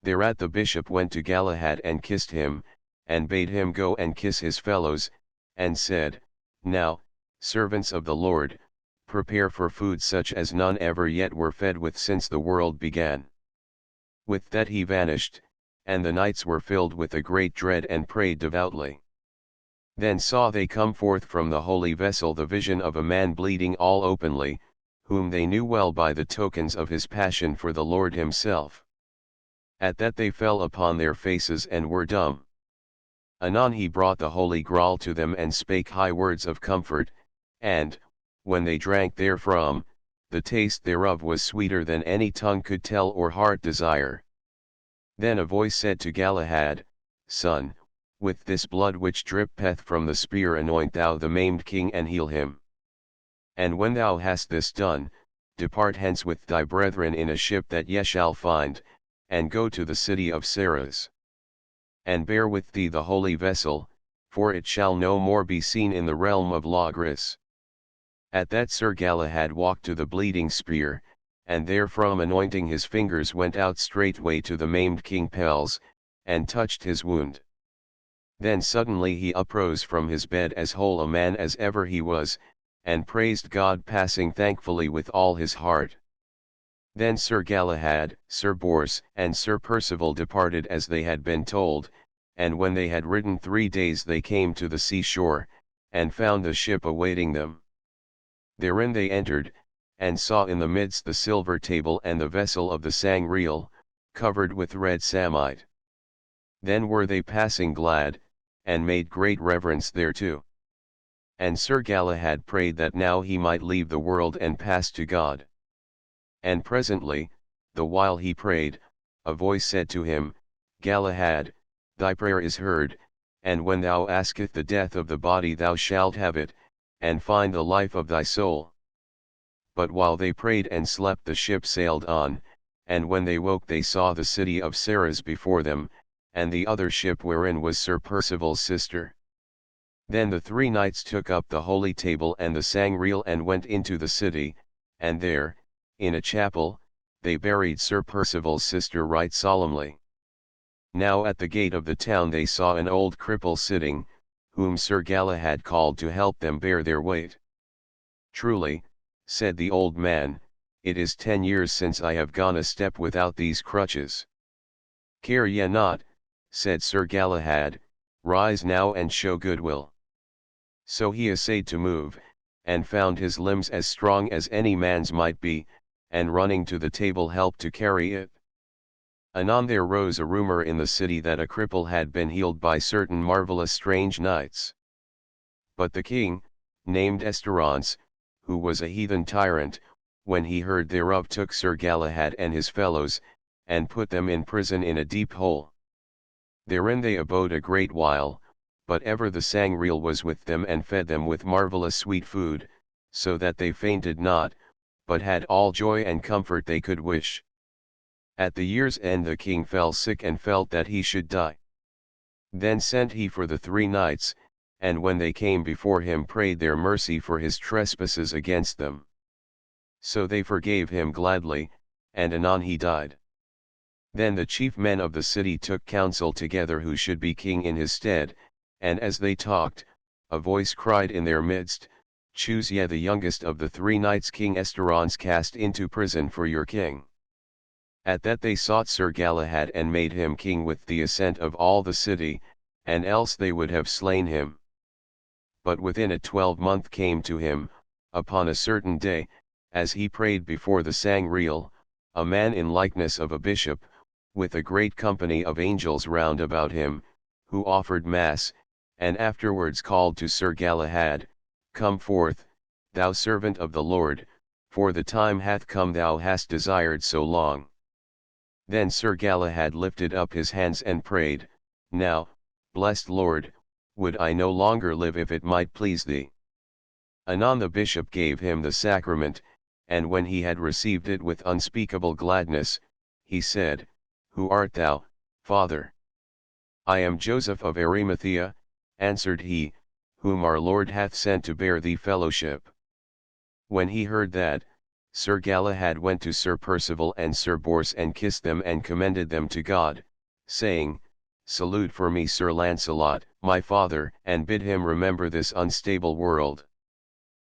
Thereat the bishop went to Galahad and kissed him, and bade him go and kiss his fellows, and said, Now, servants of the Lord, prepare for food such as none ever yet were fed with since the world began. With that he vanished, and the knights were filled with a great dread and prayed devoutly. Then saw they come forth from the holy vessel the vision of a man bleeding all openly, whom they knew well by the tokens of his passion for the Lord himself. At that they fell upon their faces and were dumb. Anon he brought the Holy Graal to them and spake high words of comfort, and, when they drank therefrom, the taste thereof was sweeter than any tongue could tell or heart desire. Then a voice said to Galahad, Son, with this blood which drippeth from the spear anoint thou the maimed king and heal him. And when thou hast this done, depart hence with thy brethren in a ship that ye shall find, and go to the city of Sarras. And bear with thee the holy vessel, for it shall no more be seen in the realm of Logris. At that Sir Galahad walked to the bleeding spear, and therefrom anointing his fingers went out straightway to the maimed King Pelles, and touched his wound. Then suddenly he uprose from his bed as whole a man as ever he was, and praised God passing thankfully with all his heart. Then Sir Galahad, Sir Bors, and Sir Percival departed as they had been told, and when they had ridden 3 days they came to the seashore, and found the ship awaiting them. Therein they entered, and saw in the midst the silver table and the vessel of the Sangreal, covered with red samite. Then were they passing glad, and made great reverence thereto. And Sir Galahad prayed that now he might leave the world and pass to God. And presently, the while he prayed, a voice said to him, Galahad, thy prayer is heard, and when thou askest the death of the body thou shalt have it, and find the life of thy soul. But while they prayed and slept the ship sailed on, and when they woke they saw the city of Sarras before them, and the other ship wherein was Sir Percival's sister. Then the 3 knights took up the holy table and the Sangreal and went into the city, and there, in a chapel, they buried Sir Percival's sister right solemnly. Now at the gate of the town they saw an old cripple sitting, whom Sir Galahad called to help them bear their weight. Truly, said the old man, it is 10 years since I have gone a step without these crutches. Care ye not, said Sir Galahad, rise now and show goodwill. So he essayed to move, and found his limbs as strong as any man's might be, and running to the table helped to carry it. Anon there rose a rumor in the city that a cripple had been healed by certain marvellous strange knights. But the king, named Estorance, who was a heathen tyrant, when he heard thereof took Sir Galahad and his fellows, and put them in prison in a deep hole. Therein they abode a great while, but ever the Sangreal was with them and fed them with marvellous sweet food, so that they fainted not, but had all joy and comfort they could wish. At the year's end the king fell sick and felt that he should die. Then sent he for the 3 knights, and when they came before him prayed their mercy for his trespasses against them. So they forgave him gladly, and anon he died. Then the chief men of the city took counsel together who should be king in his stead, and as they talked, a voice cried in their midst, Choose ye the youngest of the 3 knights King Estorance cast into prison for your king. At that they sought Sir Galahad and made him king with the assent of all the city, and else they would have slain him. But within a 12-month came to him, upon a certain day, as he prayed before the Sangreal, a man in likeness of a bishop, with a great company of angels round about him, who offered mass, and afterwards called to Sir Galahad, Come forth, thou servant of the Lord, for the time hath come thou hast desired so long. Then Sir Galahad lifted up his hands and prayed, Now, blessed Lord, would I no longer live if it might please thee. Anon the bishop gave him the sacrament, and when he had received it with unspeakable gladness, he said, Who art thou, Father? I am Joseph of Arimathea, answered he, whom our Lord hath sent to bear thee fellowship. When he heard that, Sir Galahad went to Sir Percival and Sir Bors and kissed them and commended them to God, saying, salute for me Sir Lancelot, my father, and bid him remember this unstable world.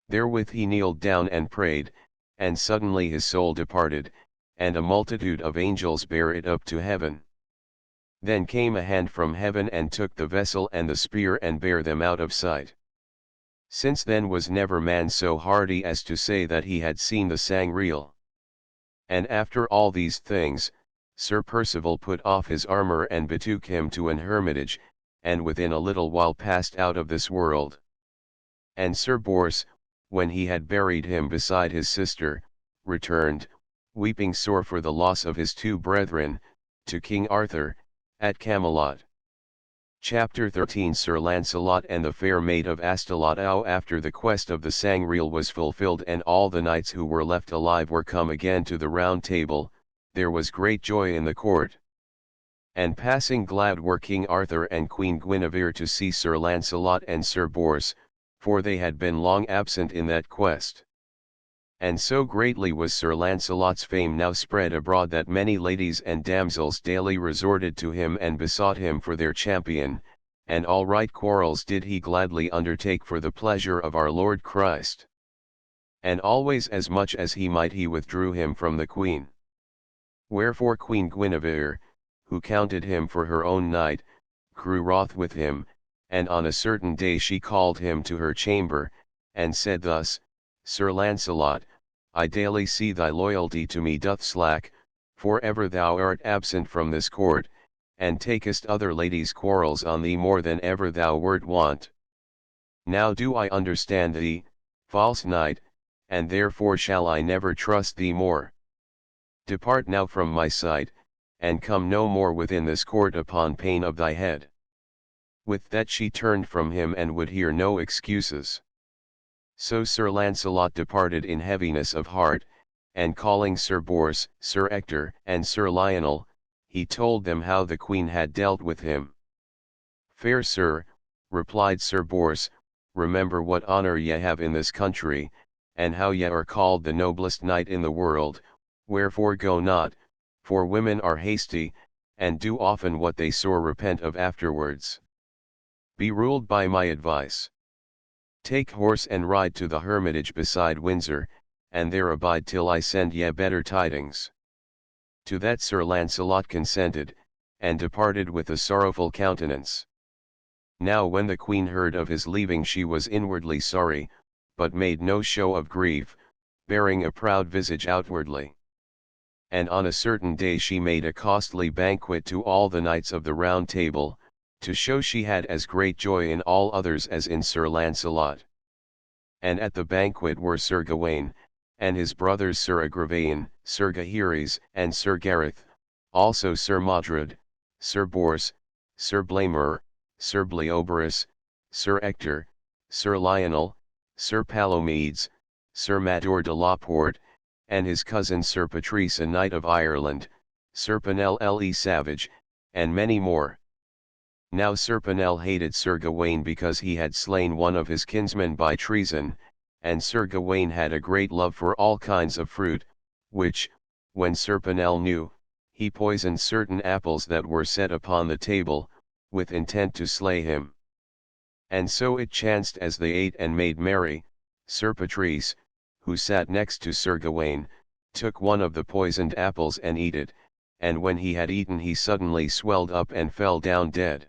Therewith he kneeled down and prayed, and suddenly his soul departed, and a multitude of angels bare it up to heaven. Then came a hand from heaven and took the vessel and the spear and bare them out of sight. Since then was never man so hardy as to say that he had seen the Sangreal. And after all these things, Sir Percival put off his armour and betook him to an hermitage, and within a little while passed out of this world. And Sir Bors, when he had buried him beside his sister, returned, weeping sore for the loss of his two brethren, to King Arthur, at Camelot. Chapter 13 Sir Lancelot and the Fair Maid of Astolat. After the quest of the Sangreal was fulfilled and all the knights who were left alive were come again to the Round Table, there was great joy in the court. And passing glad were King Arthur and Queen Guinevere to see Sir Lancelot and Sir Bors, for they had been long absent in that quest. And so greatly was Sir Lancelot's fame now spread abroad that many ladies and damsels daily resorted to him and besought him for their champion, and all right quarrels did he gladly undertake for the pleasure of our Lord Christ. And always as much as he might he withdrew him from the queen. Wherefore Queen Guinevere, who counted him for her own knight, grew wroth with him, and on a certain day she called him to her chamber, and said thus, Sir Lancelot, I daily see thy loyalty to me doth slack, for ever thou art absent from this court, and takest other ladies' quarrels on thee more than ever thou wert wont. Now do I understand thee, false knight, and therefore shall I never trust thee more. Depart now from my sight, and come no more within this court upon pain of thy head. With that she turned from him and would hear no excuses. So Sir Lancelot departed in heaviness of heart, and calling Sir Bors, Sir Ector, and Sir Lionel, he told them how the queen had dealt with him. Fair sir, replied Sir Bors, remember what honour ye have in this country, and how ye are called the noblest knight in the world, wherefore go not, for women are hasty, and do often what they sore repent of afterwards. Be ruled by my advice. Take horse and ride to the hermitage beside Windsor, and there abide till I send ye better tidings. To that Sir Lancelot consented, and departed with a sorrowful countenance. Now when the queen heard of his leaving she was inwardly sorry, but made no show of grief, bearing a proud visage outwardly. And on a certain day she made a costly banquet to all the knights of the Round Table, to show she had as great joy in all others as in Sir Lancelot. And at the banquet were Sir Gawain, and his brothers Sir Agravain, Sir Gaheris, and Sir Gareth, also Sir Modred, Sir Bors, Sir Blamur, Sir Bleoberis, Sir Ector, Sir Lionel, Sir Palomides, Sir Mador de la Porte, and his cousin Sir Patrice a knight of Ireland, Sir Pinel le Savage, and many more. Now Sir Pinel hated Sir Gawain because he had slain one of his kinsmen by treason, and Sir Gawain had a great love for all kinds of fruit, which, when Sir Pinel knew, he poisoned certain apples that were set upon the table, with intent to slay him. And so it chanced as they ate and made merry, Sir Patrice, who sat next to Sir Gawain, took one of the poisoned apples and eat it, and when he had eaten he suddenly swelled up and fell down dead.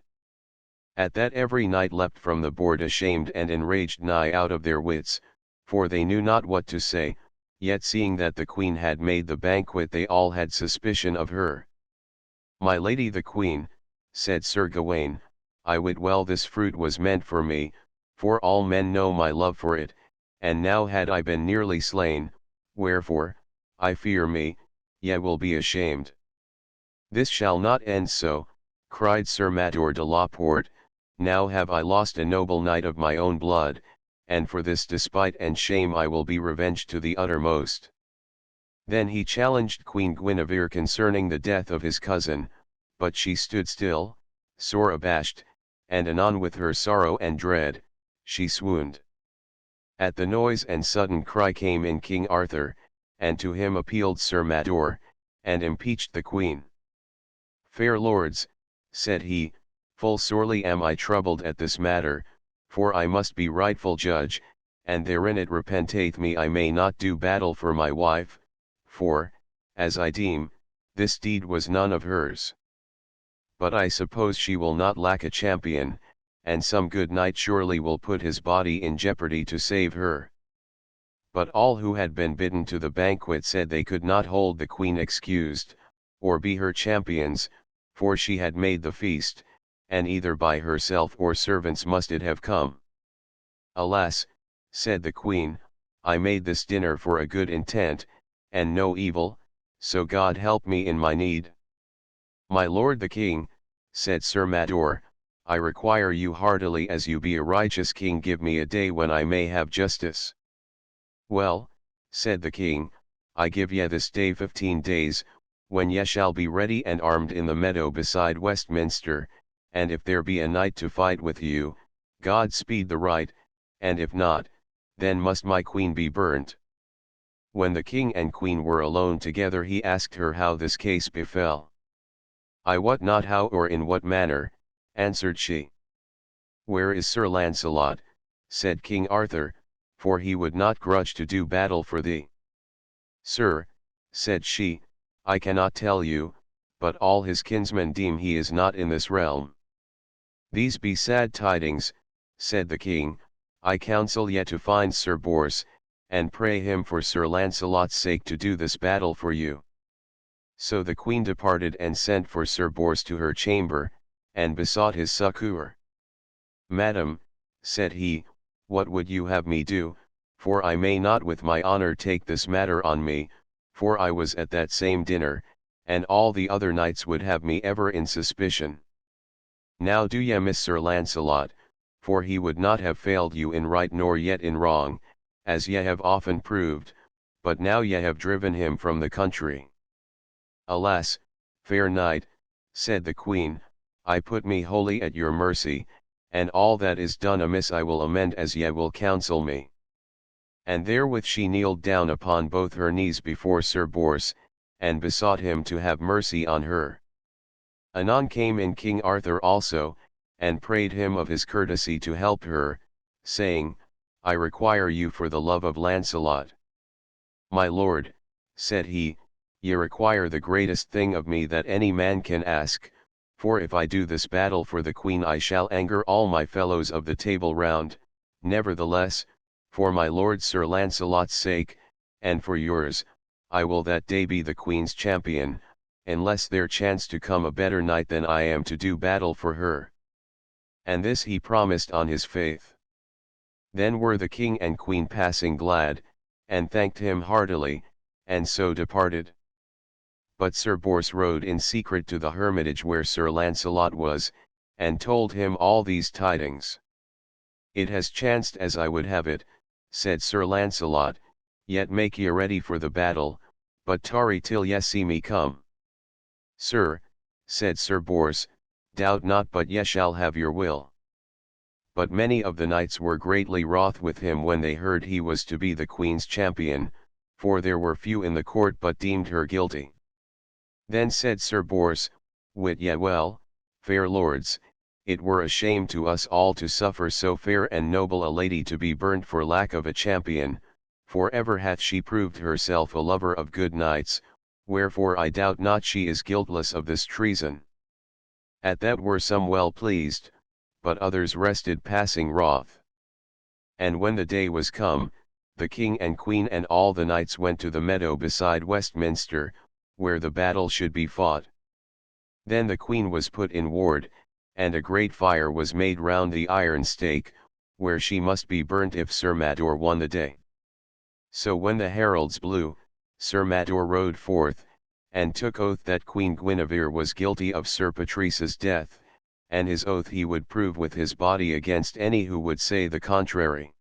At that every knight leapt from the board ashamed and enraged nigh out of their wits, for they knew not what to say, yet seeing that the queen had made the banquet they all had suspicion of her. My lady the queen, said Sir Gawain, I wit well this fruit was meant for me, for all men know my love for it, and now had I been nearly slain, wherefore, I fear me, ye will be ashamed. This shall not end so, cried Sir Mador de la Porte, now have I lost a noble knight of my own blood, and for this despite and shame I will be revenged to the uttermost. Then he challenged Queen Guinevere concerning the death of his cousin, but she stood still, sore abashed, and anon with her sorrow and dread, she swooned. At the noise and sudden cry came in King Arthur, and to him appealed Sir Mador, and impeached the queen. Fair lords, said he, full sorely am I troubled at this matter, for I must be rightful judge, and therein it repenteth me I may not do battle for my wife, for, as I deem, this deed was none of hers. But I suppose she will not lack a champion, and some good knight surely will put his body in jeopardy to save her. But all who had been bidden to the banquet said they could not hold the queen excused, or be her champions, for she had made the feast, and either by herself or servants must it have come. Alas, said the queen, I made this dinner for a good intent, and no evil, so God help me in my need. My lord the king, said Sir Mador, I require you heartily as you be a righteous king give me a day when I may have justice. Well, said the king, I give ye this day 15 days, when ye shall be ready and armed in the meadow beside Westminster, and if there be a knight to fight with you, God speed the right, and if not, then must my queen be burnt. When the king and queen were alone together he asked her how this case befell. I wot not how or in what manner, answered she. Where is Sir Lancelot, said King Arthur, for he would not grudge to do battle for thee. Sir, said she, I cannot tell you, but all his kinsmen deem he is not in this realm. These be sad tidings, said the king, I counsel ye to find Sir Bors, and pray him for Sir Lancelot's sake to do this battle for you. So the queen departed and sent for Sir Bors to her chamber, and besought his succour. Madam, said he, what would you have me do, for I may not with my honor take this matter on me, for I was at that same dinner, and all the other knights would have me ever in suspicion. Now do ye miss Sir Lancelot, for he would not have failed you in right nor yet in wrong, as ye have often proved, but now ye have driven him from the country. Alas, fair knight, said the queen, I put me wholly at your mercy, and all that is done amiss I will amend as ye will counsel me. And therewith she kneeled down upon both her knees before Sir Bors, and besought him to have mercy on her. Anon came in King Arthur also, and prayed him of his courtesy to help her, saying, I require you for the love of Lancelot. My lord, said he, ye require the greatest thing of me that any man can ask, for if I do this battle for the queen I shall anger all my fellows of the Table Round, nevertheless, for my lord Sir Lancelot's sake, and for yours, I will that day be the queen's champion, unless there chance to come a better knight than I am to do battle for her. And this he promised on his faith. Then were the king and queen passing glad, and thanked him heartily, and so departed. But Sir Bors rode in secret to the hermitage where Sir Lancelot was, and told him all these tidings. It has chanced as I would have it, said Sir Lancelot, yet make ye ready for the battle, but tarry till ye see me come. Sir, said Sir Bors, doubt not but ye shall have your will. But many of the knights were greatly wroth with him when they heard he was to be the queen's champion, for there were few in the court but deemed her guilty. Then said Sir Bors, wit ye well, fair lords, it were a shame to us all to suffer so fair and noble a lady to be burnt for lack of a champion, for ever hath she proved herself a lover of good knights, wherefore I doubt not she is guiltless of this treason. At that were some well pleased, but others rested passing wroth. And when the day was come, the king and queen and all the knights went to the meadow beside Westminster, where the battle should be fought. Then the queen was put in ward, and a great fire was made round the iron stake, where she must be burnt if Sir Mador won the day. So when the heralds blew, Sir Mador rode forth, and took oath that Queen Guinevere was guilty of Sir Patrice's death, and his oath he would prove with his body against any who would say the contrary.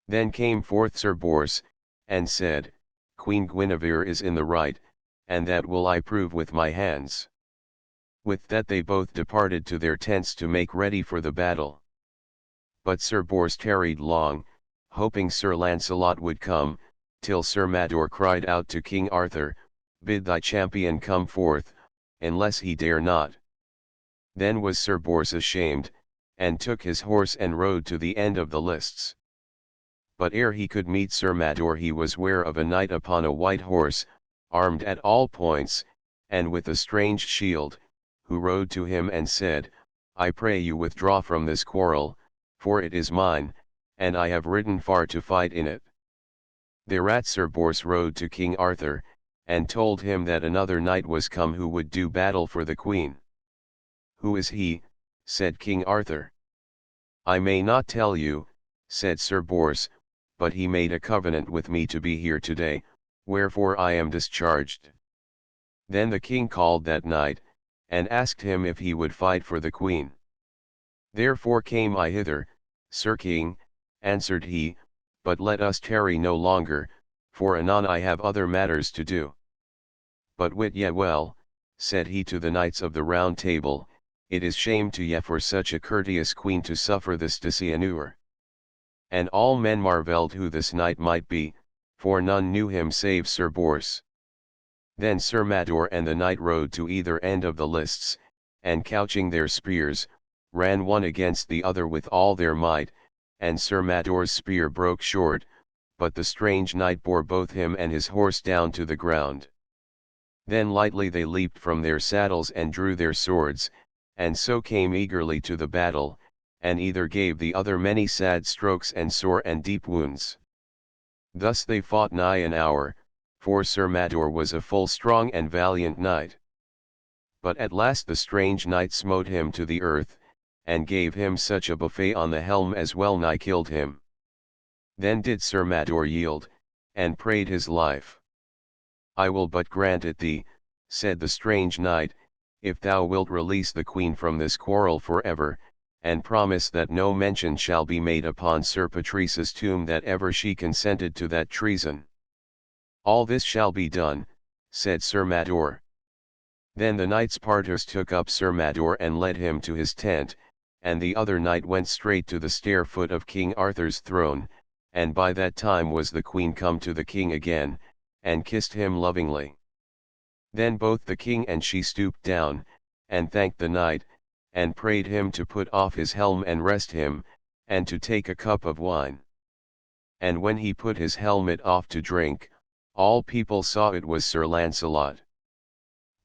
Then came forth Sir Bors, and said, Queen Guinevere is in the right, and that will I prove with my hands. With that they both departed to their tents to make ready for the battle. But Sir Bors tarried long, hoping Sir Lancelot would come, till Sir Mador cried out to King Arthur, Bid thy champion come forth, unless he dare not. Then was Sir Bors ashamed, and took his horse and rode to the end of the lists. But ere he could meet Sir Mador he was ware of a knight upon a white horse, armed at all points, and with a strange shield, who rode to him and said, I pray you withdraw from this quarrel, for it is mine, and I have ridden far to fight in it. Thereat Sir Bors rode to King Arthur, and told him that another knight was come who would do battle for the queen. Who is he? Said King Arthur. I may not tell you, said Sir Bors, but he made a covenant with me to be here today, wherefore I am discharged. Then the king called that knight, and asked him if he would fight for the queen. Therefore came I hither, Sir King, answered he, but let us tarry no longer, for anon I have other matters to do. But wit ye well, said he to the knights of the Round Table, it is shame to ye for such a courteous queen to suffer this dishonor. And all men marvelled who this knight might be, for none knew him save Sir Bors. Then Sir Mador and the knight rode to either end of the lists, and couching their spears, ran one against the other with all their might, and Sir Mador's spear broke short, but the strange knight bore both him and his horse down to the ground. Then lightly they leaped from their saddles and drew their swords, and so came eagerly to the battle, and either gave the other many sad strokes and sore and deep wounds. Thus they fought nigh an hour, for Sir Mador was a full strong and valiant knight. But at last the strange knight smote him to the earth, and gave him such a buffet on the helm as well nigh killed him. Then did Sir Mador yield, and prayed his life. I will but grant it thee, said the strange knight, if thou wilt release the queen from this quarrel for ever, and promise that no mention shall be made upon Sir Patrice's tomb that ever she consented to that treason. All this shall be done, said Sir Mador. Then the knights parters took up Sir Mador and led him to his tent, and the other knight went straight to the stair foot of King Arthur's throne, and by that time was the queen come to the king again, and kissed him lovingly. Then both the king and she stooped down, and thanked the knight, and prayed him to put off his helm and rest him, and to take a cup of wine. And when he put his helmet off to drink, all people saw it was Sir Lancelot.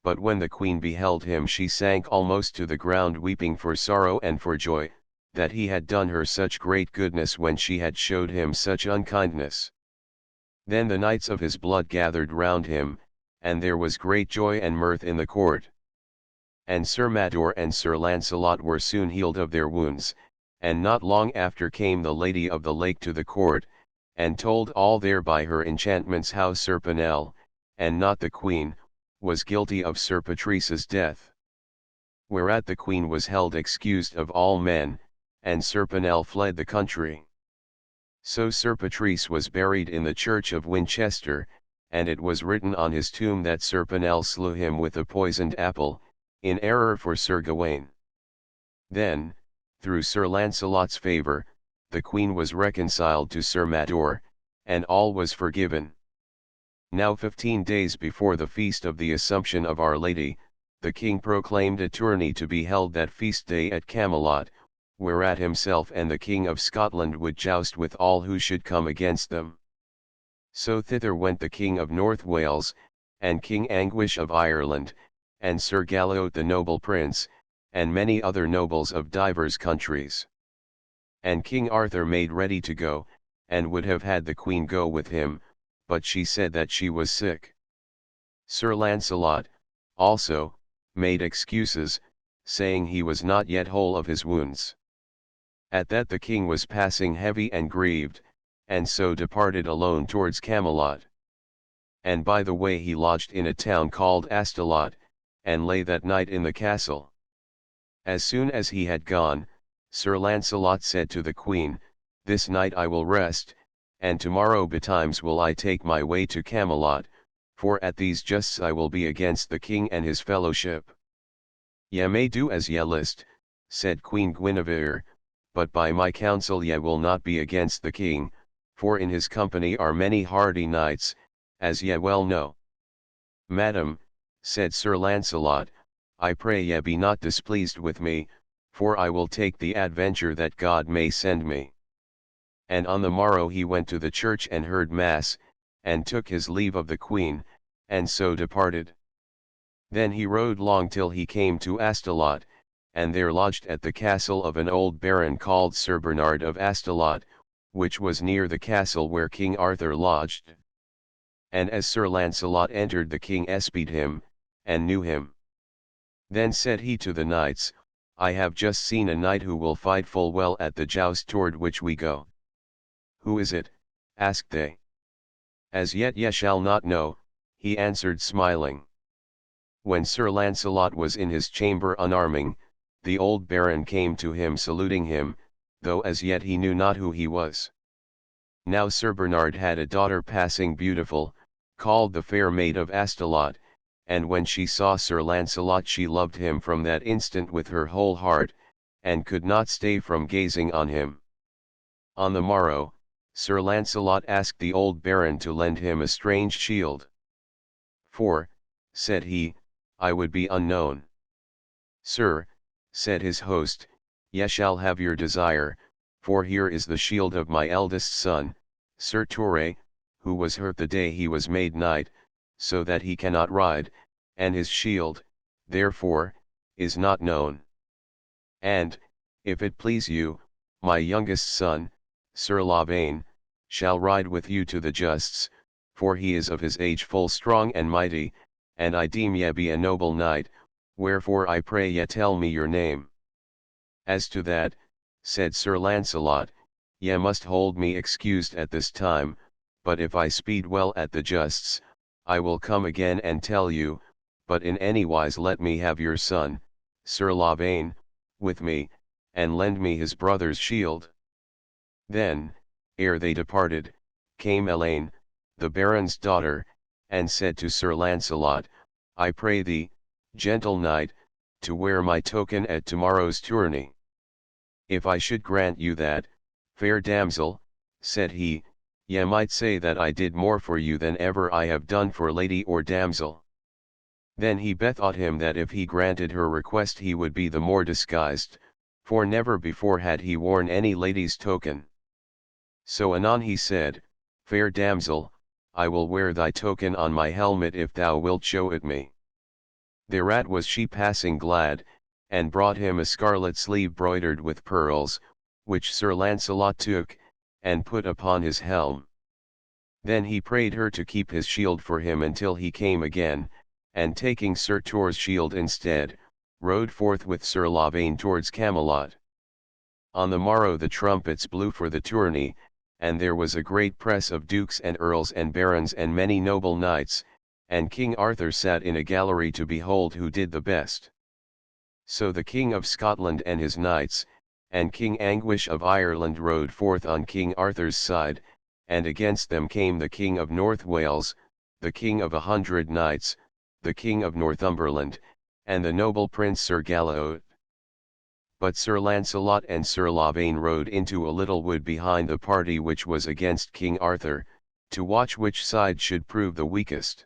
But when the queen beheld him she sank almost to the ground weeping for sorrow and for joy, that he had done her such great goodness when she had showed him such unkindness. Then the knights of his blood gathered round him, and there was great joy and mirth in the court. And Sir Mador and Sir Lancelot were soon healed of their wounds, and not long after came the Lady of the Lake to the court, and told all there by her enchantments how Sir Pinel, and not the queen, was guilty of Sir Patrice's death. Whereat the queen was held excused of all men, and Sir Pinel fled the country. So Sir Patrice was buried in the church of Winchester, and it was written on his tomb that Sir Pinel slew him with a poisoned apple, in error for Sir Gawain. Then, through Sir Lancelot's favour, the queen was reconciled to Sir Mador, and all was forgiven. Now 15 days before the feast of the Assumption of Our Lady, the king proclaimed a tourney to be held that feast day at Camelot, whereat himself and the King of Scotland would joust with all who should come against them. So thither went the King of North Wales, and King Anguish of Ireland, and Sir Galaot the noble prince, and many other nobles of divers countries. And King Arthur made ready to go, and would have had the queen go with him, but she said that she was sick. Sir Lancelot, also, made excuses, saying he was not yet whole of his wounds. At that the king was passing heavy and grieved, and so departed alone towards Camelot. And by the way he lodged in a town called Astolat, and lay that night in the castle. As soon as he had gone, Sir Lancelot said to the queen, This night I will rest, and tomorrow betimes will I take my way to Camelot, for at these justs I will be against the king and his fellowship. Ye may do as ye list, said Queen Guinevere, but by my counsel ye will not be against the king, for in his company are many hardy knights, as ye well know. Madam, said Sir Lancelot, I pray ye be not displeased with me, for I will take the adventure that God may send me. And on the morrow he went to the church and heard mass, and took his leave of the queen, and so departed. Then he rode long till he came to Astolat, and there lodged at the castle of an old baron called Sir Bernard of Astolat, which was near the castle where King Arthur lodged. And as Sir Launcelot entered, the king espied him, and knew him. Then said he to the knights, I have just seen a knight who will fight full well at the joust toward which we go. Who is it? Asked they. As yet ye shall not know, he answered smiling. When Sir Launcelot was in his chamber unarming, the old baron came to him saluting him, though as yet he knew not who he was. Now Sir Bernard had a daughter passing beautiful, called the Fair Maid of Astolat, and when she saw Sir Launcelot she loved him from that instant with her whole heart, and could not stay from gazing on him. On the morrow, Sir Launcelot asked the old baron to lend him a strange shield. For, said he, I would be unknown. Sir, said his host, ye shall have your desire, for here is the shield of my eldest son, Sir Torre, who was hurt the day he was made knight, so that he cannot ride, and his shield, therefore, is not known. And, if it please you, my youngest son, Sir Lavaine, shall ride with you to the justs, for he is of his age full strong and mighty, and I deem ye be a noble knight, wherefore I pray ye tell me your name. As to that, said Sir Launcelot, ye must hold me excused at this time, but if I speed well at the justs, I will come again and tell you, but in any wise let me have your son, Sir Lavaine, with me, and lend me his brother's shield. Then, ere they departed, came Elaine, the baron's daughter, and said to Sir Launcelot, I pray thee, gentle knight, to wear my token at tomorrow's tourney. If I should grant you that, fair damsel, said he, ye might say that I did more for you than ever I have done for lady or damsel. Then he bethought him that if he granted her request he would be the more disguised, for never before had he worn any lady's token. So anon he said, Fair damsel, I will wear thy token on my helmet if thou wilt show it me. Thereat was she passing glad, and brought him a scarlet sleeve broidered with pearls, which Sir Launcelot took, and put upon his helm. Then he prayed her to keep his shield for him until he came again, and taking Sir Torre's shield instead, rode forth with Sir Lavaine towards Camelot. On the morrow the trumpets blew for the tourney, and there was a great press of dukes and earls and barons and many noble knights, and King Arthur sat in a gallery to behold who did the best. So the King of Scotland and his knights, and King Anguish of Ireland rode forth on King Arthur's side, and against them came the King of North Wales, the King of 100 knights, the King of Northumberland, and the noble Prince Sir Galahaut. But Sir Launcelot and Sir Lavaine rode into a little wood behind the party which was against King Arthur, to watch which side should prove the weakest.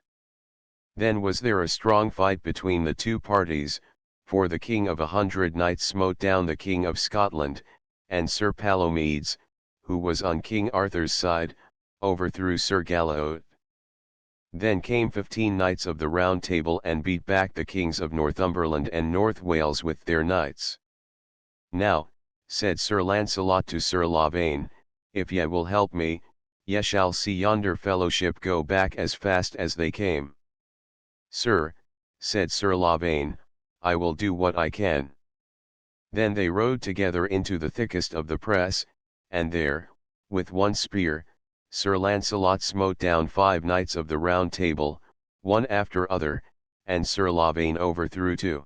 Then was there a strong fight between the two parties, for the King of 100 knights smote down the King of Scotland, and Sir Palomides, who was on King Arthur's side, overthrew Sir Galahaut. Then came 15 knights of the Round Table and beat back the kings of Northumberland and North Wales with their knights. Now, said Sir Launcelot to Sir Lavaine, if ye will help me, ye shall see yonder fellowship go back as fast as they came. Sir, said Sir Lavaine, I will do what I can. Then they rode together into the thickest of the press, and there, with one spear, Sir Launcelot smote down 5 knights of the Round Table, one after other, and Sir Lavaine overthrew 2.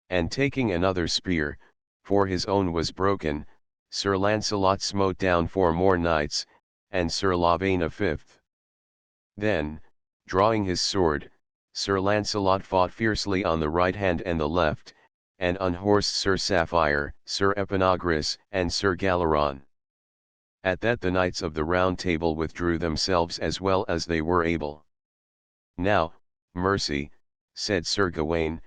And taking another spear, for his own was broken, Sir Launcelot smote down 4 more knights, and Sir Lavaine a 5th. Then, drawing his sword, Sir Launcelot fought fiercely on the right hand and the left, and unhorsed Sir Sapphire, Sir Eponegris, and Sir Galeron. At that the knights of the Round Table withdrew themselves as well as they were able. Now, mercy, said Sir Gawaine,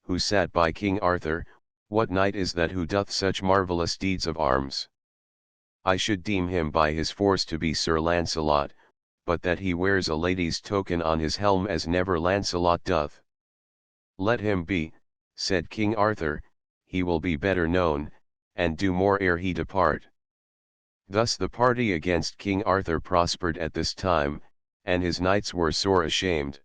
who sat by King Arthur, what knight is that who doth such marvellous deeds of arms? I should deem him by his force to be Sir Lancelot, but that he wears a lady's token on his helm as never Lancelot doth. Let him be, said King Arthur, he will be better known, and do more ere he depart. Thus the party against King Arthur prospered at this time, and his knights were sore ashamed.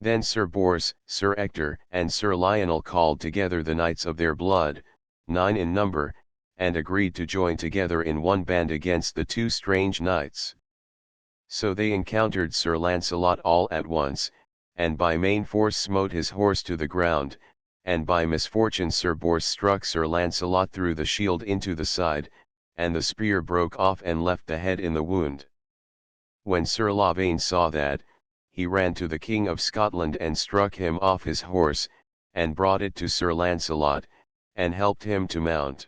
Then Sir Bors, Sir Ector, and Sir Lionel called together the knights of their blood, 9 in number, and agreed to join together in one band against the two strange knights. So they encountered Sir Lancelot all at once, and by main force smote his horse to the ground, and by misfortune Sir Bors struck Sir Lancelot through the shield into the side, and the spear broke off and left the head in the wound. When Sir Lavaine saw that, he ran to the King of Scotland and struck him off his horse, and brought it to Sir Lancelot, and helped him to mount.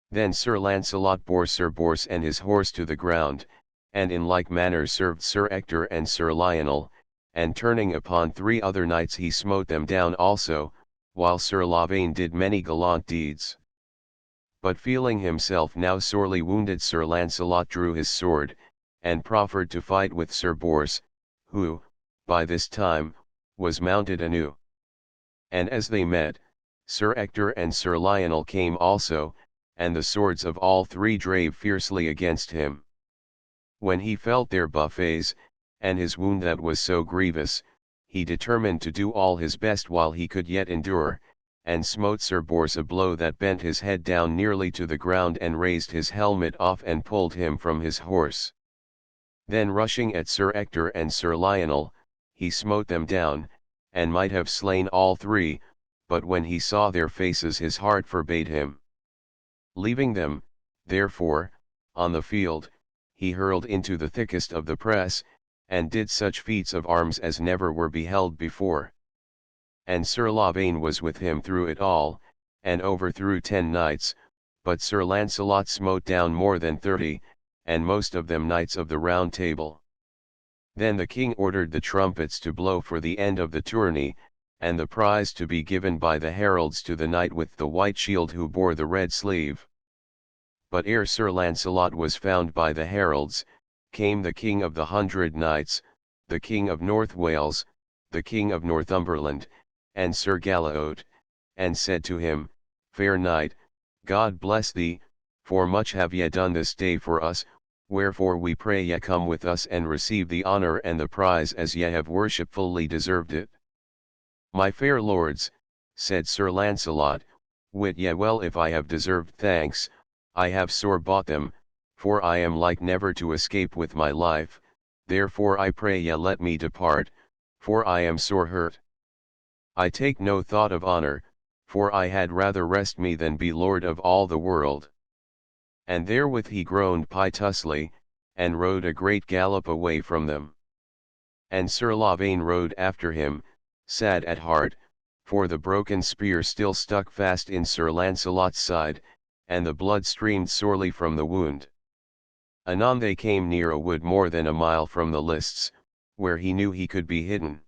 Then Sir Lancelot bore Sir Bors and his horse to the ground, and in like manner served Sir Ector and Sir Lionel, and turning upon 3 other knights he smote them down also, while Sir Lavaine did many gallant deeds. But feeling himself now sorely wounded, Sir Lancelot drew his sword, and proffered to fight with Sir Bors, who, by this time, was mounted anew. And as they met, Sir Ector and Sir Lionel came also, and the swords of all 3 drave fiercely against him. When he felt their buffets, and his wound that was so grievous, he determined to do all his best while he could yet endure, and smote Sir Bors a blow that bent his head down nearly to the ground and raised his helmet off and pulled him from his horse. Then rushing at Sir Ector and Sir Lionel, he smote them down, and might have slain all 3, but when he saw their faces his heart forbade him. Leaving them, therefore, on the field, he hurled into the thickest of the press, and did such feats of arms as never were beheld before. And Sir Lavaine was with him through it all, and overthrew 10 knights, but Sir Lancelot smote down more than 30, and most of them knights of the Round Table. Then the king ordered the trumpets to blow for the end of the tourney, and the prize to be given by the heralds to the knight with the white shield who bore the red sleeve. But ere Sir Lancelot was found by the heralds, came the King of the 100 Knights, the King of North Wales, the King of Northumberland, and Sir Galahaud, and said to him, Fair knight, God bless thee, for much have ye done this day for us, wherefore we pray ye come with us and receive the honour and the prize as ye have worshipfully deserved it. My fair lords, said Sir Lancelot, wit ye well if I have deserved thanks, I have sore bought them, for I am like never to escape with my life, therefore I pray ye let me depart, for I am sore hurt. I take no thought of honour, for I had rather rest me than be lord of all the world. And therewith he groaned piteously, and rode a great gallop away from them. And Sir Lavaine rode after him, sad at heart, for the broken spear still stuck fast in Sir Lancelot's side, and the blood streamed sorely from the wound. Anon they came near a wood more than a mile from the lists, where he knew he could be hidden.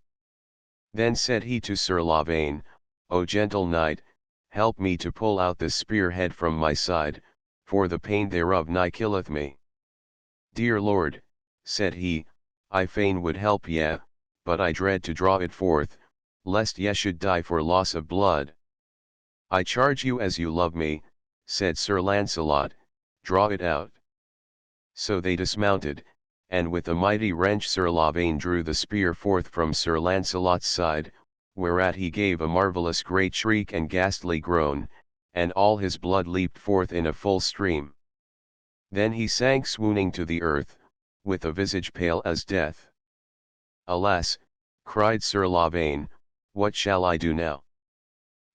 Then said he to Sir Lavaine, O gentle knight, help me to pull out this spear head from my side, for the pain thereof nigh killeth me. Dear lord, said he, I fain would help ye, but I dread to draw it forth, lest ye should die for loss of blood. I charge you as you love me, said Sir Lancelot, draw it out. So they dismounted, and with a mighty wrench Sir Lavaine drew the spear forth from Sir Lancelot's side, whereat he gave a marvellous great shriek and ghastly groan, and all his blood leaped forth in a full stream. Then he sank swooning to the earth, with a visage pale as death. Alas, cried Sir Lavaine, what shall I do now?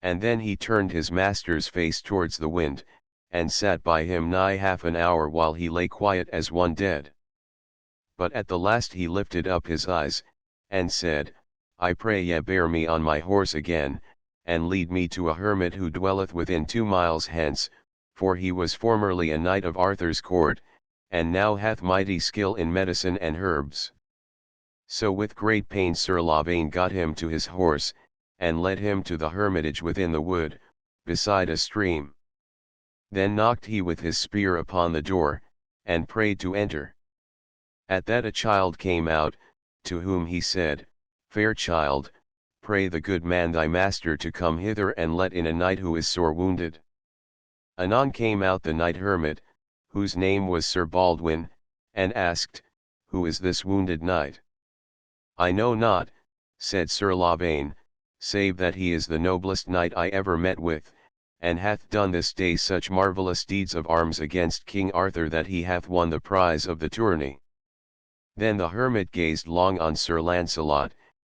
And then he turned his master's face towards the wind, and sat by him nigh half an hour while he lay quiet as one dead. But at the last he lifted up his eyes, and said, I pray ye bear me on my horse again, and lead me to a hermit who dwelleth within 2 miles hence, for he was formerly a knight of Arthur's court, and now hath mighty skill in medicine and herbs. So with great pain Sir Lavaine got him to his horse, and led him to the hermitage within the wood, beside a stream. Then knocked he with his spear upon the door, and prayed to enter. At that a child came out, to whom he said, Fair child, pray the good man thy master to come hither and let in a knight who is sore wounded. Anon came out the knight hermit, whose name was Sir Baldwin, and asked, Who is this wounded knight? I know not, said Sir Lavaine, save that he is the noblest knight I ever met with, and hath done this day such marvellous deeds of arms against King Arthur that he hath won the prize of the tourney. Then the hermit gazed long on Sir Lancelot,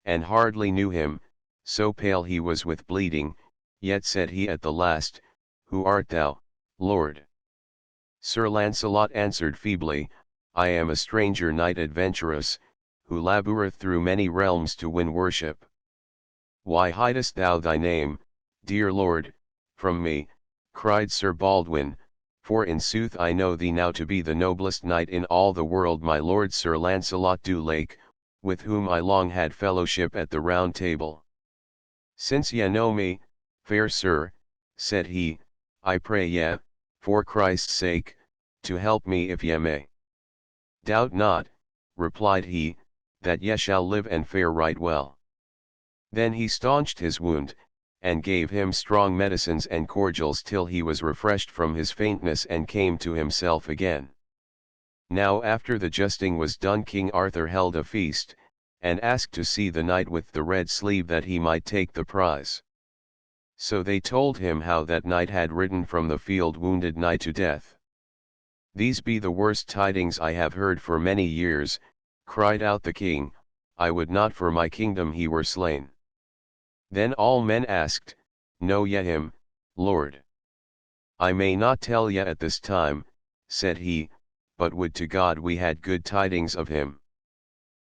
and hardly knew him, so pale he was with bleeding, yet said he at the last, Who art thou, Lord? Sir Lancelot answered feebly, I am a stranger knight adventurous, who laboureth through many realms to win worship. Why hidest thou thy name, dear Lord, from me? Cried Sir Baldwin, for in sooth I know thee now to be the noblest knight in all the world, my lord Sir Lancelot du Lake, with whom I long had fellowship at the Round Table. Since ye know me, fair sir, said he, I pray ye, for Christ's sake, to help me if ye may. Doubt not, replied he, that ye shall live and fare right well. Then he staunched his wound, and gave him strong medicines and cordials till he was refreshed from his faintness and came to himself again. Now after the justing was done, King Arthur held a feast, and asked to see the knight with the red sleeve that he might take the prize. So they told him how that knight had ridden from the field wounded nigh to death. These be the worst tidings I have heard for many years, cried out the king, I would not for my kingdom he were slain. Then all men asked, Know ye him, Lord? I may not tell ye at this time, said he, but would to God we had good tidings of him.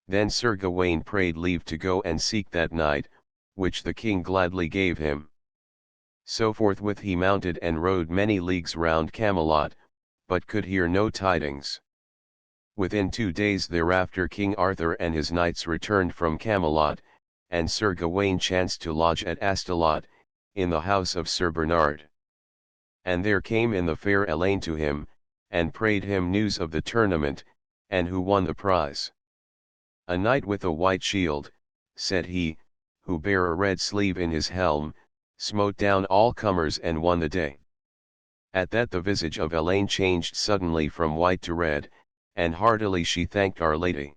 Then Sir Gawaine prayed leave to go and seek that knight, which the king gladly gave him. So forthwith he mounted and rode many leagues round Camelot, but could hear no tidings. Within 2 days thereafter King Arthur and his knights returned from Camelot, and Sir Gawaine chanced to lodge at Astolat, in the house of Sir Bernard. And there came in the fair Elaine to him, and prayed him news of the tournament, and who won the prize. A knight with a white shield, said he, who bare a red sleeve in his helm, smote down all comers and won the day. At that the visage of Elaine changed suddenly from white to red, and heartily she thanked Our Lady.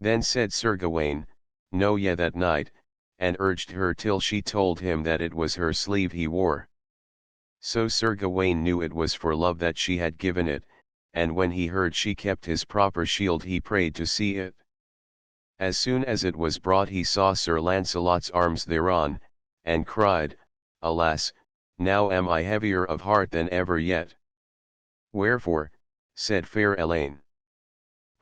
Then said Sir Gawaine, Know ye that knight, and urged her till she told him that it was her sleeve he wore. So Sir Gawaine knew it was for love that she had given it, and when he heard she kept his proper shield he prayed to see it. As soon as it was brought he saw Sir Lancelot's arms thereon, and cried, Alas, now am I heavier of heart than ever yet. Wherefore, said fair Elaine.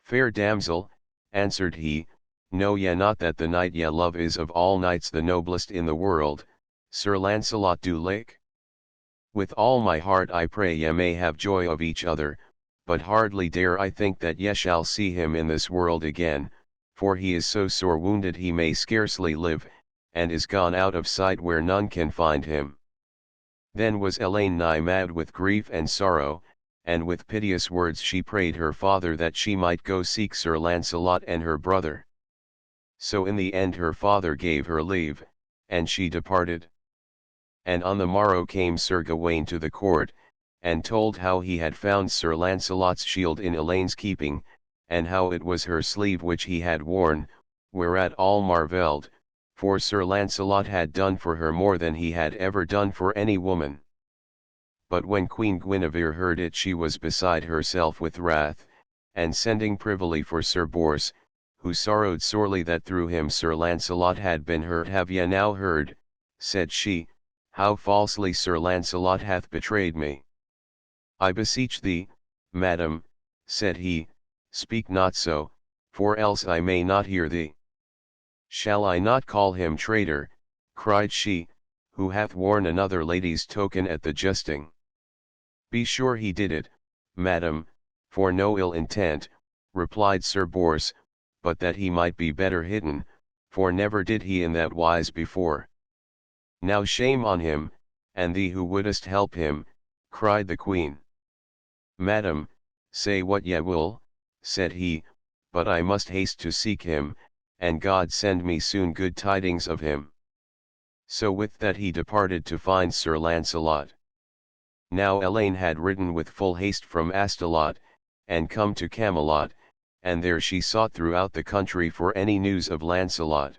Fair damsel, answered he, know ye not that the knight ye love is of all knights the noblest in the world, Sir Lancelot du Lake? With all my heart I pray ye may have joy of each other, but hardly dare I think that ye shall see him in this world again, for he is so sore wounded he may scarcely live, and is gone out of sight where none can find him. Then was Elaine nigh mad with grief and sorrow, and with piteous words she prayed her father that she might go seek Sir Lancelot and her brother. So in the end her father gave her leave, and she departed. And on the morrow came Sir Gawaine to the court, and told how he had found Sir Lancelot's shield in Elaine's keeping, and how it was her sleeve which he had worn, whereat all marvelled, for Sir Lancelot had done for her more than he had ever done for any woman. But when Queen Guinevere heard it she was beside herself with wrath, and sending privily for Sir Bors, who sorrowed sorely that through him Sir Lancelot had been hurt. Have ye now heard, said she, how falsely Sir Lancelot hath betrayed me? I beseech thee, madam, said he, speak not so, for else I may not hear thee. Shall I not call him traitor, cried she, who hath worn another lady's token at the justing? Be sure he did it, madam, for no ill intent, replied Sir Bors, but that he might be better hidden, for never did he in that wise before. Now shame on him, and thee who wouldest help him, cried the queen. Madam, say what ye will, said he, but I must haste to seek him, and God send me soon good tidings of him. So with that he departed to find Sir Lancelot. Now Elaine had ridden with full haste from Astolat, and come to Camelot, and there she sought throughout the country for any news of Lancelot.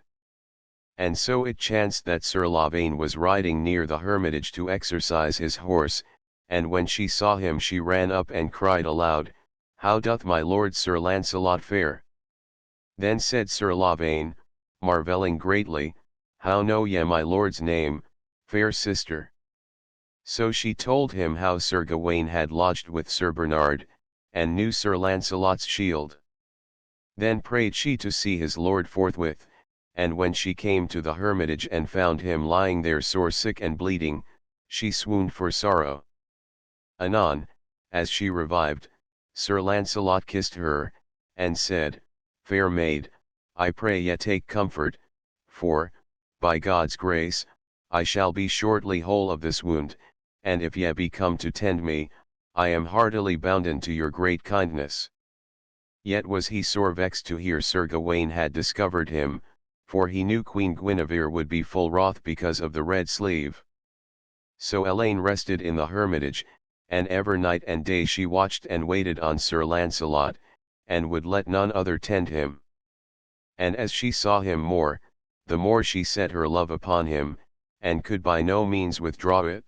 And so it chanced that Sir Lavaine was riding near the hermitage to exercise his horse, and when she saw him she ran up and cried aloud, How doth my lord Sir Lancelot fare? Then said Sir Lavaine, marvelling greatly, How know ye my lord's name, fair sister? So she told him how Sir Gawaine had lodged with Sir Bernard, and knew Sir Lancelot's shield. Then prayed she to see his lord forthwith, and when she came to the hermitage and found him lying there sore sick and bleeding, she swooned for sorrow. Anon, as she revived, Sir Lancelot kissed her, and said, Fair maid, I pray ye take comfort, for, by God's grace, I shall be shortly whole of this wound, and if ye be come to tend me, I am heartily bounden to your great kindness. Yet was he sore vexed to hear Sir Gawaine had discovered him, for he knew Queen Guinevere would be full wroth because of the red sleeve. So Elaine rested in the hermitage, and ever night and day she watched and waited on Sir Lancelot, and would let none other tend him. And as she saw him more, the more she set her love upon him, and could by no means withdraw it.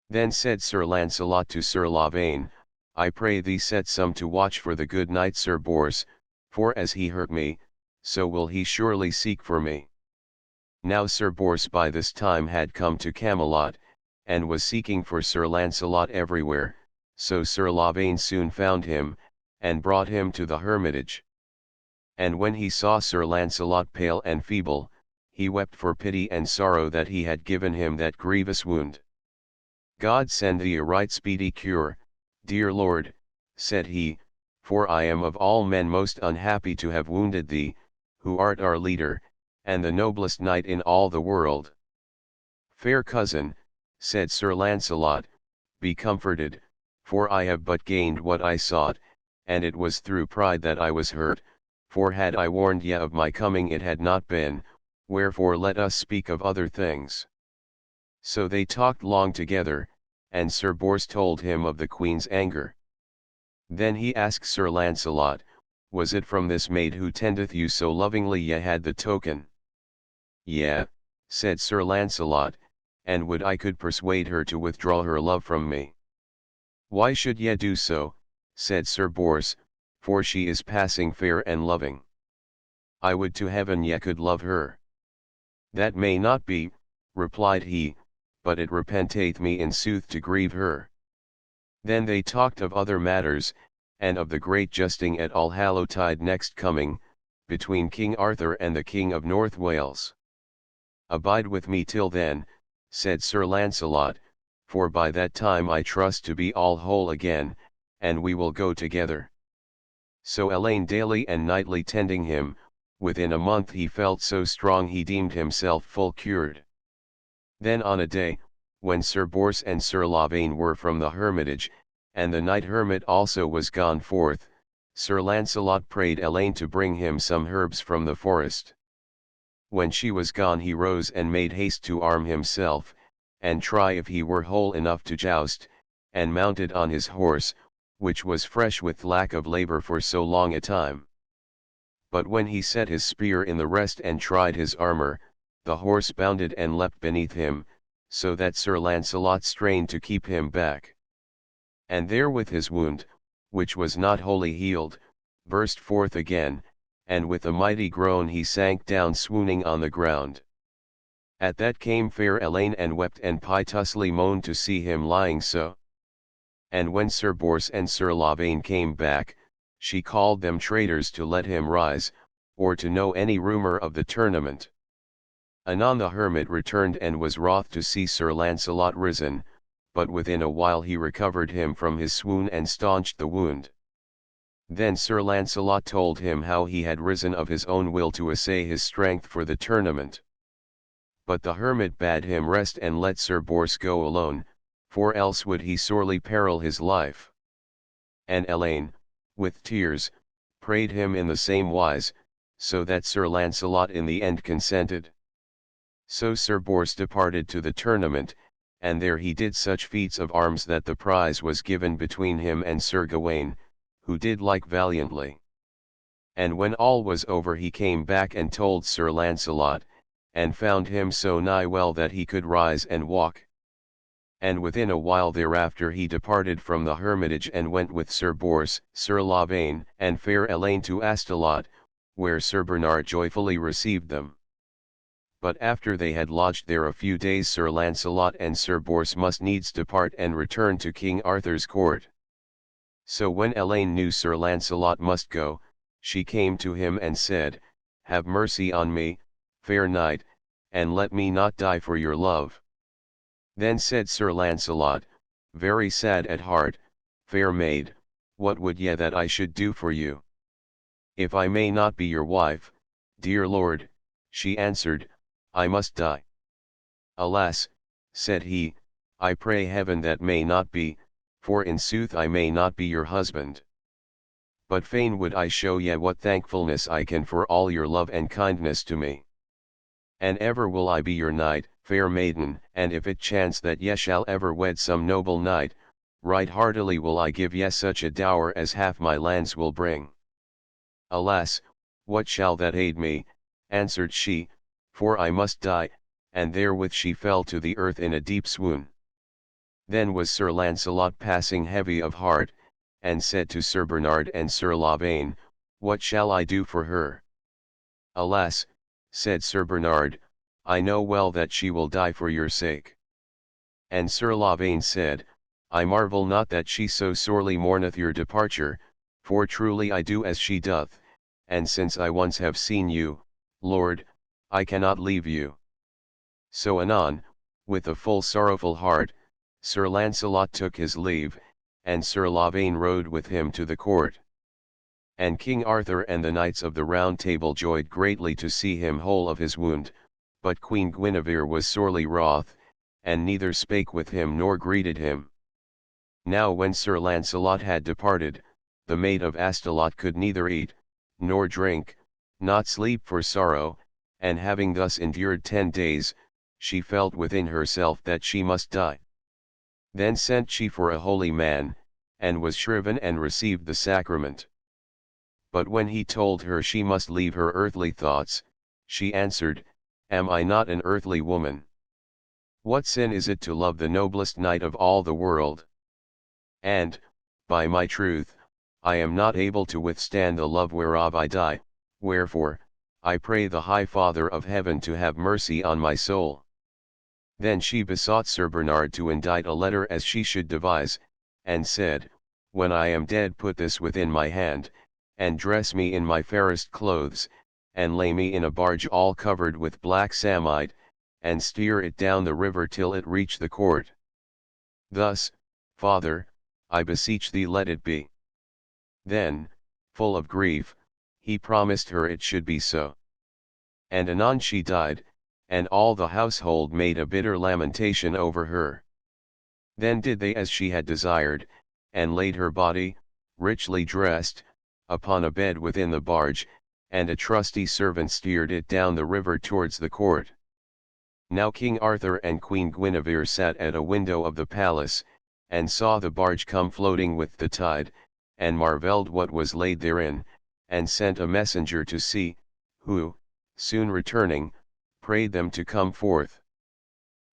Then said Sir Lancelot to Sir Lavaine, I pray thee set some to watch for the good knight Sir Bors, for as he hurt me, so will he surely seek for me. Now Sir Bors by this time had come to Camelot, and was seeking for Sir Lancelot everywhere, so Sir Lavaine soon found him, and brought him to the hermitage. And when he saw Sir Lancelot pale and feeble, he wept for pity and sorrow that he had given him that grievous wound. God send thee a right speedy cure, dear Lord, said he, for I am of all men most unhappy to have wounded thee, who art our leader, and the noblest knight in all the world. Fair cousin, said Sir Lancelot, be comforted, for I have but gained what I sought, and it was through pride that I was hurt, for had I warned ye of my coming it had not been, wherefore let us speak of other things. So they talked long together, and Sir Bors told him of the queen's anger. Then he asked Sir Lancelot, Was it from this maid who tendeth you so lovingly ye had the token? Yea, said Sir Lancelot, and would I could persuade her to withdraw her love from me. Why should ye do so, said Sir Bors, for she is passing fair and loving. I would to heaven ye could love her. That may not be, replied he, but it repenteth me in sooth to grieve her. Then they talked of other matters, and of the great justing at Allhallowtide next coming, between King Arthur and the King of North Wales. Abide with me till then, said Sir Lancelot, for by that time I trust to be all whole again, and we will go together. So Elaine daily and nightly tending him, within a month he felt so strong he deemed himself full cured. Then on a day, when Sir Bors and Sir Lavaine were from the hermitage, and the knight hermit also was gone forth, Sir Lancelot prayed Elaine to bring him some herbs from the forest. When she was gone he rose and made haste to arm himself, and try if he were whole enough to joust, and mounted on his horse, which was fresh with lack of labour for so long a time. But when he set his spear in the rest and tried his armour, the horse bounded and leapt beneath him, so that Sir Lancelot strained to keep him back. And therewith his wound, which was not wholly healed, burst forth again, and with a mighty groan he sank down swooning on the ground. At that came fair Elaine and wept and piteously moaned to see him lying so. And when Sir Bors and Sir Lavaine came back, she called them traitors to let him rise, or to know any rumour of the tournament. Anon the hermit returned and was wroth to see Sir Lancelot risen, but within a while he recovered him from his swoon and staunched the wound. Then Sir Lancelot told him how he had risen of his own will to essay his strength for the tournament. But the hermit bade him rest and let Sir Bors go alone, for else would he sorely peril his life. And Elaine, with tears, prayed him in the same wise, so that Sir Lancelot in the end consented. So Sir Bors departed to the tournament, and there he did such feats of arms that the prize was given between him and Sir Gawaine, who did like valiantly. And when all was over he came back and told Sir Lancelot, and found him so nigh well that he could rise and walk. And within a while thereafter he departed from the hermitage and went with Sir Bors, Sir Lavaine, and fair Elaine to Astolat, where Sir Bernard joyfully received them. But after they had lodged there a few days Sir Lancelot and Sir Bors must needs depart and return to King Arthur's court. So when Elaine knew Sir Lancelot must go, she came to him and said, "Have mercy on me, fair knight, and let me not die for your love." Then said Sir Lancelot, very sad at heart, "Fair maid, what would ye that I should do for you? If I may not be your wife, dear lord," she answered, "I must die." "Alas," said he, "I pray heaven that may not be, for in sooth I may not be your husband. But fain would I show ye what thankfulness I can for all your love and kindness to me. And ever will I be your knight, fair maiden, and if it chance that ye shall ever wed some noble knight, right heartily will I give ye such a dower as half my lands will bring." "Alas, what shall that aid me," answered she, "for I must die," and therewith she fell to the earth in a deep swoon. Then was Sir Lancelot passing heavy of heart, and said to Sir Bernard and Sir Lavaine, "What shall I do for her?" "Alas," said Sir Bernard, "I know well that she will die for your sake." And Sir Lavaine said, "I marvel not that she so sorely mourneth your departure, for truly I do as she doth, and since I once have seen you, Lord, I cannot leave you." So anon, with a full sorrowful heart, Sir Lancelot took his leave, and Sir Lavaine rode with him to the court. And King Arthur and the knights of the Round Table joyed greatly to see him whole of his wound, but Queen Guinevere was sorely wroth, and neither spake with him nor greeted him. Now when Sir Lancelot had departed, the Maid of Astolat could neither eat, nor drink, not sleep for sorrow, and having thus endured 10 days, she felt within herself that she must die. Then sent she for a holy man, and was shriven and received the sacrament. But when he told her she must leave her earthly thoughts, she answered, "Am I not an earthly woman? What sin is it to love the noblest knight of all the world? And, by my truth, I am not able to withstand the love whereof I die, wherefore, I pray the High Father of heaven to have mercy on my soul." Then she besought Sir Bernard to indite a letter as she should devise, and said, "When I am dead put this within my hand, and dress me in my fairest clothes, and lay me in a barge all covered with black samite, and steer it down the river till it reach the court. Thus, Father, I beseech thee let it be." Then, full of grief, he promised her it should be so. And anon she died, and all the household made a bitter lamentation over her. Then did they as she had desired, and laid her body, richly dressed, upon a bed within the barge, and a trusty servant steered it down the river towards the court. Now King Arthur and Queen Guinevere sat at a window of the palace, and saw the barge come floating with the tide, and marvelled what was laid therein, and sent a messenger to see, who, soon returning, prayed them to come forth.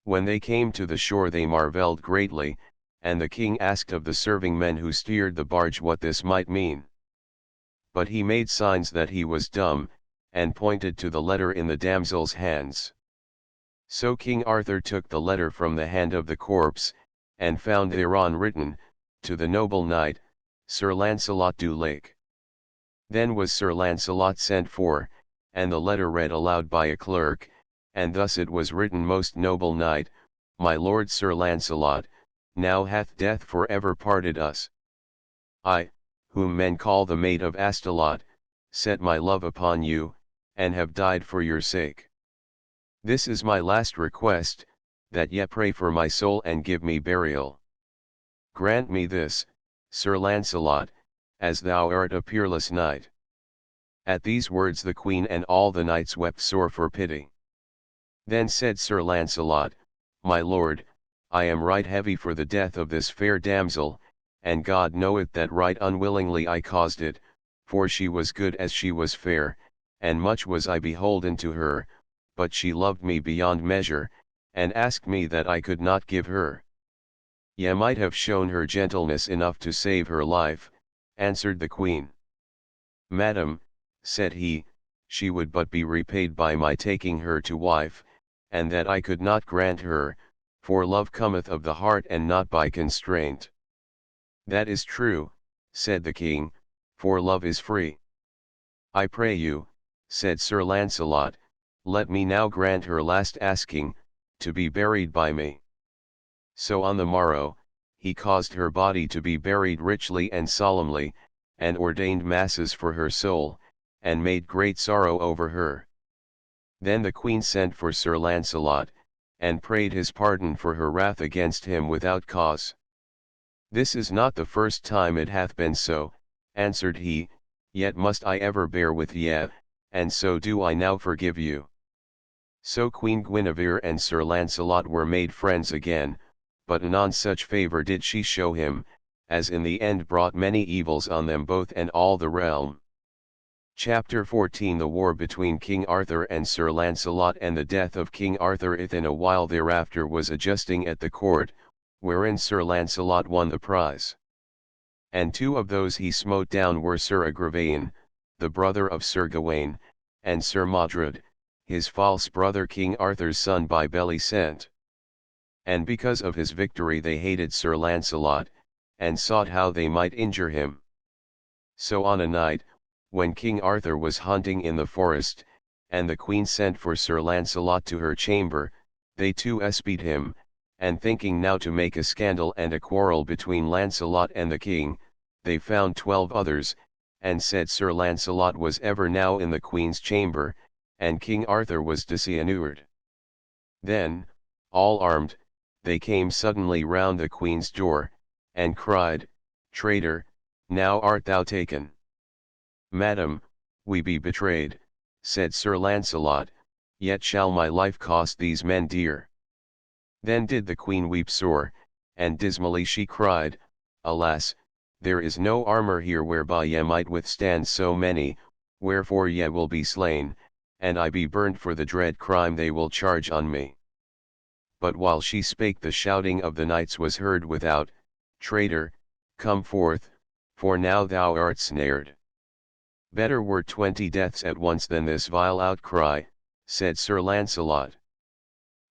When they came to the shore they marvelled greatly, and the king asked of the serving men who steered the barge what this might mean. But he made signs that he was dumb, and pointed to the letter in the damsel's hands. So King Arthur took the letter from the hand of the corpse, and found thereon written, "To the noble knight, Sir Lancelot du Lake." Then was Sir Lancelot sent for, and the letter read aloud by a clerk, and thus it was written: "Most noble knight, my lord Sir Lancelot, now hath death for ever parted us. I, whom men call the Maid of Astolat, set my love upon you, and have died for your sake. This is my last request, that ye pray for my soul and give me burial. Grant me this, Sir Lancelot, as thou art a peerless knight." At these words the queen and all the knights wept sore for pity. Then said Sir Lancelot, "My lord, I am right heavy for the death of this fair damsel, and God knoweth that right unwillingly I caused it, for she was good as she was fair, and much was I beholden to her, but she loved me beyond measure, and asked me that I could not give her." "Ye might have shown her gentleness enough to save her life," answered the queen. "Madam," said he, "she would but be repaid by my taking her to wife, and that I could not grant her, for love cometh of the heart and not by constraint." "That is true," said the king, "for love is free." "I pray you," said Sir Lancelot, "let me now grant her last asking, to be buried by me." So on the morrow, he caused her body to be buried richly and solemnly, and ordained masses for her soul, and made great sorrow over her. Then the queen sent for Sir Lancelot, and prayed his pardon for her wrath against him without cause. "This is not the first time it hath been so," answered he, "yet must I ever bear with ye, and so do I now forgive you." So Queen Guinevere and Sir Lancelot were made friends again, but none such favour did she show him, as in the end brought many evils on them both and all the realm. Chapter 14 The War between King Arthur and Sir Lancelot and the death of King Arthur. Within a while thereafter was a justing at the court, wherein Sir Lancelot won the prize. And two of those he smote down were Sir Agravain, the brother of Sir Gawain, and Sir Modred, his false brother King Arthur's son by belly sent. And because of his victory they hated Sir Lancelot, and sought how they might injure him. So on a night, when King Arthur was hunting in the forest, and the queen sent for Sir Lancelot to her chamber, they too espied him, and thinking now to make a scandal and a quarrel between Lancelot and the king, they found 12 others, and said Sir Lancelot was ever now in the queen's chamber, and King Arthur was disinured. Then, all armed, they came suddenly round the queen's door, and cried, "Traitor, now art thou taken." "Madam, we be betrayed," said Sir Lancelot, "yet shall my life cost these men dear." Then did the queen weep sore, and dismally she cried, "Alas, there is no armor here whereby ye might withstand so many, wherefore ye will be slain, and I be burned for the dread crime they will charge on me." But while she spake the shouting of the knights was heard without, "Traitor, come forth, for now thou art snared." "Better were 20 deaths at once than this vile outcry," said Sir Lancelot.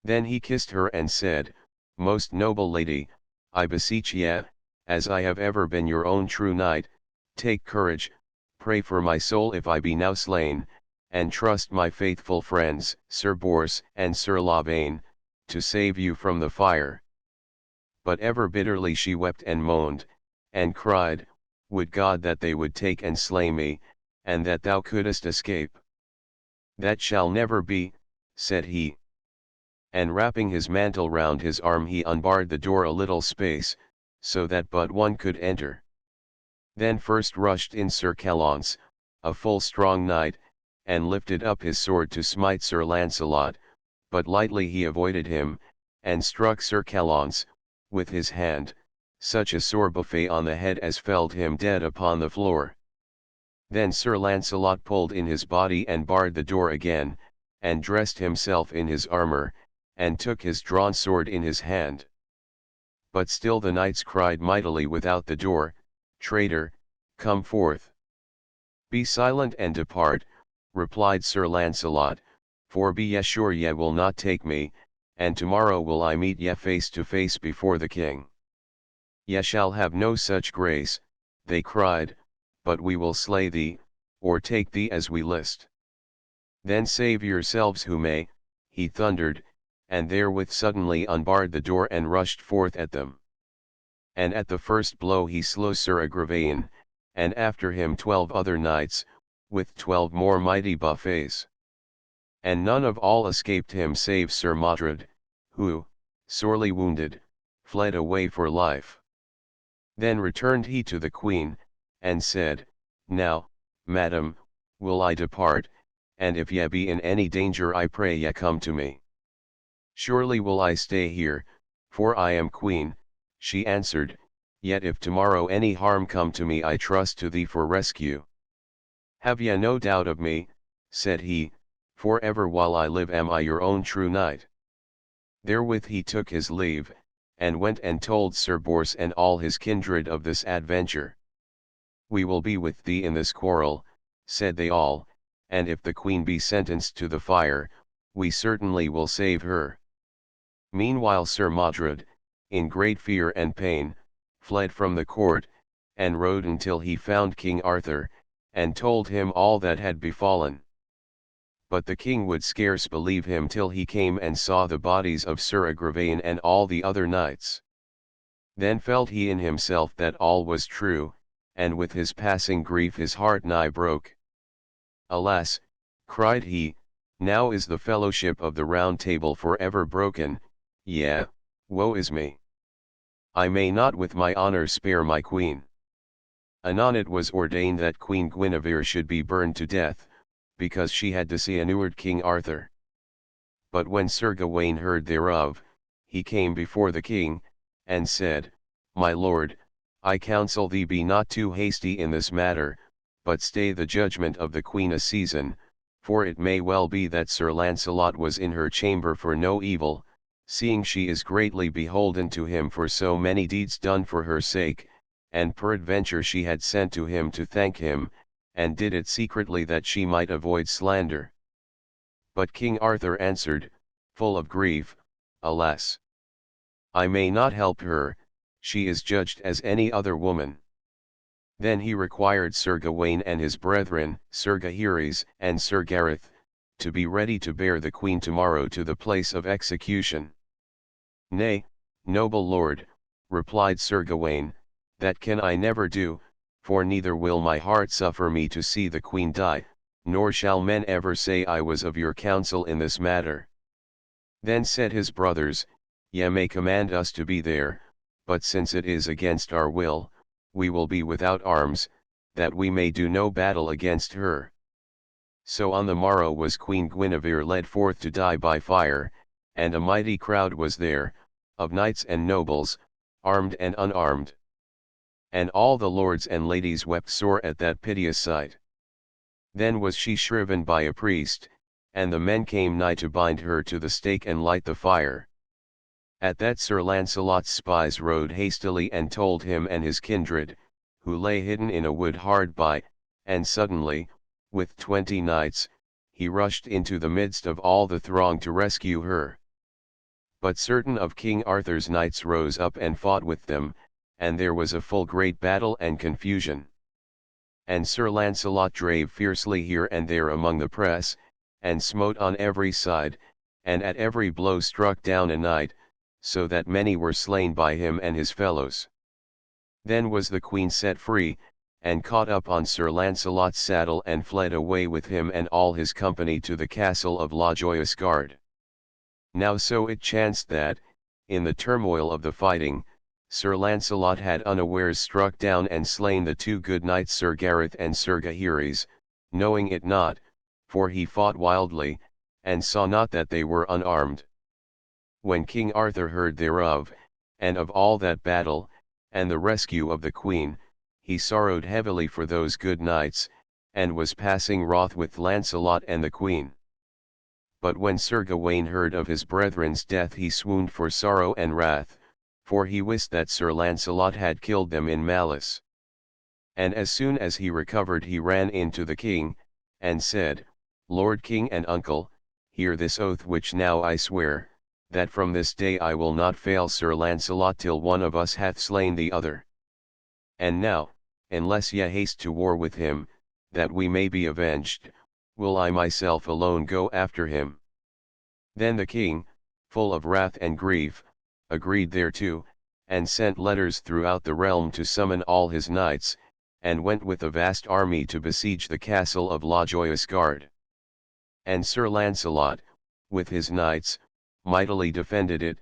Then he kissed her and said, "Most noble lady, I beseech ye, as I have ever been your own true knight, take courage, pray for my soul if I be now slain, and trust my faithful friends, Sir Bors and Sir Lavaine, to save you from the fire." But ever bitterly she wept and moaned, and cried, "Would God that they would take and slay me, and that thou couldst escape." "That shall never be," said he. And wrapping his mantle round his arm he unbarred the door a little space, so that but one could enter. Then first rushed in Sir Callants, a full strong knight, and lifted up his sword to smite Sir Lancelot, but lightly he avoided him, and struck Sir Callants, with his hand, such a sore buffet on the head as felled him dead upon the floor. Then Sir Lancelot pulled in his body and barred the door again, and dressed himself in his armor, and took his drawn sword in his hand. But still the knights cried mightily without the door, "Traitor, come forth." "Be silent and depart," replied Sir Lancelot, "for be ye sure ye will not take me, and tomorrow will I meet ye face to face before the king." "Ye shall have no such grace," they cried, "but we will slay thee, or take thee as we list." "Then save yourselves who may," he thundered, and therewith suddenly unbarred the door and rushed forth at them. And at the first blow he slew Sir Agravain, and after him 12 other knights, with 12 more mighty buffets. And none of all escaped him save Sir Modred, who, sorely wounded, fled away for life. Then returned he to the queen, and said, Now, madam, will I depart, and if ye be in any danger I pray ye come to me. Surely will I stay here, for I am queen, she answered, yet if tomorrow any harm come to me I trust to thee for rescue. Have ye no doubt of me, said he, for ever while I live am I your own true knight. Therewith he took his leave, and went and told Sir Bors and all his kindred of this adventure. We will be with thee in this quarrel, said they all, and if the queen be sentenced to the fire, we certainly will save her. Meanwhile Sir Modred, in great fear and pain, fled from the court, and rode until he found King Arthur, and told him all that had befallen. But the king would scarce believe him till he came and saw the bodies of Sir Agravain and all the other knights. Then felt he in himself that all was true, and with his passing grief his heart nigh broke. Alas, cried he, now is the fellowship of the Round Table for ever broken, yea, woe is me! I may not with my honour spare my queen. Anon it was ordained that Queen Guinevere should be burned to death, because she had dishonoured King Arthur. But when Sir Gawain heard thereof, he came before the king, and said, My lord, I counsel thee be not too hasty in this matter, but stay the judgment of the queen a season, for it may well be that Sir Lancelot was in her chamber for no evil, seeing she is greatly beholden to him for so many deeds done for her sake, and peradventure she had sent to him to thank him, and did it secretly that she might avoid slander. But King Arthur answered, full of grief, Alas! I may not help her, she is judged as any other woman. Then he required Sir Gawain and his brethren, Sir Gaheris and Sir Gareth, to be ready to bear the queen tomorrow to the place of execution. Nay, noble lord, replied Sir Gawain, that can I never do, for neither will my heart suffer me to see the queen die, nor shall men ever say I was of your counsel in this matter. Then said his brothers, Ye may command us to be there, but since it is against our will, we will be without arms, that we may do no battle against her. So on the morrow was Queen Guinevere led forth to die by fire, and a mighty crowd was there, of knights and nobles, armed and unarmed. And all the lords and ladies wept sore at that piteous sight. Then was she shriven by a priest, and the men came nigh to bind her to the stake and light the fire. At that Sir Lancelot's spies rode hastily and told him and his kindred, who lay hidden in a wood hard by, and suddenly, with 20 knights, he rushed into the midst of all the throng to rescue her. But certain of King Arthur's knights rose up and fought with them, and there was a full great battle and confusion. And Sir Lancelot drave fiercely here and there among the press, and smote on every side, and at every blow struck down a knight, so that many were slain by him and his fellows. Then was the queen set free, and caught up on Sir Lancelot's saddle and fled away with him and all his company to the castle of La Joyeuse Garde. Now so it chanced that, in the turmoil of the fighting, Sir Lancelot had unawares struck down and slain the 2 good knights Sir Gareth and Sir Gaheris, knowing it not, for he fought wildly, and saw not that they were unarmed. When King Arthur heard thereof, and of all that battle, and the rescue of the queen, he sorrowed heavily for those good knights, and was passing wroth with Lancelot and the queen. But when Sir Gawain heard of his brethren's death he swooned for sorrow and wrath, for he wist that Sir Lancelot had killed them in malice. And as soon as he recovered he ran in to the king, and said, Lord King and uncle, hear this oath which now I swear, that from this day I will not fail Sir Lancelot till one of us hath slain the other. And now, unless ye haste to war with him, that we may be avenged, will I myself alone go after him. Then the king, full of wrath and grief, agreed thereto, and sent letters throughout the realm to summon all his knights, and went with a vast army to besiege the castle of La Joyeuse Garde. And Sir Lancelot, with his knights, mightily defended it,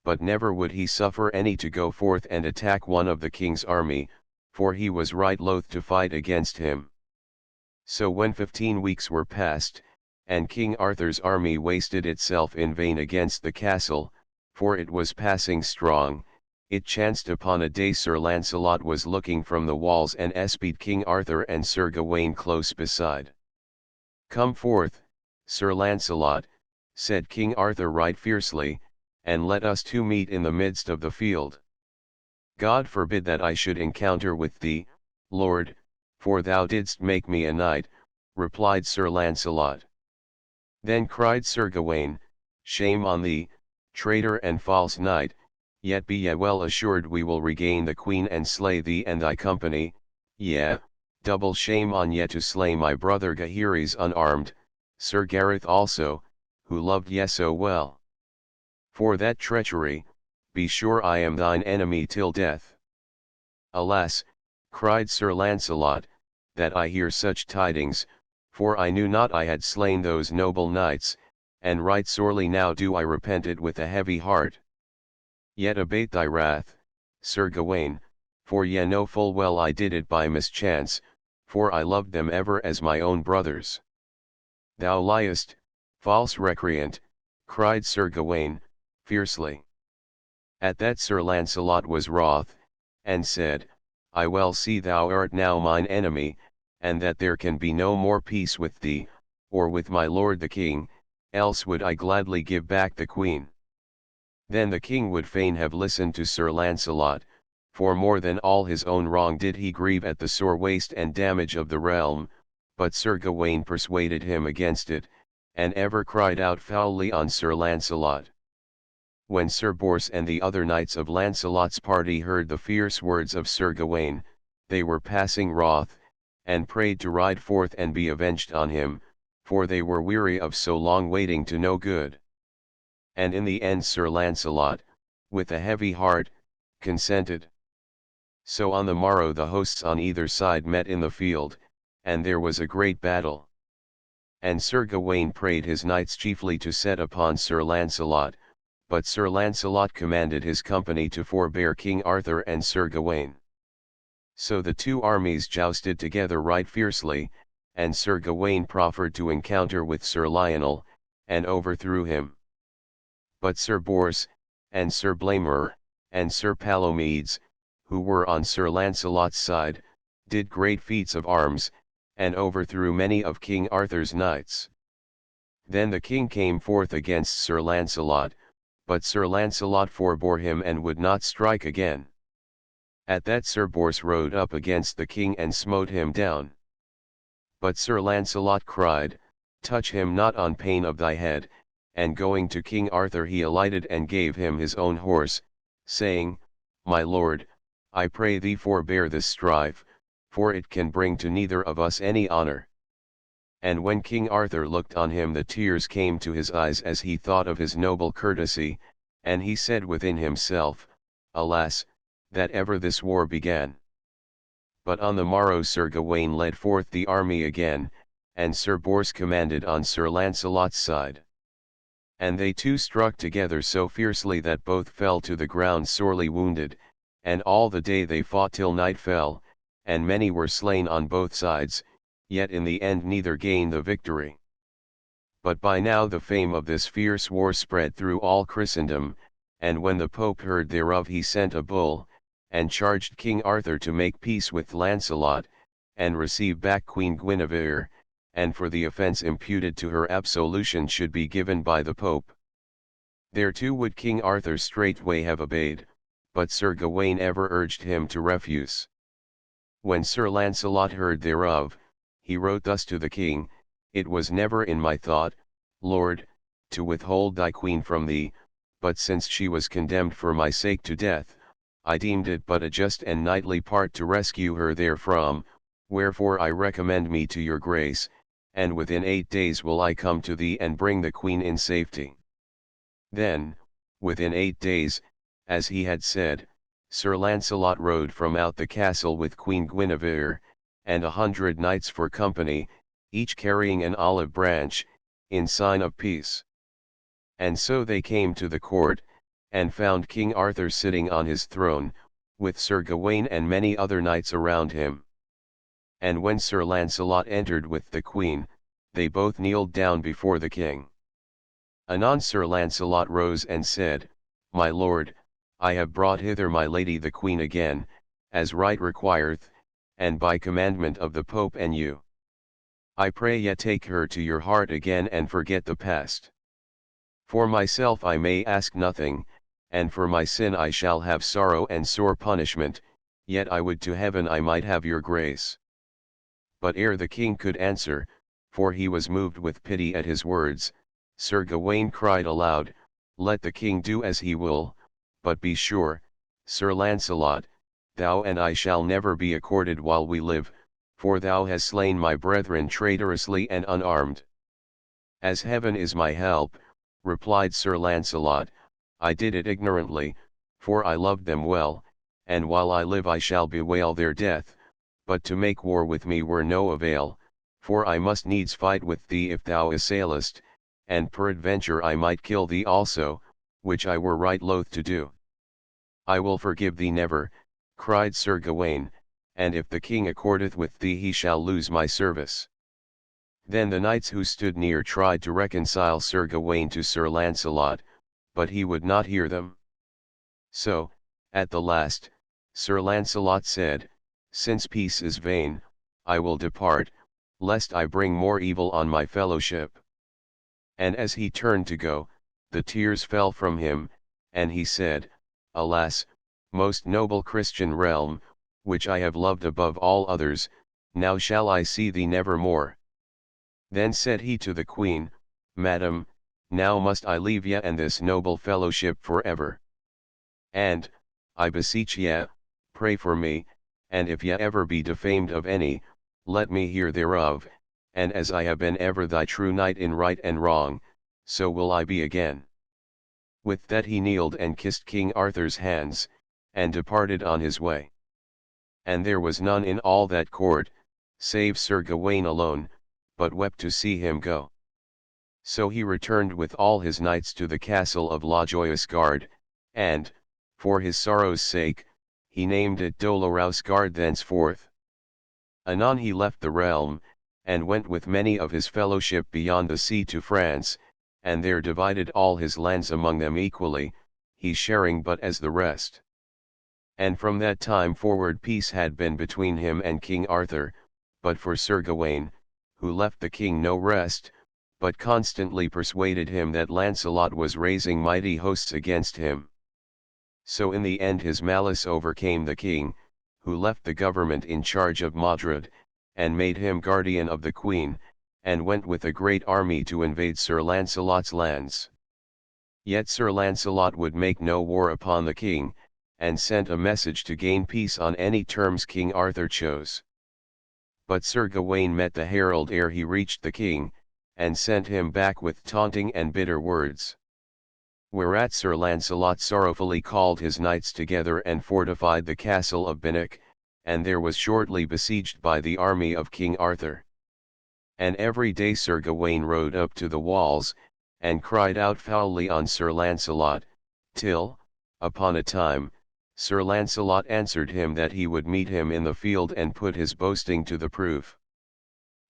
but never would he suffer any to go forth and attack one of the king's army, for he was right loath to fight against him. So when 15 weeks were past, and King Arthur's army wasted itself in vain against the castle, for it was passing strong, it chanced upon a day Sir Lancelot was looking from the walls and espied King Arthur and Sir Gawaine close beside. "Come forth, Sir Lancelot," said King Arthur right fiercely, "and let us two meet in the midst of the field." "God forbid that I should encounter with thee, Lord, for thou didst make me a knight," replied Sir Lancelot. Then cried Sir Gawaine, "Shame on thee, traitor and false knight, yet be ye well assured we will regain the queen and slay thee and thy company, yea, double shame on ye to slay my brother Gaheris unarmed, Sir Gareth also, who loved ye so well. For that treachery, be sure I am thine enemy till death." "Alas," cried Sir Lancelot, "that I hear such tidings, for I knew not I had slain those noble knights, and right sorely now do I repent it with a heavy heart. Yet abate thy wrath, Sir Gawaine, for ye know full well I did it by mischance, for I loved them ever as my own brothers." "Thou liest, false recreant," cried Sir Gawaine, fiercely. At that Sir Lancelot was wroth, and said, "I well see thou art now mine enemy, and that there can be no more peace with thee, or with my lord the king, else would I gladly give back the queen." Then the king would fain have listened to Sir Lancelot, for more than all his own wrong did he grieve at the sore waste and damage of the realm, but Sir Gawaine persuaded him against it, and ever cried out foully on Sir Lancelot. When Sir Bors and the other knights of Lancelot's party heard the fierce words of Sir Gawaine, they were passing wroth, and prayed to ride forth and be avenged on him, for they were weary of so long waiting to no good. And in the end Sir Lancelot, with a heavy heart, consented. So on the morrow the hosts on either side met in the field, and there was a great battle. And Sir Gawaine prayed his knights chiefly to set upon Sir Lancelot, but Sir Lancelot commanded his company to forbear King Arthur and Sir Gawaine. So the two armies jousted together right fiercely, and Sir Gawaine proffered to encounter with Sir Lionel, and overthrew him. But Sir Bors, and Sir Blamor, and Sir Palomides, who were on Sir Lancelot's side, did great feats of arms, and overthrew many of King Arthur's knights. Then the king came forth against Sir Lancelot, but Sir Lancelot forbore him and would not strike again. At that Sir Bors rode up against the king and smote him down. But Sir Lancelot cried, "Touch him not on pain of thy head," and going to King Arthur he alighted and gave him his own horse, saying, "My lord, I pray thee forbear this strife, for it can bring to neither of us any honor." And when King Arthur looked on him the tears came to his eyes as he thought of his noble courtesy, and he said within himself, "Alas, that ever this war began." But on the morrow Sir Gawaine led forth the army again, and Sir Bors commanded on Sir Lancelot's side. And they two struck together so fiercely that both fell to the ground sorely wounded, and all the day they fought till night fell, and many were slain on both sides, yet in the end neither gained the victory. But by now the fame of this fierce war spread through all Christendom, and when the Pope heard thereof he sent a bull, and charged King Arthur to make peace with Lancelot, and receive back Queen Guinevere, and for the offence imputed to her absolution should be given by the Pope. Thereto would King Arthur straightway have obeyed, but Sir Gawaine ever urged him to refuse. When Sir Lancelot heard thereof, he wrote thus to the king, "It was never in my thought, Lord, to withhold thy queen from thee, but since she was condemned for my sake to death, I deemed it but a just and knightly part to rescue her therefrom, wherefore I recommend me to your grace, and within 8 days will I come to thee and bring the queen in safety." Then, within 8 days, as he had said, Sir Lancelot rode from out the castle with Queen Guinevere, and 100 knights for company, each carrying an olive branch, in sign of peace. And so they came to the court, and found King Arthur sitting on his throne, with Sir Gawain and many other knights around him. And when Sir Lancelot entered with the queen, they both kneeled down before the king. Anon Sir Lancelot rose and said, My lord, I have brought hither my lady the queen again, as right requireth, and by commandment of the Pope and you. I pray ye take her to your heart again and forget the past. For myself I may ask nothing, and for my sin I shall have sorrow and sore punishment, yet I would to heaven I might have your grace. But ere the king could answer, for he was moved with pity at his words, Sir Gawain cried aloud, Let the king do as he will, but be sure, Sir Lancelot, thou and I shall never be accorded while we live, for thou hast slain my brethren traitorously and unarmed. As heaven is my help, replied Sir Lancelot, I did it ignorantly, for I loved them well, and while I live I shall bewail their death, but to make war with me were no avail, for I must needs fight with thee if thou assailest, and peradventure I might kill thee also, which I were right loath to do. I will forgive thee never, cried Sir Gawain, and if the king accordeth with thee he shall lose my service. Then the knights who stood near tried to reconcile Sir Gawain to Sir Lancelot, but he would not hear them. So, at the last, Sir Lancelot said, Since peace is vain, I will depart, lest I bring more evil on my fellowship. And as he turned to go, the tears fell from him, and he said, Alas, most noble Christian realm, which I have loved above all others, now shall I see thee never more. Then said he to the queen, Madam, now must I leave ye and this noble fellowship for ever. And, I beseech ye, pray for me, and if ye ever be defamed of any, let me hear thereof, and as I have been ever thy true knight in right and wrong, so will I be again. With that he kneeled and kissed King Arthur's hands, and departed on his way. And there was none in all that court, save Sir Gawain alone, but wept to see him go. So he returned with all his knights to the castle of La Joyeuse Garde, and, for his sorrow's sake, he named it Dolorous Garde thenceforth. Anon he left the realm, and went with many of his fellowship beyond the sea to France, and there divided all his lands among them equally, he sharing but as the rest. And from that time forward peace had been between him and King Arthur, but for Sir Gawain, who left the king no rest, but constantly persuaded him that Lancelot was raising mighty hosts against him. So in the end his malice overcame the king, who left the government in charge of Modred, and made him guardian of the queen, and went with a great army to invade Sir Lancelot's lands. Yet Sir Lancelot would make no war upon the king, and sent a message to gain peace on any terms King Arthur chose. But Sir Gawain met the herald ere he reached the king, and sent him back with taunting and bitter words. Whereat Sir Lancelot sorrowfully called his knights together and fortified the castle of Binnock, and there was shortly besieged by the army of King Arthur. And every day Sir Gawain rode up to the walls, and cried out foully on Sir Lancelot, till, upon a time, Sir Lancelot answered him that he would meet him in the field and put his boasting to the proof.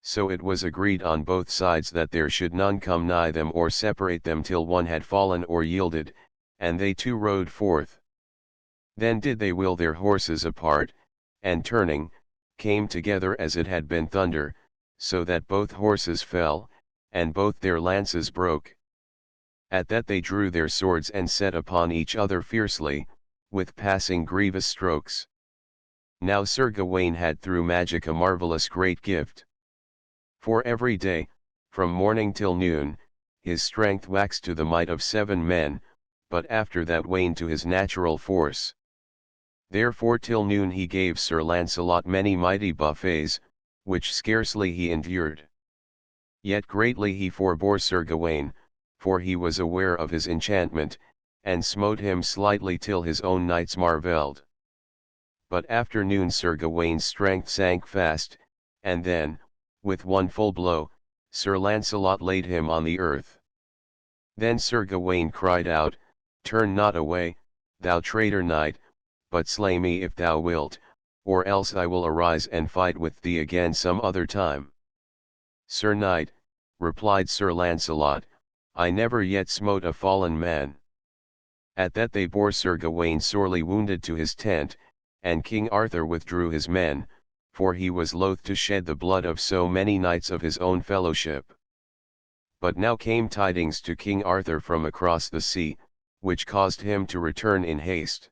So it was agreed on both sides that there should none come nigh them or separate them till one had fallen or yielded, and they two rode forth. Then did they wheel their horses apart, and turning, came together as it had been thunder, so that both horses fell, and both their lances broke. At that they drew their swords and set upon each other fiercely, with passing grievous strokes. Now Sir Gawain had through magic a marvellous great gift. For every day, from morning till noon, his strength waxed to the might of 7 men, but after that waned to his natural force. Therefore till noon he gave Sir Lancelot many mighty buffets, which scarcely he endured. Yet greatly he forbore Sir Gawain, for he was aware of his enchantment, and smote him slightly till his own knights marvelled. But after noon Sir Gawaine's strength sank fast, and then, with one full blow, Sir Lancelot laid him on the earth. Then Sir Gawaine cried out, "Turn not away, thou traitor knight, but slay me if thou wilt, or else I will arise and fight with thee again some other time." "Sir knight," replied Sir Lancelot, "I never yet smote a fallen man." At that they bore Sir Gawaine sorely wounded to his tent, and King Arthur withdrew his men, for he was loath to shed the blood of so many knights of his own fellowship. But now came tidings to King Arthur from across the sea, which caused him to return in haste.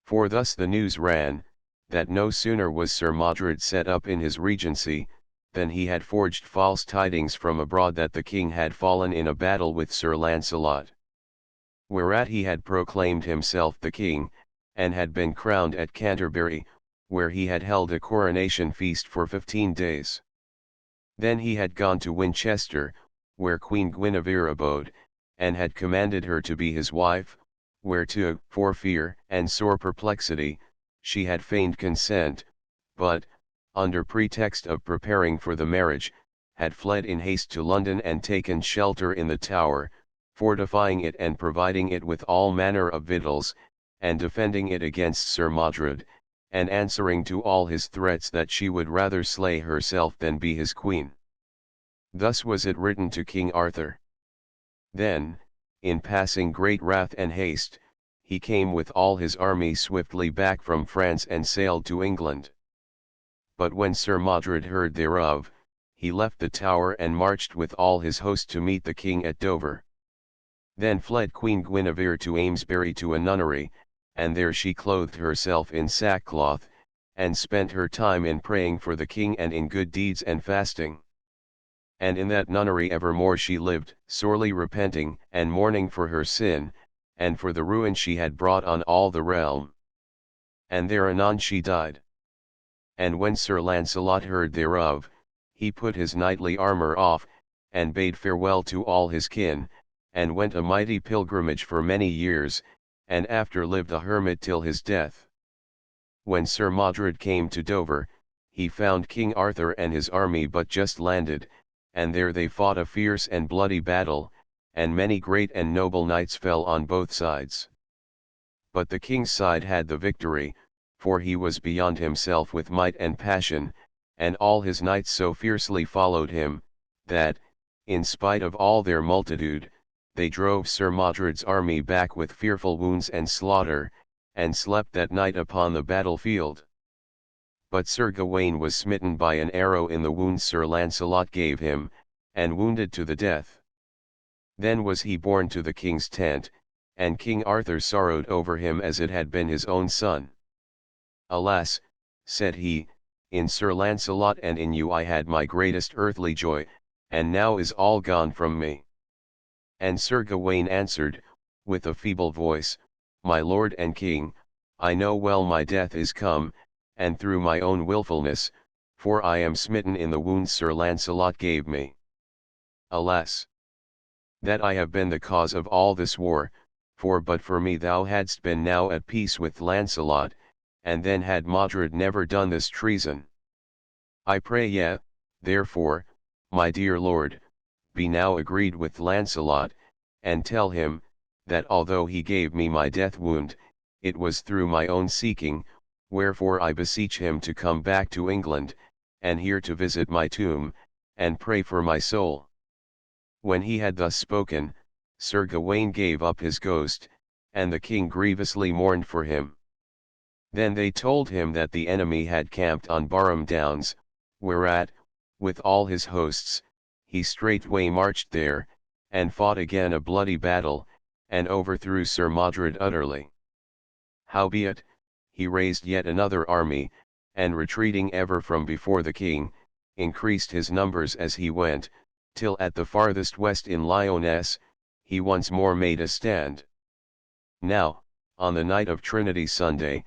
For thus the news ran, that no sooner was Sir Modred set up in his regency, than he had forged false tidings from abroad that the king had fallen in a battle with Sir Lancelot. Whereat he had proclaimed himself the king, and had been crowned at Canterbury, where he had held a coronation feast for 15 days. Then he had gone to Winchester, where Queen Guinevere abode, and had commanded her to be his wife, whereto, for fear and sore perplexity, she had feigned consent, but, under pretext of preparing for the marriage, had fled in haste to London and taken shelter in the Tower, fortifying it and providing it with all manner of victuals, and defending it against Sir Modred, and answering to all his threats that she would rather slay herself than be his queen. Thus was it written to King Arthur. Then, in passing great wrath and haste, he came with all his army swiftly back from France and sailed to England. But when Sir Modred heard thereof, he left the Tower and marched with all his host to meet the king at Dover. Then fled Queen Guinevere to Amesbury to a nunnery, and there she clothed herself in sackcloth, and spent her time in praying for the king and in good deeds and fasting. And in that nunnery evermore she lived, sorely repenting and mourning for her sin, and for the ruin she had brought on all the realm. And there anon she died. And when Sir Lancelot heard thereof, he put his knightly armour off, and bade farewell to all his kin, and went a mighty pilgrimage for many years, and after lived a hermit till his death. When Sir Modred came to Dover, he found King Arthur and his army but just landed, and there they fought a fierce and bloody battle, and many great and noble knights fell on both sides. But the king's side had the victory, for he was beyond himself with might and passion, and all his knights so fiercely followed him, that, in spite of all their multitude, they drove Sir Modred's army back with fearful wounds and slaughter, and slept that night upon the battlefield. But Sir Gawaine was smitten by an arrow in the wound Sir Lancelot gave him, and wounded to the death. Then was he borne to the king's tent, and King Arthur sorrowed over him as it had been his own son. "Alas," said he, "in Sir Lancelot and in you I had my greatest earthly joy, and now is all gone from me." And Sir Gawaine answered, with a feeble voice, "My lord and king, I know well my death is come, and through my own wilfulness, for I am smitten in the wounds Sir Lancelot gave me. Alas! that I have been the cause of all this war, for but for me thou hadst been now at peace with Lancelot, and then had Modred never done this treason. I pray ye, therefore, my dear lord, be now agreed with Lancelot, and tell him, that although he gave me my death wound, it was through my own seeking, wherefore I beseech him to come back to England, and here to visit my tomb, and pray for my soul." When he had thus spoken, Sir Gawaine gave up his ghost, and the king grievously mourned for him. Then they told him that the enemy had camped on Barham Downs, whereat, with all his hosts, he straightway marched there, and fought again a bloody battle, and overthrew Sir Modred utterly. Howbeit, he raised yet another army, and retreating ever from before the king, increased his numbers as he went, till at the farthest west in Lyonesse, he once more made a stand. Now, on the night of Trinity Sunday,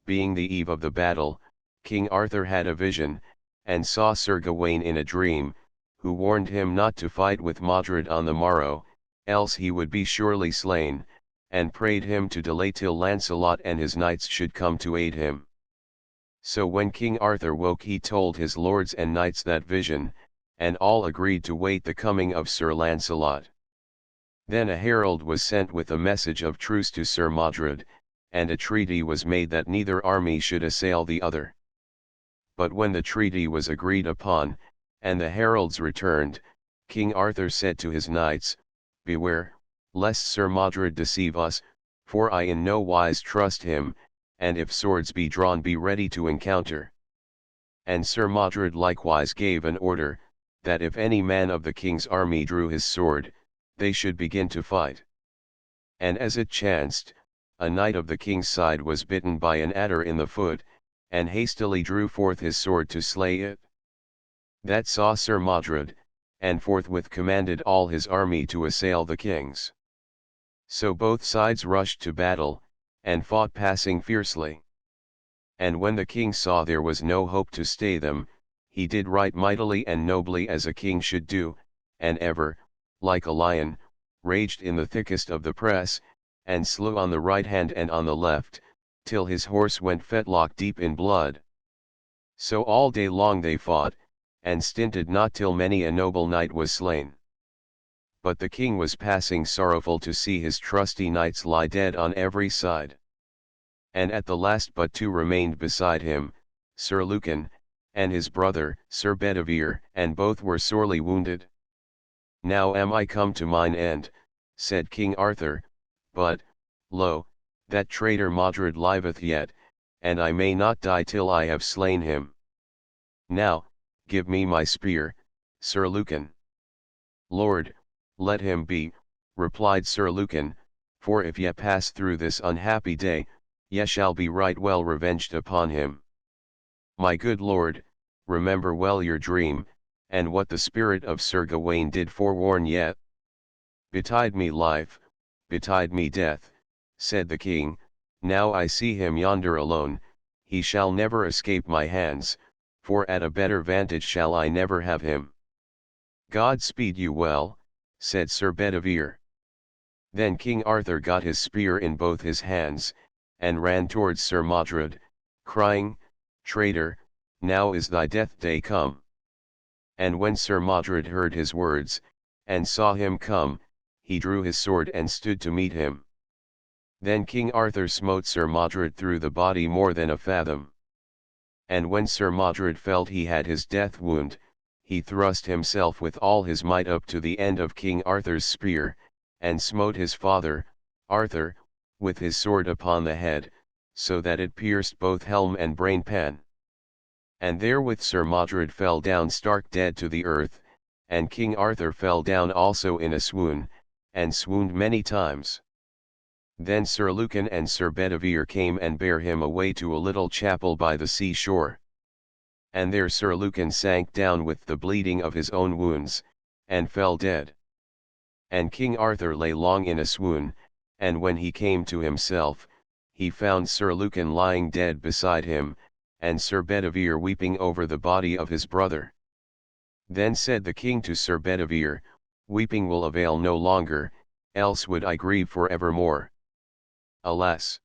being the eve of the battle, King Arthur had a vision, and saw Sir Gawaine in a dream, who warned him not to fight with Modred on the morrow, else he would be surely slain, and prayed him to delay till Lancelot and his knights should come to aid him. So when King Arthur woke he told his lords and knights that vision, and all agreed to wait the coming of Sir Lancelot. Then a herald was sent with a message of truce to Sir Modred, and a treaty was made that neither army should assail the other. But when the treaty was agreed upon, and the heralds returned, King Arthur said to his knights, "Beware, lest Sir Modred deceive us, for I in no wise trust him, and if swords be drawn be ready to encounter." And Sir Modred likewise gave an order, that if any man of the king's army drew his sword, they should begin to fight. And as it chanced, a knight of the king's side was bitten by an adder in the foot, and hastily drew forth his sword to slay it. That saw Sir Modred, and forthwith commanded all his army to assail the king's. So both sides rushed to battle, and fought passing fiercely. And when the king saw there was no hope to stay them, he did right mightily and nobly as a king should do, and ever, like a lion, raged in the thickest of the press, and slew on the right hand and on the left, till his horse went fetlock deep in blood. So all day long they fought, and stinted not till many a noble knight was slain. But the king was passing sorrowful to see his trusty knights lie dead on every side. And at the last but two remained beside him, Sir Lucan, and his brother, Sir Bedivere, and both were sorely wounded. "Now am I come to mine end," said King Arthur, "but, lo, that traitor Modred liveth yet, and I may not die till I have slain him. Now, give me my spear, Sir Lucan." "Lord, let him be," replied Sir Lucan, "for if ye pass through this unhappy day, ye shall be right well revenged upon him. My good lord, remember well your dream, and what the spirit of Sir Gawain did forewarn ye." "Betide me life, betide me death," said the king, "now I see him yonder alone, he shall never escape my hands, for at a better vantage shall I never have him." "God speed you well," said Sir Bedivere. Then King Arthur got his spear in both his hands, and ran towards Sir Modred, crying, "Traitor, now is thy death day come." And when Sir Modred heard his words, and saw him come, he drew his sword and stood to meet him. Then King Arthur smote Sir Modred through the body more than a fathom. And when Sir Modred felt he had his death wound, he thrust himself with all his might up to the end of King Arthur's spear, and smote his father, Arthur, with his sword upon the head, so that it pierced both helm and brainpan. And therewith Sir Modred fell down stark dead to the earth, and King Arthur fell down also in a swoon, and swooned many times. Then Sir Lucan and Sir Bedivere came and bare him away to a little chapel by the sea shore. And there Sir Lucan sank down with the bleeding of his own wounds, and fell dead. And King Arthur lay long in a swoon, and when he came to himself, he found Sir Lucan lying dead beside him, and Sir Bedivere weeping over the body of his brother. Then said the king to Sir Bedivere, "Weeping will avail no longer, else would I grieve for evermore. Alas!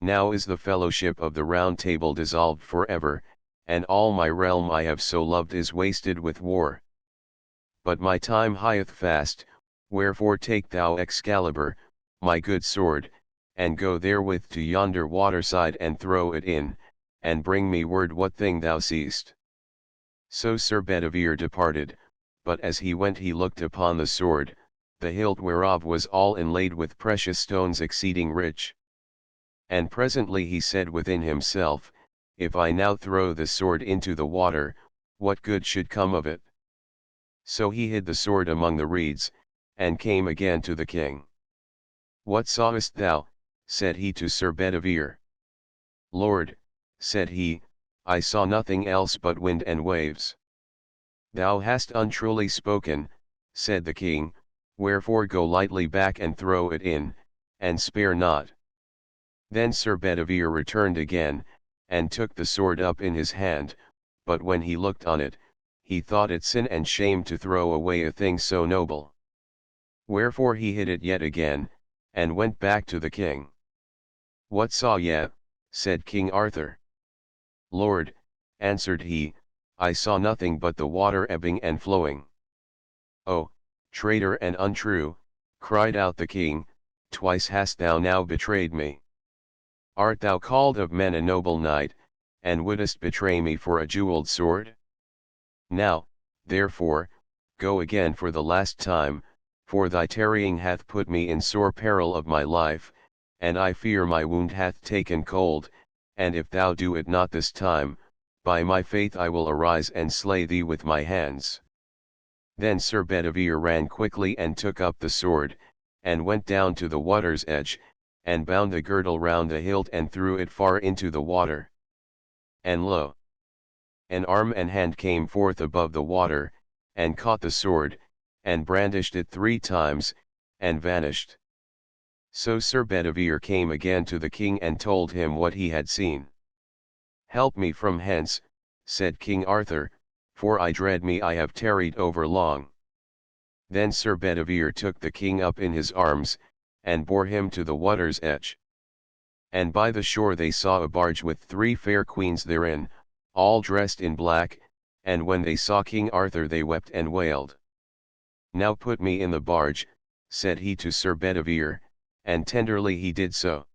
Now is the fellowship of the Round Table dissolved for ever, and all my realm I have so loved is wasted with war. But my time hieth fast, wherefore take thou Excalibur, my good sword, and go therewith to yonder waterside and throw it in, and bring me word what thing thou seest." So Sir Bedivere departed, but as he went he looked upon the sword, the hilt whereof was all inlaid with precious stones exceeding rich. And presently he said within himself, "If I now throw the sword into the water, what good should come of it?" So he hid the sword among the reeds, and came again to the king. "What sawest thou?" said he to Sir Bedivere. "Lord," said he, "I saw nothing else but wind and waves." "Thou hast untruly spoken," said the king, "wherefore go lightly back and throw it in, and spare not." Then Sir Bedivere returned again, and took the sword up in his hand, but when he looked on it, he thought it sin and shame to throw away a thing so noble. Wherefore he hid it yet again, and went back to the king. "What saw ye?" said King Arthur. Lord, answered he, I saw nothing but the water ebbing and flowing. Oh, traitor and untrue, cried out the king, twice hast thou now betrayed me. Art thou called of men a noble knight, and wouldest betray me for a jewelled sword? Now, therefore, go again for the last time, for thy tarrying hath put me in sore peril of my life, and I fear my wound hath taken cold, and if thou do it not this time, by my faith I will arise and slay thee with my hands. Then Sir Bedivere ran quickly and took up the sword, and went down to the water's edge, and bound the girdle round the hilt and threw it far into the water. And lo! An arm and hand came forth above the water, and caught the sword, and brandished it 3 times, and vanished. So Sir Bedivere came again to the king and told him what he had seen. Help me from hence, said King Arthur, for I dread me I have tarried over long. Then Sir Bedivere took the king up in his arms, and bore him to the water's edge. And by the shore they saw a barge with 3 fair queens therein, all dressed in black, and when they saw King Arthur they wept and wailed. Now put me in the barge, said he to Sir Bedivere, and tenderly he did so.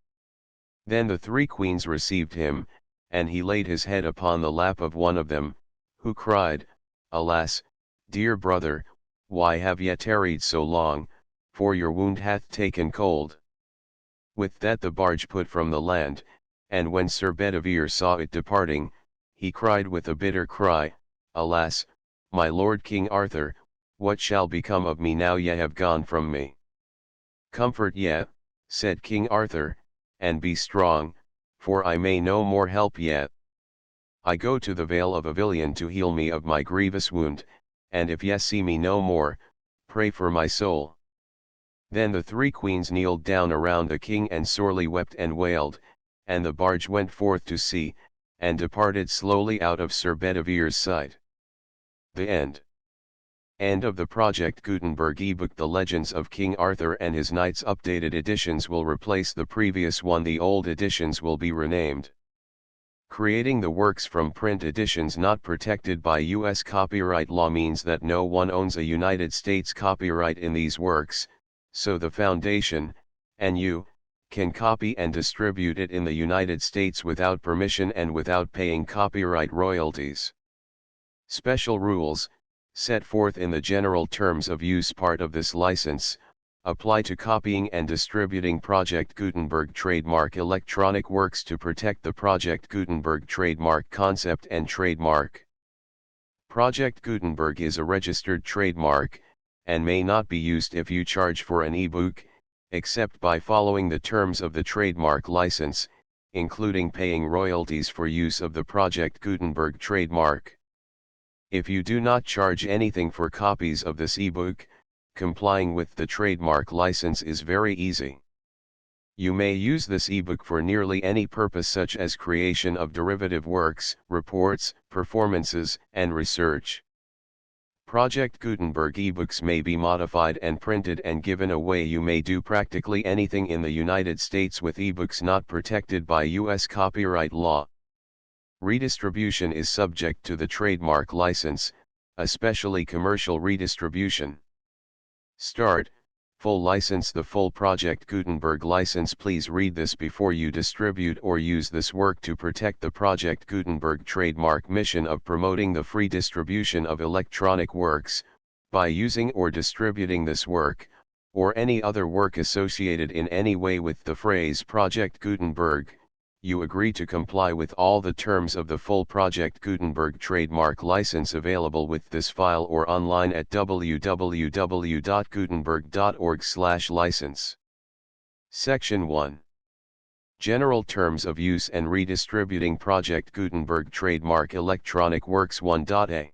Then the 3 queens received him, and he laid his head upon the lap of one of them, who cried, Alas, dear brother, why have ye tarried so long, for your wound hath taken cold? With that the barge put from the land, and when Sir Bedivere saw it departing, he cried with a bitter cry, Alas, my lord King Arthur, what shall become of me now ye have gone from me? Comfort ye, said King Arthur, and be strong, for I may no more help ye. I go to the Vale of Avilion to heal me of my grievous wound, and if ye see me no more, pray for my soul. Then the 3 queens kneeled down around the king and sorely wept and wailed, and the barge went forth to sea, and departed slowly out of Sir Bedivere's sight. The End. End of the Project Gutenberg ebook. The Legends of King Arthur and His Knights updated editions will replace the previous one. The old editions will be renamed. Creating the works from print editions not protected by U.S. copyright law means that no one owns a United States copyright in these works, so the Foundation, and you, can copy and distribute it in the United States without permission and without paying copyright royalties. Special rules, set forth in the General Terms of Use part of this license, apply to copying and distributing Project Gutenberg trademark electronic works to protect the Project Gutenberg trademark concept and trademark. Project Gutenberg is a registered trademark, and may not be used if you charge for an ebook, except by following the terms of the trademark license, including paying royalties for use of the Project Gutenberg trademark. If you do not charge anything for copies of this ebook, complying with the trademark license is very easy. You may use this ebook for nearly any purpose such as creation of derivative works, reports, performances, and research. Project Gutenberg ebooks may be modified and printed and given away. You may do practically anything in the United States with ebooks not protected by U.S. copyright law. Redistribution is subject to the trademark license, especially commercial redistribution. Start, full license. The full Project Gutenberg license. Please read this before you distribute or use this work to protect the Project Gutenberg trademark mission of promoting the free distribution of electronic works, by using or distributing this work, or any other work associated in any way with the phrase Project Gutenberg. You agree to comply with all the terms of the full Project Gutenberg trademark license available with this file or online at www.gutenberg.org/license. Section 1. General Terms of Use and Redistributing Project Gutenberg Trademark Electronic Works 1.a.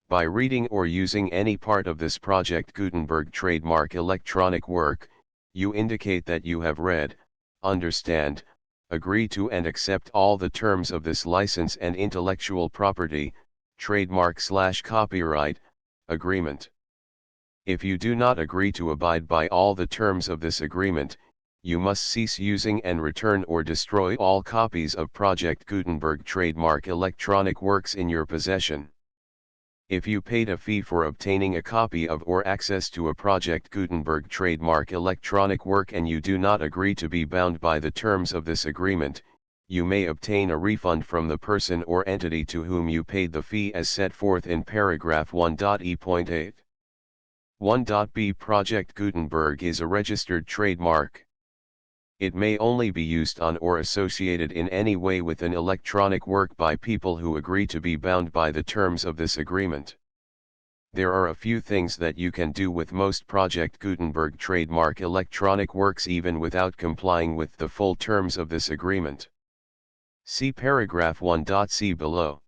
By reading or using any part of this Project Gutenberg trademark electronic work, you indicate that you have read, understand, agree to and accept all the terms of this license and intellectual property, trademark/copyright, agreement. If you do not agree to abide by all the terms of this agreement, you must cease using and return or destroy all copies of Project Gutenberg trademark electronic works in your possession. If you paid a fee for obtaining a copy of or access to a Project Gutenberg trademark electronic work and you do not agree to be bound by the terms of this agreement, you may obtain a refund from the person or entity to whom you paid the fee as set forth in paragraph 1.e.8. 1.b Project Gutenberg is a registered trademark. It may only be used on or associated in any way with an electronic work by people who agree to be bound by the terms of this agreement. There are a few things that you can do with most Project Gutenberg trademark electronic works even without complying with the full terms of this agreement. See paragraph 1.c below.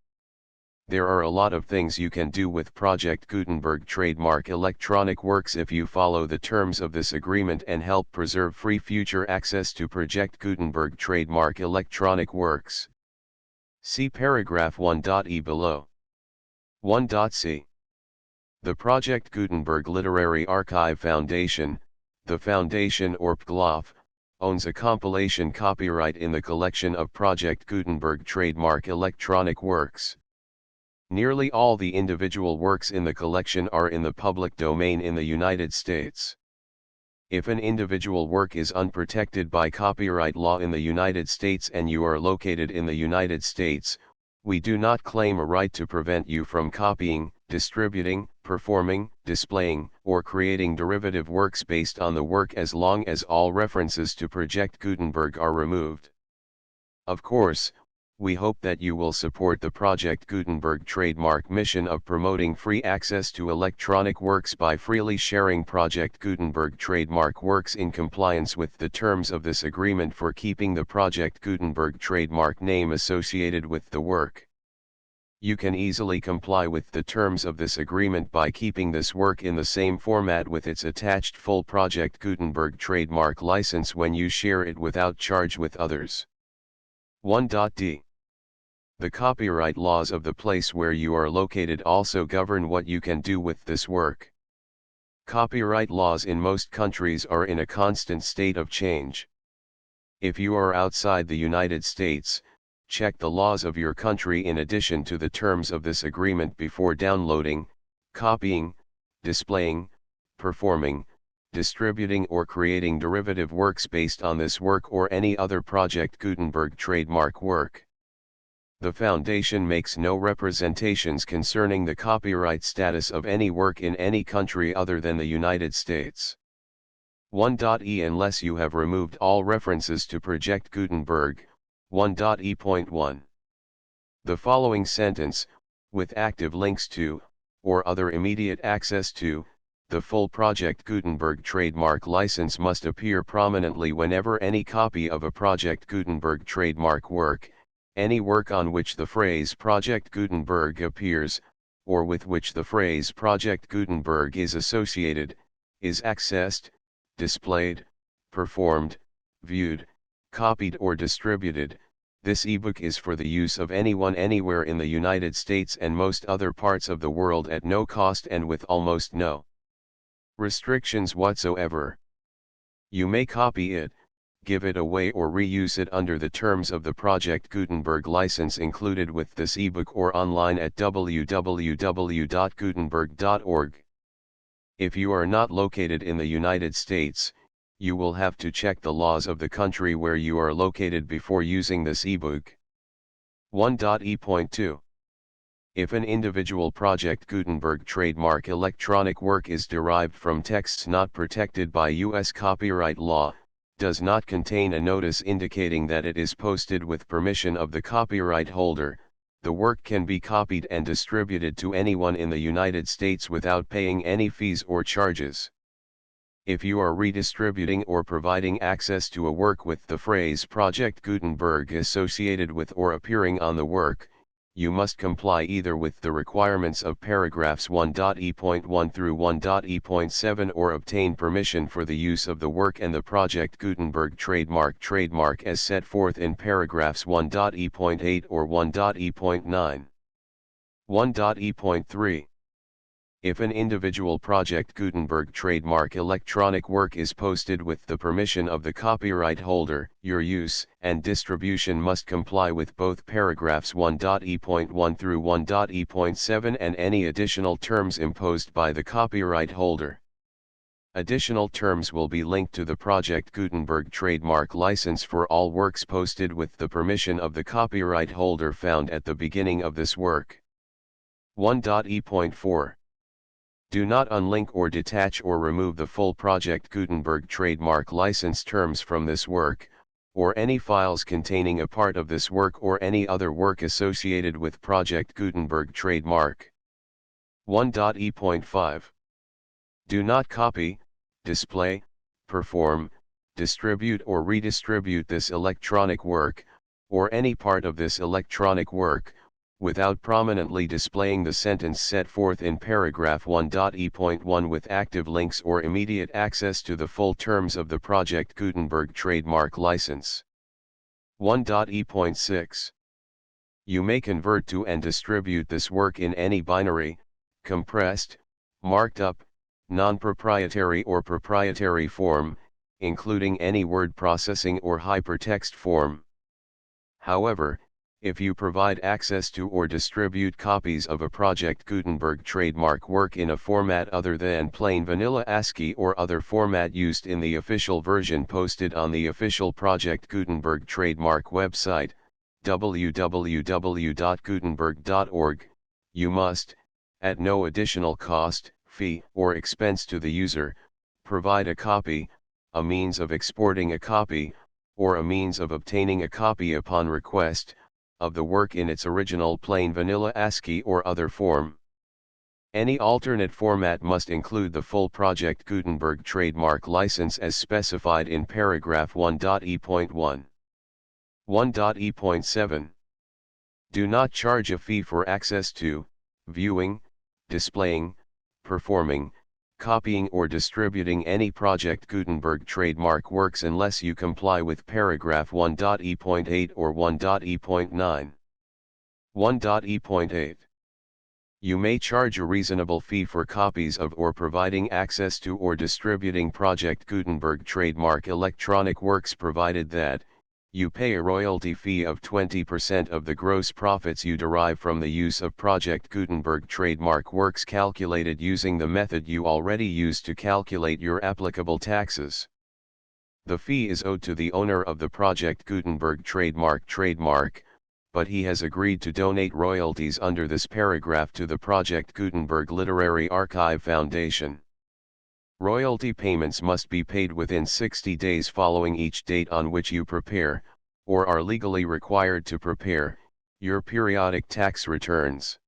There are a lot of things you can do with Project Gutenberg trademark electronic works if you follow the terms of this agreement and help preserve free future access to Project Gutenberg trademark electronic works. See paragraph 1.e below. 1.c. The Project Gutenberg Literary Archive Foundation, the foundation or PGLOF, owns a compilation copyright in the collection of Project Gutenberg trademark electronic works. Nearly all the individual works in the collection are in the public domain in the United States. If an individual work is unprotected by copyright law in the United States and you are located in the United States, we do not claim a right to prevent you from copying, distributing, performing, displaying, or creating derivative works based on the work as long as all references to Project Gutenberg are removed. Of course, we hope that you will support the Project Gutenberg trademark mission of promoting free access to electronic works by freely sharing Project Gutenberg trademark works in compliance with the terms of this agreement for keeping the Project Gutenberg trademark name associated with the work. You can easily comply with the terms of this agreement by keeping this work in the same format with its attached full Project Gutenberg trademark license when you share it without charge with others. 1.d. The copyright laws of the place where you are located also govern what you can do with this work. Copyright laws in most countries are in a constant state of change. If you are outside the United States, check the laws of your country in addition to the terms of this agreement before downloading, copying, displaying, performing, distributing or creating derivative works based on this work or any other Project Gutenberg trademark work. The Foundation makes no representations concerning the copyright status of any work in any country other than the United States. 1.e Unless you have removed all references to Project Gutenberg, 1.e.1. The following sentence, with active links to, or other immediate access to, the full Project Gutenberg trademark license must appear prominently whenever any copy of a Project Gutenberg trademark work, any work on which the phrase Project Gutenberg appears, or with which the phrase Project Gutenberg is associated, is accessed, displayed, performed, viewed, copied or distributed. This ebook is for the use of anyone anywhere in the United States and most other parts of the world at no cost and with almost no restrictions whatsoever. You may copy it, give it away or reuse it under the terms of the Project Gutenberg license included with this ebook or online at www.gutenberg.org. If you are not located in the United States, you will have to check the laws of the country where you are located before using this ebook. 1.e.2. If an individual Project Gutenberg trademark electronic work is derived from texts not protected by U.S. copyright law, does not contain a notice indicating that it is posted with permission of the copyright holder, the work can be copied and distributed to anyone in the United States without paying any fees or charges. If you are redistributing or providing access to a work with the phrase Project Gutenberg associated with or appearing on the work, you must comply either with the requirements of paragraphs 1.e.1 through 1.e.7 or obtain permission for the use of the work and the Project Gutenberg trademark as set forth in paragraphs 1.e.8 or 1.e.9. 1.e.3. If an individual Project Gutenberg trademark electronic work is posted with the permission of the copyright holder, your use and distribution must comply with both paragraphs 1.e.1 through 1.e.7 and any additional terms imposed by the copyright holder. Additional terms will be linked to the Project Gutenberg trademark license for all works posted with the permission of the copyright holder found at the beginning of this work. 1.e.4 Do not unlink or detach or remove the full Project Gutenberg trademark license terms from this work, or any files containing a part of this work or any other work associated with Project Gutenberg trademark. 1.e.5 Do not copy, display, perform, distribute or redistribute this electronic work, or any part of this electronic work, without prominently displaying the sentence set forth in paragraph 1.e.1 with active links or immediate access to the full terms of the Project Gutenberg trademark license. 1.e.6 You may convert to and distribute this work in any binary, compressed, marked up, non-proprietary or proprietary form, including any word processing or hypertext form. However, if you provide access to or distribute copies of a Project Gutenberg trademark work in a format other than plain vanilla ASCII or other format used in the official version posted on the official Project Gutenberg trademark website, www.gutenberg.org, you must, at no additional cost, fee, or expense to the user, provide a copy, a means of exporting a copy, or a means of obtaining a copy upon request, of the work in its original plain vanilla ASCII or other form. Any alternate format must include the full Project Gutenberg trademark license as specified in paragraph 1.e.1. 1.e.7 Do not charge a fee for access to, viewing, displaying, performing, copying or distributing any Project Gutenberg trademark works unless you comply with paragraph 1.e.8 or 1.e.9. 1.e.8 You may charge a reasonable fee for copies of or providing access to or distributing Project Gutenberg trademark electronic works provided that, you pay a royalty fee of 20% of the gross profits you derive from the use of Project Gutenberg trademark works calculated using the method you already use to calculate your applicable taxes. The fee is owed to the owner of the Project Gutenberg trademark, but he has agreed to donate royalties under this paragraph to the Project Gutenberg Literary Archive Foundation. Royalty payments must be paid within 60 days following each date on which you prepare, or are legally required to prepare, your periodic tax returns.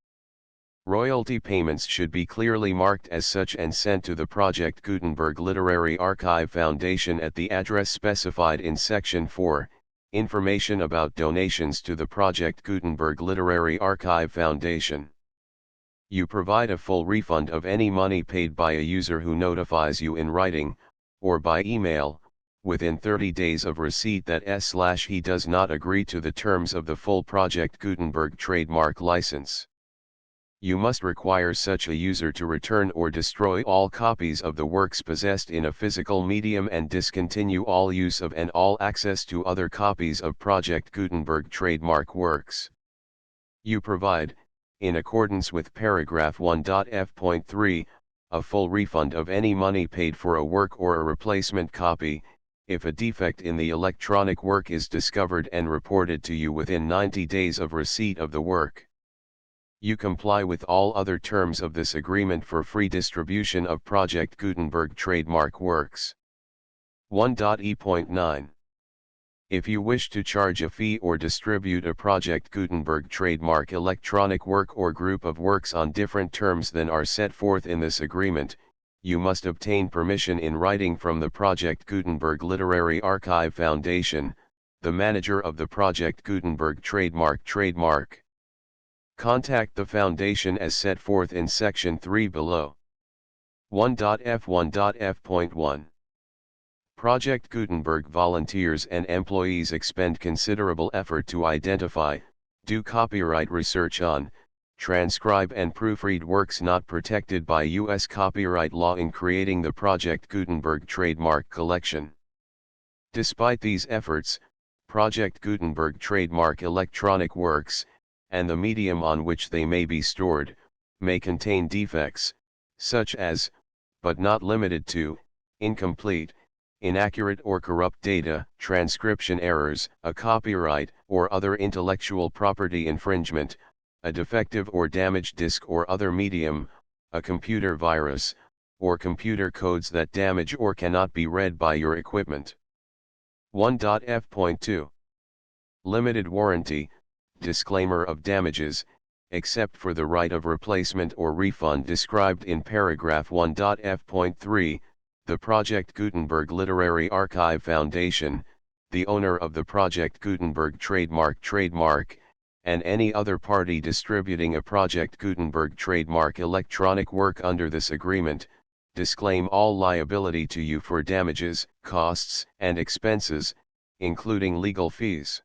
Royalty payments should be clearly marked as such and sent to the Project Gutenberg Literary Archive Foundation at the address specified in Section 4, Information about donations to the Project Gutenberg Literary Archive Foundation. You provide a full refund of any money paid by a user who notifies you in writing, or by email, within 30 days of receipt that he does not agree to the terms of the full Project Gutenberg trademark license. You must require such a user to return or destroy all copies of the works possessed in a physical medium and discontinue all use of and all access to other copies of Project Gutenberg trademark works. You provide, in accordance with paragraph 1.f.3, a full refund of any money paid for a work or a replacement copy, if a defect in the electronic work is discovered and reported to you within 90 days of receipt of the work. You comply with all other terms of this agreement for free distribution of Project Gutenberg trademark works. 1.e.9 If you wish to charge a fee or distribute a Project Gutenberg trademark electronic work or group of works on different terms than are set forth in this agreement, you must obtain permission in writing from the Project Gutenberg Literary Archive Foundation, the manager of the Project Gutenberg trademark. Contact the Foundation as set forth in Section 3 below. 1.f.1.f.1 Project Gutenberg volunteers and employees expend considerable effort to identify, do copyright research on, transcribe and proofread works not protected by U.S. copyright law in creating the Project Gutenberg trademark collection. Despite these efforts, Project Gutenberg trademark electronic works, and the medium on which they may be stored, may contain defects, such as, but not limited to, incomplete, inaccurate or corrupt data, transcription errors, a copyright or other intellectual property infringement, a defective or damaged disk or other medium, a computer virus, or computer codes that damage or cannot be read by your equipment. 1.f.2 Limited warranty, disclaimer of damages, except for the right of replacement or refund described in paragraph 1.f.3, the Project Gutenberg Literary Archive Foundation, the owner of the Project Gutenberg trademark, and any other party distributing a Project Gutenberg trademark electronic work under this agreement, disclaim all liability to you for damages, costs, and expenses, including legal fees.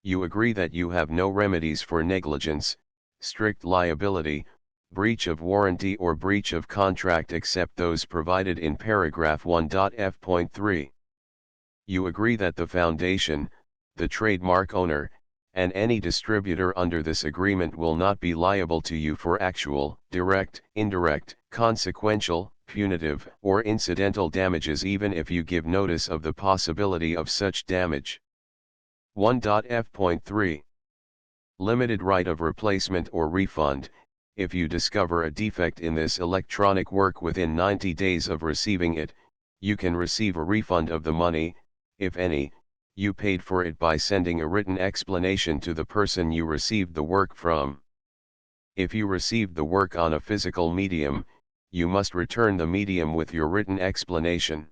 You agree that you have no remedies for negligence, strict liability, breach of warranty or breach of contract except those provided in paragraph 1.f.3. You agree that the foundation, the trademark owner, and any distributor under this agreement will not be liable to you for actual, direct, indirect, consequential, punitive, or incidental damages even if you give notice of the possibility of such damage. 1.f.3 Limited right of replacement or refund. If you discover a defect in this electronic work within 90 days of receiving it, you can receive a refund of the money, if any, you paid for it by sending a written explanation to the person you received the work from. If you received the work on a physical medium, you must return the medium with your written explanation.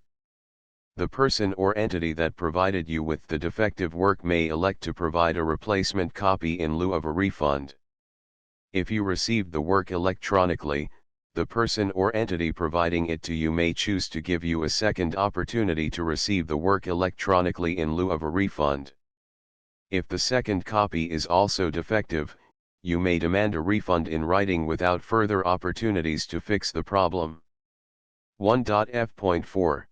The person or entity that provided you with the defective work may elect to provide a replacement copy in lieu of a refund. If you received the work electronically, the person or entity providing it to you may choose to give you a second opportunity to receive the work electronically in lieu of a refund. If the second copy is also defective, you may demand a refund in writing without further opportunities to fix the problem. 1.f.4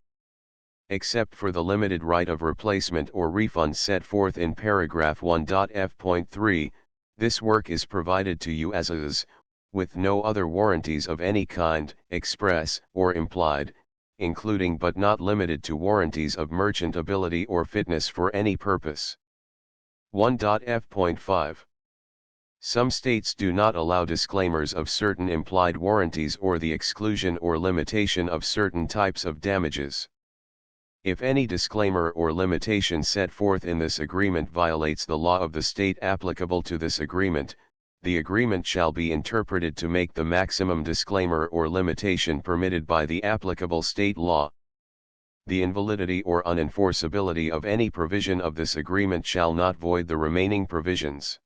Except for the limited right of replacement or refund set forth in paragraph 1.f.3, this work is provided to you as is, with no other warranties of any kind, express or implied, including but not limited to warranties of merchantability or fitness for any purpose. 1.f.5 Some states do not allow disclaimers of certain implied warranties or the exclusion or limitation of certain types of damages. If any disclaimer or limitation set forth in this agreement violates the law of the state applicable to this agreement, the agreement shall be interpreted to make the maximum disclaimer or limitation permitted by the applicable state law. The invalidity or unenforceability of any provision of this agreement shall not void the remaining provisions.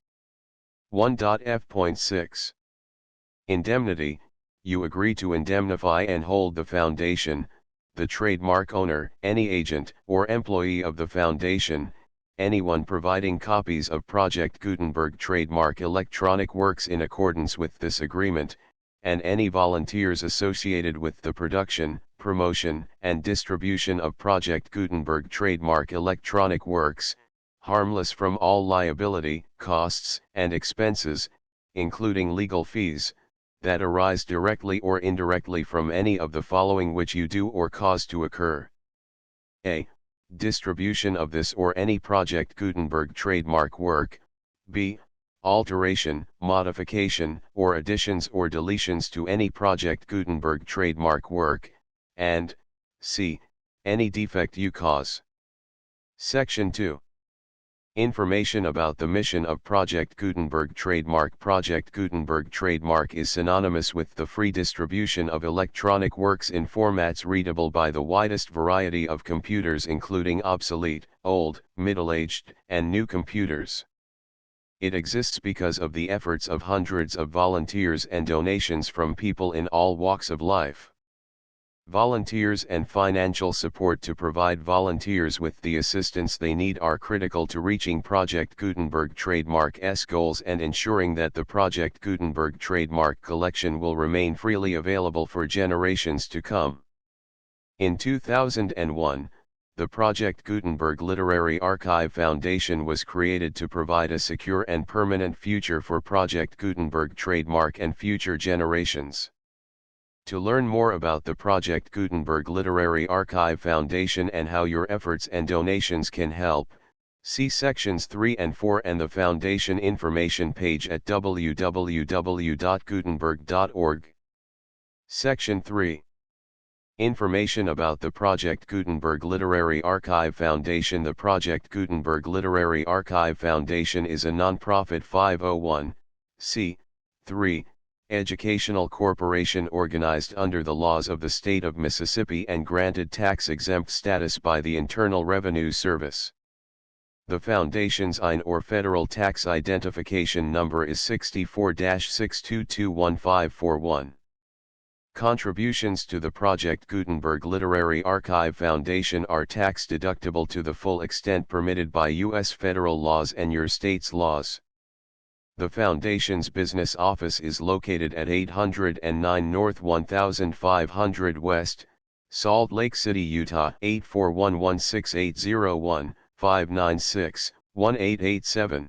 1.f.6 Indemnity. You agree to indemnify and hold the foundation, the trademark owner, any agent or employee of the foundation, anyone providing copies of Project Gutenberg trademark electronic works in accordance with this agreement, and any volunteers associated with the production, promotion, and distribution of Project Gutenberg trademark electronic works, harmless from all liability, costs, and expenses, including legal fees, that arise directly or indirectly from any of the following which you do or cause to occur. A. Distribution of this or any Project Gutenberg trademark work. B. Alteration, modification, or additions or deletions to any Project Gutenberg trademark work, and C. Any defect you cause. Section 2. Information about the mission of Project Gutenberg trademark. Project Gutenberg trademark is synonymous with the free distribution of electronic works in formats readable by the widest variety of computers including obsolete, old, middle-aged, and new computers. It exists because of the efforts of hundreds of volunteers and donations from people in all walks of life. Volunteers and financial support to provide volunteers with the assistance they need are critical to reaching Project Gutenberg trademark's goals and ensuring that the Project Gutenberg trademark collection will remain freely available for generations to come. In 2001, the Project Gutenberg Literary Archive Foundation was created to provide a secure and permanent future for Project Gutenberg trademark and future generations. To learn more about the Project Gutenberg Literary Archive Foundation and how your efforts and donations can help, see sections 3 and 4 and the Foundation information page at www.gutenberg.org. Section 3. Information about the Project Gutenberg Literary Archive Foundation. The Project Gutenberg Literary Archive Foundation is a nonprofit 501(c)(3) educational corporation organized under the laws of the state of Mississippi and granted tax-exempt status by the Internal Revenue Service. The Foundation's IN or Federal Tax Identification Number is 64-6221541. Contributions to the Project Gutenberg Literary Archive Foundation are tax-deductible to the full extent permitted by U.S. federal laws and your state's laws. The Foundation's business office is located at 809 North 1500 West, Salt Lake City, Utah 841-16808-596-1887.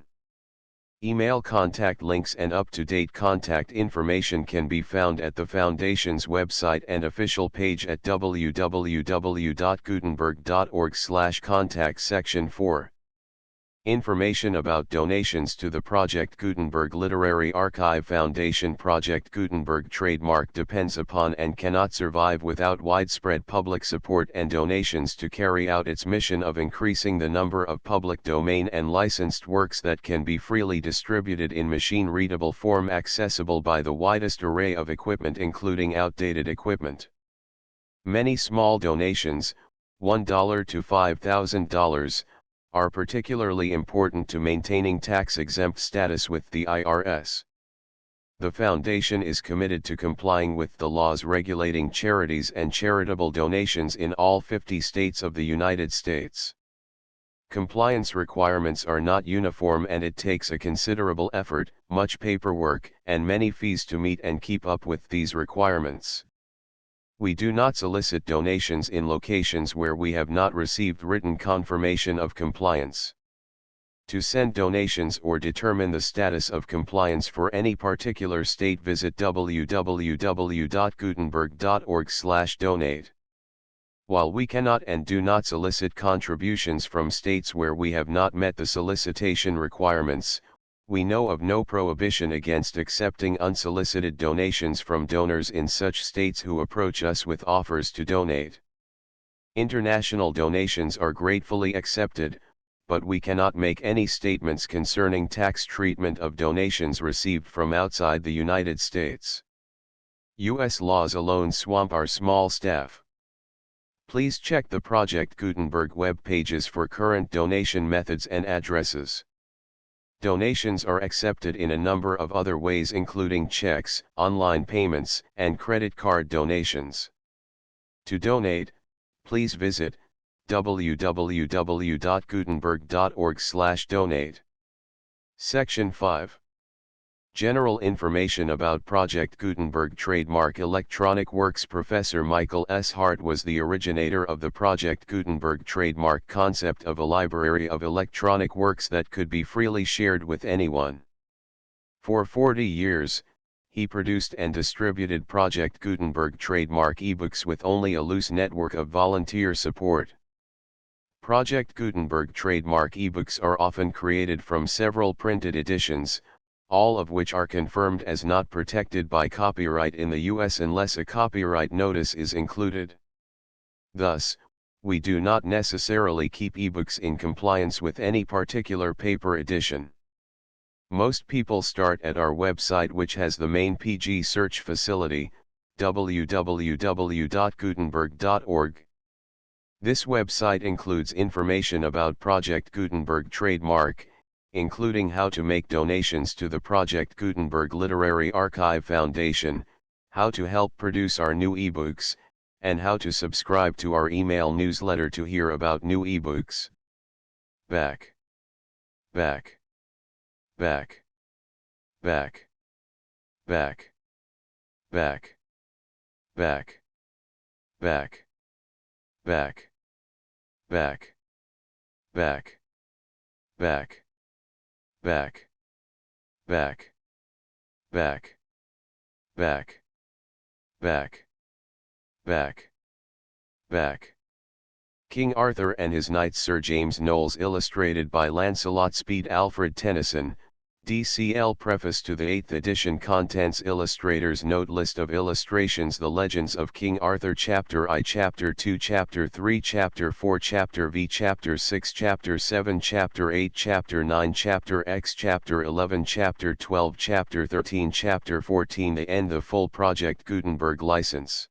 Email contact links and up-to-date contact information can be found at the Foundation's website and official page at www.gutenberg.org/contact section 4. Information about donations to the Project Gutenberg Literary Archive Foundation. Project Gutenberg trademark depends upon and cannot survive without widespread public support and donations to carry out its mission of increasing the number of public domain and licensed works that can be freely distributed in machine-readable form accessible by the widest array of equipment including outdated equipment. Many small donations, $1 to $5,000, are particularly important to maintaining tax-exempt status with the IRS. The Foundation is committed to complying with the laws regulating charities and charitable donations in all 50 states of the United States. Compliance requirements are not uniform and it takes a considerable effort, much paperwork, and many fees to meet and keep up with these requirements. We do not solicit donations in locations where we have not received written confirmation of compliance. To send donations or determine the status of compliance for any particular state, visit www.gutenberg.org/donate. While we cannot and do not solicit contributions from states where we have not met the solicitation requirements, we know of no prohibition against accepting unsolicited donations from donors in such states who approach us with offers to donate. International donations are gratefully accepted, but we cannot make any statements concerning tax treatment of donations received from outside the United States. U.S. laws alone swamp our small staff. Please check the Project Gutenberg web pages for current donation methods and addresses. Donations are accepted in a number of other ways including checks, online payments, and credit card donations. To donate, please visit www.gutenberg.org/donate. Section 5. General information about Project Gutenberg trademark electronic works. Professor Michael S. Hart was the originator of the Project Gutenberg trademark concept of a library of electronic works that could be freely shared with anyone. For 40 years, he produced and distributed Project Gutenberg trademark ebooks with only a loose network of volunteer support. Project Gutenberg trademark ebooks are often created from several printed editions, all of which are confirmed as not protected by copyright in the U.S. unless a copyright notice is included. Thus, we do not necessarily keep ebooks in compliance with any particular paper edition. Most people start at our website, which has the main PG search facility, www.gutenberg.org. This website includes information about Project Gutenberg trademark, including how to make donations to the Project Gutenberg Literary Archive Foundation, how to help produce our new ebooks, and how to subscribe to our email newsletter to hear about new ebooks. Back. Back. Back. Back. Back. Back. Back. Back. Back. Back. Back. Back. Back. Back. Back. Back. Back. Back. Back. King Arthur and his Knights, Sir James Knowles, illustrated by Lancelot Speed. Alfred Tennyson, DCL. Preface to the 8th edition. Contents: Illustrators Note: List of illustrations. The Legends of King Arthur. Chapter I, Chapter 2, Chapter 3, Chapter 4, Chapter V, Chapter 6, Chapter 7, Chapter 8, Chapter 9, Chapter X, Chapter 11, Chapter 12, Chapter 13, Chapter 14. The End. The full Project Gutenberg license.